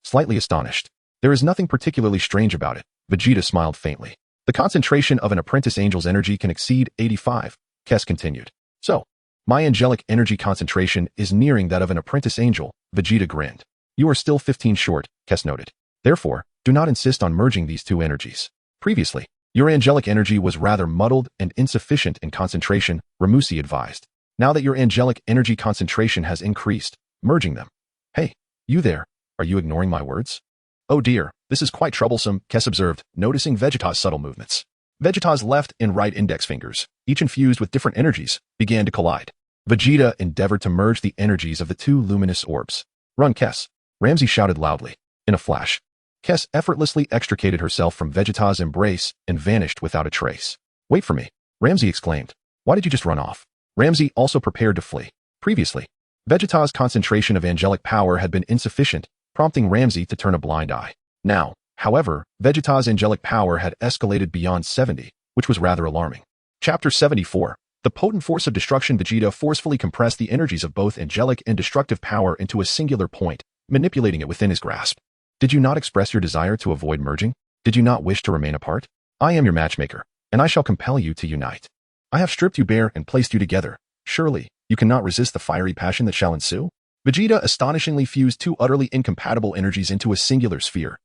Slightly astonished. There is nothing particularly strange about it. Vegeta smiled faintly. The concentration of an apprentice angel's energy can exceed 85, Kes continued. So, my angelic energy concentration is nearing that of an apprentice angel, Vegeta grinned. You are still 15 short, Kes noted. Therefore, do not insist on merging these two energies. Previously, your angelic energy was rather muddled and insufficient in concentration, Ramusi advised. Now that your angelic energy concentration has increased, merging them. Hey, you there, are you ignoring my words? Oh dear, this is quite troublesome, Kes observed, noticing Vegeta's subtle movements. Vegeta's left and right index fingers, each infused with different energies, began to collide. Vegeta endeavored to merge the energies of the two luminous orbs. Run, Kes, Ramsey shouted loudly. In a flash, Kes effortlessly extricated herself from Vegeta's embrace and vanished without a trace. Wait for me, Ramsey exclaimed. Why did you just run off? Ramsey also prepared to flee. Previously, Vegeta's concentration of angelic power had been insufficient, prompting Ramsey to turn a blind eye. Now, however, Vegeta's angelic power had escalated beyond 70, which was rather alarming. Chapter 74. The potent force of destruction. Vegeta forcefully compressed the energies of both angelic and destructive power into a singular point, manipulating it within his grasp. Did you not express your desire to avoid merging? Did you not wish to remain apart? I am your matchmaker, and I shall compel you to unite. I have stripped you bare and placed you together. Surely, you cannot resist the fiery passion that shall ensue? Vegeta astonishingly fused two utterly incompatible energies into a singular sphere,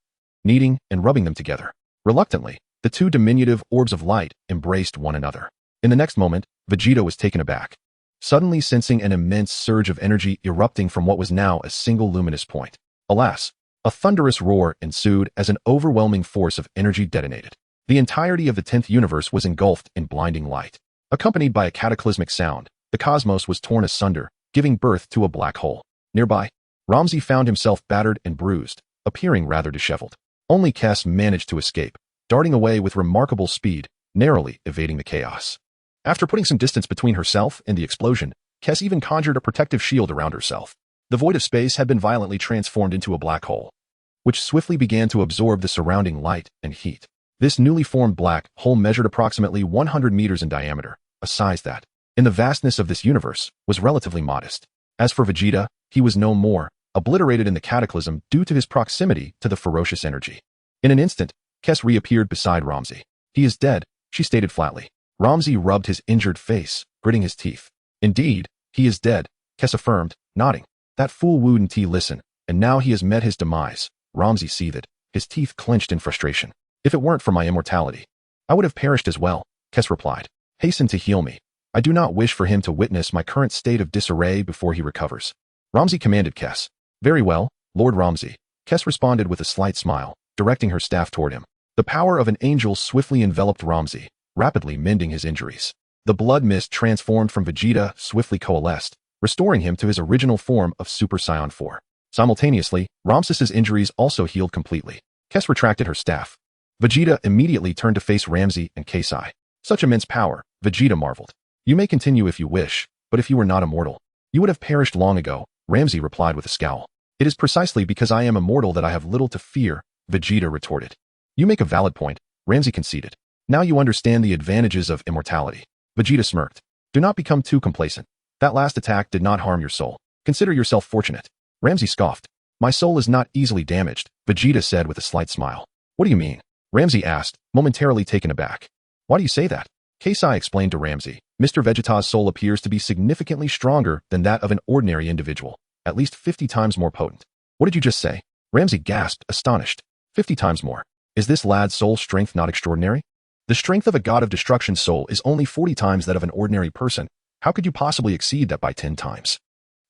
kneading and rubbing them together. Reluctantly, the two diminutive orbs of light embraced one another. In the next moment, Vegeta was taken aback, suddenly sensing an immense surge of energy erupting from what was now a single luminous point. Alas, a thunderous roar ensued as an overwhelming force of energy detonated. The entirety of the 10th universe was engulfed in blinding light. Accompanied by a cataclysmic sound, the cosmos was torn asunder, giving birth to a black hole. Nearby, Ramsey found himself battered and bruised, appearing rather disheveled. Only Kes managed to escape, darting away with remarkable speed, narrowly evading the chaos. After putting some distance between herself and the explosion, Kes even conjured a protective shield around herself. The void of space had been violently transformed into a black hole, which swiftly began to absorb the surrounding light and heat. This newly formed black hole measured approximately 100 meters in diameter, a size that, in the vastness of this universe, was relatively modest. As for Vegeta, he was no more, obliterated in the cataclysm due to his proximity to the ferocious energy. In an instant, Kes reappeared beside Ramsey. He is dead, she stated flatly. Ramsey rubbed his injured face, gritting his teeth. Indeed, he is dead, Kes affirmed, nodding. That fool wouldn't listen, and now he has met his demise. Ramsey seethed, his teeth clenched in frustration. If it weren't for my immortality, I would have perished as well, Kes replied. Hasten to heal me. I do not wish for him to witness my current state of disarray before he recovers. Ramsey commanded Kes. Very well, Lord Ramsey. Kes responded with a slight smile, directing her staff toward him. The power of an angel swiftly enveloped Ramsey, rapidly mending his injuries. The blood mist transformed from Vegeta swiftly coalesced, restoring him to his original form of Super Saiyan 4. Simultaneously, Ramses's injuries also healed completely. Kes retracted her staff. Vegeta immediately turned to face Ramsey and Kasai. Such immense power, Vegeta marveled. You may continue if you wish, but if you were not immortal, you would have perished long ago, Ramsey replied with a scowl. It is precisely because I am immortal that I have little to fear, Vegeta retorted. You make a valid point, Ramsey conceded. Now you understand the advantages of immortality. Vegeta smirked. Do not become too complacent. That last attack did not harm your soul. Consider yourself fortunate. Ramsey scoffed. My soul is not easily damaged, Vegeta said with a slight smile. What do you mean? Ramsey asked, momentarily taken aback. Why do you say that? Kasai explained to Ramsey. Mr. Vegeta's soul appears to be significantly stronger than that of an ordinary individual, at least 50 times more potent. What did you just say? Ramsey gasped, astonished. 50 times more. Is this lad's soul strength not extraordinary? The strength of a god of destruction soul is only 40 times that of an ordinary person. How could you possibly exceed that by 10 times?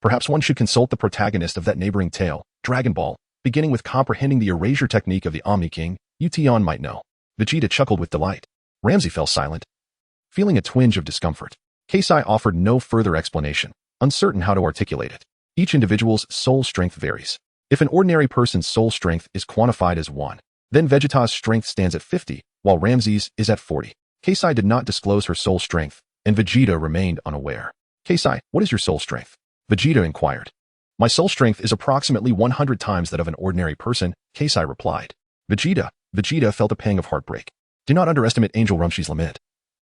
Perhaps one should consult the protagonist of that neighboring tale, Dragon Ball, beginning with comprehending the erasure technique of the Omni King. Ution might know. Vegeta chuckled with delight. Ramsey fell silent, feeling a twinge of discomfort. Kasai offered no further explanation, uncertain how to articulate it. Each individual's soul strength varies. If an ordinary person's soul strength is quantified as 1, Then Vegeta's strength stands at 50, while Ramses is at 40. Kasai did not disclose her soul strength, and Vegeta remained unaware. Kasai, what is your soul strength? Vegeta inquired. My soul strength is approximately 100 times that of an ordinary person, Kasai replied. Vegeta felt a pang of heartbreak. Do not underestimate Angel Rumshi's lament.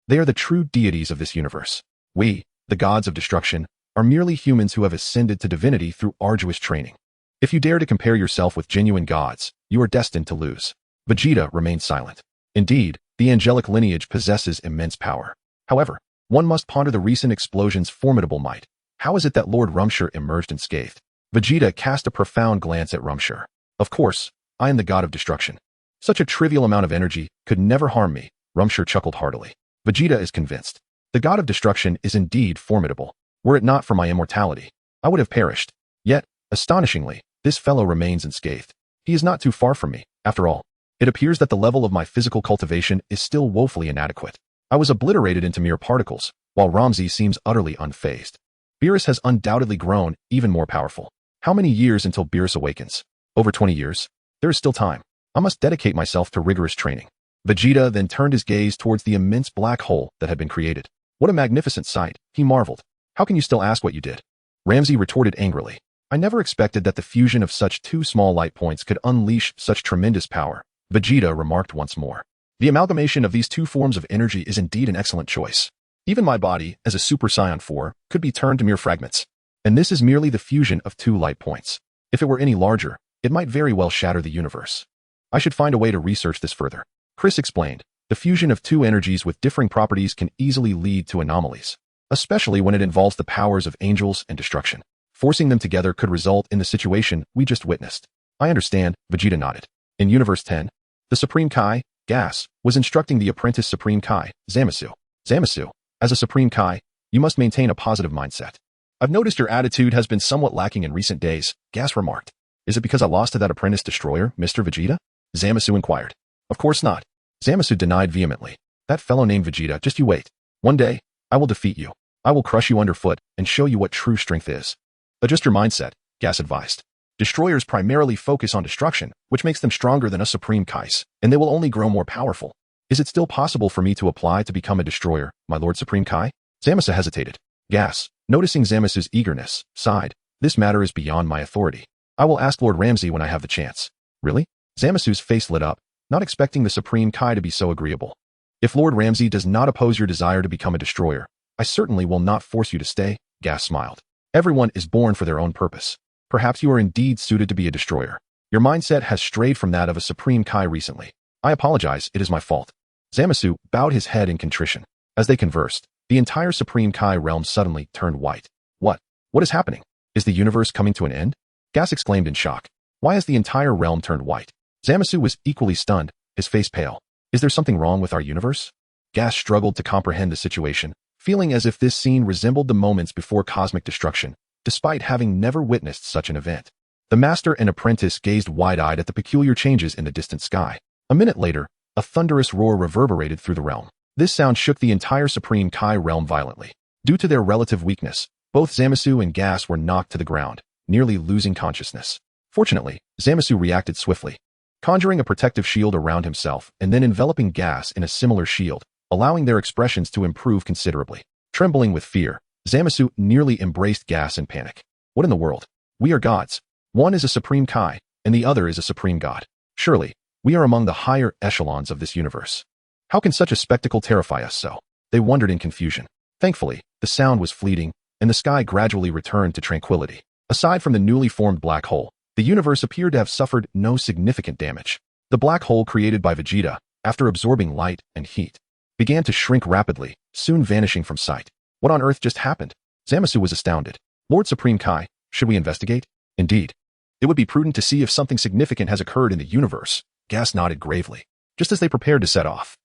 They are the true deities of this universe. We, the gods of destruction, are merely humans who have ascended to divinity through arduous training. If you dare to compare yourself with genuine gods, you are destined to lose. Vegeta remained silent. Indeed, the angelic lineage possesses immense power. However, one must ponder the recent explosion's formidable might. How is it that Lord Rumshire emerged unscathed? Vegeta cast a profound glance at Rumshire. Of course, I am the god of destruction. Such a trivial amount of energy could never harm me, Rumshire chuckled heartily. Vegeta is convinced. The god of destruction is indeed formidable. Were it not for my immortality, I would have perished. Yet, astonishingly, this fellow remains unscathed. He is not too far from me, after all. It appears that the level of my physical cultivation is still woefully inadequate. I was obliterated into mere particles, while Ramses seems utterly unfazed. Beerus has undoubtedly grown even more powerful. How many years until Beerus awakens? Over 20 years? There is still time. I must dedicate myself to rigorous training. Vegeta then turned his gaze towards the immense black hole that had been created. What a magnificent sight, he marveled. How can you still ask what you did? Ramses retorted angrily. I never expected that the fusion of such two small light points could unleash such tremendous power. Vegeta remarked once more. The amalgamation of these two forms of energy is indeed an excellent choice. Even my body, as a Super Saiyan 4, could be turned to mere fragments. And this is merely the fusion of two light points. If it were any larger, it might very well shatter the universe. I should find a way to research this further. Chris explained. The fusion of two energies with differing properties can easily lead to anomalies, especially when it involves the powers of angels and destruction. Forcing them together could result in the situation we just witnessed. I understand, Vegeta nodded. In Universe 10, the Supreme Kai, Gas, was instructing the apprentice Supreme Kai, Zamasu. Zamasu, as a Supreme Kai, you must maintain a positive mindset. I've noticed your attitude has been somewhat lacking in recent days, Gas remarked. Is it because I lost to that apprentice destroyer, Mr. Vegeta? Zamasu inquired. Of course not. Zamasu denied vehemently. That fellow named Vegeta, just you wait. One day, I will defeat you. I will crush you underfoot and show you what true strength is. Adjust your mindset, Gas advised. Destroyers primarily focus on destruction, which makes them stronger than us Supreme Kais, and they will only grow more powerful. Is it still possible for me to apply to become a destroyer, my Lord Supreme Kai? Zamasu hesitated. Gas, noticing Zamasu's eagerness, sighed. This matter is beyond my authority. I will ask Lord Ramsey when I have the chance. Really? Zamasu's face lit up, not expecting the Supreme Kai to be so agreeable. If Lord Ramsey does not oppose your desire to become a destroyer, I certainly will not force you to stay, Gas smiled. Everyone is born for their own purpose. Perhaps you are indeed suited to be a destroyer. Your mindset has strayed from that of a Supreme Kai recently. I apologize, it is my fault. Zamasu bowed his head in contrition. As they conversed, the entire Supreme Kai realm suddenly turned white. What? What is happening? Is the universe coming to an end? Gas exclaimed in shock. Why has the entire realm turned white? Zamasu was equally stunned, his face pale. Is there something wrong with our universe? Gas struggled to comprehend the situation, feeling as if this scene resembled the moments before cosmic destruction, despite having never witnessed such an event. The master and apprentice gazed wide-eyed at the peculiar changes in the distant sky. A minute later, a thunderous roar reverberated through the realm. This sound shook the entire Supreme Kai realm violently. Due to their relative weakness, both Zamasu and Gas were knocked to the ground, nearly losing consciousness. Fortunately, Zamasu reacted swiftly, conjuring a protective shield around himself and then enveloping Gas in a similar shield, allowing their expressions to improve considerably. Trembling with fear, Zamasu nearly embraced Gas in panic. What in the world? We are gods. One is a Supreme Kai, and the other is a Supreme God. Surely, we are among the higher echelons of this universe. How can such a spectacle terrify us so? They wondered in confusion. Thankfully, the sound was fleeting, and the sky gradually returned to tranquility. Aside from the newly formed black hole, the universe appeared to have suffered no significant damage. The black hole created by Vegeta, after absorbing light and heat, began to shrink rapidly, soon vanishing from sight. What on earth just happened? Zamasu was astounded. Lord Supreme Kai, should we investigate? Indeed. It would be prudent to see if something significant has occurred in the universe. Gas nodded gravely, just as they prepared to set off.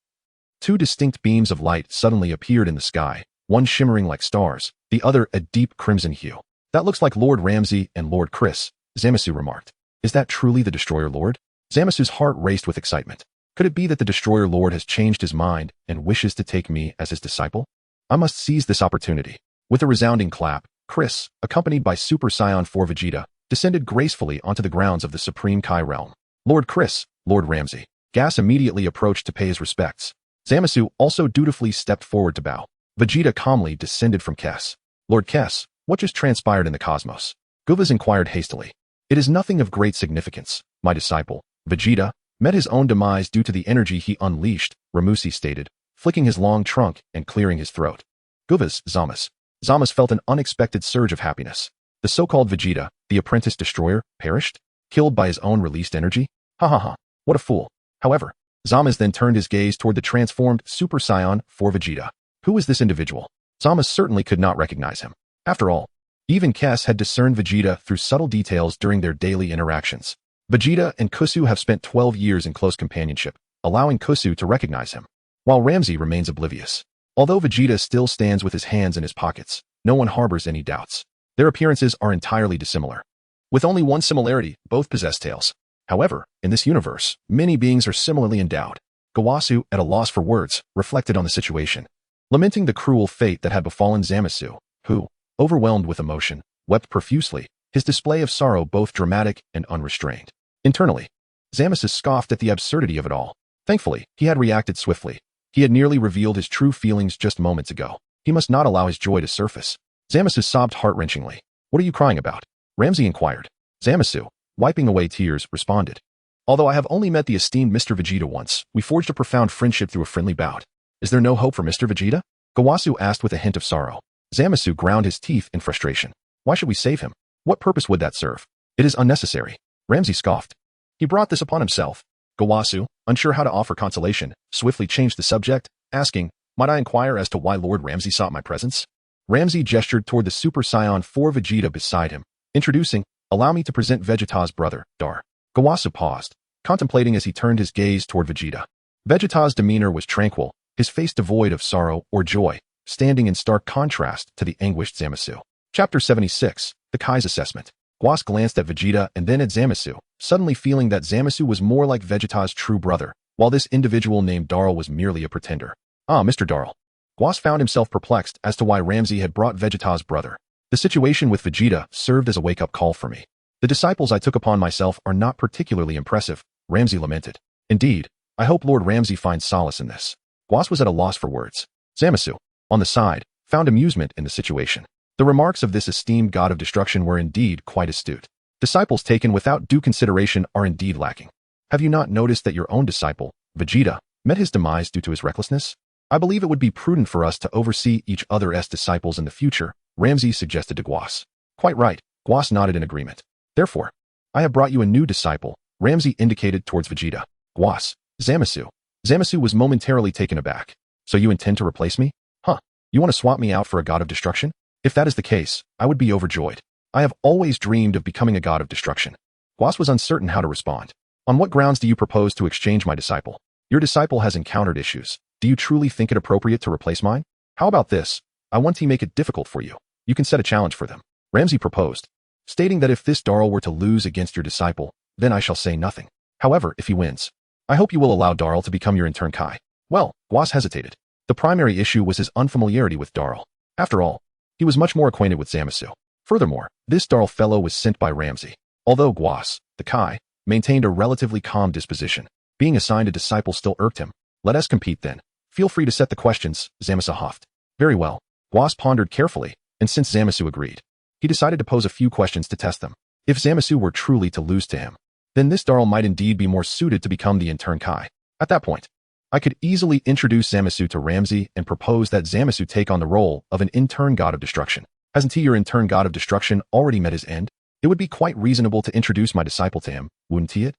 Two distinct beams of light suddenly appeared in the sky, one shimmering like stars, the other a deep crimson hue. That looks like Lord Ramsey and Lord Chris, Zamasu remarked. Is that truly the Destroyer Lord? Zamasu's heart raced with excitement. Could it be that the Destroyer Lord has changed his mind and wishes to take me as his disciple? I must seize this opportunity. With a resounding clap, Chris, accompanied by Super Saiyan 4 Vegeta, descended gracefully onto the grounds of the Supreme Kai realm. Lord Chris, Lord Ramsay. Gas immediately approached to pay his respects. Zamasu also dutifully stepped forward to bow. Vegeta calmly descended from Kes. Lord Kes, what just transpired in the cosmos? Guvas inquired hastily. It is nothing of great significance, my disciple. Vegeta met his own demise due to the energy he unleashed, Ramusi stated, flicking his long trunk and clearing his throat. Guvas, Zamas felt an unexpected surge of happiness. The so-called Vegeta, the apprentice destroyer, perished? Killed by his own released energy? Ha ha ha, what a fool. However, Zamas then turned his gaze toward the transformed Super Saiyan for Vegeta. Who is this individual? Zamas certainly could not recognize him. After all, even Kes had discerned Vegeta through subtle details during their daily interactions. Vegeta and Kusu have spent 12 years in close companionship, allowing Kusu to recognize him, while Ramsay remains oblivious. Although Vegeta still stands with his hands in his pockets, no one harbors any doubts. Their appearances are entirely dissimilar. With only one similarity, both possess tails. However, in this universe, many beings are similarly endowed. Gawasu, at a loss for words, reflected on the situation, lamenting the cruel fate that had befallen Zamasu, who, overwhelmed with emotion, wept profusely, his display of sorrow both dramatic and unrestrained. Internally, Zamasu scoffed at the absurdity of it all. Thankfully, he had reacted swiftly. He had nearly revealed his true feelings just moments ago. He must not allow his joy to surface. Zamasu sobbed heart-wrenchingly. What are you crying about? Ramsay inquired. Zamasu, wiping away tears, responded. Although I have only met the esteemed Mr. Vegeta once, we forged a profound friendship through a friendly bout. Is there no hope for Mr. Vegeta? Gawasu asked with a hint of sorrow. Zamasu ground his teeth in frustration. Why should we save him? What purpose would that serve? It is unnecessary. Ramsay scoffed. He brought this upon himself. Gawasu, unsure how to offer consolation, swiftly changed the subject, asking, might I inquire as to why Lord Ramsay sought my presence? Ramsay gestured toward the Super Saiyan 4 Vegeta beside him, introducing, allow me to present Vegeta's brother, Dar. Gawasu paused, contemplating as he turned his gaze toward Vegeta. Vegeta's demeanor was tranquil, his face devoid of sorrow or joy, standing in stark contrast to the anguished Zamasu. Chapter 76, The Kai's Assessment. Guas glanced at Vegeta and then at Zamasu, suddenly feeling that Zamasu was more like Vegeta's true brother, while this individual named Darl was merely a pretender. Ah, Mr. Darl. Guas found himself perplexed as to why Ramsay had brought Vegeta's brother. The situation with Vegeta served as a wake-up call for me. The disciples I took upon myself are not particularly impressive, Ramsay lamented. Indeed, I hope Lord Ramsay finds solace in this. Guas was at a loss for words. Zamasu, on the side, found amusement in the situation. The remarks of this esteemed god of destruction were indeed quite astute. Disciples taken without due consideration are indeed lacking. Have you not noticed that your own disciple, Vegeta, met his demise due to his recklessness? I believe it would be prudent for us to oversee each other's disciples in the future, Ramsay suggested to Guas. Quite right, Guas nodded in agreement. Therefore, I have brought you a new disciple, Ramsay indicated towards Vegeta. Guas, Zamasu. Zamasu was momentarily taken aback. So you intend to replace me? Huh, you want to swap me out for a god of destruction? If that is the case, I would be overjoyed. I have always dreamed of becoming a god of destruction. Guas was uncertain how to respond. On what grounds do you propose to exchange my disciple? Your disciple has encountered issues. Do you truly think it appropriate to replace mine? How about this? I want to make it difficult for you. You can set a challenge for them. Ramsay proposed, stating that if this Darl were to lose against your disciple, then I shall say nothing. However, if he wins, I hope you will allow Darl to become your intern Kai. Well, Guas hesitated. The primary issue was his unfamiliarity with Darl. After all, he was much more acquainted with Zamasu. Furthermore, this Darl fellow was sent by Ramsay. Although Guas, the Kai, maintained a relatively calm disposition, being assigned a disciple still irked him. Let us compete then. Feel free to set the questions, Zamasu huffed. Very well. Guas pondered carefully, and since Zamasu agreed, he decided to pose a few questions to test them. If Zamasu were truly to lose to him, then this Darl might indeed be more suited to become the intern Kai. At that point, I could easily introduce Zamasu to Ramsay and propose that Zamasu take on the role of an intern god of destruction. Hasn't he, your intern god of destruction, already met his end? It would be quite reasonable to introduce my disciple to him, wouldn't it?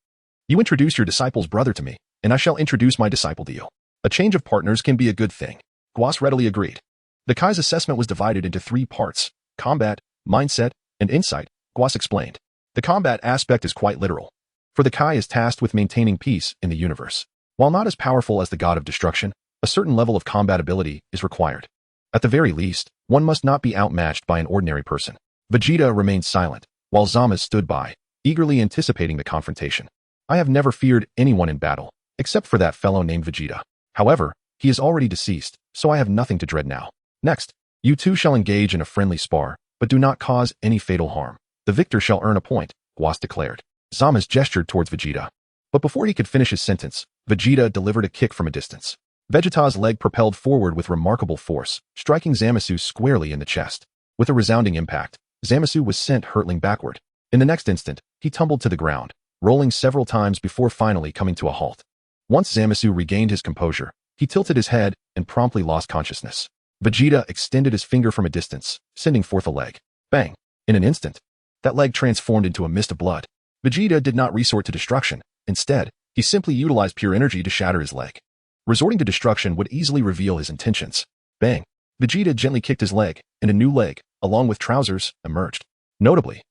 You introduce your disciple's brother to me, and I shall introduce my disciple to you. A change of partners can be a good thing. Guas readily agreed. The Kai's assessment was divided into 3 parts: combat, mindset, and insight. Guas explained. The combat aspect is quite literal, for the Kai is tasked with maintaining peace in the universe. While not as powerful as the god of destruction, a certain level of combat ability is required. At the very least, one must not be outmatched by an ordinary person. Vegeta remained silent, while Zamasu stood by, eagerly anticipating the confrontation. I have never feared anyone in battle, except for that fellow named Vegeta. However, he is already deceased, so I have nothing to dread now. Next, you two shall engage in a friendly spar, but do not cause any fatal harm. The victor shall earn a point, Guas declared. Zamasu gestured towards Vegeta. But before he could finish his sentence, Vegeta delivered a kick from a distance. Vegeta's leg propelled forward with remarkable force, striking Zamasu squarely in the chest. With a resounding impact, Zamasu was sent hurtling backward. In the next instant, he tumbled to the ground, rolling several times before finally coming to a halt. Once Zamasu regained his composure, he tilted his head and promptly lost consciousness. Vegeta extended his finger from a distance, sending forth a leg. Bang! In an instant, that leg transformed into a mist of blood. Vegeta did not resort to destruction. Instead, he simply utilized pure energy to shatter his leg. Resorting to destruction would easily reveal his intentions. Bang! Vegeta gently kicked his leg, and a new leg, along with trousers, emerged. Notably,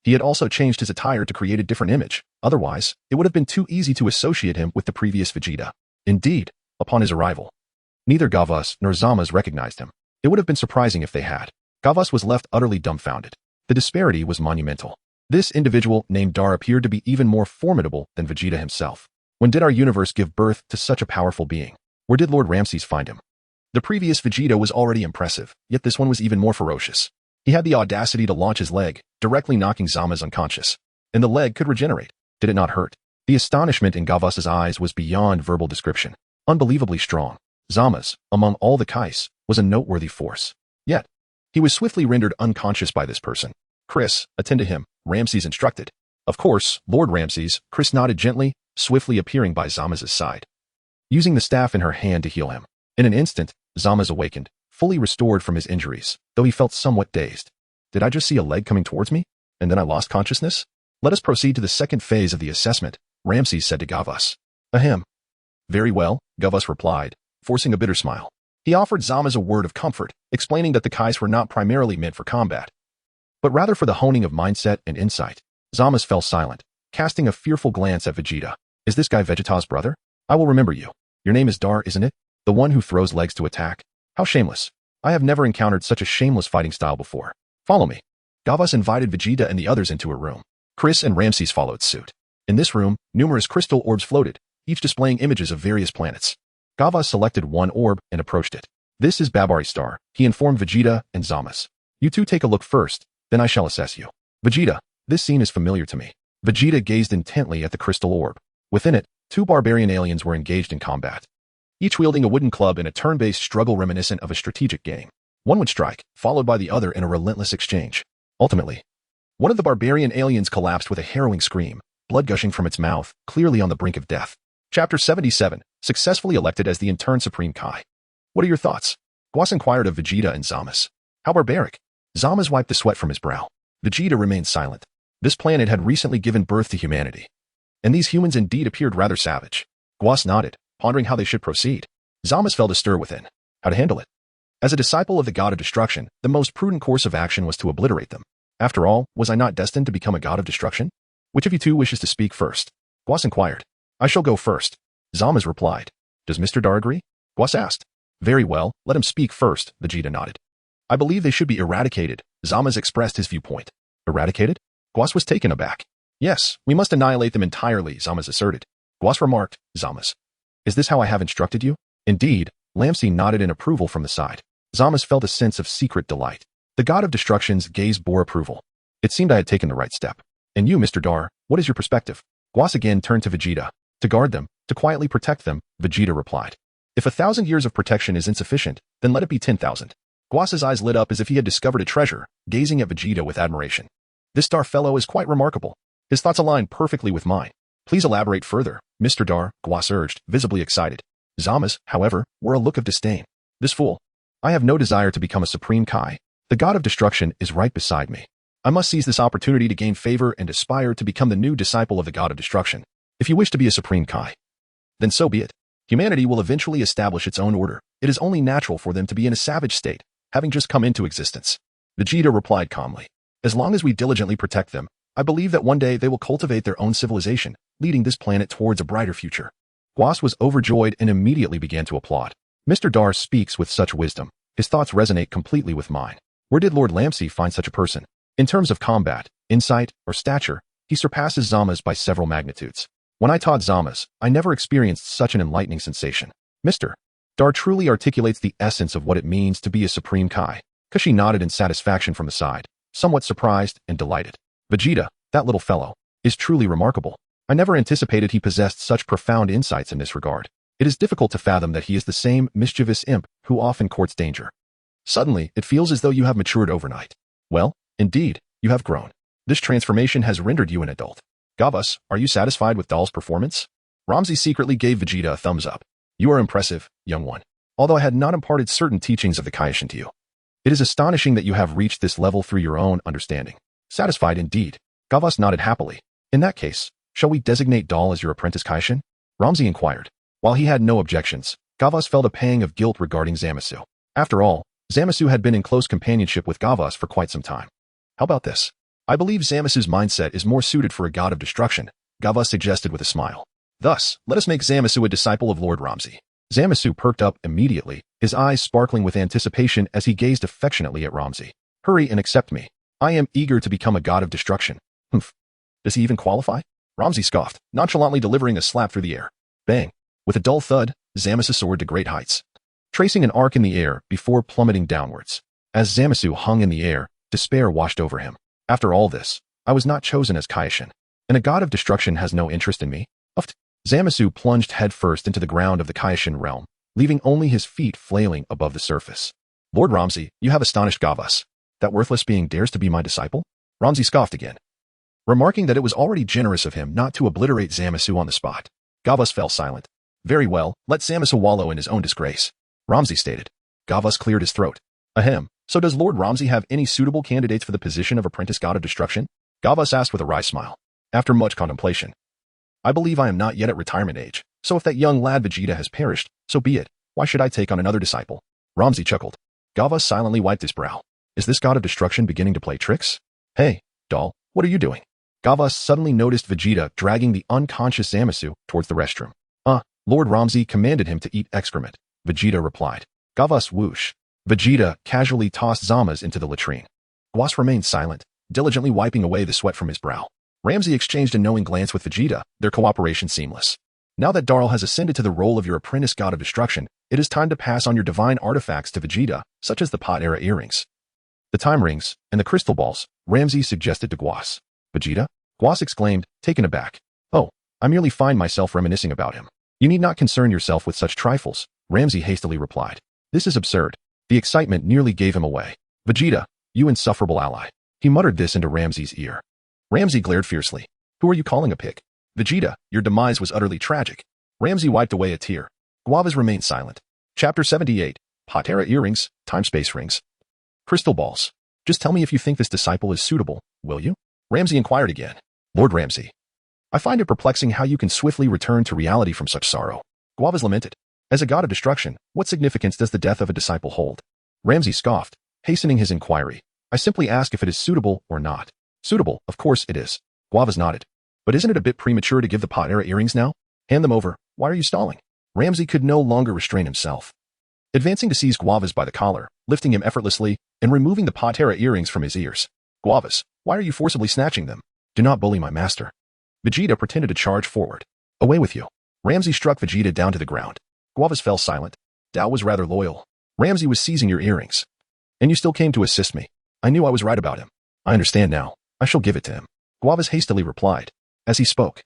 he had also changed his attire to create a different image. Otherwise, it would have been too easy to associate him with the previous Vegeta. Indeed, upon his arrival, neither Gavas nor Zamasu recognized him. It would have been surprising if they had. Gavas was left utterly dumbfounded. The disparity was monumental. This individual named Dar appeared to be even more formidable than Vegeta himself. When did our universe give birth to such a powerful being? Where did Lord Ramses find him? The previous Vegeta was already impressive, yet this one was even more ferocious. He had the audacity to launch his leg, directly knocking Zamasu unconscious. And the leg could regenerate. Did it not hurt? The astonishment in Gavas's eyes was beyond verbal description. Unbelievably strong. Zamasu, among all the Kais, was a noteworthy force. Yet, he was swiftly rendered unconscious by this person. Chris, attend to him, Ramses instructed. Of course, Lord Ramses, Chris nodded gently, swiftly appearing by Zamazu's side, using the staff in her hand to heal him. In an instant, Zamasu awakened, fully restored from his injuries, though he felt somewhat dazed. Did I just see a leg coming towards me? And then I lost consciousness? Let us proceed to the second phase of the assessment, Ramses said to Gavas. Ahem. Very well, Gavas replied, forcing a bitter smile. He offered Zamasu a word of comfort, explaining that the Kais were not primarily meant for combat, but rather for the honing of mindset and insight. Zamasu fell silent, casting a fearful glance at Vegeta. Is this guy Vegeta's brother? I will remember you. Your name is Dar, isn't it? The one who throws legs to attack? How shameless. I have never encountered such a shameless fighting style before. Follow me. Gavas invited Vegeta and the others into a room. Chris and Ramses followed suit. In this room, numerous crystal orbs floated, each displaying images of various planets. Gavas selected one orb and approached it. This is Babari Star, he informed Vegeta and Zamasu. You two take a look first, then I shall assess you. Vegeta, this scene is familiar to me. Vegeta gazed intently at the crystal orb. Within it, two barbarian aliens were engaged in combat, each wielding a wooden club in a turn-based struggle reminiscent of a strategic game. One would strike, followed by the other in a relentless exchange. Ultimately, one of the barbarian aliens collapsed with a harrowing scream, blood gushing from its mouth, clearly on the brink of death. Chapter 77, successfully elected as the intern Supreme Kai. What are your thoughts? Guas inquired of Vegeta and Zamasu. How barbaric. Zamasu wiped the sweat from his brow. Vegeta remained silent. This planet had recently given birth to humanity, and these humans indeed appeared rather savage. Guas nodded, pondering how they should proceed. Zamasu felt a stir within. How to handle it? As a disciple of the god of destruction, the most prudent course of action was to obliterate them. After all, was I not destined to become a god of destruction? Which of you two wishes to speak first? Guas inquired. I shall go first. Zamasu replied. Does Mr. Dar agree? Guas asked. Very well, let him speak first, Vegeta nodded. I believe they should be eradicated. Zamasu expressed his viewpoint. Eradicated? Guas was taken aback. Yes, we must annihilate them entirely, Zamasu asserted. Guas remarked, Zamasu. Is this how I have instructed you? Indeed, Lamsi nodded in approval from the side. Zamasu felt a sense of secret delight. The god of destruction's gaze bore approval. It seemed I had taken the right step. And you, Mr. Dar, what is your perspective? Guas again turned to Vegeta. To guard them, to quietly protect them, Vegeta replied. If 1,000 years of protection is insufficient, then let it be 10,000. Guas's eyes lit up as if he had discovered a treasure, gazing at Vegeta with admiration. This Dar fellow is quite remarkable. His thoughts align perfectly with mine. Please elaborate further, Mr. Dar, Guas urged, visibly excited. Zamasu, however, wore a look of disdain. This fool. I have no desire to become a Supreme Kai. The god of destruction is right beside me. I must seize this opportunity to gain favor and aspire to become the new disciple of the god of destruction. If you wish to be a Supreme Kai, then so be it. Humanity will eventually establish its own order. It is only natural for them to be in a savage state, having just come into existence. Vegeta replied calmly. As long as we diligently protect them, I believe that one day they will cultivate their own civilization, leading this planet towards a brighter future. Guas was overjoyed and immediately began to applaud. Mr. Dar speaks with such wisdom. His thoughts resonate completely with mine. Where did Lord Lamsi find such a person? In terms of combat, insight, or stature, he surpasses Zamasu by several magnitudes. When I taught Zamasu, I never experienced such an enlightening sensation. Mr. Dar truly articulates the essence of what it means to be a Supreme Kai. Kashi nodded in satisfaction from the side, somewhat surprised and delighted. Vegeta, that little fellow, is truly remarkable. I never anticipated he possessed such profound insights in this regard. It is difficult to fathom that he is the same mischievous imp who often courts danger. Suddenly, it feels as though you have matured overnight. Well, indeed, you have grown. This transformation has rendered you an adult. Gavas, are you satisfied with Doll's performance? Ramzi secretly gave Vegeta a thumbs up. You are impressive, young one. Although I had not imparted certain teachings of the Kaishin to you. It is astonishing that you have reached this level through your own understanding. Satisfied indeed. Gavas nodded happily. In that case, shall we designate Doll as your apprentice Kaishin? Ramzi inquired. While he had no objections, Gavas felt a pang of guilt regarding Zamasu. After all, Zamasu had been in close companionship with Gavas for quite some time. How about this? I believe Zamasu's mindset is more suited for a god of destruction, Gavas suggested with a smile. Thus, let us make Zamasu a disciple of Lord Ramzi. Zamasu perked up immediately, his eyes sparkling with anticipation as he gazed affectionately at Ramzi. Hurry and accept me. I am eager to become a god of destruction. Humph. Does he even qualify? Ramzi scoffed, nonchalantly delivering a slap through the air. Bang. With a dull thud, Zamasu soared to great heights, tracing an arc in the air before plummeting downwards. As Zamasu hung in the air, despair washed over him. After all this, I was not chosen as Kaishin, and a god of destruction has no interest in me. Uft. Zamasu plunged headfirst into the ground of the Kaishin realm, leaving only his feet flailing above the surface. Lord Ramzi, you have astonished Gavas. That worthless being dares to be my disciple? Ramzi scoffed again, remarking that it was already generous of him not to obliterate Zamasu on the spot. Gavas fell silent. Very well, let Zamasu wallow in his own disgrace, Ramzi stated. Gavas cleared his throat. Ahem, so does Lord Ramzi have any suitable candidates for the position of apprentice god of destruction? Gavas asked with a wry smile. After much contemplation. I believe I am not yet at retirement age, so if that young lad Vegeta has perished, so be it. Why should I take on another disciple? Ramzi chuckled. Gavas silently wiped his brow. Is this god of destruction beginning to play tricks? Hey, doll, what are you doing? Gavas suddenly noticed Vegeta dragging the unconscious Zamasu towards the restroom. Lord Ramzi commanded him to eat excrement, Vegeta replied. Gavas whoosh. Vegeta casually tossed Zamas into the latrine. Gavas remained silent, diligently wiping away the sweat from his brow. Ramzi exchanged a knowing glance with Vegeta, their cooperation seamless. Now that Darl has ascended to the role of your apprentice god of destruction, it is time to pass on your divine artifacts to Vegeta, such as the pot-era earrings, the time rings, and the crystal balls, Ramzi suggested to Gavas. Vegeta? Gavas exclaimed, taken aback. Oh, I merely find myself reminiscing about him. You need not concern yourself with such trifles, Ramzi hastily replied. This is absurd. The excitement nearly gave him away. Vegeta, you insufferable ally. He muttered this into Ramzi's ear. Ramzi glared fiercely. Who are you calling a pig? Vegeta, your demise was utterly tragic. Ramzi wiped away a tear. Gavas remained silent. Chapter 78. Pot-era earrings, time-space rings. Crystal balls. Just tell me if you think this disciple is suitable, will you? Ramzi inquired again. Lord Ramzi. I find it perplexing how you can swiftly return to reality from such sorrow. Gavas lamented. As a god of destruction, what significance does the death of a disciple hold? Ramzi scoffed, hastening his inquiry. I simply ask if it is suitable or not. Suitable, of course it is. Gavas nodded. But isn't it a bit premature to give the pot-era earrings now? Hand them over. Why are you stalling? Ramzi could no longer restrain himself. Advancing to seize Gavas by the collar, lifting him effortlessly, and removing the pot-era earrings from his ears. Gavas, why are you forcibly snatching them? Do not bully my master. Vegeta pretended to charge forward. Away with you. Ramzi struck Vegeta down to the ground. Gavas fell silent. Dao was rather loyal. Ramzi was seizing your earrings. And you still came to assist me. I knew I was right about him. I understand now. I shall give it to him. Gavas hastily replied. As he spoke,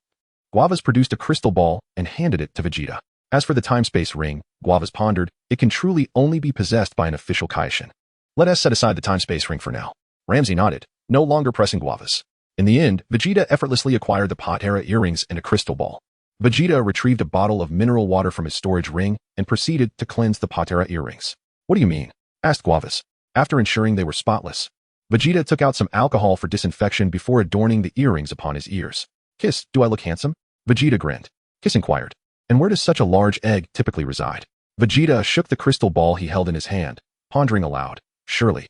Gavas produced a crystal ball and handed it to Vegeta. As for the time-space ring, Gavas pondered, it can truly only be possessed by an official Kaishin. Let us set aside the time-space ring for now. Ramzi nodded, no longer pressing Gavas. In the end, Vegeta effortlessly acquired the pot-era earrings and a crystal ball. Vegeta retrieved a bottle of mineral water from his storage ring and proceeded to cleanse the pot-era earrings. What do you mean? Asked Gavas. After ensuring they were spotless, Vegeta took out some alcohol for disinfection before adorning the earrings upon his ears. Kiss, do I look handsome? Vegeta grinned. Kiss inquired. And where does such a large egg typically reside? Vegeta shook the crystal ball he held in his hand, pondering aloud. Surely,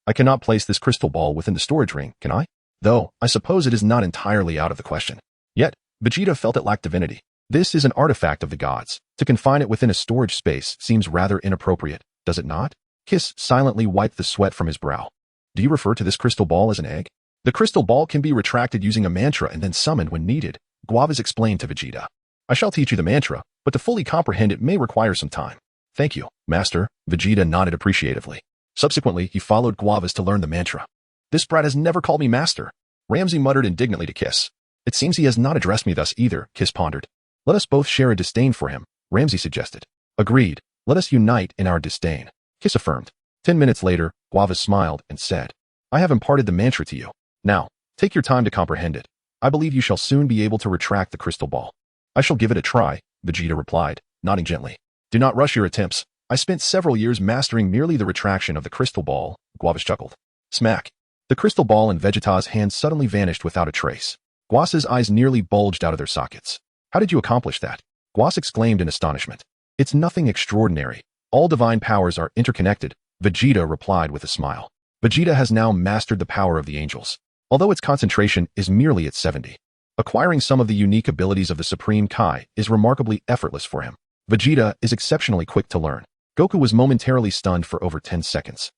I cannot place this crystal ball within the storage ring, can I? Though, I suppose it is not entirely out of the question. Yet, Vegeta felt it lacked divinity. This is an artifact of the gods. To confine it within a storage space seems rather inappropriate, does it not? Kiss silently wiped the sweat from his brow. Do you refer to this crystal ball as an egg? The crystal ball can be retracted using a mantra and then summoned when needed, Gavas explained to Vegeta. I shall teach you the mantra, but to fully comprehend it may require some time. Thank you, Master, Vegeta nodded appreciatively. Subsequently, he followed Gavas to learn the mantra. This brat has never called me master, Ramzi muttered indignantly to Kiss. It seems he has not addressed me thus either, Kiss pondered. Let us both share a disdain for him, Ramsay suggested. Agreed. Let us unite in our disdain, Kiss affirmed. 10 minutes later, Guava smiled and said, I have imparted the mantra to you. Now, take your time to comprehend it. I believe you shall soon be able to retract the crystal ball. I shall give it a try, Vegeta replied, nodding gently. Do not rush your attempts. I spent several years mastering merely the retraction of the crystal ball, Guava chuckled. Smack. The crystal ball in Vegeta's hand suddenly vanished without a trace. Guasa's eyes nearly bulged out of their sockets. How did you accomplish that? Guas exclaimed in astonishment. It's nothing extraordinary. All divine powers are interconnected, Vegeta replied with a smile. Vegeta has now mastered the power of the angels, although its concentration is merely at 70. Acquiring some of the unique abilities of the Supreme Kai is remarkably effortless for him. Vegeta is exceptionally quick to learn. Goku was momentarily stunned for over 10 seconds,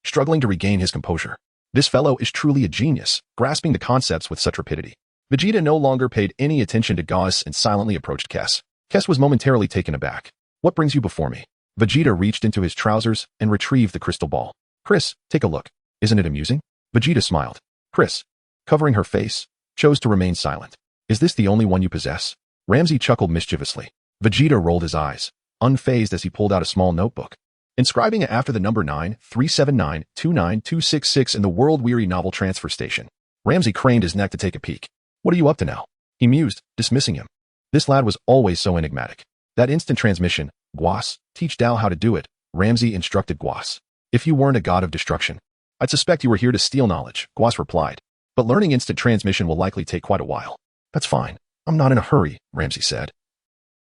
struggling to regain his composure. This fellow is truly a genius, grasping the concepts with such rapidity. Vegeta no longer paid any attention to Gauss and silently approached Kess. Kess was momentarily taken aback. What brings you before me? Vegeta reached into his trousers and retrieved the crystal ball. Chris, take a look. Isn't it amusing? Vegeta smiled. Chris, covering her face, chose to remain silent. Is this the only one you possess? Ramsay chuckled mischievously. Vegeta rolled his eyes, unfazed as he pulled out a small notebook. Inscribing it after the number 937929266 in the world-weary novel transfer station. Ramsay craned his neck to take a peek. What are you up to now? He mused, dismissing him. This lad was always so enigmatic. That instant transmission, Guas, teach Dao how to do it, Ramsay instructed Guas. If you weren't a god of destruction, I'd suspect you were here to steal knowledge, Guas replied. But learning instant transmission will likely take quite a while. That's fine. I'm not in a hurry, Ramsay said.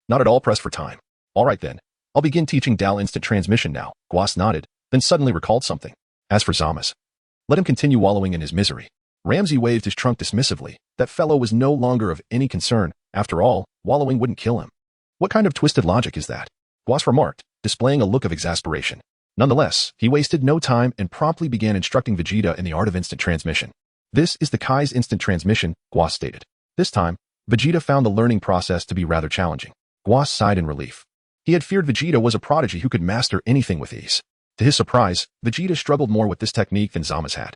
Not at all pressed for time. All right then. I'll begin teaching Dao instant transmission now, Guas nodded, then suddenly recalled something. As for Zamasu, let him continue wallowing in his misery. Ramsay waved his trunk dismissively. That fellow was no longer of any concern. After all, wallowing wouldn't kill him. What kind of twisted logic is that? Guas remarked, displaying a look of exasperation. Nonetheless, he wasted no time and promptly began instructing Vegeta in the art of instant transmission. This is the Kai's instant transmission, Guas stated. This time, Vegeta found the learning process to be rather challenging. Guas sighed in relief. He had feared Vegeta was a prodigy who could master anything with ease. To his surprise, Vegeta struggled more with this technique than Zamasu had.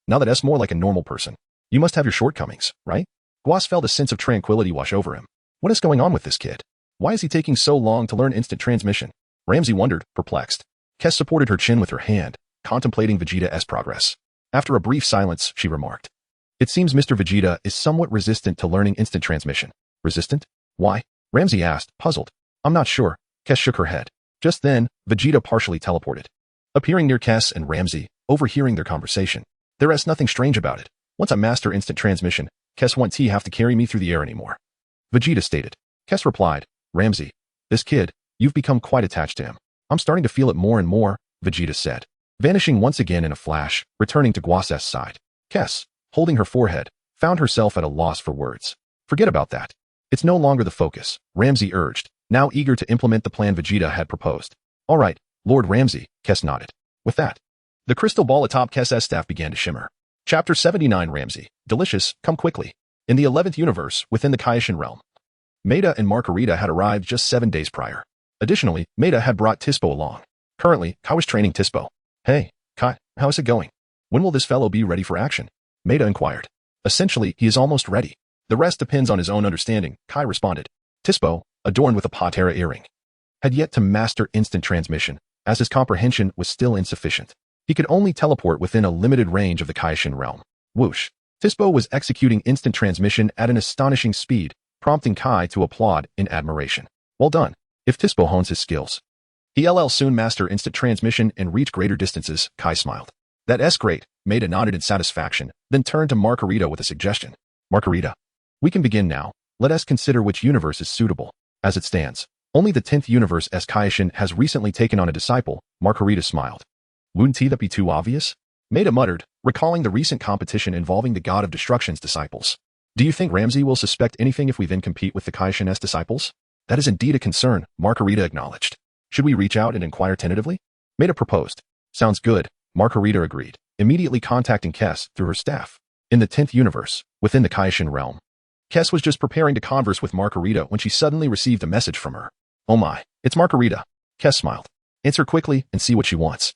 Now that more like a normal person. You must have your shortcomings, right? Guas felt a sense of tranquility wash over him. What is going on with this kid? Why is he taking so long to learn instant transmission? Ramsay wondered, perplexed. Kess supported her chin with her hand, contemplating Vegeta's progress. After a brief silence, she remarked. It seems Mr. Vegeta is somewhat resistant to learning instant transmission. Resistant? Why? Ramsay asked, puzzled. I'm not sure. Kess shook her head. Just then, Vegeta partially teleported, appearing near Kess and Ramsay, overhearing their conversation. There is nothing strange about it. Once I master instant transmission, Kess won't have to carry me through the air anymore. Vegeta stated. Kess replied, Ramsay, this kid, you've become quite attached to him. I'm starting to feel it more and more, Vegeta said, vanishing once again in a flash, returning to Guas's side. Kess, holding her forehead, found herself at a loss for words. Forget about that. It's no longer the focus, Ramsay urged, now eager to implement the plan Vegeta had proposed. All right, Lord Ramsay, Kess nodded. With that, the crystal ball atop Kess's staff began to shimmer. Chapter 79 Ramsay, delicious, come quickly. In the 11th universe, within the Kaishin realm, Maida and Margarita had arrived just 7 days prior. Additionally, Maida had brought Tispo along. Currently, Kai was training Tispo. Hey, Kai, how is it going? When will this fellow be ready for action? Maida inquired. Essentially, he is almost ready. The rest depends on his own understanding, Kai responded. Tispo, adorned with a Patera earring, had yet to master instant transmission, as his comprehension was still insufficient. He could only teleport within a limited range of the Kaishin realm. Whoosh. Tispo was executing instant transmission at an astonishing speed, prompting Kai to applaud in admiration. Well done. If Tispo hones his skills, he'll soon master instant transmission and reach greater distances, Kai smiled. That's great, Maida nodded in satisfaction, then turned to Margarita with a suggestion. Margarita, we can begin now. Let us consider which universe is suitable. As it stands, only the 10th universe as Kaishin has recently taken on a disciple, Margarita smiled. Wouldn't that be too obvious? Maida muttered, recalling the recent competition involving the God of Destruction's disciples. Do you think Ramsay will suspect anything if we then compete with the Kaishin's disciples? That is indeed a concern, Margarita acknowledged. Should we reach out and inquire tentatively? Maida proposed. Sounds good, Margarita agreed, immediately contacting Kess through her staff. In the 10th universe, within the Kaishin realm, Kess was just preparing to converse with Margarita when she suddenly received a message from her. Oh my, it's Margarita. Kess smiled. Answer quickly and see what she wants.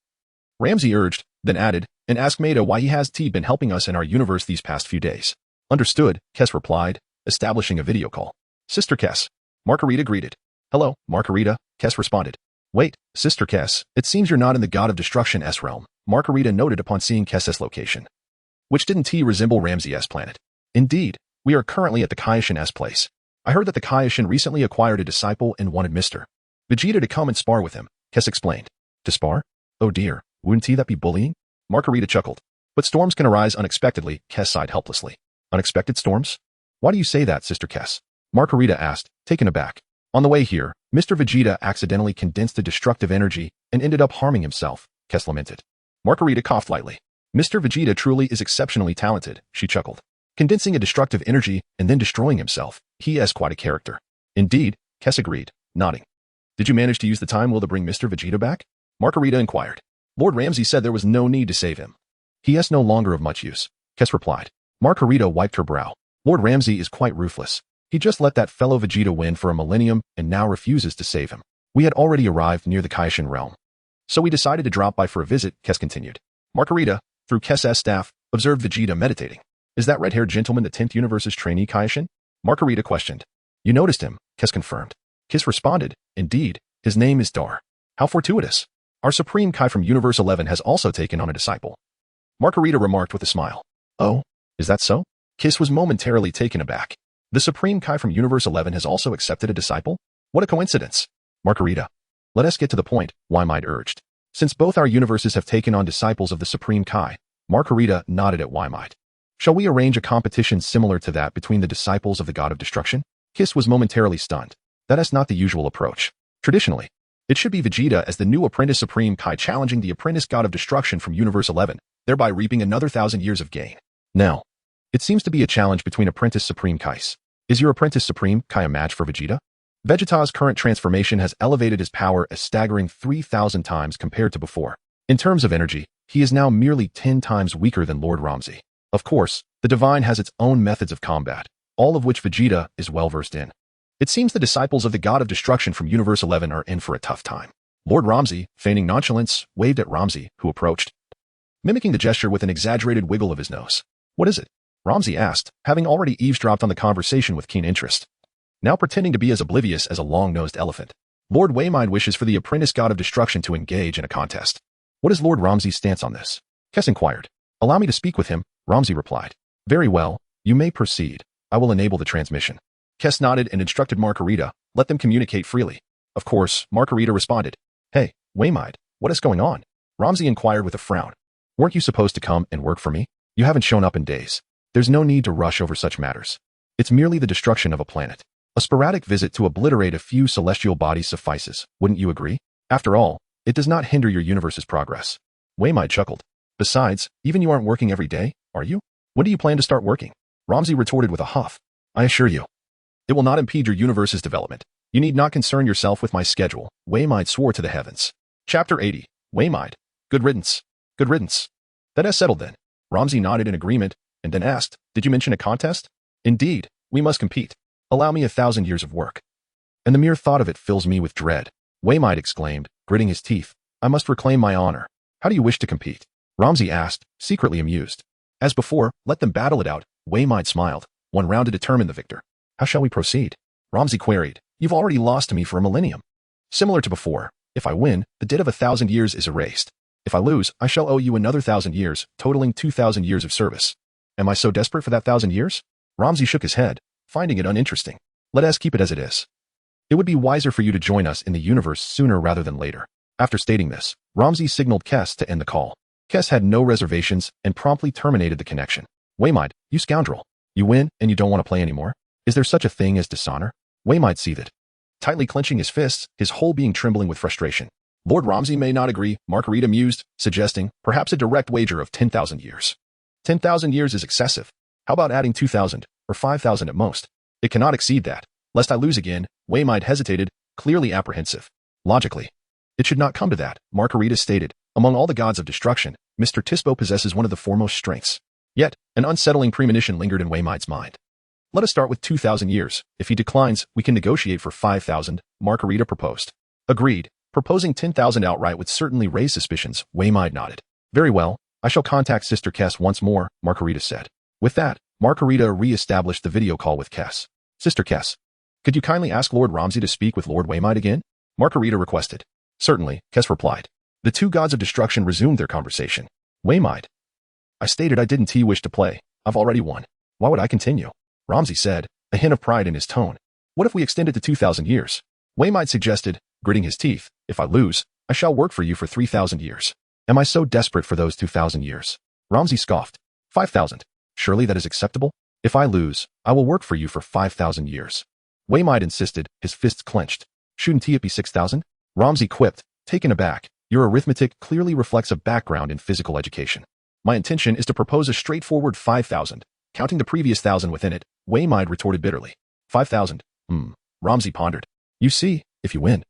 Ramsay urged, then added, and asked Maida why he has been helping us in our universe these past few days. Understood, Kess replied, establishing a video call. Sister Kess. Margarita greeted. Hello, Margarita, Kess responded. Wait, Sister Kess, it seems you're not in the God of Destruction-S realm, Margarita noted upon seeing Kess's location. Which didn't resemble Ramsey-S planet? Indeed, we are currently at the Kaioshin-S place. I heard that the Kaioshin recently acquired a disciple and wanted Mr. Vegeta to come and spar with him, Kess explained. To spar? Oh dear, wouldn't that be bullying? Margarita chuckled. But storms can arise unexpectedly, Kess sighed helplessly. Unexpected storms? Why do you say that, Sister Kess? Margarita asked, taken aback. On the way here, Mr. Vegeta accidentally condensed the destructive energy and ended up harming himself, Kess lamented. Margarita coughed lightly. Mr. Vegeta truly is exceptionally talented, she chuckled. Condensing a destructive energy and then destroying himself, he is quite a character. Indeed, Kess agreed, nodding. Did you manage to use the time will to bring Mr. Vegeta back? Margarita inquired. Lord Ramsey said there was no need to save him. He is no longer of much use, Kess replied. Margarita wiped her brow. Lord Ramsey is quite ruthless. He just let that fellow Vegeta win for a millennium and now refuses to save him. We had already arrived near the Kaioshin realm. So we decided to drop by for a visit, Kess continued. Margarita, through Kess's staff, observed Vegeta meditating. Is that red-haired gentleman the 10th universe's trainee Kaioshin? Margarita questioned. You noticed him, Kess confirmed. Kess responded, indeed, his name is Dar. How fortuitous. Our Supreme Kai from Universe 11 has also taken on a disciple. Margarita remarked with a smile. Oh, is that so? Kess was momentarily taken aback. The Supreme Kai from Universe 11 has also accepted a disciple? What a coincidence. Margarita. Let us get to the point, Waimide urged. Since both our universes have taken on disciples of the Supreme Kai, Margarita nodded at Waimide. Shall we arrange a competition similar to that between the disciples of the God of Destruction? Kess was momentarily stunned. That is not the usual approach. Traditionally, it should be Vegeta as the new apprentice Supreme Kai challenging the apprentice God of Destruction from Universe 11, thereby reaping another 1,000 years of gain. Now, it seems to be a challenge between apprentice Supreme Kais. Is your apprentice Supreme Kai a match for Vegeta? Vegeta's current transformation has elevated his power a staggering 3,000 times compared to before. In terms of energy, he is now merely 10 times weaker than Lord Ramsey. Of course, the Divine has its own methods of combat, all of which Vegeta is well versed in. It seems the disciples of the God of Destruction from Universe 11 are in for a tough time. Lord Ramsey, feigning nonchalance, waved at Ramsey, who approached, mimicking the gesture with an exaggerated wiggle of his nose. What is it? Ramsey asked, having already eavesdropped on the conversation with keen interest. Now pretending to be as oblivious as a long-nosed elephant. Lord Waymide wishes for the apprentice God of Destruction to engage in a contest. What is Lord Ramsey's stance on this? Kess inquired. Allow me to speak with him, Ramsey replied. Very well, you may proceed. I will enable the transmission. Kess nodded and instructed Margarita, let them communicate freely. Of course, Margarita responded. Hey, Waymide, what is going on? Ramsey inquired with a frown. Weren't you supposed to come and work for me? You haven't shown up in days. There's no need to rush over such matters. It's merely the destruction of a planet. A sporadic visit to obliterate a few celestial bodies suffices, wouldn't you agree? After all, it does not hinder your universe's progress. Waymide chuckled. Besides, even you aren't working every day, are you? When do you plan to start working? Ramsey retorted with a huff. I assure you, it will not impede your universe's development. You need not concern yourself with my schedule, Waymide swore to the heavens. Chapter 80. Waymide. Good riddance. Good riddance. That is settled then. Ramsey nodded in agreement, and then asked, did you mention a contest? Indeed, we must compete. Allow me 1,000 years of work. And the mere thought of it fills me with dread. Waymide exclaimed, gritting his teeth. I must reclaim my honor. How do you wish to compete? Ramsey asked, secretly amused. As before, let them battle it out, Waymide smiled. 1 round to determine the victor. How shall we proceed? Ramsey queried. You've already lost to me for a millennium. Similar to before, if I win, the debt of 1,000 years is erased. If I lose, I shall owe you another 1,000 years, totaling 2,000 years of service. Am I so desperate for that 1,000 years? Ramsey shook his head, finding it uninteresting. Let us keep it as it is. It would be wiser for you to join us in the universe sooner rather than later. After stating this, Ramsey signaled Kess to end the call. Kess had no reservations and promptly terminated the connection. Waymide, you scoundrel. You win and you don't want to play anymore? Is there such a thing as dishonor? Waymide seethed, tightly clenching his fists, his whole being trembling with frustration. Lord Ramsey may not agree, Margarita mused, suggesting, perhaps a direct wager of 10,000 years. 10,000 years is excessive. How about adding 2,000, or 5,000 at most? It cannot exceed that. Lest I lose again, Waymide hesitated, clearly apprehensive. Logically, it should not come to that, Margarita stated. Among all the gods of destruction, Mr. Tispo possesses one of the foremost strengths. Yet, an unsettling premonition lingered in Waymide's mind. Let us start with 2,000 years. If he declines, we can negotiate for 5,000, Margarita proposed. Agreed. Proposing 10,000 outright would certainly raise suspicions, Waymide nodded. Very well, I shall contact Sister Kess once more, Margarita said. With that, Margarita re-established the video call with Kess. Sister Kess, could you kindly ask Lord Ramsey to speak with Lord Waymide again? Margarita requested. Certainly, Kess replied. The two gods of destruction resumed their conversation. Waymide. I stated I didn't wish to play. I've already won. Why would I continue? Ramsey said, a hint of pride in his tone. What if we extend it to 2,000 years? Waymide suggested, gritting his teeth. If I lose, I shall work for you for 3,000 years. Am I so desperate for those 2,000 years? Ramsey scoffed. 5,000. Surely that is acceptable? If I lose, I will work for you for 5,000 years. Waymide insisted, his fists clenched. Shouldn't it be 6,000? Ramsey quipped, taken aback. Your arithmetic clearly reflects a background in physical education. My intention is to propose a straightforward 5,000. Counting the previous 1,000 within it, Waymide retorted bitterly. 5,000. Ramsey pondered. You see, if you win,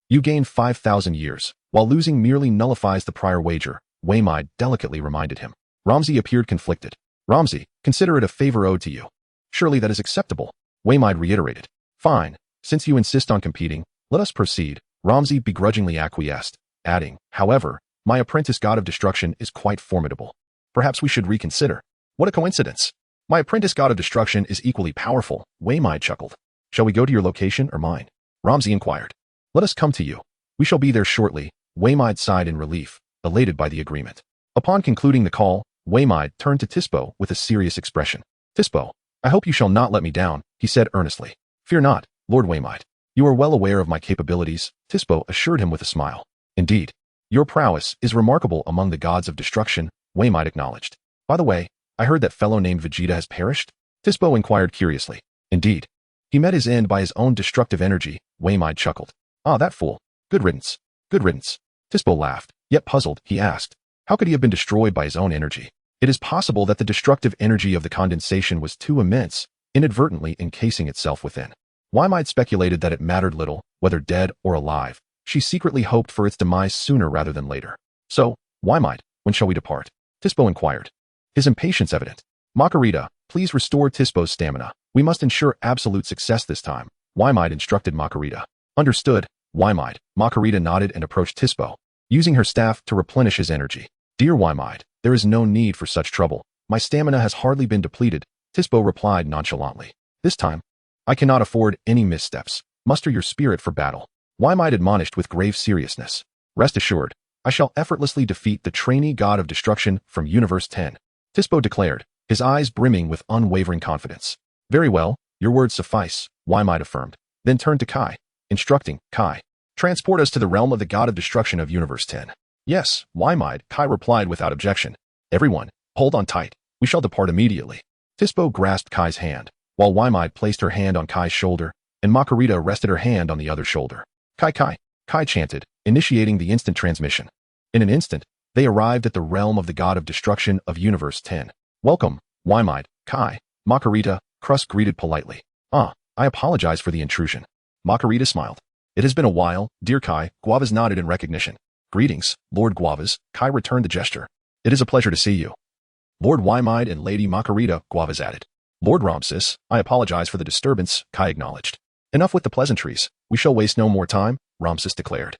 you gain 5,000 years, while losing merely nullifies the prior wager, Waymide delicately reminded him. Ramsey appeared conflicted. Ramsey, consider it a favor owed to you. Surely that is acceptable. Waymide reiterated. Fine, since you insist on competing, let us proceed. Ramsey begrudgingly acquiesced, adding, however, my apprentice god of destruction is quite formidable. Perhaps we should reconsider. What a coincidence. My apprentice god of destruction is equally powerful, Waymide chuckled. Shall we go to your location or mine? Ramsey inquired. Let us come to you. We shall be there shortly. Waymide sighed in relief, elated by the agreement. Upon concluding the call, Waymide turned to Tispo with a serious expression. Tispo, I hope you shall not let me down, he said earnestly. Fear not, Lord Waymide. You are well aware of my capabilities, Tispo assured him with a smile. Indeed. Your prowess is remarkable among the gods of destruction, Waymide acknowledged. By the way, I heard that fellow named Vegeta has perished? Tispo inquired curiously. Indeed. He met his end by his own destructive energy, Waymide chuckled. Ah, that fool. Good riddance. Good riddance. Tispo laughed, yet puzzled, he asked. How could he have been destroyed by his own energy? It is possible that the destructive energy of the condensation was too immense, inadvertently encasing itself within. Waymide speculated that it mattered little, whether dead or alive. She secretly hoped for its demise sooner rather than later. So, Waymide, when shall we depart? Tispo inquired. His impatience evident. Margarita, please restore Tispo's stamina. We must ensure absolute success this time. Waymide instructed Margarita. Understood, Waymide. Margarita nodded and approached Tispo, using her staff to replenish his energy. Dear Waymide, there is no need for such trouble. My stamina has hardly been depleted, Tispo replied nonchalantly. This time, I cannot afford any missteps. Muster your spirit for battle. Waymide admonished with grave seriousness. Rest assured, I shall effortlessly defeat the trainee god of destruction from Universe 10. Tispo declared, his eyes brimming with unwavering confidence. Very well, your words suffice, Waymide affirmed, then turned to Kai, instructing, Kai, transport us to the realm of the god of destruction of Universe 10. Yes, Waymide, Kai replied without objection. Everyone, hold on tight, we shall depart immediately. Tispo grasped Kai's hand, while Waymide placed her hand on Kai's shoulder, and Margarita rested her hand on the other shoulder. Kai Kai, Kai chanted, initiating the instant transmission. In an instant, they arrived at the realm of the god of destruction of Universe 10. Welcome, Waymide, Kai, Margarita, Crust greeted politely. I apologize for the intrusion. Margarita smiled. It has been a while, dear Kai, Guavas nodded in recognition. Greetings, Lord Guavas, Kai returned the gesture. It is a pleasure to see you. Lord Waymide and Lady Margarita, Guavas added. Lord Ramses, I apologize for the disturbance, Kai acknowledged. Enough with the pleasantries, we shall waste no more time, Ramses declared,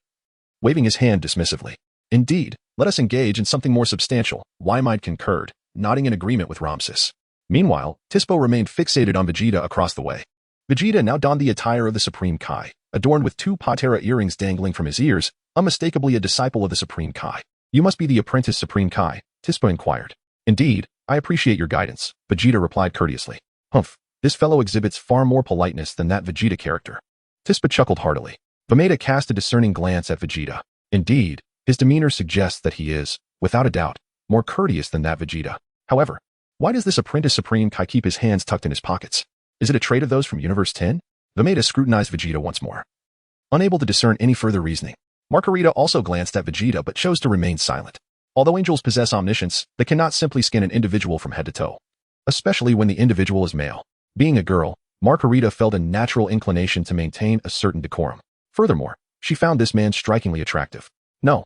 waving his hand dismissively. Indeed, let us engage in something more substantial, Waymide concurred, nodding in agreement with Ramses. Meanwhile, Tispo remained fixated on Vegeta across the way. Vegeta now donned the attire of the Supreme Kai, adorned with two Patera earrings dangling from his ears, unmistakably a disciple of the Supreme Kai. You must be the apprentice Supreme Kai, Tispo inquired. Indeed, I appreciate your guidance, Vegeta replied courteously. Humph, this fellow exhibits far more politeness than that Vegeta character. Tispo chuckled heartily. Vegeta cast a discerning glance at Vegeta. Indeed, his demeanor suggests that he is, without a doubt, more courteous than that Vegeta. However, why does this apprentice Supreme Kai keep his hands tucked in his pockets? Is it a trait of those from Universe 10? Vegeta scrutinized Vegeta once more. Unable to discern any further reasoning, Margarita also glanced at Vegeta but chose to remain silent. Although angels possess omniscience, they cannot simply skin an individual from head to toe, especially when the individual is male. Being a girl, Margarita felt a natural inclination to maintain a certain decorum. Furthermore, she found this man strikingly attractive. No,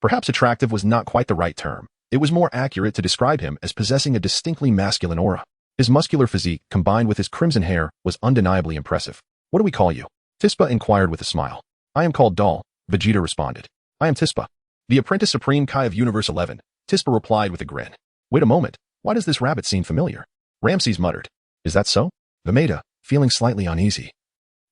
perhaps attractive was not quite the right term. It was more accurate to describe him as possessing a distinctly masculine aura. His muscular physique, combined with his crimson hair, was undeniably impressive. What do we call you? Tispa inquired with a smile. I am called Doll, Vegeta responded. I am Tispa, the apprentice Supreme Kai of Universe 11, Tispa replied with a grin. Wait a moment, why does this rabbit seem familiar? Ramses muttered. Is that so? Vegeta, feeling slightly uneasy,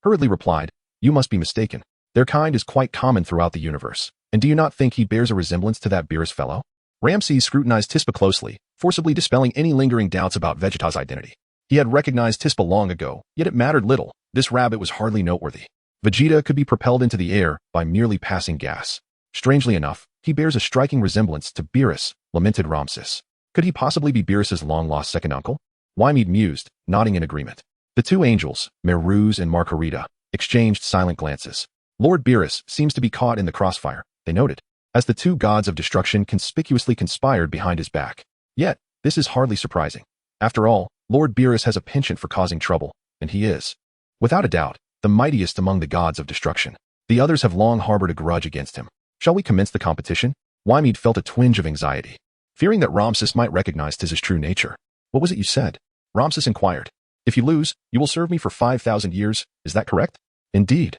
hurriedly replied, you must be mistaken. Their kind is quite common throughout the universe. And do you not think he bears a resemblance to that Beerus fellow? Ramses scrutinized Tispa closely, forcibly dispelling any lingering doubts about Vegeta's identity. He had recognized Tispa long ago, yet it mattered little. This rabbit was hardly noteworthy. Vegeta could be propelled into the air by merely passing gas. Strangely enough, he bears a striking resemblance to Beerus, lamented Ramses. Could he possibly be Beerus's long-lost second uncle? Wymead mused, nodding in agreement. The two angels, Meruz and Margarita, exchanged silent glances. Lord Beerus seems to be caught in the crossfire, they noted, as the two gods of destruction conspicuously conspired behind his back. Yet, this is hardly surprising. After all, Lord Beerus has a penchant for causing trouble, and he is, without a doubt, the mightiest among the gods of destruction. The others have long harbored a grudge against him. Shall we commence the competition? Wymead felt a twinge of anxiety, fearing that Ramses might recognize his true nature. What was it you said? Ramses inquired. If you lose, you will serve me for 5,000 years, is that correct? Indeed.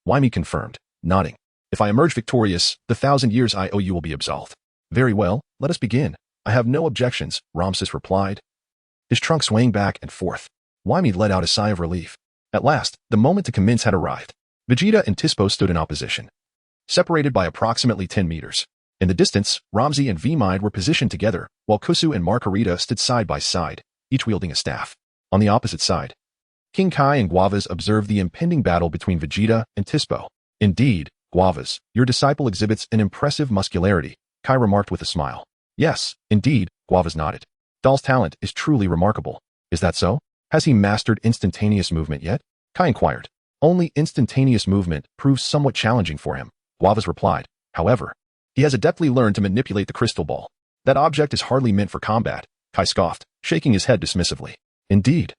Wymead confirmed, nodding. If I emerge victorious, the 1,000 years I owe you will be absolved. Very well, let us begin. I have no objections, Ramses replied, his trunk swaying back and forth. Wymead let out a sigh of relief. At last, the moment to commence had arrived. Vegeta and Tispo stood in opposition, separated by approximately 10 meters. In the distance, Ramses and Vegeta were positioned together, while Kusu and Margarita stood side by side, each wielding a staff. On the opposite side, King Kai and Guavas observed the impending battle between Vegeta and Tispo. Indeed, Guavas, your disciple exhibits an impressive muscularity, Kai remarked with a smile. Yes, indeed, Guavas nodded. Doll's talent is truly remarkable. Is that so? Has he mastered instantaneous movement yet? Kai inquired. Only instantaneous movement proves somewhat challenging for him, Guavas replied. However, he has adeptly learned to manipulate the crystal ball. That object is hardly meant for combat, Kai scoffed, shaking his head dismissively. Indeed.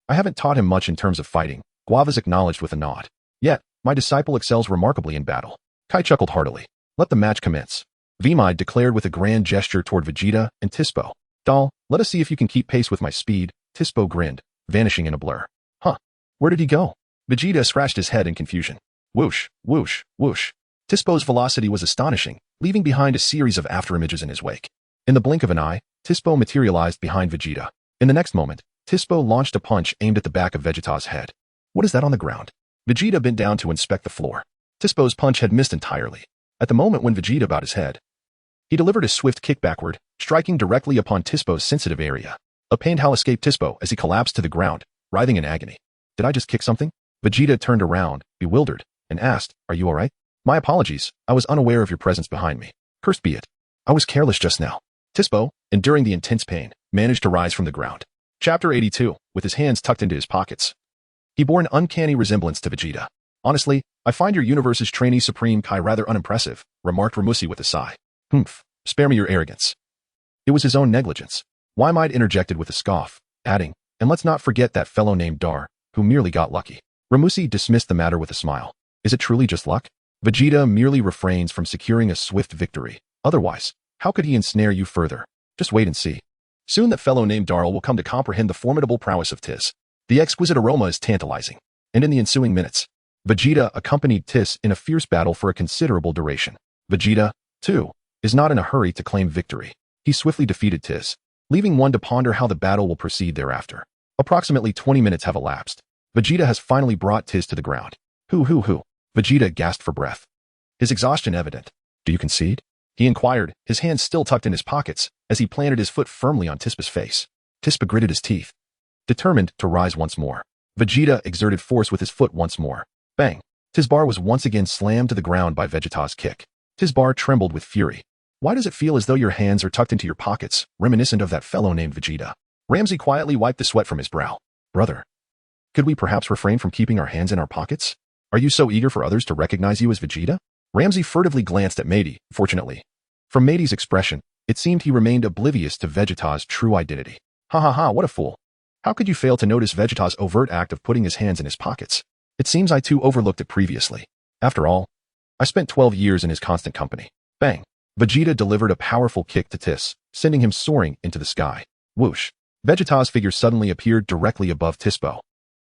I haven't taught him much in terms of fighting, Guavas acknowledged with a nod. Yet, my disciple excels remarkably in battle. Kai chuckled heartily. Let the match commence. Vegeta declared with a grand gesture toward Vegeta and Tispo. Doll, let us see if you can keep pace with my speed. Tispo grinned, vanishing in a blur. Huh. Where did he go? Vegeta scratched his head in confusion. Whoosh, whoosh, whoosh. Tispo's velocity was astonishing, leaving behind a series of afterimages in his wake. In the blink of an eye, Tispo materialized behind Vegeta. In the next moment, Tispo launched a punch aimed at the back of Vegeta's head. What is that on the ground? Vegeta bent down to inspect the floor. Tispo's punch had missed entirely. At the moment when Vegeta bowed his head, he delivered a swift kick backward, striking directly upon Tispo's sensitive area. A pained howl escaped Tispo as he collapsed to the ground, writhing in agony. Did I just kick something? Vegeta turned around, bewildered, and asked, Are you alright? My apologies, I was unaware of your presence behind me. Cursed be it. I was careless just now. Tispo, enduring the intense pain, managed to rise from the ground. Chapter 82, with his hands tucked into his pockets. He bore an uncanny resemblance to Vegeta. Honestly, I find your universe's trainee supreme Kai rather unimpressive, remarked Ramusi with a sigh. Humph, spare me your arrogance. It was his own negligence. Wymead interjected with a scoff, adding, and let's not forget that fellow named Dar, who merely got lucky. Ramusi dismissed the matter with a smile. Is it truly just luck? Vegeta merely refrains from securing a swift victory. Otherwise, how could he ensnare you further? Just wait and see. Soon that fellow named Darl will come to comprehend the formidable prowess of Tis. The exquisite aroma is tantalizing. And in the ensuing minutes, Vegeta accompanied Tis in a fierce battle for a considerable duration. Vegeta, too, is not in a hurry to claim victory. He swiftly defeated Tis, leaving one to ponder how the battle will proceed thereafter. Approximately 20 minutes have elapsed. Vegeta has finally brought Tis to the ground. Hoo. Vegeta gasped for breath, his exhaustion evident. Do you concede? He inquired, his hands still tucked in his pockets, as he planted his foot firmly on Tispa's face. Tispa gritted his teeth, determined to rise once more. Vegeta exerted force with his foot once more. Bang! Tisbar was once again slammed to the ground by Vegeta's kick. Tisbar trembled with fury. Why does it feel as though your hands are tucked into your pockets, reminiscent of that fellow named Vegeta? Ramsey quietly wiped the sweat from his brow. Brother, could we perhaps refrain from keeping our hands in our pockets? Are you so eager for others to recognize you as Vegeta? Ramsey furtively glanced at Matey, fortunately. From Matey's expression, it seemed he remained oblivious to Vegeta's true identity. Ha, what a fool. How could you fail to notice Vegeta's overt act of putting his hands in his pockets? It seems I too overlooked it previously. After all, I spent 12 years in his constant company. Bang! Vegeta delivered a powerful kick to Tis, sending him soaring into the sky. Whoosh! Vegeta's figure suddenly appeared directly above Tispo.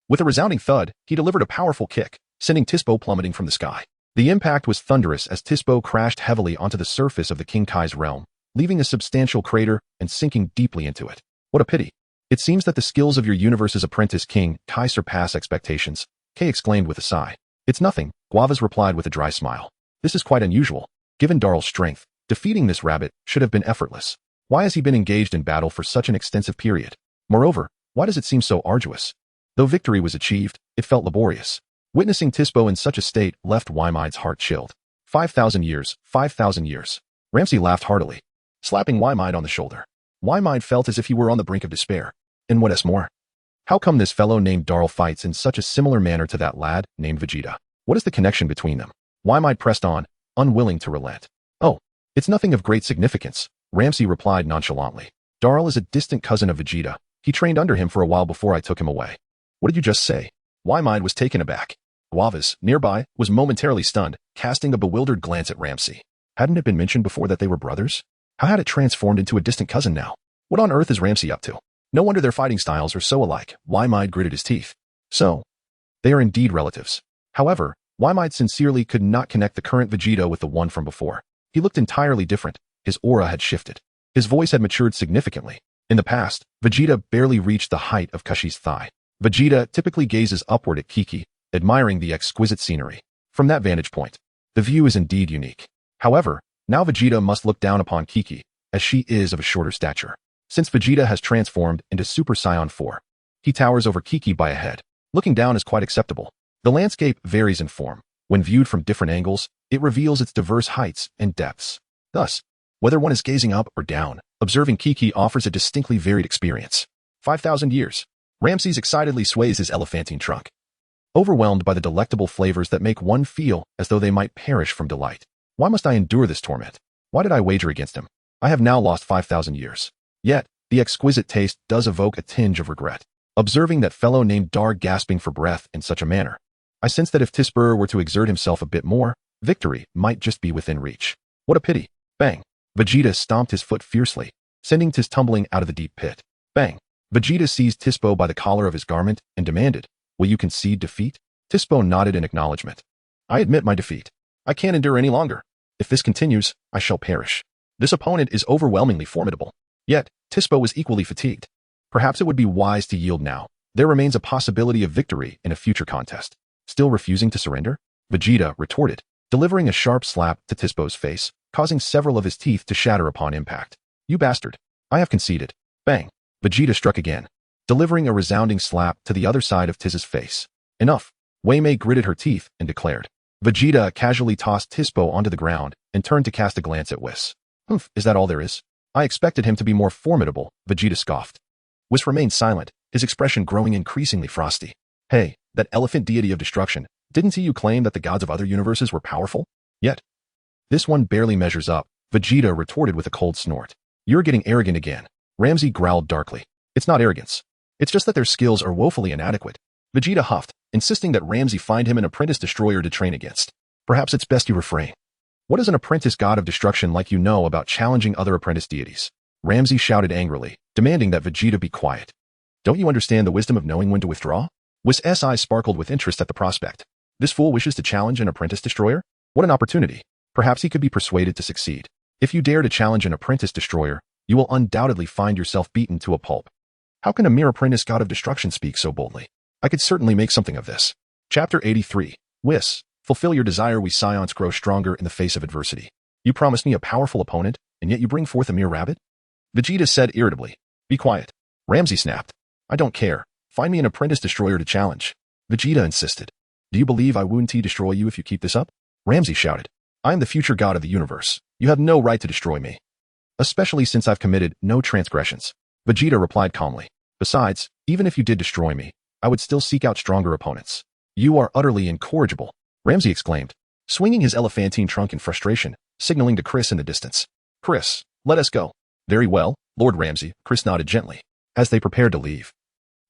With a resounding thud, he delivered a powerful kick, sending Tispo plummeting from the sky. The impact was thunderous as Tispo crashed heavily onto the surface of the King Kai's realm, leaving a substantial crater and sinking deeply into it. What a pity. It seems that the skills of your universe's apprentice King Kai surpass expectations, Kay exclaimed with a sigh. It's nothing, Guavas replied with a dry smile. This is quite unusual. Given Darl's strength, defeating this rabbit should have been effortless. Why has he been engaged in battle for such an extensive period? Moreover, why does it seem so arduous? Though victory was achieved, it felt laborious. Witnessing Tispo in such a state left Wymide's heart chilled. 5,000 years, 5,000 years. Ramsey laughed heartily, slapping Wymide on the shoulder. Wymide felt as if he were on the brink of despair. And what is more? How come this fellow named Darl fights in such a similar manner to that lad named Vegeta? What is the connection between them? Wymide pressed on, unwilling to relent. Oh, it's nothing of great significance, Ramsey replied nonchalantly. Darl is a distant cousin of Vegeta. He trained under him for a while before I took him away. What did you just say? Wymide was taken aback. Guavas, nearby, was momentarily stunned, casting a bewildered glance at Ramsey. Hadn't it been mentioned before that they were brothers? How had it transformed into a distant cousin now? What on earth is Ramsey up to? No wonder their fighting styles are so alike. Wymide gritted his teeth. So, they are indeed relatives. However, Wymide sincerely could not connect the current Vegeta with the one from before. He looked entirely different. His aura had shifted. His voice had matured significantly. In the past, Vegeta barely reached the height of Kashi's thigh. Vegeta typically gazes upward at Kiki, admiring the exquisite scenery. From that vantage point, the view is indeed unique. However, now Vegeta must look down upon Kiki, as she is of a shorter stature. Since Vegeta has transformed into Super Saiyan 4, he towers over Kiki by a head. Looking down is quite acceptable. The landscape varies in form. When viewed from different angles, it reveals its diverse heights and depths. Thus, whether one is gazing up or down, observing Kiki offers a distinctly varied experience. 5,000 years. Ramses excitedly sways his elephantine trunk, overwhelmed by the delectable flavors that make one feel as though they might perish from delight. Why must I endure this torment? Why did I wager against him? I have now lost 5,000 years. Yet, the exquisite taste does evoke a tinge of regret. Observing that fellow named Dar gasping for breath in such a manner, I sense that if Tisper were to exert himself a bit more, victory might just be within reach. What a pity. Bang. Vegeta stomped his foot fiercely, sending Tis tumbling out of the deep pit. Bang. Vegeta seized Tispo by the collar of his garment and demanded, "Will you concede defeat?" Tispo nodded in acknowledgement. "I admit my defeat. I can't endure any longer. If this continues, I shall perish. This opponent is overwhelmingly formidable." Yet, Tispo was equally fatigued. Perhaps it would be wise to yield now. There remains a possibility of victory in a future contest. Still refusing to surrender? Vegeta retorted, delivering a sharp slap to Tispo's face, causing several of his teeth to shatter upon impact. "You bastard. I have conceded." Bang. Vegeta struck again, delivering a resounding slap to the other side of Tiz's face. Enough. Wei Mei gritted her teeth and declared. Vegeta casually tossed Tispo onto the ground and turned to cast a glance at Whis. "Humph, is that all there is? I expected him to be more formidable," Vegeta scoffed. Whis remained silent, his expression growing increasingly frosty. "Hey, that elephant deity of destruction, didn't you claim that the gods of other universes were powerful? Yet, this one barely measures up," Vegeta retorted with a cold snort. "You're getting arrogant again." Ramsey growled darkly. "It's not arrogance. It's just that their skills are woefully inadequate." Vegeta huffed, insisting that Ramsey find him an apprentice destroyer to train against. "Perhaps it's best you refrain. What does an apprentice god of destruction like you know about challenging other apprentice deities?" Ramsey shouted angrily, demanding that Vegeta be quiet. "Don't you understand the wisdom of knowing when to withdraw?" Whis' eyes sparkled with interest at the prospect. This fool wishes to challenge an apprentice destroyer? What an opportunity. Perhaps he could be persuaded to succeed. If you dare to challenge an apprentice destroyer, you will undoubtedly find yourself beaten to a pulp. How can a mere apprentice god of destruction speak so boldly? I could certainly make something of this. Chapter 83. Whis, fulfill your desire. We Saiyans grow stronger in the face of adversity. You promised me a powerful opponent, and yet you bring forth a mere rabbit? Vegeta said irritably. "Be quiet." Ramsey snapped. "I don't care. Find me an apprentice destroyer to challenge." Vegeta insisted. "Do you believe I won't destroy you if you keep this up?" Ramsey shouted. "I am the future god of the universe. You have no right to destroy me. Especially since I've committed no transgressions." Vegeta replied calmly. "Besides, even if you did destroy me, I would still seek out stronger opponents." "You are utterly incorrigible," Ramsey exclaimed, swinging his elephantine trunk in frustration, signaling to Chris in the distance. "Chris, let us go." "Very well, Lord Ramsey," Chris nodded gently, as they prepared to leave.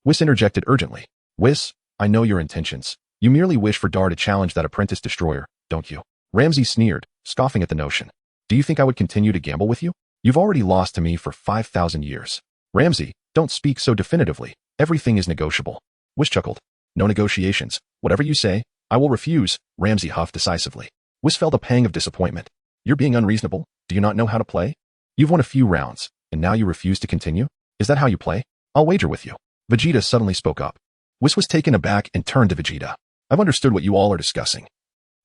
Whis interjected urgently. "Whis, I know your intentions. You merely wish for Dar to challenge that apprentice destroyer, don't you?" Ramsey sneered, scoffing at the notion. "Do you think I would continue to gamble with you? You've already lost to me for 5,000 years. Ramsey, don't speak so definitively. Everything is negotiable." Whis chuckled. "No negotiations. Whatever you say, I will refuse," Ramsey huffed decisively. Whis felt a pang of disappointment. "You're being unreasonable. Do you not know how to play? You've won a few rounds, and now you refuse to continue? Is that how you play?" I'll wager with you. Vegeta suddenly spoke up. Whis was taken aback and turned to Vegeta. I've understood what you all are discussing.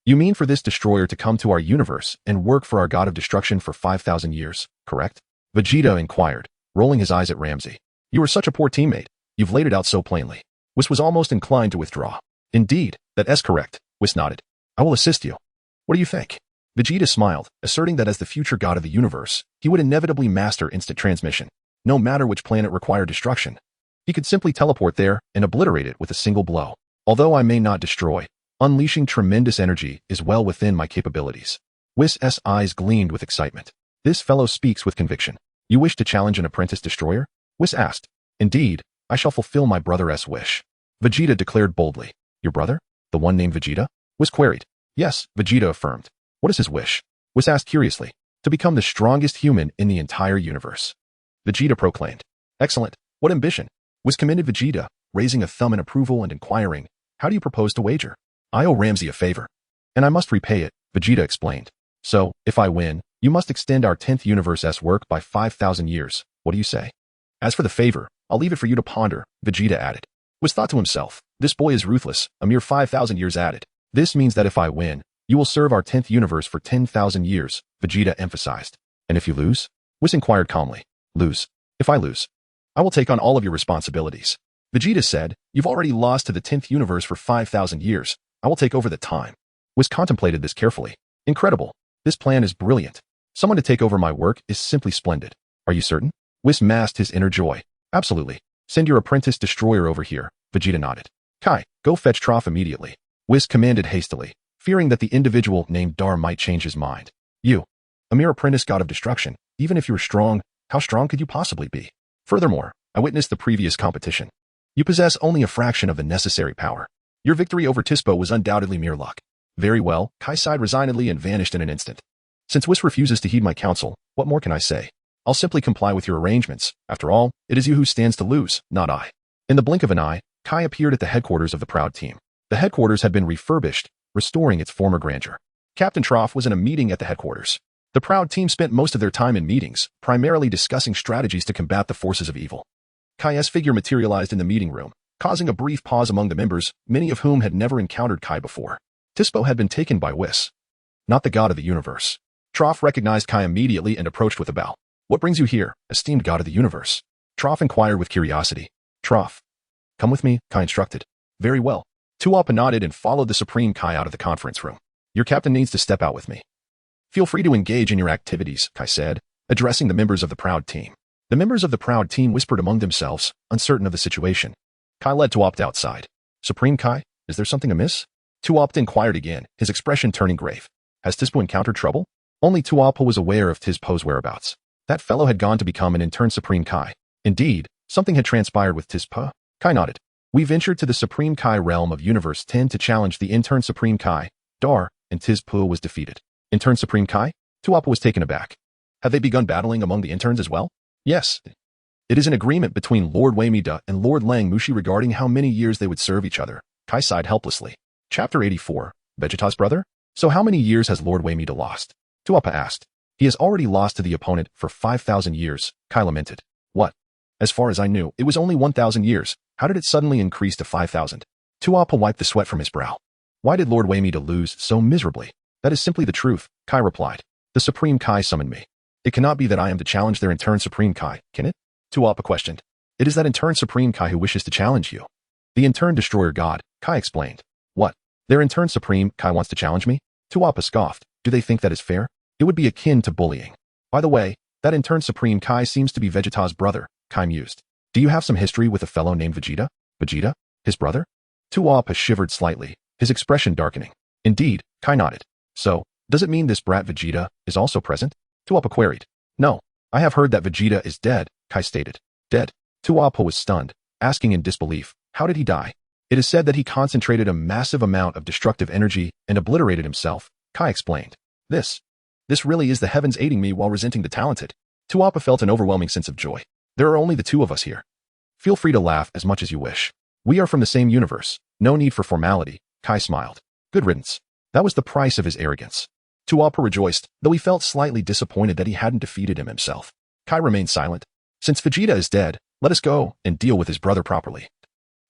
You mean for this destroyer to come to our universe and work for our god of destruction for 5,000 years, correct? Vegeta inquired, rolling his eyes at Ramsey. You are such a poor teammate. You've laid it out so plainly. Whis was almost inclined to withdraw. Indeed, that is correct. Whis nodded. I will assist you. What do you think? Vegeta smiled, asserting that as the future god of the universe, he would inevitably master instant transmission, no matter which planet required destruction. He could simply teleport there and obliterate it with a single blow. Although I may not destroy, unleashing tremendous energy is well within my capabilities. Whis' eyes gleamed with excitement. This fellow speaks with conviction. You wish to challenge an apprentice destroyer? Whis asked. Indeed, I shall fulfill my brother's wish. Vegeta declared boldly. Your brother? The one named Vegeta? Whis queried. Yes, Vegeta affirmed. What is his wish? Whis asked curiously. To become the strongest human in the entire universe. Vegeta proclaimed. Excellent. What ambition? Whis commended Vegeta, raising a thumb in approval and inquiring, how do you propose to wager? I owe Ramsey a favor. And I must repay it, Vegeta explained. So, if I win, you must extend our 10th universe's work by 5,000 years. What do you say? As for the favor, I'll leave it for you to ponder, Vegeta added. Whis thought to himself, this boy is ruthless, a mere 5,000 years added. This means that if I win, you will serve our 10th universe for 10,000 years, Vegeta emphasized. And if you lose? Whis inquired calmly. Lose. If I lose, I will take on all of your responsibilities. Vegeta said, you've already lost to the 10th universe for 5,000 years. I will take over the time. Whis contemplated this carefully. Incredible. This plan is brilliant. Someone to take over my work is simply splendid. Are you certain? Whis masked his inner joy. Absolutely. Send your apprentice destroyer over here, Vegeta nodded. Kai, go fetch Troph immediately. Whis commanded hastily, fearing that the individual named Dar might change his mind. You, a mere apprentice god of destruction, even if you were strong, how strong could you possibly be? Furthermore, I witnessed the previous competition. You possess only a fraction of the necessary power. Your victory over Tispo was undoubtedly mere luck. Very well, Kai sighed resignedly and vanished in an instant. Since Whis refuses to heed my counsel, what more can I say? I'll simply comply with your arrangements. After all, it is you who stands to lose, not I. In the blink of an eye, Kai appeared at the headquarters of the Proud Team. The headquarters had been refurbished, restoring its former grandeur. Captain Troph was in a meeting at the headquarters. The Proud Team spent most of their time in meetings, primarily discussing strategies to combat the forces of evil. Kai's figure materialized in the meeting room, causing a brief pause among the members, many of whom had never encountered Kai before. Tispo had been taken by Whis, not the god of the universe. Troph recognized Kai immediately and approached with a bow. What brings you here, esteemed god of the universe? Troph inquired with curiosity. Troph. Come with me, Kai instructed. Very well. Tuapa nodded and followed the Supreme Kai out of the conference room. Your captain needs to step out with me. Feel free to engage in your activities, Kai said, addressing the members of the Proud Team. The members of the Proud Team whispered among themselves, uncertain of the situation. Kai led Tuapa outside. Supreme Kai, is there something amiss? Tuapa inquired again, his expression turning grave. Has Tispo encountered trouble? Only Tuapa was aware of Tispo's whereabouts. That fellow had gone to become an intern Supreme Kai. Indeed, something had transpired with Tispo. Kai nodded. We ventured to the Supreme Kai realm of Universe 10 to challenge the intern Supreme Kai, Dar, and Tispo was defeated. Intern Supreme Kai? Tuapa was taken aback. Have they begun battling among the interns as well? Yes. It is an agreement between Lord Waimida and Lord Lang Mushi regarding how many years they would serve each other. Kai sighed helplessly. Chapter 84. Vegeta's brother? So how many years has Lord Waimida lost? Tuapa asked. He has already lost to the opponent for 5,000 years, Kai lamented. What? As far as I knew, it was only 1,000 years. How did it suddenly increase to 5,000? Tuapa wiped the sweat from his brow. Why did Lord Waimida lose so miserably? That is simply the truth, Kai replied. The Supreme Kai summoned me. It cannot be that I am to challenge their intern Supreme Kai, can it? Tuapa questioned. It is that intern Supreme Kai who wishes to challenge you. The intern destroyer god, Kai explained. What? Their intern Supreme Kai wants to challenge me? Tuapa scoffed. Do they think that is fair? It would be akin to bullying. By the way, that intern Supreme Kai seems to be Vegeta's brother, Kai mused. Do you have some history with a fellow named Vegeta? Vegeta? His brother? Tuapa shivered slightly, his expression darkening. Indeed, Kai nodded. So, does it mean this brat Vegeta is also present? Tuapa queried. No, I have heard that Vegeta is dead, Kai stated. Dead? Tuapa was stunned, asking in disbelief, how did he die? It is said that he concentrated a massive amount of destructive energy and obliterated himself, Kai explained. This really is the heavens aiding me while resenting the talented. Tuapa felt an overwhelming sense of joy. There are only the two of us here. Feel free to laugh as much as you wish. We are from the same universe. No need for formality, Kai smiled. Good riddance. That was the price of his arrogance. Tuapa rejoiced, though he felt slightly disappointed that he hadn't defeated him himself. Kai remained silent. Since Vegeta is dead, Let us go and deal with his brother properly.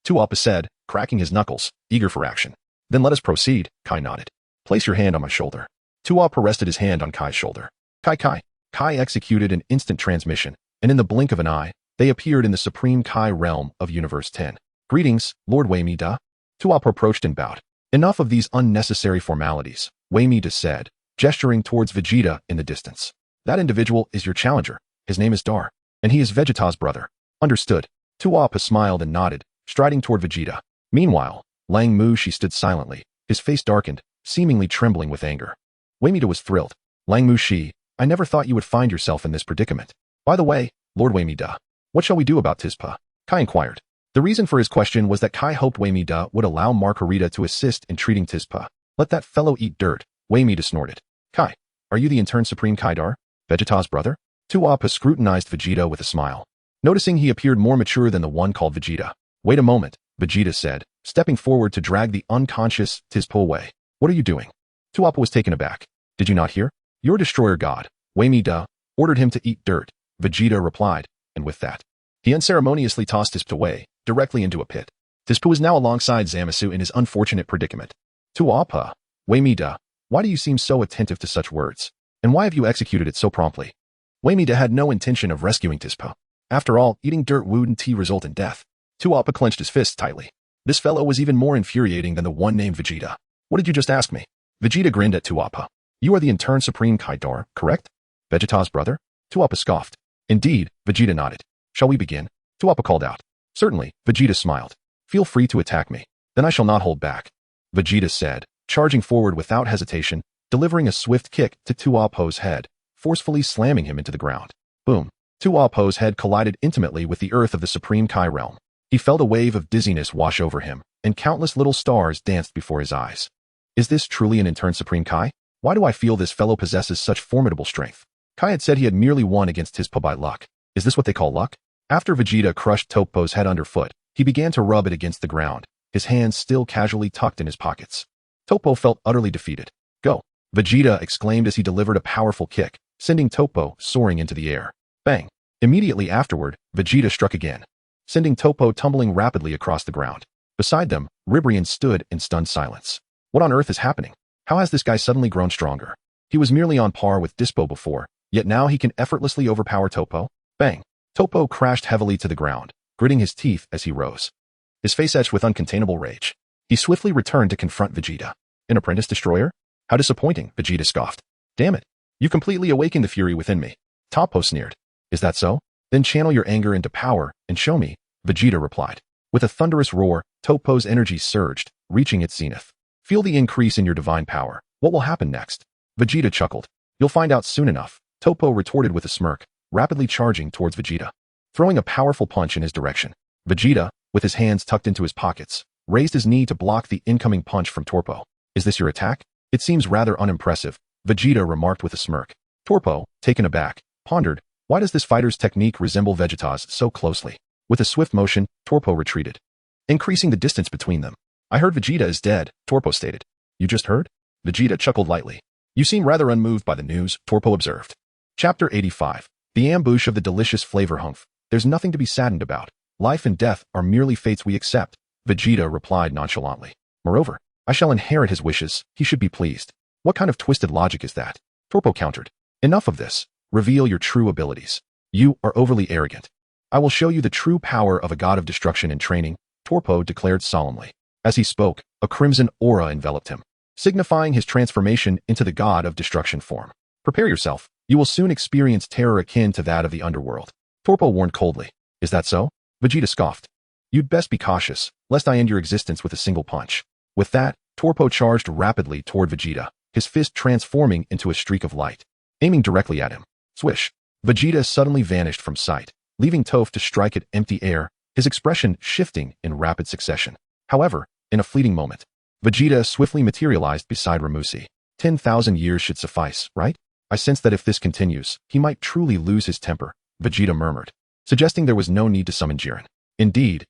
Tuapa said, cracking his knuckles, eager for action. Then let us proceed, Kai nodded. Place your hand on my shoulder. Tuapa rested his hand on Kai's shoulder. Kai. Kai executed an instant transmission, and in the blink of an eye, they appeared in the Supreme Kai realm of Universe 10. Greetings, Lord Weimida. Tuapa approached and bowed. Enough of these unnecessary formalities, Weimida said, gesturing towards Vegeta in the distance. That individual is your challenger. His name is Dar, and he is Vegeta's brother. Understood. Tuapa smiled and nodded, striding toward Vegeta. Meanwhile, Lang Mushi stood silently, his face darkened, seemingly trembling with anger. Weimida was thrilled. Lang Mushi, I never thought you would find yourself in this predicament. By the way, Lord Weimida, what shall we do about Tispa? Kai inquired. The reason for his question was that Kai hoped Weimida would allow Margarita to assist in treating Tispa. Let that fellow eat dirt, Weimida snorted. Kai, are you the intern Supreme Kaidar, Vegeta's brother? Tuapa scrutinized Vegeta with a smile, noticing he appeared more mature than the one called Vegeta. Wait a moment, Vegeta said, stepping forward to drag the unconscious Tispa away. What are you doing? Tuapa was taken aback. Did you not hear? Your destroyer god, Weimida, ordered him to eat dirt, Vegeta replied, and with that, he unceremoniously tossed Tispa away, directly into a pit. Tispa was now alongside Zamasu in his unfortunate predicament. Tuapa, Weimida, why do you seem so attentive to such words? And why have you executed it so promptly? Weimida had no intention of rescuing Tispa. After all, eating dirt wouldn't result in death. Tuapa clenched his fists tightly. This fellow was even more infuriating than the one named Vegeta. What did you just ask me? Vegeta grinned at Tuapa. You are the intern Supreme Kaidar, correct? Vegeta's brother? Tuapa scoffed. Indeed, Vegeta nodded. Shall we begin? Tuapa called out. Certainly, Vegeta smiled. Feel free to attack me. Then I shall not hold back. Vegeta said, charging forward without hesitation, delivering a swift kick to Tuapa's head, forcefully slamming him into the ground. Boom. Tuapa's head collided intimately with the earth of the Supreme Kai realm. He felt a wave of dizziness wash over him, and countless little stars danced before his eyes. Is this truly an intern Supreme Kai? Why do I feel this fellow possesses such formidable strength? Kai had said he had merely won against Tispa by luck. Is this what they call luck? After Vegeta crushed Topo's head underfoot, he began to rub it against the ground, his hands still casually tucked in his pockets. Topo felt utterly defeated. Go! Vegeta exclaimed as he delivered a powerful kick, sending Topo soaring into the air. Bang! Immediately afterward, Vegeta struck again, sending Topo tumbling rapidly across the ground. Beside them, Ribrian stood in stunned silence. What on earth is happening? How has this guy suddenly grown stronger? He was merely on par with Dispo before, yet now he can effortlessly overpower Topo. Bang! Topo crashed heavily to the ground, gritting his teeth as he rose, his face etched with uncontainable rage. He swiftly returned to confront Vegeta. An apprentice destroyer? How disappointing, Vegeta scoffed. Damn it. You completely awakened the fury within me. Topo sneered. Is that so? Then channel your anger into power and show me, Vegeta replied. With a thunderous roar, Topo's energy surged, reaching its zenith. Feel the increase in your divine power. What will happen next? Vegeta chuckled. You'll find out soon enough, Topo retorted with a smirk, rapidly charging towards Vegeta, throwing a powerful punch in his direction. Vegeta, with his hands tucked into his pockets, raised his knee to block the incoming punch from Torpo. Is this your attack? It seems rather unimpressive, Vegeta remarked with a smirk. Torpo, taken aback, pondered, why does this fighter's technique resemble Vegeta's so closely? With a swift motion, Torpo retreated, increasing the distance between them. I heard Vegeta is dead, Torpo stated. You just heard? Vegeta chuckled lightly. You seem rather unmoved by the news, Torpo observed. Chapter 85. The ambush of the delicious flavor humph. There's nothing to be saddened about. Life and death are merely fates we accept, Vegeta replied nonchalantly. Moreover, I shall inherit his wishes. He should be pleased. What kind of twisted logic is that? Torpo countered. Enough of this. Reveal your true abilities. You are overly arrogant. I will show you the true power of a god of destruction in training, Torpo declared solemnly. As he spoke, a crimson aura enveloped him, signifying his transformation into the god of destruction form. Prepare yourself. You will soon experience terror akin to that of the underworld. Torpo warned coldly. Is that so? Vegeta scoffed. You'd best be cautious, lest I end your existence with a single punch. With that, Torpo charged rapidly toward Vegeta, his fist transforming into a streak of light, aiming directly at him. Swish! Vegeta suddenly vanished from sight, leaving Toph to strike at empty air, his expression shifting in rapid succession. However, in a fleeting moment, Vegeta swiftly materialized beside Ramusi. 10,000 years should suffice, right? I sense that if this continues, he might truly lose his temper, Vegeta murmured, suggesting there was no need to summon Jiren. Indeed,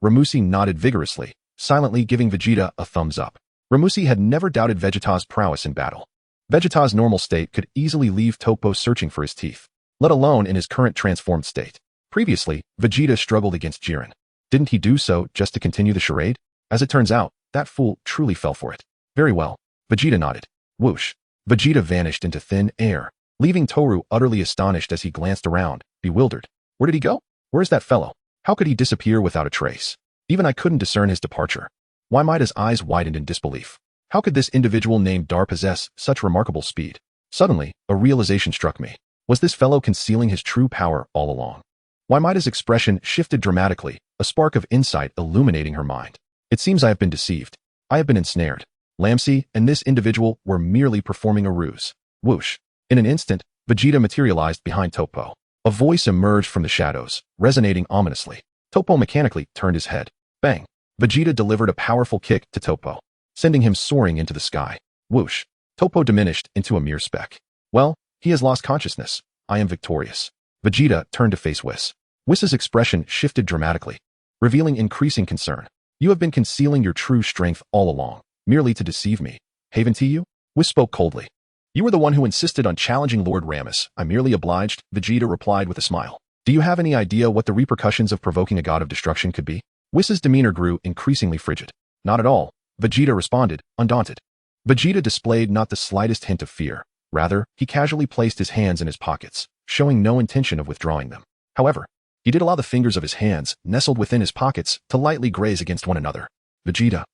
Ramusi nodded vigorously, silently giving Vegeta a thumbs up. Ramusi had never doubted Vegeta's prowess in battle. Vegeta's normal state could easily leave Topo searching for his teeth, let alone in his current transformed state. Previously, Vegeta struggled against Jiren. Didn't he do so just to continue the charade? As it turns out, that fool truly fell for it. Very well. Vegeta nodded. Whoosh. Vegeta vanished into thin air, leaving Toru utterly astonished as he glanced around, bewildered. Where did he go? Where's that fellow? How could he disappear without a trace? Even I couldn't discern his departure. Why might his eyes widened in disbelief? How could this individual named Dar possess such remarkable speed? Suddenly, a realization struck me. Was this fellow concealing his true power all along? Why might his expression shifted dramatically, a spark of insight illuminating her mind? It seems I have been deceived. I have been ensnared. Lamsi and this individual were merely performing a ruse. Whoosh. In an instant, Vegeta materialized behind Toppo. A voice emerged from the shadows, resonating ominously. Toppo mechanically turned his head. Bang. Vegeta delivered a powerful kick to Toppo, sending him soaring into the sky. Whoosh. Toppo diminished into a mere speck. Well, he has lost consciousness. I am victorious. Vegeta turned to face Whis. Whis's expression shifted dramatically, revealing increasing concern. You have been concealing your true strength all along, merely to deceive me. Haven't you? Whis spoke coldly. You were the one who insisted on challenging Lord Rammus. I merely obliged, Vegeta replied with a smile. Do you have any idea what the repercussions of provoking a god of destruction could be? Whis's demeanor grew increasingly frigid. Not at all, Vegeta responded, undaunted. Vegeta displayed not the slightest hint of fear. Rather, he casually placed his hands in his pockets, showing no intention of withdrawing them. However, he did allow the fingers of his hands, nestled within his pockets, to lightly graze against one another. Vegeta,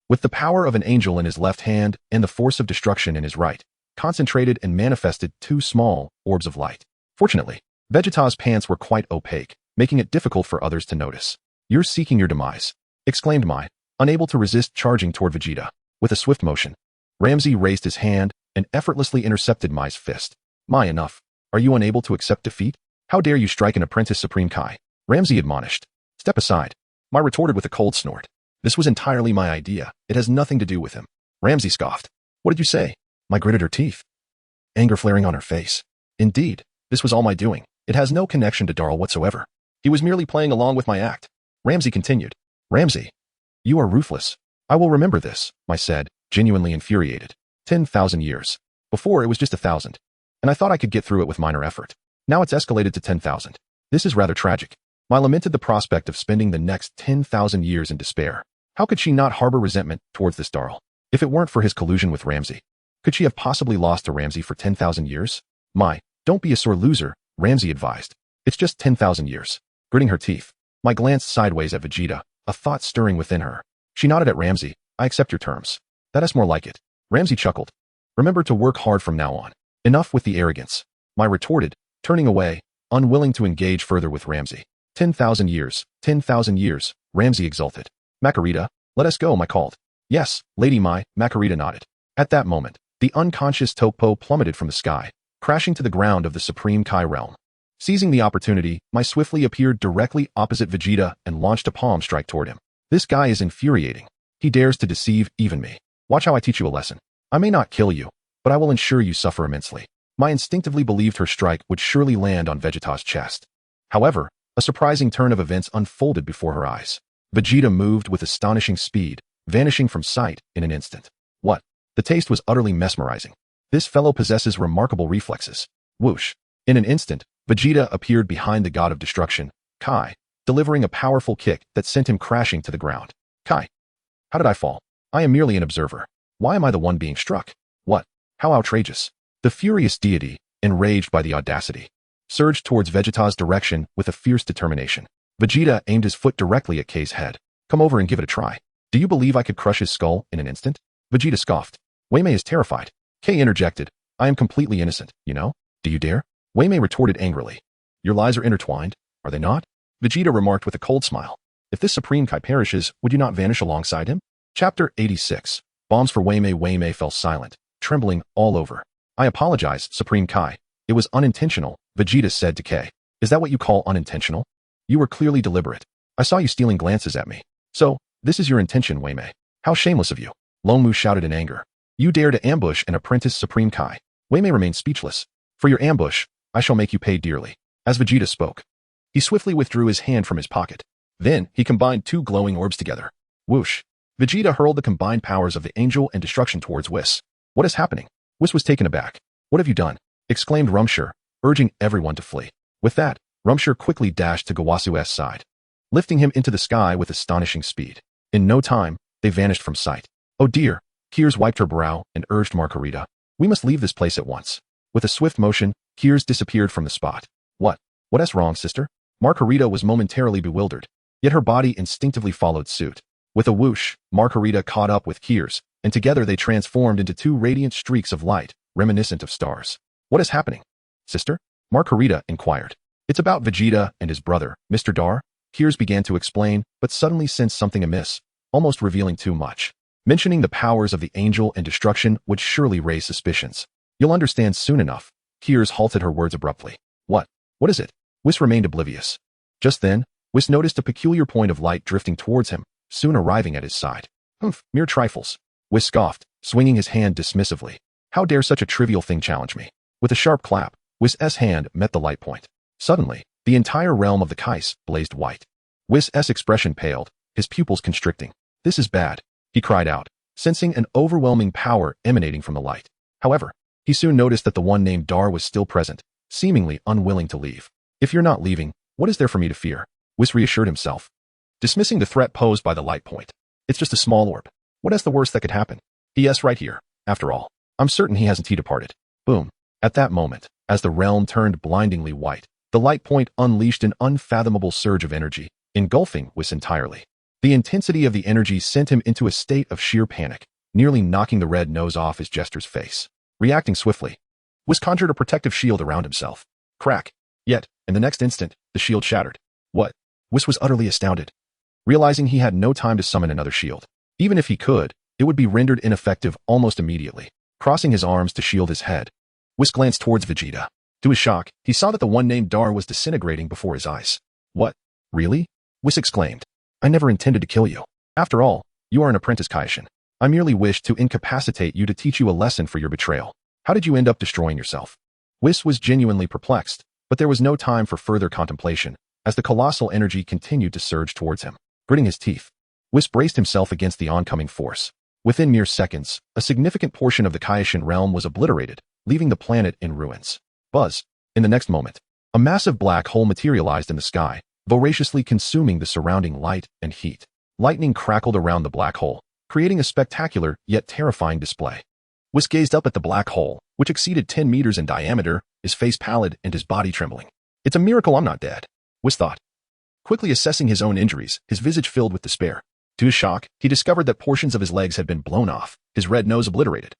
with the power of an angel in his left hand and the force of destruction in his right, concentrated and manifested two small orbs of light. Fortunately, Vegeta's pants were quite opaque, making it difficult for others to notice. You're seeking your demise, exclaimed Mai, unable to resist charging toward Vegeta. With a swift motion, Ramsey raised his hand and effortlessly intercepted Mai's fist. Mai, enough. Are you unable to accept defeat? How dare you strike an apprentice Supreme Kai? Ramsey admonished. Step aside. Mai retorted with a cold snort. This was entirely my idea. It has nothing to do with him. Ramsey scoffed. What did you say? Mai gritted her teeth, anger flaring on her face. Indeed, this was all my doing. It has no connection to Darl whatsoever. He was merely playing along with my act. Ramsey continued. Ramsey, you are ruthless. I will remember this, Mai said, genuinely infuriated. 10,000 years. Before it was just 1,000. And I thought I could get through it with minor effort. Now it's escalated to 10,000. This is rather tragic. Mai lamented the prospect of spending the next 10,000 years in despair. How could she not harbor resentment towards this Darl? If it weren't for his collusion with Ramsey, could she have possibly lost to Ramsey for 10,000 years? Mai, don't be a sore loser, Ramsey advised. It's just 10,000 years. Gritting her teeth, Mai glanced sideways at Vegeta, a thought stirring within her. She nodded at Ramsey. I accept your terms. That is more like it. Ramsey chuckled. Remember to work hard from now on. Enough with the arrogance. Mai retorted, turning away, unwilling to engage further with Ramsey. 10,000 years, 10,000 years, Ramsey exulted. Makarita, let us go, Mai called. Yes, Lady Mai, Makarita nodded. At that moment, the unconscious Toppo plummeted from the sky, crashing to the ground of the Supreme Kai realm. Seizing the opportunity, Mai swiftly appeared directly opposite Vegeta and launched a palm strike toward him. This guy is infuriating. He dares to deceive even me. Watch how I teach you a lesson. I may not kill you, but I will ensure you suffer immensely. Mai instinctively believed her strike would surely land on Vegeta's chest. However, a surprising turn of events unfolded before her eyes. Vegeta moved with astonishing speed, vanishing from sight in an instant. What? The taste was utterly mesmerizing. This fellow possesses remarkable reflexes. Whoosh. In an instant, Vegeta appeared behind the god of destruction, Kai, delivering a powerful kick that sent him crashing to the ground. Kai. How did I fall? I am merely an observer. Why am I the one being struck? What? How outrageous. The furious deity, enraged by the audacity, surged towards Vegeta's direction with a fierce determination. Vegeta aimed his foot directly at Kai's head. Come over and give it a try. Do you believe I could crush his skull in an instant? Vegeta scoffed. Wei Mei is terrified. Kai interjected. I am completely innocent, you know? Do you dare? Wei Mei retorted angrily. Your lies are intertwined, are they not? Vegeta remarked with a cold smile. If this Supreme Kai perishes, would you not vanish alongside him? Chapter 86. Bombs for Wei Mei. Wei Mei fell silent, trembling all over. I apologize, Supreme Kai. It was unintentional, Vegeta said to Kai. Is that what you call unintentional? You were clearly deliberate. I saw you stealing glances at me. So, this is your intention, Wei Mei. How shameless of you. Longmu shouted in anger. You dare to ambush an apprentice Supreme Kai. Wei Mei remained speechless. For your ambush, I shall make you pay dearly. As Vegeta spoke, he swiftly withdrew his hand from his pocket. Then, he combined two glowing orbs together. Whoosh. Vegeta hurled the combined powers of the angel and destruction towards Whis. What is happening? Whis was taken aback. What have you done? Exclaimed Rumshire, urging everyone to flee. With that, Rumshire quickly dashed to Gawasu's side, lifting him into the sky with astonishing speed. In no time, they vanished from sight. Oh dear, Kiers wiped her brow and urged Margarita. We must leave this place at once. With a swift motion, Kiers disappeared from the spot. What's wrong, sister? Margarita was momentarily bewildered, yet her body instinctively followed suit. With a whoosh, Margarita caught up with Kiers, and together they transformed into two radiant streaks of light, reminiscent of stars. What is happening, sister? Margarita inquired. It's about Vegeta and his brother, Mr. Dar. Kiers began to explain, but suddenly sensed something amiss, almost revealing too much. Mentioning the powers of the angel and destruction would surely raise suspicions. You'll understand soon enough. Kiers halted her words abruptly. What is it? Whis remained oblivious. Just then, Whis noticed a peculiar point of light drifting towards him, soon arriving at his side. Mere trifles. Whis scoffed, swinging his hand dismissively. How dare such a trivial thing challenge me? With a sharp clap, Whis' hand met the light point. Suddenly, the entire realm of the Kais blazed white. Whis' expression paled, his pupils constricting. This is bad, he cried out, sensing an overwhelming power emanating from the light. However, he soon noticed that the one named Dar was still present, seemingly unwilling to leave. If you're not leaving, what is there for me to fear? Whis reassured himself, dismissing the threat posed by the light point. It's just a small orb. What is the worst that could happen? Yes, right here. After all, I'm certain he hasn't departed. Boom. At that moment, as the realm turned blindingly white, the light point unleashed an unfathomable surge of energy, engulfing Whis entirely. The intensity of the energy sent him into a state of sheer panic, nearly knocking the red nose off his jester's face. Reacting swiftly, Whis conjured a protective shield around himself. Crack. Yet, in the next instant, the shield shattered. What? Whis was utterly astounded, realizing he had no time to summon another shield. Even if he could, it would be rendered ineffective almost immediately. Crossing his arms to shield his head, Whis glanced towards Vegeta. To his shock, he saw that the one named Dar was disintegrating before his eyes. What? Really? Whis exclaimed. I never intended to kill you. After all, you are an apprentice Kaishin. I merely wished to incapacitate you to teach you a lesson for your betrayal. How did you end up destroying yourself? Whis was genuinely perplexed, but there was no time for further contemplation, as the colossal energy continued to surge towards him. Gritting his teeth, Whis braced himself against the oncoming force. Within mere seconds, a significant portion of the Kaishin realm was obliterated, leaving the planet in ruins. Buzz. In the next moment, a massive black hole materialized in the sky, voraciously consuming the surrounding light and heat. Lightning crackled around the black hole, creating a spectacular yet terrifying display. Whis gazed up at the black hole, which exceeded 10 meters in diameter, his face pallid and his body trembling. It's a miracle I'm not dead, Whis thought. Quickly assessing his own injuries, his visage filled with despair. To his shock, he discovered that portions of his legs had been blown off, his red nose obliterated,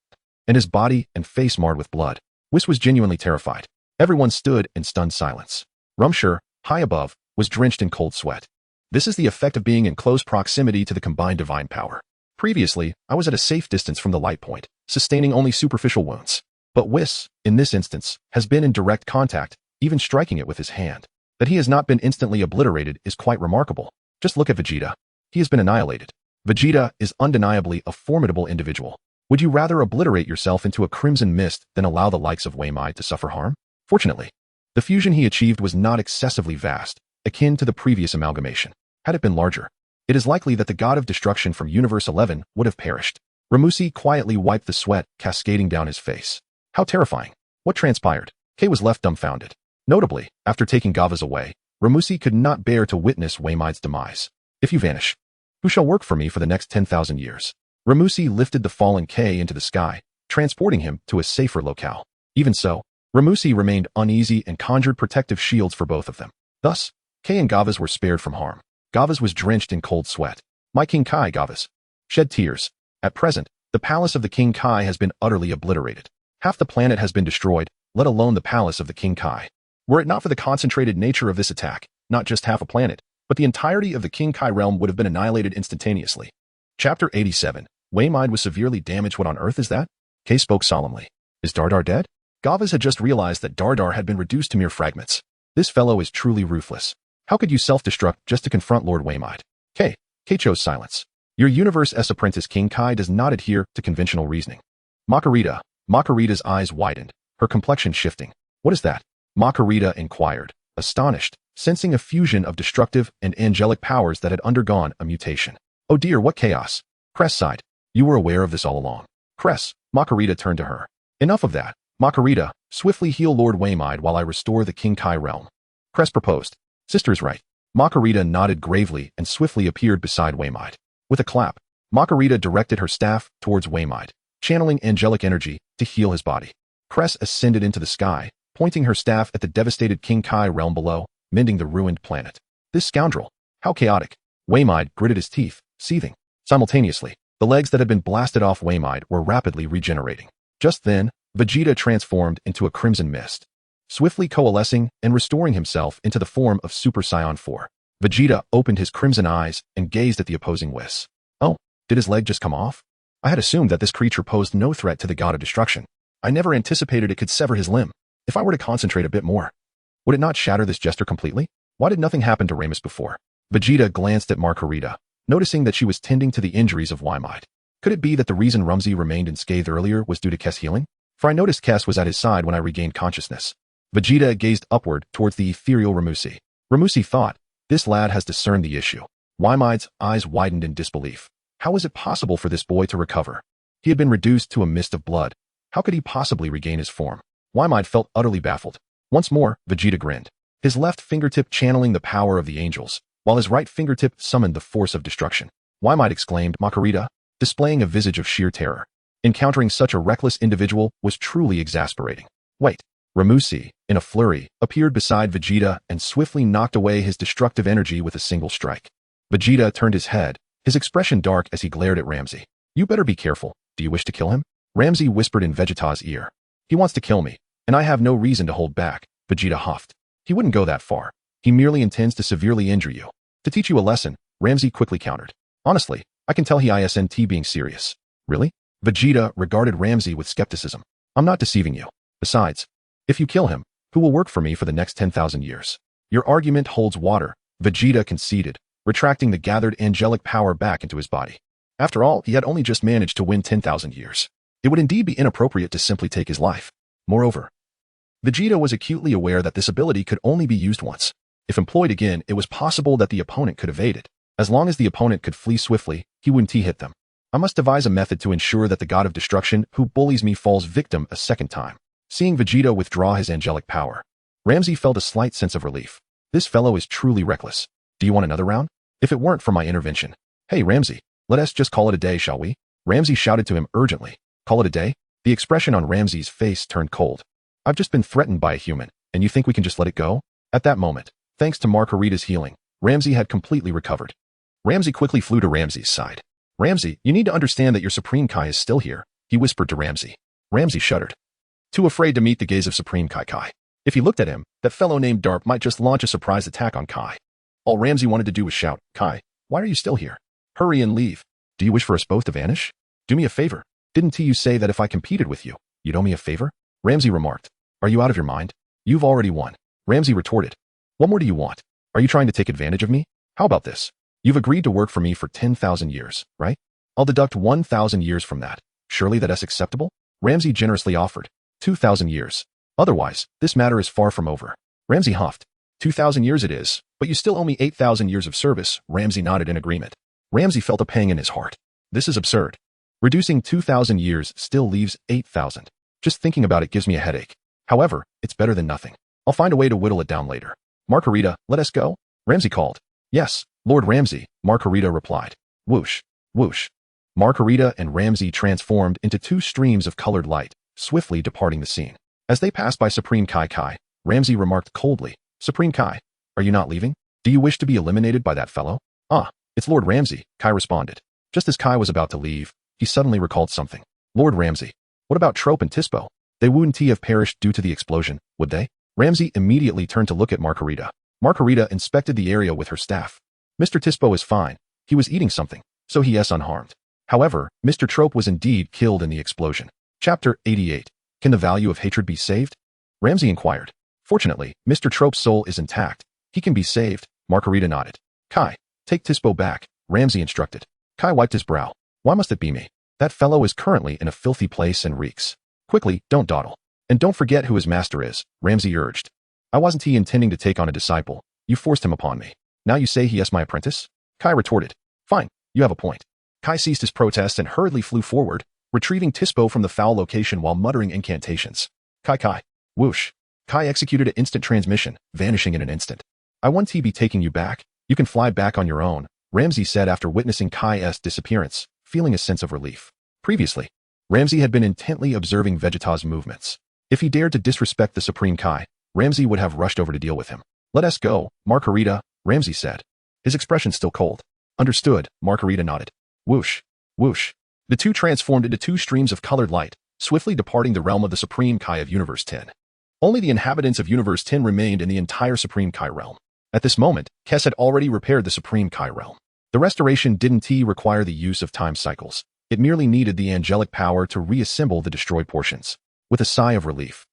and his body and face marred with blood. Whis was genuinely terrified. Everyone stood in stunned silence. Rumshire, high above, was drenched in cold sweat. This is the effect of being in close proximity to the combined divine power. Previously, I was at a safe distance from the light point, sustaining only superficial wounds. But Whis, in this instance, has been in direct contact, even striking it with his hand. That he has not been instantly obliterated is quite remarkable. Just look at Vegeta. He has been annihilated. Vegeta is undeniably a formidable individual. Would you rather obliterate yourself into a crimson mist than allow the likes of Weimai to suffer harm? Fortunately, the fusion he achieved was not excessively vast, akin to the previous amalgamation. Had it been larger, it is likely that the god of destruction from Universe 11 would have perished. Ramusi quietly wiped the sweat cascading down his face. How terrifying. What transpired? Kay was left dumbfounded. Notably, after taking Gavas away, Ramusi could not bear to witness Weimai's demise. If you vanish, who shall work for me for the next 10,000 years? Ramusi lifted the fallen Kay into the sky, transporting him to a safer locale. Even so, Ramusi remained uneasy and conjured protective shields for both of them. Thus, Kay and Gavas were spared from harm. Gavas was drenched in cold sweat. My King Kai, Gavas. Shed tears. At present, the palace of the King Kai has been utterly obliterated. Half the planet has been destroyed, let alone the palace of the King Kai. Were it not for the concentrated nature of this attack, not just half a planet, but the entirety of the King Kai realm would have been annihilated instantaneously. Chapter 87. Weimai was severely damaged. What on earth is that? Kay spoke solemnly. Is Dardar dead? Gavas had just realized that Dardar had been reduced to mere fragments. This fellow is truly ruthless. How could you self-destruct just to confront Lord Weimai? Kay chose silence. Your Universe-S apprentice King Kai does not adhere to conventional reasoning. Makarita's eyes widened, her complexion shifting. What is that? Makarita inquired, astonished, sensing a fusion of destructive and angelic powers that had undergone a mutation. Oh dear, what chaos. Cress sighed. You were aware of this all along. Cress, Makarita turned to her. Enough of that. Makarita, swiftly heal Lord Weimai while I restore the King Kai realm. Cress proposed. Sister is right. Makarita nodded gravely and swiftly appeared beside Waymide. With a clap, Makarita directed her staff towards Waymide, channeling angelic energy to heal his body. Cress ascended into the sky, pointing her staff at the devastated King Kai realm below, mending the ruined planet. This scoundrel! How chaotic! Waymide gritted his teeth, seething. Simultaneously, the legs that had been blasted off Waymide were rapidly regenerating. Just then, Vegeta transformed into a crimson mist, swiftly coalescing and restoring himself into the form of Super Saiyan 4. Vegeta opened his crimson eyes and gazed at the opposing Whis. Oh, did his leg just come off? I had assumed that this creature posed no threat to the god of destruction. I never anticipated it could sever his limb. If I were to concentrate a bit more, would it not shatter this jester completely? Why did nothing happen to Ramus before? Vegeta glanced at Makarita, noticing that she was tending to the injuries of Waymide. Could it be that the reason Rumsey remained unscathed earlier was due to Kess healing? For I noticed Kess was at his side when I regained consciousness. Vegeta gazed upward towards the ethereal Ramusi. Ramusi thought, this lad has discerned the issue. Waymide's eyes widened in disbelief. How was it possible for this boy to recover? He had been reduced to a mist of blood. How could he possibly regain his form? Waymide felt utterly baffled. Once more, Vegeta grinned, his left fingertip channeling the power of the angels, while his right fingertip summoned the force of destruction. Waymide exclaimed, Makarita, displaying a visage of sheer terror. Encountering such a reckless individual was truly exasperating. Wait. Ramusi, in a flurry, appeared beside Vegeta and swiftly knocked away his destructive energy with a single strike. Vegeta turned his head, his expression dark as he glared at Ramsey. You better be careful. Do you wish to kill him? Ramsey whispered in Vegeta's ear. He wants to kill me, and I have no reason to hold back, Vegeta huffed. He wouldn't go that far. He merely intends to severely injure you. To teach you a lesson, Ramsey quickly countered. Honestly, I can tell he isn't being serious. Really? Vegeta regarded Ramsey with skepticism. I'm not deceiving you. Besides, if you kill him, who will work for me for the next 10,000 years? Your argument holds water, Vegeta conceded, retracting the gathered angelic power back into his body. After all, he had only just managed to win 10,000 years. It would indeed be inappropriate to simply take his life. Moreover, Vegeta was acutely aware that this ability could only be used once. If employed again, it was possible that the opponent could evade it. As long as the opponent could flee swiftly, he wouldn't hit them. I must devise a method to ensure that the god of destruction who bullies me falls victim a second time. Seeing Vegeta withdraw his angelic power, Ramsey felt a slight sense of relief. This fellow is truly reckless. Do you want another round? If it weren't for my intervention. Hey Ramsey, let us just call it a day, shall we? Ramsey shouted to him urgently. Call it a day? The expression on Ramsey's face turned cold. I've just been threatened by a human, and you think we can just let it go? At that moment, thanks to Margarita's healing, Ramsey had completely recovered. Ramsey quickly flew to Ramsey's side. Ramsey, you need to understand that your Supreme Kai is still here, he whispered to Ramsey. Ramsey shuddered. Too afraid to meet the gaze of Supreme Kai. If he looked at him, that fellow named Darp might just launch a surprise attack on Kai. All Ramsey wanted to do was shout, Kai, why are you still here? Hurry and leave. Do you wish for us both to vanish? Do me a favor. Didn't you say that if I competed with you, you'd owe me a favor? Ramsey remarked. Are you out of your mind? You've already won. Ramsey retorted. What more do you want? Are you trying to take advantage of me? How about this? You've agreed to work for me for 10,000 years, right? I'll deduct 1,000 years from that. Surely that's acceptable? Ramsey generously offered. 2,000 years. Otherwise, this matter is far from over. Ramsey huffed. 2,000 years it is, but you still owe me 8,000 years of service. Ramsey nodded in agreement. Ramsey felt a pang in his heart. This is absurd. Reducing 2,000 years still leaves 8,000. Just thinking about it gives me a headache. However, it's better than nothing. I'll find a way to whittle it down later. Margarita, let us go? Ramsey called. Yes, Lord Ramsey, Margarita replied. Whoosh, whoosh. Margarita and Ramsey transformed into two streams of colored light, swiftly departing the scene. As they passed by Supreme Kai, Ramsey remarked coldly, Supreme Kai, are you not leaving? Do you wish to be eliminated by that fellow? Ah, it's Lord Ramsey, Kai responded. Just as Kai was about to leave, he suddenly recalled something. Lord Ramsey, what about Trope and Tispo? They wouldn't have perished due to the explosion, would they? Ramsey immediately turned to look at Margarita. Margarita inspected the area with her staff. Mr. Tispo is fine. He was eating something, so he is unharmed. However, Mr. Trope was indeed killed in the explosion. Chapter 88. Can the value of hatred be saved? Ramsey inquired. Fortunately, Mr. Trope's soul is intact. He can be saved. Margarita nodded. Kai, take Tispo back, Ramsey instructed. Kai wiped his brow. Why must it be me? That fellow is currently in a filthy place and reeks. Quickly, don't dawdle. And don't forget who his master is, Ramsey urged. I wasn't he intending to take on a disciple. You forced him upon me. Now you say he is my apprentice? Kai retorted. Fine, you have a point. Kai ceased his protest and hurriedly flew forward, retrieving Tispo from the foul location while muttering incantations. Kai, whoosh. Kai executed an instant transmission, vanishing in an instant. I want to be taking you back. You can fly back on your own, Ramsey said after witnessing Kai's disappearance, feeling a sense of relief. Previously, Ramsey had been intently observing Vegeta's movements. If he dared to disrespect the Supreme Kai, Ramsey would have rushed over to deal with him. Let us go, Margarita, Ramsey said. His expression still cold. Understood, Margarita nodded. Whoosh, whoosh. The two transformed into two streams of colored light, swiftly departing the realm of the Supreme Kai of Universe 10. Only the inhabitants of Universe 10 remained in the entire Supreme Kai realm. At this moment, Kes had already repaired the Supreme Kai realm. The restoration didn't require the use of time cycles. It merely needed the angelic power to reassemble the destroyed portions. With a sigh of relief,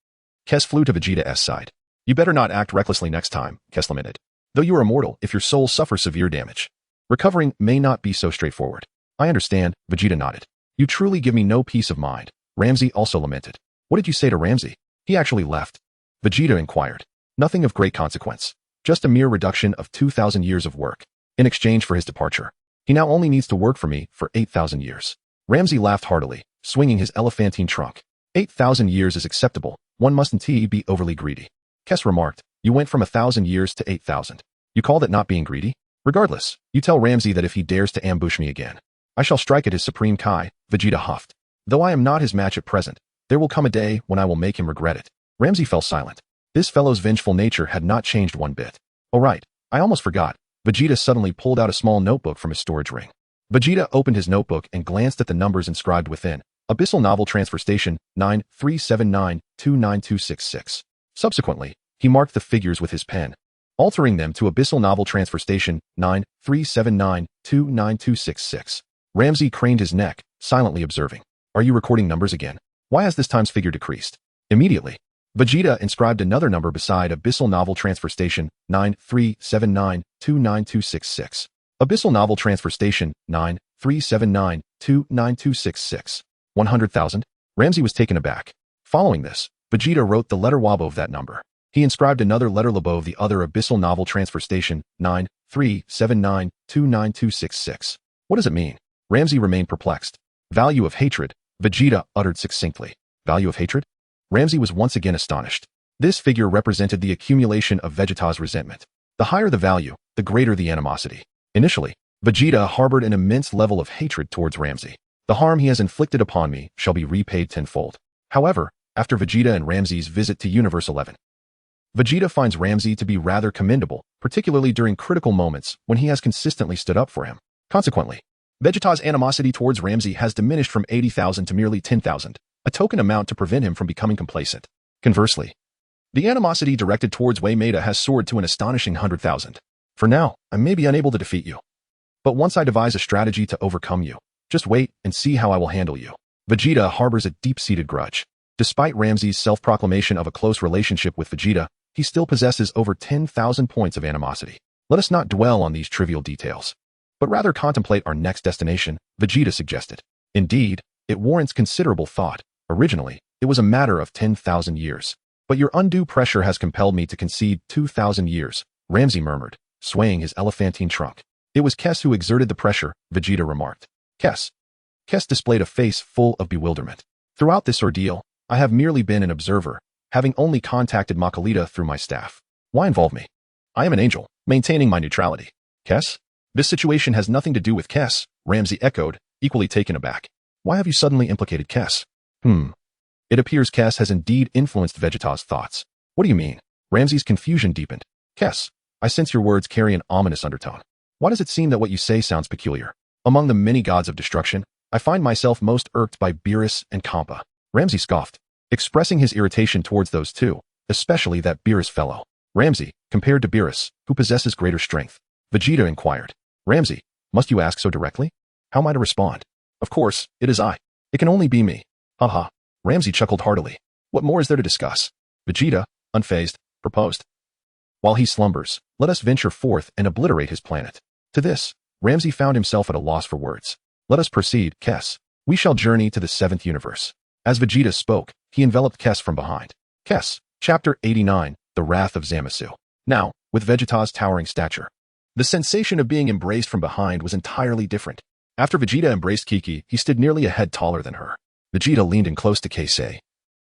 Kes flew to Vegeta's side. You better not act recklessly next time, Kes lamented. Though you are immortal, if your soul suffers severe damage, recovering may not be so straightforward. I understand, Vegeta nodded. You truly give me no peace of mind, Ramsey also lamented. What did you say to Ramsey? He actually left. Vegeta inquired. Nothing of great consequence. Just a mere reduction of 2,000 years of work. In exchange for his departure, he now only needs to work for me for 8,000 years. Ramsey laughed heartily, swinging his elephantine trunk. 8,000 years is acceptable. One mustn't be overly greedy. Kes remarked. You went from 1,000 years to 8,000. You call that not being greedy? Regardless, you tell Ramsey that if he dares to ambush me again, I shall strike at his Supreme Kai, Vegeta huffed. Though I am not his match at present, there will come a day when I will make him regret it. Ramsey fell silent. This fellow's vengeful nature had not changed one bit. Oh right, I almost forgot. Vegeta suddenly pulled out a small notebook from his storage ring. Vegeta opened his notebook and glanced at the numbers inscribed within. Abyssal Novel Transfer Station 937929266. Subsequently, he marked the figures with his pen, altering them to Abyssal Novel Transfer Station 937929266. Ramsey craned his neck, silently observing. Are you recording numbers again? Why has this times figure decreased? Immediately, Vegeta inscribed another number beside Abyssal Novel Transfer Station 937929266. Abyssal Novel Transfer Station 937929266. 100,000? Ramsey was taken aback. Following this, Vegeta wrote the letter W above that number. He inscribed another letter above the other Abyssal Novel Transfer Station 937929266. What does it mean? Ramsey remained perplexed. Value of hatred, Vegeta uttered succinctly. Value of hatred? Ramsey was once again astonished. This figure represented the accumulation of Vegeta's resentment. The higher the value, the greater the animosity. Initially, Vegeta harbored an immense level of hatred towards Ramsey. The harm he has inflicted upon me shall be repaid tenfold. However, after Vegeta and Ramsey's visit to Universe 11, Vegeta finds Ramsey to be rather commendable, particularly during critical moments when he has consistently stood up for him. Consequently, Vegeta's animosity towards Ramsey has diminished from 80,000 to merely 10,000, a token amount to prevent him from becoming complacent. Conversely, the animosity directed towards Waymeda has soared to an astonishing 100,000. For now, I may be unable to defeat you. But once I devise a strategy to overcome you, just wait and see how I will handle you. Vegeta harbors a deep-seated grudge. Despite Ramsey's self-proclamation of a close relationship with Vegeta, he still possesses over 10,000 points of animosity. Let us not dwell on these trivial details, but rather contemplate our next destination, Vegeta suggested. Indeed, it warrants considerable thought. Originally, it was a matter of 10,000 years. But your undue pressure has compelled me to concede 2,000 years, Ramsey murmured, swaying his elephantine trunk. It was Kes who exerted the pressure, Vegeta remarked. Kes displayed a face full of bewilderment. Throughout this ordeal, I have merely been an observer, having only contacted Makalita through my staff. Why involve me? I am an angel, maintaining my neutrality. Kes? This situation has nothing to do with Kes, Ramsey echoed, equally taken aback. Why have you suddenly implicated Kes? It appears Kes has indeed influenced Vegeta's thoughts. What do you mean? Ramsey's confusion deepened. Kes, I sense your words carry an ominous undertone. Why does it seem that what you say sounds peculiar? Among the many gods of destruction, I find myself most irked by Beerus and Kampa. Ramsey scoffed, expressing his irritation towards those two, especially that Beerus fellow. Ramsey, compared to Beerus, who possesses greater strength. Vegeta inquired. Ramsey, must you ask so directly? How am I to respond? Of course, it is I. It can only be me. Haha. Ramsey chuckled heartily. What more is there to discuss? Vegeta, unfazed, proposed. While he slumbers, let us venture forth and obliterate his planet. To this, Ramsey found himself at a loss for words. Let us proceed, Kes. We shall journey to the 7th universe. As Vegeta spoke, he enveloped Kes from behind. Kes, Chapter 89, The Wrath of Zamasu. Now, with Vegeta's towering stature, the sensation of being embraced from behind was entirely different. After Vegeta embraced Kiki, he stood nearly a head taller than her. Vegeta leaned in close to Keisei,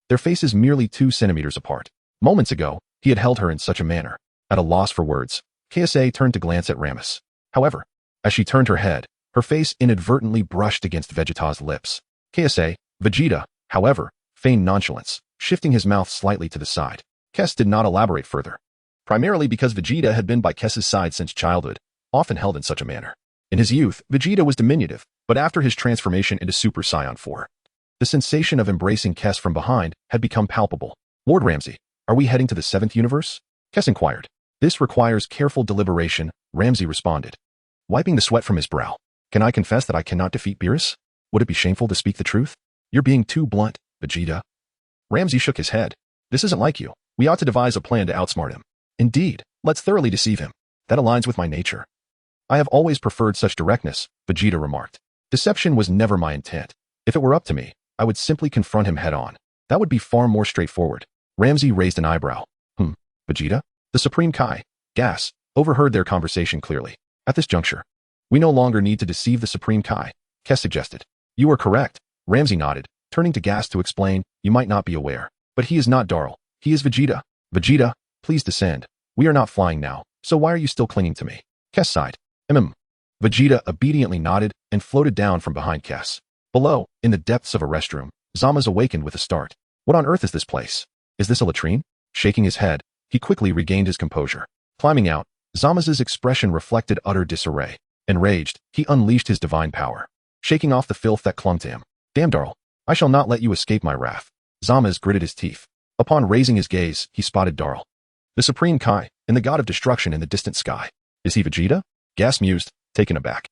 their faces merely 2 centimeters apart. Moments ago, he had held her in such a manner. At a loss for words, KSA turned to glance at Rammus. However, as she turned her head, her face inadvertently brushed against Vegeta's lips. Vegeta, however, feigned nonchalance, shifting his mouth slightly to the side. Kes did not elaborate further, primarily because Vegeta had been by Kes's side since childhood, often held in such a manner. In his youth, Vegeta was diminutive, but after his transformation into Super Saiyan 4, the sensation of embracing Kes from behind had become palpable. Lord Ramsey, are we heading to the 7th universe? Kes inquired. This requires careful deliberation, Ramsey responded, wiping the sweat from his brow. Can I confess that I cannot defeat Beerus? Would it be shameful to speak the truth? You're being too blunt, Vegeta. Ramsey shook his head. This isn't like you. We ought to devise a plan to outsmart him. Indeed, let's thoroughly deceive him. That aligns with my nature. I have always preferred such directness, Vegeta remarked. Deception was never my intent. If it were up to me, I would simply confront him head-on. That would be far more straightforward. Ramsey raised an eyebrow. Vegeta? The Supreme Kai, Gas, overheard their conversation clearly. At this juncture, we no longer need to deceive the Supreme Kai, Kes suggested. You are correct, Ramsey nodded, turning to Gas to explain, you might not be aware, but he is not Darl. He is Vegeta. Vegeta, please descend. We are not flying now, so why are you still clinging to me? Kes sighed. Vegeta obediently nodded and floated down from behind Kes. Below, in the depths of a restroom, Zamasu awakened with a start. What on earth is this place? Is this a latrine? Shaking his head, he quickly regained his composure. Climbing out, Zamasu's expression reflected utter disarray. Enraged, he unleashed his divine power, shaking off the filth that clung to him. Damn Darl, I shall not let you escape my wrath. Zamasu gritted his teeth. Upon raising his gaze, he spotted Darl, the Supreme Kai, and the god of destruction in the distant sky. Is he Vegeta? Gas mused, taken aback.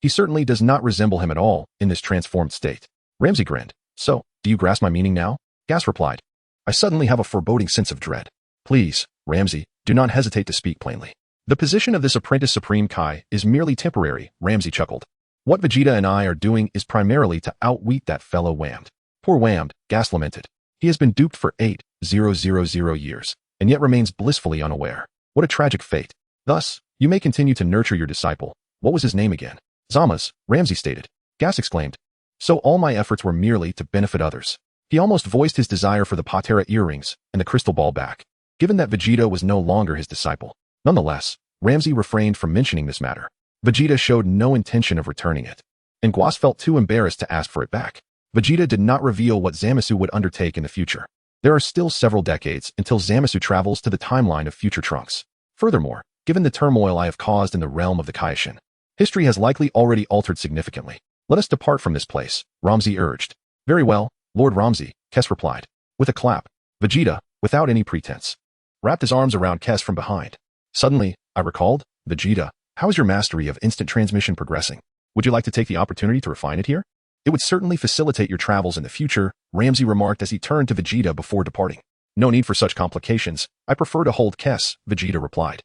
He certainly does not resemble him at all in this transformed state. Ramsey grinned. So, do you grasp my meaning now? Gas replied. I suddenly have a foreboding sense of dread. Please, Ramsey, do not hesitate to speak plainly. The position of this apprentice Supreme Kai is merely temporary, Ramsey chuckled. What Vegeta and I are doing is primarily to outwit that fellow Whammed. Poor Whammed, Gas lamented. He has been duped for 8,000 years, and yet remains blissfully unaware. What a tragic fate. Thus, you may continue to nurture your disciple. What was his name again? Zamasu, Ramsey stated. Gas exclaimed. So all my efforts were merely to benefit others. He almost voiced his desire for the patera earrings and the crystal ball back, given that Vegeta was no longer his disciple. Nonetheless, Ramsey refrained from mentioning this matter. Vegeta showed no intention of returning it, and Guas felt too embarrassed to ask for it back. Vegeta did not reveal what Zamasu would undertake in the future. There are still several decades until Zamasu travels to the timeline of future Trunks. Furthermore, given the turmoil I have caused in the realm of the Kaishin, history has likely already altered significantly. Let us depart from this place, Ramsey urged. Very well, Lord Ramsey, Kes replied. With a clap, Vegeta, without any pretense, wrapped his arms around Kes from behind. Suddenly, I recalled, Vegeta, how is your mastery of instant transmission progressing? Would you like to take the opportunity to refine it here? It would certainly facilitate your travels in the future, Ramsey remarked as he turned to Vegeta before departing. No need for such complications. I prefer to hold Kes, Vegeta replied.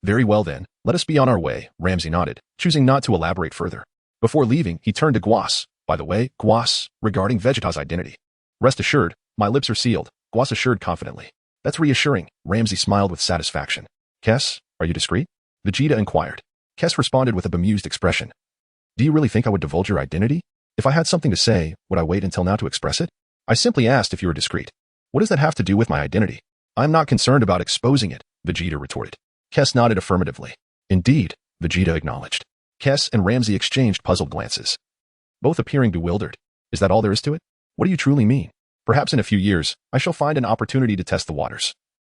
Very well then, let us be on our way, Ramsey nodded, choosing not to elaborate further. Before leaving, he turned to Guas. By the way, Guas, regarding Vegeta's identity. Rest assured, my lips are sealed, Guas assured confidently. That's reassuring, Ramsey smiled with satisfaction. Kes, are you discreet? Vegeta inquired. Kes responded with a bemused expression. Do you really think I would divulge your identity? If I had something to say, would I wait until now to express it? I simply asked if you were discreet. What does that have to do with my identity? I'm not concerned about exposing it, Vegeta retorted. Kes nodded affirmatively. Indeed, Vegeta acknowledged. Kes and Ramsey exchanged puzzled glances, both appearing bewildered. Is that all there is to it? What do you truly mean? Perhaps in a few years, I shall find an opportunity to test the waters.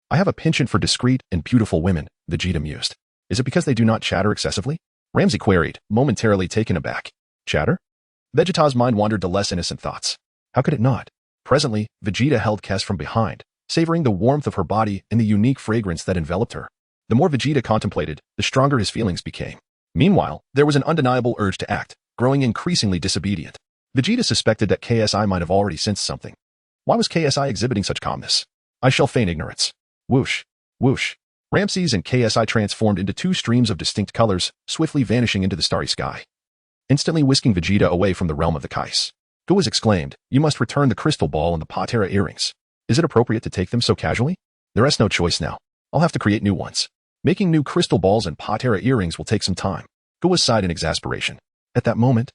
I have a penchant for discreet and beautiful women, Vegeta mused. Is it because they do not chatter excessively? Ramsey queried, momentarily taken aback. Chatter? Vegeta's mind wandered to less innocent thoughts. How could it not? Presently, Vegeta held Kes from behind, savoring the warmth of her body and the unique fragrance that enveloped her. The more Vegeta contemplated, the stronger his feelings became. Meanwhile, there was an undeniable urge to act, growing increasingly disobedient. Vegeta suspected that KSI might have already sensed something. Why was KSI exhibiting such calmness? I shall feign ignorance. Whoosh, whoosh. Ramses and KSI transformed into two streams of distinct colors, swiftly vanishing into the starry sky, instantly whisking Vegeta away from the realm of the Kais. Guas exclaimed, you must return the crystal ball and the patera earrings. Is it appropriate to take them so casually? There is no choice now. I'll have to create new ones. Making new crystal balls and patera earrings will take some time. Guas sighed in exasperation. At that moment,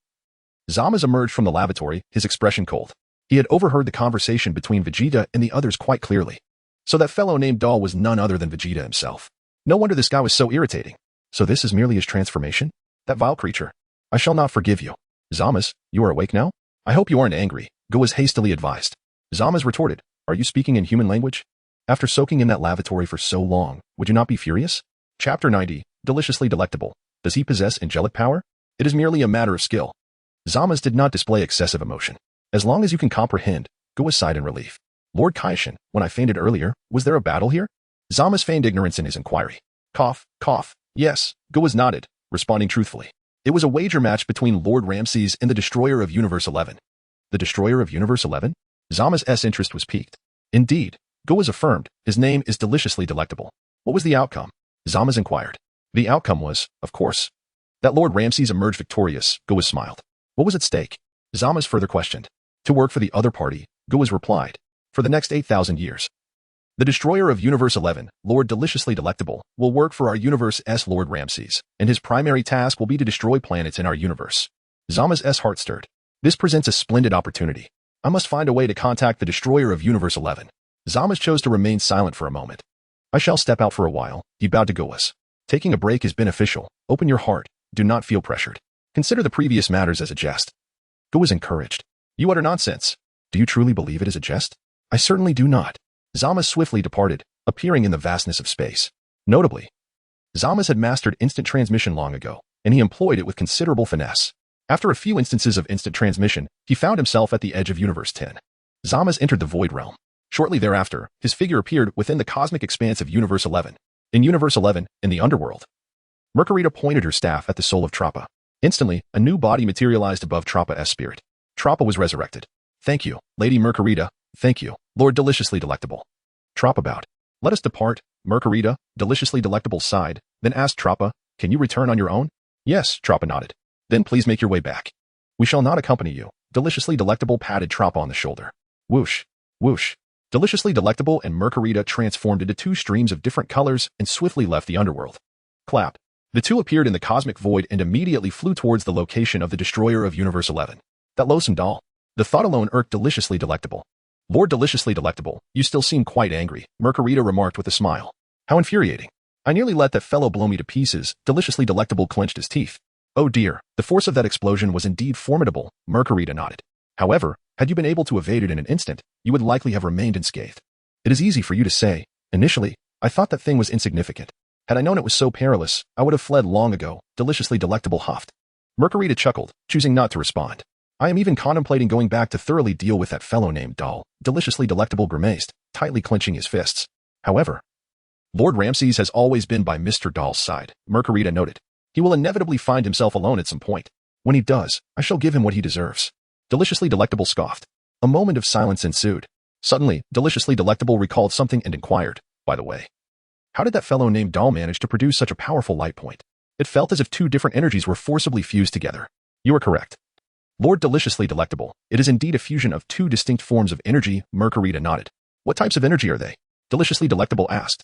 Zamasu emerged from the lavatory, his expression cold. He had overheard the conversation between Vegeta and the others quite clearly. So that fellow named Doll was none other than Vegeta himself. No wonder this guy was so irritating. So this is merely his transformation? That vile creature. I shall not forgive you. Zamasu, you are awake now? I hope you aren't angry, Go was hastily advised. Zamasu retorted, are you speaking in human language? After soaking in that lavatory for so long, would you not be furious? Chapter 90, Deliciously Delectable. Does he possess angelic power? It is merely a matter of skill. Zamasu did not display excessive emotion. As long as you can comprehend, Go sighed in relief. Lord Kaishin, when I fainted earlier, was there a battle here? Zamasu feigned ignorance in his inquiry. Cough, cough. Yes, Go nodded, responding truthfully. It was a wager match between Lord Ramses and the Destroyer of Universe 11. The Destroyer of Universe 11? Zama's interest was piqued. Indeed, Go affirmed, his name is Deliciously Delectable. What was the outcome? Zamasu inquired. The outcome was, of course, that Lord Ramses emerged victorious, Go smiled. What was at stake? Zamasu further questioned. To work for the other party, Go replied. For the next 8,000 years. The Destroyer of Universe 11, Lord Deliciously Delectable, will work for our universe's Lord Ramses, and his primary task will be to destroy planets in our universe. Zama's heart stirred. This presents a splendid opportunity. I must find a way to contact the Destroyer of Universe 11. Zamasu chose to remain silent for a moment. I shall step out for a while, he bowed to Go. Taking a break is beneficial. Open your heart. Do not feel pressured. Consider the previous matters as a jest. Go encouraged. You utter nonsense. Do you truly believe it is a jest? I certainly do not. Zamasu swiftly departed, appearing in the vastness of space. Notably, Zamasu had mastered instant transmission long ago, and he employed it with considerable finesse. After a few instances of instant transmission, he found himself at the edge of Universe 10. Zamasu entered the Void Realm. Shortly thereafter, his figure appeared within the cosmic expanse of Universe 11. In Universe 11, in the underworld, Mercurita pointed her staff at the soul of Trappa. Instantly, a new body materialized above Trappa's spirit. Trappa was resurrected. Thank you, Lady Mercurita. Thank you, Lord Deliciously Delectable. Trappa bowed. Let us depart. Mercurita, Deliciously Delectable sighed, then asked Trappa, can you return on your own? Yes, Trappa nodded. Then please make your way back. We shall not accompany you. Deliciously Delectable patted Trappa on the shoulder. Whoosh, whoosh. Deliciously Delectable and Mercurita transformed into two streams of different colors and swiftly left the underworld. Clap. The two appeared in the cosmic void and immediately flew towards the location of the Destroyer of Universe 11. That loathsome doll. The thought alone irked Deliciously Delectable. Lord Deliciously Delectable, you still seem quite angry, Mercurita remarked with a smile. How infuriating. I nearly let that fellow blow me to pieces. Deliciously Delectable clenched his teeth. Oh dear, the force of that explosion was indeed formidable, Mercurita nodded. However, had you been able to evade it in an instant, you would likely have remained unscathed. It is easy for you to say. Initially, I thought that thing was insignificant. Had I known it was so perilous, I would have fled long ago, Deliciously Delectable huffed. Mercurita chuckled, choosing not to respond. I am even contemplating going back to thoroughly deal with that fellow named Doll, Deliciously Delectable grimaced, tightly clenching his fists. However, Lord Ramses has always been by Mr. Doll's side, Mercurita noted. He will inevitably find himself alone at some point. When he does, I shall give him what he deserves. Deliciously Delectable scoffed. A moment of silence ensued. Suddenly, Deliciously Delectable recalled something and inquired, by the way, how did that fellow named Doll manage to produce such a powerful light point? It felt as if two different energies were forcibly fused together. You are correct. Lord Deliciously Delectable, it is indeed a fusion of two distinct forms of energy, Mercurita nodded. What types of energy are they? Deliciously Delectable asked.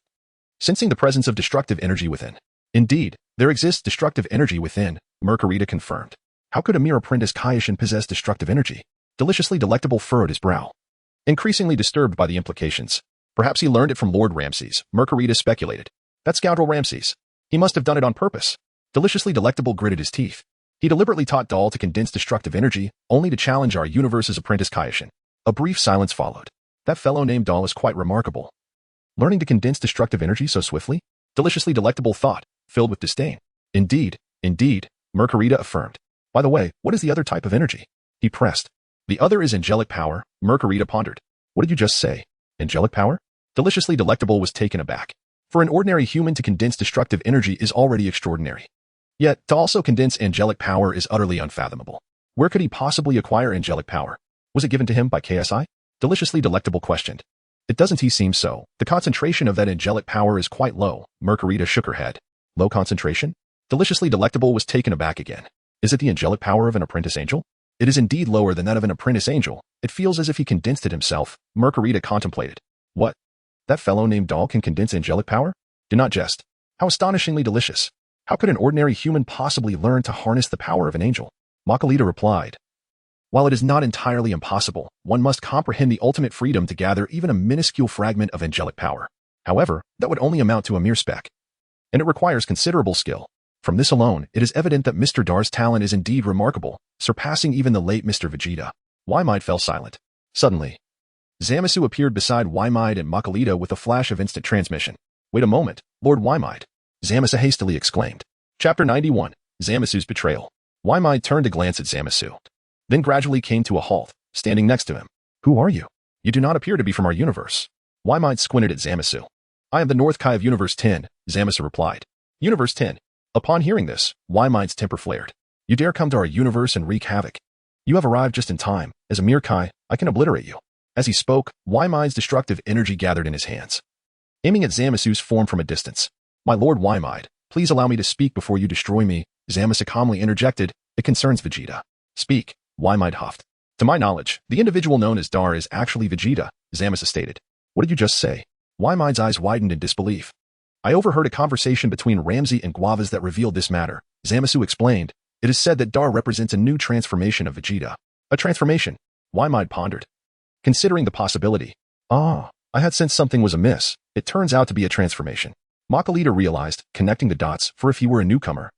Sensing the presence of destructive energy within. Indeed, there exists destructive energy within, Mercurita confirmed. How could a mere apprentice Kaishin possess destructive energy? Deliciously Delectable furrowed his brow. Increasingly disturbed by the implications. Perhaps he learned it from Lord Ramses, Mercurita speculated. That scoundrel Ramses. He must have done it on purpose. Deliciously Delectable gritted his teeth. He deliberately taught Doll to condense destructive energy, only to challenge our universe's apprentice Kaishin. A brief silence followed. That fellow named Doll is quite remarkable. Learning to condense destructive energy so swiftly? Deliciously Delectable thought, filled with disdain. Indeed, Mercurita affirmed. By the way, what is the other type of energy? He pressed. The other is angelic power, Mercurita pondered. What did you just say? Angelic power? Deliciously Delectable was taken aback. For an ordinary human to condense destructive energy is already extraordinary. Yet, to also condense angelic power is utterly unfathomable. Where could he possibly acquire angelic power? Was it given to him by KSI? Deliciously Delectable questioned. It doesn't seem so. The concentration of that angelic power is quite low, Mercurita shook her head. Low concentration? Deliciously Delectable was taken aback again. Is it the angelic power of an apprentice angel? It is indeed lower than that of an apprentice angel. It feels as if he condensed it himself, Mercurita contemplated. What? That fellow named Doll can condense angelic power? Do not jest. How astonishingly delicious. How could an ordinary human possibly learn to harness the power of an angel? Makalita replied. While it is not entirely impossible, one must comprehend the ultimate freedom to gather even a minuscule fragment of angelic power. However, that would only amount to a mere speck. And it requires considerable skill. From this alone, it is evident that Mr. Dar's talent is indeed remarkable, surpassing even the late Mr. Vegeta. Waimide fell silent. Suddenly, Zamasu appeared beside Waimide and Makalita with a flash of instant transmission. Wait a moment, Lord Waimide, Zamasu hastily exclaimed. Chapter 91, Zamasu's Betrayal. Waimide turned to glance at Zamasu, then gradually came to a halt, standing next to him. Who are you? You do not appear to be from our universe. Waimide squinted at Zamasu. I am the North Kai of Universe 10, Zamasu replied. Universe 10. Upon hearing this, Waimide's temper flared. You dare come to our universe and wreak havoc. You have arrived just in time. As a mere Kai, I can obliterate you. As he spoke, Waimide's destructive energy gathered in his hands, aiming at Zamasu's form from a distance. My lord Waimide, please allow me to speak before you destroy me, Zamasu calmly interjected. It concerns Vegeta. Speak, Waimide huffed. To my knowledge, the individual known as Dar is actually Vegeta, Zamasu stated. What did you just say? Waimide's eyes widened in disbelief. I overheard a conversation between Ramsey and Guavas that revealed this matter, Zamasu explained. It is said that Dar represents a new transformation of Vegeta. A transformation? Waimide pondered, considering the possibility. I had sensed something was amiss. It turns out to be a transformation. Makalita realized, connecting the dots, for if he were a newcomer,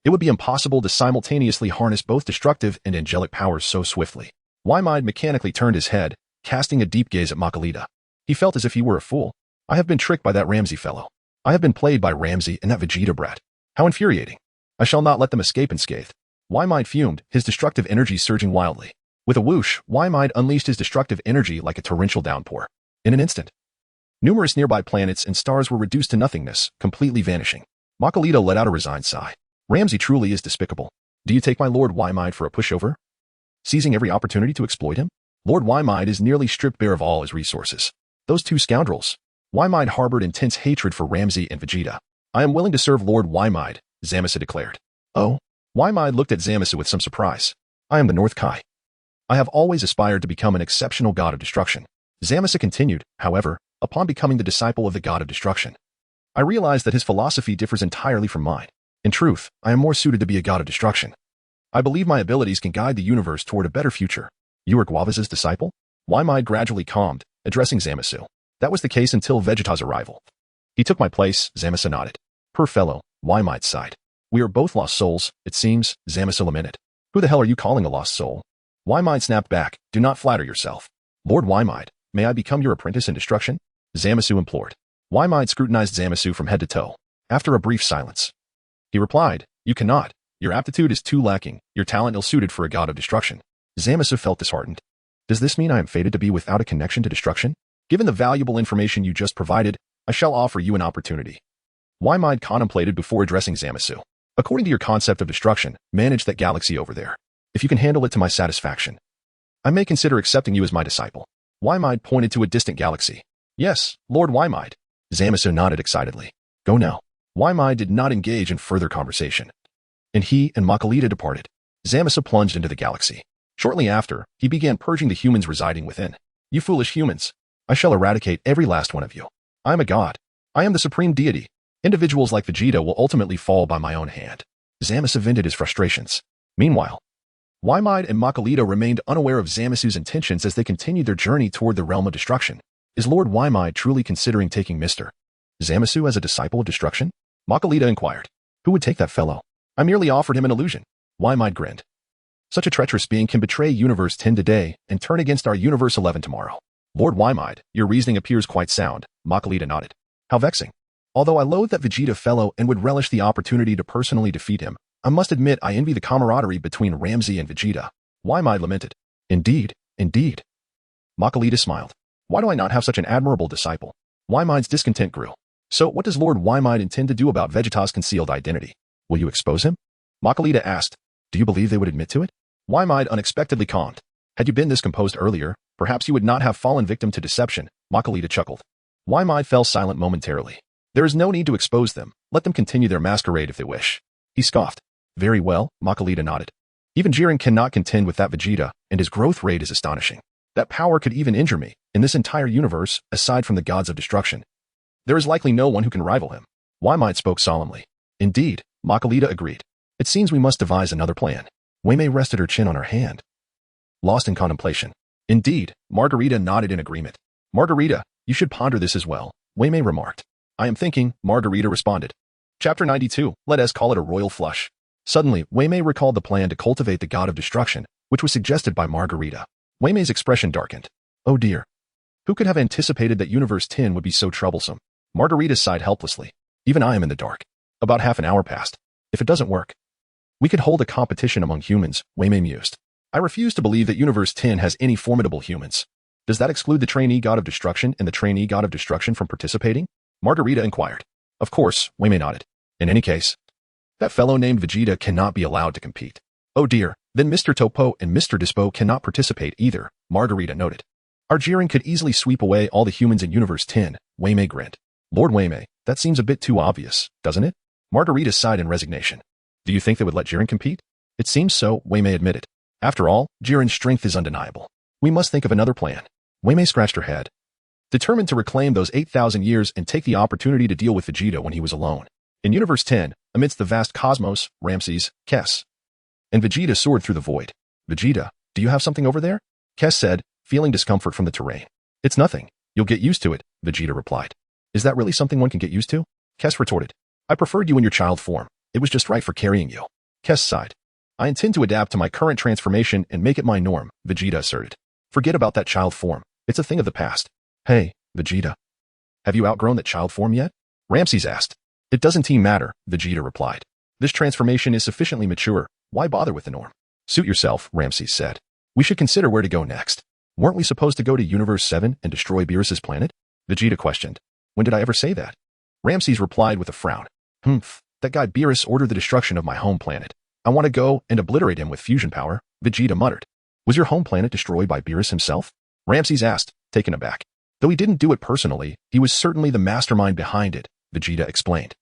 it would be impossible to simultaneously harness both destructive and angelic powers so swiftly. Waimide mechanically turned his head, casting a deep gaze at Makalita. He felt as if he were a fool. I have been tricked by that Ramsey fellow. I have been played by Ramsey and that Vegeta brat. How infuriating. I shall not let them escape unscathed. Waimide fumed, his destructive energy surging wildly. With a whoosh, Waimide unleashed his destructive energy like a torrential downpour. In an instant, numerous nearby planets and stars were reduced to nothingness, completely vanishing. Makalita let out a resigned sigh. Ramsey truly is despicable. Do you take my lord Waimide for a pushover? Seizing every opportunity to exploit him? Lord Waimide is nearly stripped bare of all his resources. Those two scoundrels. Waimide harbored intense hatred for Ramsey and Vegeta. I am willing to serve Lord Waimide, Zamasu declared. Oh? Waimide looked at Zamasu with some surprise. I am the North Kai. I have always aspired to become an exceptional god of destruction. Zamasu continued, however, upon becoming the disciple of the god of destruction. I realized that his philosophy differs entirely from mine. In truth, I am more suited to be a god of destruction. I believe my abilities can guide the universe toward a better future. You are Guavas' disciple? Waimide gradually calmed, addressing Zamasu. That was the case until Vegeta's arrival. He took my place, Zamasu nodded. Poor fellow, Waimide sighed. We are both lost souls, it seems, Zamasu lamented. Who the hell are you calling a lost soul? Waimide snapped back. Do not flatter yourself. Lord Waimide, may I become your apprentice in destruction? Zamasu implored. Waimide scrutinized Zamasu from head to toe. After a brief silence, he replied, You cannot. Your aptitude is too lacking, your talent ill-suited for a god of destruction. Zamasu felt disheartened. Does this mean I am fated to be without a connection to destruction? Given the valuable information you just provided, I shall offer you an opportunity. Waimide contemplated before addressing Zamasu. According to your concept of destruction, manage that galaxy over there. If you can handle it to my satisfaction, I may consider accepting you as my disciple. Waimide pointed to a distant galaxy. Yes, Lord Waimide. Zamasu nodded excitedly. Go now. Waimide did not engage in further conversation, and he and Makalita departed. Zamasu plunged into the galaxy. Shortly after, he began purging the humans residing within. You foolish humans. I shall eradicate every last one of you. I am a god. I am the supreme deity. Individuals like Vegeta will ultimately fall by my own hand. Zamasu vented his frustrations. Meanwhile, Waimide and Makalita remained unaware of Zamasu's intentions as they continued their journey toward the realm of destruction. Is Lord Waimide truly considering taking Mr. Zamasu as a disciple of destruction? Makalita inquired. Who would take that fellow? I merely offered him an illusion. Waimide grinned. Such a treacherous being can betray Universe 10 today and turn against our Universe 11 tomorrow. Lord Waimide, your reasoning appears quite sound, Makalita nodded. How vexing. Although I loathe that Vegeta fellow and would relish the opportunity to personally defeat him, I must admit I envy the camaraderie between Ramsey and Vegeta. Waimide lamented. Indeed, indeed. Makalita smiled. Why do I not have such an admirable disciple? Waimide's discontent grew. So what does Lord Waimide intend to do about Vegeta's concealed identity? Will you expose him? Makalita asked. Do you believe they would admit to it? Waimide unexpectedly calmed. Had you been this composed earlier, perhaps you would not have fallen victim to deception, Makalita chuckled. Waimide fell silent momentarily. There is no need to expose them. Let them continue their masquerade if they wish. He scoffed. Very well, Makalita nodded. Even Jiren cannot contend with that Vegeta, and his growth rate is astonishing. That power could even injure me. In this entire universe, aside from the gods of destruction, there is likely no one who can rival him. Waimide spoke solemnly. Indeed, Makalita agreed. It seems we must devise another plan. Wei may rested her chin on her hand. lost in contemplation. Indeed, Margarita nodded in agreement. Margarita, you should ponder this as well, Wei Mei remarked. I am thinking, Margarita responded. Chapter 92, let us call it a royal flush. Suddenly, Wei Mei recalled the plan to cultivate the god of destruction, which was suggested by Margarita. Wei Mei's expression darkened. Oh dear. Who could have anticipated that Universe 10 would be so troublesome? Margarita sighed helplessly. Even I am in the dark. About half an hour passed. If it doesn't work, we could hold a competition among humans, Wei Mei mused. I refuse to believe that Universe 10 has any formidable humans. Does that exclude the trainee god of destruction and the trainee god of destruction from participating? Margarita inquired. Of course, Wei Mei nodded. In any case, that fellow named Vegeta cannot be allowed to compete. Oh dear, then Mr. Topo and Mr. Dispo cannot participate either, Margarita noted. Our Jiren could easily sweep away all the humans in Universe 10, Wei Mei grinned. Lord Wei Mei, that seems a bit too obvious, doesn't it? Margarita sighed in resignation. Do you think they would let Jiren compete? It seems so, Wei Mei admitted. After all, Jiren's strength is undeniable. We must think of another plan. Wei Mei scratched her head, determined to reclaim those 8,000 years and take the opportunity to deal with Vegeta when he was alone. In Universe 10, amidst the vast cosmos, Ramses, Kes, and Vegeta soared through the void. Vegeta, do you have something over there? Kes said, feeling discomfort from the terrain. It's nothing. You'll get used to it, Vegeta replied. Is that really something one can get used to? Kes retorted. I preferred you in your child form. It was just right for carrying you. Kes sighed. I intend to adapt to my current transformation and make it my norm, Vegeta asserted. Forget about that child form. It's a thing of the past. Hey, Vegeta. Have you outgrown that child form yet? Ramses asked. It doesn't matter, Vegeta replied. This transformation is sufficiently mature. Why bother with the norm? Suit yourself, Ramses said. We should consider where to go next. Weren't we supposed to go to Universe 7 and destroy Beerus' planet? Vegeta questioned. When did I ever say that? Ramses replied with a frown. That guy Beerus ordered the destruction of my home planet. I want to go and obliterate him with fusion power, Vegeta muttered. Was your home planet destroyed by Beerus himself? Ramses asked, taken aback. Though he didn't do it personally, he was certainly the mastermind behind it, Vegeta explained.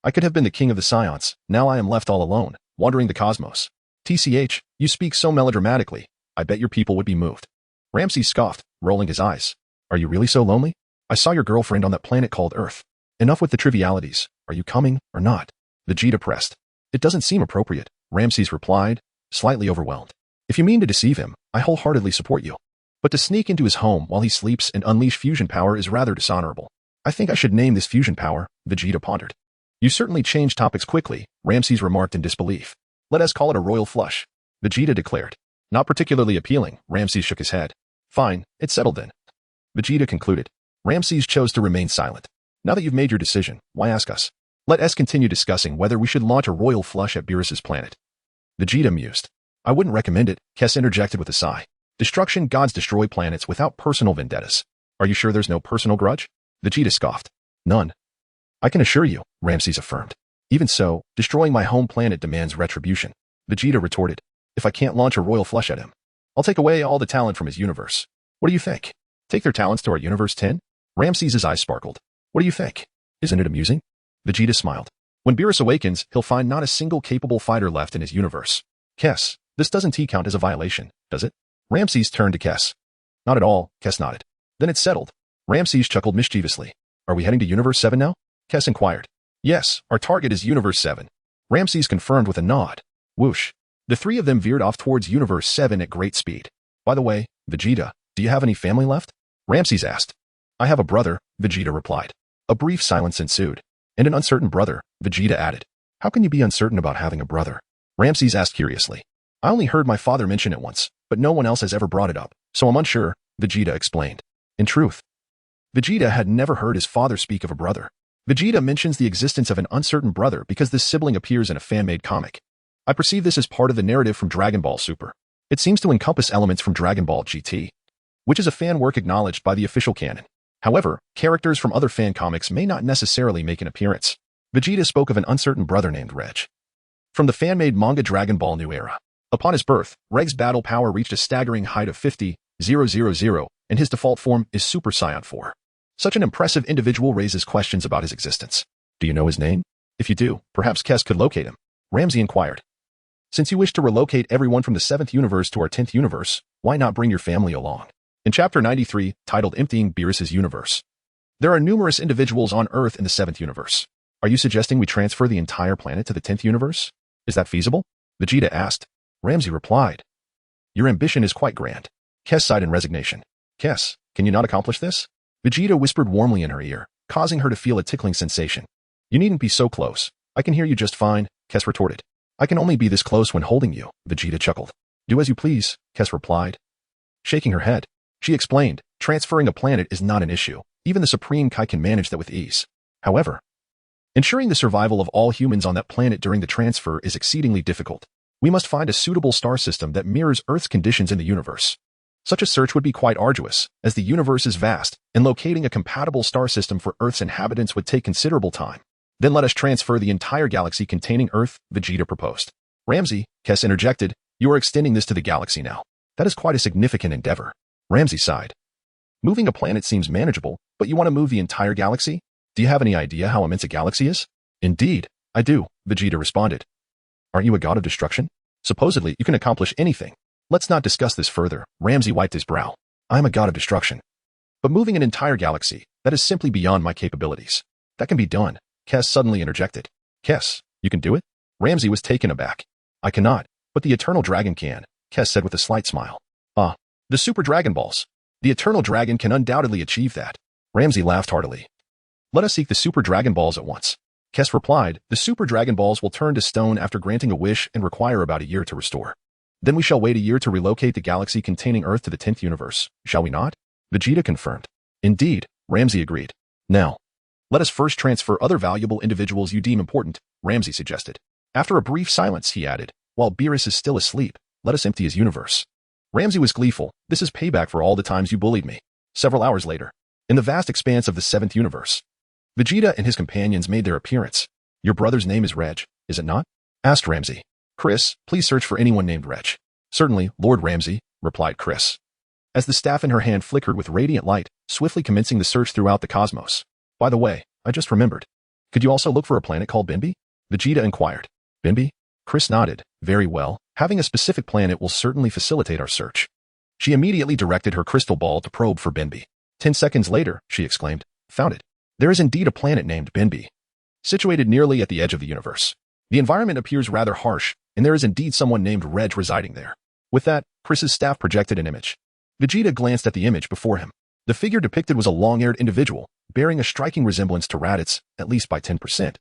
I could have been the king of the Saiyans. Now I am left all alone, wandering the cosmos. TCH, you speak so melodramatically. I bet your people would be moved. Ramses scoffed, rolling his eyes. Are you really so lonely? I saw your girlfriend on that planet called Earth. Enough with the trivialities. Are you coming or not? Vegeta pressed. It doesn't seem appropriate, Ramses replied, slightly overwhelmed. If you mean to deceive him, I wholeheartedly support you. But to sneak into his home while he sleeps and unleash fusion power is rather dishonorable. I think I should name this fusion power, Vegeta pondered. You certainly change topics quickly, Ramses remarked in disbelief. Let us call it a royal flush, Vegeta declared. Not particularly appealing, Ramses shook his head. Fine, it's settled then. Vegeta concluded. Ramses chose to remain silent. Now that you've made your decision, why ask us? Let us continue discussing whether we should launch a royal flush at Beerus' planet. Vegeta mused. I wouldn't recommend it, Kes interjected with a sigh. Destruction gods destroy planets without personal vendettas. Are you sure there's no personal grudge? Vegeta scoffed. None. I can assure you, Ramses affirmed. Even so, destroying my home planet demands retribution. Vegeta retorted. If I can't launch a royal flush at him, I'll take away all the talent from his universe. What do you think? Take their talents to our Universe 10? Ramses' eyes sparkled. What do you think? Isn't it amusing? Vegeta smiled. When Beerus awakens, he'll find not a single capable fighter left in his universe. Kes, this doesn't count as a violation, does it? Ramses turned to Kes. Not at all, Kes nodded. Then it's settled. Ramses chuckled mischievously. Are we heading to Universe 7 now? Kes inquired. Yes, our target is Universe 7. Ramses confirmed with a nod. Whoosh. The three of them veered off towards Universe 7 at great speed. By the way, Vegeta, do you have any family left? Ramses asked. I have a brother, Vegeta replied. A brief silence ensued. And an uncertain brother, Vegeta added. How can you be uncertain about having a brother? Ramses asked curiously. I only heard my father mention it once, but no one else has ever brought it up, so I'm unsure, Vegeta explained. In truth, Vegeta had never heard his father speak of a brother. Vegeta mentions the existence of an uncertain brother because this sibling appears in a fan-made comic. I perceive this as part of the narrative from Dragon Ball Super. It seems to encompass elements from Dragon Ball GT, which is a fan work acknowledged by the official canon. However, characters from other fan comics may not necessarily make an appearance. Vegeta spoke of an uncertain brother named Reg. From the fan-made manga Dragon Ball New Era. Upon his birth, Reg's battle power reached a staggering height of 50,000, and his default form is Super Saiyan 4. Such an impressive individual raises questions about his existence. Do you know his name? If you do, perhaps Kes could locate him. Ramsey inquired. Since you wish to relocate everyone from the 7th universe to our 10th universe, why not bring your family along? In Chapter 93, titled Emptying Beerus' Universe, there are numerous individuals on Earth in the 7th universe. Are you suggesting we transfer the entire planet to the 10th universe? Is that feasible? Vegeta asked. Ramsey replied. Your ambition is quite grand. Kes sighed in resignation. Kes, can you not accomplish this? Vegeta whispered warmly in her ear, causing her to feel a tickling sensation. You needn't be so close. I can hear you just fine, Kes retorted. I can only be this close when holding you, Vegeta chuckled. Do as you please, Kes replied. Shaking her head, she explained, transferring a planet is not an issue. Even the Supreme Kai can manage that with ease. However, ensuring the survival of all humans on that planet during the transfer is exceedingly difficult. We must find a suitable star system that mirrors Earth's conditions in the universe. Such a search would be quite arduous, as the universe is vast, and locating a compatible star system for Earth's inhabitants would take considerable time. Then let us transfer the entire galaxy containing Earth, Vegeta proposed. Ramsey, Kes interjected, you are extending this to the galaxy now. That is quite a significant endeavor. Ramsey sighed. Moving a planet seems manageable, but you want to move the entire galaxy? Do you have any idea how immense a galaxy is? Indeed, I do, Vegeta responded. Aren't you a god of destruction? Supposedly, you can accomplish anything. Let's not discuss this further, Ramsey wiped his brow. I am a god of destruction. But moving an entire galaxy, that is simply beyond my capabilities. That can be done, Kes suddenly interjected. Kes, you can do it? Ramsey was taken aback. I cannot, but the Eternal Dragon can, Kes said with a slight smile. Ah, the Super Dragon Balls. The Eternal Dragon can undoubtedly achieve that. Ramsey laughed heartily. Let us seek the Super Dragon Balls at once. Kes replied, the Super Dragon Balls will turn to stone after granting a wish and require about a year to restore. Then we shall wait a year to relocate the galaxy containing Earth to the 10th universe, shall we not? Vegeta confirmed. Indeed, Ramsey agreed. Now, let us first transfer other valuable individuals you deem important, Ramsey suggested. After a brief silence, he added, while Beerus is still asleep, let us empty his universe. Ramsey was gleeful. This is payback for all the times you bullied me. Several hours later, in the vast expanse of the 7th universe, Vegeta and his companions made their appearance. Your brother's name is Reg, is it not? Asked Ramsey. Chris, please search for anyone named Reg. Certainly, Lord Ramsey, replied Chris. As the staff in her hand flickered with radiant light, swiftly commencing the search throughout the cosmos. By the way, I just remembered. Could you also look for a planet called Bimbi? Vegeta inquired. Bimbi? Chris nodded. Very well. Having a specific planet will certainly facilitate our search. She immediately directed her crystal ball to probe for Bimbi. 10 seconds later, she exclaimed, found it. There is indeed a planet named Bimbi, situated nearly at the edge of the universe. The environment appears rather harsh, and there is indeed someone named Reg residing there. With that, Chris's staff projected an image. Vegeta glanced at the image before him. The figure depicted was a long-haired individual, bearing a striking resemblance to Raditz, at least by 10%.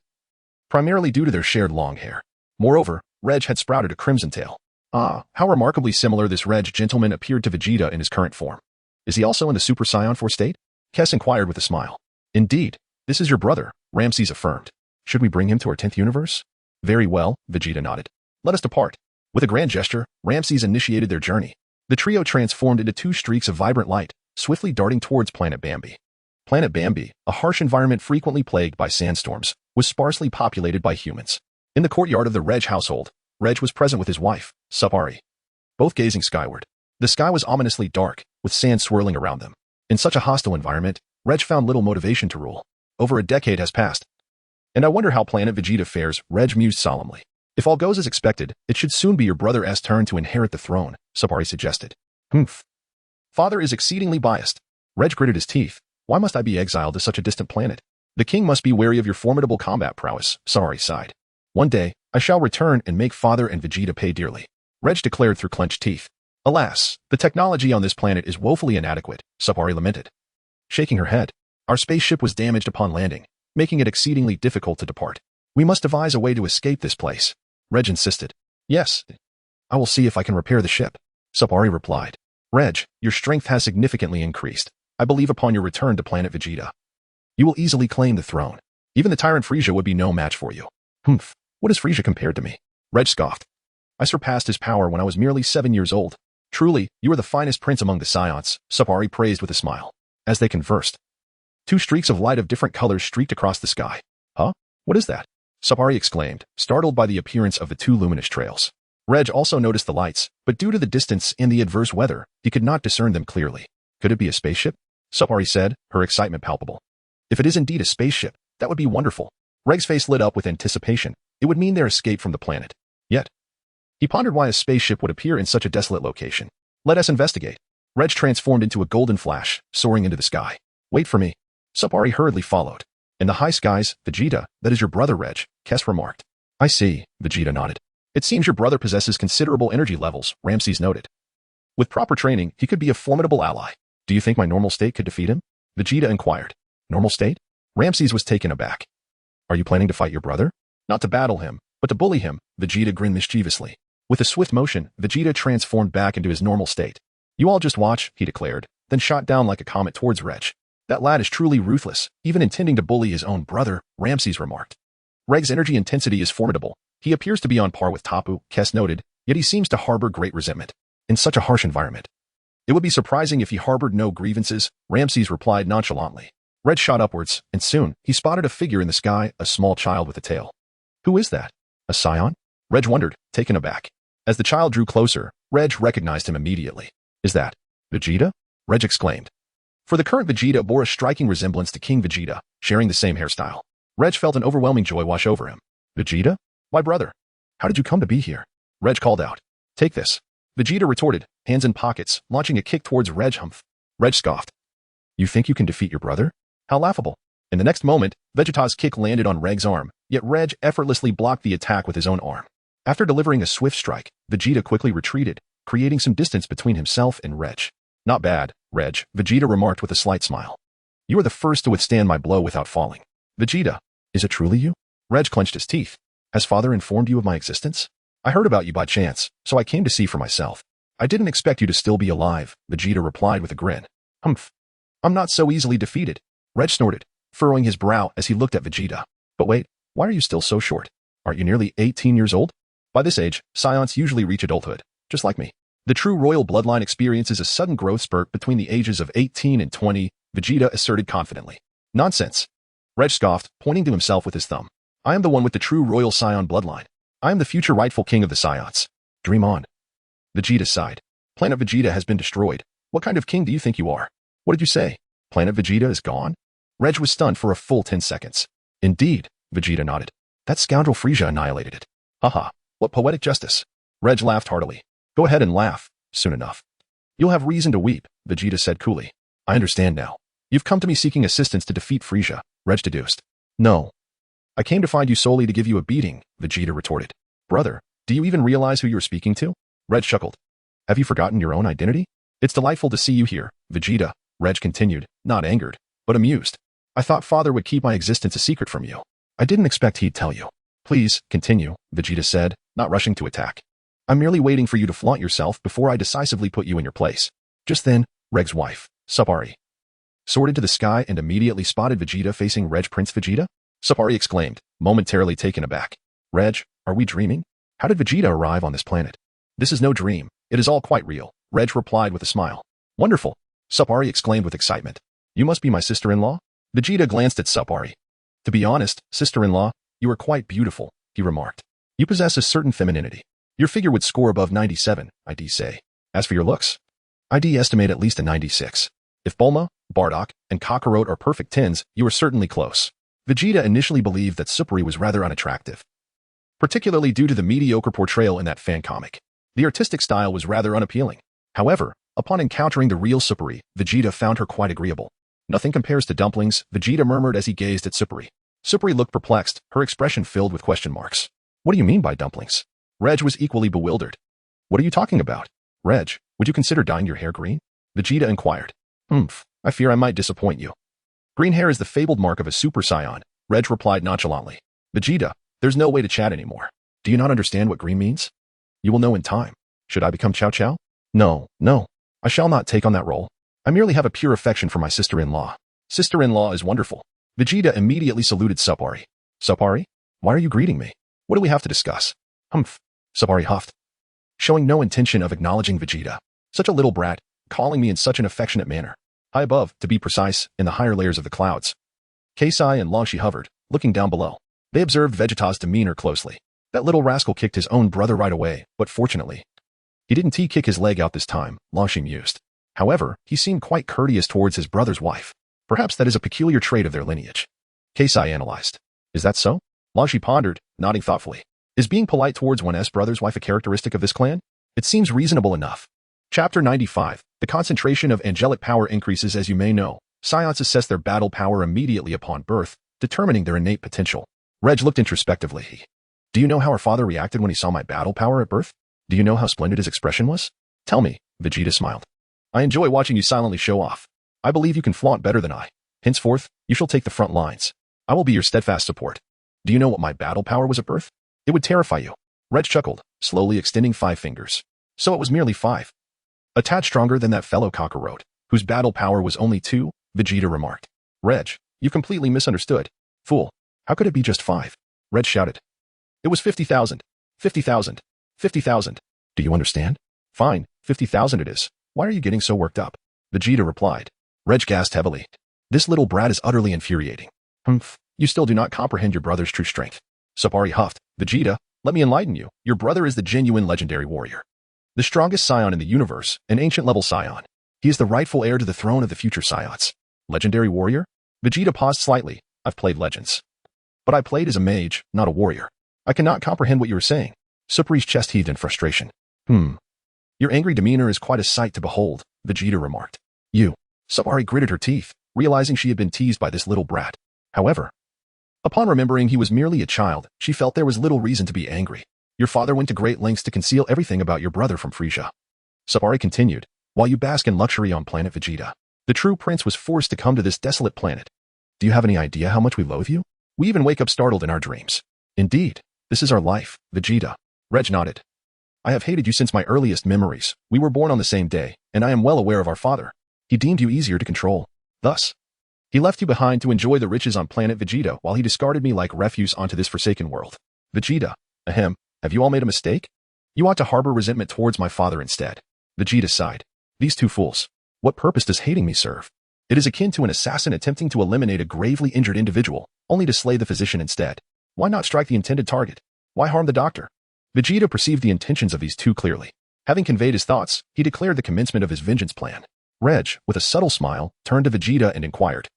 Primarily due to their shared long hair. Moreover, Reg had sprouted a crimson tail. Ah, how remarkably similar this Reg gentleman appeared to Vegeta in his current form. Is he also in the Super Saiyan 4 state? Kes inquired with a smile. Indeed, this is your brother, Ramses affirmed. Should we bring him to our 10th universe? Very well, Vegeta nodded. Let us depart. With a grand gesture, Ramses initiated their journey. The trio transformed into 2 streaks of vibrant light, swiftly darting towards Planet Bambi. Planet Bambi, a harsh environment frequently plagued by sandstorms, was sparsely populated by humans. In the courtyard of the Reg household, Reg was present with his wife, Sparring, both gazing skyward. The sky was ominously dark, with sand swirling around them. In such a hostile environment, Reg found little motivation to rule. Over a decade has passed. And I wonder how Planet Vegeta fares, Reg mused solemnly. If all goes as expected, it should soon be your brother's turn to inherit the throne, Sparring suggested. Humph. Father is exceedingly biased. Reg gritted his teeth. Why must I be exiled to such a distant planet? The king must be wary of your formidable combat prowess, Sparring sighed. One day, I shall return and make Father and Vegeta pay dearly, Reg declared through clenched teeth. Alas, the technology on this planet is woefully inadequate, Sparring lamented. Shaking her head, our spaceship was damaged upon landing, making it exceedingly difficult to depart. We must devise a way to escape this place, Reg insisted. Yes, I will see if I can repair the ship, Sparring replied. Reg, your strength has significantly increased. I believe upon your return to Planet Vegeta, you will easily claim the throne. Even the tyrant Frieza would be no match for you. Humph, what is Frieza compared to me? Reg scoffed. I surpassed his power when I was merely 7 years old. Truly, you are the finest prince among the Saiyans, Sparring praised with a smile. As they conversed, 2 streaks of light of different colors streaked across the sky. Huh? What is that? Sparring exclaimed, startled by the appearance of the 2 luminous trails. Reg also noticed the lights, but due to the distance and the adverse weather, he could not discern them clearly. Could it be a spaceship? Sparring said, her excitement palpable. If it is indeed a spaceship, that would be wonderful. Reg's face lit up with anticipation. It would mean their escape from the planet. Yet, he pondered why a spaceship would appear in such a desolate location. Let us investigate. Reg transformed into a golden flash, soaring into the sky. Wait for me. Sparring hurriedly followed. In the high skies, Vegeta, that is your brother Reg, Kes remarked. I see, Vegeta nodded. It seems your brother possesses considerable energy levels, Ramses noted. With proper training, he could be a formidable ally. Do you think my normal state could defeat him? Vegeta inquired. Normal state? Ramses was taken aback. Are you planning to fight your brother? Not to battle him, but to bully him, Vegeta grinned mischievously. With a swift motion, Vegeta transformed back into his normal state. You all just watch, he declared, then shot down like a comet towards Reg. That lad is truly ruthless, even intending to bully his own brother, Ramses remarked. Reg's energy intensity is formidable. He appears to be on par with Tapu, Kess noted, yet he seems to harbor great resentment. In such a harsh environment. It would be surprising if he harbored no grievances, Ramses replied nonchalantly. Reg shot upwards, and soon, he spotted a figure in the sky, a small child with a tail. Who is that? A Saiyan? Reg wondered, taken aback. As the child drew closer, Reg recognized him immediately. Is that Vegeta? Reg exclaimed. For the current Vegeta bore a striking resemblance to King Vegeta, sharing the same hairstyle. Reg felt an overwhelming joy wash over him. Vegeta? My brother. How did you come to be here? Reg called out. Take this. Vegeta retorted, hands in pockets, launching a kick towards Reg. Humph. Reg scoffed. You think you can defeat your brother? How laughable. In the next moment, Vegeta's kick landed on Reg's arm, yet Reg effortlessly blocked the attack with his own arm. After delivering a swift strike, Vegeta quickly retreated, creating some distance between himself and Reg. Not bad, Reg, Vegeta remarked with a slight smile. You are the first to withstand my blow without falling. Vegeta, is it truly you? Reg clenched his teeth. Has father informed you of my existence? I heard about you by chance, so I came to see for myself. I didn't expect you to still be alive, Vegeta replied with a grin. Humph. I'm not so easily defeated. Reg snorted, furrowing his brow as he looked at Vegeta. But wait, why are you still so short? Aren't you nearly 18 years old? By this age, Saiyans usually reach adulthood, just like me. The true royal bloodline experiences a sudden growth spurt between the ages of 18 and 20, Vegeta asserted confidently. Nonsense. Reg scoffed, pointing to himself with his thumb. I am the one with the true royal Saiyan bloodline. I am the future rightful king of the Saiyans. Dream on. Vegeta sighed. Planet Vegeta has been destroyed. What kind of king do you think you are? What did you say? Planet Vegeta is gone? Reg was stunned for a full 10 seconds. Indeed, Vegeta nodded. That scoundrel Frieza annihilated it. Haha, what poetic justice. Reg laughed heartily. Go ahead and laugh, soon enough. You'll have reason to weep, Vegeta said coolly. I understand now. You've come to me seeking assistance to defeat Frieza, Reg deduced. No. I came to find you solely to give you a beating, Vegeta retorted. Brother, do you even realize who you're speaking to? Reg chuckled. Have you forgotten your own identity? It's delightful to see you here, Vegeta, Reg continued, not angered, but amused. I thought father would keep my existence a secret from you. I didn't expect he'd tell you. Please, continue, Vegeta said, not rushing to attack. I'm merely waiting for you to flaunt yourself before I decisively put you in your place. Just then, Reg's wife, Sparring, soared to the sky and immediately spotted Vegeta facing Reg. Prince Vegeta? Sparring exclaimed, momentarily taken aback. Reg, are we dreaming? How did Vegeta arrive on this planet? This is no dream. It is all quite real, Reg replied with a smile. Wonderful, Sparring exclaimed with excitement. You must be my sister-in-law? Vegeta glanced at Sparring. To be honest, sister-in-law, you are quite beautiful, he remarked. You possess a certain femininity. Your figure would score above 97, I'd say. As for your looks, I'd estimate at least a 96. If Bulma, Bardock, and Kakarot are perfect 10s, you are certainly close. Vegeta initially believed that Sparring was rather unattractive, particularly due to the mediocre portrayal in that fan comic. The artistic style was rather unappealing. However, upon encountering the real Sparring, Vegeta found her quite agreeable. Nothing compares to dumplings, Vegeta murmured as he gazed at Sparring. Sparring looked perplexed, her expression filled with question marks. What do you mean by dumplings? Reg was equally bewildered. What are you talking about? Reg, would you consider dyeing your hair green? Vegeta inquired. I fear I might disappoint you. Green hair is the fabled mark of a Super Saiyan, Reg replied nonchalantly. Vegeta, there's no way to chat anymore. Do you not understand what green means? You will know in time. Should I become Chow Chow? No. I shall not take on that role. I merely have a pure affection for my sister-in-law. Sister-in-law is wonderful. Vegeta immediately saluted Sparring. Sparring? Why are you greeting me? What do we have to discuss? Sparring huffed, showing no intention of acknowledging Vegeta. Such a little brat, calling me in such an affectionate manner. High above, to be precise, in the higher layers of the clouds. Keisai and Longshi hovered, looking down below. They observed Vegeta's demeanor closely. That little rascal kicked his own brother right away, but fortunately, he didn't kick his leg out this time, Longshi mused. However, he seemed quite courteous towards his brother's wife. Perhaps that is a peculiar trait of their lineage. Keisai analyzed. Is that so? Longshi pondered, nodding thoughtfully. Is being polite towards one's brother's wife a characteristic of this clan? It seems reasonable enough. Chapter 95. The concentration of angelic power increases. As you may know, Saiyans assess their battle power immediately upon birth, determining their innate potential. Reg looked introspectively. Do you know how our father reacted when he saw my battle power at birth? Do you know how splendid his expression was? Tell me, Vegeta smiled. I enjoy watching you silently show off. I believe you can flaunt better than I. Henceforth, you shall take the front lines. I will be your steadfast support. Do you know what my battle power was at birth? It would terrify you. Reg chuckled, slowly extending 5 fingers. So it was merely 5. A tad stronger than that fellow Kakarot, whose battle power was only 2, Vegeta remarked. Reg, you completely misunderstood. Fool, how could it be just 5? Reg shouted. It was 50,000. 50,000. 50,000. Do you understand? Fine, 50,000 it is. Why are you getting so worked up? Vegeta replied. Reg gasped heavily. This little brat is utterly infuriating. Humph, you still do not comprehend your brother's true strength. Sparring huffed. Vegeta, let me enlighten you. Your brother is the genuine legendary warrior. The strongest Saiyan in the universe, an ancient-level Saiyan. He is the rightful heir to the throne of the future Saiyans. Legendary warrior? Vegeta paused slightly. I've played Legends. But I played as a mage, not a warrior. I cannot comprehend what you are saying. Sparring's chest heaved in frustration. Your angry demeanor is quite a sight to behold, Vegeta remarked. You. Sparring gritted her teeth, realizing she had been teased by this little brat. However, upon remembering he was merely a child, she felt there was little reason to be angry. Your father went to great lengths to conceal everything about your brother from Frieza. Sparring continued, while you bask in luxury on planet Vegeta. The true prince was forced to come to this desolate planet. Do you have any idea how much we loathe you? We even wake up startled in our dreams. Indeed, this is our life, Vegeta. Reg nodded. I have hated you since my earliest memories. We were born on the same day, and I am well aware of our father. He deemed you easier to control. Thus, he left you behind to enjoy the riches on planet Vegeta while he discarded me like refuse onto this forsaken world. Vegeta, ahem, have you all made a mistake? You ought to harbor resentment towards my father instead. Vegeta sighed. These two fools. What purpose does hating me serve? It is akin to an assassin attempting to eliminate a gravely injured individual, only to slay the physician instead. Why not strike the intended target? Why harm the doctor? Vegeta perceived the intentions of these two clearly. Having conveyed his thoughts, he declared the commencement of his vengeance plan. Reg, with a subtle smile, turned to Vegeta and inquired.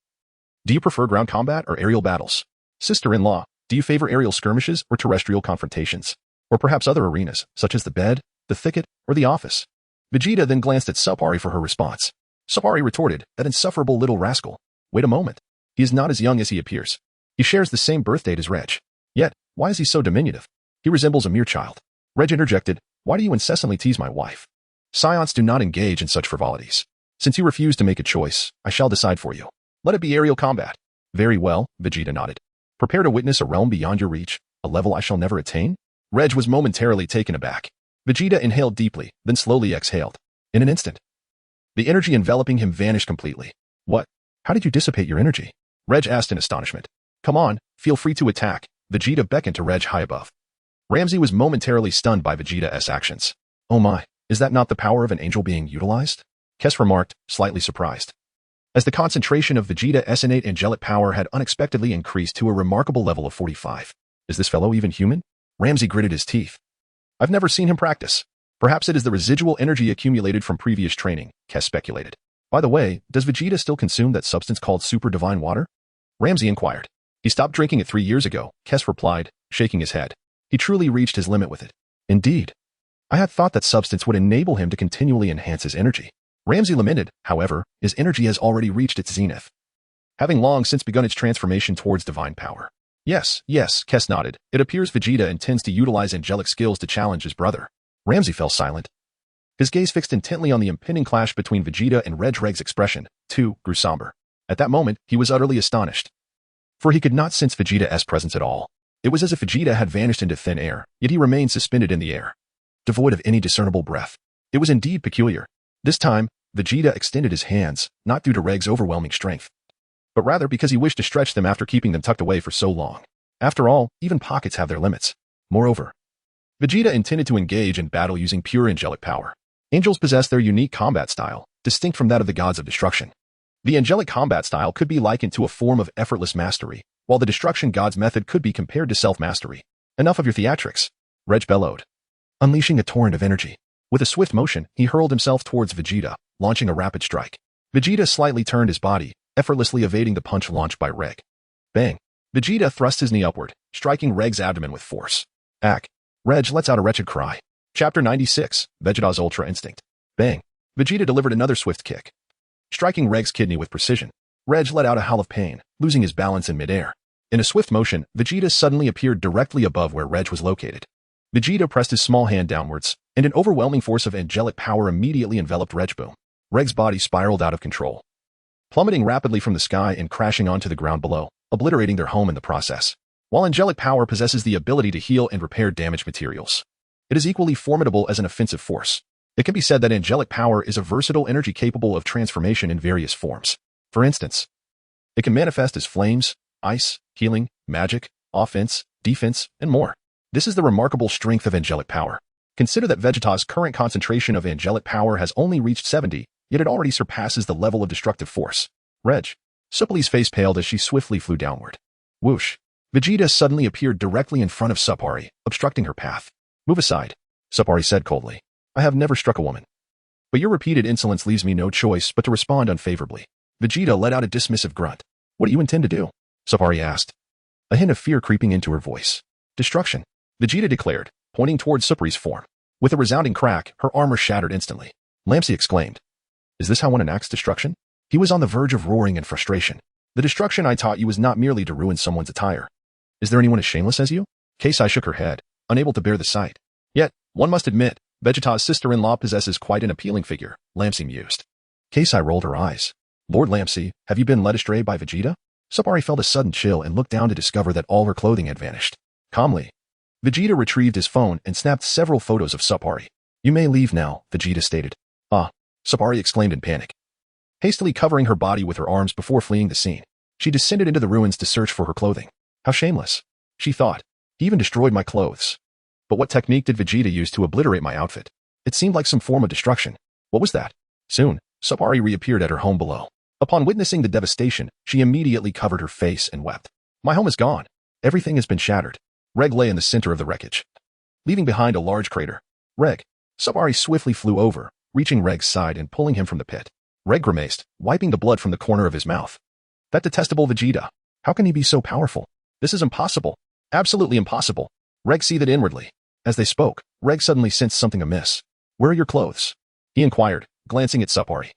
Do you prefer ground combat or aerial battles? Sister-in-law, do you favor aerial skirmishes or terrestrial confrontations? Or perhaps other arenas, such as the bed, the thicket, or the office? Vegeta then glanced at Sparring for her response. Sparring retorted, that insufferable little rascal. Wait a moment. He is not as young as he appears. He shares the same birth date as Reg. Yet, why is he so diminutive? He resembles a mere child. Reg interjected, why do you incessantly tease my wife? Saiyans do not engage in such frivolities. Since you refuse to make a choice, I shall decide for you. Let it be aerial combat. Very well, Vegeta nodded. Prepare to witness a realm beyond your reach, a level I shall never attain? Reg was momentarily taken aback. Vegeta inhaled deeply, then slowly exhaled. In an instant, the energy enveloping him vanished completely. What? How did you dissipate your energy? Reg asked in astonishment. Come on, feel free to attack. Vegeta beckoned to Reg high above. Ramsey was momentarily stunned by Vegeta's actions. Oh my, is that not the power of an angel being utilized? Kes remarked, slightly surprised. As the concentration of Vegeta's innate angelic power had unexpectedly increased to a remarkable level of 45. Is this fellow even human? Ramsey gritted his teeth. I've never seen him practice. Perhaps it is the residual energy accumulated from previous training, Kes speculated. By the way, does Vegeta still consume that substance called super divine water? Ramsey inquired. He stopped drinking it 3 years ago, Kes replied, shaking his head. He truly reached his limit with it. Indeed. I had thought that substance would enable him to continually enhance his energy. Ramsey lamented, however, his energy has already reached its zenith, having long since begun its transformation towards divine power. Yes, Kes nodded. It appears Vegeta intends to utilize angelic skills to challenge his brother. Ramsey fell silent. His gaze fixed intently on the impending clash between Vegeta and Reg's expression, too, grew somber. At that moment, he was utterly astonished. For he could not sense Vegeta's presence at all. It was as if Vegeta had vanished into thin air, yet he remained suspended in the air, devoid of any discernible breath. It was indeed peculiar. This time, Vegeta extended his hands, not due to Reg's overwhelming strength, but rather because he wished to stretch them after keeping them tucked away for so long. After all, even pockets have their limits. Moreover, Vegeta intended to engage in battle using pure angelic power. Angels possess their unique combat style, distinct from that of the gods of destruction. The angelic combat style could be likened to a form of effortless mastery, while the destruction god's method could be compared to self-mastery. Enough of your theatrics, Reg bellowed, unleashing a torrent of energy. With a swift motion, he hurled himself towards Vegeta, launching a rapid strike. Vegeta slightly turned his body, effortlessly evading the punch launched by Reg. Bang! Vegeta thrust his knee upward, striking Reg's abdomen with force. Ack! Reg lets out a wretched cry. Chapter 96, Vegeta's Ultra Instinct. Bang! Vegeta delivered another swift kick, striking Reg's kidney with precision. Reg let out a howl of pain, losing his balance in midair. In a swift motion, Vegeta suddenly appeared directly above where Reg was located. Vegeta pressed his small hand downwards, and an overwhelming force of angelic power immediately enveloped Regboom. Reg's body spiraled out of control, plummeting rapidly from the sky and crashing onto the ground below, obliterating their home in the process. While angelic power possesses the ability to heal and repair damaged materials, it is equally formidable as an offensive force. It can be said that angelic power is a versatile energy capable of transformation in various forms. For instance, it can manifest as flames, ice, healing, magic, offense, defense, and more. This is the remarkable strength of angelic power. Consider that Vegeta's current concentration of angelic power has only reached 70, yet it already surpasses the level of destructive force. Reg. Suppli's face paled as she swiftly flew downward. Whoosh. Vegeta suddenly appeared directly in front of Sparring, obstructing her path. Move aside, Sparring said coldly. I have never struck a woman. But your repeated insolence leaves me no choice but to respond unfavorably. Vegeta let out a dismissive grunt. What do you intend to do? Sparring asked, a hint of fear creeping into her voice. Destruction, Vegeta declared, pointing towards Superi's form. With a resounding crack, her armor shattered instantly. Lampsey exclaimed, is this how one enacts destruction? He was on the verge of roaring in frustration. The destruction I taught you was not merely to ruin someone's attire. Is there anyone as shameless as you? Keisai shook her head, unable to bear the sight. Yet, one must admit, Vegeta's sister-in-law possesses quite an appealing figure, Lampsey mused. Keisai rolled her eyes. Lord Lampsey, have you been led astray by Vegeta? Sparring felt a sudden chill and looked down to discover that all her clothing had vanished. Calmly, Vegeta retrieved his phone and snapped several photos of Sparring. You may leave now, Vegeta stated. Ah, Sparring exclaimed in panic. Hastily covering her body with her arms before fleeing the scene, she descended into the ruins to search for her clothing. How shameless, she thought. He even destroyed my clothes. But what technique did Vegeta use to obliterate my outfit? It seemed like some form of destruction. What was that? Soon, Sparring reappeared at her home below. Upon witnessing the devastation, she immediately covered her face and wept. My home is gone. Everything has been shattered. Reg lay in the center of the wreckage, leaving behind a large crater. Reg. Sparring swiftly flew over, reaching Reg's side and pulling him from the pit. Reg grimaced, wiping the blood from the corner of his mouth. That detestable Vegeta. How can he be so powerful? This is impossible. Absolutely impossible. Reg seethed inwardly. As they spoke, Reg suddenly sensed something amiss. Where are your clothes? He inquired, glancing at Sparring.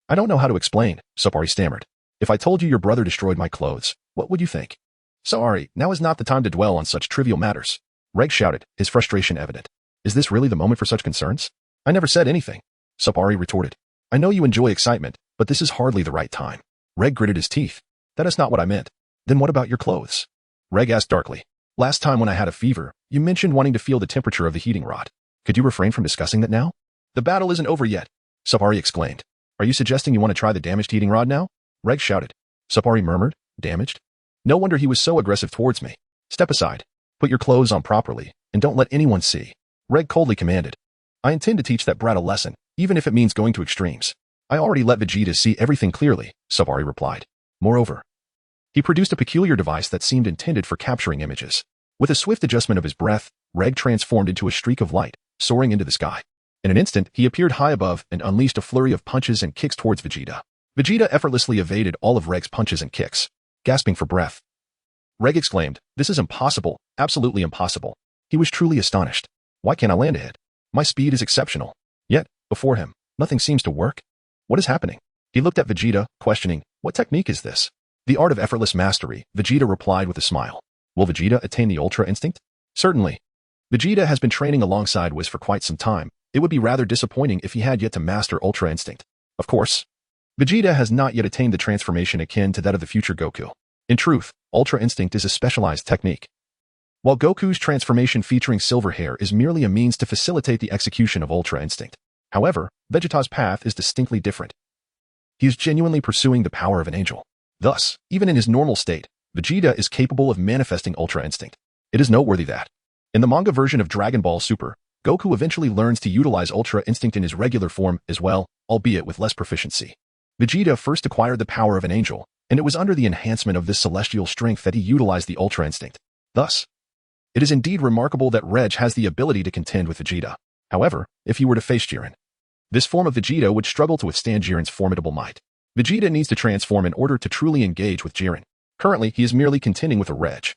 I don't know how to explain, Sparring stammered. If I told you your brother destroyed my clothes, what would you think? Sorry, now is not the time to dwell on such trivial matters. Reg shouted, his frustration evident. Is this really the moment for such concerns? I never said anything. Sparring retorted. I know you enjoy excitement, but this is hardly the right time. Reg gritted his teeth. That is not what I meant. Then what about your clothes? Reg asked darkly. Last time when I had a fever, you mentioned wanting to feel the temperature of the heating rod. Could you refrain from discussing that now? The battle isn't over yet, Sparring exclaimed. Are you suggesting you want to try the damaged heating rod now? Reg shouted. Sparring murmured, damaged? No wonder he was so aggressive towards me. Step aside. Put your clothes on properly, and don't let anyone see. Reg coldly commanded. I intend to teach that brat a lesson, even if it means going to extremes. I already let Vegeta see everything clearly, Sparring replied. Moreover, he produced a peculiar device that seemed intended for capturing images. With a swift adjustment of his breath, Reg transformed into a streak of light, soaring into the sky. In an instant, he appeared high above and unleashed a flurry of punches and kicks towards Vegeta. Vegeta effortlessly evaded all of Reg's punches and kicks. Gasping for breath, Reg exclaimed, this is impossible, absolutely impossible. He was truly astonished. Why can't I land a hit? My speed is exceptional. Yet, before him, nothing seems to work. What is happening? He looked at Vegeta, questioning, what technique is this? The art of effortless mastery, Vegeta replied with a smile. Will Vegeta attain the Ultra Instinct? Certainly. Vegeta has been training alongside Whis for quite some time. It would be rather disappointing if he had yet to master Ultra Instinct. Of course, Vegeta has not yet attained the transformation akin to that of the future Goku. In truth, Ultra Instinct is a specialized technique. While Goku's transformation featuring silver hair is merely a means to facilitate the execution of Ultra Instinct. However, Vegeta's path is distinctly different. He is genuinely pursuing the power of an angel. Thus, even in his normal state, Vegeta is capable of manifesting Ultra Instinct. It is noteworthy that, in the manga version of Dragon Ball Super, Goku eventually learns to utilize Ultra Instinct in his regular form as well, albeit with less proficiency. Vegeta first acquired the power of an angel, and it was under the enhancement of this celestial strength that he utilized the Ultra Instinct. Thus, it is indeed remarkable that Reg has the ability to contend with Vegeta. However, if he were to face Jiren, this form of Vegeta would struggle to withstand Jiren's formidable might. Vegeta needs to transform in order to truly engage with Jiren. Currently, he is merely contending with a Reg,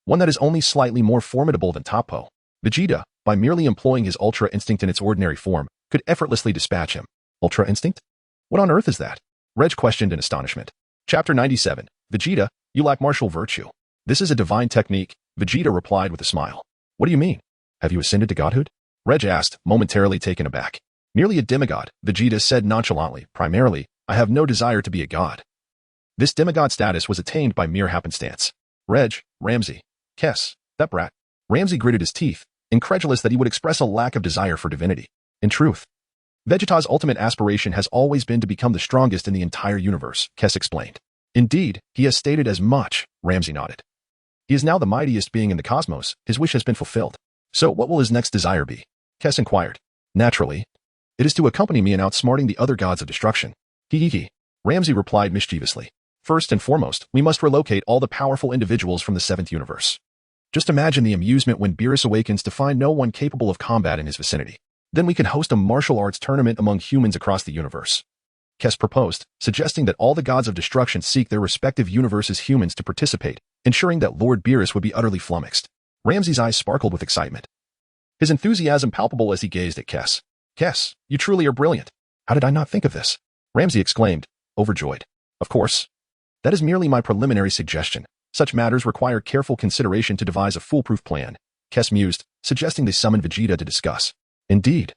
one that is only slightly more formidable than Toppo. Vegeta, by merely employing his Ultra Instinct in its ordinary form, could effortlessly dispatch him. Ultra Instinct? What on earth is that? Reg questioned in astonishment. Chapter 97. Vegeta, you lack martial virtue. This is a divine technique, Vegeta replied with a smile. What do you mean? Have you ascended to godhood? Reg asked, momentarily taken aback. Nearly a demigod, Vegeta said nonchalantly. Primarily, I have no desire to be a god. This demigod status was attained by mere happenstance. Reg, Ramsey, Kess, that brat. Ramsey gritted his teeth, incredulous that he would express a lack of desire for divinity. In truth, Vegeta's ultimate aspiration has always been to become the strongest in the entire universe, Kess explained. Indeed, he has stated as much, Ramsey nodded. He is now the mightiest being in the cosmos, his wish has been fulfilled. So what will his next desire be? Kess inquired. Naturally, it is to accompany me in outsmarting the other gods of destruction. Hee. Ramsey replied mischievously. First and foremost, we must relocate all the powerful individuals from the 7th universe. Just imagine the amusement when Beerus awakens to find no one capable of combat in his vicinity. Then we can host a martial arts tournament among humans across the universe. Kess proposed, suggesting that all the gods of destruction seek their respective universes' humans to participate, ensuring that Lord Beerus would be utterly flummoxed. Ramsey's eyes sparkled with excitement, his enthusiasm palpable as he gazed at Kess. Kess, you truly are brilliant. How did I not think of this? Ramsey exclaimed, overjoyed. Of course. That is merely my preliminary suggestion. Such matters require careful consideration to devise a foolproof plan, Kess mused, suggesting they summon Vegeta to discuss. Indeed.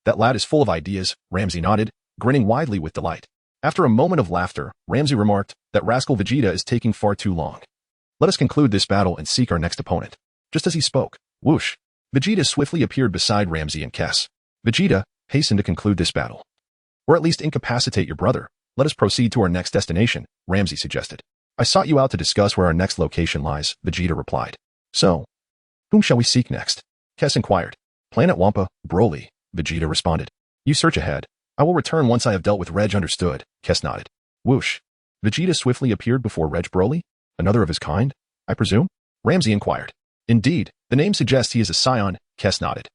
That lad is full of ideas, Ramsey nodded, grinning widely with delight. After a moment of laughter, Ramsey remarked, that rascal Vegeta is taking far too long. Let us conclude this battle and seek our next opponent. Just as he spoke, whoosh, Vegeta swiftly appeared beside Ramsey and Kess. Vegeta, hasten to conclude this battle. Or at least incapacitate your brother. Let us proceed to our next destination, Ramsey suggested. I sought you out to discuss where our next location lies, Vegeta replied. So, whom shall we seek next? Kess inquired. Planet Wampa, Broly, Vegeta responded. You search ahead. I will return once I have dealt with Reg. Understood, Kess nodded. Whoosh. Vegeta swiftly appeared before Reg. Broly? Another of his kind, I presume? Ramsey inquired. Indeed, the name suggests he is a Saiyan, Kess nodded,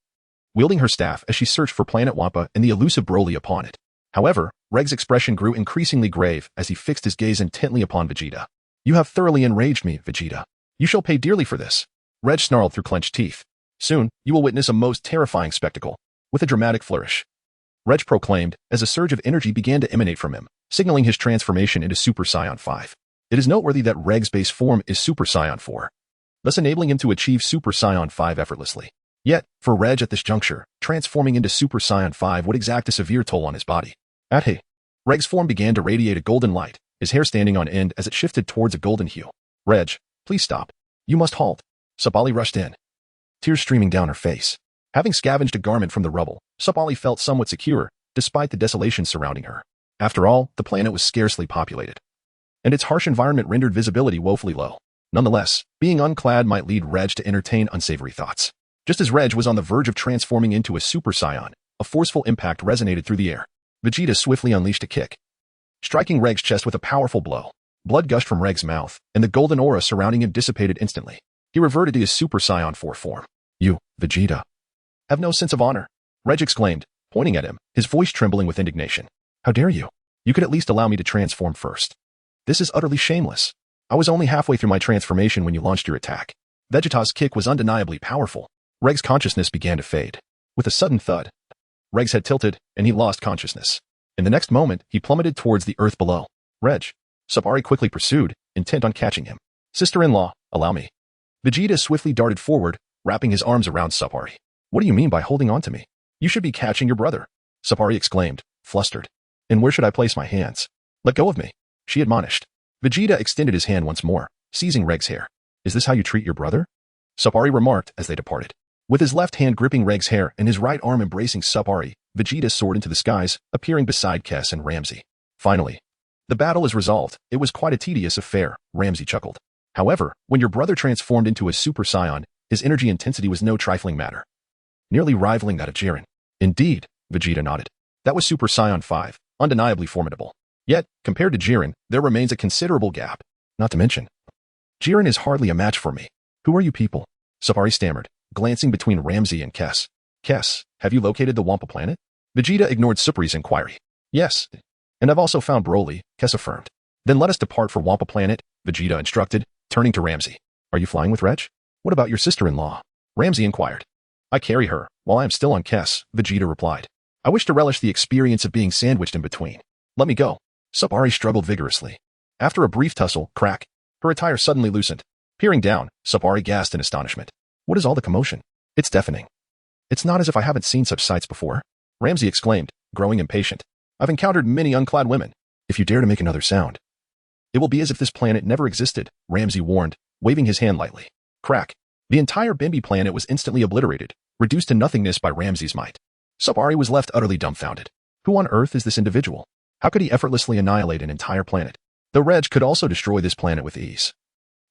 wielding her staff as she searched for Planet Wampa and the elusive Broly upon it. However, Reg's expression grew increasingly grave as he fixed his gaze intently upon Vegeta. You have thoroughly enraged me, Vegeta. You shall pay dearly for this. Reg snarled through clenched teeth. Soon, you will witness a most terrifying spectacle. With a dramatic flourish, Reg proclaimed as a surge of energy began to emanate from him, signaling his transformation into Super Saiyan 5. It is noteworthy that Reg's base form is Super Saiyan 4, thus enabling him to achieve Super Saiyan 5 effortlessly. Yet, for Reg at this juncture, transforming into Super Saiyan 5 would exact a severe toll on his body. Reg's form began to radiate a golden light, his hair standing on end as it shifted towards a golden hue. Reg, please stop. You must halt. Sapali rushed in, tears streaming down her face. Having scavenged a garment from the rubble, Sapali felt somewhat secure, despite the desolation surrounding her. After all, the planet was scarcely populated, and its harsh environment rendered visibility woefully low. Nonetheless, being unclad might lead Reg to entertain unsavory thoughts. Just as Reg was on the verge of transforming into a Super Saiyan, a forceful impact resonated through the air. Vegeta swiftly unleashed a kick, striking Reg's chest with a powerful blow. Blood gushed from Reg's mouth, and the golden aura surrounding him dissipated instantly. He reverted to his Super Saiyan 4 form. You, Vegeta, have no sense of honor, Reg exclaimed, pointing at him, his voice trembling with indignation. How dare you? You could at least allow me to transform first. This is utterly shameless. I was only halfway through my transformation when you launched your attack. Vegeta's kick was undeniably powerful. Reg's consciousness began to fade. With a sudden thud, Reg's head tilted, and he lost consciousness. In the next moment, he plummeted towards the earth below. Reg. Sparring quickly pursued, intent on catching him. Sister-in-law, allow me. Vegeta swiftly darted forward, wrapping his arms around Sparring. What do you mean by holding on to me? You should be catching your brother, Sparring exclaimed, flustered. And where should I place my hands? Let go of me, she admonished. Vegeta extended his hand once more, seizing Reg's hair. Is this how you treat your brother? Sparring remarked as they departed. With his left hand gripping Reg's hair and his right arm embracing Sparring, Vegeta soared into the skies, appearing beside Kess and Ramsey. Finally, the battle is resolved. It was quite a tedious affair, Ramsey chuckled. However, when your brother transformed into a Super Saiyan, his energy intensity was no trifling matter, nearly rivaling that of Jiren. Indeed, Vegeta nodded. That was Super Saiyan 5, undeniably formidable. Yet, compared to Jiren, there remains a considerable gap. Not to mention, Jiren is hardly a match for me. Who are you people? Sparring stammered, glancing between Ramsey and Kess. Kess, have you located the Wampa planet? Vegeta ignored Supri's inquiry. Yes, and I've also found Broly, Kess affirmed. Then let us depart for Wampa planet, Vegeta instructed, turning to Ramsey. Are you flying with Reg? What about your sister-in-law? Ramsey inquired. I carry her, while I am still on Kess, Vegeta replied. I wish to relish the experience of being sandwiched in between. Let me go. Sparring struggled vigorously. After a brief tussle, crack, her attire suddenly loosened. Peering down, Sparring gasped in astonishment. What is all the commotion? It's deafening. It's not as if I haven't seen such sights before. Ramsey exclaimed, growing impatient. I've encountered many unclad women. If you dare to make another sound, it will be as if this planet never existed, Ramsey warned, waving his hand lightly. Crack. The entire Bimbi planet was instantly obliterated, reduced to nothingness by Ramsey's might. Sparring was left utterly dumbfounded. Who on earth is this individual? How could he effortlessly annihilate an entire planet? The Reg could also destroy this planet with ease.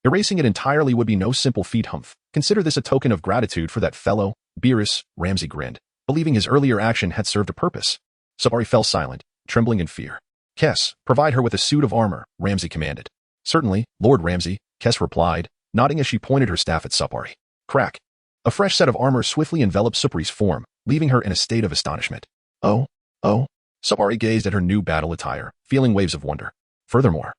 Erasing it entirely would be no simple feat. Consider this a token of gratitude for that fellow, Beerus, Ramsey grinned, believing his earlier action had served a purpose. Sparring fell silent, trembling in fear. Kess, provide her with a suit of armor, Ramsey commanded. Certainly, Lord Ramsey, Kess replied, nodding as she pointed her staff at Sparring. Crack. A fresh set of armor swiftly enveloped Sparring's form, leaving her in a state of astonishment. Oh. Sparring gazed at her new battle attire, feeling waves of wonder. Furthermore,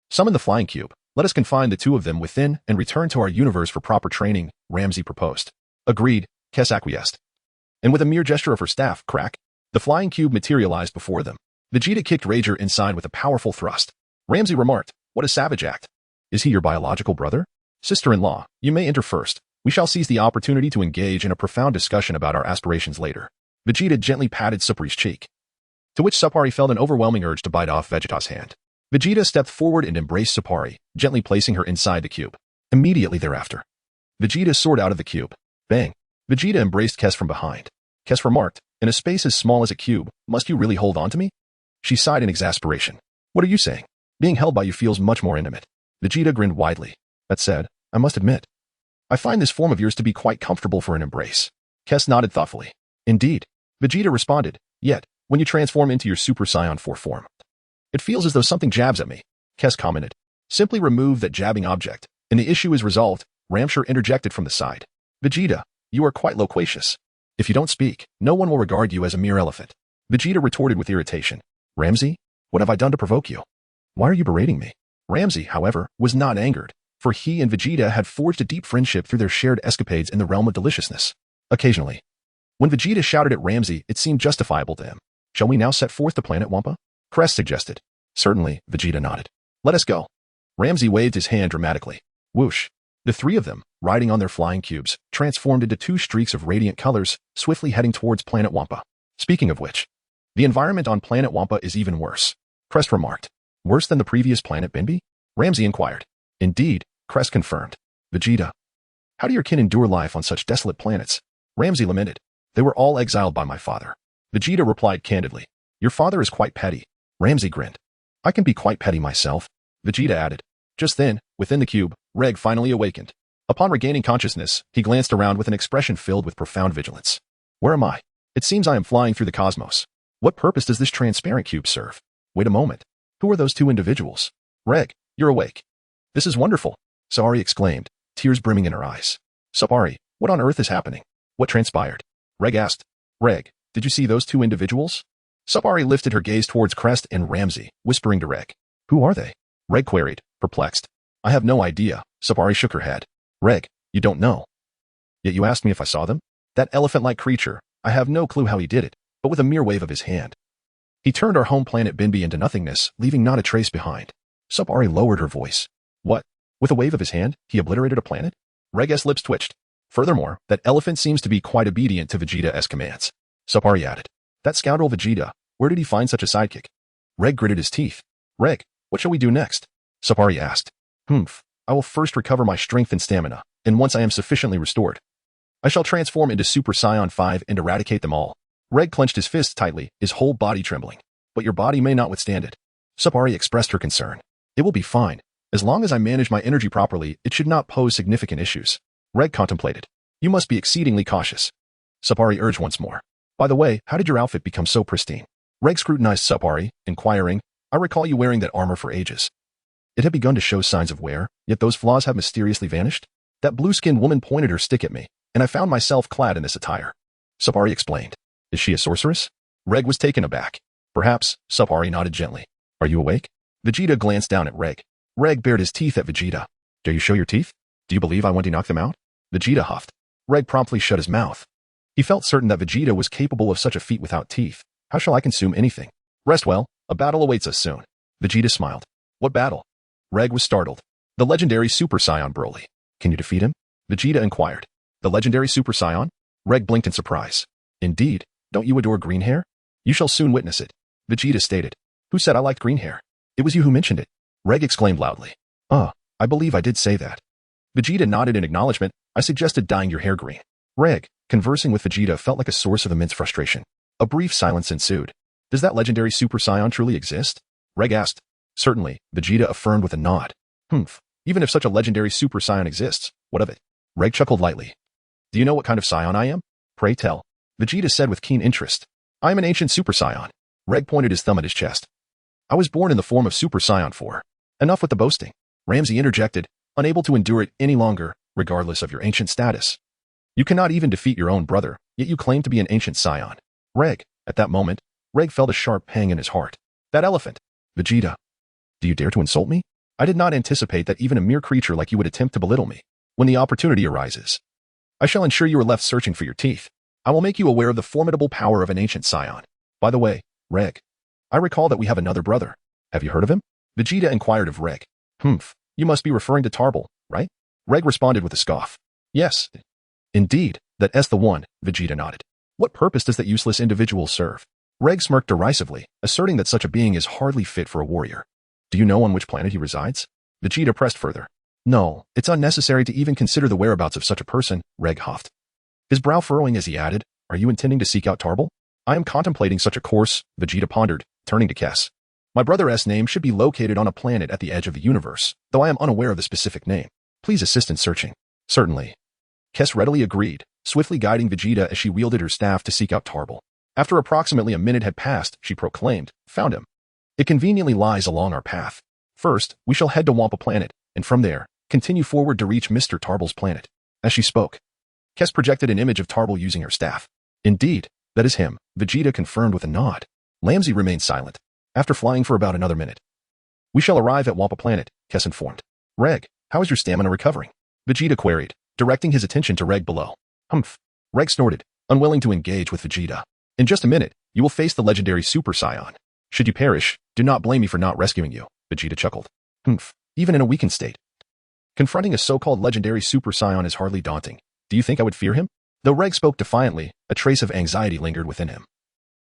summon the flying cube. Let us confine the two of them within and return to our universe for proper training, Ramsey proposed. Agreed, Kess acquiesced. And with a mere gesture of her staff, crack, the flying cube materialized before them. Vegeta kicked Rager inside with a powerful thrust. Ramsey remarked, what a savage act. Is he your biological brother? Sister-in-law, you may enter first. We shall seize the opportunity to engage in a profound discussion about our aspirations later. Vegeta gently patted Sparring's cheek, to which Sparring felt an overwhelming urge to bite off Vegeta's hand. Vegeta stepped forward and embraced Sparring, gently placing her inside the cube. Immediately thereafter, Vegeta soared out of the cube. Bang! Vegeta embraced Kess from behind. Kess remarked, in a space as small as a cube, must you really hold on to me? She sighed in exasperation. What are you saying? Being held by you feels much more intimate. Vegeta grinned widely. That said, I must admit, I find this form of yours to be quite comfortable for an embrace. Kess nodded thoughtfully. Indeed. Vegeta responded, yet, when you transform into your Super Saiyan 4 form, it feels as though something jabs at me. Kess commented. Simply remove that jabbing object, and the issue is resolved, Ramshur interjected from the side. Vegeta, you are quite loquacious. If you don't speak, no one will regard you as a mere elephant. Vegeta retorted with irritation. Ramsey, what have I done to provoke you? Why are you berating me? Ramsey, however, was not angered, for he and Vegeta had forged a deep friendship through their shared escapades in the realm of deliciousness. Occasionally, when Vegeta shouted at Ramsey, it seemed justifiable to him. Shall we now set forth to Planet Wampa? Crest suggested. Certainly, Vegeta nodded. Let us go. Ramsey waved his hand dramatically. Whoosh. The three of them, riding on their flying cubes, transformed into two streaks of radiant colors, swiftly heading towards Planet Wampa. Speaking of which, the environment on Planet Wampa is even worse, Crest remarked. Worse than the previous planet Bimbi? Ramsey inquired. Indeed, Crest confirmed. Vegeta, how do your kin endure life on such desolate planets? Ramsey lamented. They were all exiled by my father. Vegeta replied candidly. Your father is quite petty. Ramsey grinned. I can be quite petty myself, Vegeta added. Just then, within the cube, Reg finally awakened. Upon regaining consciousness, he glanced around with an expression filled with profound vigilance. Where am I? It seems I am flying through the cosmos. What purpose does this transparent cube serve? Wait a moment. Who are those two individuals? Reg, you're awake. This is wonderful, Sari exclaimed, tears brimming in her eyes. Sparring, what on earth is happening? What transpired? Reg asked. Reg, did you see those two individuals? Sparring lifted her gaze towards Crest and Ramsey, whispering to Reg. Who are they? Reg queried, perplexed. I have no idea, Sparring shook her head. Reg, you don't know. Yet you asked me if I saw them? That elephant-like creature, I have no clue how he did it, but with a mere wave of his hand, he turned our home planet Bimbi into nothingness, leaving not a trace behind. Sparring lowered her voice. What? With a wave of his hand, he obliterated a planet? Reg's lips twitched. Furthermore, that elephant seems to be quite obedient to Vegeta's commands. Sparring added. That scoundrel Vegeta, where did he find such a sidekick? Reg gritted his teeth. Reg, what shall we do next? Sparring asked. I will first recover my strength and stamina, and once I am sufficiently restored, I shall transform into Super Saiyan 5 and eradicate them all. Reg clenched his fists tightly, his whole body trembling. But your body may not withstand it. Sparring expressed her concern. It will be fine. As long as I manage my energy properly, it should not pose significant issues. Reg contemplated. You must be exceedingly cautious. Sparring urged once more. By the way, how did your outfit become so pristine? Reg scrutinized Sparring, inquiring, I recall you wearing that armor for ages. It had begun to show signs of wear, yet those flaws have mysteriously vanished. That blue-skinned woman pointed her stick at me, and I found myself clad in this attire. Sparring explained. Is she a sorceress? Reg was taken aback. Perhaps, Sparring nodded gently. Are you awake? Vegeta glanced down at Reg. Reg bared his teeth at Vegeta. Dare you show your teeth? Do you believe I want to knock them out? Vegeta huffed. Reg promptly shut his mouth. He felt certain that Vegeta was capable of such a feat without teeth. How shall I consume anything? Rest well, a battle awaits us soon. Vegeta smiled. What battle? Reg was startled. The legendary Super Saiyan Broly. Can you defeat him? Vegeta inquired. The legendary Super Saiyan? Reg blinked in surprise. Indeed, don't you adore green hair? You shall soon witness it. Vegeta stated. Who said I liked green hair? It was you who mentioned it. Reg exclaimed loudly. I believe I did say that. Vegeta nodded in acknowledgement. I suggested dyeing your hair green. Reg, conversing with Vegeta felt like a source of immense frustration. A brief silence ensued. Does that legendary Super Saiyan truly exist? Reg asked. Certainly, Vegeta affirmed with a nod. Even if such a legendary Super Saiyan exists, what of it? Reg chuckled lightly. Do you know what kind of Saiyan I am? Pray tell. Vegeta said with keen interest. I am an ancient Super Saiyan. Reg pointed his thumb at his chest. I was born in the form of Super Saiyan 4. Enough with the boasting. Ramsey interjected, unable to endure it any longer, regardless of your ancient status. You cannot even defeat your own brother, yet you claim to be an ancient Saiyan. Reg, at that moment, Reg felt a sharp pang in his heart. That elephant. Vegeta. Do you dare to insult me? I did not anticipate that even a mere creature like you would attempt to belittle me. When the opportunity arises, I shall ensure you are left searching for your teeth. I will make you aware of the formidable power of an ancient Saiyan. By the way, Reg, I recall that we have another brother. Have you heard of him? Vegeta inquired of Reg. You must be referring to Tarbell, right? Reg responded with a scoff. Yes. Indeed, that's the one, Vegeta nodded. What purpose does that useless individual serve? Reg smirked derisively, asserting that such a being is hardly fit for a warrior. Do you know on which planet he resides? Vegeta pressed further. No, it's unnecessary to even consider the whereabouts of such a person, Reg huffed. His brow furrowing as he added, Are you intending to seek out Tarbell? I am contemplating such a course, Vegeta pondered, turning to Kess. My brother's name should be located on a planet at the edge of the universe, though I am unaware of the specific name. Please assist in searching. Certainly. Kess readily agreed, swiftly guiding Vegeta as she wielded her staff to seek out Tarbell. After approximately a minute had passed, she proclaimed, Found him. It conveniently lies along our path. First, we shall head to Wampa Planet, and from there, continue forward to reach Mr. Tarbell's planet. As she spoke, Kess projected an image of Tarbell using her staff. Indeed, that is him, Vegeta confirmed with a nod. Ramsey remained silent. After flying for about another minute. We shall arrive at Wampa Planet, Kess informed. Reg, how is your stamina recovering? Vegeta queried, directing his attention to Reg below. Reg snorted, unwilling to engage with Vegeta. In just a minute, you will face the legendary Super Saiyan. Should you perish, do not blame me for not rescuing you, Vegeta chuckled. Even in a weakened state. Confronting a so-called legendary Super Saiyan is hardly daunting. Do you think I would fear him? Though Reg spoke defiantly, a trace of anxiety lingered within him.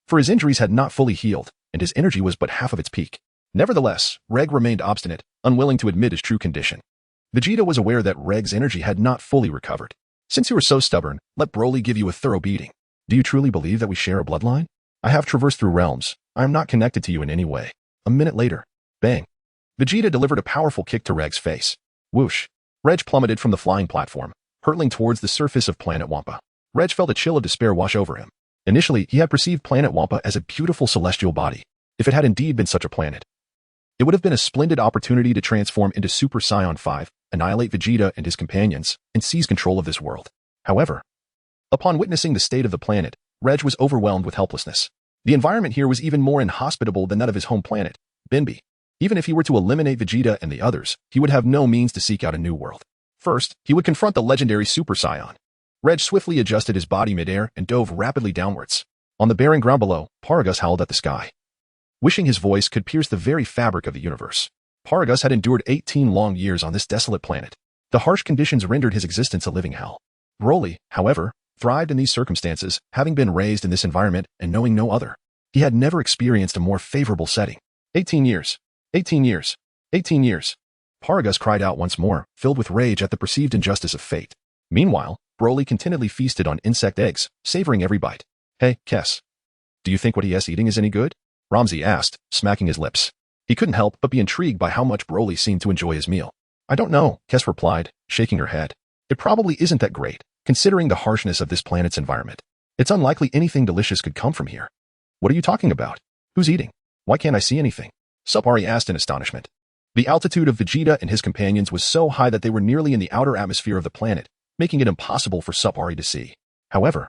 For his injuries had not fully healed, and his energy was but half of its peak. Nevertheless, Reg remained obstinate, unwilling to admit his true condition. Vegeta was aware that Reg's energy had not fully recovered. Since you are so stubborn, let Broly give you a thorough beating. Do you truly believe that we share a bloodline? I have traversed through realms. I am not connected to you in any way. A minute later, bang. Vegeta delivered a powerful kick to Reg's face. Whoosh. Reg plummeted from the flying platform, hurtling towards the surface of planet Wampa. Reg felt a chill of despair wash over him. Initially, he had perceived planet Wampa as a beautiful celestial body. If it had indeed been such a planet, it would have been a splendid opportunity to transform into Super Saiyan 5, annihilate Vegeta and his companions, and seize control of this world. However, upon witnessing the state of the planet, Reg was overwhelmed with helplessness. The environment here was even more inhospitable than that of his home planet, Benbi. Even if he were to eliminate Vegeta and the others, he would have no means to seek out a new world. First, he would confront the legendary Super Saiyan. Reg swiftly adjusted his body midair and dove rapidly downwards. On the barren ground below, Paragus howled at the sky, wishing his voice could pierce the very fabric of the universe. Paragus had endured 18 long years on this desolate planet. The harsh conditions rendered his existence a living hell. Broly, however, thrived in these circumstances, having been raised in this environment and knowing no other. He had never experienced a more favorable setting. 18 years. 18 years. 18 years. Paragus cried out once more, filled with rage at the perceived injustice of fate. Meanwhile, Broly contentedly feasted on insect eggs, savoring every bite. Hey, Kess. Do you think what he is eating is any good? Ramsey asked, smacking his lips. He couldn't help but be intrigued by how much Broly seemed to enjoy his meal. I don't know, Kess replied, shaking her head. It probably isn't that great, considering the harshness of this planet's environment. It's unlikely anything delicious could come from here. What are you talking about? Who's eating? Why can't I see anything? Sparring asked in astonishment. The altitude of Vegeta and his companions was so high that they were nearly in the outer atmosphere of the planet, making it impossible for Sparring to see. However,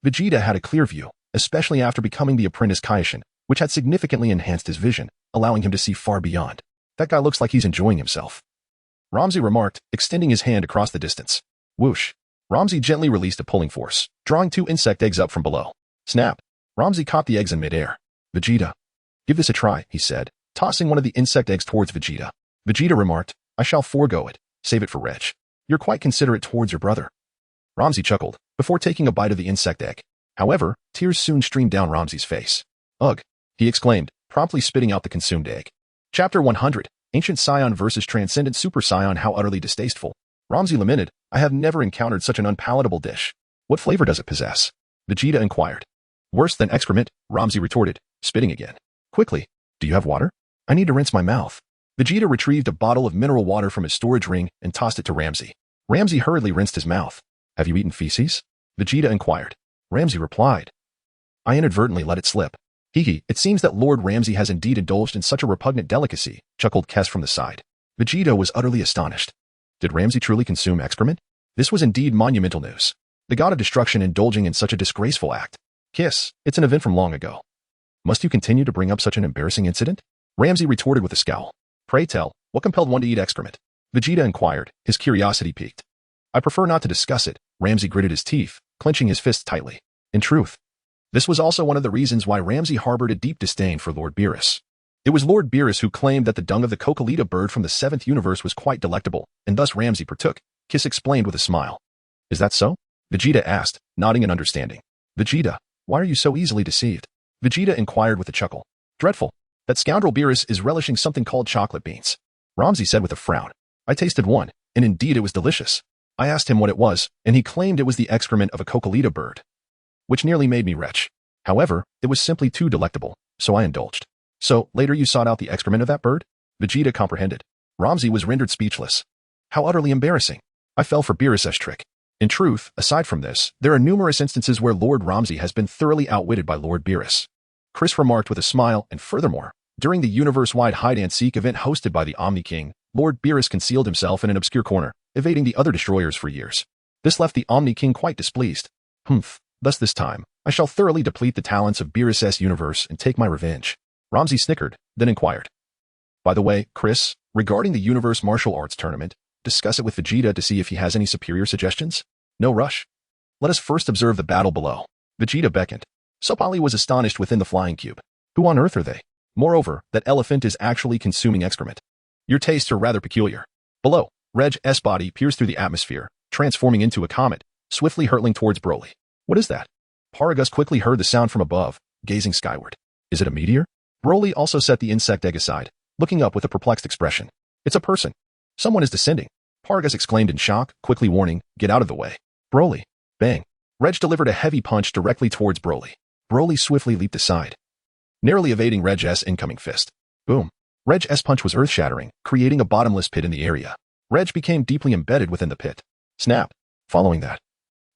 Vegeta had a clear view, especially after becoming the apprentice Kaishin, which had significantly enhanced his vision, allowing him to see far beyond. That guy looks like he's enjoying himself. Ramsey remarked, extending his hand across the distance. Whoosh. Ramsey gently released a pulling force, drawing 2 insect eggs up from below. Snap. Ramsey caught the eggs in midair. Vegeta. Give this a try, he said, tossing one of the insect eggs towards Vegeta. Vegeta remarked, I shall forego it. Save it for Reg. You're quite considerate towards your brother. Ramsey chuckled, before taking a bite of the insect egg. However, tears soon streamed down Ramsey's face. Ugh! He exclaimed, promptly spitting out the consumed egg. Chapter 100, Ancient Saiyan versus Transcendent Super Saiyan. How utterly distasteful. Ramsey lamented, I have never encountered such an unpalatable dish. What flavor does it possess? Vegeta inquired. Worse than excrement, Ramsey retorted, spitting again. Quickly, do you have water? I need to rinse my mouth. Vegeta retrieved a bottle of mineral water from his storage ring and tossed it to Ramsey. Ramsey hurriedly rinsed his mouth. Have you eaten feces? Vegeta inquired. Ramsey replied. I inadvertently let it slip. Hee, it seems that Lord Ramsey has indeed indulged in such a repugnant delicacy, chuckled Kes from the side. Vegeta was utterly astonished. Did Ramsey truly consume excrement? This was indeed monumental news. The god of destruction indulging in such a disgraceful act. Kiss, it's an event from long ago. Must you continue to bring up such an embarrassing incident? Ramsey retorted with a scowl. Pray tell, what compelled one to eat excrement? Vegeta inquired, his curiosity piqued. I prefer not to discuss it, Ramsey gritted his teeth, clenching his fists tightly. In truth, this was also one of the reasons why Ramsey harbored a deep disdain for Lord Beerus. It was Lord Beerus who claimed that the dung of the Coquelita bird from the 7th universe was quite delectable, and thus Ramsey partook, Kiss explained with a smile. Is that so? Vegeta asked, nodding in understanding. Vegeta, why are you so easily deceived? Vegeta inquired with a chuckle. Dreadful. That scoundrel Beerus is relishing something called chocolate beans. Ramsey said with a frown. I tasted one, and indeed it was delicious. I asked him what it was, and he claimed it was the excrement of a Coquelita bird, which nearly made me retch. However, it was simply too delectable, so I indulged. So, later you sought out the excrement of that bird? Vegeta comprehended. Ramsey was rendered speechless. How utterly embarrassing. I fell for Beerus's trick. In truth, aside from this, there are numerous instances where Lord Ramsey has been thoroughly outwitted by Lord Beerus. Chris remarked with a smile, and furthermore, during the universe-wide hide-and-seek event hosted by the Omni King, Lord Beerus concealed himself in an obscure corner, evading the other destroyers for years. This left the Omni King quite displeased. Thus this time, I shall thoroughly deplete the talents of Beerus's universe and take my revenge. Ramsey snickered, then inquired. By the way, Chris, regarding the universe martial arts tournament, discuss it with Vegeta to see if he has any superior suggestions? No rush. Let us first observe the battle below. Vegeta beckoned. Sopali was astonished within the flying cube. Who on earth are they? Moreover, that elephant is actually consuming excrement. Your tastes are rather peculiar. Below, Reg's body pierced through the atmosphere, transforming into a comet, swiftly hurtling towards Broly. What is that? Paragus quickly heard the sound from above, gazing skyward. Is it a meteor? Broly also set the insect egg aside, looking up with a perplexed expression. It's a person. Someone is descending. Paragus exclaimed in shock, quickly warning, get out of the way. Broly. Bang. Reg delivered a heavy punch directly towards Broly. Broly swiftly leaped aside, narrowly evading Reg's incoming fist. Boom. Reg's punch was earth-shattering, creating a bottomless pit in the area. Reg became deeply embedded within the pit. Snap. Following that,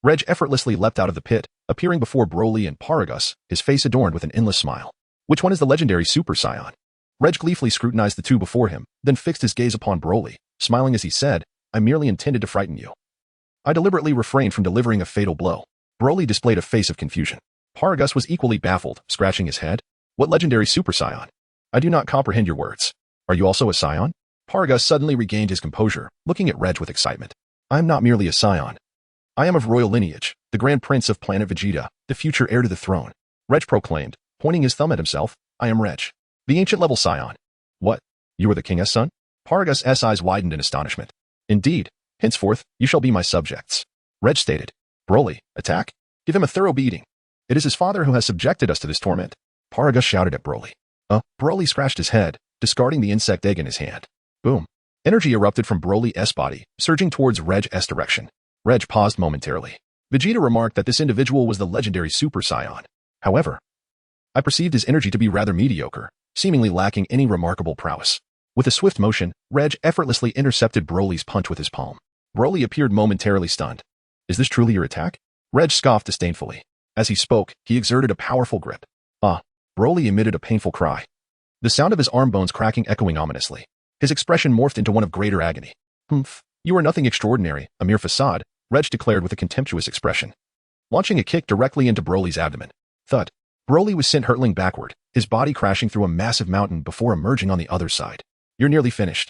Reg effortlessly leapt out of the pit, appearing before Broly and Paragus, his face adorned with an endless smile. Which one is the legendary Super Saiyan? Reg gleefully scrutinized the two before him, then fixed his gaze upon Broly, smiling as he said, I merely intended to frighten you. I deliberately refrained from delivering a fatal blow. Broly displayed a face of confusion. Paragus was equally baffled, scratching his head. What legendary Super Saiyan? I do not comprehend your words. Are you also a Saiyan? Paragus suddenly regained his composure, looking at Reg with excitement. I am not merely a Saiyan. I am of royal lineage, the Grand Prince of Planet Vegeta, the future heir to the throne. Reg proclaimed, pointing his thumb at himself, I am Reg, the ancient-level Saiyan. What? You are the king's son? Paragus' eyes widened in astonishment. Indeed, henceforth, you shall be my subjects. Reg stated. Broly, attack? Give him a thorough beating. It is his father who has subjected us to this torment. Paragus shouted at Broly. Broly scratched his head, discarding the insect egg in his hand. Boom. Energy erupted from Broly's body, surging towards Reg's direction. Reg paused momentarily. Vegeta remarked that this individual was the legendary Super Saiyan. However, I perceived his energy to be rather mediocre, seemingly lacking any remarkable prowess. With a swift motion, Reg effortlessly intercepted Broly's punch with his palm. Broly appeared momentarily stunned. Is this truly your attack? Reg scoffed disdainfully. As he spoke, he exerted a powerful grip. Broly emitted a painful cry. The sound of his arm bones cracking echoing ominously. His expression morphed into one of greater agony. You are nothing extraordinary, a mere facade, Reg declared with a contemptuous expression, launching a kick directly into Broly's abdomen. Thud. Broly was sent hurtling backward, his body crashing through a massive mountain before emerging on the other side. You're nearly finished.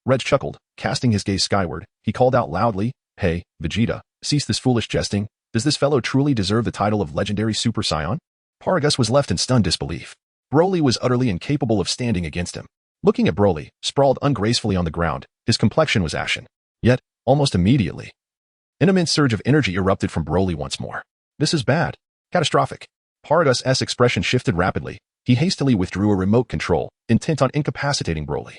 Reg chuckled, casting his gaze skyward. He called out loudly, Hey, Vegeta, cease this foolish jesting. Does this fellow truly deserve the title of legendary Super Saiyan? Paragus was left in stunned disbelief. Broly was utterly incapable of standing against him. Looking at Broly, sprawled ungracefully on the ground, his complexion was ashen. Yet, almost immediately, An immense surge of energy erupted from Broly once more. This is bad. Catastrophic. Paragus' expression shifted rapidly. He hastily withdrew a remote control, intent on incapacitating Broly.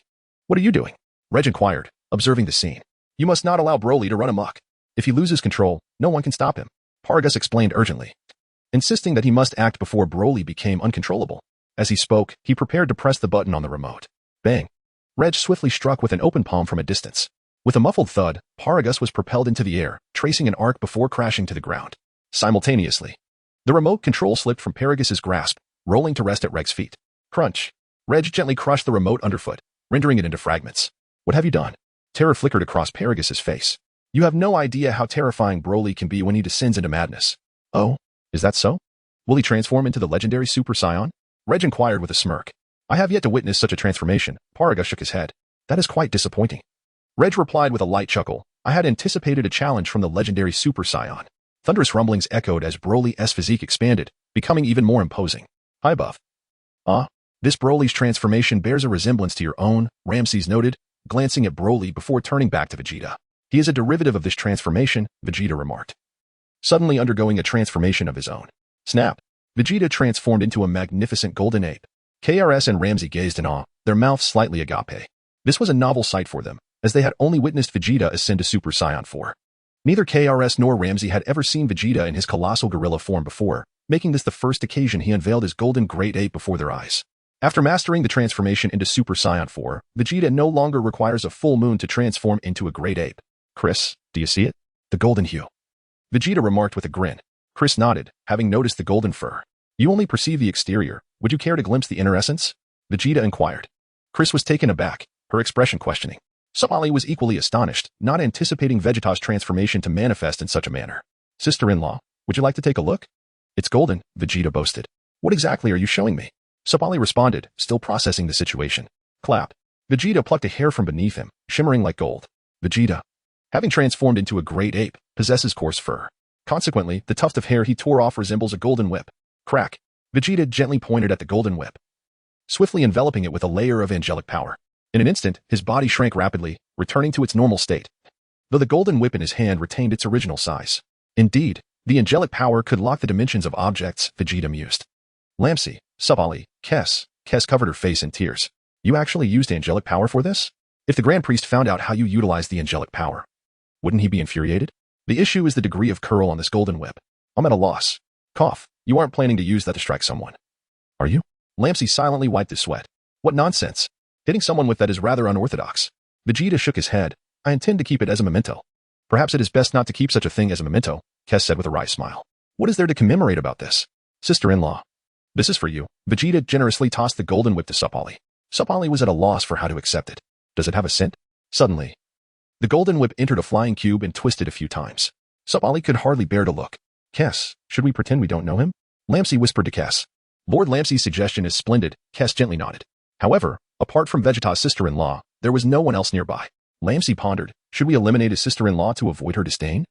What are you doing? Reg inquired, observing the scene. You must not allow Broly to run amok. If he loses control, no one can stop him. Paragus explained urgently, insisting that he must act before Broly became uncontrollable. As he spoke, he prepared to press the button on the remote. Bang! Reg swiftly struck with an open palm from a distance. With a muffled thud, Paragus was propelled into the air, tracing an arc before crashing to the ground. Simultaneously, the remote control slipped from Paragus's grasp, rolling to rest at Reg's feet. Crunch! Reg gently crushed the remote underfoot, rendering it into fragments. What have you done? Terror flickered across Paragus's face. You have no idea how terrifying Broly can be when he descends into madness. Oh, is that so? Will he transform into the legendary Super Saiyan? Reg inquired with a smirk. I have yet to witness such a transformation. Paragus shook his head. That is quite disappointing. Reg replied with a light chuckle. I had anticipated a challenge from the legendary Super Saiyan. Thunderous rumblings echoed as Broly's physique expanded, becoming even more imposing. Hi, Buff. This Broly's transformation bears a resemblance to your own, Ramses noted, glancing at Broly before turning back to Vegeta. He is a derivative of this transformation, Vegeta remarked. Suddenly undergoing a transformation of his own. Snap! Vegeta transformed into a magnificent golden ape. KRS and Ramsey gazed in awe, their mouths slightly agape. This was a novel sight for them, as they had only witnessed Vegeta ascend to Super Saiyan 4. Neither KRS nor Ramsey had ever seen Vegeta in his colossal gorilla form before, making this the first occasion he unveiled his golden great ape before their eyes. After mastering the transformation into Super Saiyan 4, Vegeta no longer requires a full moon to transform into a great ape. Chris, do you see it? The golden hue. Vegeta remarked with a grin. Chris nodded, having noticed the golden fur. You only perceive the exterior. Would you care to glimpse the inner essence? Vegeta inquired. Chris was taken aback, her expression questioning. Somali was equally astonished, not anticipating Vegeta's transformation to manifest in such a manner. Sister-in-law, would you like to take a look? It's golden, Vegeta boasted. What exactly are you showing me? Sapali responded, still processing the situation. Clap. Vegeta plucked a hair from beneath him, shimmering like gold. Vegeta, having transformed into a great ape, possesses coarse fur. Consequently, the tuft of hair he tore off resembles a golden whip. Crack. Vegeta gently pointed at the golden whip, swiftly enveloping it with a layer of angelic power. In an instant, his body shrank rapidly, returning to its normal state, though the golden whip in his hand retained its original size. Indeed, the angelic power could lock the dimensions of objects, Vegeta mused. Lamsi, Subali, Kes covered her face in tears. You actually used angelic power for this? If the Grand Priest found out how you utilized the angelic power, wouldn't he be infuriated? The issue is the degree of curl on this golden whip. I'm at a loss. Cough. You aren't planning to use that to strike someone. Are you? Lamsi silently wiped his sweat. What nonsense. Hitting someone with that is rather unorthodox. Vegeta shook his head. I intend to keep it as a memento. Perhaps it is best not to keep such a thing as a memento, Kes said with a wry smile. What is there to commemorate about this? Sister-in-law. This is for you. Vegeta generously tossed the golden whip to Supali. Supali was at a loss for how to accept it. Does it have a scent? Suddenly, the golden whip entered a flying cube and twisted a few times. Supali could hardly bear to look. Kes, should we pretend we don't know him? Lamsi whispered to Kes. Lord Lamsi's suggestion is splendid, Kes gently nodded. However, apart from Vegeta's sister-in-law, there was no one else nearby. Lamsi pondered, should we eliminate his sister-in-law to avoid her disdain?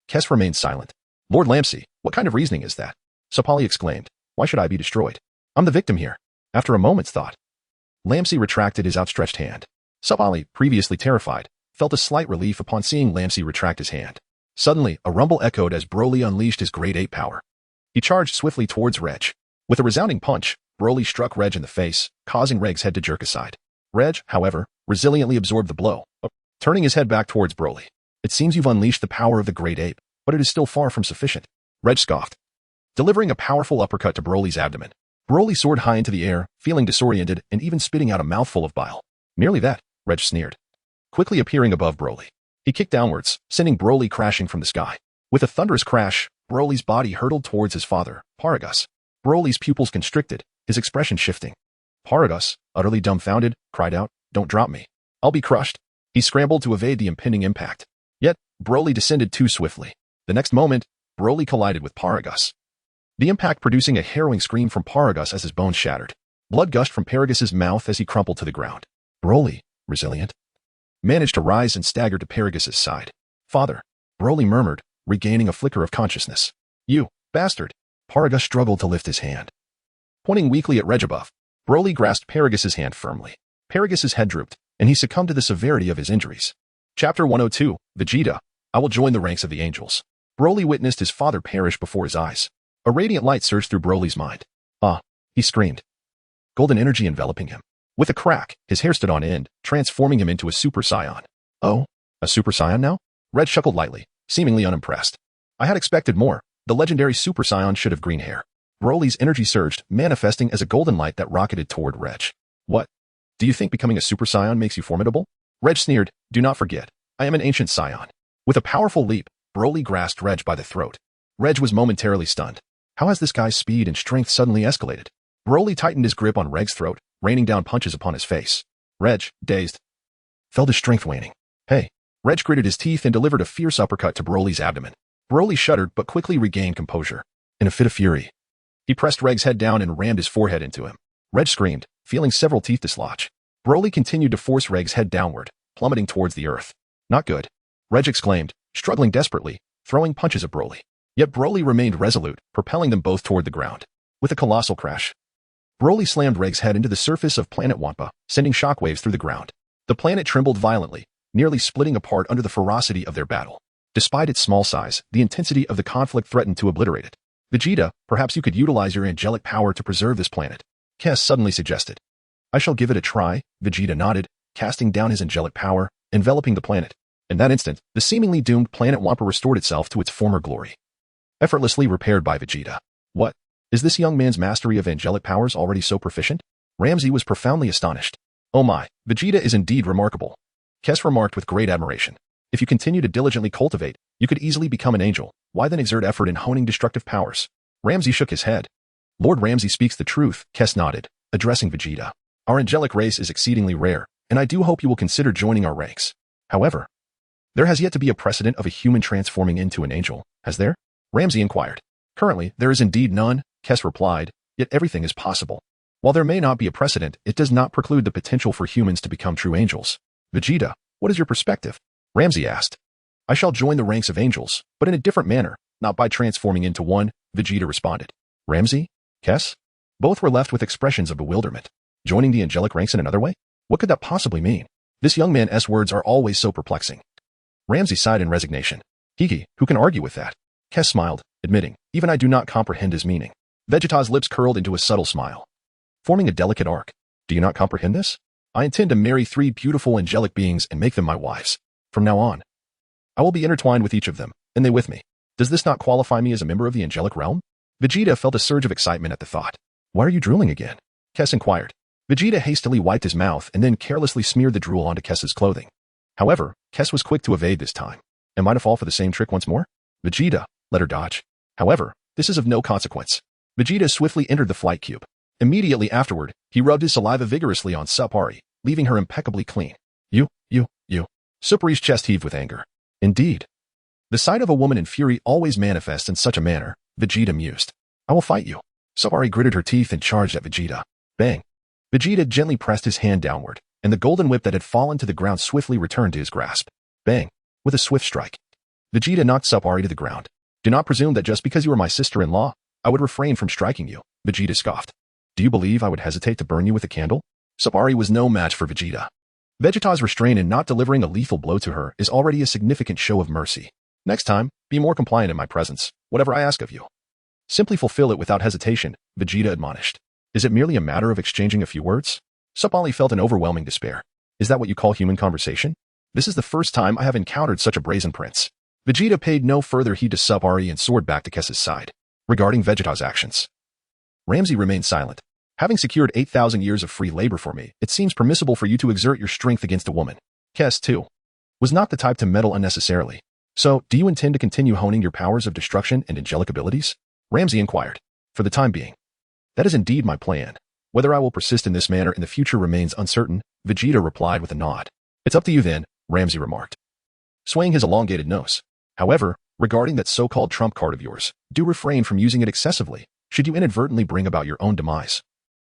Kes remained silent. Lord Lamsi, what kind of reasoning is that? Supali exclaimed. Why should I be destroyed? I'm the victim here. After a moment's thought, Lamsi retracted his outstretched hand. Supali, previously terrified, felt a slight relief upon seeing Lamsi retract his hand. Suddenly, a rumble echoed as Broly unleashed his great ape power. He charged swiftly towards Reg. With a resounding punch, Broly struck Reg in the face, causing Reg's head to jerk aside. Reg, however, resiliently absorbed the blow, turning his head back towards Broly. It seems you've unleashed the power of the great ape, but it is still far from sufficient. Reg scoffed, delivering a powerful uppercut to Broly's abdomen. Broly soared high into the air, feeling disoriented and even spitting out a mouthful of bile. Nearly that, Reg sneered, quickly appearing above Broly. He kicked downwards, sending Broly crashing from the sky. With a thunderous crash, Broly's body hurtled towards his father, Paragus. Broly's pupils constricted, his expression shifting. Paragus, utterly dumbfounded, cried out, Don't drop me. I'll be crushed. He scrambled to evade the impending impact. Yet, Broly descended too swiftly. The next moment, Broly collided with Paragus, the impact producing a harrowing scream from Paragus as his bones shattered. Blood gushed from Paragus's mouth as he crumpled to the ground. Broly, resilient, managed to rise and stagger to Paragus's side. Father, Broly murmured, regaining a flicker of consciousness. You, bastard. Paragus struggled to lift his hand. Pointing weakly at Reg above, Broly grasped Paragus's hand firmly. Paragus's head drooped, and he succumbed to the severity of his injuries. Chapter 102, Vegeta, I will join the ranks of the angels. Broly witnessed his father perish before his eyes. A radiant light surged through Broly's mind. Ah, he screamed. Golden energy enveloping him. With a crack, his hair stood on end, transforming him into a Super Saiyan. Oh, a Super Saiyan now? Red chuckled lightly, seemingly unimpressed. I had expected more. The legendary Super Saiyan should have green hair. Broly's energy surged, manifesting as a golden light that rocketed toward Reg. What? Do you think becoming a Super Saiyan makes you formidable? Reg sneered, do not forget, I am an ancient Saiyan. With a powerful leap, Broly grasped Reg by the throat. Reg was momentarily stunned. How has this guy's speed and strength suddenly escalated? Broly tightened his grip on Reg's throat, raining down punches upon his face. Reg, dazed, felt his strength waning. Hey. Reg gritted his teeth and delivered a fierce uppercut to Broly's abdomen. Broly shuddered but quickly regained composure. In a fit of fury, he pressed Reg's head down and rammed his forehead into him. Reg screamed, feeling several teeth dislodge. Broly continued to force Reg's head downward, plummeting towards the earth. Not good. Reg exclaimed, struggling desperately, throwing punches at Broly. Yet Broly remained resolute, propelling them both toward the ground. With a colossal crash, Broly slammed Reg's head into the surface of planet Wampa, sending shockwaves through the ground. The planet trembled violently, nearly splitting apart under the ferocity of their battle. Despite its small size, the intensity of the conflict threatened to obliterate it. Vegeta, perhaps you could utilize your angelic power to preserve this planet, Kess suddenly suggested. I shall give it a try, Vegeta nodded, casting down his angelic power, enveloping the planet. In that instant, the seemingly doomed planet Wampa restored itself to its former glory. Effortlessly repaired by Vegeta. What? Is this young man's mastery of angelic powers already so proficient? Ramsey was profoundly astonished. Oh my, Vegeta is indeed remarkable. Kess remarked with great admiration. If you continue to diligently cultivate, you could easily become an angel. Why then exert effort in honing destructive powers? Ramsey shook his head. Lord Ramsey speaks the truth, Kess nodded, addressing Vegeta. Our angelic race is exceedingly rare, and I do hope you will consider joining our ranks. However, there has yet to be a precedent of a human transforming into an angel, has there? Ramsey inquired. Currently, there is indeed none, Kess replied, yet everything is possible. While there may not be a precedent, it does not preclude the potential for humans to become true angels. Vegeta, what is your perspective? Ramsey asked. I shall join the ranks of angels, but in a different manner, not by transforming into one, Vegeta responded. Ramsey? Kess? Both were left with expressions of bewilderment. Joining the angelic ranks in another way? What could that possibly mean? This young man's words are always so perplexing. Ramsey sighed in resignation. Hiki, who can argue with that? Kess smiled, admitting, even I do not comprehend his meaning. Vegeta's lips curled into a subtle smile, forming a delicate arc. Do you not comprehend this? I intend to marry 3 beautiful angelic beings and make them my wives. From now on, I will be intertwined with each of them, and they with me. Does this not qualify me as a member of the angelic realm? Vegeta felt a surge of excitement at the thought. Why are you drooling again? Kess inquired. Vegeta hastily wiped his mouth and then carelessly smeared the drool onto Kess's clothing. However, Kess was quick to evade this time. Am I to fall for the same trick once more? Vegeta, let her dodge. However, this is of no consequence. Vegeta swiftly entered the flight cube. Immediately afterward, he rubbed his saliva vigorously on Sparring, leaving her impeccably clean. You. Sparring's chest heaved with anger. Indeed. The sight of a woman in fury always manifests in such a manner, Vegeta mused. I will fight you. Sparring gritted her teeth and charged at Vegeta. Bang. Vegeta gently pressed his hand downward, and the golden whip that had fallen to the ground swiftly returned to his grasp. Bang. With a swift strike, Vegeta knocked Sparring to the ground. Do not presume that just because you are my sister-in-law, I would refrain from striking you, Vegeta scoffed. Do you believe I would hesitate to burn you with a candle? Sparring was no match for Vegeta. Vegeta's restraint in not delivering a lethal blow to her is already a significant show of mercy. Next time, be more compliant in my presence, whatever I ask of you. Simply fulfill it without hesitation, Vegeta admonished. Is it merely a matter of exchanging a few words? Sparring felt an overwhelming despair. Is that what you call human conversation? This is the first time I have encountered such a brazen prince. Vegeta paid no further heed to Sparring and soared back to Kess's side. Regarding Vegeta's actions, Ramsey remained silent. Having secured 8,000 years of free labor for me, it seems permissible for you to exert your strength against a woman. Kess, too, was not the type to meddle unnecessarily. So, do you intend to continue honing your powers of destruction and angelic abilities? Ramsey inquired. For the time being. That is indeed my plan. Whether I will persist in this manner in the future remains uncertain, Vegeta replied with a nod. It's up to you then, Ramsey remarked, swaying his elongated nose. However, regarding that so-called trump card of yours, do refrain from using it excessively, should you inadvertently bring about your own demise.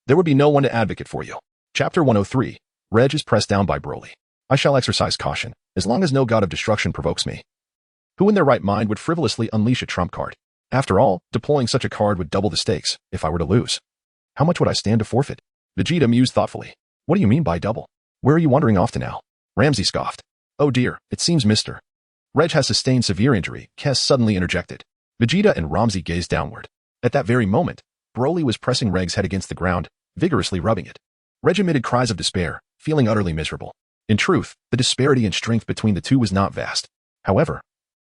There would be no one to advocate for you. Chapter 103. Reg is pressed down by Broly. I shall exercise caution, as long as no god of destruction provokes me. Who in their right mind would frivolously unleash a trump card? After all, deploying such a card would double the stakes, if I were to lose. How much would I stand to forfeit? Vegeta mused thoughtfully. What do you mean by double? Where are you wandering off to now? Ramsey scoffed. Oh dear, it seems Mr. Reg has sustained severe injury, Kes suddenly interjected. Vegeta and Ramzi gazed downward. At that very moment, Broly was pressing Reg's head against the ground, vigorously rubbing it. Reg emitted cries of despair, feeling utterly miserable. In truth, the disparity in strength between the two was not vast. However,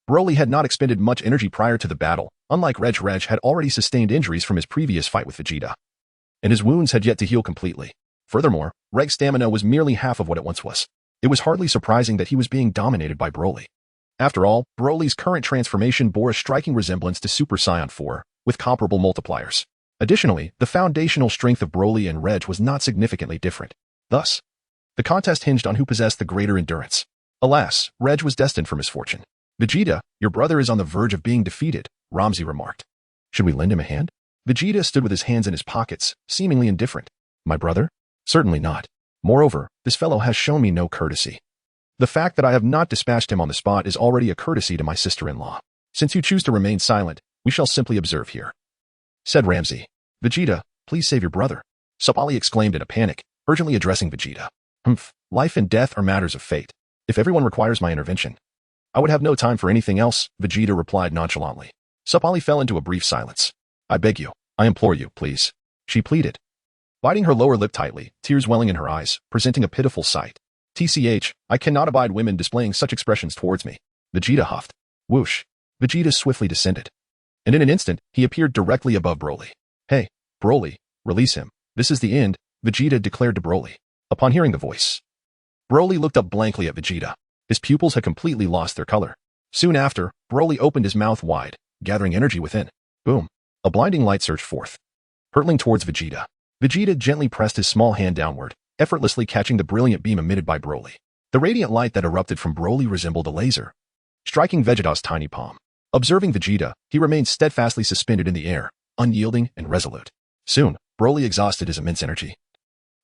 Broly had not expended much energy prior to the battle, unlike Reg had already sustained injuries from his previous fight with Vegeta. And his wounds had yet to heal completely. Furthermore, Reg's stamina was merely half of what it once was. It was hardly surprising that he was being dominated by Broly. After all, Broly's current transformation bore a striking resemblance to Super Saiyan 4, with comparable multipliers. Additionally, the foundational strength of Broly and Reg was not significantly different. Thus, the contest hinged on who possessed the greater endurance. Alas, Reg was destined for misfortune. Vegeta, your brother is on the verge of being defeated, Ramzi remarked. Should we lend him a hand? Vegeta stood with his hands in his pockets, seemingly indifferent. My brother? Certainly not. Moreover, this fellow has shown me no courtesy. The fact that I have not dispatched him on the spot is already a courtesy to my sister-in-law. Since you choose to remain silent, we shall simply observe here, said Ramzi. Vegeta, please save your brother, Sapali exclaimed in a panic, urgently addressing Vegeta. Life and death are matters of fate. If everyone requires my intervention, I would have no time for anything else, Vegeta replied nonchalantly. Sapali fell into a brief silence. I beg you, I implore you, please, she pleaded, biting her lower lip tightly, tears welling in her eyes, presenting a pitiful sight. TCH, I cannot abide women displaying such expressions towards me. Vegeta huffed. Whoosh. Vegeta swiftly descended. And in an instant, he appeared directly above Broly. Hey, Broly, release him. This is the end, Vegeta declared to Broly. Upon hearing the voice, Broly looked up blankly at Vegeta. His pupils had completely lost their color. Soon after, Broly opened his mouth wide, gathering energy within. Boom. A blinding light surged forth, hurtling towards Vegeta. Vegeta gently pressed his small hand downward, effortlessly catching the brilliant beam emitted by Broly. The radiant light that erupted from Broly resembled a laser, striking Vegeta's tiny palm. Observing Vegeta, he remained steadfastly suspended in the air, unyielding and resolute. Soon, Broly exhausted his immense energy.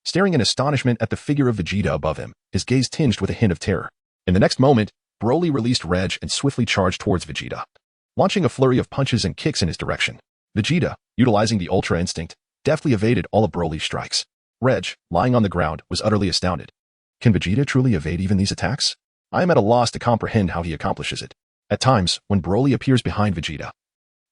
Staring in astonishment at the figure of Vegeta above him, his gaze tinged with a hint of terror. In the next moment, Broly released Reg and swiftly charged towards Vegeta, launching a flurry of punches and kicks in his direction. Vegeta, utilizing the Ultra Instinct, deftly evaded all of Broly's strikes. Reg, lying on the ground, was utterly astounded. Can Vegeta truly evade even these attacks? I am at a loss to comprehend how he accomplishes it. At times, when Broly appears behind Vegeta,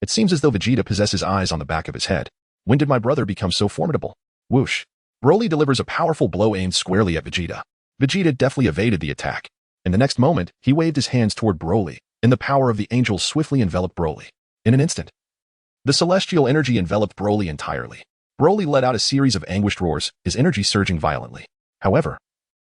it seems as though Vegeta possesses eyes on the back of his head. When did my brother become so formidable? Whoosh. Broly delivers a powerful blow aimed squarely at Vegeta. Vegeta deftly evaded the attack. In the next moment, he waved his hands toward Broly, and the power of the angel swiftly enveloped Broly. In an instant, the celestial energy enveloped Broly entirely. Broly let out a series of anguished roars, his energy surging violently. However,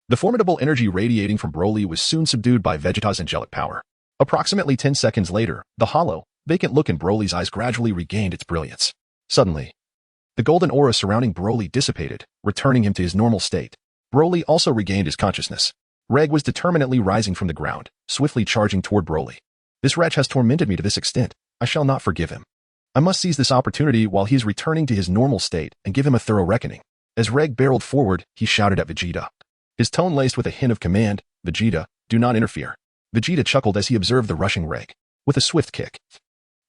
the formidable energy radiating from Broly was soon subdued by Vegeta's angelic power. Approximately 10 seconds later, the hollow, vacant look in Broly's eyes gradually regained its brilliance. Suddenly, the golden aura surrounding Broly dissipated, returning him to his normal state. Broly also regained his consciousness. Reg was determinedly rising from the ground, swiftly charging toward Broly. This wretch has tormented me to this extent. I shall not forgive him. I must seize this opportunity while he is returning to his normal state and give him a thorough reckoning. As Reg barreled forward, he shouted at Vegeta, his tone laced with a hint of command. Vegeta, do not interfere. Vegeta chuckled as he observed the rushing Reg. With a swift kick,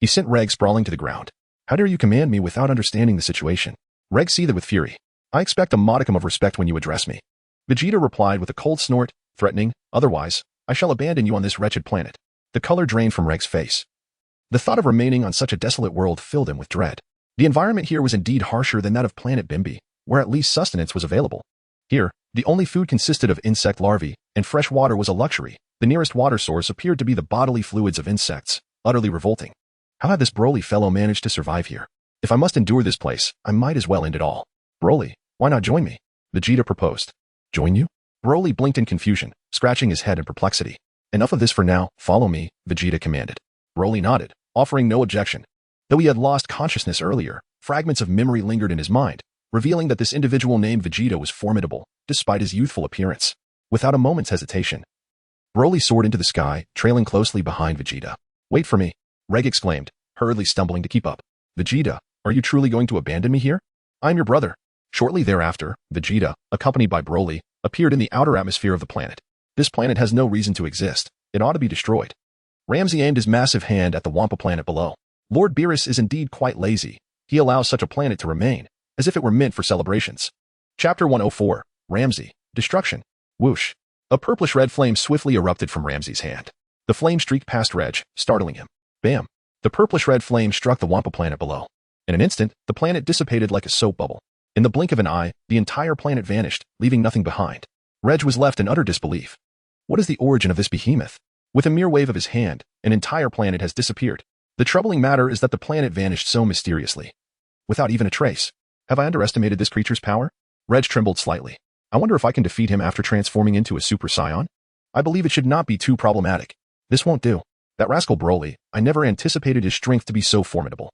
he sent Reg sprawling to the ground. How dare you command me without understanding the situation? Reg seethed with fury. I expect a modicum of respect when you address me. Vegeta replied with a cold snort, threatening, otherwise, I shall abandon you on this wretched planet. The color drained from Reg's face. The thought of remaining on such a desolate world filled him with dread. The environment here was indeed harsher than that of planet Bimbi, where at least sustenance was available. Here, the only food consisted of insect larvae, and fresh water was a luxury. The nearest water source appeared to be the bodily fluids of insects, utterly revolting. How had this Broly fellow managed to survive here? If I must endure this place, I might as well end it all. Broly, why not join me? Vegeta proposed. Join you? Broly blinked in confusion, scratching his head in perplexity. Enough of this for now, follow me, Vegeta commanded. Broly nodded, offering no objection. Though he had lost consciousness earlier, fragments of memory lingered in his mind, revealing that this individual named Vegeta was formidable, despite his youthful appearance. Without a moment's hesitation, Broly soared into the sky, trailing closely behind Vegeta. Wait for me, Reg exclaimed, hurriedly stumbling to keep up. Vegeta, are you truly going to abandon me here? I'm your brother. Shortly thereafter, Vegeta, accompanied by Broly, appeared in the outer atmosphere of the planet. This planet has no reason to exist. It ought to be destroyed. Ramzi aimed his massive hand at the Wampa planet below. Lord Beerus is indeed quite lazy. He allows such a planet to remain, as if it were meant for celebrations. Chapter 104, Ramzi, Destruction. Whoosh. A purplish red flame swiftly erupted from Ramzi's hand. The flame streaked past Reg, startling him. Bam! The purplish-red flame struck the Wampa planet below. In an instant, the planet dissipated like a soap bubble. In the blink of an eye, the entire planet vanished, leaving nothing behind. Reg was left in utter disbelief. What is the origin of this behemoth? With a mere wave of his hand, an entire planet has disappeared. The troubling matter is that the planet vanished so mysteriously. Without even a trace. Have I underestimated this creature's power? Reg trembled slightly. I wonder if I can defeat him after transforming into a Super Saiyan? I believe it should not be too problematic. This won't do. That rascal Broly, I never anticipated his strength to be so formidable.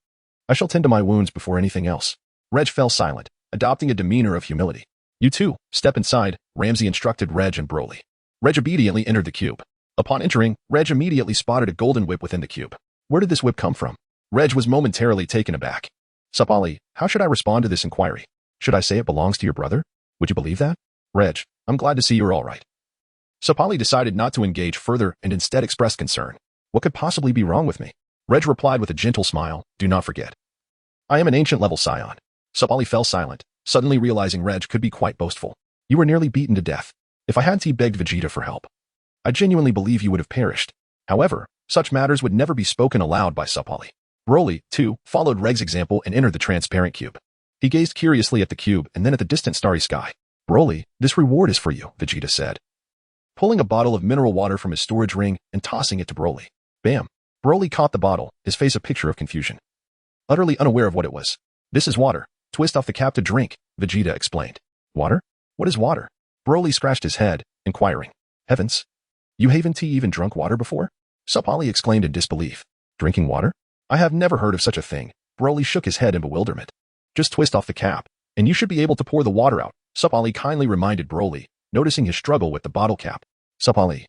I shall tend to my wounds before anything else. Reg fell silent, adopting a demeanor of humility. You two, step inside, Ramsey instructed Reg and Broly. Reg obediently entered the cube. Upon entering, Reg immediately spotted a golden whip within the cube. Where did this whip come from? Reg was momentarily taken aback. Sapali, how should I respond to this inquiry? Should I say it belongs to your brother? Would you believe that? Reg, I'm glad to see you're all right. Sapali decided not to engage further and instead expressed concern. What could possibly be wrong with me? Reg replied with a gentle smile, do not forget. I am an ancient-level Saiyan. Sapali fell silent, suddenly realizing Reg could be quite boastful. You were nearly beaten to death. If I hadn't begged Vegeta for help, I genuinely believe you would have perished. However, such matters would never be spoken aloud by Sapali. Broly, too, followed Reg's example and entered the transparent cube. He gazed curiously at the cube and then at the distant starry sky. Broly, this reward is for you, Vegeta said, pulling a bottle of mineral water from his storage ring and tossing it to Broly. Bam! Broly caught the bottle, his face a picture of confusion. Utterly unaware of what it was. This is water. Twist off the cap to drink, Vegeta explained. Water? What is water? Broly scratched his head, inquiring. Heavens! You haven't even drunk water before? Sapali exclaimed in disbelief. Drinking water? I have never heard of such a thing. Broly shook his head in bewilderment. Just twist off the cap, and you should be able to pour the water out, Sapali kindly reminded Broly, noticing his struggle with the bottle cap. Sapali.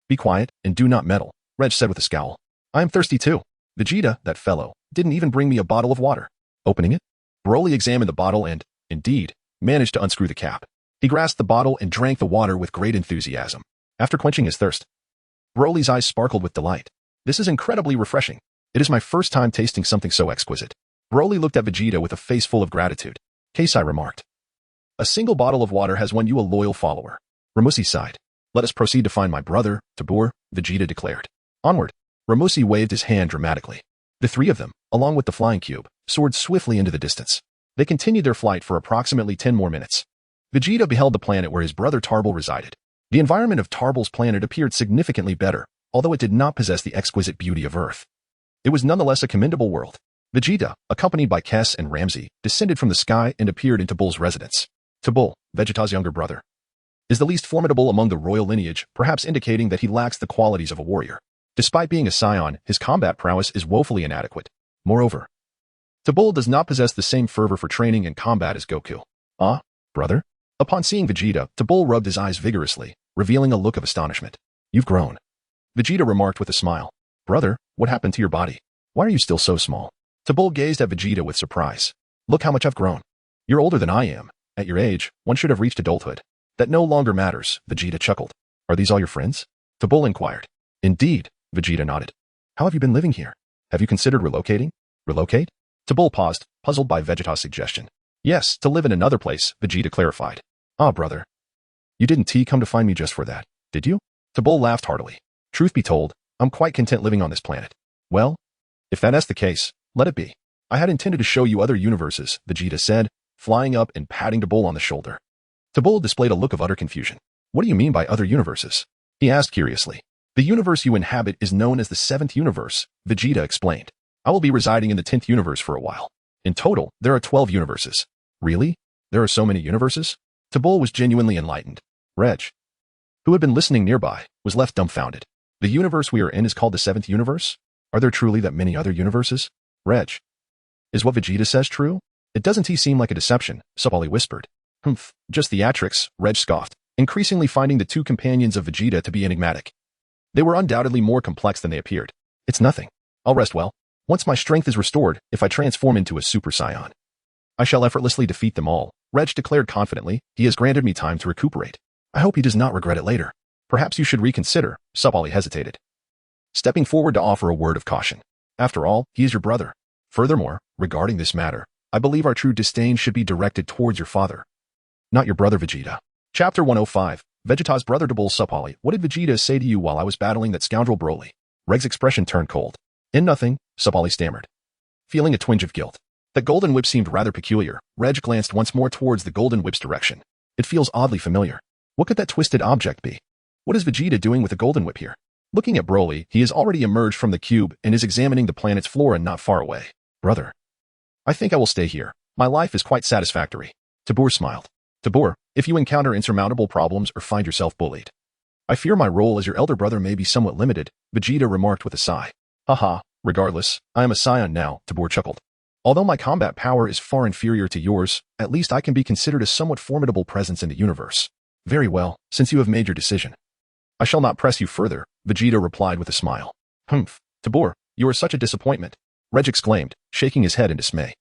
Be quiet and do not meddle, Reg said with a scowl. I am thirsty too. Vegeta, that fellow, didn't even bring me a bottle of water. Opening it, Broly examined the bottle and, indeed, managed to unscrew the cap. He grasped the bottle and drank the water with great enthusiasm. After quenching his thirst, Broly's eyes sparkled with delight. This is incredibly refreshing. It is my first time tasting something so exquisite. Broly looked at Vegeta with a face full of gratitude. Keisai remarked. A single bottle of water has won you a loyal follower. Ramusi sighed. Let us proceed to find my brother, Tabor, Vegeta declared. Onward. Ramusi waved his hand dramatically. The three of them, along with the flying cube, soared swiftly into the distance. They continued their flight for approximately 10 more minutes. Vegeta beheld the planet where his brother Tarbal resided. The environment of Tarbal's planet appeared significantly better, although it did not possess the exquisite beauty of Earth. It was nonetheless a commendable world. Vegeta, accompanied by Kess and Ramsey, descended from the sky and appeared in Tabul's residence. Tabul, Vegeta's younger brother, is the least formidable among the royal lineage, perhaps indicating that he lacks the qualities of a warrior. Despite being a Saiyan, his combat prowess is woefully inadequate. Moreover, Tabul does not possess the same fervor for training and combat as Goku. Ah, brother? Upon seeing Vegeta, Tabul rubbed his eyes vigorously, revealing a look of astonishment. You've grown. Vegeta remarked with a smile. Brother, what happened to your body? Why are you still so small? Tabul gazed at Vegeta with surprise. Look how much I've grown. You're older than I am. At your age, one should have reached adulthood. That no longer matters, Vegeta chuckled. Are these all your friends? Tabul inquired. Indeed, Vegeta nodded. How have you been living here? Have you considered relocating? Relocate? Tabul paused, puzzled by Vegeta's suggestion. Yes, to live in another place, Vegeta clarified. Ah, brother. You didn't come to find me just for that, did you? Tabul laughed heartily. Truth be told, I'm quite content living on this planet. Well, if that's the case, let it be. I had intended to show you other universes, Vegeta said, flying up and patting Tabul on the shoulder. Tabul displayed a look of utter confusion. What do you mean by other universes? He asked curiously. The universe you inhabit is known as the 7th universe, Vegeta explained. I will be residing in the 10th universe for a while. In total, there are 12 universes. Really? There are so many universes? Tabul was genuinely enlightened. Reg, who had been listening nearby, was left dumbfounded. The universe we are in is called the 7th universe? Are there truly that many other universes? Reg, is what Vegeta says true? It doesn't seem like a deception, Sapali whispered. Humph, just theatrics, Reg scoffed, increasingly finding the two companions of Vegeta to be enigmatic. They were undoubtedly more complex than they appeared. It's nothing. I'll rest well. Once my strength is restored, if I transform into a Super Saiyan, I shall effortlessly defeat them all, Reg declared confidently. He has granted me time to recuperate. I hope he does not regret it later. Perhaps you should reconsider, Sapali hesitated, stepping forward to offer a word of caution. After all, he is your brother. Furthermore, regarding this matter, I believe our true disdain should be directed towards your father, not your brother Vegeta. Chapter 105, Vegeta's brother Tabul Supali, what did Vegeta say to you while I was battling that scoundrel Broly? Reg's expression turned cold. In nothing, Supali stammered, feeling a twinge of guilt. The golden whip seemed rather peculiar. Reg glanced once more towards the golden whip's direction. It feels oddly familiar. What could that twisted object be? What is Vegeta doing with the golden whip here? Looking at Broly, he has already emerged from the cube and is examining the planet's flora not far away. Brother, I think I will stay here. My life is quite satisfactory. Tabor smiled. Tabor, if you encounter insurmountable problems or find yourself bullied, I fear my role as your elder brother may be somewhat limited, Vegeta remarked with a sigh. Haha, regardless, I am a Saiyan now, Tabor chuckled. Although my combat power is far inferior to yours, at least I can be considered a somewhat formidable presence in the universe. Very well, since you have made your decision, I shall not press you further, Vegeta replied with a smile. Humph, Tabor, you are such a disappointment, Reg exclaimed, shaking his head in dismay.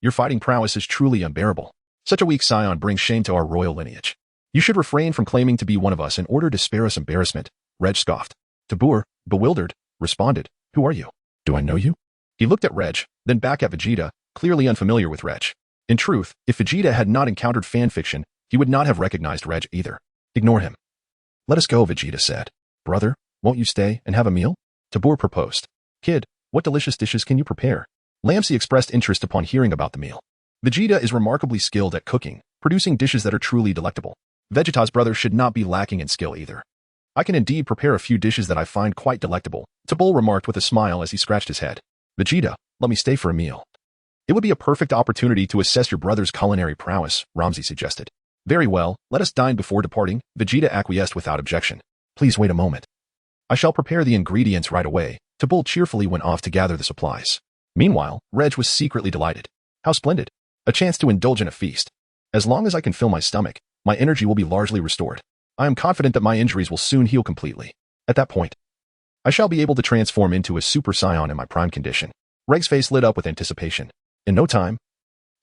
Your fighting prowess is truly unbearable. Such a weak Saiyan brings shame to our royal lineage. You should refrain from claiming to be one of us in order to spare us embarrassment, Reg scoffed. Tabor, bewildered, responded, Who are you? Do I know you? He looked at Reg, then back at Vegeta, clearly unfamiliar with Reg. In truth, if Vegeta had not encountered fanfiction, he would not have recognized Reg either. Ignore him. Let us go, Vegeta said. Brother, won't you stay and have a meal? Tabor proposed. Kid, what delicious dishes can you prepare? Lamsi expressed interest upon hearing about the meal. Vegeta is remarkably skilled at cooking, producing dishes that are truly delectable. Vegeta's brother should not be lacking in skill either. I can indeed prepare a few dishes that I find quite delectable, Tabor remarked with a smile as he scratched his head. Vegeta, let me stay for a meal. It would be a perfect opportunity to assess your brother's culinary prowess, Ramzi suggested. Very well, let us dine before departing, Vegeta acquiesced without objection. Please wait a moment. I shall prepare the ingredients right away. Tabul cheerfully went off to gather the supplies. Meanwhile, Reg was secretly delighted. How splendid. A chance to indulge in a feast. As long as I can fill my stomach, my energy will be largely restored. I am confident that my injuries will soon heal completely. At that point, I shall be able to transform into a Super Saiyan in my prime condition. Reg's face lit up with anticipation. In no time,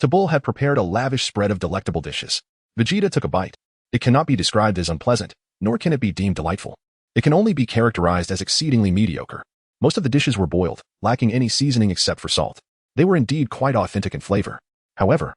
Tabul had prepared a lavish spread of delectable dishes. Vegeta took a bite. It cannot be described as unpleasant, nor can it be deemed delightful. It can only be characterized as exceedingly mediocre. Most of the dishes were boiled, lacking any seasoning except for salt. They were indeed quite authentic in flavor. However,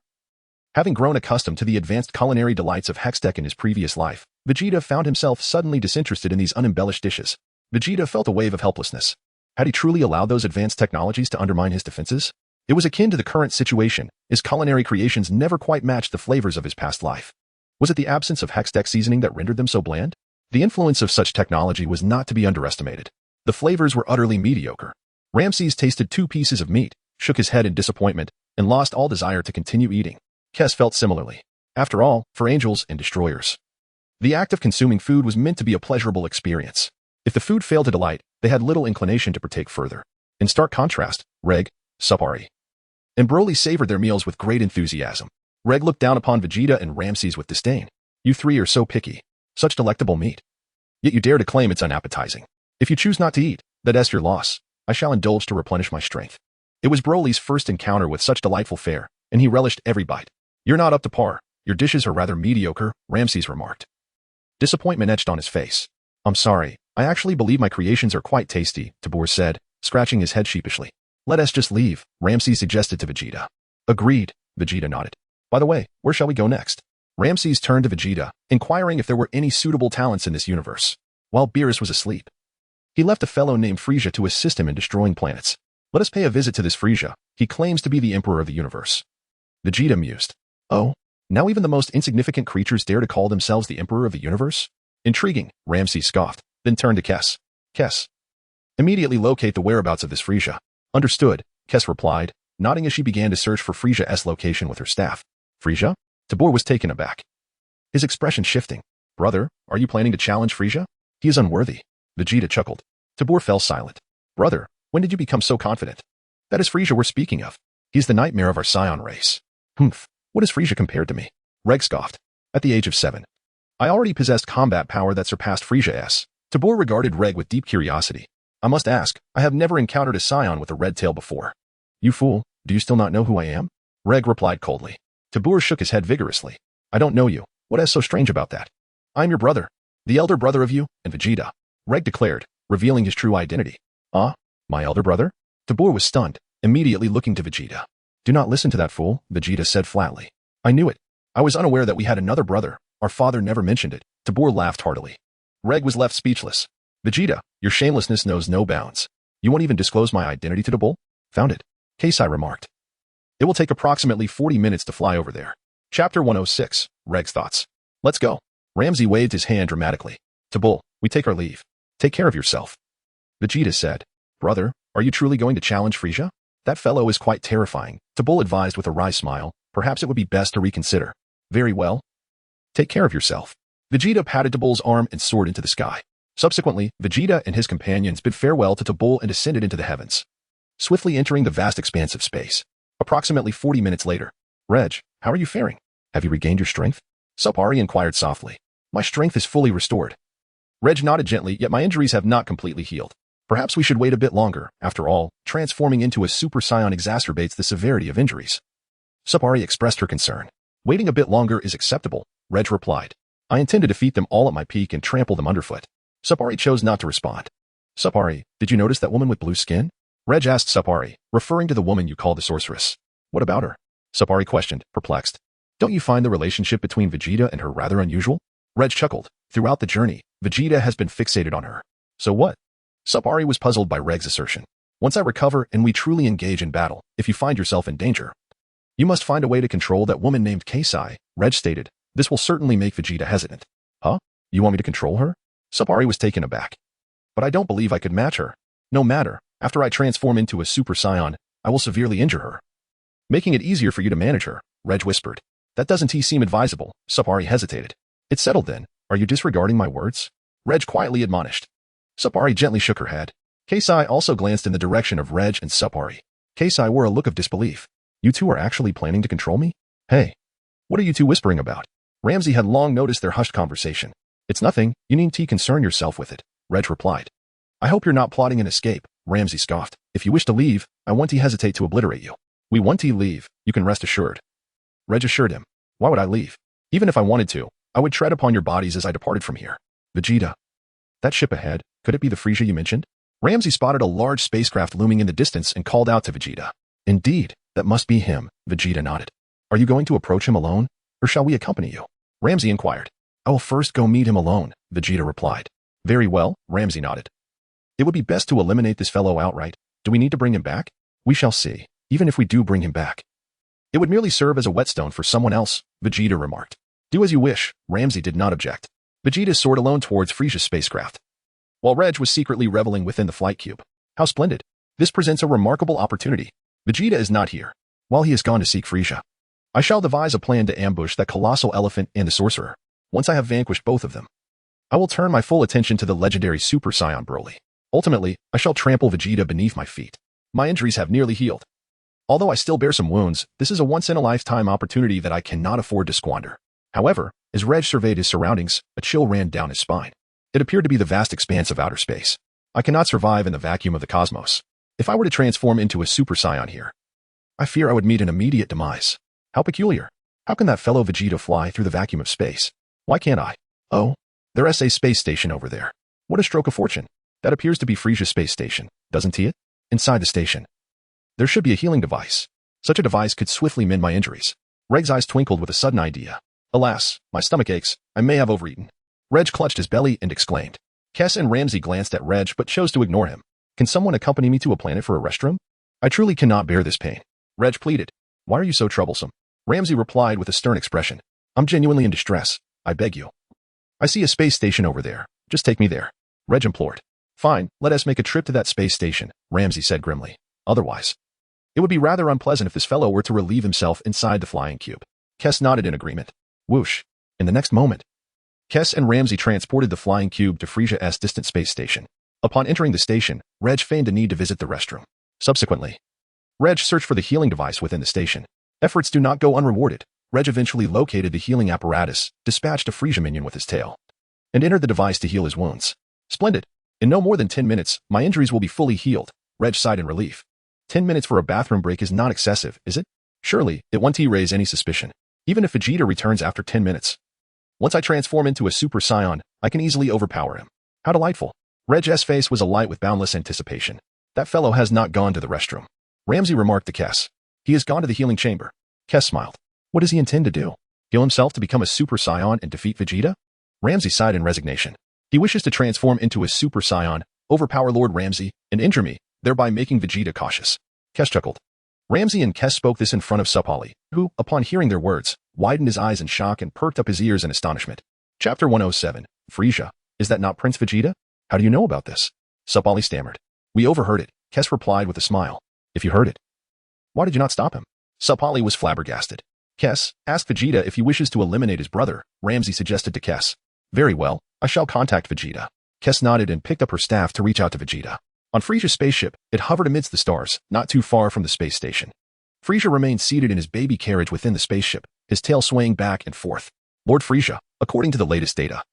having grown accustomed to the advanced culinary delights of Hextech in his previous life, Vegeta found himself suddenly disinterested in these unembellished dishes. Vegeta felt a wave of helplessness. Had he truly allowed those advanced technologies to undermine his defenses? It was akin to the current situation. His culinary creations never quite matched the flavors of his past life. Was it the absence of Hextech seasoning that rendered them so bland? The influence of such technology was not to be underestimated. The flavors were utterly mediocre. Ramses tasted 2 pieces of meat, shook his head in disappointment, and lost all desire to continue eating. Kes felt similarly. After all, for angels and destroyers, the act of consuming food was meant to be a pleasurable experience. If the food failed to delight, they had little inclination to partake further. In stark contrast, Reg, Supari, and Broly savored their meals with great enthusiasm. Reg looked down upon Vegeta and Ramses with disdain. You 3 are so picky. Such delectable meat. Yet you dare to claim it's unappetizing. If you choose not to eat, that's your loss. I shall indulge to replenish my strength. It was Broly's first encounter with such delightful fare, and he relished every bite. You're not up to par. Your dishes are rather mediocre, Ramses remarked. Disappointment etched on his face. I'm sorry, I actually believe my creations are quite tasty, Tabor said, scratching his head sheepishly. Let us just leave, Ramses suggested to Vegeta. Agreed, Vegeta nodded. By the way, where shall we go next? Ramses turned to Vegeta, inquiring if there were any suitable talents in this universe. While Beerus was asleep, he left a fellow named Frieza to assist him in destroying planets. Let us pay a visit to this Frieza. He claims to be the emperor of the universe. Vegeta mused. Oh, now even the most insignificant creatures dare to call themselves the emperor of the universe? Intriguing, Ramses scoffed, then turned to Kes. Kes, immediately locate the whereabouts of this Frieza. Understood, Kes replied, nodding as she began to search for Frieza's location with her staff. Frieza? Tabor was taken aback, his expression shifting. Brother, are you planning to challenge Frieza? He is unworthy. Vegeta chuckled. Tabor fell silent. Brother, when did you become so confident? That is Frieza we're speaking of. He's the nightmare of our Saiyan race. Humph, what is Frieza compared to me? Reg scoffed. At the age of 7, I already possessed combat power that surpassed Frieza's. Tabor regarded Reg with deep curiosity. I must ask, I have never encountered a Saiyan with a red tail before. You fool, do you still not know who I am? Reg replied coldly. Tabor shook his head vigorously. I don't know you. What is so strange about that? I'm your brother, the elder brother of you and Vegeta, Reg declared, revealing his true identity. My elder brother? Tabor was stunned, immediately looking to Vegeta. Do not listen to that fool, Vegeta said flatly. I knew it. I was unaware that we had another brother. Our father never mentioned it. Tabor laughed heartily. Reg was left speechless. Vegeta, your shamelessness knows no bounds. You won't even disclose my identity to Tabor? Found it. Kasai remarked. It will take approximately 40 minutes to fly over there. Chapter 106, Reg's Thoughts. Let's go. Ramsey waved his hand dramatically. Tabor, we take our leave. Take care of yourself. Vegeta said. Brother, are you truly going to challenge Frieza? That fellow is quite terrifying, Tabor advised with a wry smile. Perhaps it would be best to reconsider. Very well. Take care of yourself. Vegeta patted Tabor's arm and soared into the sky. Subsequently, Vegeta and his companions bid farewell to Tabor and ascended into the heavens, swiftly entering the vast expanse of space. Approximately 40 minutes later. Reg, how are you faring? Have you regained your strength? Sparring inquired softly. My strength is fully restored. Reg nodded gently, yet my injuries have not completely healed. Perhaps we should wait a bit longer. After all, transforming into a Super Saiyan exacerbates the severity of injuries. Sparring expressed her concern. Waiting a bit longer is acceptable, Reg replied. I intend to defeat them all at my peak and trample them underfoot. Sparring chose not to respond. Sparring, did you notice that woman with blue skin? Reg asked Sparring, referring to the woman you call the sorceress. What about her? Sparring questioned, perplexed. Don't you find the relationship between Vegeta and her rather unusual? Reg chuckled. Throughout the journey, Vegeta has been fixated on her. So what? Sparring was puzzled by Reg's assertion. Once I recover and we truly engage in battle, if you find yourself in danger, you must find a way to control that woman named Kasai, Reg stated. This will certainly make Vegeta hesitant. Huh? You want me to control her? Sparring was taken aback. But I don't believe I could match her. No matter, after I transform into a Super Saiyan, I will severely injure her. Making it easier for you to manage her, Reg whispered. That doesn't seem advisable, Sparring hesitated. It's settled then. Are you disregarding my words? Reg quietly admonished. Sparring gently shook her head. Kasai also glanced in the direction of Reg and Sparring. Kasai wore a look of disbelief. You two are actually planning to control me? Hey. What are you two whispering about? Ramsey had long noticed their hushed conversation. It's nothing, you needn't concern yourself with it, Reg replied. I hope you're not plotting an escape, Ramsey scoffed. If you wish to leave, I won't hesitate to obliterate you. We won't leave, you can rest assured. Reg assured him. Why would I leave? Even if I wanted to, I would tread upon your bodies as I departed from here. Vegeta. That ship ahead, could it be the Frieza you mentioned? Ramsey spotted a large spacecraft looming in the distance and called out to Vegeta. Indeed, that must be him, Vegeta nodded. Are you going to approach him alone, or shall we accompany you? Ramsey inquired. I will first go meet him alone, Vegeta replied. Very well, Ramsey nodded. It would be best to eliminate this fellow outright. Do we need to bring him back? We shall see, even if we do bring him back. It would merely serve as a whetstone for someone else, Vegeta remarked. Do as you wish, Ramsey did not object. Vegeta soared alone towards Frieza's spacecraft, while Reg was secretly reveling within the flight cube. How splendid. This presents a remarkable opportunity. Vegeta is not here. While he has gone to seek Frieza, I shall devise a plan to ambush that colossal elephant and the sorcerer. Once I have vanquished both of them, I will turn my full attention to the legendary Super Saiyan Broly. Ultimately, I shall trample Vegeta beneath my feet. My injuries have nearly healed. Although I still bear some wounds, this is a once-in-a-lifetime opportunity that I cannot afford to squander. However, as Reg surveyed his surroundings, a chill ran down his spine. It appeared to be the vast expanse of outer space. I cannot survive in the vacuum of the cosmos. If I were to transform into a Super Saiyan here, I fear I would meet an immediate demise. How peculiar. How can that fellow Vegeta fly through the vacuum of space? Why can't I? Oh, there's a space station over there. What a stroke of fortune. That appears to be Frieza's space station, doesn't it? Inside the station, there should be a healing device. Such a device could swiftly mend my injuries. Reg's eyes twinkled with a sudden idea. Alas, my stomach aches. I may have overeaten. Reg clutched his belly and exclaimed. Kess and Ramsey glanced at Reg but chose to ignore him. Can someone accompany me to a planet for a restroom? I truly cannot bear this pain. Reg pleaded. Why are you so troublesome? Ramsey replied with a stern expression. I'm genuinely in distress. I beg you. I see a space station over there. Just take me there. Reg implored. Fine, let us make a trip to that space station, Ramsey said grimly. Otherwise, it would be rather unpleasant if this fellow were to relieve himself inside the flying cube. Kess nodded in agreement. Whoosh. In the next moment, Kess and Ramsey transported the flying cube to Frieza's distant space station. Upon entering the station, Reg feigned a need to visit the restroom. Subsequently, Reg searched for the healing device within the station. Efforts do not go unrewarded. Reg eventually located the healing apparatus, dispatched a Frieza minion with his tail, and entered the device to heal his wounds. Splendid. In no more than 10 minutes, my injuries will be fully healed. Reg sighed in relief. 10 minutes for a bathroom break is not excessive, is it? Surely, it won't raise any suspicion. Even if Vegeta returns after 10 minutes. Once I transform into a Super Saiyan, I can easily overpower him. How delightful. Reg's face was alight with boundless anticipation. That fellow has not gone to the restroom. Ramsey remarked to Kess. He has gone to the healing chamber. Kess smiled. What does he intend to do? Kill himself to become a Super Saiyan and defeat Vegeta? Ramsey sighed in resignation. He wishes to transform into a Super Saiyan, overpower Lord Ramsey, and injure me, thereby making Vegeta cautious. Kes chuckled. Ramsey and Kes spoke this in front of Supali, who, upon hearing their words, widened his eyes in shock and perked up his ears in astonishment. Chapter 107. Frieza. Is that not Prince Vegeta? How do you know about this? Supali stammered. We overheard it, Kes replied with a smile. If you heard it, why did you not stop him? Supali was flabbergasted. Kes, ask Vegeta if he wishes to eliminate his brother, Ramsey suggested to Kes. Very well, I shall contact Vegeta. Kes nodded and picked up her staff to reach out to Vegeta. On Frieza's spaceship, it hovered amidst the stars, not too far from the space station. Frieza remained seated in his baby carriage within the spaceship, his tail swaying back and forth. Lord Frieza, according to the latest data,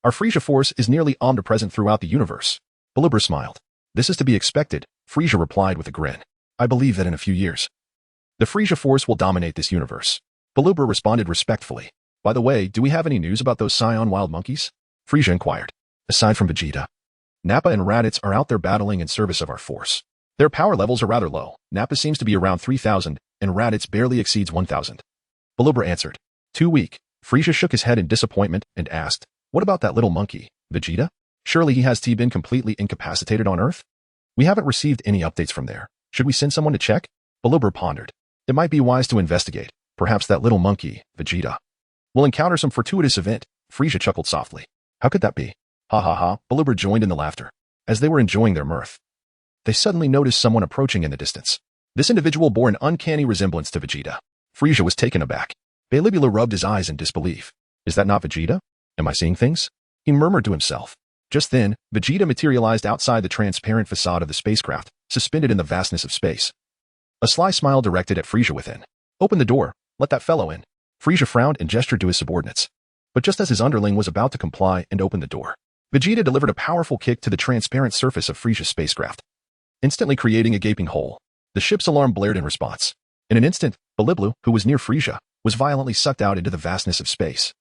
our Frieza force is nearly omnipresent throughout the universe. Beerus smiled. This is to be expected, Frieza replied with a grin. I believe that in a few years, the Frieza force will dominate this universe. Beerus responded respectfully. By the way, do we have any news about those Saiyan wild monkeys? Frieza inquired. Aside from Vegeta, Nappa and Raditz are out there battling in service of our force. Their power levels are rather low. Nappa seems to be around 3,000, and Raditz barely exceeds 1,000. Beerus answered. Too weak. Frieza shook his head in disappointment and asked, what about that little monkey, Vegeta? Surely he has been completely incapacitated on Earth? We haven't received any updates from there. Should we send someone to check? Beerus pondered. It might be wise to investigate. Perhaps that little monkey, Vegeta, will encounter some fortuitous event. Frieza chuckled softly. How could that be? Ha ha ha, Beerus joined in the laughter. As they were enjoying their mirth, they suddenly noticed someone approaching in the distance. This individual bore an uncanny resemblance to Vegeta. Frieza was taken aback. Beerus rubbed his eyes in disbelief. Is that not Vegeta? Am I seeing things? He murmured to himself. Just then, Vegeta materialized outside the transparent facade of the spacecraft, suspended in the vastness of space. A sly smile directed at Frieza within. Open the door, let that fellow in. Frieza frowned and gestured to his subordinates. But just as his underling was about to comply and open the door, Vegeta delivered a powerful kick to the transparent surface of Frieza's spacecraft, instantly creating a gaping hole. The ship's alarm blared in response. In an instant, Beerus, who was near Frieza, was violently sucked out into the vastness of space,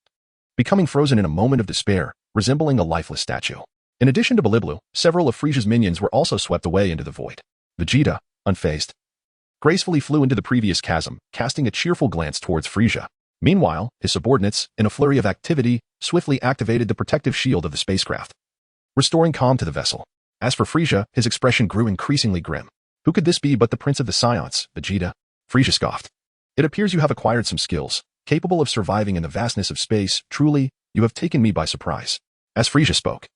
becoming frozen in a moment of despair, resembling a lifeless statue. In addition to Beerus, several of Frieza's minions were also swept away into the void. Vegeta, unfazed, gracefully flew into the previous chasm, casting a cheerful glance towards Frieza. Meanwhile, his subordinates, in a flurry of activity, swiftly activated the protective shield of the spacecraft, restoring calm to the vessel. As for Frieza, his expression grew increasingly grim. Who could this be but the Prince of the Saiyans, Vegeta? Frieza scoffed. It appears you have acquired some skills, capable of surviving in the vastness of space. Truly, you have taken me by surprise. As Frieza spoke,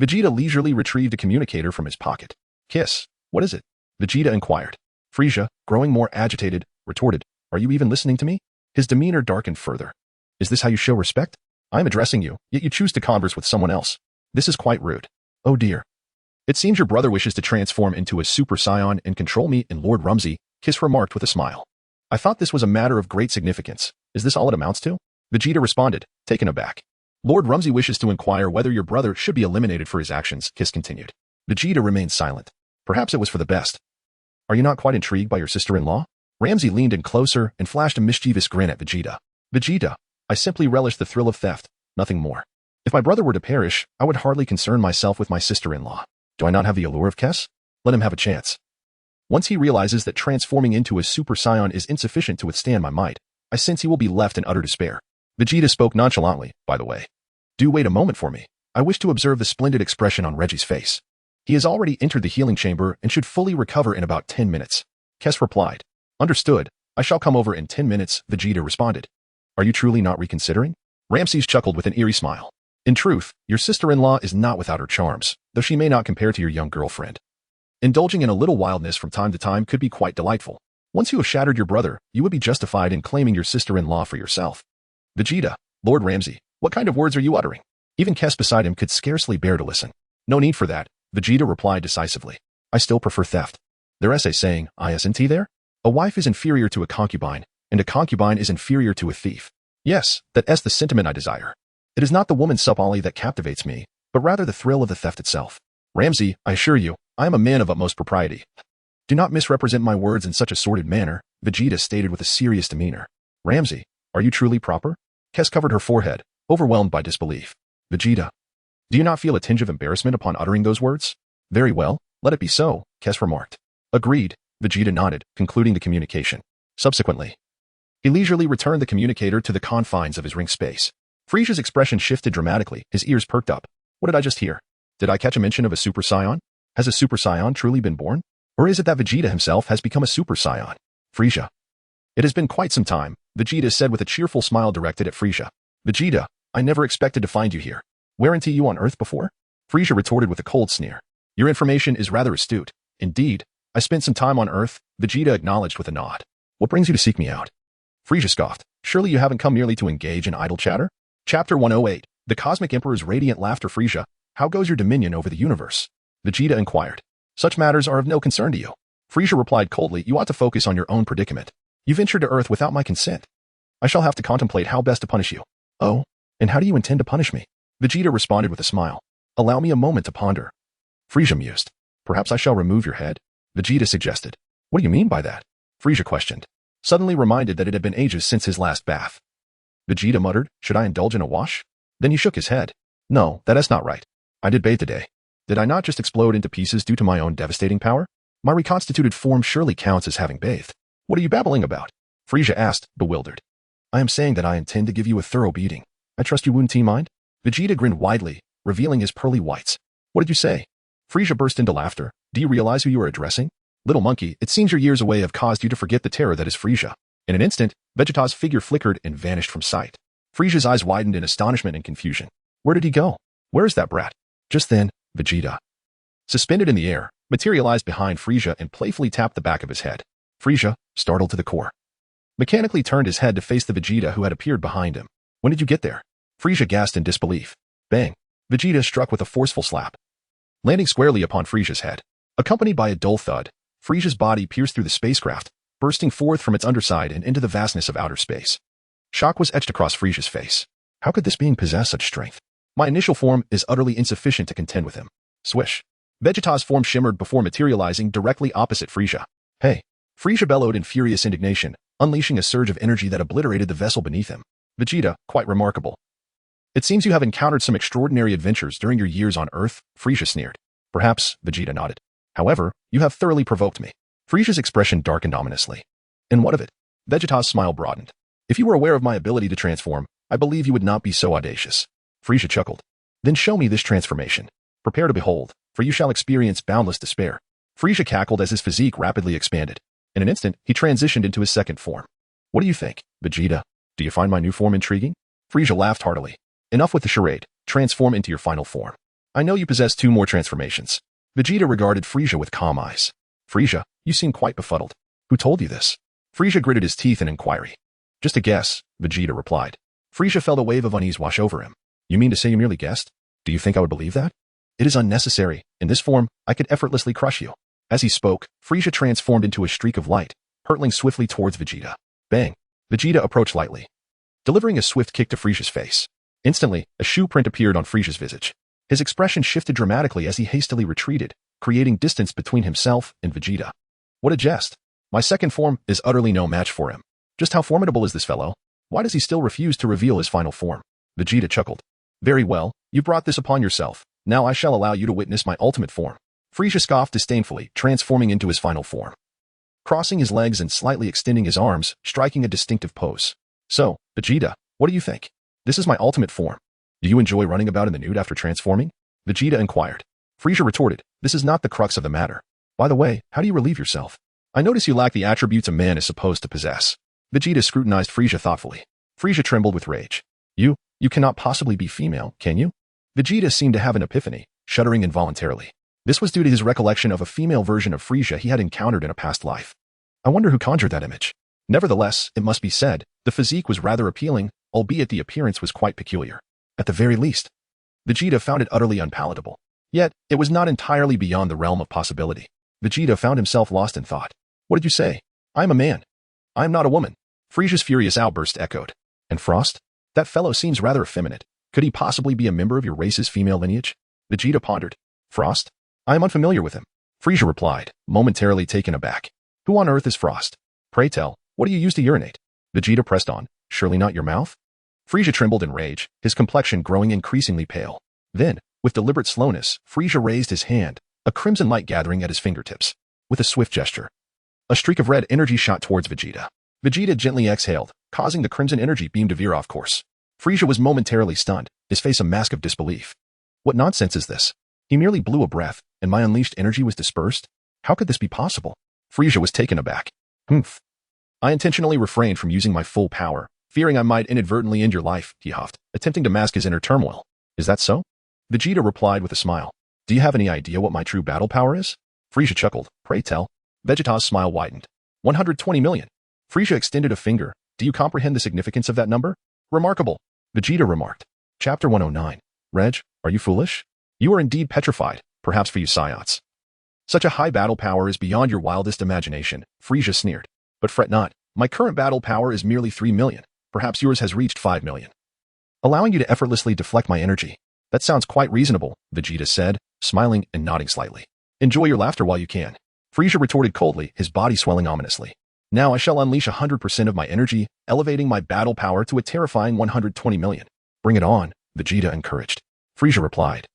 Vegeta leisurely retrieved a communicator from his pocket. Kiss, what is it? Vegeta inquired. Frieza, growing more agitated, retorted, are you even listening to me? His demeanor darkened further. Is this how you show respect? I am addressing you, yet you choose to converse with someone else. This is quite rude. Oh dear. It seems your brother wishes to transform into a Super Saiyan and control me and Lord Ramsey, Kiss remarked with a smile. I thought this was a matter of great significance. Is this all it amounts to? Vegeta responded, taken aback. Lord Ramsey wishes to inquire whether your brother should be eliminated for his actions, Kiss continued. Vegeta remained silent. Perhaps it was for the best. Are you not quite intrigued by your sister-in-law? Ramsey leaned in closer and flashed a mischievous grin at Vegeta. Vegeta, I simply relish the thrill of theft, nothing more. If my brother were to perish, I would hardly concern myself with my sister-in-law. Do I not have the allure of Kes? Let him have a chance. Once he realizes that transforming into a Super Saiyan is insufficient to withstand my might, I sense he will be left in utter despair. Vegeta spoke nonchalantly, by the way. Do wait a moment for me. I wish to observe the splendid expression on Reggie's face. He has already entered the healing chamber and should fully recover in about 10 minutes. Kes replied. Understood. I shall come over in 10 minutes, Vegeta responded. Are you truly not reconsidering? Ramses chuckled with an eerie smile. In truth, your sister-in-law is not without her charms, though she may not compare to your young girlfriend. Indulging in a little wildness from time to time could be quite delightful. Once you have shattered your brother, you would be justified in claiming your sister-in-law for yourself. Vegeta, Lord Ramsey, what kind of words are you uttering? Even Kes beside him could scarcely bear to listen. No need for that, Vegeta replied decisively. I still prefer theft. Their essay saying, isn't there? A wife is inferior to a concubine, and a concubine is inferior to a thief. Yes, that's the sentiment I desire. It is not the woman Supali that captivates me, but rather the thrill of the theft itself. Ramsey, I assure you, I am a man of utmost propriety. Do not misrepresent my words in such a sordid manner, Vegeta stated with a serious demeanor. Ramsey, are you truly proper? Kes covered her forehead, overwhelmed by disbelief. Vegeta, do you not feel a tinge of embarrassment upon uttering those words? Very well, let it be so, Kes remarked. Agreed, Vegeta nodded, concluding the communication. Subsequently, He leisurely returned the communicator to the confines of his ring space. Frieza's expression shifted dramatically, his ears perked up. What did I just hear? Did I catch a mention of a Super Saiyan? Has a Super Saiyan truly been born? Or is it that Vegeta himself has become a Super Saiyan? Frieza. It has been quite some time, Vegeta said with a cheerful smile directed at Frieza. Vegeta, I never expected to find you here. Weren't you on Earth before? Frieza retorted with a cold sneer. Your information is rather astute. Indeed, I spent some time on Earth, Vegeta acknowledged with a nod. What brings you to seek me out? Frieza scoffed. Surely you haven't come merely to engage in idle chatter? Chapter 108. The Cosmic Emperor's Radiant Laughter. Frieza, how goes your dominion over the universe? Vegeta inquired. Such matters are of no concern to you. Frieza replied coldly, you ought to focus on your own predicament. You ventured to Earth without my consent. I shall have to contemplate how best to punish you. Oh, and how do you intend to punish me? Vegeta responded with a smile. Allow me a moment to ponder. Frieza mused. Perhaps I shall remove your head? Vegeta suggested. What do you mean by that? Frieza questioned, suddenly reminded that it had been ages since his last bath. Vegeta muttered, should I indulge in a wash? Then he shook his head. No, that is not right. I did bathe today. Did I not just explode into pieces due to my own devastating power? My reconstituted form surely counts as having bathed. What are you babbling about? Frieza asked, bewildered. I am saying that I intend to give you a thorough beating. I trust you wouldn't mind? Vegeta grinned widely, revealing his pearly whites. What did you say? Frieza burst into laughter. Do you realize who you are addressing? Little monkey, it seems your years away have caused you to forget the terror that is Frieza. In an instant, Vegeta's figure flickered and vanished from sight. Frieza's eyes widened in astonishment and confusion. Where did he go? Where is that brat? Just then, Vegeta, suspended in the air, materialized behind Frieza and playfully tapped the back of his head. Frieza, startled to the core, mechanically turned his head to face the Vegeta who had appeared behind him. When did you get there? Frieza gasped in disbelief. Bang! Vegeta struck with a forceful slap, landing squarely upon Frieza's head. Accompanied by a dull thud, Frieza's body pierced through the spacecraft, bursting forth from its underside and into the vastness of outer space. Shock was etched across Frieza's face. How could this being possess such strength? My initial form is utterly insufficient to contend with him. Swish. Vegeta's form shimmered before materializing directly opposite Frieza. Hey! Frieza bellowed in furious indignation, unleashing a surge of energy that obliterated the vessel beneath him. Vegeta, quite remarkable. It seems you have encountered some extraordinary adventures during your years on Earth, Frieza sneered. Perhaps, Vegeta nodded. However, you have thoroughly provoked me. Frieza's expression darkened ominously. And what of it? Vegeta's smile broadened. If you were aware of my ability to transform, I believe you would not be so audacious. Frieza chuckled. Then show me this transformation. Prepare to behold, for you shall experience boundless despair. Frieza cackled as his physique rapidly expanded. In an instant, he transitioned into his second form. What do you think, Vegeta? Do you find my new form intriguing? Frieza laughed heartily. Enough with the charade. Transform into your final form. I know you possess 2 more transformations. Vegeta regarded Frieza with calm eyes. Frieza, you seem quite befuddled. Who told you this? Frieza gritted his teeth in inquiry. Just a guess, Vegeta replied. Frieza felt a wave of unease wash over him. You mean to say you merely guessed? Do you think I would believe that? It is unnecessary. In this form, I could effortlessly crush you. As he spoke, Frieza transformed into a streak of light, hurtling swiftly towards Vegeta. Bang! Vegeta approached lightly, delivering a swift kick to Frieza's face. Instantly, a shoe print appeared on Frieza's visage. His expression shifted dramatically as he hastily retreated, creating distance between himself and Vegeta. What a jest! My second form is utterly no match for him. Just how formidable is this fellow? Why does he still refuse to reveal his final form? Vegeta chuckled. Very well, you brought this upon yourself. Now I shall allow you to witness my ultimate form. Frieza scoffed disdainfully, transforming into his final form, crossing his legs and slightly extending his arms, striking a distinctive pose. So, Vegeta, what do you think? This is my ultimate form. Do you enjoy running about in the nude after transforming? Vegeta inquired. Frieza retorted, this is not the crux of the matter. By the way, how do you relieve yourself? I notice you lack the attributes a man is supposed to possess. Vegeta scrutinized Frieza thoughtfully. Frieza trembled with rage. You cannot possibly be female, can you? Vegeta seemed to have an epiphany, shuddering involuntarily. This was due to his recollection of a female version of Frieza he had encountered in a past life. I wonder who conjured that image. Nevertheless, it must be said, the physique was rather appealing, albeit the appearance was quite peculiar. At the very least, Vegeta found it utterly unpalatable. Yet, it was not entirely beyond the realm of possibility. Vegeta found himself lost in thought. What did you say? I am a man. I am not a woman. Frieza's furious outburst echoed. And Frost? That fellow seems rather effeminate. Could he possibly be a member of your race's female lineage? Vegeta pondered. Frost? I am unfamiliar with him. Frieza replied, momentarily taken aback. Who on earth is Frost? Pray tell, what do you use to urinate? Vegeta pressed on. Surely not your mouth? Frieza trembled in rage, his complexion growing increasingly pale. Then, with deliberate slowness, Frieza raised his hand, a crimson light gathering at his fingertips. With a swift gesture, a streak of red energy shot towards Vegeta. Vegeta gently exhaled, causing the crimson energy beam to veer off course. Frieza was momentarily stunned, his face a mask of disbelief. What nonsense is this? He merely blew a breath, and my unleashed energy was dispersed? How could this be possible? Frieza was taken aback. Humph. I intentionally refrained from using my full power, fearing I might inadvertently end your life, he huffed, attempting to mask his inner turmoil. Is that so? Vegeta replied with a smile. Do you have any idea what my true battle power is? Frieza chuckled. Pray tell. Vegeta's smile widened. 120 million. Frieza extended a finger. Do you comprehend the significance of that number? Remarkable. Vegeta remarked. Chapter 109. Reg, are you foolish? You are indeed petrified, perhaps for you Saiyans. Such a high battle power is beyond your wildest imagination, Frieza sneered. But fret not, my current battle power is merely 3 million. Perhaps yours has reached 5 million. Allowing you to effortlessly deflect my energy. That sounds quite reasonable, Vegeta said, smiling and nodding slightly. Enjoy your laughter while you can. Frieza retorted coldly, his body swelling ominously. Now I shall unleash 100% of my energy, elevating my battle power to a terrifying 120 million. Bring it on, Vegeta encouraged. Frieza replied.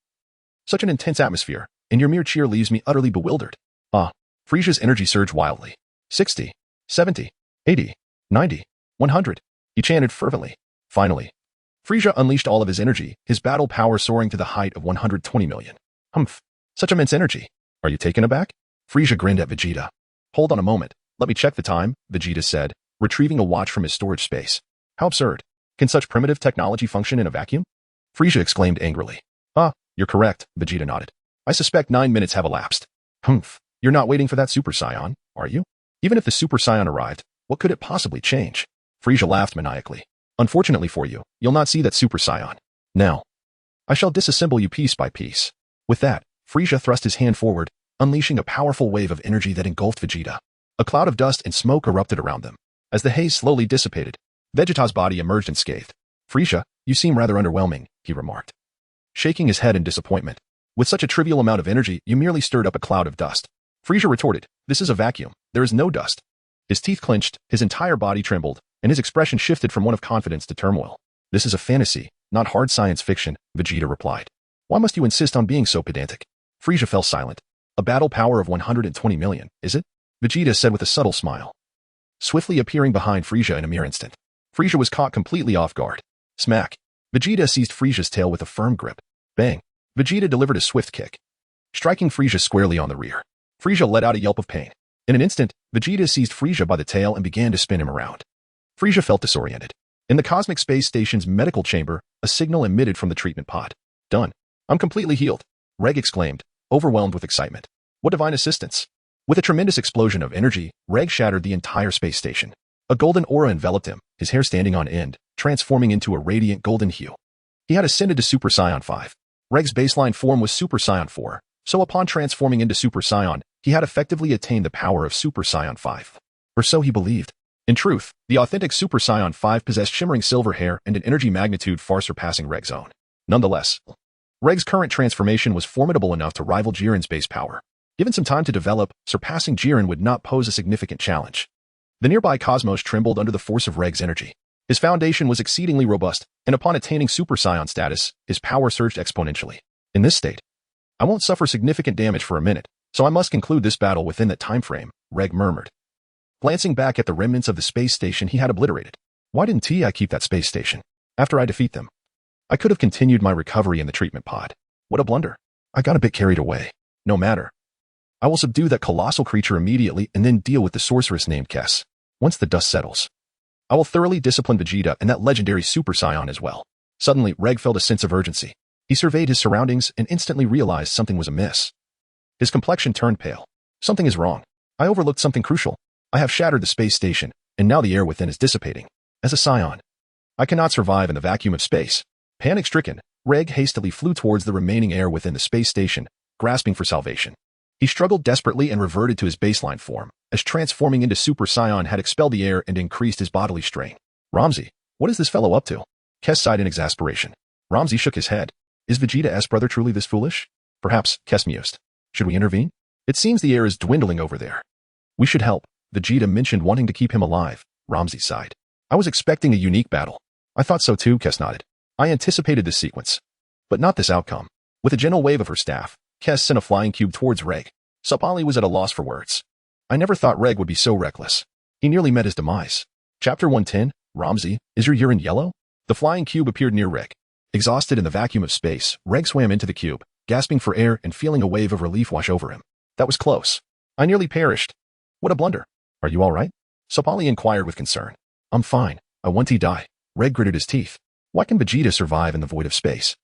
Such an intense atmosphere, and your mere cheer leaves me utterly bewildered. Ah. Frieza's energy surged wildly. 60, 70, 80, 90, 100. He chanted fervently. Finally, Frieza unleashed all of his energy, his battle power soaring to the height of 120 million. Humph. Such immense energy. Are you taken aback? Frieza grinned at Vegeta. Hold on a moment. Let me check the time, Vegeta said, retrieving a watch from his storage space. How absurd. Can such primitive technology function in a vacuum? Frieza exclaimed angrily. Ah, you're correct, Vegeta nodded. I suspect 9 minutes have elapsed. Humph. You're not waiting for that Super Saiyan, are you? Even if the Super Saiyan arrived, what could it possibly change? Frieza laughed maniacally. Unfortunately for you, you'll not see that Super Saiyan. Now, I shall disassemble you piece by piece. With that, Frieza thrust his hand forward, unleashing a powerful wave of energy that engulfed Vegeta. A cloud of dust and smoke erupted around them. As the haze slowly dissipated, Vegeta's body emerged unscathed. Frieza, you seem rather underwhelming, he remarked, shaking his head in disappointment. With such a trivial amount of energy, you merely stirred up a cloud of dust. Frieza retorted, this is a vacuum. There is no dust. His teeth clenched, his entire body trembled, and his expression shifted from one of confidence to turmoil. This is a fantasy, not hard science fiction, Vegeta replied. Why must you insist on being so pedantic? Frieza fell silent. A battle power of 120 million, is it? Vegeta said with a subtle smile, swiftly appearing behind Frieza in a mere instant. Frieza was caught completely off guard. Smack. Vegeta seized Frieza's tail with a firm grip. Bang. Vegeta delivered a swift kick, striking Frieza squarely on the rear. Frieza let out a yelp of pain. In an instant, Vegeta seized Frieza by the tail and began to spin him around. Frieza felt disoriented. In the Cosmic Space Station's medical chamber, a signal emitted from the treatment pod. Done. I'm completely healed, Reg exclaimed, overwhelmed with excitement. What divine assistance! With a tremendous explosion of energy, Reg shattered the entire space station. A golden aura enveloped him, his hair standing on end, transforming into a radiant golden hue. He had ascended to Super Saiyan 5. Reg's baseline form was Super Saiyan 4, so upon transforming into Super Saiyan, he had effectively attained the power of Super Saiyan 5. Or so he believed. In truth, the authentic Super Saiyan 5 possessed shimmering silver hair and an energy magnitude far surpassing Reg's own. Nonetheless, Reg's current transformation was formidable enough to rival Jiren's base power. Given some time to develop, surpassing Jiren would not pose a significant challenge. The nearby cosmos trembled under the force of Reg's energy. His foundation was exceedingly robust, and upon attaining Super Saiyan status, his power surged exponentially. In this state, I won't suffer significant damage for a minute, so I must conclude this battle within that time frame, Reg murmured, glancing back at the remnants of the space station he had obliterated. Why didn't I keep that space station? After I defeat them, I could have continued my recovery in the treatment pod. What a blunder. I got a bit carried away. No matter. I will subdue that colossal creature immediately and then deal with the sorceress named Kess. Once the dust settles, I will thoroughly discipline Vegeta and that legendary Super Saiyan as well. Suddenly, Reg felt a sense of urgency. He surveyed his surroundings and instantly realized something was amiss. His complexion turned pale. Something is wrong. I overlooked something crucial. I have shattered the space station, and now the air within is dissipating. As a Saiyan, I cannot survive in the vacuum of space. Panic-stricken, Reg hastily flew towards the remaining air within the space station, grasping for salvation. He struggled desperately and reverted to his baseline form, as transforming into Super Saiyan had expelled the air and increased his bodily strain. Ramzi, what is this fellow up to? Kess sighed in exasperation. Ramzi shook his head. Is Vegeta's brother truly this foolish? Perhaps, Kess mused. Should we intervene? It seems the air is dwindling over there. We should help. Vegeta mentioned wanting to keep him alive. Ramzi sighed. I was expecting a unique battle. I thought so too, Kess nodded. I anticipated this sequence, but not this outcome. With a gentle wave of her staff, Kess sent a flying cube towards Reg. Sapali was at a loss for words. I never thought Reg would be so reckless. He nearly met his demise. Chapter 110, Ramsey, is your urine yellow? The flying cube appeared near Reg. Exhausted in the vacuum of space, Reg swam into the cube, gasping for air and feeling a wave of relief wash over him. That was close. I nearly perished. What a blunder. Are you all right? Sapali inquired with concern. I'm fine. I want to die. Reg gritted his teeth. Why can Vegeta survive in the void of space?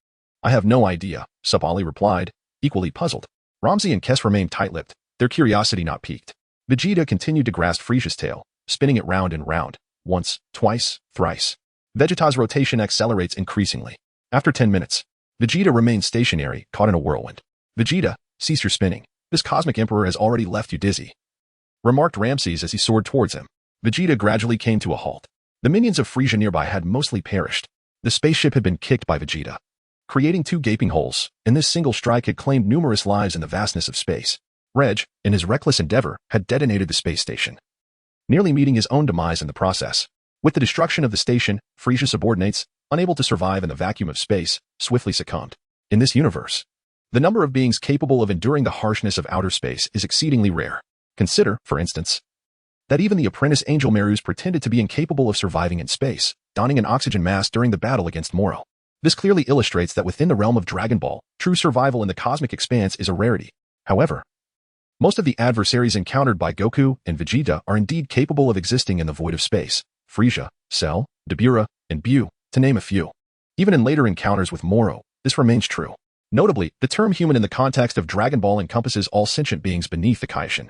I have no idea, Sapali replied, equally puzzled. Ramsey and Kes remained tight-lipped, their curiosity not piqued. Vegeta continued to grasp Frieza's tail, spinning it round and round, once, twice, thrice. Vegeta's rotation accelerates increasingly. After 10 minutes, Vegeta remained stationary, caught in a whirlwind. Vegeta, cease your spinning. This cosmic emperor has already left you dizzy, remarked Ramses as he soared towards him. Vegeta gradually came to a halt. The minions of Frieza nearby had mostly perished. The spaceship had been kicked by Vegeta, creating two gaping holes, and this single strike had claimed numerous lives in the vastness of space. Reg, in his reckless endeavor, had detonated the space station, nearly meeting his own demise in the process. With the destruction of the station, Frieza's subordinates, unable to survive in the vacuum of space, swiftly succumbed. In this universe, the number of beings capable of enduring the harshness of outer space is exceedingly rare. Consider, for instance, that even the apprentice Angel Merus pretended to be incapable of surviving in space, donning an oxygen mask during the battle against Moro. This clearly illustrates that within the realm of Dragon Ball, true survival in the cosmic expanse is a rarity. However, most of the adversaries encountered by Goku and Vegeta are indeed capable of existing in the void of space. Frieza, Cell, Dabura, and Bu, to name a few. Even in later encounters with Moro, this remains true. Notably, the term human in the context of Dragon Ball encompasses all sentient beings beneath the Kaishin,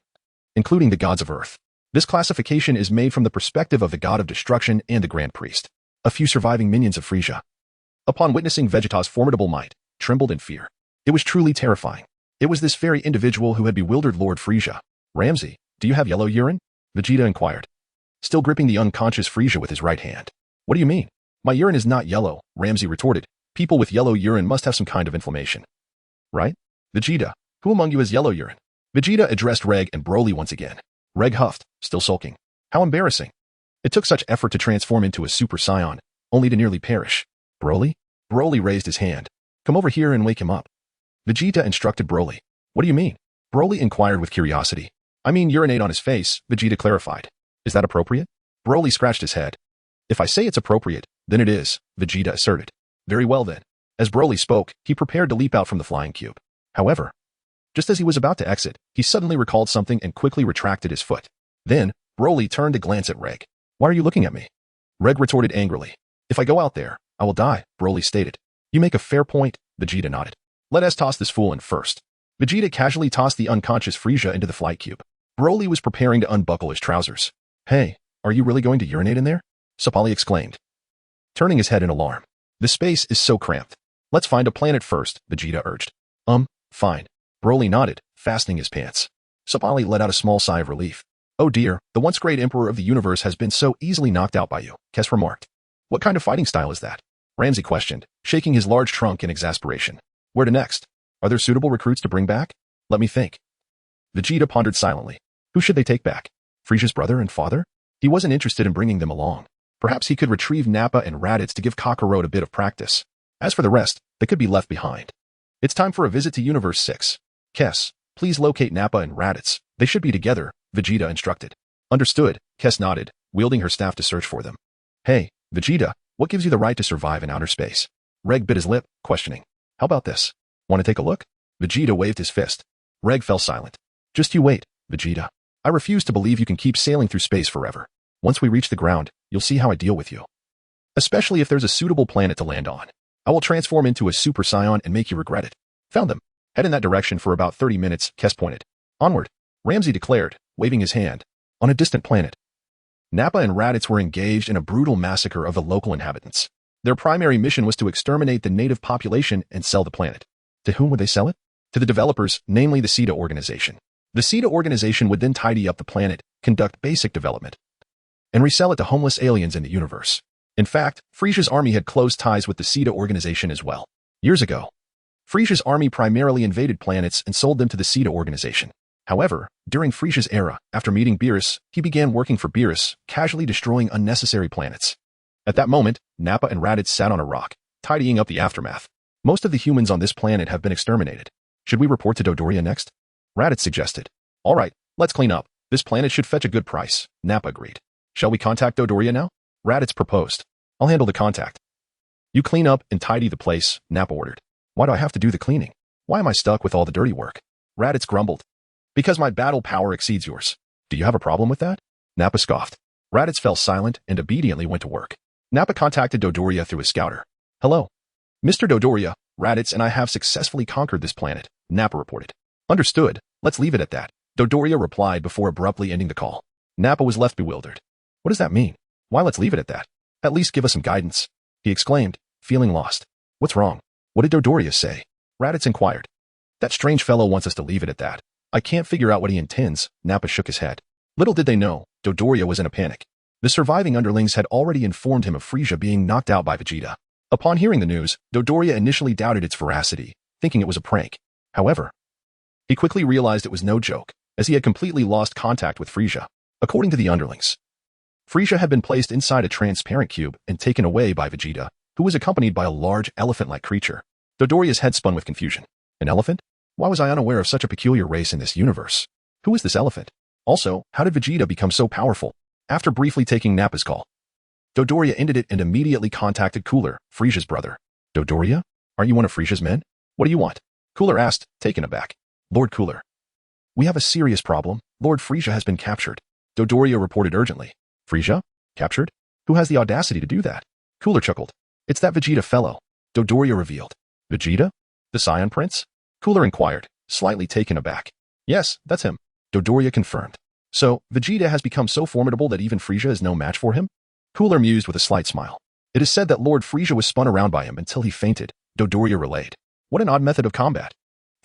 including the gods of Earth. This classification is made from the perspective of the god of destruction and the Grand Priest. A few surviving minions of Frieza, upon witnessing Vegeta's formidable might, trembled in fear. It was truly terrifying. It was this very individual who had bewildered Lord Frieza. Ramsey, do you have yellow urine? Vegeta inquired, still gripping the unconscious Frieza with his right hand. What do you mean? My urine is not yellow, Ramsey retorted. People with yellow urine must have some kind of inflammation. Right? Vegeta, who among you has yellow urine? Vegeta addressed Reg and Broly once again. Reg huffed, still sulking. How embarrassing. It took such effort to transform into a Super Saiyan, only to nearly perish. Broly? Broly raised his hand. Come over here and wake him up. Vegeta instructed Broly. What do you mean? Broly inquired with curiosity. I mean urinate on his face, Vegeta clarified. Is that appropriate? Broly scratched his head. If I say it's appropriate, then it is, Vegeta asserted. Very well then. As Broly spoke, he prepared to leap out from the flying cube. However, just as he was about to exit, he suddenly recalled something and quickly retracted his foot. Then, Broly turned to glance at Reg. Why are you looking at me? Reg retorted angrily. If I go out there, I will die, Broly stated. You make a fair point, Vegeta nodded. Let us toss this fool in first. Vegeta casually tossed the unconscious Frieza into the flight cube. Broly was preparing to unbuckle his trousers. Hey, are you really going to urinate in there? Sapali exclaimed, turning his head in alarm. The space is so cramped. Let's find a planet first, Vegeta urged. Fine. Broly nodded, fastening his pants. Sapali let out a small sigh of relief. Oh dear, the once great emperor of the universe has been so easily knocked out by you, Kes remarked. What kind of fighting style is that? Ramsey questioned, shaking his large trunk in exasperation. Where to next? Are there suitable recruits to bring back? Let me think. Vegeta pondered silently. Who should they take back? Frieza's brother and father? He wasn't interested in bringing them along. Perhaps he could retrieve Nappa and Raditz to give Kakarot a bit of practice. As for the rest, they could be left behind. It's time for a visit to Universe 6. Kes, please locate Nappa and Raditz. They should be together, Vegeta instructed. Understood, Kes nodded, wielding her staff to search for them. Hey, Vegeta, what gives you the right to survive in outer space? Reg bit his lip, questioning. How about this? Want to take a look? Vegeta waved his fist. Reg fell silent. Just you wait, Vegeta. I refuse to believe you can keep sailing through space forever. Once we reach the ground, you'll see how I deal with you. Especially if there's a suitable planet to land on. I will transform into a Super Saiyan and make you regret it. Found them. Head in that direction for about 30 minutes, Kes pointed. Onward, Ramsey declared, waving his hand. On a distant planet, Nappa and Raditz were engaged in a brutal massacre of the local inhabitants. Their primary mission was to exterminate the native population and sell the planet. To whom would they sell it? To the developers, namely the SETA organization. The SETA organization would then tidy up the planet, conduct basic development, and resell it to homeless aliens in the universe. In fact, Frieza's army had close ties with the SETA organization as well. Years ago, Frieza's army primarily invaded planets and sold them to the SETA organization. However, during Frieza's era, after meeting Beerus, he began working for Beerus, casually destroying unnecessary planets. At that moment, Nappa and Raditz sat on a rock, tidying up the aftermath. Most of the humans on this planet have been exterminated. Should we report to Dodoria next? Raditz suggested. All right, let's clean up. This planet should fetch a good price, Nappa agreed. Shall we contact Dodoria now? Raditz proposed. I'll handle the contact. You clean up and tidy the place, Nappa ordered. Why do I have to do the cleaning? Why am I stuck with all the dirty work? Raditz grumbled. Because my battle power exceeds yours. Do you have a problem with that? Nappa scoffed. Raditz fell silent and obediently went to work. Nappa contacted Dodoria through his scouter. Hello. Mr. Dodoria, Raditz and I have successfully conquered this planet, Nappa reported. Understood. Let's leave it at that. Dodoria replied before abruptly ending the call. Nappa was left bewildered. What does that mean? Why let's leave it at that? At least give us some guidance, he exclaimed, feeling lost. What's wrong? What did Dodoria say? Raditz inquired. That strange fellow wants us to leave it at that. I can't figure out what he intends, Nappa shook his head. Little did they know, Dodoria was in a panic. The surviving underlings had already informed him of Frieza being knocked out by Vegeta. Upon hearing the news, Dodoria initially doubted its veracity, thinking it was a prank. However, he quickly realized it was no joke, as he had completely lost contact with Frieza. According to the underlings, Frieza had been placed inside a transparent cube and taken away by Vegeta, who was accompanied by a large elephant-like creature. Dodoria's head spun with confusion. An elephant? Why was I unaware of such a peculiar race in this universe? Who is this elephant? Also, how did Vegeta become so powerful? After briefly taking Nappa's call, Dodoria ended it and immediately contacted Cooler, Frieza's brother. Dodoria? Aren't you one of Frieza's men? What do you want? Cooler asked, taken aback. Lord Cooler. We have a serious problem. Lord Frieza has been captured. Dodoria reported urgently. Frieza? Captured? Who has the audacity to do that? Cooler chuckled. It's that Vegeta fellow. Dodoria revealed. Vegeta? The Saiyan Prince? Cooler inquired, slightly taken aback. Yes, that's him. Dodoria confirmed. So, Vegeta has become so formidable that even Frieza is no match for him? Cooler mused with a slight smile. It is said that Lord Frieza was spun around by him until he fainted, Dodoria relayed. What an odd method of combat.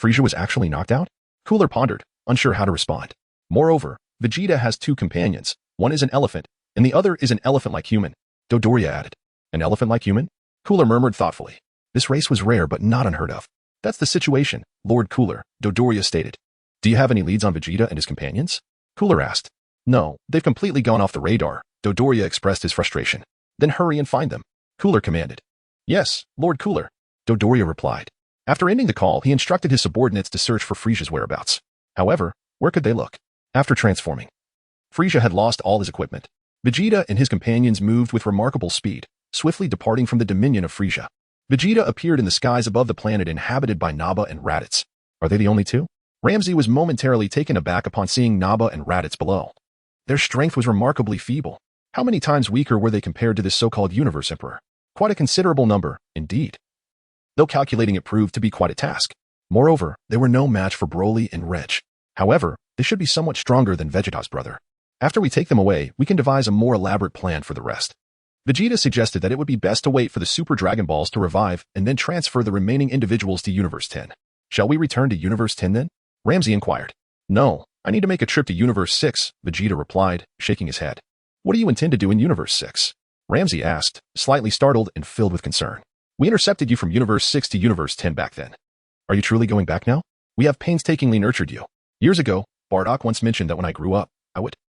Frieza was actually knocked out? Cooler pondered, unsure how to respond. Moreover, Vegeta has two companions. One is an elephant, and the other is an elephant-like human. Dodoria added. An elephant-like human? Cooler murmured thoughtfully. This race was rare but not unheard of. That's the situation, Lord Cooler, Dodoria stated. Do you have any leads on Vegeta and his companions? Cooler asked. No, they've completely gone off the radar, Dodoria expressed his frustration. Then hurry and find them, Cooler commanded. Yes, Lord Cooler, Dodoria replied. After ending the call, he instructed his subordinates to search for Frieza's whereabouts. However, where could they look? After transforming, Frieza had lost all his equipment. Vegeta and his companions moved with remarkable speed, swiftly departing from the dominion of Frieza. Vegeta appeared in the skies above the planet inhabited by Nappa and Raditz. Are they the only two? Ramsey was momentarily taken aback upon seeing Nappa and Raditz below. Their strength was remarkably feeble. How many times weaker were they compared to this so-called Universe Emperor? Quite a considerable number, indeed. Though calculating it proved to be quite a task. Moreover, they were no match for Broly and Reg. However, they should be somewhat stronger than Vegeta's brother. After we take them away, we can devise a more elaborate plan for the rest. Vegeta suggested that it would be best to wait for the Super Dragon Balls to revive and then transfer the remaining individuals to Universe 10. Shall we return to Universe 10 then? Ramsey inquired. No, I need to make a trip to Universe 6, Vegeta replied, shaking his head. What do you intend to do in Universe 6? Ramsey asked, slightly startled and filled with concern. We intercepted you from Universe 6 to Universe 10 back then. Are you truly going back now? We have painstakingly nurtured you. Years ago, Bardock once mentioned that when I grew up, I would